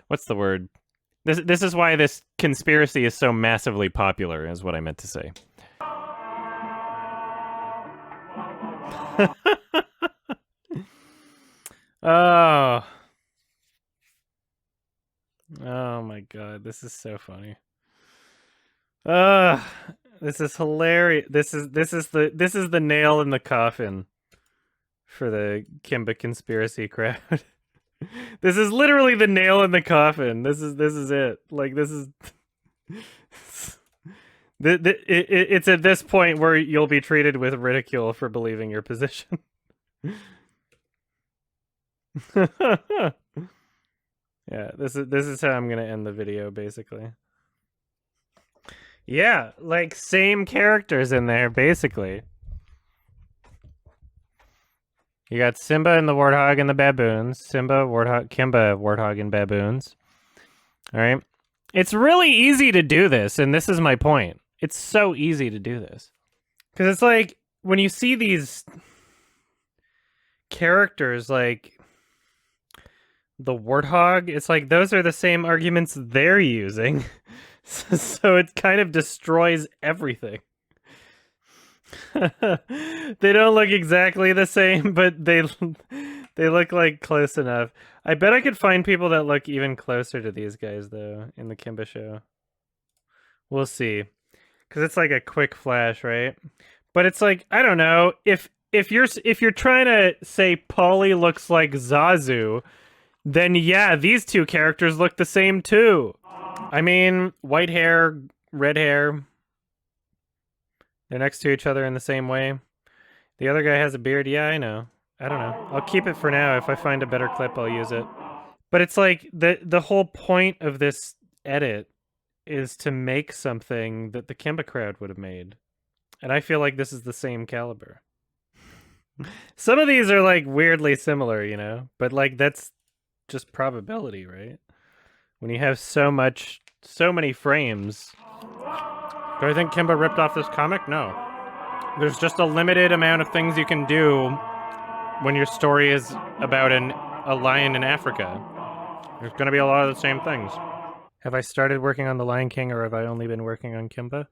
What's the word? This is why this conspiracy is so massively popular, is what I meant to say. Oh my god, this is so funny. This is hilarious. This is the nail in the coffin for the Kimba conspiracy crowd. This is literally the nail in the coffin. This is it. Like, this is it's at this point where you'll be treated with ridicule for believing your position. Yeah, this is how I'm gonna end the video, basically. Yeah, like same characters in there, basically. You got Simba and the Warthog and the Baboons. Simba, Warthog, Kimba, Warthog, and Baboons. All right. It's really easy to do this, and this is my point. It's so easy to do this. Because it's like, when you see these characters, like the Warthog, it's like, those are the same arguments they're using. So it kind of destroys everything. They don't look exactly the same, but they look like close enough. I bet I could find people that look even closer to these guys, though, in the Kimba show. We'll see. Because it's like a quick flash, right? But it's like, I don't know, if you're trying to say Polly looks like Zazu, then yeah, these two characters look the same too. I mean, white hair, red hair. They're next to each other in the same way. The other guy has a beard. Yeah, I know. I don't know. I'll keep it for now. If I find a better clip, I'll use it. But it's like, the whole point of this edit is to make something that the Kimba crowd would have made. And I feel like this is the same caliber. Some of these are like weirdly similar, you know? But like, that's just probability, right? When you have so many frames. Do I think Kimba ripped off this comic? No. There's just a limited amount of things you can do when your story is about a lion in Africa. There's going to be a lot of the same things. Have I started working on The Lion King, or have I only been working on Kimba?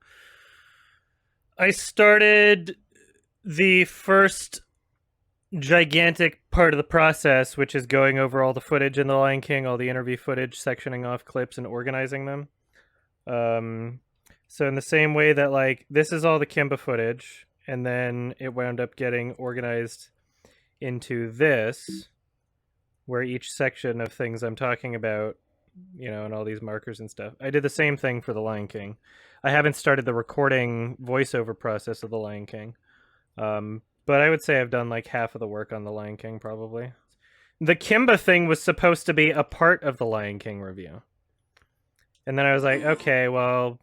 I started the first gigantic part of the process, which is going over all the footage in The Lion King, all the interview footage, sectioning off clips and organizing them. So in the same way that, like, this is all the Kimba footage, and then it wound up getting organized into this, where each section of things I'm talking about, you know, and all these markers and stuff. I did the same thing for The Lion King. I haven't started the recording voiceover process of The Lion King. But I would say I've done like half of the work on The Lion King, probably. The Kimba thing was supposed to be a part of the Lion King review. And then I was like, okay, well,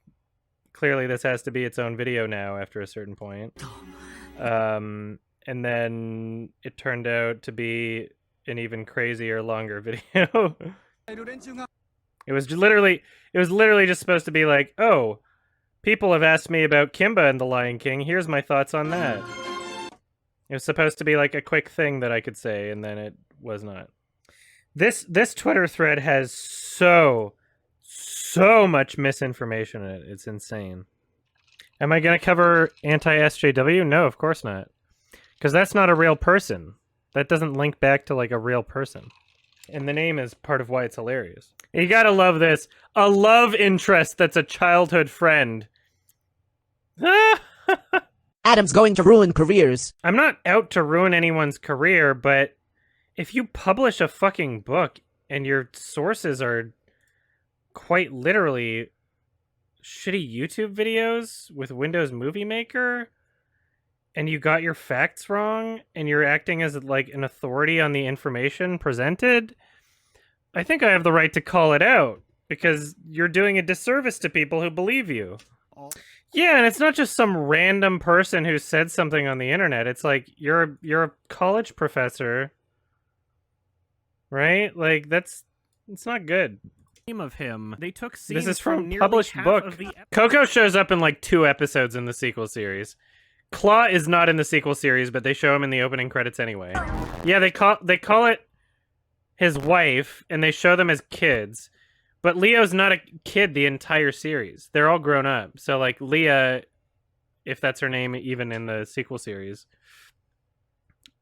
clearly this has to be its own video now after a certain point. And then it turned out to be an even crazier, longer video. It was literally just supposed to be like, oh, people have asked me about Kimba and The Lion King. Here's my thoughts on that. It was supposed to be like a quick thing that I could say, and then it was not. This Twitter thread has so much misinformation in it. It's insane. Am I going to cover anti-SJW? No, of course not. Because that's not a real person. That doesn't link back to like a real person. And the name is part of why it's hilarious. You gotta love this. A love interest that's a childhood friend. Adam's going to ruin careers. I'm not out to ruin anyone's career, but if you publish a fucking book and your sources are quite literally shitty YouTube videos with Windows Movie Maker, and you got your facts wrong, and you're acting as like an authority on the information presented, I think I have the right to call it out, because you're doing a disservice to people who believe you. Yeah, and it's not just some random person who said something on the internet. It's like you're a college professor, right? Like it's not good. Of him, they took scenes This is from nearly published half book. of the Coco shows up in like 2 episodes in the sequel series. Claw is not in the sequel series, but they show him in the opening credits anyway. Yeah, they call it his wife, and they show them as kids. But Leo's not a kid the entire series. They're all grown up. So, like, Leah, if that's her name even in the sequel series,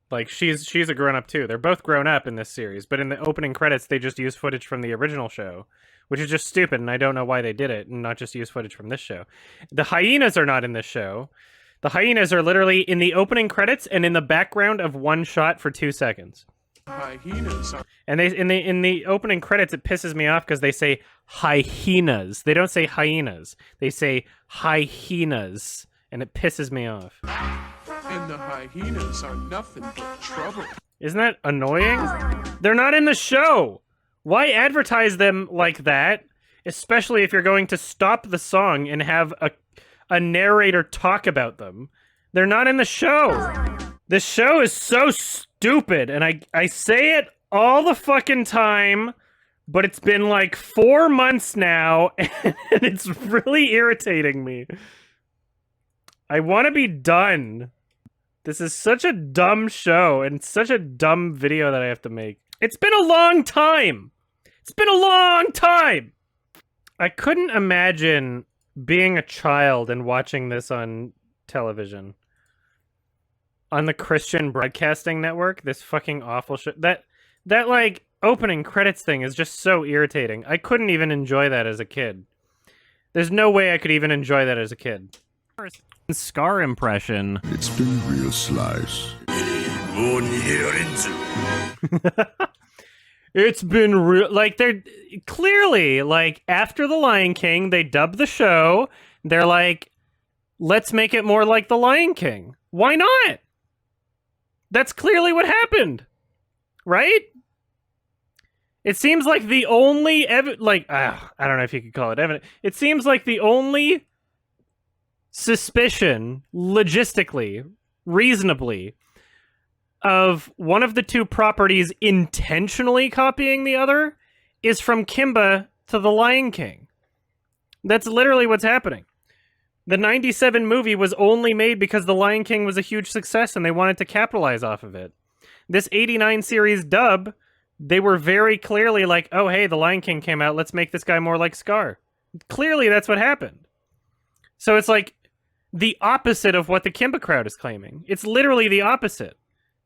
like, she's a grown-up too. They're both grown up in this series, but in the opening credits, they just use footage from the original show, which is just stupid, and I don't know why they did it, and not just use footage from this show. The hyenas are not in this show. The hyenas are literally in the opening credits and in the background of one shot for 2 seconds. Hyenas. And they in the opening credits, it pisses me off because they say hyenas. They don't say hyenas. They say hyenas, and it pisses me off. And the hyenas are nothing but trouble. Isn't that annoying? They're not in the show. Why advertise them like that? Especially if you're going to stop the song and have a narrator talk about them. They're not in the show. This show is so stupid, and I say it all the fucking time, but it's been like 4 months now, and it's really irritating me. I want to be done. This is such a dumb show, and such a dumb video that I have to make. It's been a long time! It's been a long time! I couldn't imagine being a child and watching this on television. On the Christian Broadcasting Network, this fucking awful shit. That like opening credits thing is just so irritating. I couldn't even enjoy that as a kid. There's no way I could even enjoy that as a kid. Scar impression. It's been real slice. It's been real. Like, they're clearly, like, after The Lion King, they dubbed the show. They're like, let's make it more like The Lion King. Why not? That's clearly what happened, right? It seems like the only I don't know if you could call it evidence. It seems like the only suspicion, logistically, reasonably, of one of the two properties intentionally copying the other is from Kimba to The Lion King. That's literally what's happening. The 97 movie was only made because The Lion King was a huge success and they wanted to capitalize off of it. This 89 series dub They were very clearly like, oh, hey, the Lion King came out. Let's make this guy more like Scar. Clearly, that's what happened. So it's like the opposite of what the Kimba crowd is claiming. It's literally the opposite.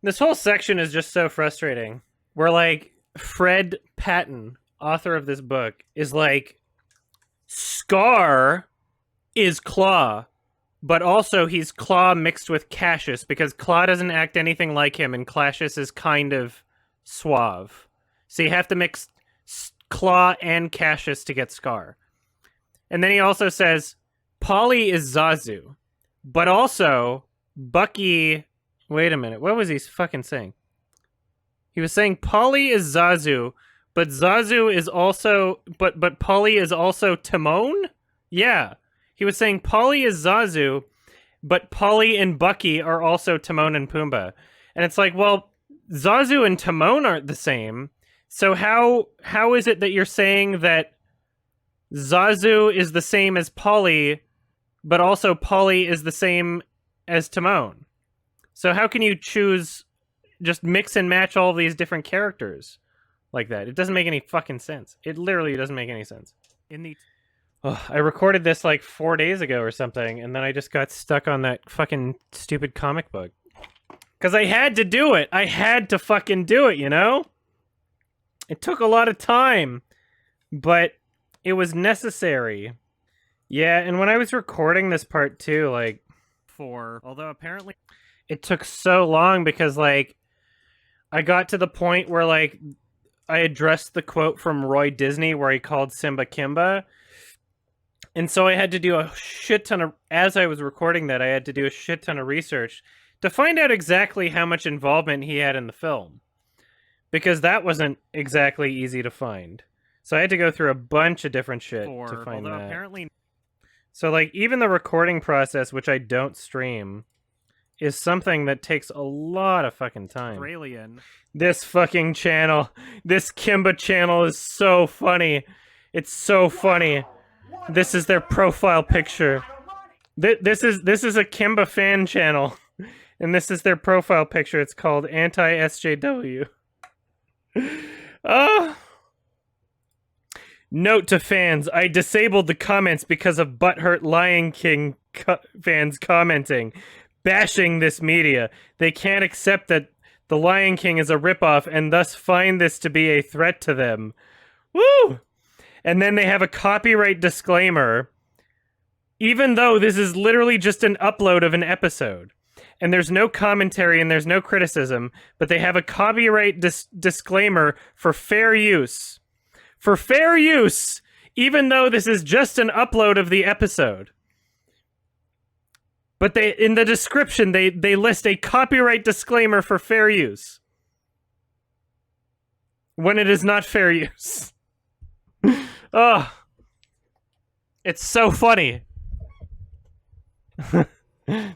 This whole section is just so frustrating. Where, like, Fred Patton, author of this book, is like, Scar is Claw, but also he's Claw mixed with Cassius, because Claw doesn't act anything like him, and Cassius is kind of suave. So you have to mix Claw and Cassius to get Scar. And then he also says, Polly is Zazu, but also Bucky... Wait a minute, what was he fucking saying? He was saying Polly is Zazu, but Zazu is also... But Polly is also Timon? Yeah. He was saying Polly is Zazu, but Polly and Bucky are also Timon and Pumbaa. And it's like, well, Zazu and Timon aren't the same. So how is it that you're saying that Zazu is the same as Polly, but also Polly is the same as Timon? So how can you choose, just mix and match all of these different characters like that? It doesn't make any fucking sense. It literally doesn't make any sense. I recorded this like 4 days ago or something, and then I just got stuck on that fucking stupid comic book. Because I had to do it. I had to fucking do it, you know? It took a lot of time, but it was necessary. Yeah, and when I was recording this part too, like... Although apparently... It took so long because, like, I got to the point where, like, I addressed the quote from Roy Disney where he called Simba Kimba. And so I had to do a shit ton of... As I was recording that, I had to do a shit ton of research to find out exactly how much involvement he had in the film. Because that wasn't exactly easy to find. So I had to go through a bunch of different shit to find that. Apparently... So, like, even the recording process, which I don't stream, is something that takes a lot of fucking time. Australian. This fucking channel, this Kimba channel is so funny. It's so funny. This is their profile picture. This is a Kimba fan channel, and this is their profile picture. It's called Anti-SJW. Note to fans, I disabled the comments because of butthurt Lion King fans commenting, bashing this media. They can't accept that The Lion King is a ripoff and thus find this to be a threat to them. Woo! And then they have a copyright disclaimer, even though this is literally just an upload of an episode. And there's no commentary and there's no criticism, but they have a copyright disclaimer for fair use. For fair use, even though this is just an upload of the episode. But they, in the description, they list a copyright disclaimer for fair use. When it is not fair use. Oh. It's so funny.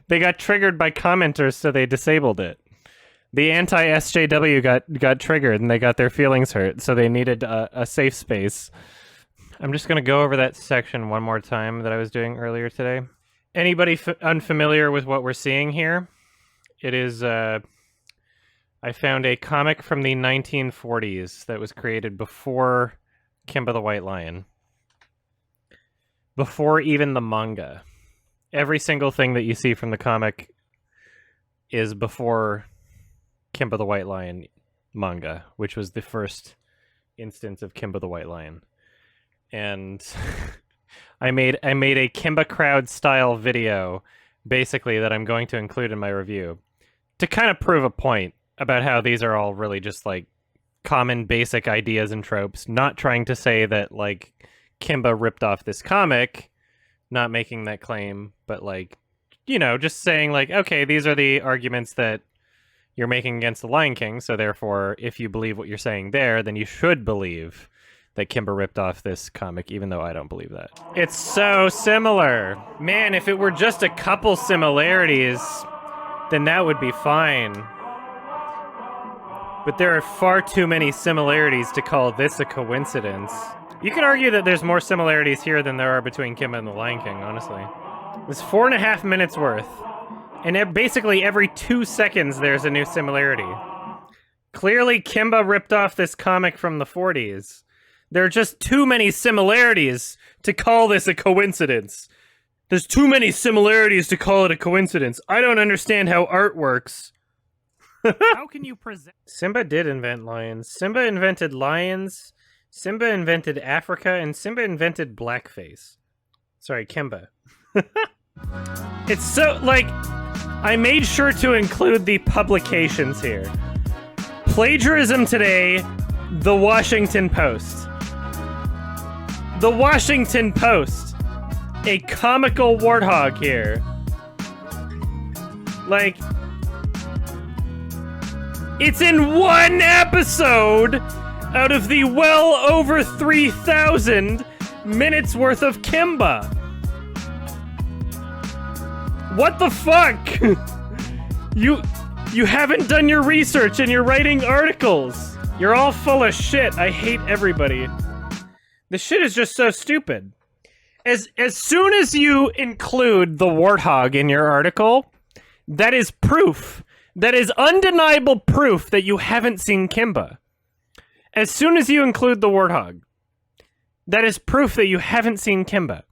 They got triggered by commenters, so they disabled it. The anti-SJW got triggered, and they got their feelings hurt, so they needed a safe space. I'm just going to go over that section one more time that I was doing earlier today. Anybody unfamiliar with what we're seeing here? It is, I found a comic from the 1940s that was created before Kimba the White Lion. Before even the manga. Every single thing that you see from the comic is before Kimba the White Lion manga, which was the first instance of Kimba the White Lion. And I made a Kimba crowd style video, basically, that I'm going to include in my review, to kind of prove a point about how these are all really just, like, common basic ideas and tropes, not trying to say that, like, Kimba ripped off this comic, not making that claim, but, like, you know, just saying, like, okay, these are the arguments that you're making against the Lion King, so therefore, if you believe what you're saying there, then you should believe that Kimba ripped off this comic, even though I don't believe that. It's so similar. Man, if it were just a couple similarities, then that would be fine. But there are far too many similarities to call this a coincidence. You could argue that there's more similarities here than there are between Kimba and the Lion King, honestly. It's 4.5 minutes worth. And basically every 2 seconds there's a new similarity. Clearly, Kimba ripped off this comic from the 40s. There are just too many similarities to call this a coincidence. There's too many similarities to call it a coincidence. I don't understand how art works. How can you present... Simba did invent lions. Simba invented lions. Simba invented Africa, and Simba invented blackface. Sorry, Kimba. It's so, like, I made sure to include the publications here. Plagiarism Today, The Washington Post. The Washington Post. A comical warthog here. Like, it's in one episode out of the well over 3,000 minutes worth of Kimba. What the fuck? You haven't done your research and you're writing articles. You're all full of shit. I hate everybody. The shit is just so stupid. As soon as you include the warthog in your article, that is proof. That is undeniable proof that you haven't seen Kimba. As soon as you include the warthog, that is proof that you haven't seen Kimba.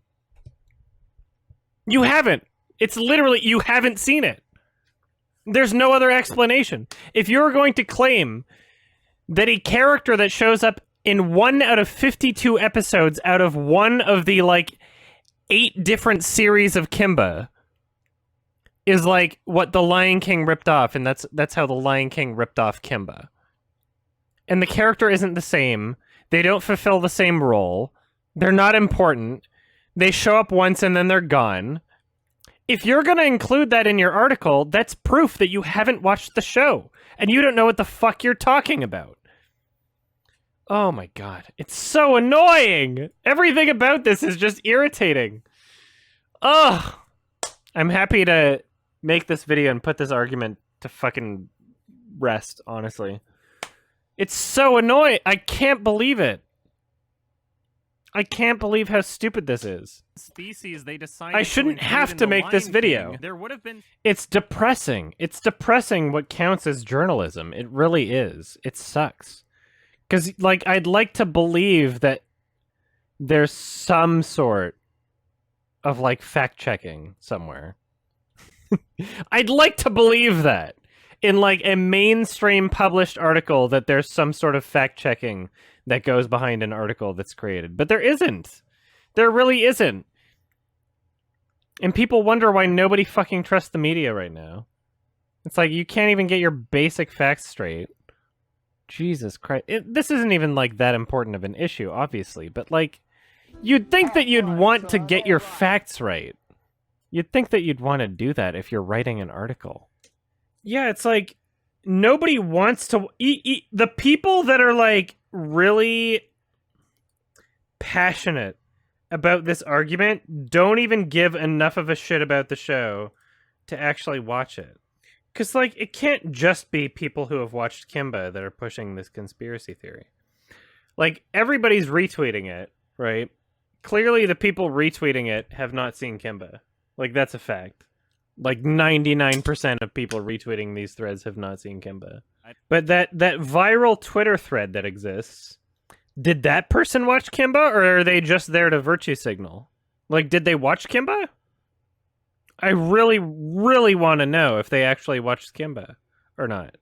You haven't. It's literally, you haven't seen it. There's no other explanation. If you're going to claim that a character that shows up in 1 out of 52 episodes out of one of the, like, 8 different series of Kimba is like what the Lion King ripped off, and that's how the Lion King ripped off Kimba. And the character isn't the same. They don't fulfill the same role. They're not important. They show up once and then they're gone. If you're going to include that in your article, that's proof that you haven't watched the show and you don't know what the fuck you're talking about. Oh my god, it's so annoying. Everything about this is just irritating. Ugh. I'm happy to make this video and put this argument to fucking rest, honestly. It's so annoying. I can't believe it. I can't believe how stupid this is. Species they decided I shouldn't have to make this video. There would have been... It's depressing. It's depressing what counts as journalism. It really is. It sucks. Because, like, I'd like to believe that there's some sort of, like, fact-checking somewhere. I'd like to believe that in, like, a mainstream published article that there's some sort of fact-checking that goes behind an article that's created. But there isn't. There really isn't. And people wonder why nobody fucking trusts the media right now. It's like, you can't even get your basic facts straight. Jesus Christ. This isn't even, like, that important of an issue, obviously. But, like, you'd think that you'd want to get your facts right. You'd think that you'd want to do that if you're writing an article. Yeah, it's like, nobody wants to... the people that are, like, really passionate about this argument don't even give enough of a shit about the show to actually watch it. Because, like, it can't just be people who have watched Kimba that are pushing this conspiracy theory. Like, everybody's retweeting it, right? Clearly the people retweeting it have not seen Kimba. Like, that's a fact. Like, 99% of people retweeting these threads have not seen Kimba. But that viral Twitter thread that exists, did that person watch Kimba, or are they just there to virtue signal? Like, did they watch Kimba? I really, really want to know if they actually watched Kimba or not.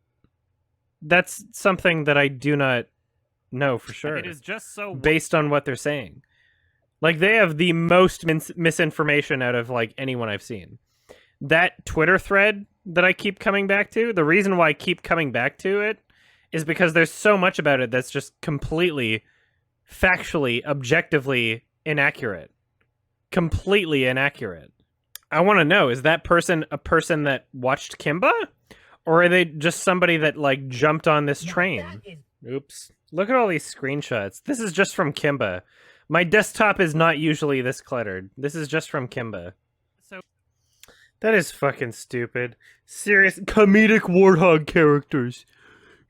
That's something that I do not know for sure. It is just so... based on what they're saying. Like, they have the most misinformation out of, like, anyone I've seen. That Twitter thread that I keep coming back to, the reason why I keep coming back to it is because there's so much about it that's just completely, factually, objectively inaccurate. Completely inaccurate. I want to know, is that person a person that watched Kimba? Or are they just somebody that, like, jumped on this train? Oops. Look at all these screenshots. This is just from Kimba. My desktop is not usually this cluttered. This is just from Kimba. So that is fucking stupid. Serious comedic warthog characters.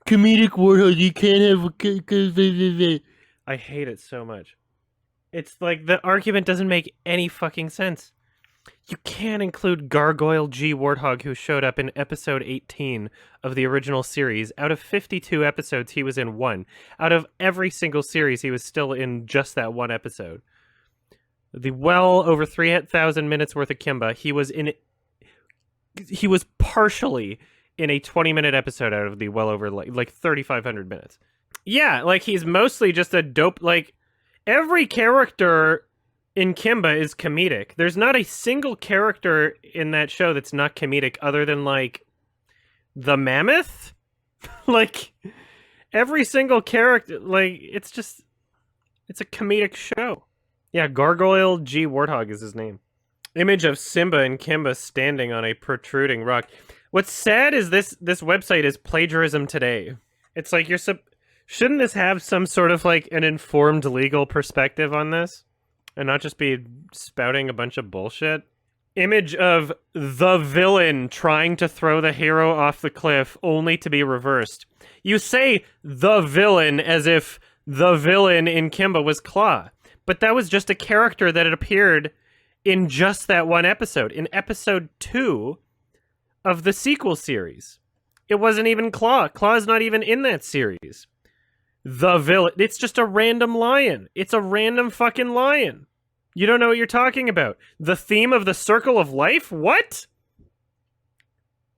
Comedic warthog, you can't have... I hate it so much. It's like, the argument doesn't make any fucking sense. You can't include Gargoyle G. Warthog, who showed up in episode 18 of the original series. Out of 52 episodes, he was in one. Out of every single series, he was still in just that one episode. The well over 3,000 minutes worth of Kimba, he was partially in a 20-minute episode out of the well over like 3,500 minutes. Yeah, like he's mostly just a dope, like every character in Kimba is comedic. There's not a single character in that show that's not comedic other than like the mammoth. Like every single character, like it's a comedic show. Yeah, Gargoyle G. Warthog is his name. Image of Simba and Kimba standing on a protruding rock. What's sad is this website is plagiarism today. It's like shouldn't this have some sort of like an informed legal perspective on this? And not just be spouting a bunch of bullshit? Image of the villain trying to throw the hero off the cliff only to be reversed. You say the villain as if the villain in Kimba was Claw. But that was just a character that had appeared in just that one episode. In episode 2 of the sequel series. It wasn't even Claw. Claw's not even in that series. The villain. It's just a random lion. It's a random fucking lion. You don't know what you're talking about. The theme of the Circle of Life? What?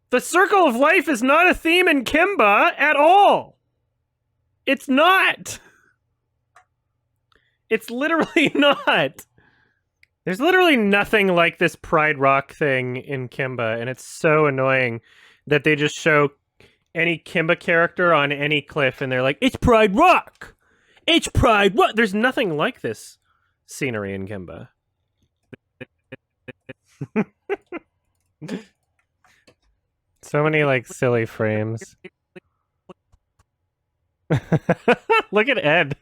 The Circle of Life is not a theme in Kimba at all. It's not. It's literally not. There's literally nothing like this Pride Rock thing in Kimba, and it's so annoying that they just show any Kimba character on any cliff, and they're like, it's Pride Rock! It's Pride Rock! There's nothing like this scenery in Kimba. So many, like, silly frames. Look at Ed.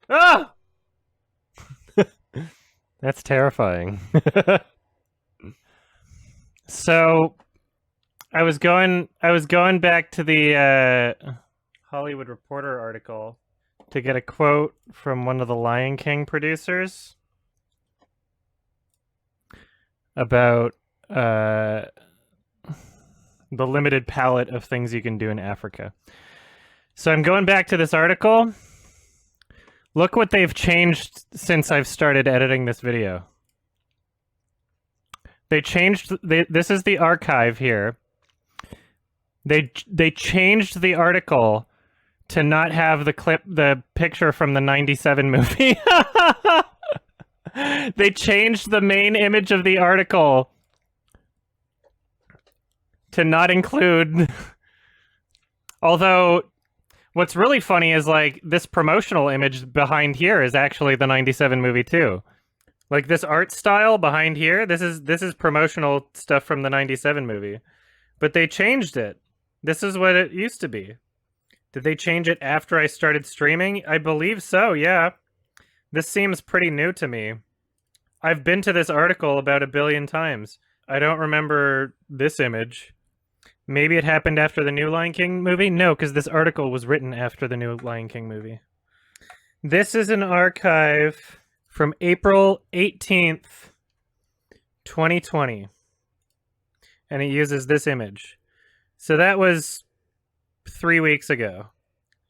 Ah! That's terrifying. So I was going back to the Hollywood Reporter article to get a quote from one of the Lion King producers about the limited palette of things you can do in Africa. So I'm going back to this article. Look what they've changed since I've started editing this video. They changed, this is the archive here. They changed the article to not have the picture from the 97 movie. They changed the main image of the article to not include, although what's really funny is like this promotional image behind here is actually the 97 movie too. Like this art style behind here, this is promotional stuff from the 97 movie. But they changed it. This is what it used to be. Did they change it after I started streaming? I believe so, yeah. This seems pretty new to me. I've been to this article about 1 billion times. I don't remember this image. Maybe it happened after the new Lion King movie? No, because this article was written after the new Lion King movie. This is an archive from April 18th, 2020. And it uses this image. So that was 3 weeks ago.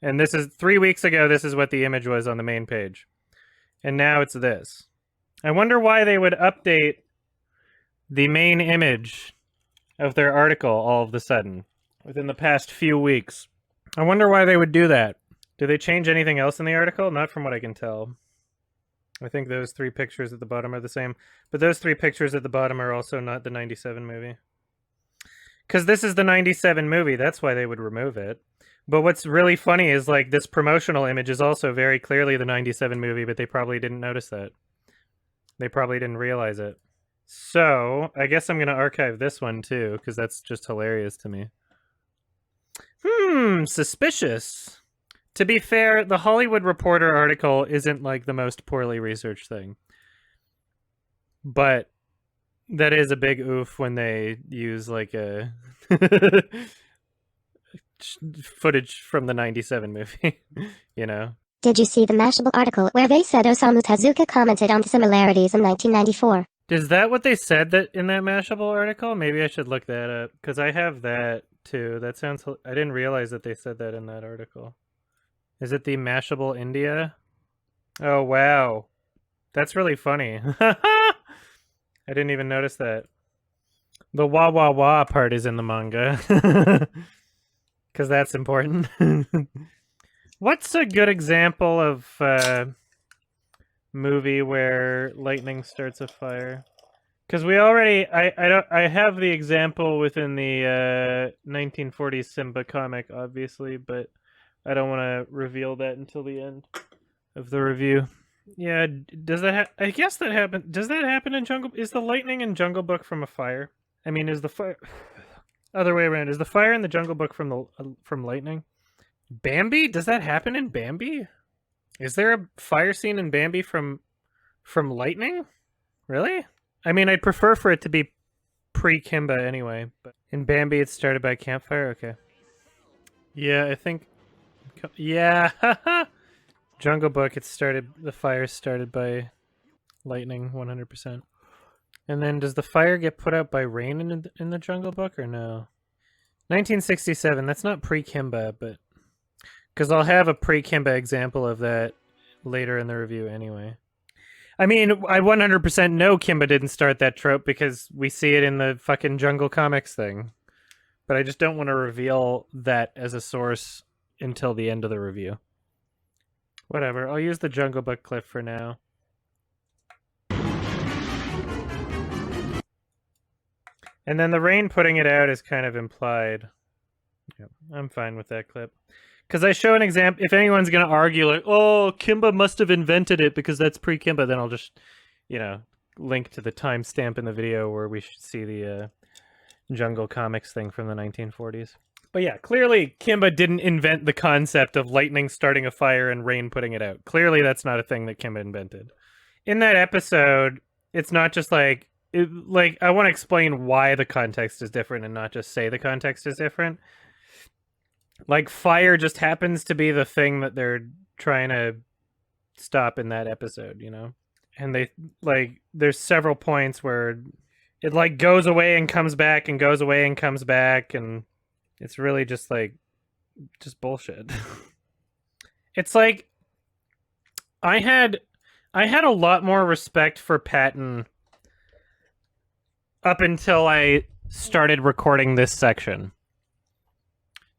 And this is 3 weeks ago, this is what the image was on the main page. And now it's this. I wonder why they would update the main image of their article all of a sudden within the past few weeks. I wonder why they would do that. Do they change anything else in the article? Not from what I can tell. I think those 3 pictures at the bottom are the same. But those 3 pictures at the bottom are also not the 97 movie. Because this is the 97 movie, that's why they would remove it. But what's really funny is like this promotional image is also very clearly the 97 movie, but they probably didn't notice that. They probably didn't realize it. So, I guess I'm going to archive this one too, because that's just hilarious to me. Suspicious. To be fair, the Hollywood Reporter article isn't like the most poorly researched thing. But that is a big oof when they use like a footage from the 97 movie, you know? Did you see the Mashable article where they said Osamu Tezuka commented on the similarities in 1994? Is that what they said that in that Mashable article? Maybe I should look that up, because I have that too. That sounds... I didn't realize that they said that in that article. Is it the Mashable India? Oh, wow. That's really funny. I didn't even notice that. The wah wah wah part is in the manga. Because that's important. What's a good example of movie where lightning starts a fire? Because we already... I have the example within the 1940s Simba comic, obviously, but I don't want to reveal that until the end of the review. Yeah, does that I guess that happen. Does that happen in Jungle? Is the lightning in Jungle Book from a fire? I mean, is the fire other way around? Is the fire in the Jungle Book from lightning? Bambi? Does that happen in Bambi? Is there a fire scene in Bambi from lightning? Really? I mean, I'd prefer for it to be pre-Kimba anyway, but in Bambi it started by campfire. Okay. Yeah, I think. Yeah. Jungle Book, the fire started by lightning, 100%. And then does the fire get put out by rain in the Jungle Book, or no? 1967, that's not pre-Kimba, but... Because I'll have a pre-Kimba example of that later in the review anyway. I mean, I 100% know Kimba didn't start that trope because we see it in the fucking Jungle Comics thing. But I just don't want to reveal that as a source until the end of the review. Whatever, I'll use the Jungle Book clip for now. And then the rain putting it out is kind of implied. Yeah, I'm fine with that clip. Because I show an example, if anyone's going to argue like, oh, Kimba must have invented it because that's pre-Kimba, then I'll just, link to the timestamp in the video where we should see the Jungle Comics thing from the 1940s. But yeah, clearly Kimba didn't invent the concept of lightning starting a fire and rain putting it out. Clearly that's not a thing that Kimba invented. In that episode, it's not just like I want to explain why the context is different and not just say the context is different. Like, fire just happens to be the thing that they're trying to stop in that episode, And they, there's several points where it, goes away and comes back and goes away and comes back, and it's really just, just bullshit. It's like, I had a lot more respect for Patton up until I started recording this section.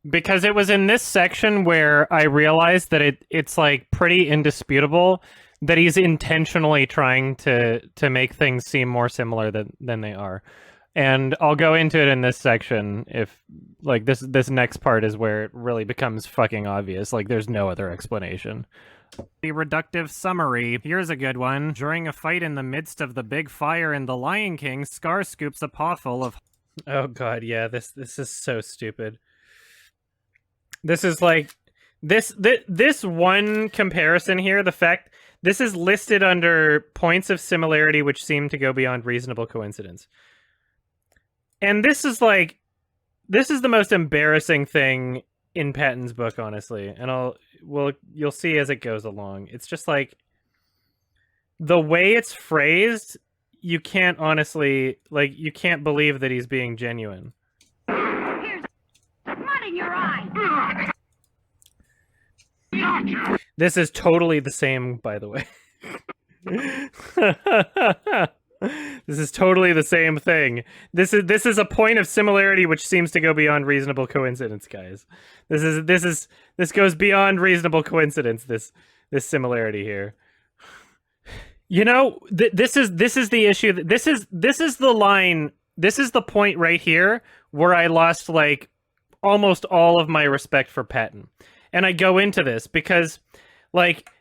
Because it was in this section where I realized that it's pretty indisputable that he's intentionally trying to make things seem more similar than they are. And I'll go into it in this section if this next part is where it really becomes fucking obvious. There's no other explanation. The reductive summary. Here's a good one. During a fight in the midst of the big fire in The Lion King, Scar scoops a paw full of... Oh god, yeah, this is so stupid. This is this one comparison here, the fact this is listed under points of similarity which seem to go beyond reasonable coincidence. And this is the most embarrassing thing in Patton's book, honestly. And you'll see as it goes along. It's just the way it's phrased, you can't honestly, you can't believe that he's being genuine. Mud in your eye! This is totally the same, by the way. This is totally the same thing. This is a point of similarity which seems to go beyond reasonable coincidence, guys. This goes beyond reasonable coincidence, this similarity here. This is the issue. This is the line. This is the point right here where I lost almost all of my respect for Patton. And I go into this because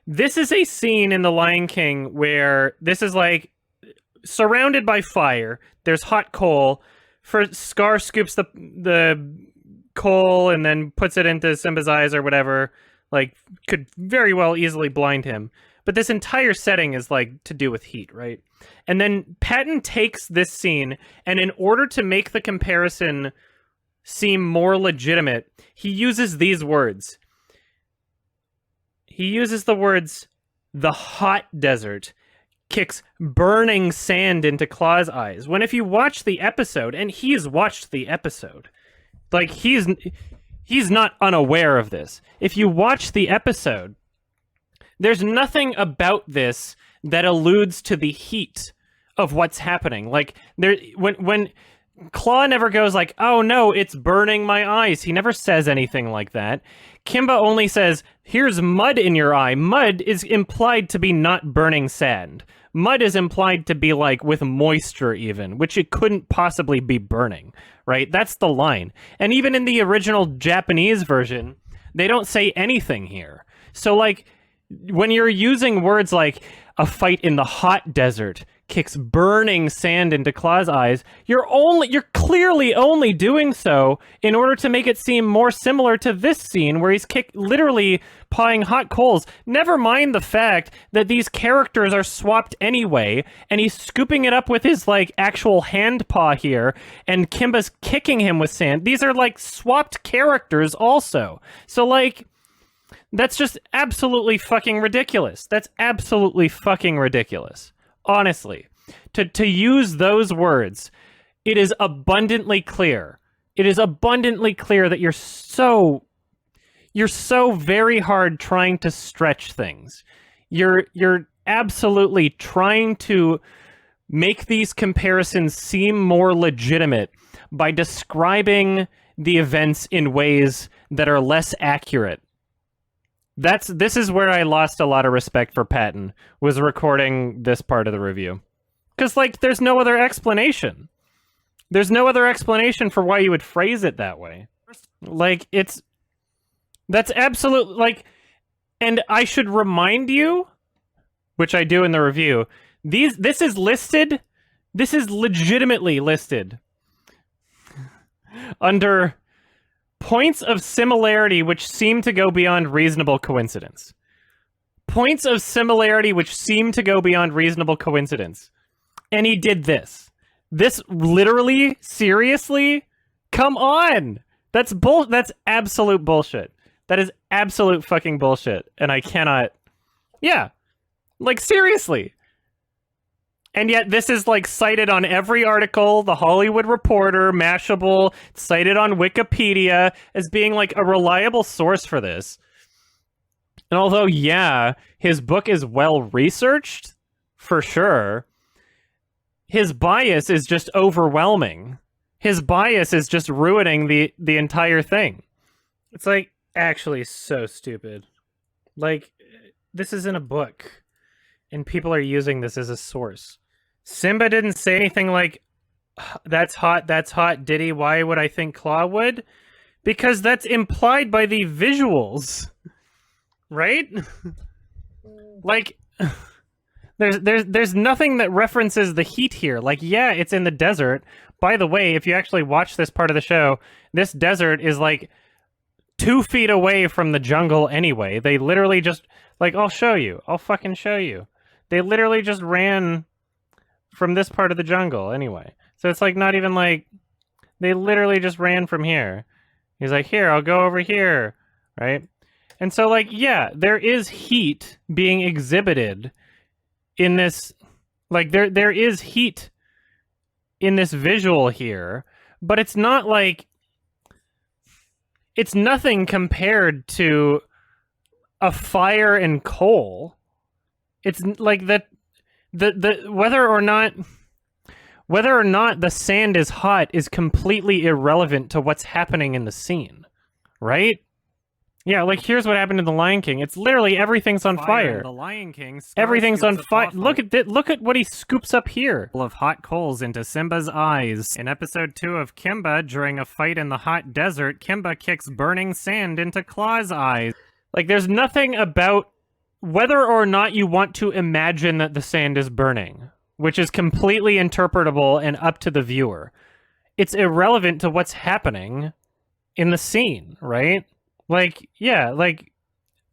this is a scene in The Lion King where this is surrounded by fire. There's hot coal. Scar scoops the coal and then puts it into Simba's eyes or whatever. Could very well easily blind him. But this entire setting is to do with heat, right? And then Patton takes this scene, and in order to make the comparison seem more legitimate, he uses these words. he uses the words, the hot desert kicks burning sand into Claw's eyes. When if you watch the episode, and he's watched the episode, like he's not unaware of this. If you watch the episode, there's nothing about this that alludes to the heat of what's happening. Like there, when Claw never goes like, "Oh no, it's burning my eyes." He never says anything like that. Kimba only says, "Here's mud in your eye." Mud is implied to be not burning sand. Mud is implied to be like with moisture even, which it couldn't possibly be burning, right? That's the line. And even in the original Japanese version, they don't say anything here. So like when you're using words like a fight in the hot desert kicks burning sand into Claw's eyes, you're clearly only doing so in order to make it seem more similar to this scene where he's literally pawing hot coals. Never mind the fact that these characters are swapped anyway, and he's scooping it up with his like actual hand paw here, and Kimba's kicking him with sand. These are like swapped characters also. So like, that's just absolutely fucking ridiculous. That's absolutely fucking ridiculous. Honestly, to use those words, it is abundantly clear. It is abundantly clear that you're so very hard trying to stretch things. You're absolutely trying to make these comparisons seem more legitimate by describing the events in ways that are less accurate. This is where I lost a lot of respect for Patton, was recording this part of the review. Because, like, there's no other explanation. There's no other explanation for why you would phrase it that way. Like, that's absolute, like, and I should remind you, which I do in the review, this is legitimately listed under points of similarity which seem to go beyond reasonable coincidence. Points of similarity which seem to go beyond reasonable coincidence. And he did this. This literally, seriously? Come on! That's absolute bullshit. That is absolute fucking bullshit. And I cannot... Yeah. Like, seriously. And yet this is like cited on every article, The Hollywood Reporter, Mashable, cited on Wikipedia as being like a reliable source for this. And although, yeah, his book is well researched, for sure, his bias is just overwhelming. His bias is just ruining the entire thing. It's like actually so stupid. Like, this is in a book, and people are using this as a source. Simba didn't say anything like, that's hot, did he? Why would I think Claw would? Because that's implied by the visuals, right? Like, there's nothing that references the heat here. Like, yeah, it's in the desert. By the way, if you actually watch this part of the show, this desert is like 2 feet away from the jungle anyway. They literally just, like, I'll show you. I'll fucking show you. They literally just ran from this part of the jungle anyway. So it's like not even like, they literally just ran from here. He's like, here, I'll go over here, right? And so like, yeah, there is heat being exhibited in this, like there is heat in this visual here, but it's not like, it's nothing compared to a fire and coal. It's like that the whether or not the sand is hot is completely irrelevant to what's happening in the scene, right? Yeah, like here's what happened in The Lion King. It's literally everything's on fire. The Lion King. Everything's on fire. Look at what he scoops up here. Full of hot coals into Simba's eyes. In episode 2 of Kimba, during a fight in the hot desert, Kimba kicks burning sand into Claw's eyes. Like there's nothing about whether or not you want to imagine that the sand is burning, which is completely interpretable and up to the viewer. It's irrelevant to what's happening in the scene, right? Like, yeah, like,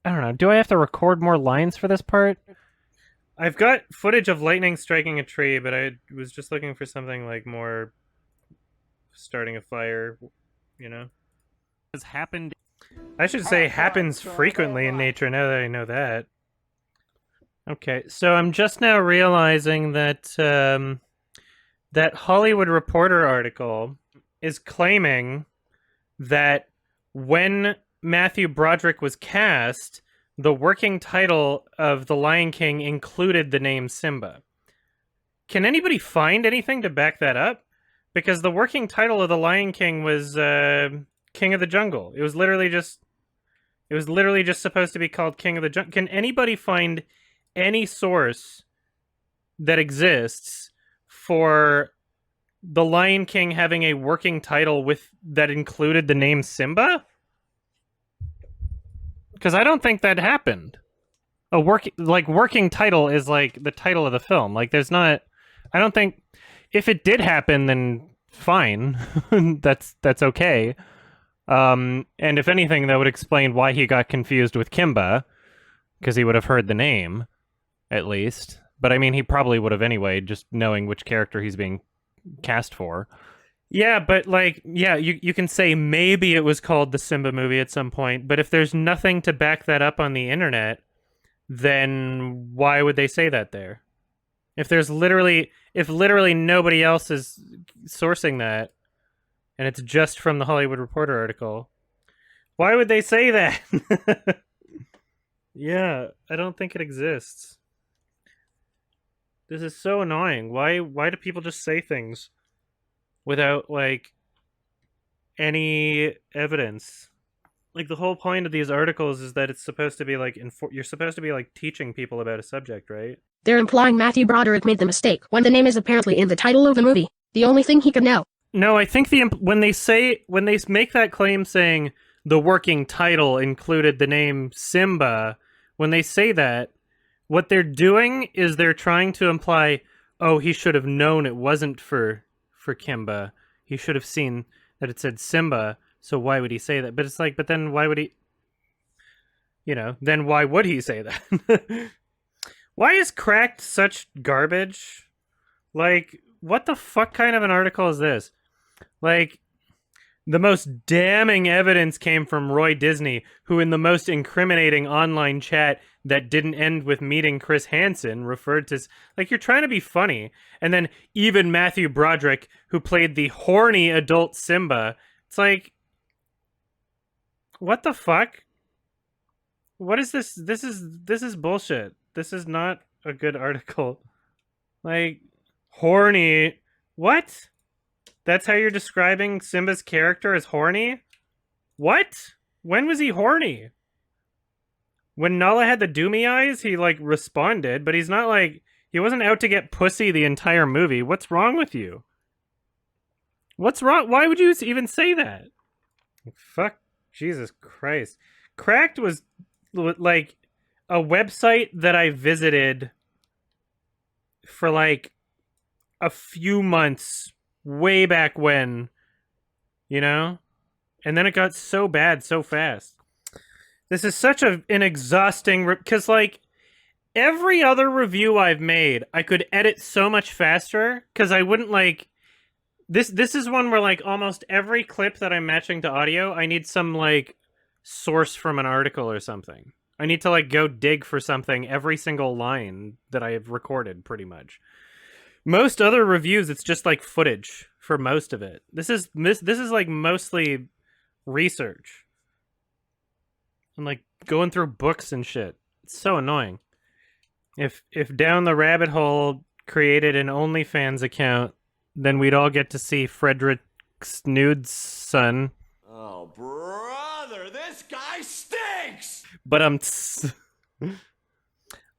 I don't know. Do I have to record more lines for this part? I've got footage of lightning striking a tree, but I was just looking for something like more starting a fire, you know? Has happened. I should say happens frequently in nature, now that I know that. Okay, so I'm just now realizing that that Hollywood Reporter article is claiming that when Matthew Broderick was cast, the working title of The Lion King included the name Simba. Can anybody find anything to back that up? Because the working title of The Lion King was King of the Jungle. It was literally just supposed to be called King of the Jungle. Can anybody find any source that exists for The Lion King having a working title that included the name Simba? Because I don't think that happened. A working title is like the title of the film. Like there's not. I don't think if it did happen, then fine. that's okay. And if anything, that would explain why he got confused with Kimba, because he would have heard the name, at least. But I mean, he probably would have anyway, just knowing which character he's being cast for. Yeah, but like, yeah, you can say maybe it was called the Simba movie at some point, but if there's nothing to back that up on the internet, then why would they say that there? If literally nobody else is sourcing that, and it's just from the Hollywood Reporter article, why would they say that? Yeah, I don't think it exists. This is so annoying. Why do people just say things without, like, any evidence? Like, the whole point of these articles is that it's supposed to be, like, you're supposed to be, like, teaching people about a subject, right? They're implying Matthew Broderick made the mistake when the name is apparently in the title of the movie. The only thing he could know. No, I think when they make that claim saying the working title included the name Simba, when they say that, what they're doing is they're trying to imply, oh, he should have known it wasn't for Kimba. He should have seen that it said Simba, so why would he say that? But it's like, but then why would he, then why would he say that? Why is Cracked such garbage? Like, what the fuck kind of an article is this? Like, the most damning evidence came from Roy Disney, who in the most incriminating online chat that didn't end with meeting Chris Hansen referred to... Like, you're trying to be funny. And then even Matthew Broderick, who played the horny adult Simba, it's like... What the fuck? What is this? This is bullshit. This is not a good article. Like, horny... What? That's how you're describing Simba's character as horny? What? When was he horny? When Nala had the doomy eyes, he, like, responded, but he's not, like... He wasn't out to get pussy the entire movie. What's wrong with you? What's wrong? Why would you even say that? Fuck. Jesus Christ. Cracked was, like, a website that I visited for, like, a few months way back when, and then it got so bad so fast. This is such an exhausting, because like every other review I've made, I could edit so much faster because I wouldn't like this is one where like almost every clip that I'm matching to audio, I need some like source from an article or something. I need to like go dig for something every single line that I have recorded pretty much. Most other reviews, it's just like footage for most of it. This is like mostly research. I'm like going through books and shit. It's so annoying. If Down the Rabbit Hole created an OnlyFans account, then we'd all get to see Frederick's nude son. Oh, brother, this guy stinks! But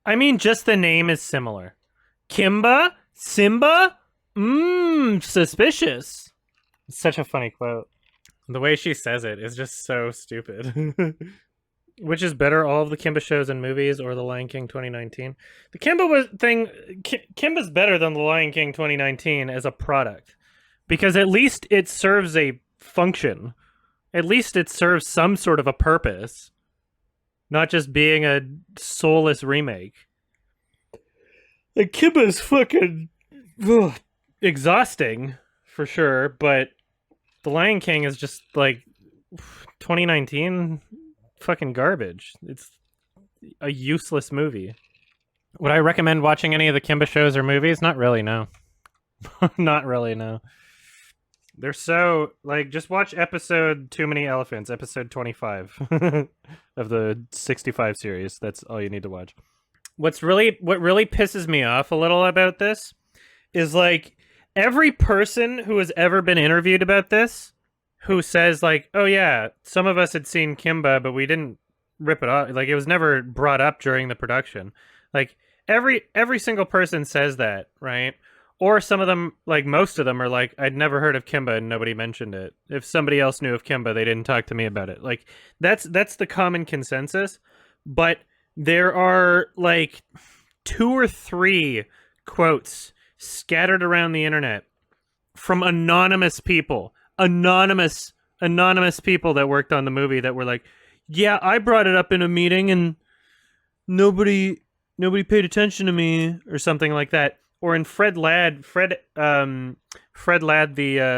I mean, just the name is similar. Kimba? Simba? Suspicious. It's such a funny quote. The way she says it is just so stupid. Which is better, all of the Kimba shows and movies or The Lion King 2019? The Kimba's better than The Lion King 2019 as a product. Because at least it serves a function. At least it serves some sort of a purpose. Not just being a soulless remake. Like, Kimba's fucking exhausting, for sure, but The Lion King is just, like, 2019, fucking garbage. It's a useless movie. Would I recommend watching any of the Kimba shows or movies? Not really, no. Not really, no. They're so, like, just watch episode Too Many Elephants, episode 25 of the 65 series. That's all you need to watch. What really pisses me off a little about this is, like, every person who has ever been interviewed about this who says, like, oh yeah, some of us had seen Kimba, but we didn't rip it off. Like, it was never brought up during the production. Like, every single person says that, right? Or some of them, like most of them, are like, I'd never heard of Kimba and nobody mentioned it. If somebody else knew of Kimba, they didn't talk to me about it. Like, that's the common consensus. But there are, like, 2 or 3 quotes scattered around the internet from anonymous people. Anonymous people that worked on the movie that were like, yeah, I brought it up in a meeting and nobody paid attention to me, or something like that. Or in Fred Ladd, the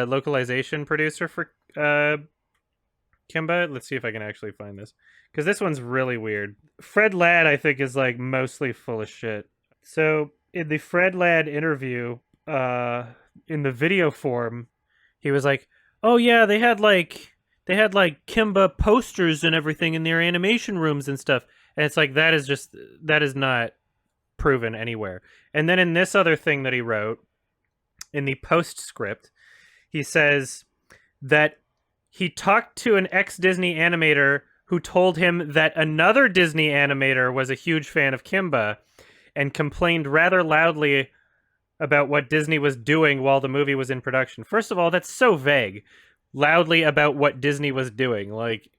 localization producer for Kimba. Let's see if I can actually find this, because this one's really weird. Fred Ladd, I think, is, like, mostly full of shit. So in the Fred Ladd interview, in the video form, he was like, oh yeah, they had like Kimba posters and everything in their animation rooms and stuff. And it's like, that is not proven anywhere. And then in this other thing that he wrote, in the postscript, he says that he talked to an ex-Disney animator who told him that another Disney animator was a huge fan of Kimba and complained rather loudly about what Disney was doing while the movie was in production. First of all, that's so vague. Loudly about what Disney was doing. Like,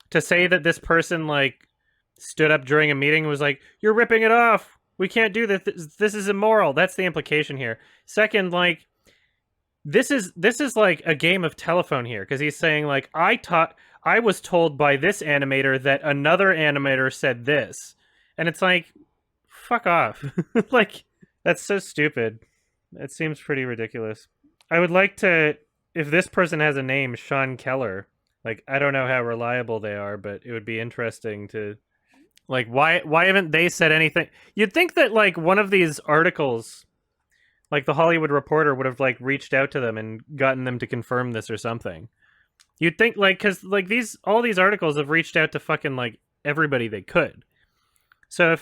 to say that this person, like, stood up during a meeting and was like, you're ripping it off, we can't do this, this is immoral. That's the implication here. Second, like, this is like a game of telephone here, because he's saying, like, I was told by this animator that another animator said this. And it's like, fuck off. Like, that's so stupid. It seems pretty ridiculous. I would like to, if this person has a name, Sean Keller, like, I don't know how reliable they are, but it would be interesting to, like, why haven't they said anything? You'd think that, like, one of these articles, like the Hollywood Reporter, would have, like, reached out to them and gotten them to confirm this or something. You'd think, like, because, like, all these articles have reached out to fucking, like, everybody they could. So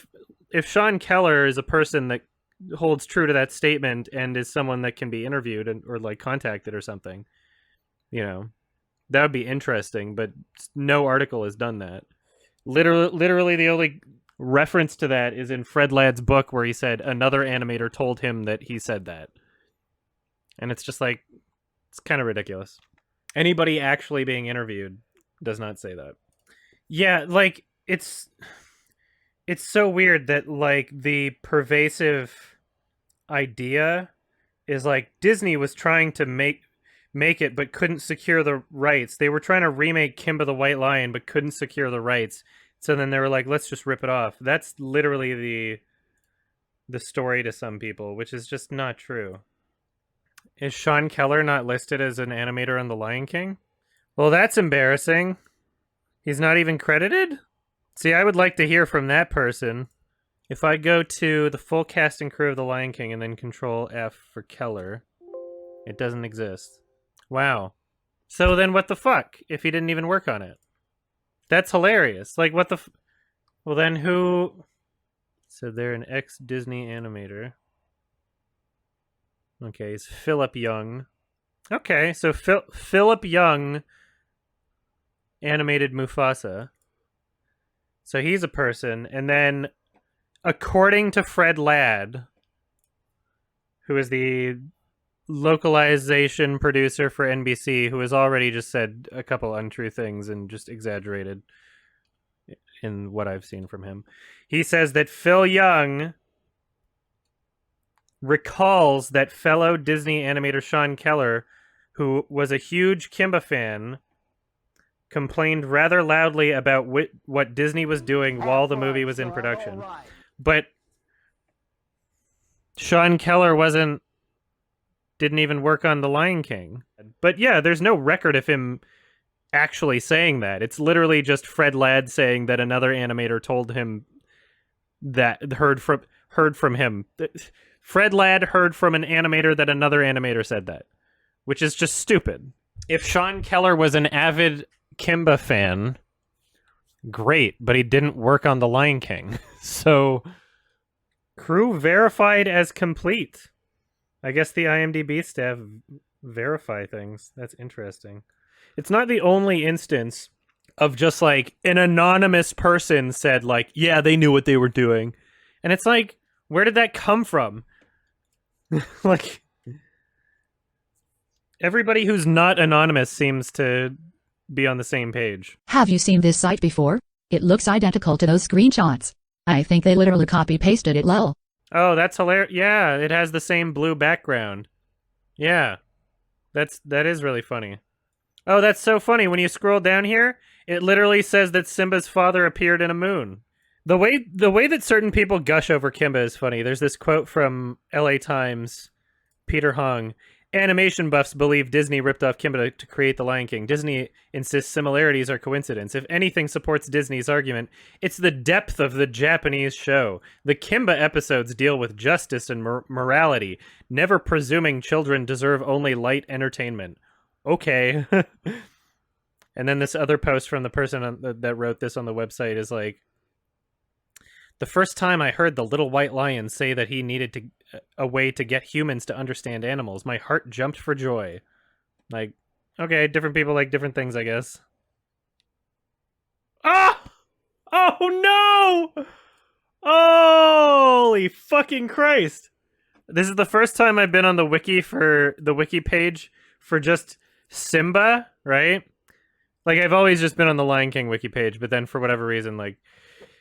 if Sean Keller is a person that holds true to that statement and is someone that can be interviewed or, like, contacted or something, you know, that would be interesting. But no article has done that. Literally the only reference to that is in Fred Ladd's book, where he said another animator told him that he said that. And it's just like, it's kind of ridiculous. Anybody actually being interviewed does not say that. Yeah, like, it's so weird that, like, the pervasive idea is, like, Disney was trying to make it but couldn't secure the rights. They were trying to remake Kimba the White Lion but couldn't secure the rights. So then they were like, let's just rip it off. That's literally the story to some people, which is just not true. Is Sean Keller not listed as an animator on The Lion King? Well, that's embarrassing. He's not even credited? See, I would like to hear from that person. If I go to the full cast and crew of The Lion King and then Control F for Keller, it doesn't exist. Wow. So then what the fuck if he didn't even work on it? That's hilarious. Like, what the well, then who... So they're an ex-Disney animator. Okay, it's Philip Young. Okay, so Philip Young animated Mufasa. So he's a person. And then, according to Fred Ladd, who is the localization producer for NBC, who has already just said a couple untrue things and just exaggerated in what I've seen from him. He says that Phil Young recalls that fellow Disney animator Sean Keller, who was a huge Kimba fan, complained rather loudly about what Disney was doing while the movie was in production. But Sean Keller didn't even work on The Lion King. But yeah, there's no record of him actually saying that. It's literally just Fred Ladd saying that another animator told him that heard from him. Fred Ladd heard from an animator that another animator said that, which is just stupid. If Sean Keller was an avid Kimba fan, great, but he didn't work on The Lion King. So, crew verified as complete. I guess the IMDb staff verify things. That's interesting. It's not the only instance of just like an anonymous person said like, yeah, they knew what they were doing. And it's like, where did that come from? Like, everybody who's not anonymous seems to be on the same page. Have you seen this site before? It looks identical to those screenshots. I think they literally copy-pasted it, lol. Oh, that's hilarious. Yeah, it has the same blue background. Yeah. That is really funny. Oh, that's so funny. When you scroll down here, it literally says that Simba's father appeared in a moon. The way that certain people gush over Kimba is funny. There's this quote from LA Times, Peter Hong. Animation buffs believe Disney ripped off Kimba to create The Lion King. Disney insists similarities are coincidence. If anything supports Disney's argument, it's the depth of the Japanese show. The Kimba episodes deal with justice and morality, never presuming children deserve only light entertainment. Okay. And then this other post from the person that wrote this on the website is like, the first time I heard the little white lion say that he needed a way to get humans to understand animals, my heart jumped for joy. Like, okay, different people like different things, I guess. Ah! Oh no! Holy fucking Christ! This is the first time I've been on the wiki page for just Simba, right? Like, I've always just been on the Lion King wiki page, but then for whatever reason, like,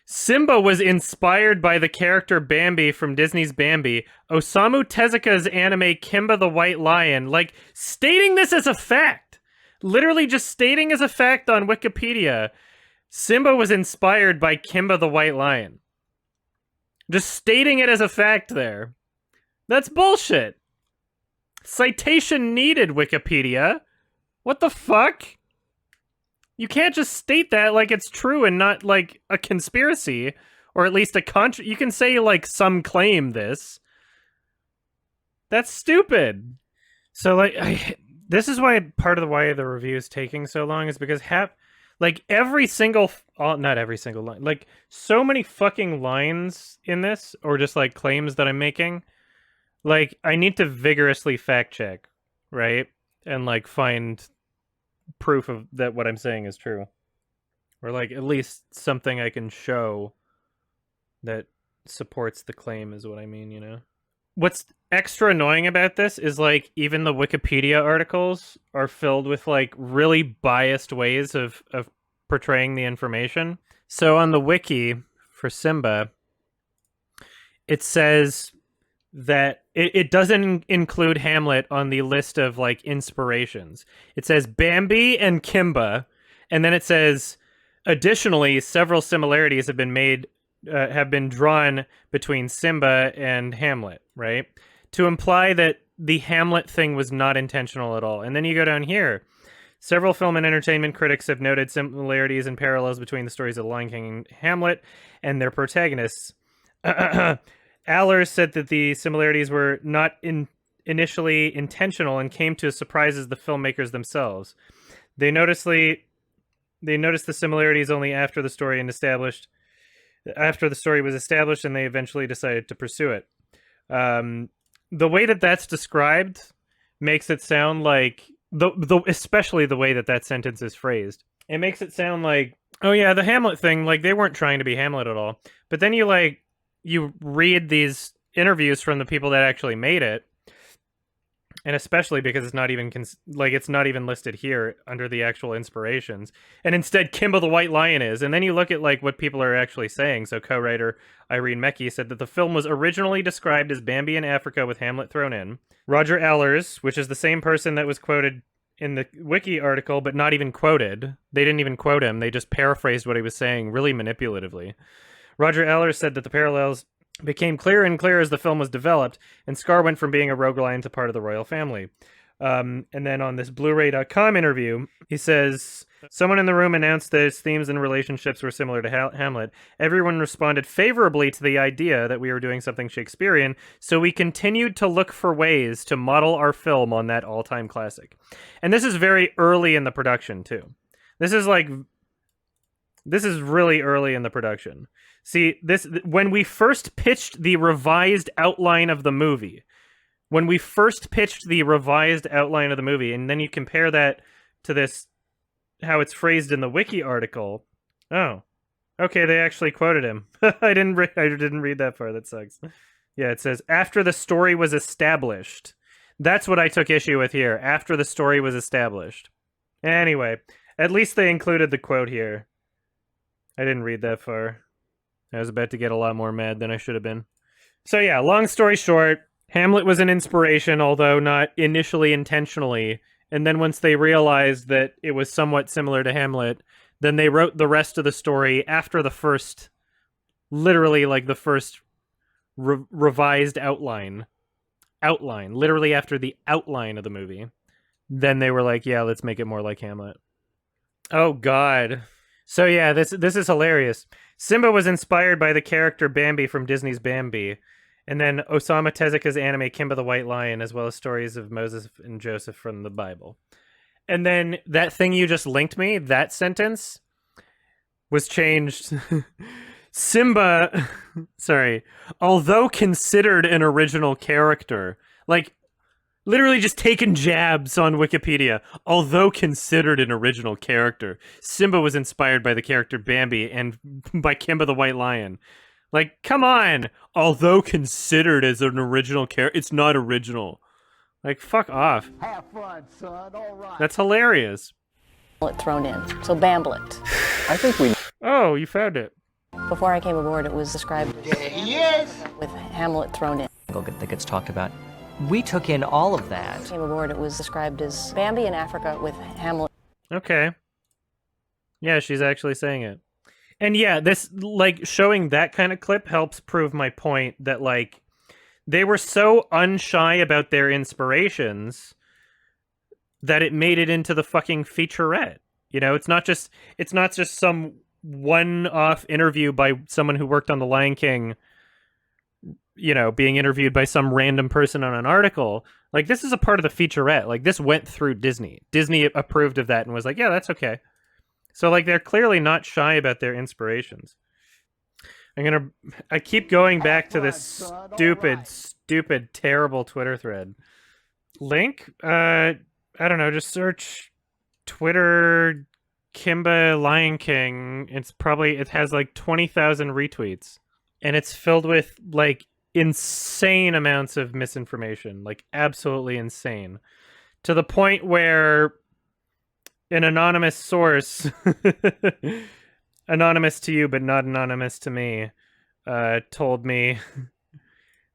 Simba was inspired by the character Bambi from Disney's Bambi. Osamu Tezuka's anime Kimba the White Lion. Like, stating this as a fact. Literally just stating as a fact on Wikipedia. Simba was inspired by Kimba the White Lion. Just stating it as a fact there. That's bullshit. Citation needed, Wikipedia. What the fuck? You can't just state that like it's true and not like a conspiracy, or at least you can say like some claim this. That's stupid. So like, this is why why the review is taking so long is because like every single, not every single line, like so many fucking lines in this, or just like claims that I'm making, like I need to vigorously fact check, right? And like find proof of that what I'm saying is true, or like at least something I can show that supports the claim is what I mean, you know. What's extra annoying about this is like even the Wikipedia articles are filled with like really biased ways of portraying the information. So on the wiki for Simba, it says that it doesn't include Hamlet on the list of like inspirations. It says Bambi and Kimba, and then it says additionally several similarities have been drawn between Simba and Hamlet, right? To imply that the Hamlet thing was not intentional at all. And then you go down here. Several film and entertainment critics have noted similarities and parallels between the stories of The Lion King and Hamlet and their protagonists. Allers said that the similarities were not initially intentional and came to surprise the filmmakers themselves. They noticed the similarities only after the story was established, and they eventually decided to pursue it. The way that that's described makes it sound like especially the way that sentence is phrased. It makes it sound like, oh yeah, the Hamlet thing, like they weren't trying to be Hamlet at all. But then you read these interviews from the people that actually made it, and especially because it's not even it's not even listed here under the actual inspirations, and instead Kimba the White Lion is. And then you look at like what people are actually saying. So co-writer Irene Mecki said that the film was originally described as Bambi in Africa with Hamlet thrown in. Roger Allers, which is the same person that was quoted in the wiki article but not even quoted. They didn't even quote him. They just paraphrased what he was saying really manipulatively. Roger Allers said that the parallels became clearer and clearer as the film was developed, and Scar went from being a rogue lion to part of the royal family. And then on this Blu-ray.com interview, he says, someone in the room announced that its themes and relationships were similar to Hamlet. Everyone responded favorably to the idea that we were doing something Shakespearean, so we continued to look for ways to model our film on that all-time classic. And this is very early in the production, too. This is really early in the production. See, when we first pitched the revised outline of the movie, and then you compare that to this, how it's phrased in the wiki article. Oh, okay, they actually quoted him. I didn't read that far. That sucks. Yeah, it says, after the story was established. That's what I took issue with here. After the story was established. Anyway, at least they included the quote here. I didn't read that far. I was about to get a lot more mad than I should have been. So yeah, long story short, Hamlet was an inspiration, although not initially intentionally. And then once they realized that it was somewhat similar to Hamlet, then they wrote the rest of the story after the first, literally like the first revised outline, literally after the outline of the movie. Then they were like, yeah, let's make it more like Hamlet. Oh, God. So yeah, this is hilarious. Simba was inspired by the character Bambi from Disney's Bambi. And then Osamu Tezuka's anime Kimba the White Lion, as well as stories of Moses and Joseph from the Bible. And then that thing you just linked me, that sentence, was changed. Simba, sorry, although considered an original character, like, literally just taking jabs on Wikipedia. Although considered an original character, Simba was inspired by the character Bambi and by Kimba the White Lion. Like, come on! Although considered as an original character, it's not original. Like, fuck off. Have fun, son. All right. That's hilarious. Thrown in. So Bamblet. I think we... Oh, you found it. Before I came aboard, it was described with Hamlet thrown in. That gets talked about. We took in all of that. Came aboard, it was described as Bambi in Africa with Hamlet. Okay. Yeah, she's actually saying it. And yeah, this, like, showing that kind of clip helps prove my point that, like, they were so unshy about their inspirations that it made it into the fucking featurette. You know, it's not just some one-off interview by someone who worked on The Lion King, you know, being interviewed by some random person on an article. Like, this is a part of the featurette. Like, this went through Disney. Disney approved of that and was like, yeah, that's okay. So, like, they're clearly not shy about their inspirations. I keep going back to this stupid, terrible Twitter thread. Link? I don't know, just search Twitter Kimba Lion King. It has like 20,000 retweets. And it's filled with, like, insane amounts of misinformation. Like, absolutely insane. To the point where an anonymous source, anonymous to you but not anonymous to me, told me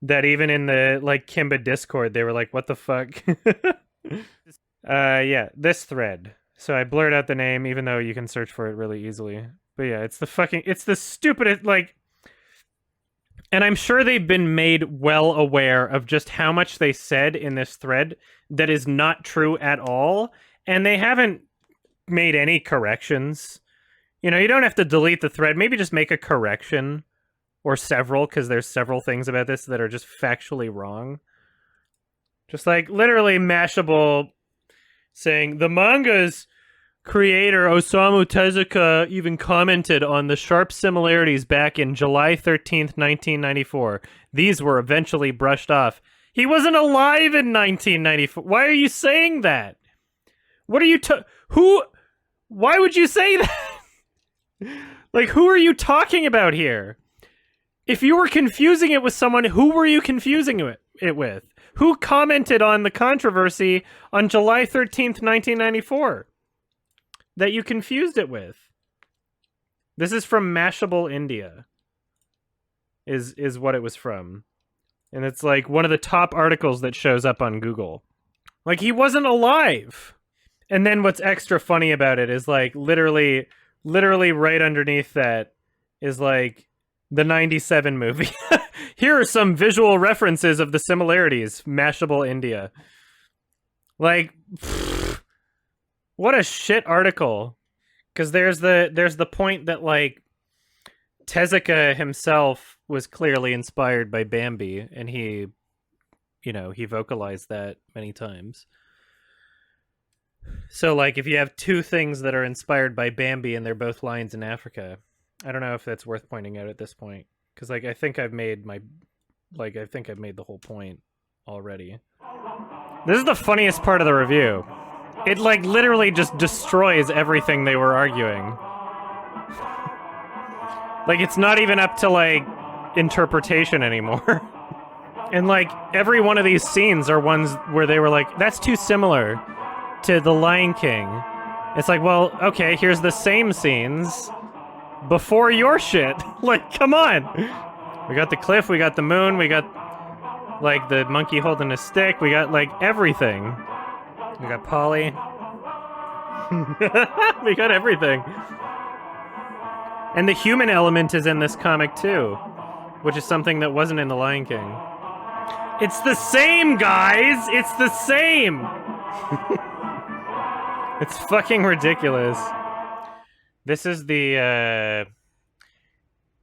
that even in the, like, Kimba Discord, they were like, what the fuck? Yeah, this thread. So I blurred out the name, even though you can search for it really easily. But yeah, it's the stupidest, like... And I'm sure they've been made well aware of just how much they said in this thread that is not true at all, and they haven't made any corrections. You know, you don't have to delete the thread. Maybe just make a correction or several, because there's several things about this that are just factually wrong. Just like literally Mashable saying the manga's creator Osamu Tezuka even commented on the sharp similarities back in July 13th, 1994. These were eventually brushed off. He wasn't alive in 1994. Why are you saying that? What are you why would you say that? Like, who are you talking about here? If you were confusing it with someone, who were you confusing it with? Who commented on the controversy on July 13th, 1994 that you confused it with? This is from Mashable India, is what it was from. And it's like one of the top articles that shows up on Google. Like, he wasn't alive. And then what's extra funny about it is, like, literally right underneath that is, like, the 97 movie. Here are some visual references of the similarities. Mashable India. Like, what a shit article. Because there's the point that, like, Tezuka himself was clearly inspired by Bambi, and he vocalized that many times. So, like, if you have two things that are inspired by Bambi and they're both lions in Africa, I don't know if that's worth pointing out at this point. Because, like, I think I've made the whole point already. This is the funniest part of the review. It, like, literally just destroys everything they were arguing. Like, it's not even up to, like, interpretation anymore. And, like, every one of these scenes are ones where they were like, that's too similar to The Lion King. It's like, well, okay, here's the same scenes before your shit. Like, come on. We got the cliff, we got the moon, we got, like, the monkey holding a stick, we got, like, everything. We got Polly. We got everything. And the human element is in this comic, too, which is something that wasn't in The Lion King. It's the same, guys! It's the same! It's fucking ridiculous. This is the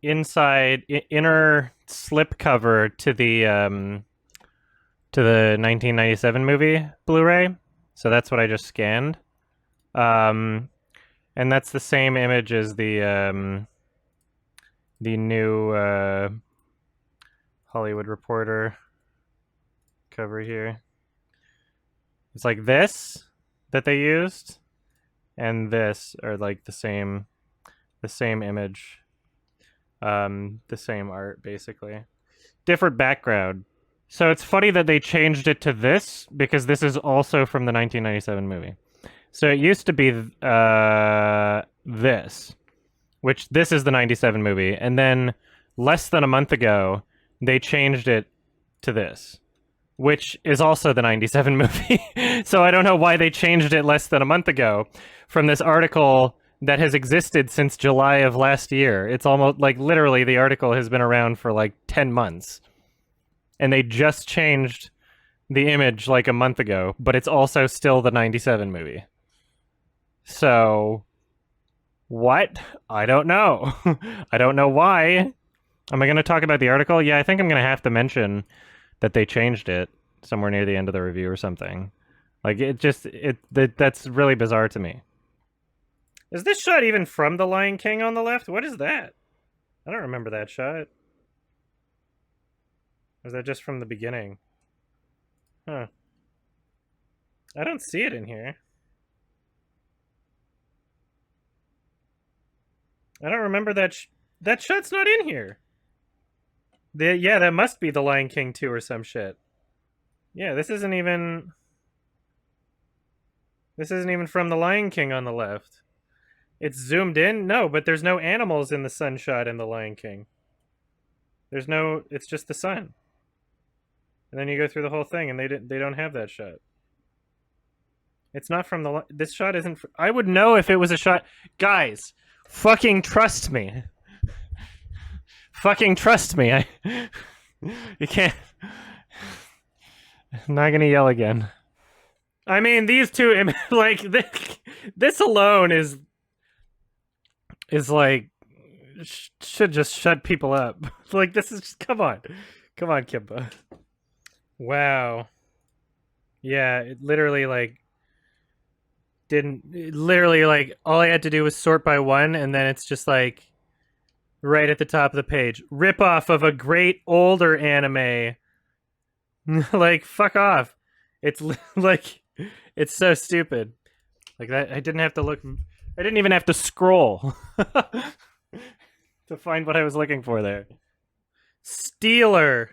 inner slipcover to the 1997 movie Blu-ray. So that's what I just scanned. And that's the same image as the new Hollywood Reporter cover here. It's like this that they used, and this are like the same image, the same art, basically. Different background. So it's funny that they changed it to this, because this is also from the 1997 movie. So it used to be this, which this is the 97 movie, and then less than a month ago, they changed it to this, which is also the 97 movie. So I don't know why they changed it less than a month ago from this article that has existed since July of last year. It's almost like literally the article has been around for like 10 months. And they just changed the image like a month ago, but it's also still the 97 movie. So what? I don't know. I don't know why. Am I going to talk about the article? Yeah, I think I'm going to have to mention that they changed it somewhere near the end of the review or something. Like, that's really bizarre to me. Is this shot even from The Lion King on the left? What is that? I don't remember that shot. Or is that just from the beginning? Huh. I don't see it in here. I don't remember that that shot's not in here. Yeah, that must be The Lion King 2 or some shit. Yeah, this isn't even from The Lion King on the left. It's zoomed in? No, but there's no animals in the sun shot in The Lion King. It's just the sun. And then you go through the whole thing and they don't have that shot. It's not from this shot isn't I would know if it was a shot. Guys, fucking trust me. Fucking trust me. You can't. I'm not gonna yell again. I mean, these two, like, this alone is like, should just shut people up. Like, this is just, come on, Kimba. Wow. Yeah, it literally, like, all I had to do was sort by one, and then it's just like, right at the top of the page, ripoff of a great older anime. Like, fuck off. It's like, it's so stupid. Like, that, I didn't even have to scroll to find what I was looking for there. Steeler.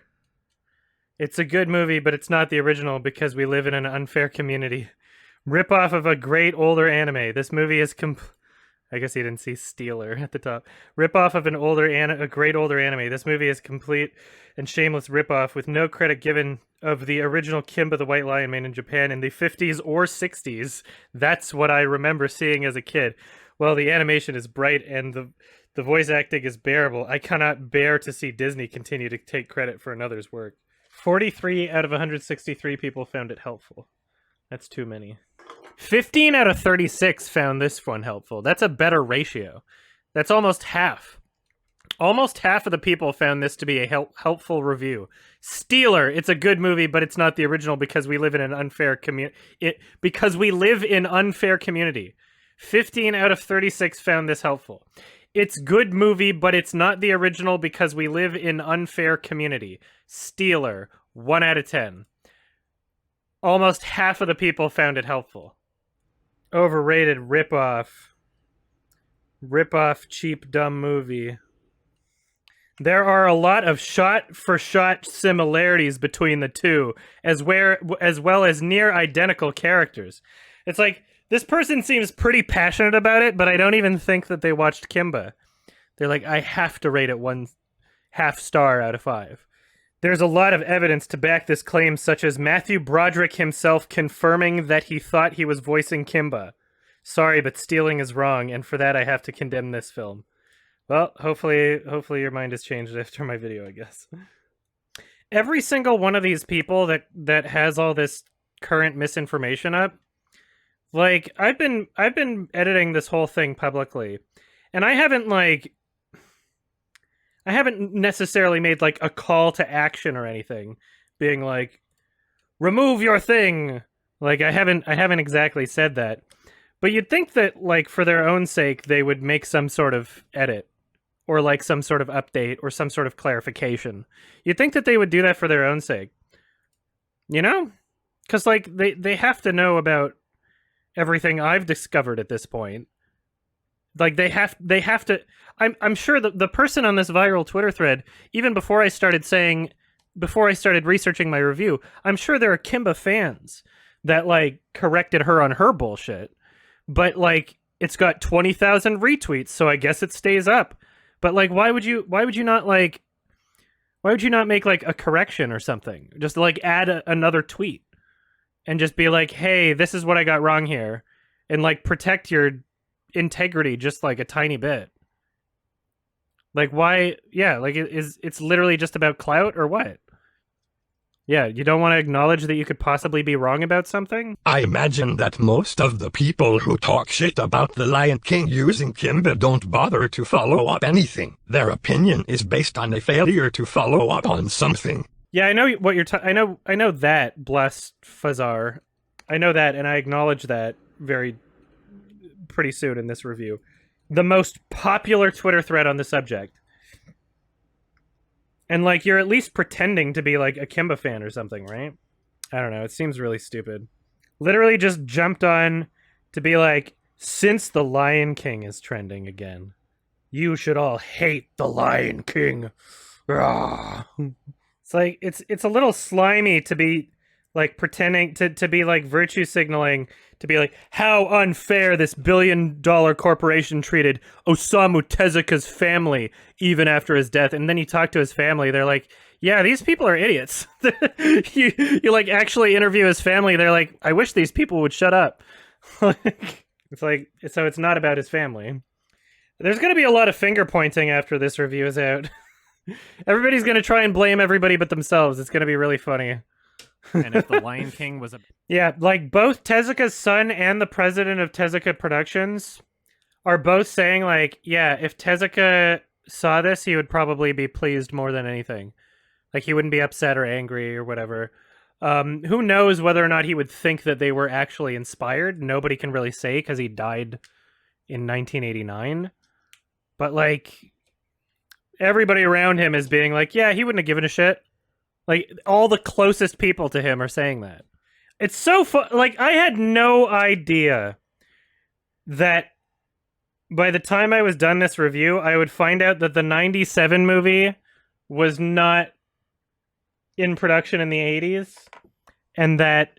It's a good movie, but it's not the original because we live in an unfair community. Ripoff of a great older anime. This movie is I guess he didn't see Steeler at the top. Ripoff of a great older anime. This movie is complete and shameless ripoff with no credit given of the original Kimba the White Lion made in Japan in the 50s or 60s. That's what I remember seeing as a kid. Well, the animation is bright and the voice acting is bearable. I cannot bear to see Disney continue to take credit for another's work. 43 out of 163 people found it helpful. That's too many. 15 out of 36 found this one helpful. That's a better ratio. That's almost half. Almost half of the people found this to be a helpful review. Steeler, it's a good movie, but it's not the original because we live in an unfair unfair community. 15 out of 36 found this helpful. It's good movie, but it's not the original because we live in unfair community. Steeler, 1 out of 10. Almost half of the people found it helpful. Overrated ripoff. Ripoff, cheap, dumb movie. There are a lot of shot-for-shot similarities between the two, as well as near identical characters. It's like, this person seems pretty passionate about it, but I don't even think that they watched Kimba. They're like, I have to rate it 1/2 star out of 5. There's a lot of evidence to back this claim, such as Matthew Broderick himself confirming that he thought he was voicing Kimba. Sorry, but stealing is wrong, and for that I have to condemn this film. Well, hopefully your mind has changed after my video, I guess. Every single one of these people that has all this current misinformation up, like, I've been editing this whole thing publicly, and I haven't necessarily made like a call to action or anything, being like, remove your thing. Like, I haven't exactly said that. But you'd think that, like, for their own sake, they would make some sort of edit or like some sort of update or some sort of clarification. You'd think that they would do that for their own sake. You know? Because, like, they have to know about everything I've discovered at this point. Like, they have to... I'm sure that the person on this viral Twitter thread, even before I started researching my review, I'm sure there are Kimba fans that, like, corrected her on her bullshit. But, like, it's got 20,000 retweets, so I guess it stays up. But, like, why would you not make, like, a correction or something? Just, like, add another tweet and just be like, hey, this is what I got wrong here. And, like, protect your integrity just, like, a tiny bit. Like, why? Yeah, like, it's literally just about clout or what? Yeah, you don't want to acknowledge that you could possibly be wrong about something? I imagine that most of the people who talk shit about the Lion King using Kimba don't bother to follow up anything. Their opinion is based on a failure to follow up on something. Yeah, I know what you're I know that, bless Fazar. I know that, and I acknowledge that pretty soon in this review. The most popular Twitter thread on the subject. And, like, you're at least pretending to be, like, a Kimba fan or something, right? I don't know. It seems really stupid. Literally just jumped on to be like, since The Lion King is trending again, you should all hate The Lion King. Rah. It's like, it's a little slimy to be, like, pretending to be, like, virtue signaling, to be like, how unfair this billion-dollar corporation treated Osamu Tezuka's family even after his death. And then you talk to his family, they're like, yeah, these people are idiots. you like actually interview his family, they're like, I wish these people would shut up. It's like, so it's not about his family. There's going to be a lot of finger pointing after this review is out. Everybody's going to try and blame everybody but themselves. It's going to be really funny. And if The Lion King was a... Yeah, like, both Tezuka's son and the president of Tezuka Productions are both saying, like, yeah, if Tezuka saw this, he would probably be pleased more than anything. Like, he wouldn't be upset or angry or whatever. Who knows whether or not he would think that they were actually inspired? Nobody can really say, because he died in 1989. But, like, everybody around him is being like, yeah, he wouldn't have given a shit. Like, all the closest people to him are saying that. It's so fun. Like, I had no idea that by the time I was done this review, I would find out that the 97 movie was not in production in the 80s. And that,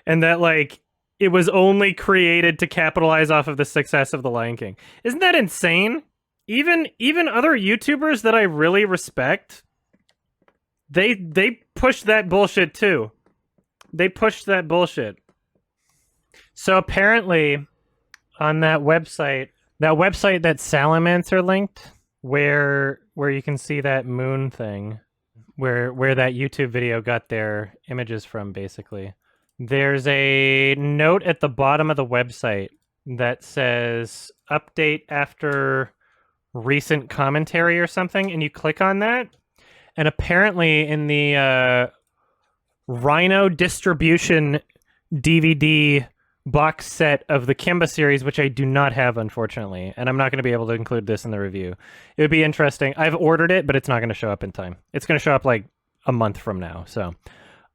like, it was only created to capitalize off of the success of The Lion King. Isn't that insane? Even other YouTubers that I really respect... They pushed that bullshit too. They pushed that bullshit. So apparently, on that website that Salamancer linked, where you can see that moon thing, where that YouTube video got their images from, basically. There's a note at the bottom of the website that says update after recent commentary or something, and you click on that, and apparently in the Rhino distribution DVD box set of the Kimba series, which I do not have, unfortunately, and I'm not going to be able to include this in the review. It would be interesting. I've ordered it, but it's not going to show up in time. It's going to show up like a month from now. So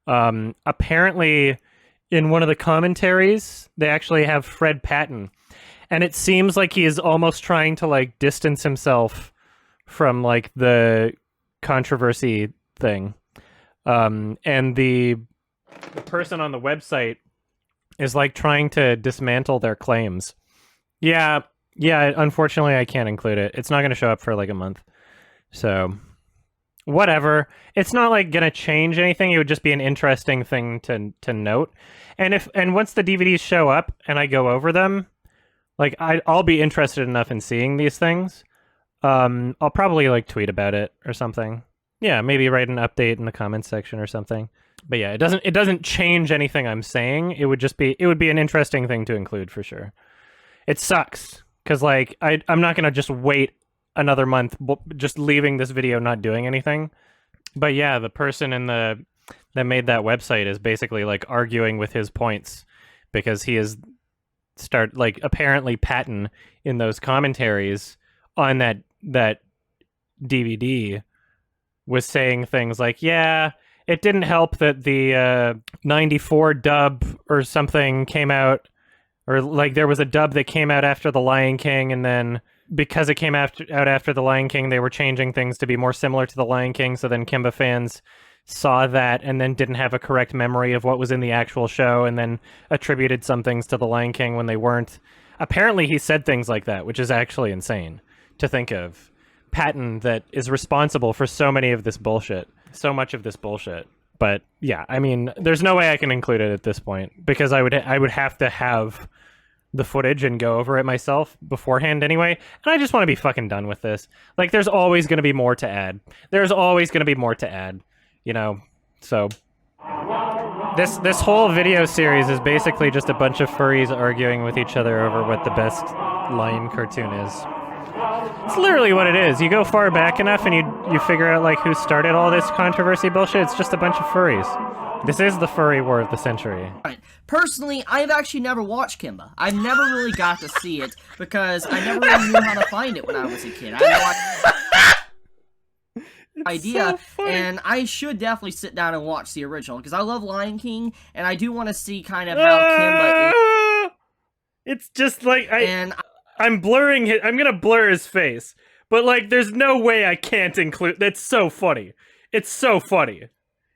apparently in one of the commentaries, they actually have Fred Patton, and it seems like he is almost trying to like distance himself from like the controversy thing. And the person on the website is like trying to dismantle their claims. Yeah, unfortunately I can't include it. It's not going to show up for like a month. So, whatever. It's not like going to change anything. It would just be an interesting thing to note. And once the DVDs show up and I go over them, like I'll be interested enough in seeing these things. I'll probably like tweet about it or something. Yeah, maybe write an update in the comments section or something. But yeah, it doesn't change anything I'm saying. It would be an interesting thing to include for sure. It sucks because like I'm not gonna just wait another month, just leaving this video not doing anything. But yeah, the person that made that website is basically like arguing with his points because he is apparently Patton in those commentaries on that DVD was saying things like, yeah, it didn't help that the 94 dub or something came out, or like there was a dub that came out after The Lion King, and then because it came out after The Lion King, they were changing things to be more similar to The Lion King, so then Kimba fans saw that and then didn't have a correct memory of what was in the actual show and then attributed some things to The Lion King when they weren't. Apparently he said things like that, which is actually insane to think of. Patton that is responsible for so much of this bullshit. But yeah, I mean, there's no way I can include it at this point because I would have to have the footage and go over it myself beforehand anyway. And I just want to be fucking done with this. Like, there's always going to be more to add. You know, so this whole video series is basically just a bunch of furries arguing with each other over what the best lion cartoon is. It's literally what it is. You go far back enough and you figure out like who started all this controversy bullshit. It's just a bunch of furries. This is the furry war of the century. Personally, I've actually never watched Kimba. I've never really got to see it because I never really knew how to find it when I was a kid. I had no idea, so and I should definitely sit down and watch the original because I love Lion King and I do want to see kind of how Kimba is. It's just like I'm blurring it. I'm gonna blur his face, but like, there's no way I can't include. That's so funny. It's so funny.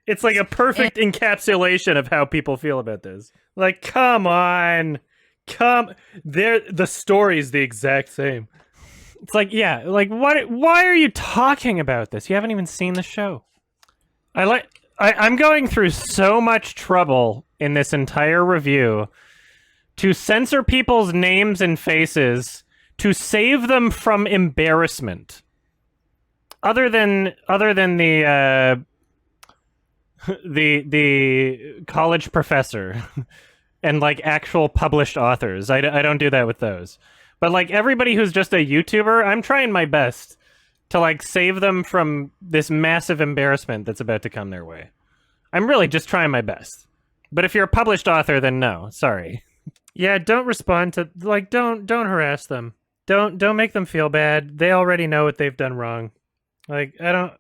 It's like a perfect encapsulation of how people feel about this. Like, come on, the story's the exact same. It's like, yeah, like what? Why are you talking about this? You haven't even seen the show. I'm going through so much trouble in this entire review to censor people's names and faces to save them from embarrassment. Other than the college professor and like actual published authors. I don't do that with those. But like everybody who's just a YouTuber, I'm trying my best to like save them from this massive embarrassment that's about to come their way. I'm really just trying my best. But if you're a published author, then no, sorry. Yeah, don't respond to like don't harass them. Don't make them feel bad. They already know what they've done wrong. Like I don't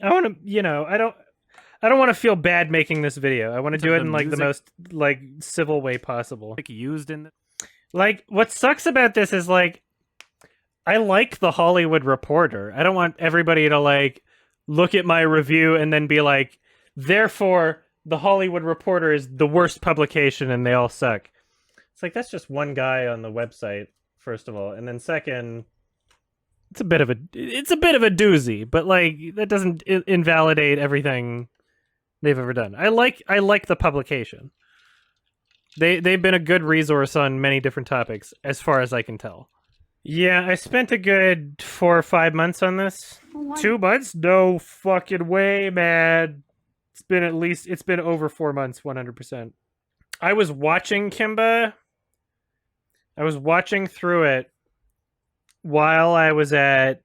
want to feel bad making this video. I want to do it in like the most like civil way possible. Like used in like what sucks about this is like I like the Hollywood Reporter. I don't want everybody to like look at my review and then be like, therefore the Hollywood Reporter is the worst publication and they all suck. It's like, that's just one guy on the website, first of all, and then second, it's a bit of a doozy, but like that doesn't invalidate everything they've ever done. I like the publication. They've been a good resource on many different topics, as far as I can tell. Yeah, I spent a good 4 or 5 months on this. What? 2 months? No fucking way, man. It's been over 4 months, 100%. I was watching Kimba. I was watching through it while I was at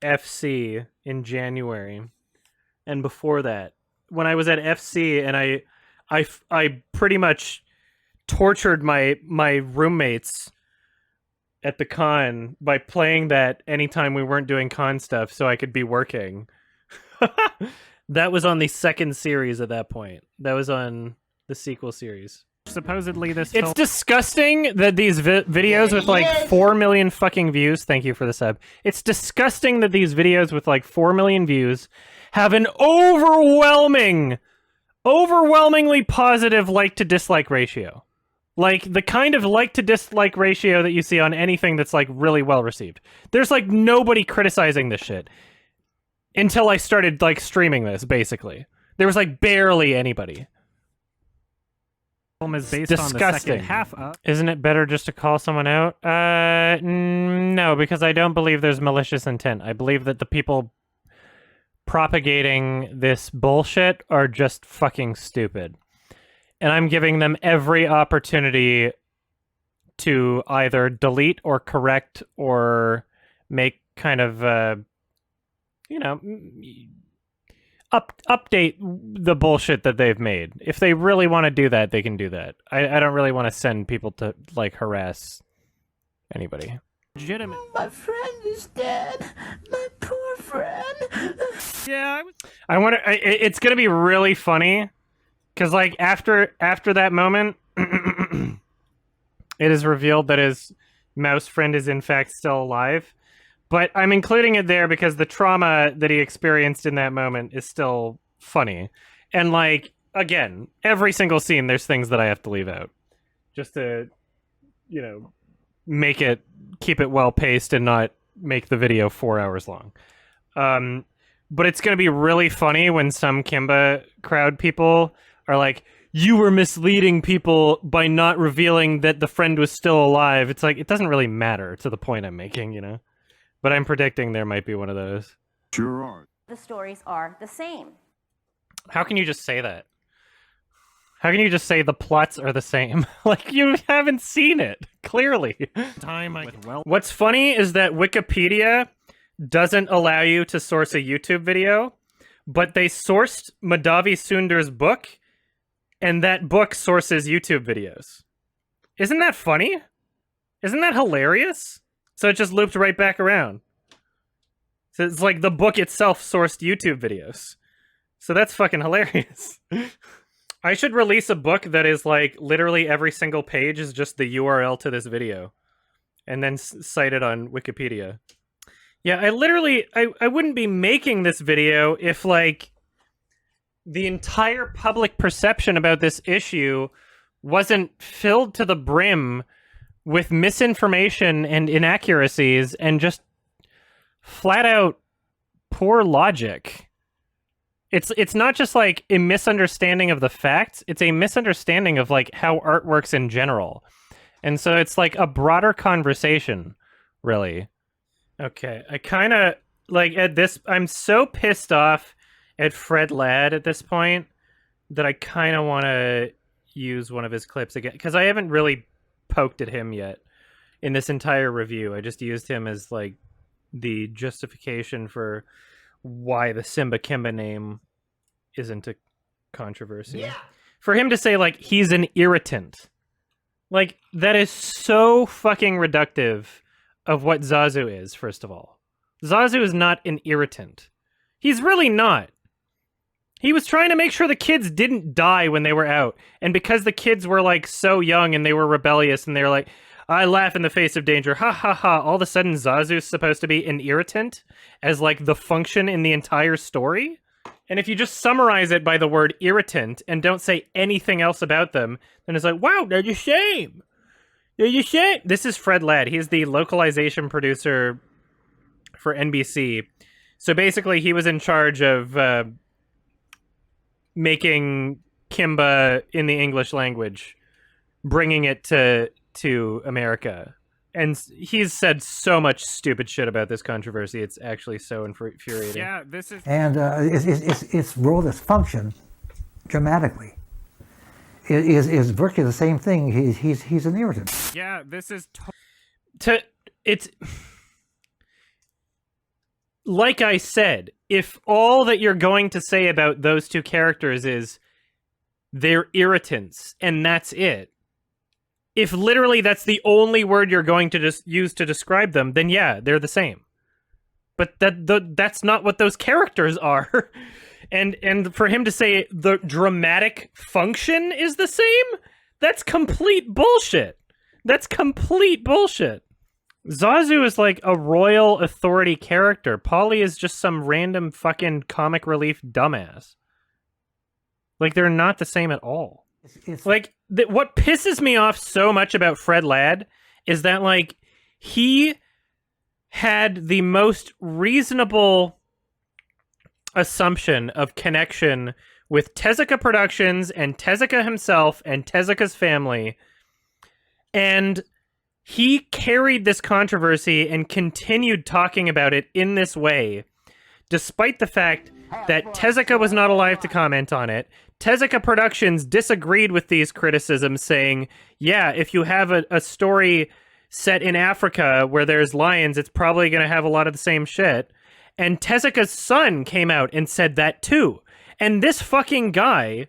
FC in January, and before that, when I was at FC, and I pretty much tortured my roommates at the con by playing that anytime we weren't doing con stuff, so I could be working. That was on the second series at that point. That was on the sequel series. Supposedly this It's disgusting that these videos with like 4 million fucking views, thank you for the sub. It's disgusting that these videos with like 4 million views have an overwhelmingly positive like to dislike ratio. Like the kind of like to dislike ratio that you see on anything that's like really well received. There's like nobody criticizing this shit until I started like streaming this, basically. There was like barely anybody. Is based disgusting. On the second half of... Isn't it better just to call someone out? No, because I don't believe there's malicious intent. I believe that the people propagating this bullshit are just fucking stupid. And I'm giving them every opportunity to either delete or correct or make kind of, update the bullshit that they've made. If they really want to do that, they can do that. I don't really want to send people to, like, harass anybody. Legitimate. My friend is dead. My poor friend. Yeah, I want to. It's gonna be really funny, because like after that moment, it is revealed that his mouse friend is in fact still alive. But I'm including it there because the trauma that he experienced in that moment is still funny. And, like, again, every single scene, there's things that I have to leave out. Just to, keep it well-paced and not make the video 4 hours long. But it's going to be really funny when some Kimba crowd people are like, you were misleading people by not revealing that the friend was still alive. It's like, it doesn't really matter to the point I'm making, But I'm predicting there might be one of those. Sure are. The stories are the same. How can you just say that? How can you just say the plots are the same? Like, you haven't seen it, clearly. What's funny is that Wikipedia doesn't allow you to source a YouTube video, but they sourced Madhavi Sundar's book, and that book sources YouTube videos. Isn't that funny? Isn't that hilarious? So it just looped right back around. So it's like the book itself sourced YouTube videos. So that's fucking hilarious. I should release a book that is like literally every single page is just the URL to this video. And then cite it on Wikipedia. Yeah, I wouldn't be making this video if like the entire public perception about this issue wasn't filled to the brim with misinformation and inaccuracies and just flat out poor logic. It's not just like a misunderstanding of the facts, it's a misunderstanding of like how art works in general. And so it's like a broader conversation, really. Okay, I kind of like I'm so pissed off at Fred Ladd at this point that I kind of want to use one of his clips again, because I haven't really poked at him yet in this entire review. I just used him as like the justification for why the Simba Kimba name isn't a controversy. Yeah. For him to say like he's an irritant, like that is so fucking reductive of what Zazu is. First of all, Zazu is not an irritant. He's really not. He was trying to make sure the kids didn't die when they were out. And because the kids were, like, so young and they were rebellious and they were like, I laugh in the face of danger, ha ha ha, all of a sudden Zazu's supposed to be an irritant as, like, the function in the entire story? And if you just summarize it by the word irritant and don't say anything else about them, then it's like, wow, they're a shame. They're a shame. This is Fred Ladd. He's the localization producer for NBC. So basically, he was in charge of making Kimba in the English language, bringing it to America. And he's said so much stupid shit about this controversy. It's actually so infuriating. Yeah, this is... And its role has functioned dramatically. is virtually the same thing. He's an irritant. Yeah, this is it's like I said, if all that you're going to say about those two characters is they're irritants and that's it, if literally that's the only word you're going to just use to describe them, then yeah, they're the same. But that's not what those characters are. And for him to say the dramatic function is the same, that's complete bullshit. That's complete bullshit. Zazu is like a royal authority character. Polly is just some random fucking comic relief dumbass. Like, they're not the same at all. Like, what pisses me off so much about Fred Ladd is that, like, he had the most reasonable assumption of connection with Tezuka Productions and Tezuka himself and Tezuka's family, and he carried this controversy and continued talking about it in this way, despite the fact that Tezuka was not alive to comment on it. Tezuka Productions disagreed with these criticisms, saying, yeah, if you have a story set in Africa where there's lions, it's probably going to have a lot of the same shit. And Tezuka's son came out and said that too. And this fucking guy,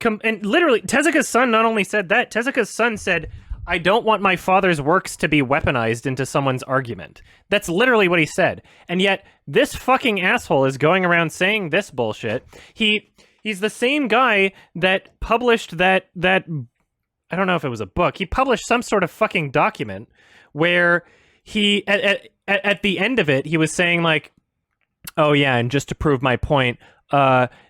and literally, Tezuka's son not only said that, Tezuka's son said, I don't want my father's works to be weaponized into someone's argument. That's literally what he said. And yet, this fucking asshole is going around saying this bullshit. He's the same guy that published that I don't know if it was a book. He published some sort of fucking document where he, at the end of it, he was saying like, oh yeah, and just to prove my point,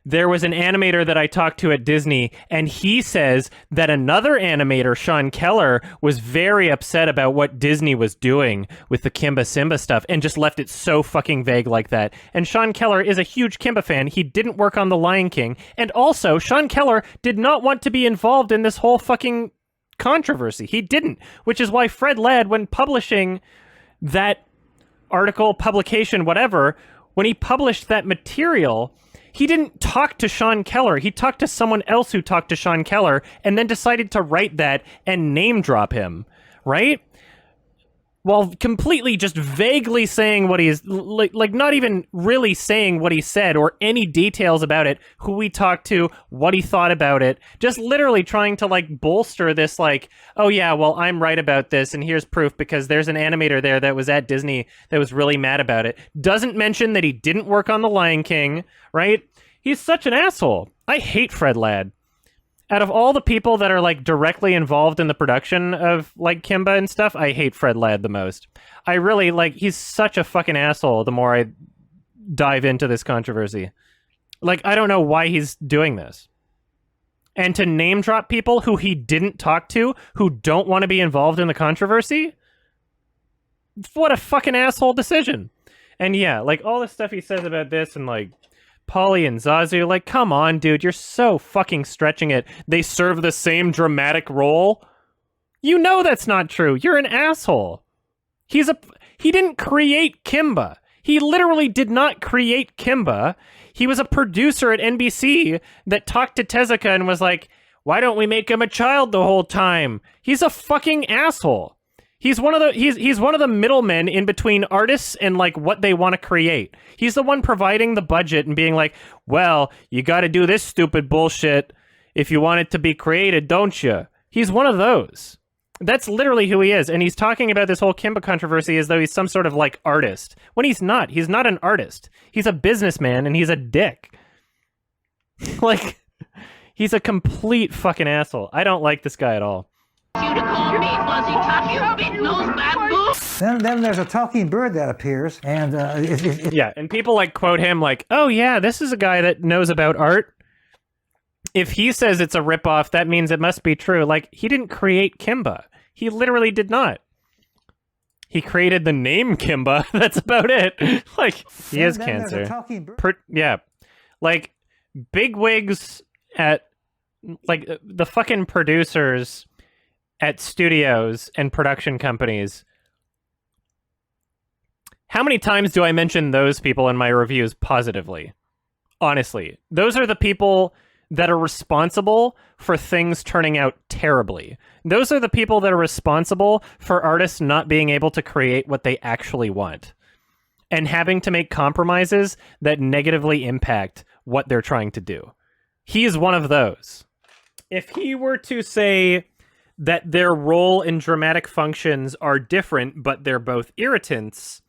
there was an animator that I talked to at Disney, and he says that another animator, Sean Keller, was very upset about what Disney was doing with the Kimba Simba stuff, and just left it so fucking vague like that. And Sean Keller is a huge Kimba fan. He didn't work on The Lion King, and also, Sean Keller did not want to be involved in this whole fucking controversy. He didn't, which is why Fred Ladd, when publishing that article, publication, whatever, when he published that material, he didn't talk to Sean Keller. He talked to someone else who talked to Sean Keller and then decided to write that and name drop him, right? While completely just vaguely saying what he's like not even really saying what he said or any details about it, who he talked to, what he thought about it, just literally trying to like bolster this like, oh yeah, well, I'm right about this and here's proof because there's an animator there that was at Disney that was really mad about it. Doesn't mention that he didn't work on The Lion King, right? He's such an asshole. I hate Fred Ladd. Out of all the people that are like directly involved in the production of like Kimba and stuff, I hate Fred Ladd the most. I really like, he's such a fucking asshole the more I dive into this controversy. Like, I don't know why he's doing this. And to name drop people who he didn't talk to, who don't want to be involved in the controversy? What a fucking asshole decision. And yeah, like all the stuff he says about this and like Polly and Zazu, like, come on, dude, you're so fucking stretching it. They serve the same dramatic role. You know that's not true. You're an asshole. He didn't create Kimba. He literally did not create Kimba. He was a producer at NBC that talked to Tezuka and was like, why don't we make him a child the whole time? He's a fucking asshole. He's one of the middlemen in between artists and like what they want to create. He's the one providing the budget and being like, well, you got to do this stupid bullshit if you want it to be created, don't you? He's one of those. That's literally who he is. And he's talking about this whole Kimba controversy as though he's some sort of like artist. When he's not. He's not an artist. He's a businessman and he's a dick. Like, he's a complete fucking asshole. I don't like this guy at all. Then there's a talking bird that appears, and yeah, and people like quote him like, "Oh yeah, this is a guy that knows about art." If he says it's a ripoff, that means it must be true. Like, he didn't create Kimba. He literally did not. He created the name Kimba. That's about it. Like, he has cancer. Yeah, like bigwigs at like the fucking producers at studios and production companies. How many times do I mention those people in my reviews positively? Honestly, those are the people that are responsible for things turning out terribly. Those are the people that are responsible for artists not being able to create what they actually want and having to make compromises that negatively impact what they're trying to do. He is one of those. If he were to say that their role and dramatic functions are different, but they're both irritants,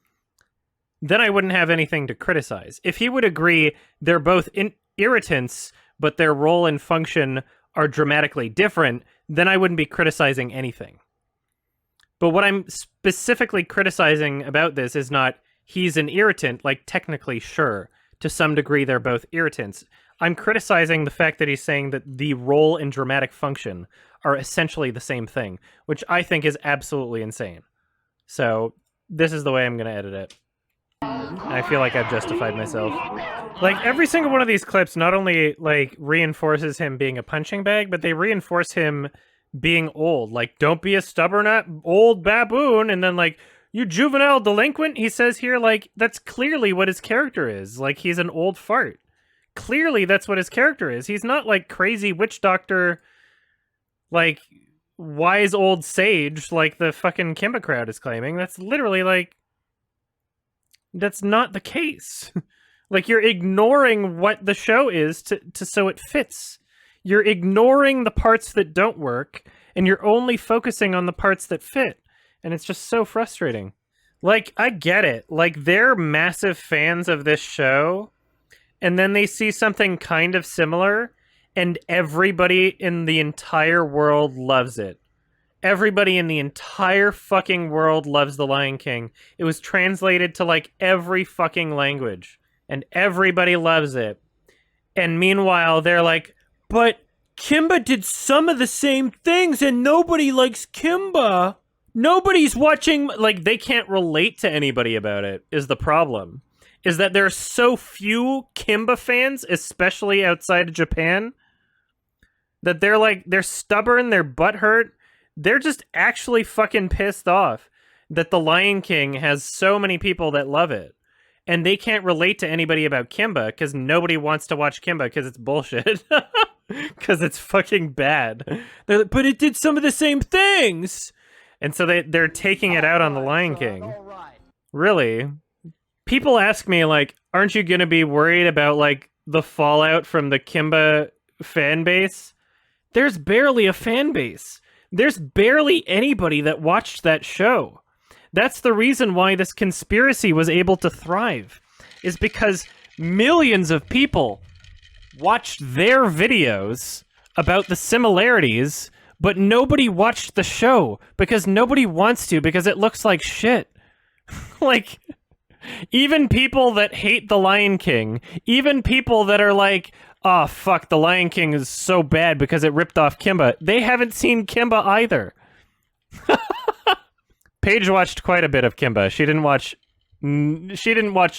then I wouldn't have anything to criticize. If he would agree they're both irritants, but their role and function are dramatically different, then I wouldn't be criticizing anything. But what I'm specifically criticizing about this is not he's an irritant, like technically, sure, to some degree they're both irritants. I'm criticizing the fact that he's saying that the role and dramatic function are essentially the same thing, which I think is absolutely insane. So this is the way I'm going to edit it. I feel like I've justified myself. Like, every single one of these clips not only, like, reinforces him being a punching bag, but they reinforce him being old. Like, don't be a stubborn old baboon, and then, like, you juvenile delinquent, he says here, like, that's clearly what his character is. Like, he's an old fart. Clearly, that's what his character is. He's not, like, crazy witch doctor, like, wise old sage, like the fucking Kimba crowd is claiming. That's literally, like, that's not the case. Like, you're ignoring what the show is to so it fits. You're ignoring the parts that don't work, and you're only focusing on the parts that fit. And it's just so frustrating. Like, I get it. Like, they're massive fans of this show, and then they see something kind of similar, and everybody in the entire world loves it. Everybody in the entire fucking world loves The Lion King. It was translated to, like, every fucking language, and everybody loves it. And meanwhile, they're like, but Kimba did some of the same things, and nobody likes Kimba. Nobody's watching. Like, they can't relate to anybody about it, is the problem. Is that there are so few Kimba fans, especially outside of Japan, that they're like, they're stubborn, they're butthurt. They're just actually fucking pissed off that The Lion King has so many people that love it. And they can't relate to anybody about Kimba because nobody wants to watch Kimba because it's bullshit. Because it's fucking bad. They're like, but it did some of the same things. And so they're taking it out on The Lion King. Really? People ask me, like, aren't you going to be worried about, like, the fallout from the Kimba fan base? There's barely a fan base. There's barely anybody that watched that show. That's the reason why this conspiracy was able to thrive, is because millions of people watched their videos about the similarities, but nobody watched the show because nobody wants to, because it looks like shit. Like, even people that hate The Lion King, even people that are like, oh, fuck, The Lion King is so bad because it ripped off Kimba, they haven't seen Kimba either. Paige watched quite a bit of Kimba. She didn't watch,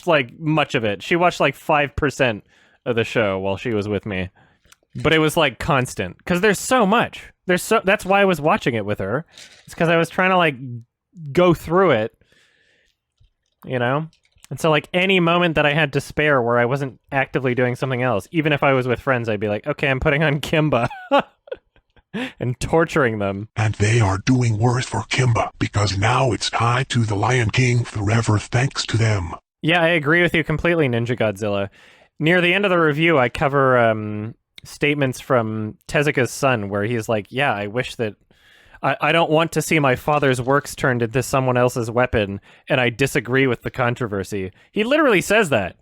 like, much of it. She watched, like, 5% of the show while she was with me. But it was, like, constant. Because there's so much. That's why I was watching it with her. It's because I was trying to, like, go through it. You know? And so, like, any moment that I had to spare where I wasn't actively doing something else, even if I was with friends, I'd be like, okay, I'm putting on Kimba. And torturing them. And they are doing worse for Kimba, because now it's tied to The Lion King forever thanks to them. Yeah, I agree with you completely, Ninja Godzilla. Near the end of the review, I cover statements from Tezuka's son, where he's like, yeah, I wish that... I don't want to see my father's works turned into someone else's weapon, and I disagree with the controversy. He literally says that.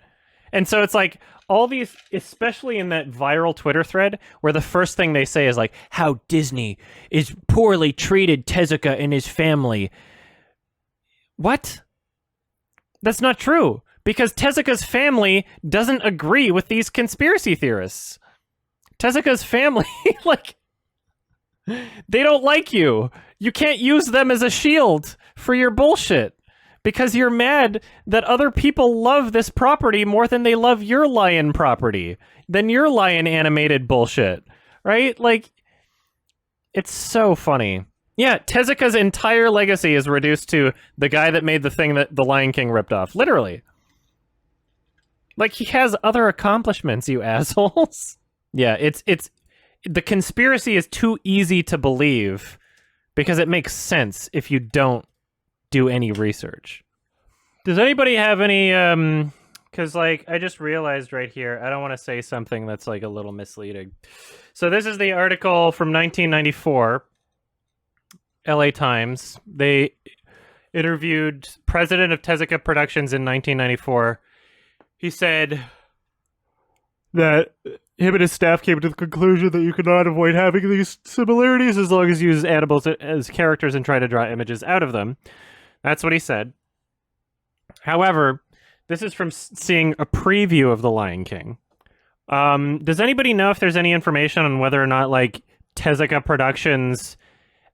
And so it's like, all these, especially in that viral Twitter thread, where the first thing they say is like, how Disney is poorly treated Tezuka and his family. What? That's not true, because Tezuka's family doesn't agree with these conspiracy theorists. Tezuka's family, like, they don't like you. You can't use them as a shield for your bullshit. Because you're mad that other people love this property more than they love your lion property, than your lion animated bullshit, right? Like, it's so funny. Yeah, Tezuka's entire legacy is reduced to the guy that made the thing that The Lion King ripped off, literally. Like, he has other accomplishments, you assholes. Yeah, it's the conspiracy is too easy to believe because it makes sense if you don't do any research. Does anybody have any because like I just realized right here, I don't want to say something that's like a little misleading. So this is the article from 1994, LA Times. They interviewed president of Tezuka Productions in 1994. He said that him and his staff came to the conclusion that you could not avoid having these similarities as long as you use animals as characters and try to draw images out of them. That's what he said. However, this is from seeing a preview of The Lion King. Does anybody know if there's any information on whether or not, like, Tezuka Productions,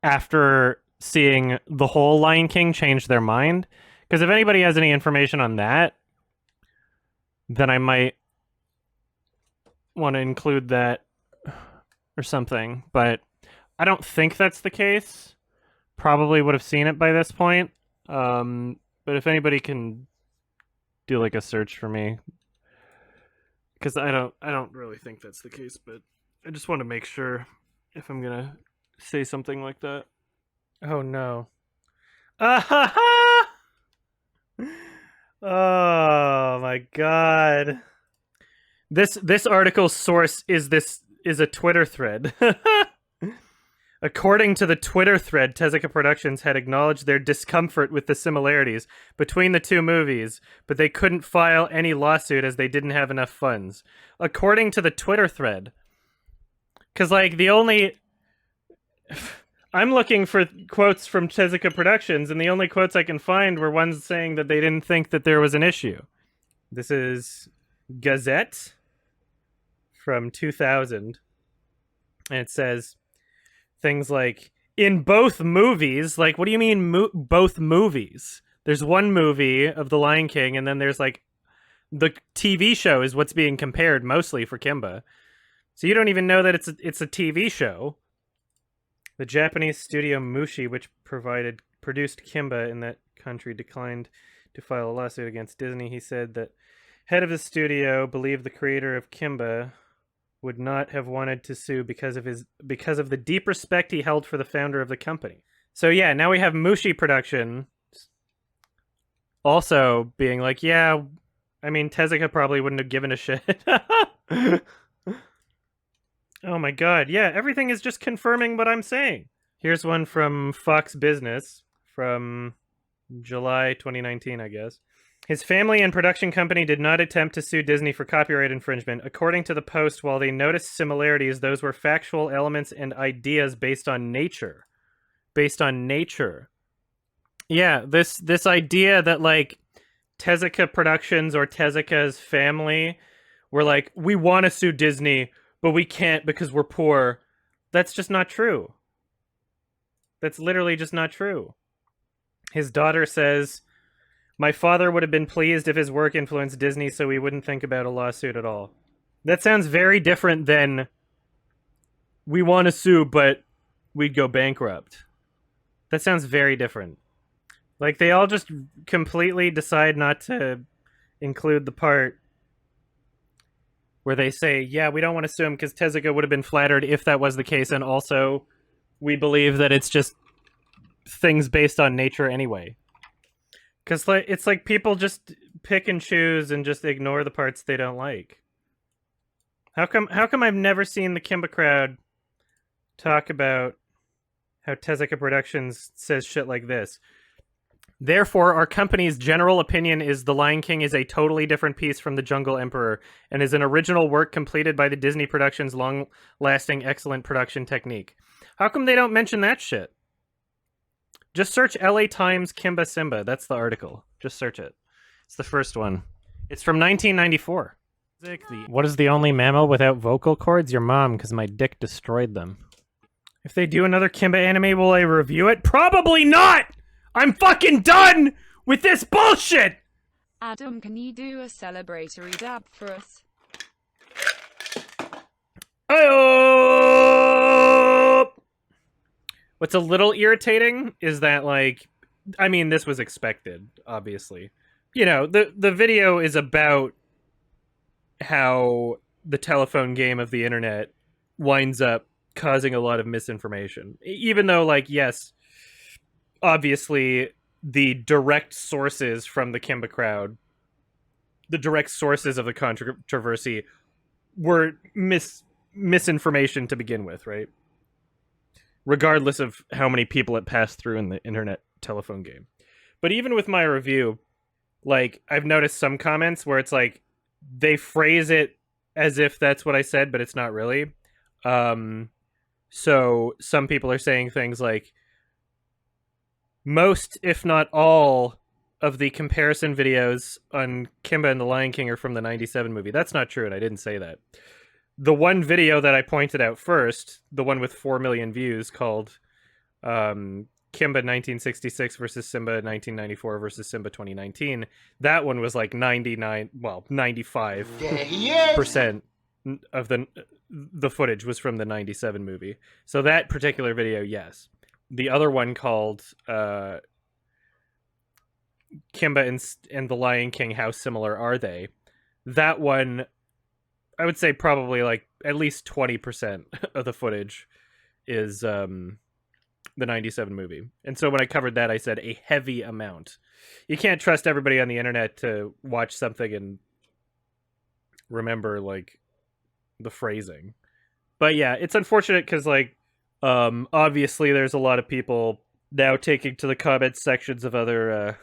after seeing the whole Lion King, changed their mind? Because if anybody has any information on that, then I might want to include that or something. But I don't think that's the case. Probably would have seen it by this point. But if anybody can do like a search for me, because I don't really think that's the case, but I just want to make sure if I'm gonna say something like that. Oh no. Oh my god. This article's source is a Twitter thread. According to the Twitter thread, Tezuka Productions had acknowledged their discomfort with the similarities between the two movies, but they couldn't file any lawsuit as they didn't have enough funds. According to the Twitter thread. Because, like, the only... I'm looking for quotes from Tezuka Productions, and the only quotes I can find were ones saying that they didn't think that there was an issue. This is Gazette from 2000. And it says... things like, in both movies, like, what do you mean both movies? There's one movie of The Lion King, and then there's, like, the TV show is what's being compared mostly for Kimba. So you don't even know that it's a TV show. The Japanese studio Mushi, which produced Kimba in that country, declined to file a lawsuit against Disney. He said that head of the studio believed the creator of Kimba would not have wanted to sue because of the deep respect he held for the founder of the company. So yeah, now we have Mushi Production also being like, yeah, I mean, Tezuka probably wouldn't have given a shit. Oh my god, yeah, everything is just confirming what I'm saying. Here's one from Fox Business from July 2019, I guess. His family and production company did not attempt to sue Disney for copyright infringement. According to the Post, while they noticed similarities, those were factual elements and ideas based on nature. Based on nature. Yeah, this idea that, like, Tezuka Productions or Tezuka's family were like, we want to sue Disney, but we can't because we're poor. That's just not true. That's literally just not true. His daughter says... my father would have been pleased if his work influenced Disney, so we wouldn't think about a lawsuit at all. That sounds very different than we want to sue, but we'd go bankrupt. That sounds very different. Like, they all just completely decide not to include the part where they say, yeah, we don't want to sue him because Tezuka would have been flattered if that was the case, and also we believe that it's just things based on nature anyway. Because, like, it's like people just pick and choose and just ignore the parts they don't like. How come I've never seen the Kimba crowd talk about how Tezuka Productions says shit like this? Therefore, our company's general opinion is The Lion King is a totally different piece from The Jungle Emperor and is an original work completed by the Disney Productions' long-lasting excellent production technique. How come they don't mention that shit? Just search LA Times Kimba Simba. That's the article. Just search it. It's the first one. It's from 1994. What is the only mammal without vocal cords? Your mom, because my dick destroyed them. If they do another Kimba anime, will I review it? Probably not! I'm fucking done with this bullshit! Adam, can you do a celebratory dab for us? What's a little irritating is that, like, I mean, this was expected, obviously. You know, the video is about how the telephone game of the internet winds up causing a lot of misinformation. Even though, like, yes, obviously the direct sources from the Kimba crowd, the direct sources of the controversy were misinformation to begin with, right? Regardless of how many people it passed through in the internet telephone game. But even with my review, like, I've noticed some comments where it's like they phrase it as if that's what I said, but it's not really. So some people are saying things like, most, if not all, of the comparison videos on Kimba and the Lion King are from the 97 movie. That's not true, and I didn't say that. The one video that I pointed out first, the one with 4 million views, called Kimba 1966 versus Simba 1994 versus Simba 2019, that one was like 95% of the footage was from the 97 movie. So that particular video, yes. The other one called Kimba and the Lion King, How Similar Are They? That one, I would say probably like at least 20% of the footage is the 97 movie. And so when I covered that, I said a heavy amount. You can't trust everybody on the internet to watch something and remember like the phrasing. But yeah, it's unfortunate because like obviously there's a lot of people now taking to the comment sections of other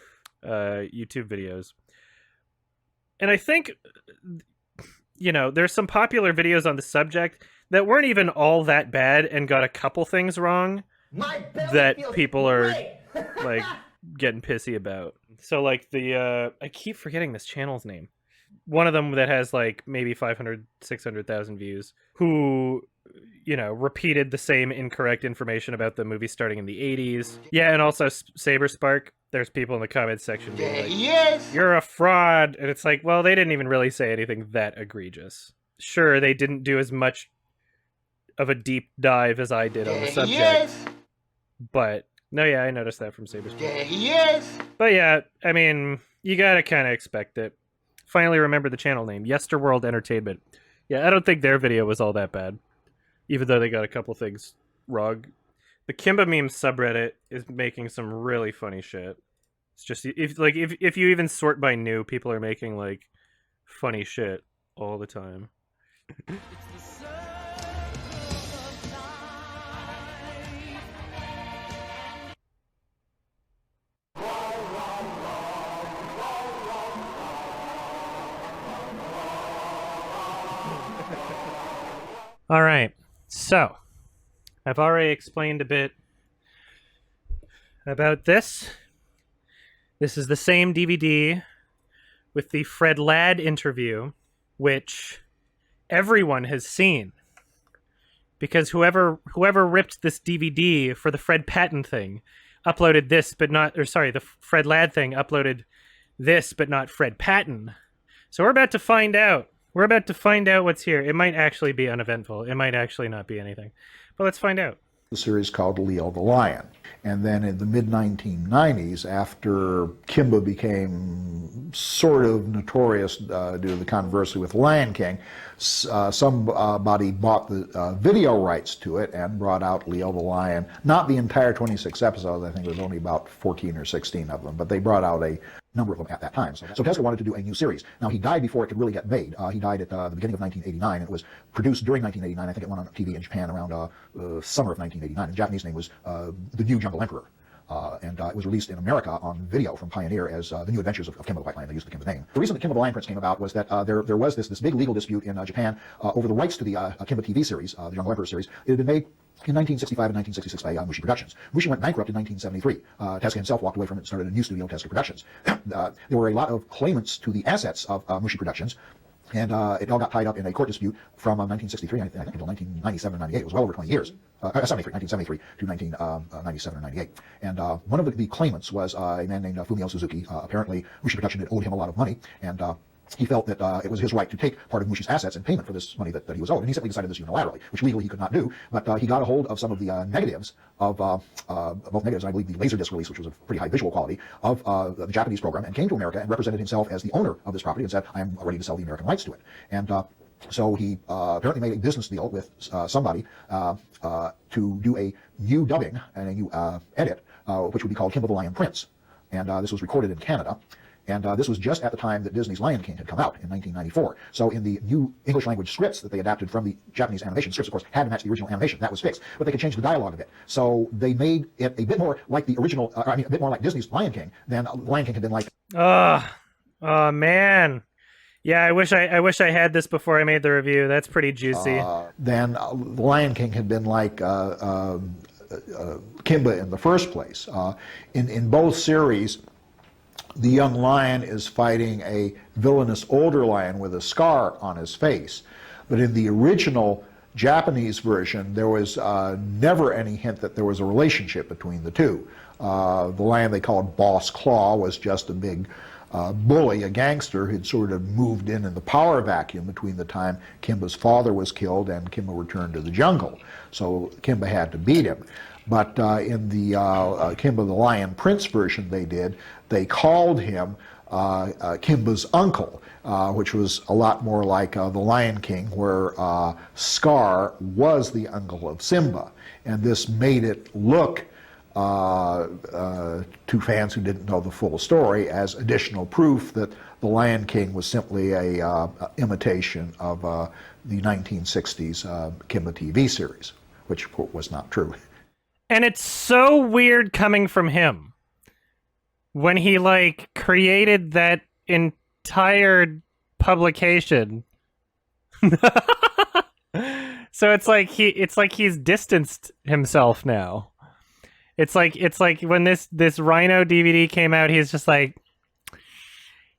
YouTube videos. And I think, you know, there's some popular videos on the subject that weren't even all that bad and got a couple things wrong that people are like getting pissy about. So like the I keep forgetting this channel's name. One of them that has like maybe 500, 600,000 views, who, you know, repeated the same incorrect information about the movie starting in the 80s. Yeah, and also Saber Spark. There's people in the comments section being like, yes, you're a fraud. And it's like, well, they didn't even really say anything that egregious. Sure, they didn't do as much of a deep dive as I did on the subject. Yes. But, no, yeah, I noticed that from Saber Spark. Yes. But yeah, I mean, you gotta kind of expect it. Finally remember the channel name, Yesterworld Entertainment. Yeah, I don't think their video was all that bad, even though they got a couple things wrong. The Kimba meme subreddit is making some really funny shit. It's just if you even sort by new, people are making like funny shit all the time. All right, so I've already explained a bit about this. This is the same DVD with the Fred Ladd interview, which everyone has seen, because whoever ripped this DVD for the Fred Patton thing uploaded this, but not, or sorry, the Fred Ladd thing uploaded this, but not Fred Patton. So we're about to find out. We're about to find out what's here. It might actually be uneventful. It might actually not be anything. But let's find out. The series called Leo the Lion. And then in the mid-1990s, after Kimba became sort of notorious due to the controversy with Lion King, somebody bought the video rights to it and brought out Leo the Lion. Not the entire 26 episodes, I think there was only about 14 or 16 of them, but they brought out a number of them at that time. So Tezuka wanted to do a new series. Now, he died before it could really get made. He died at the beginning of 1989, and it was produced during 1989. I think it went on TV in Japan around summer of 1989. The Japanese name was The New Jungle Emperor. And it was released in America on video from Pioneer as The New Adventures of Kimba the White Lion. They used the Kimba name. The reason that Kimba the Lion Prince came about was that there was this big legal dispute in Japan over the rights to the Kimba TV series, the Jungle Emperor series. It had been made in 1965 and 1966 by Mushi Productions. Mushi went bankrupt in 1973. Tezuka himself walked away from it and started a new studio, Tezuka Productions. There were a lot of claimants to the assets of Mushi Productions, and it all got tied up in a court dispute from 1963, I think, until 1997 or 98. It was well over 20 years. 1973 to 1997 or 98. And one of the claimants was a man named Fumio Suzuki. Apparently, Mushi Production had owed him a lot of money, and he felt that it was his right to take part of Mushi's assets in payment for this money that he was owed. And he simply decided this unilaterally, which legally he could not do. But he got a hold of some of the negatives of both negatives, I believe the Laserdisc release, which was of pretty high visual quality, of the Japanese program, and came to America and represented himself as the owner of this property and said, I am ready to sell the American rights to it. And So he apparently made a business deal with somebody to do a new dubbing and a new edit, which would be called Kimba the Lion Prince. And this was recorded in Canada. And this was just at the time that Disney's Lion King had come out in 1994. So in the new English language scripts that they adapted from the Japanese animation scripts, of course, had to match the original animation. That was fixed. But they could change the dialogue a bit. So they made it a bit more like the original, a bit more like Disney's Lion King than Lion King had been like. Oh man. Yeah, I wish I had this before I made the review. That's pretty juicy. Then the Lion King had been like Kimba in the first place. In both series, the young lion is fighting a villainous older lion with a scar on his face. But in the original Japanese version, there was never any hint that there was a relationship between the two. The lion they called Boss Claw was just a big bully, a gangster who'd sort of moved in the power vacuum between the time Kimba's father was killed and Kimba returned to the jungle. So Kimba had to beat him. But in the Kimba the Lion Prince version they called him Kimba's uncle, which was a lot more like The Lion King, where Scar was the uncle of Simba. And this made it look to fans who didn't know the full story as additional proof that The Lion King was simply a imitation of the 1960s Kimba TV series, which was not true. And it's so weird coming from him when he like created that entire publication. So it's like he's distanced himself now. It's like when this Rhino DVD came out, he's just like,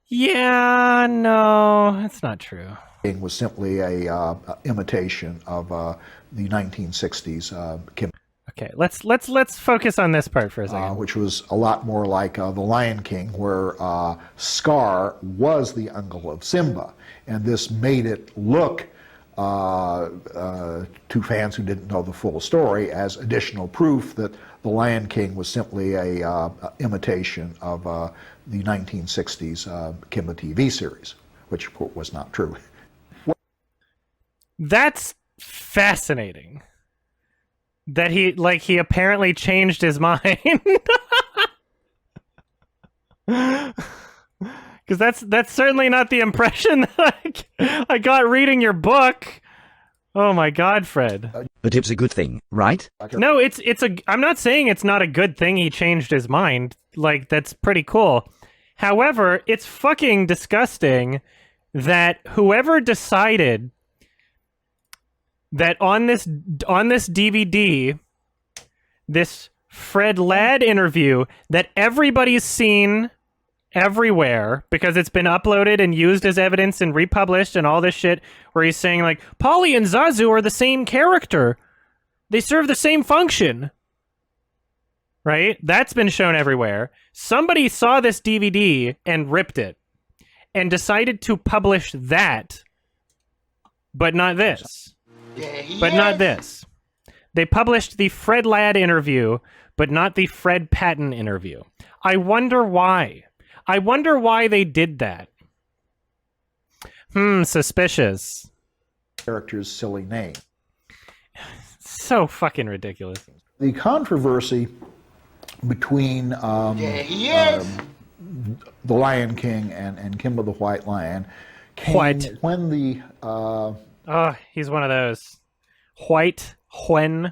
yeah, no, it's not true. It was simply a imitation of the 1960s Kimba. Okay, let's focus on this part for a second. Which was a lot more like The Lion King, where Scar was the uncle of Simba. And this made it look to fans who didn't know the full story as additional proof that The Lion King was simply a imitation of the 1960s Kimba TV series, which was not true. That's fascinating. That he apparently changed his mind. Because that's certainly not the impression that I got reading your book. Oh my God, Fred. But it's a good thing, right? No, I'm not saying it's not a good thing he changed his mind. Like, that's pretty cool. However, it's fucking disgusting that whoever decided that on this DVD, this Fred Ladd interview that everybody's seen everywhere because it's been uploaded and used as evidence and republished and all this shit, where he's saying like, Polly and Zazu are the same character. They serve the same function. Right? That's been shown everywhere. Somebody saw this DVD and ripped it and decided to publish that, but not this. But not this. They published the Fred Ladd interview, but not the Fred Patton interview. I wonder why. I wonder why they did that. Suspicious. Character's silly name. So fucking ridiculous. The controversy between The Lion King and Kimba the White Lion came when the... oh, he's one of those. White, when?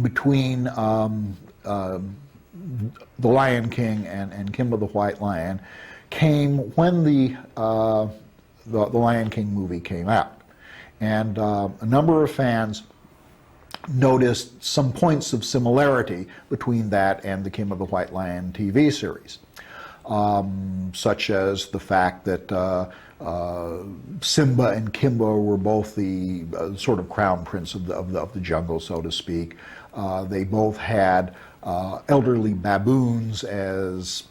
Between The Lion King and Kimba the White Lion came when the Lion King movie came out. And a number of fans noticed some points of similarity between that and the Kimba the White Lion TV series, such as the fact that Simba and Kimba were both the sort of crown prince of the jungle, so to speak. They both had elderly baboons as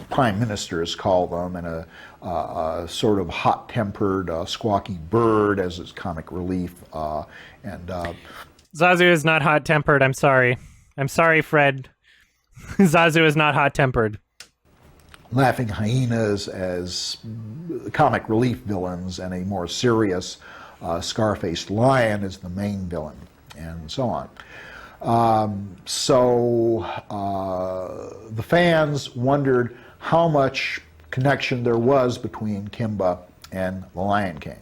prime ministers call them, and a sort of hot-tempered, squawky bird as its comic relief. Zazu is not hot-tempered. I'm sorry. I'm sorry, Fred. Zazu is not hot-tempered. Laughing hyenas as comic relief villains, and a more serious Scar-faced lion is the main villain, and so on. The fans wondered how much connection there was between Kimba and The Lion King.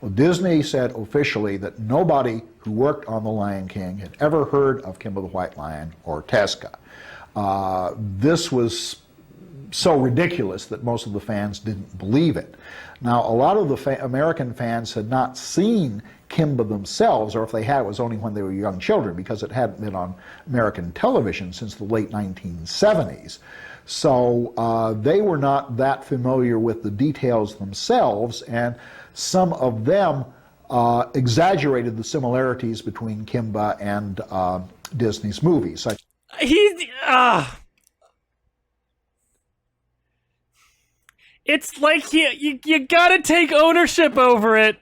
Well, Disney said officially that nobody who worked on The Lion King had ever heard of Kimba the White Lion or Tezca. This was so ridiculous that most of the fans didn't believe it. Now, a lot of the American fans had not seen Kimba themselves, or if they had, it was only when they were young children, because it hadn't been on American television since the late 1970s. So they were not that familiar with the details themselves, and some of them exaggerated the similarities between Kimba and Disney's movies. It's like you gotta take ownership over it,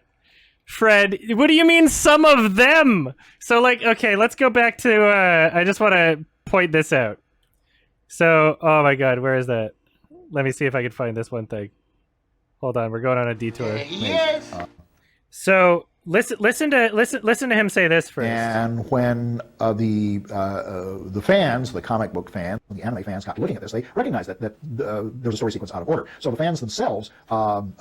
Fred. What do you mean, some of them? So, like, okay, let's go back to, I just want to point this out. So, oh my god, where is that? Let me see if I can find this one thing. Hold on, we're going on a detour. Yes. So, listen to him say this first. And when the fans, the comic book fans, the anime fans got looking at this, they recognized that there was a story sequence out of order. So the fans themselves sort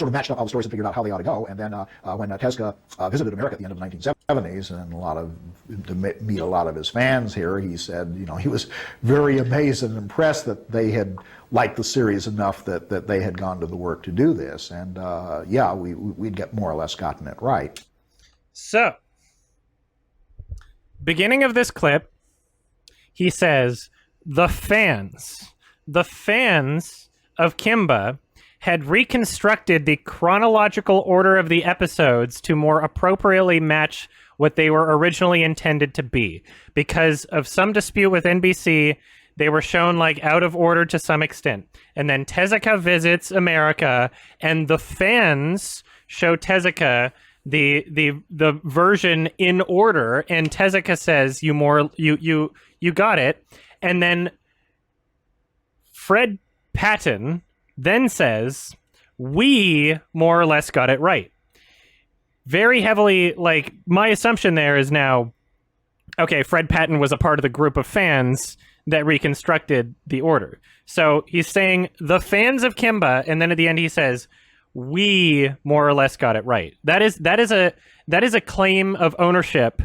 of matched up all the stories and figured out how they ought to go. And then when Tezca visited America at the end of the 1970s, and to meet a lot of his fans here, he said, you know, he was very amazed and impressed that they had liked the series enough that they had gone to the work to do this. And yeah, we'd get more or less gotten it right. So, beginning of this clip, he says, the fans of Kimba had reconstructed the chronological order of the episodes to more appropriately match what they were originally intended to be. Because of some dispute with NBC, they were shown like out of order to some extent. And then Tezuka visits America, and the fans show Tezuka the version in order, and Tezuka says, you got it. And then Fred Patton then says, we more or less got it right. Very heavily, like, my assumption there is now, okay, Fred Patton was a part of the group of fans that reconstructed the order. So he's saying the fans of Kimba, and then at the end he says, we more or less got it right. That is a claim of ownership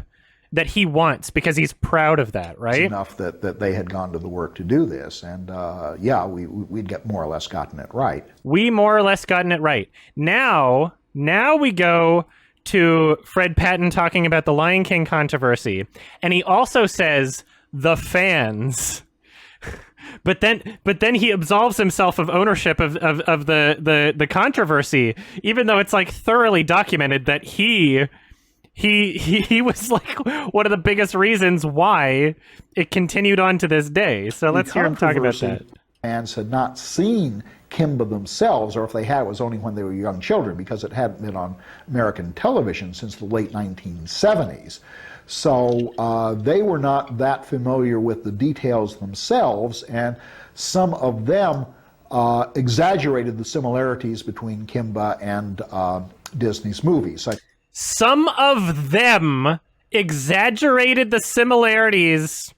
that he wants, because he's proud of that, right? It's enough that they had gone to the work to do this, and yeah, we'd get more or less gotten it right. We more or less gotten it right. Now we go to Fred Patton talking about the Lion King controversy, and he also says the fans. But then he absolves himself of ownership of the controversy, even though it's like thoroughly documented that he was like one of the biggest reasons why it continued on to this day. So let's hear him talk about that. Fans had not seen Kimba themselves, or if they had, it was only when they were young children, because it hadn't been on American television since the late 1970s. So they were not that familiar with the details themselves, and some of them exaggerated the similarities between Kimba and Disney's movies. Some of them exaggerated the similarities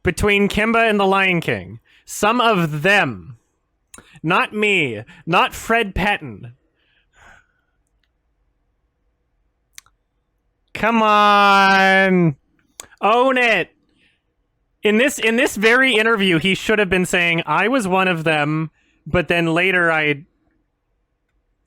between Kimba and the Lion King. Some of them. Not me. Not Fred Patton. Come on. Own it. In this very interview, he should have been saying, I was one of them, but then later I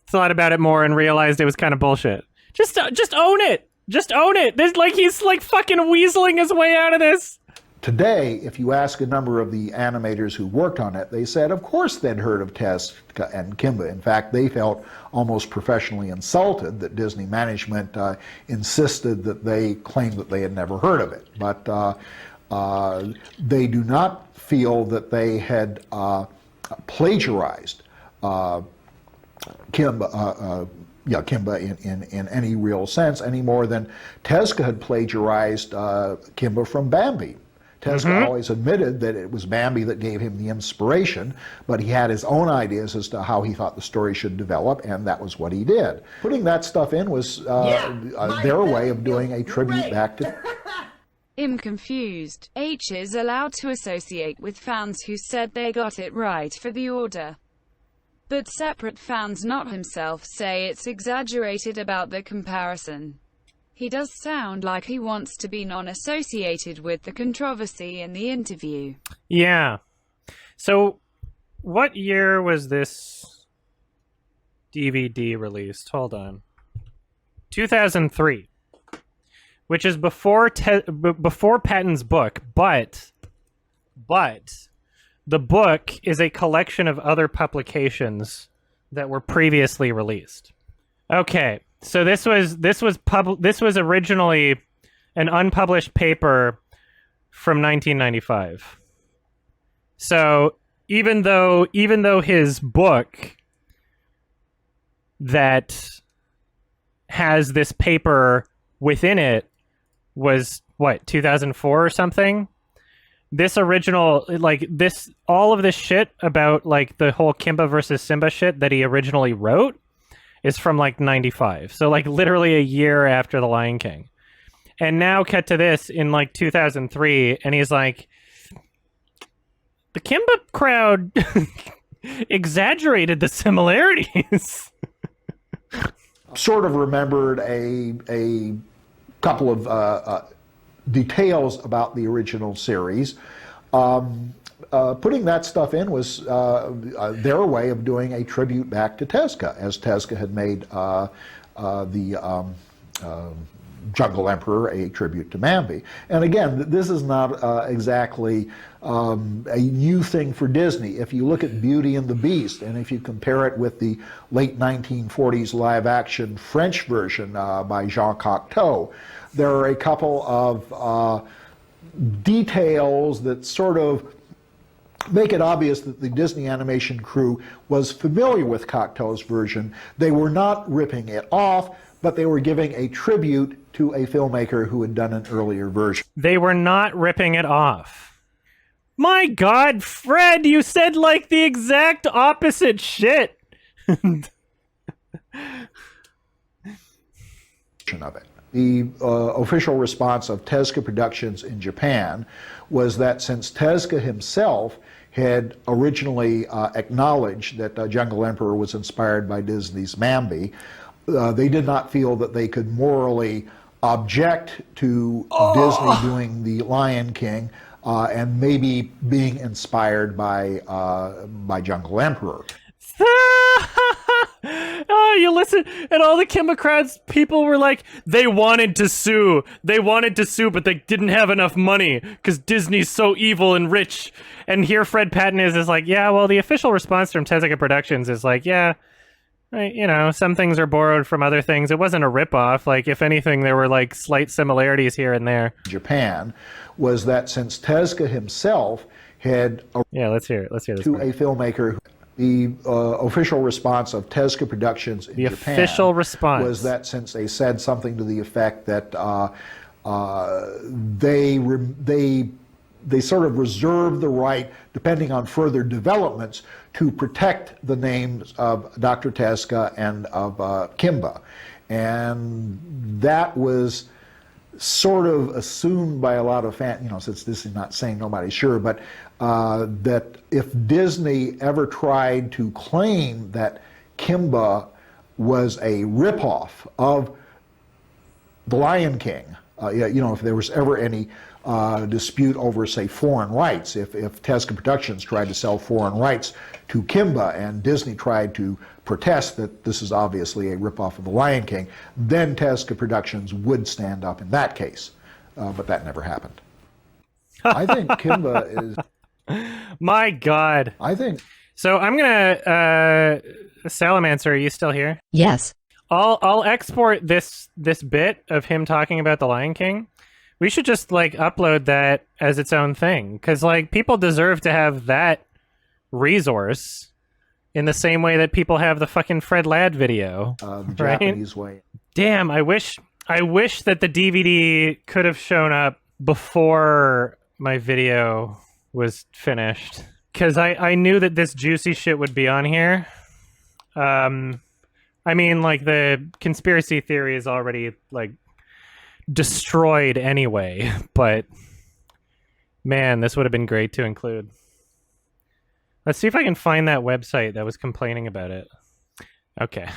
thought about it more and realized it was kind of bullshit. Just own it. Just own it. There's like, he's like fucking weaseling his way out of this. Today, if you ask a number of the animators who worked on it, they said, of course they'd heard of Tezca and Kimba. In fact, they felt almost professionally insulted that Disney management insisted that they claimed that they had never heard of it. But they do not feel that they had plagiarized Kimba in any real sense, any more than Tezca had plagiarized Kimba from Bambi. Tezuka always admitted that it was Bambi that gave him the inspiration, but he had his own ideas as to how he thought the story should develop, and that was what he did. Putting that stuff in was their way of doing a tribute back to... I'm confused. H is allowed to associate with fans who said they got it right for the order. But separate fans, not himself, say it's exaggerated about the comparison. He does sound like he wants to be non-associated with the controversy in the interview. Yeah. So, what year was this DVD released? Hold on. 2003. Which is before Patton's book, but the book is a collection of other publications that were previously released. Okay. So this was originally an unpublished paper from 1995. So even though his book that has this paper within it was what, 2004 or something, this original, like, this, all of this shit about like the whole Kimba versus Simba shit that he originally wrote is from like 95. So like literally a year after The Lion King. And now cut to this in like 2003, and he's like, the Kimba crowd exaggerated the similarities. Sort of remembered a couple of details about the original series. Putting that stuff in was their way of doing a tribute back to Tezuka, as Tezuka had made the Jungle Emperor a tribute to Bambi. And again, this is not exactly a new thing for Disney. If you look at Beauty and the Beast, and if you compare it with the late 1940s live-action French version by Jean Cocteau, there are a couple of details that sort of make it obvious that the Disney animation crew was familiar with Cocteau's version. They were not ripping it off, but they were giving a tribute to a filmmaker who had done an earlier version. They were not ripping it off. My God, Fred, you said like the exact opposite shit. Of it. The official response of Tezuka Productions in Japan was that since Tezuka himself had originally acknowledged that Jungle Emperor was inspired by Disney's Bambi, they did not feel that they could morally object to Disney doing The Lion King and maybe being inspired by Jungle Emperor. Oh, you listen, and all the Kimba crowds, people were like, they wanted to sue, but they didn't have enough money because Disney's so evil and rich. And here Fred Patton is like, yeah, well, the official response from Tezuka Productions is like, yeah, you know, some things are borrowed from other things. It wasn't a ripoff. Like, if anything, there were like slight similarities here and there. Japan was that since Tezuka himself had let's hear this to part. a filmmaker. The official response of Tezuka Productions in Japan was that since they said something to the effect that they sort of reserve the right, depending on further developments, to protect the names of Dr. Tezuka and of Kimba. And that was sort of assumed by a lot of fans, you know, since this is not saying nobody's sure, but that if Disney ever tried to claim that Kimba was a ripoff of The Lion King, you know, if there was ever any dispute over, say, foreign rights, if Tezuka Productions tried to sell foreign rights to Kimba and Disney tried to protest that this is obviously a ripoff of The Lion King, then Tezuka Productions would stand up in that case. But that never happened. I think Kimba is... My God. I think... So I'm gonna... Salamancer, are you still here? Yes. I'll export this bit of him talking about The Lion King. We should just, like, upload that as its own thing. Because, like, people deserve to have that resource in the same way that people have the fucking Fred Ladd video. The right? Japanese way. Damn, I wish that the DVD could have shown up before my video was finished because I knew that this juicy shit would be on here. I mean, like, the conspiracy theory is already, like, destroyed anyway, but man, this would have been great to include. Let's see if I can find that website that was complaining about it. Okay.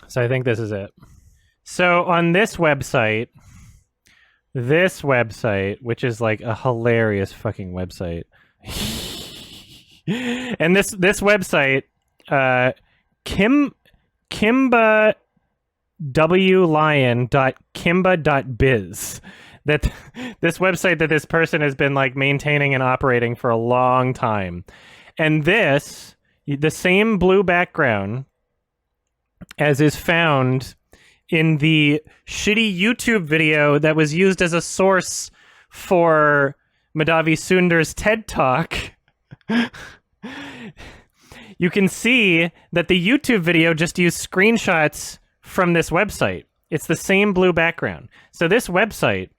So I think this is it. So on this website, which is like a hilarious fucking website. And this website, kimbawlion.kimba.biz. That this website that this person has been like maintaining and operating for a long time. And this, the same blue background as is found in the shitty YouTube video that was used as a source for Madhavi Sundar's TED Talk. You can see that the YouTube video just used screenshots from this website. It's the same blue background. So this website,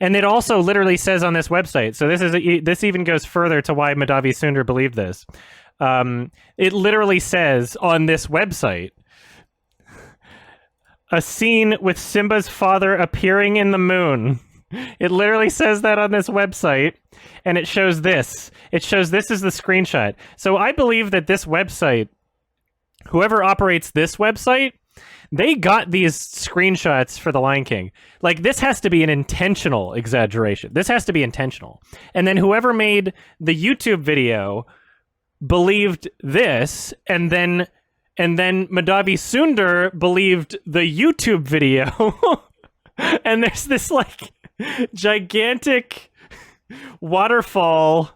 and it also literally says on this website, so this even goes further to why Madhavi Sundar believed this. It literally says on this website, a scene with Simba's father appearing in the moon. It literally says that on this website, and it shows this. It shows this is the screenshot. So I believe that this website, whoever operates this website, they got these screenshots for The Lion King. Like, this has to be an intentional exaggeration. This has to be intentional. And then whoever made the YouTube video believed this, and then Madhavi Sundar believed the YouTube video. And there's this like gigantic waterfall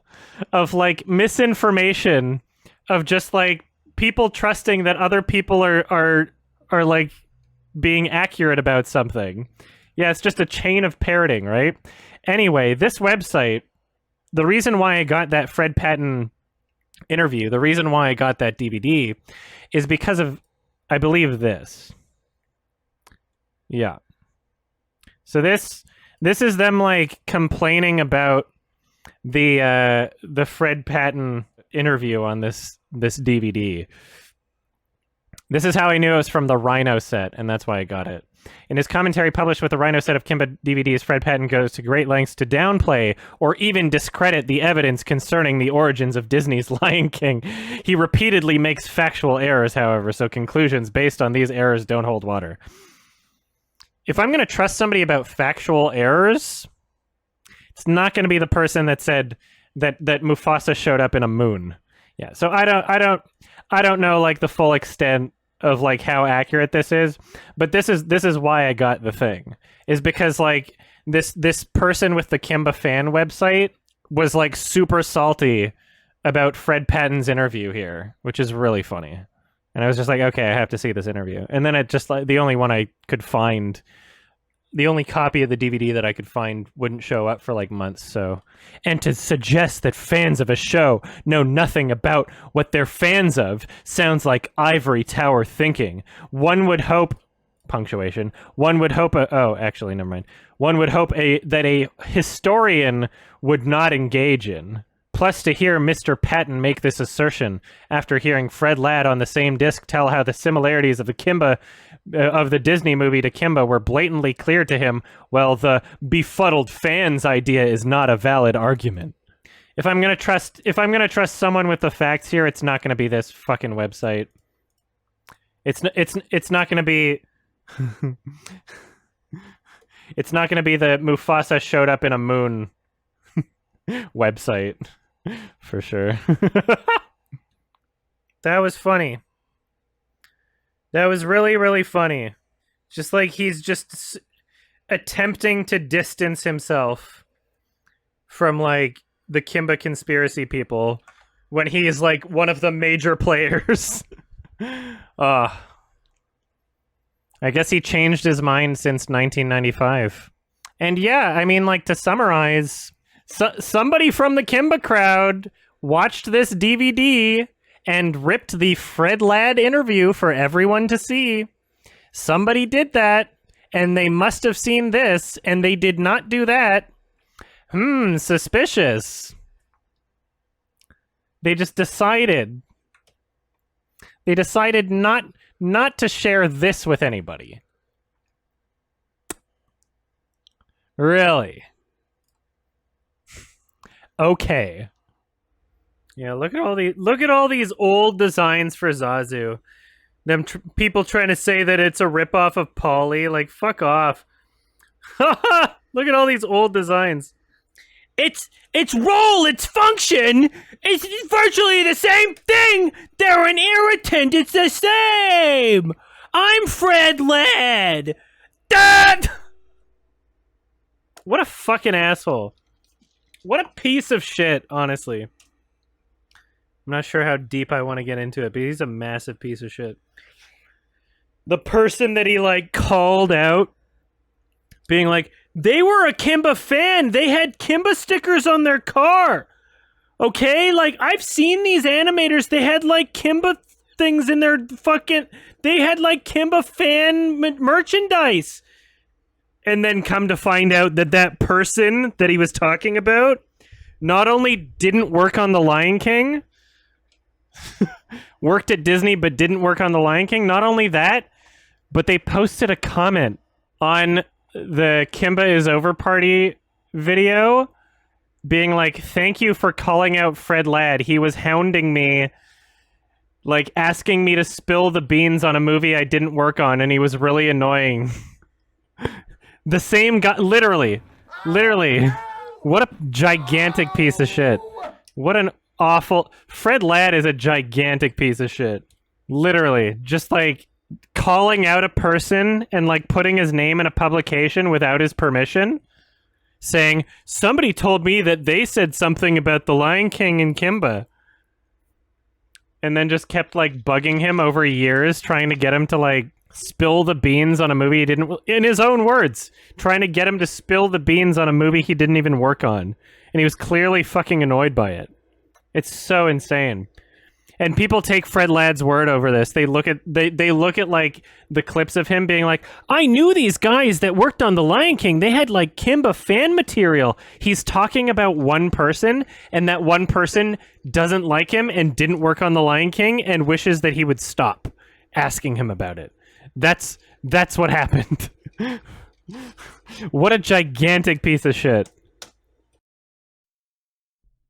of like misinformation of just like people trusting that other people are like being accurate about something. Yeah, it's just a chain of parroting, right? Anyway, this website, the reason why I got that Fred Patton interview, the reason why I got that DVD is because of, I believe, this. Yeah. So this is them like complaining about the Fred Patton interview on this DVD. This is how I knew it was from the Rhino set, and that's why I got it. In his commentary published with the Rhino set of Kimba DVDs, Fred Patton goes to great lengths to downplay or even discredit the evidence concerning the origins of Disney's Lion King. He repeatedly makes factual errors, however, so conclusions based on these errors don't hold water. If I'm going to trust somebody about factual errors, it's not going to be the person that said that Mufasa showed up in a moon. Yeah, so I don't know like the full extent of like how accurate this is, but this is why I got the thing, is because like this person with the Kimba fan website was like super salty about Fred Patton's interview here, which is really funny. And I was just like, okay, I have to see this interview. And then it just like the only one I could find, the only copy of the DVD that I could find wouldn't show up for like months. So, and to suggest that fans of a show know nothing about what they're fans of sounds like ivory tower thinking. One would hope, punctuation, one would hope, oh, actually, never mind. One would hope that a historian would not engage in. Plus, to hear Mr. Patton make this assertion after hearing Fred Ladd on the same disc tell how the similarities of the Kimba, of the Disney movie to Kimba were blatantly clear to him, well, the befuddled fans idea is not a valid argument. If I'm gonna trust someone with the facts here, it's not gonna be this fucking website. It's not gonna be. It's not gonna be the Mufasa showed up in a moon website. For sure. That was funny. That was really, really funny. Just like he's just attempting to distance himself from like the Kimba conspiracy people when he is like one of the major players. I guess he changed his mind since 1995. And yeah, I mean, like, to summarize, somebody from the Kimba crowd watched this DVD and ripped the Fred Ladd interview for everyone to see. Somebody did that, and they must have seen this, and they did not do that Suspicious. They just decided. They decided not to share this with anybody. Really? Okay. Yeah, look at all these old designs for Zazu. Them people trying to say that it's a ripoff of Polly. Like, fuck off. Look at all these old designs. Its role, its function, is virtually the same thing. They're an irritant. It's the same. I'm Fred Ladd. That. What a fucking asshole. What a piece of shit, honestly. I'm not sure how deep I want to get into it, but he's a massive piece of shit. The person that he, like, called out, being like, they were a Kimba fan. They had Kimba stickers on their car. Okay? Like, I've seen these animators. They had, like, Kimba things in their fucking... They had, like, Kimba fan merchandise. And then come to find out that that person that he was talking about not only didn't work on The Lion King, worked at Disney but didn't work on The Lion King. Not only that, but they posted a comment on the Kimba is Over party video being like, thank you for calling out Fred Ladd. He was hounding me, like asking me to spill the beans on a movie I didn't work on, and he was really annoying. The same guy, literally. What a gigantic piece of shit. What an awful... Fred Ladd is a gigantic piece of shit. Literally. Just like calling out a person and like putting his name in a publication without his permission. Saying, somebody told me that they said something about The Lion King and Kimba. And then just kept like bugging him over years, trying to get him to like spill the beans on a movie he didn't, in his own words, trying to get him to spill the beans on a movie he didn't even work on. And he was clearly fucking annoyed by it. It's so insane. And people take Fred Ladd's word over this. They look at like the clips of him being like, I knew these guys that worked on The Lion King. They had like Kimba fan material. He's talking about one person, and that one person doesn't like him and didn't work on The Lion King and wishes that he would stop asking him about it. That's what happened. What a gigantic piece of shit.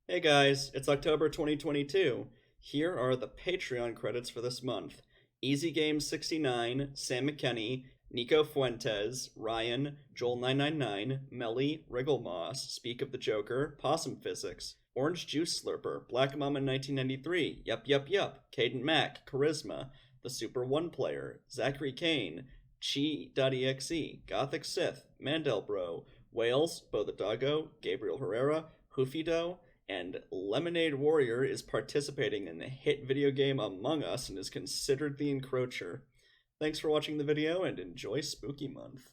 Hey guys, it's October 2022. Here are the Patreon credits for this month. Easy Game 69, Sam McKenney, Nico Fuentes, Ryan, Joel999, Melly, Wrigglemoss, Speak of the Joker, Possum Physics, Orange Juice Slurper, Black Mama 1993, Yup, Caden Mack, Charisma, The Super One Player, Zachary Kane, Chi.exe, Gothic Sith, Mandelbro, Wales, Bo the Doggo, Gabriel Herrera, Hoofido, and Lemonade Warrior is participating in the hit video game Among Us and is considered the encroacher. Thanks for watching the video and enjoy Spooky Month.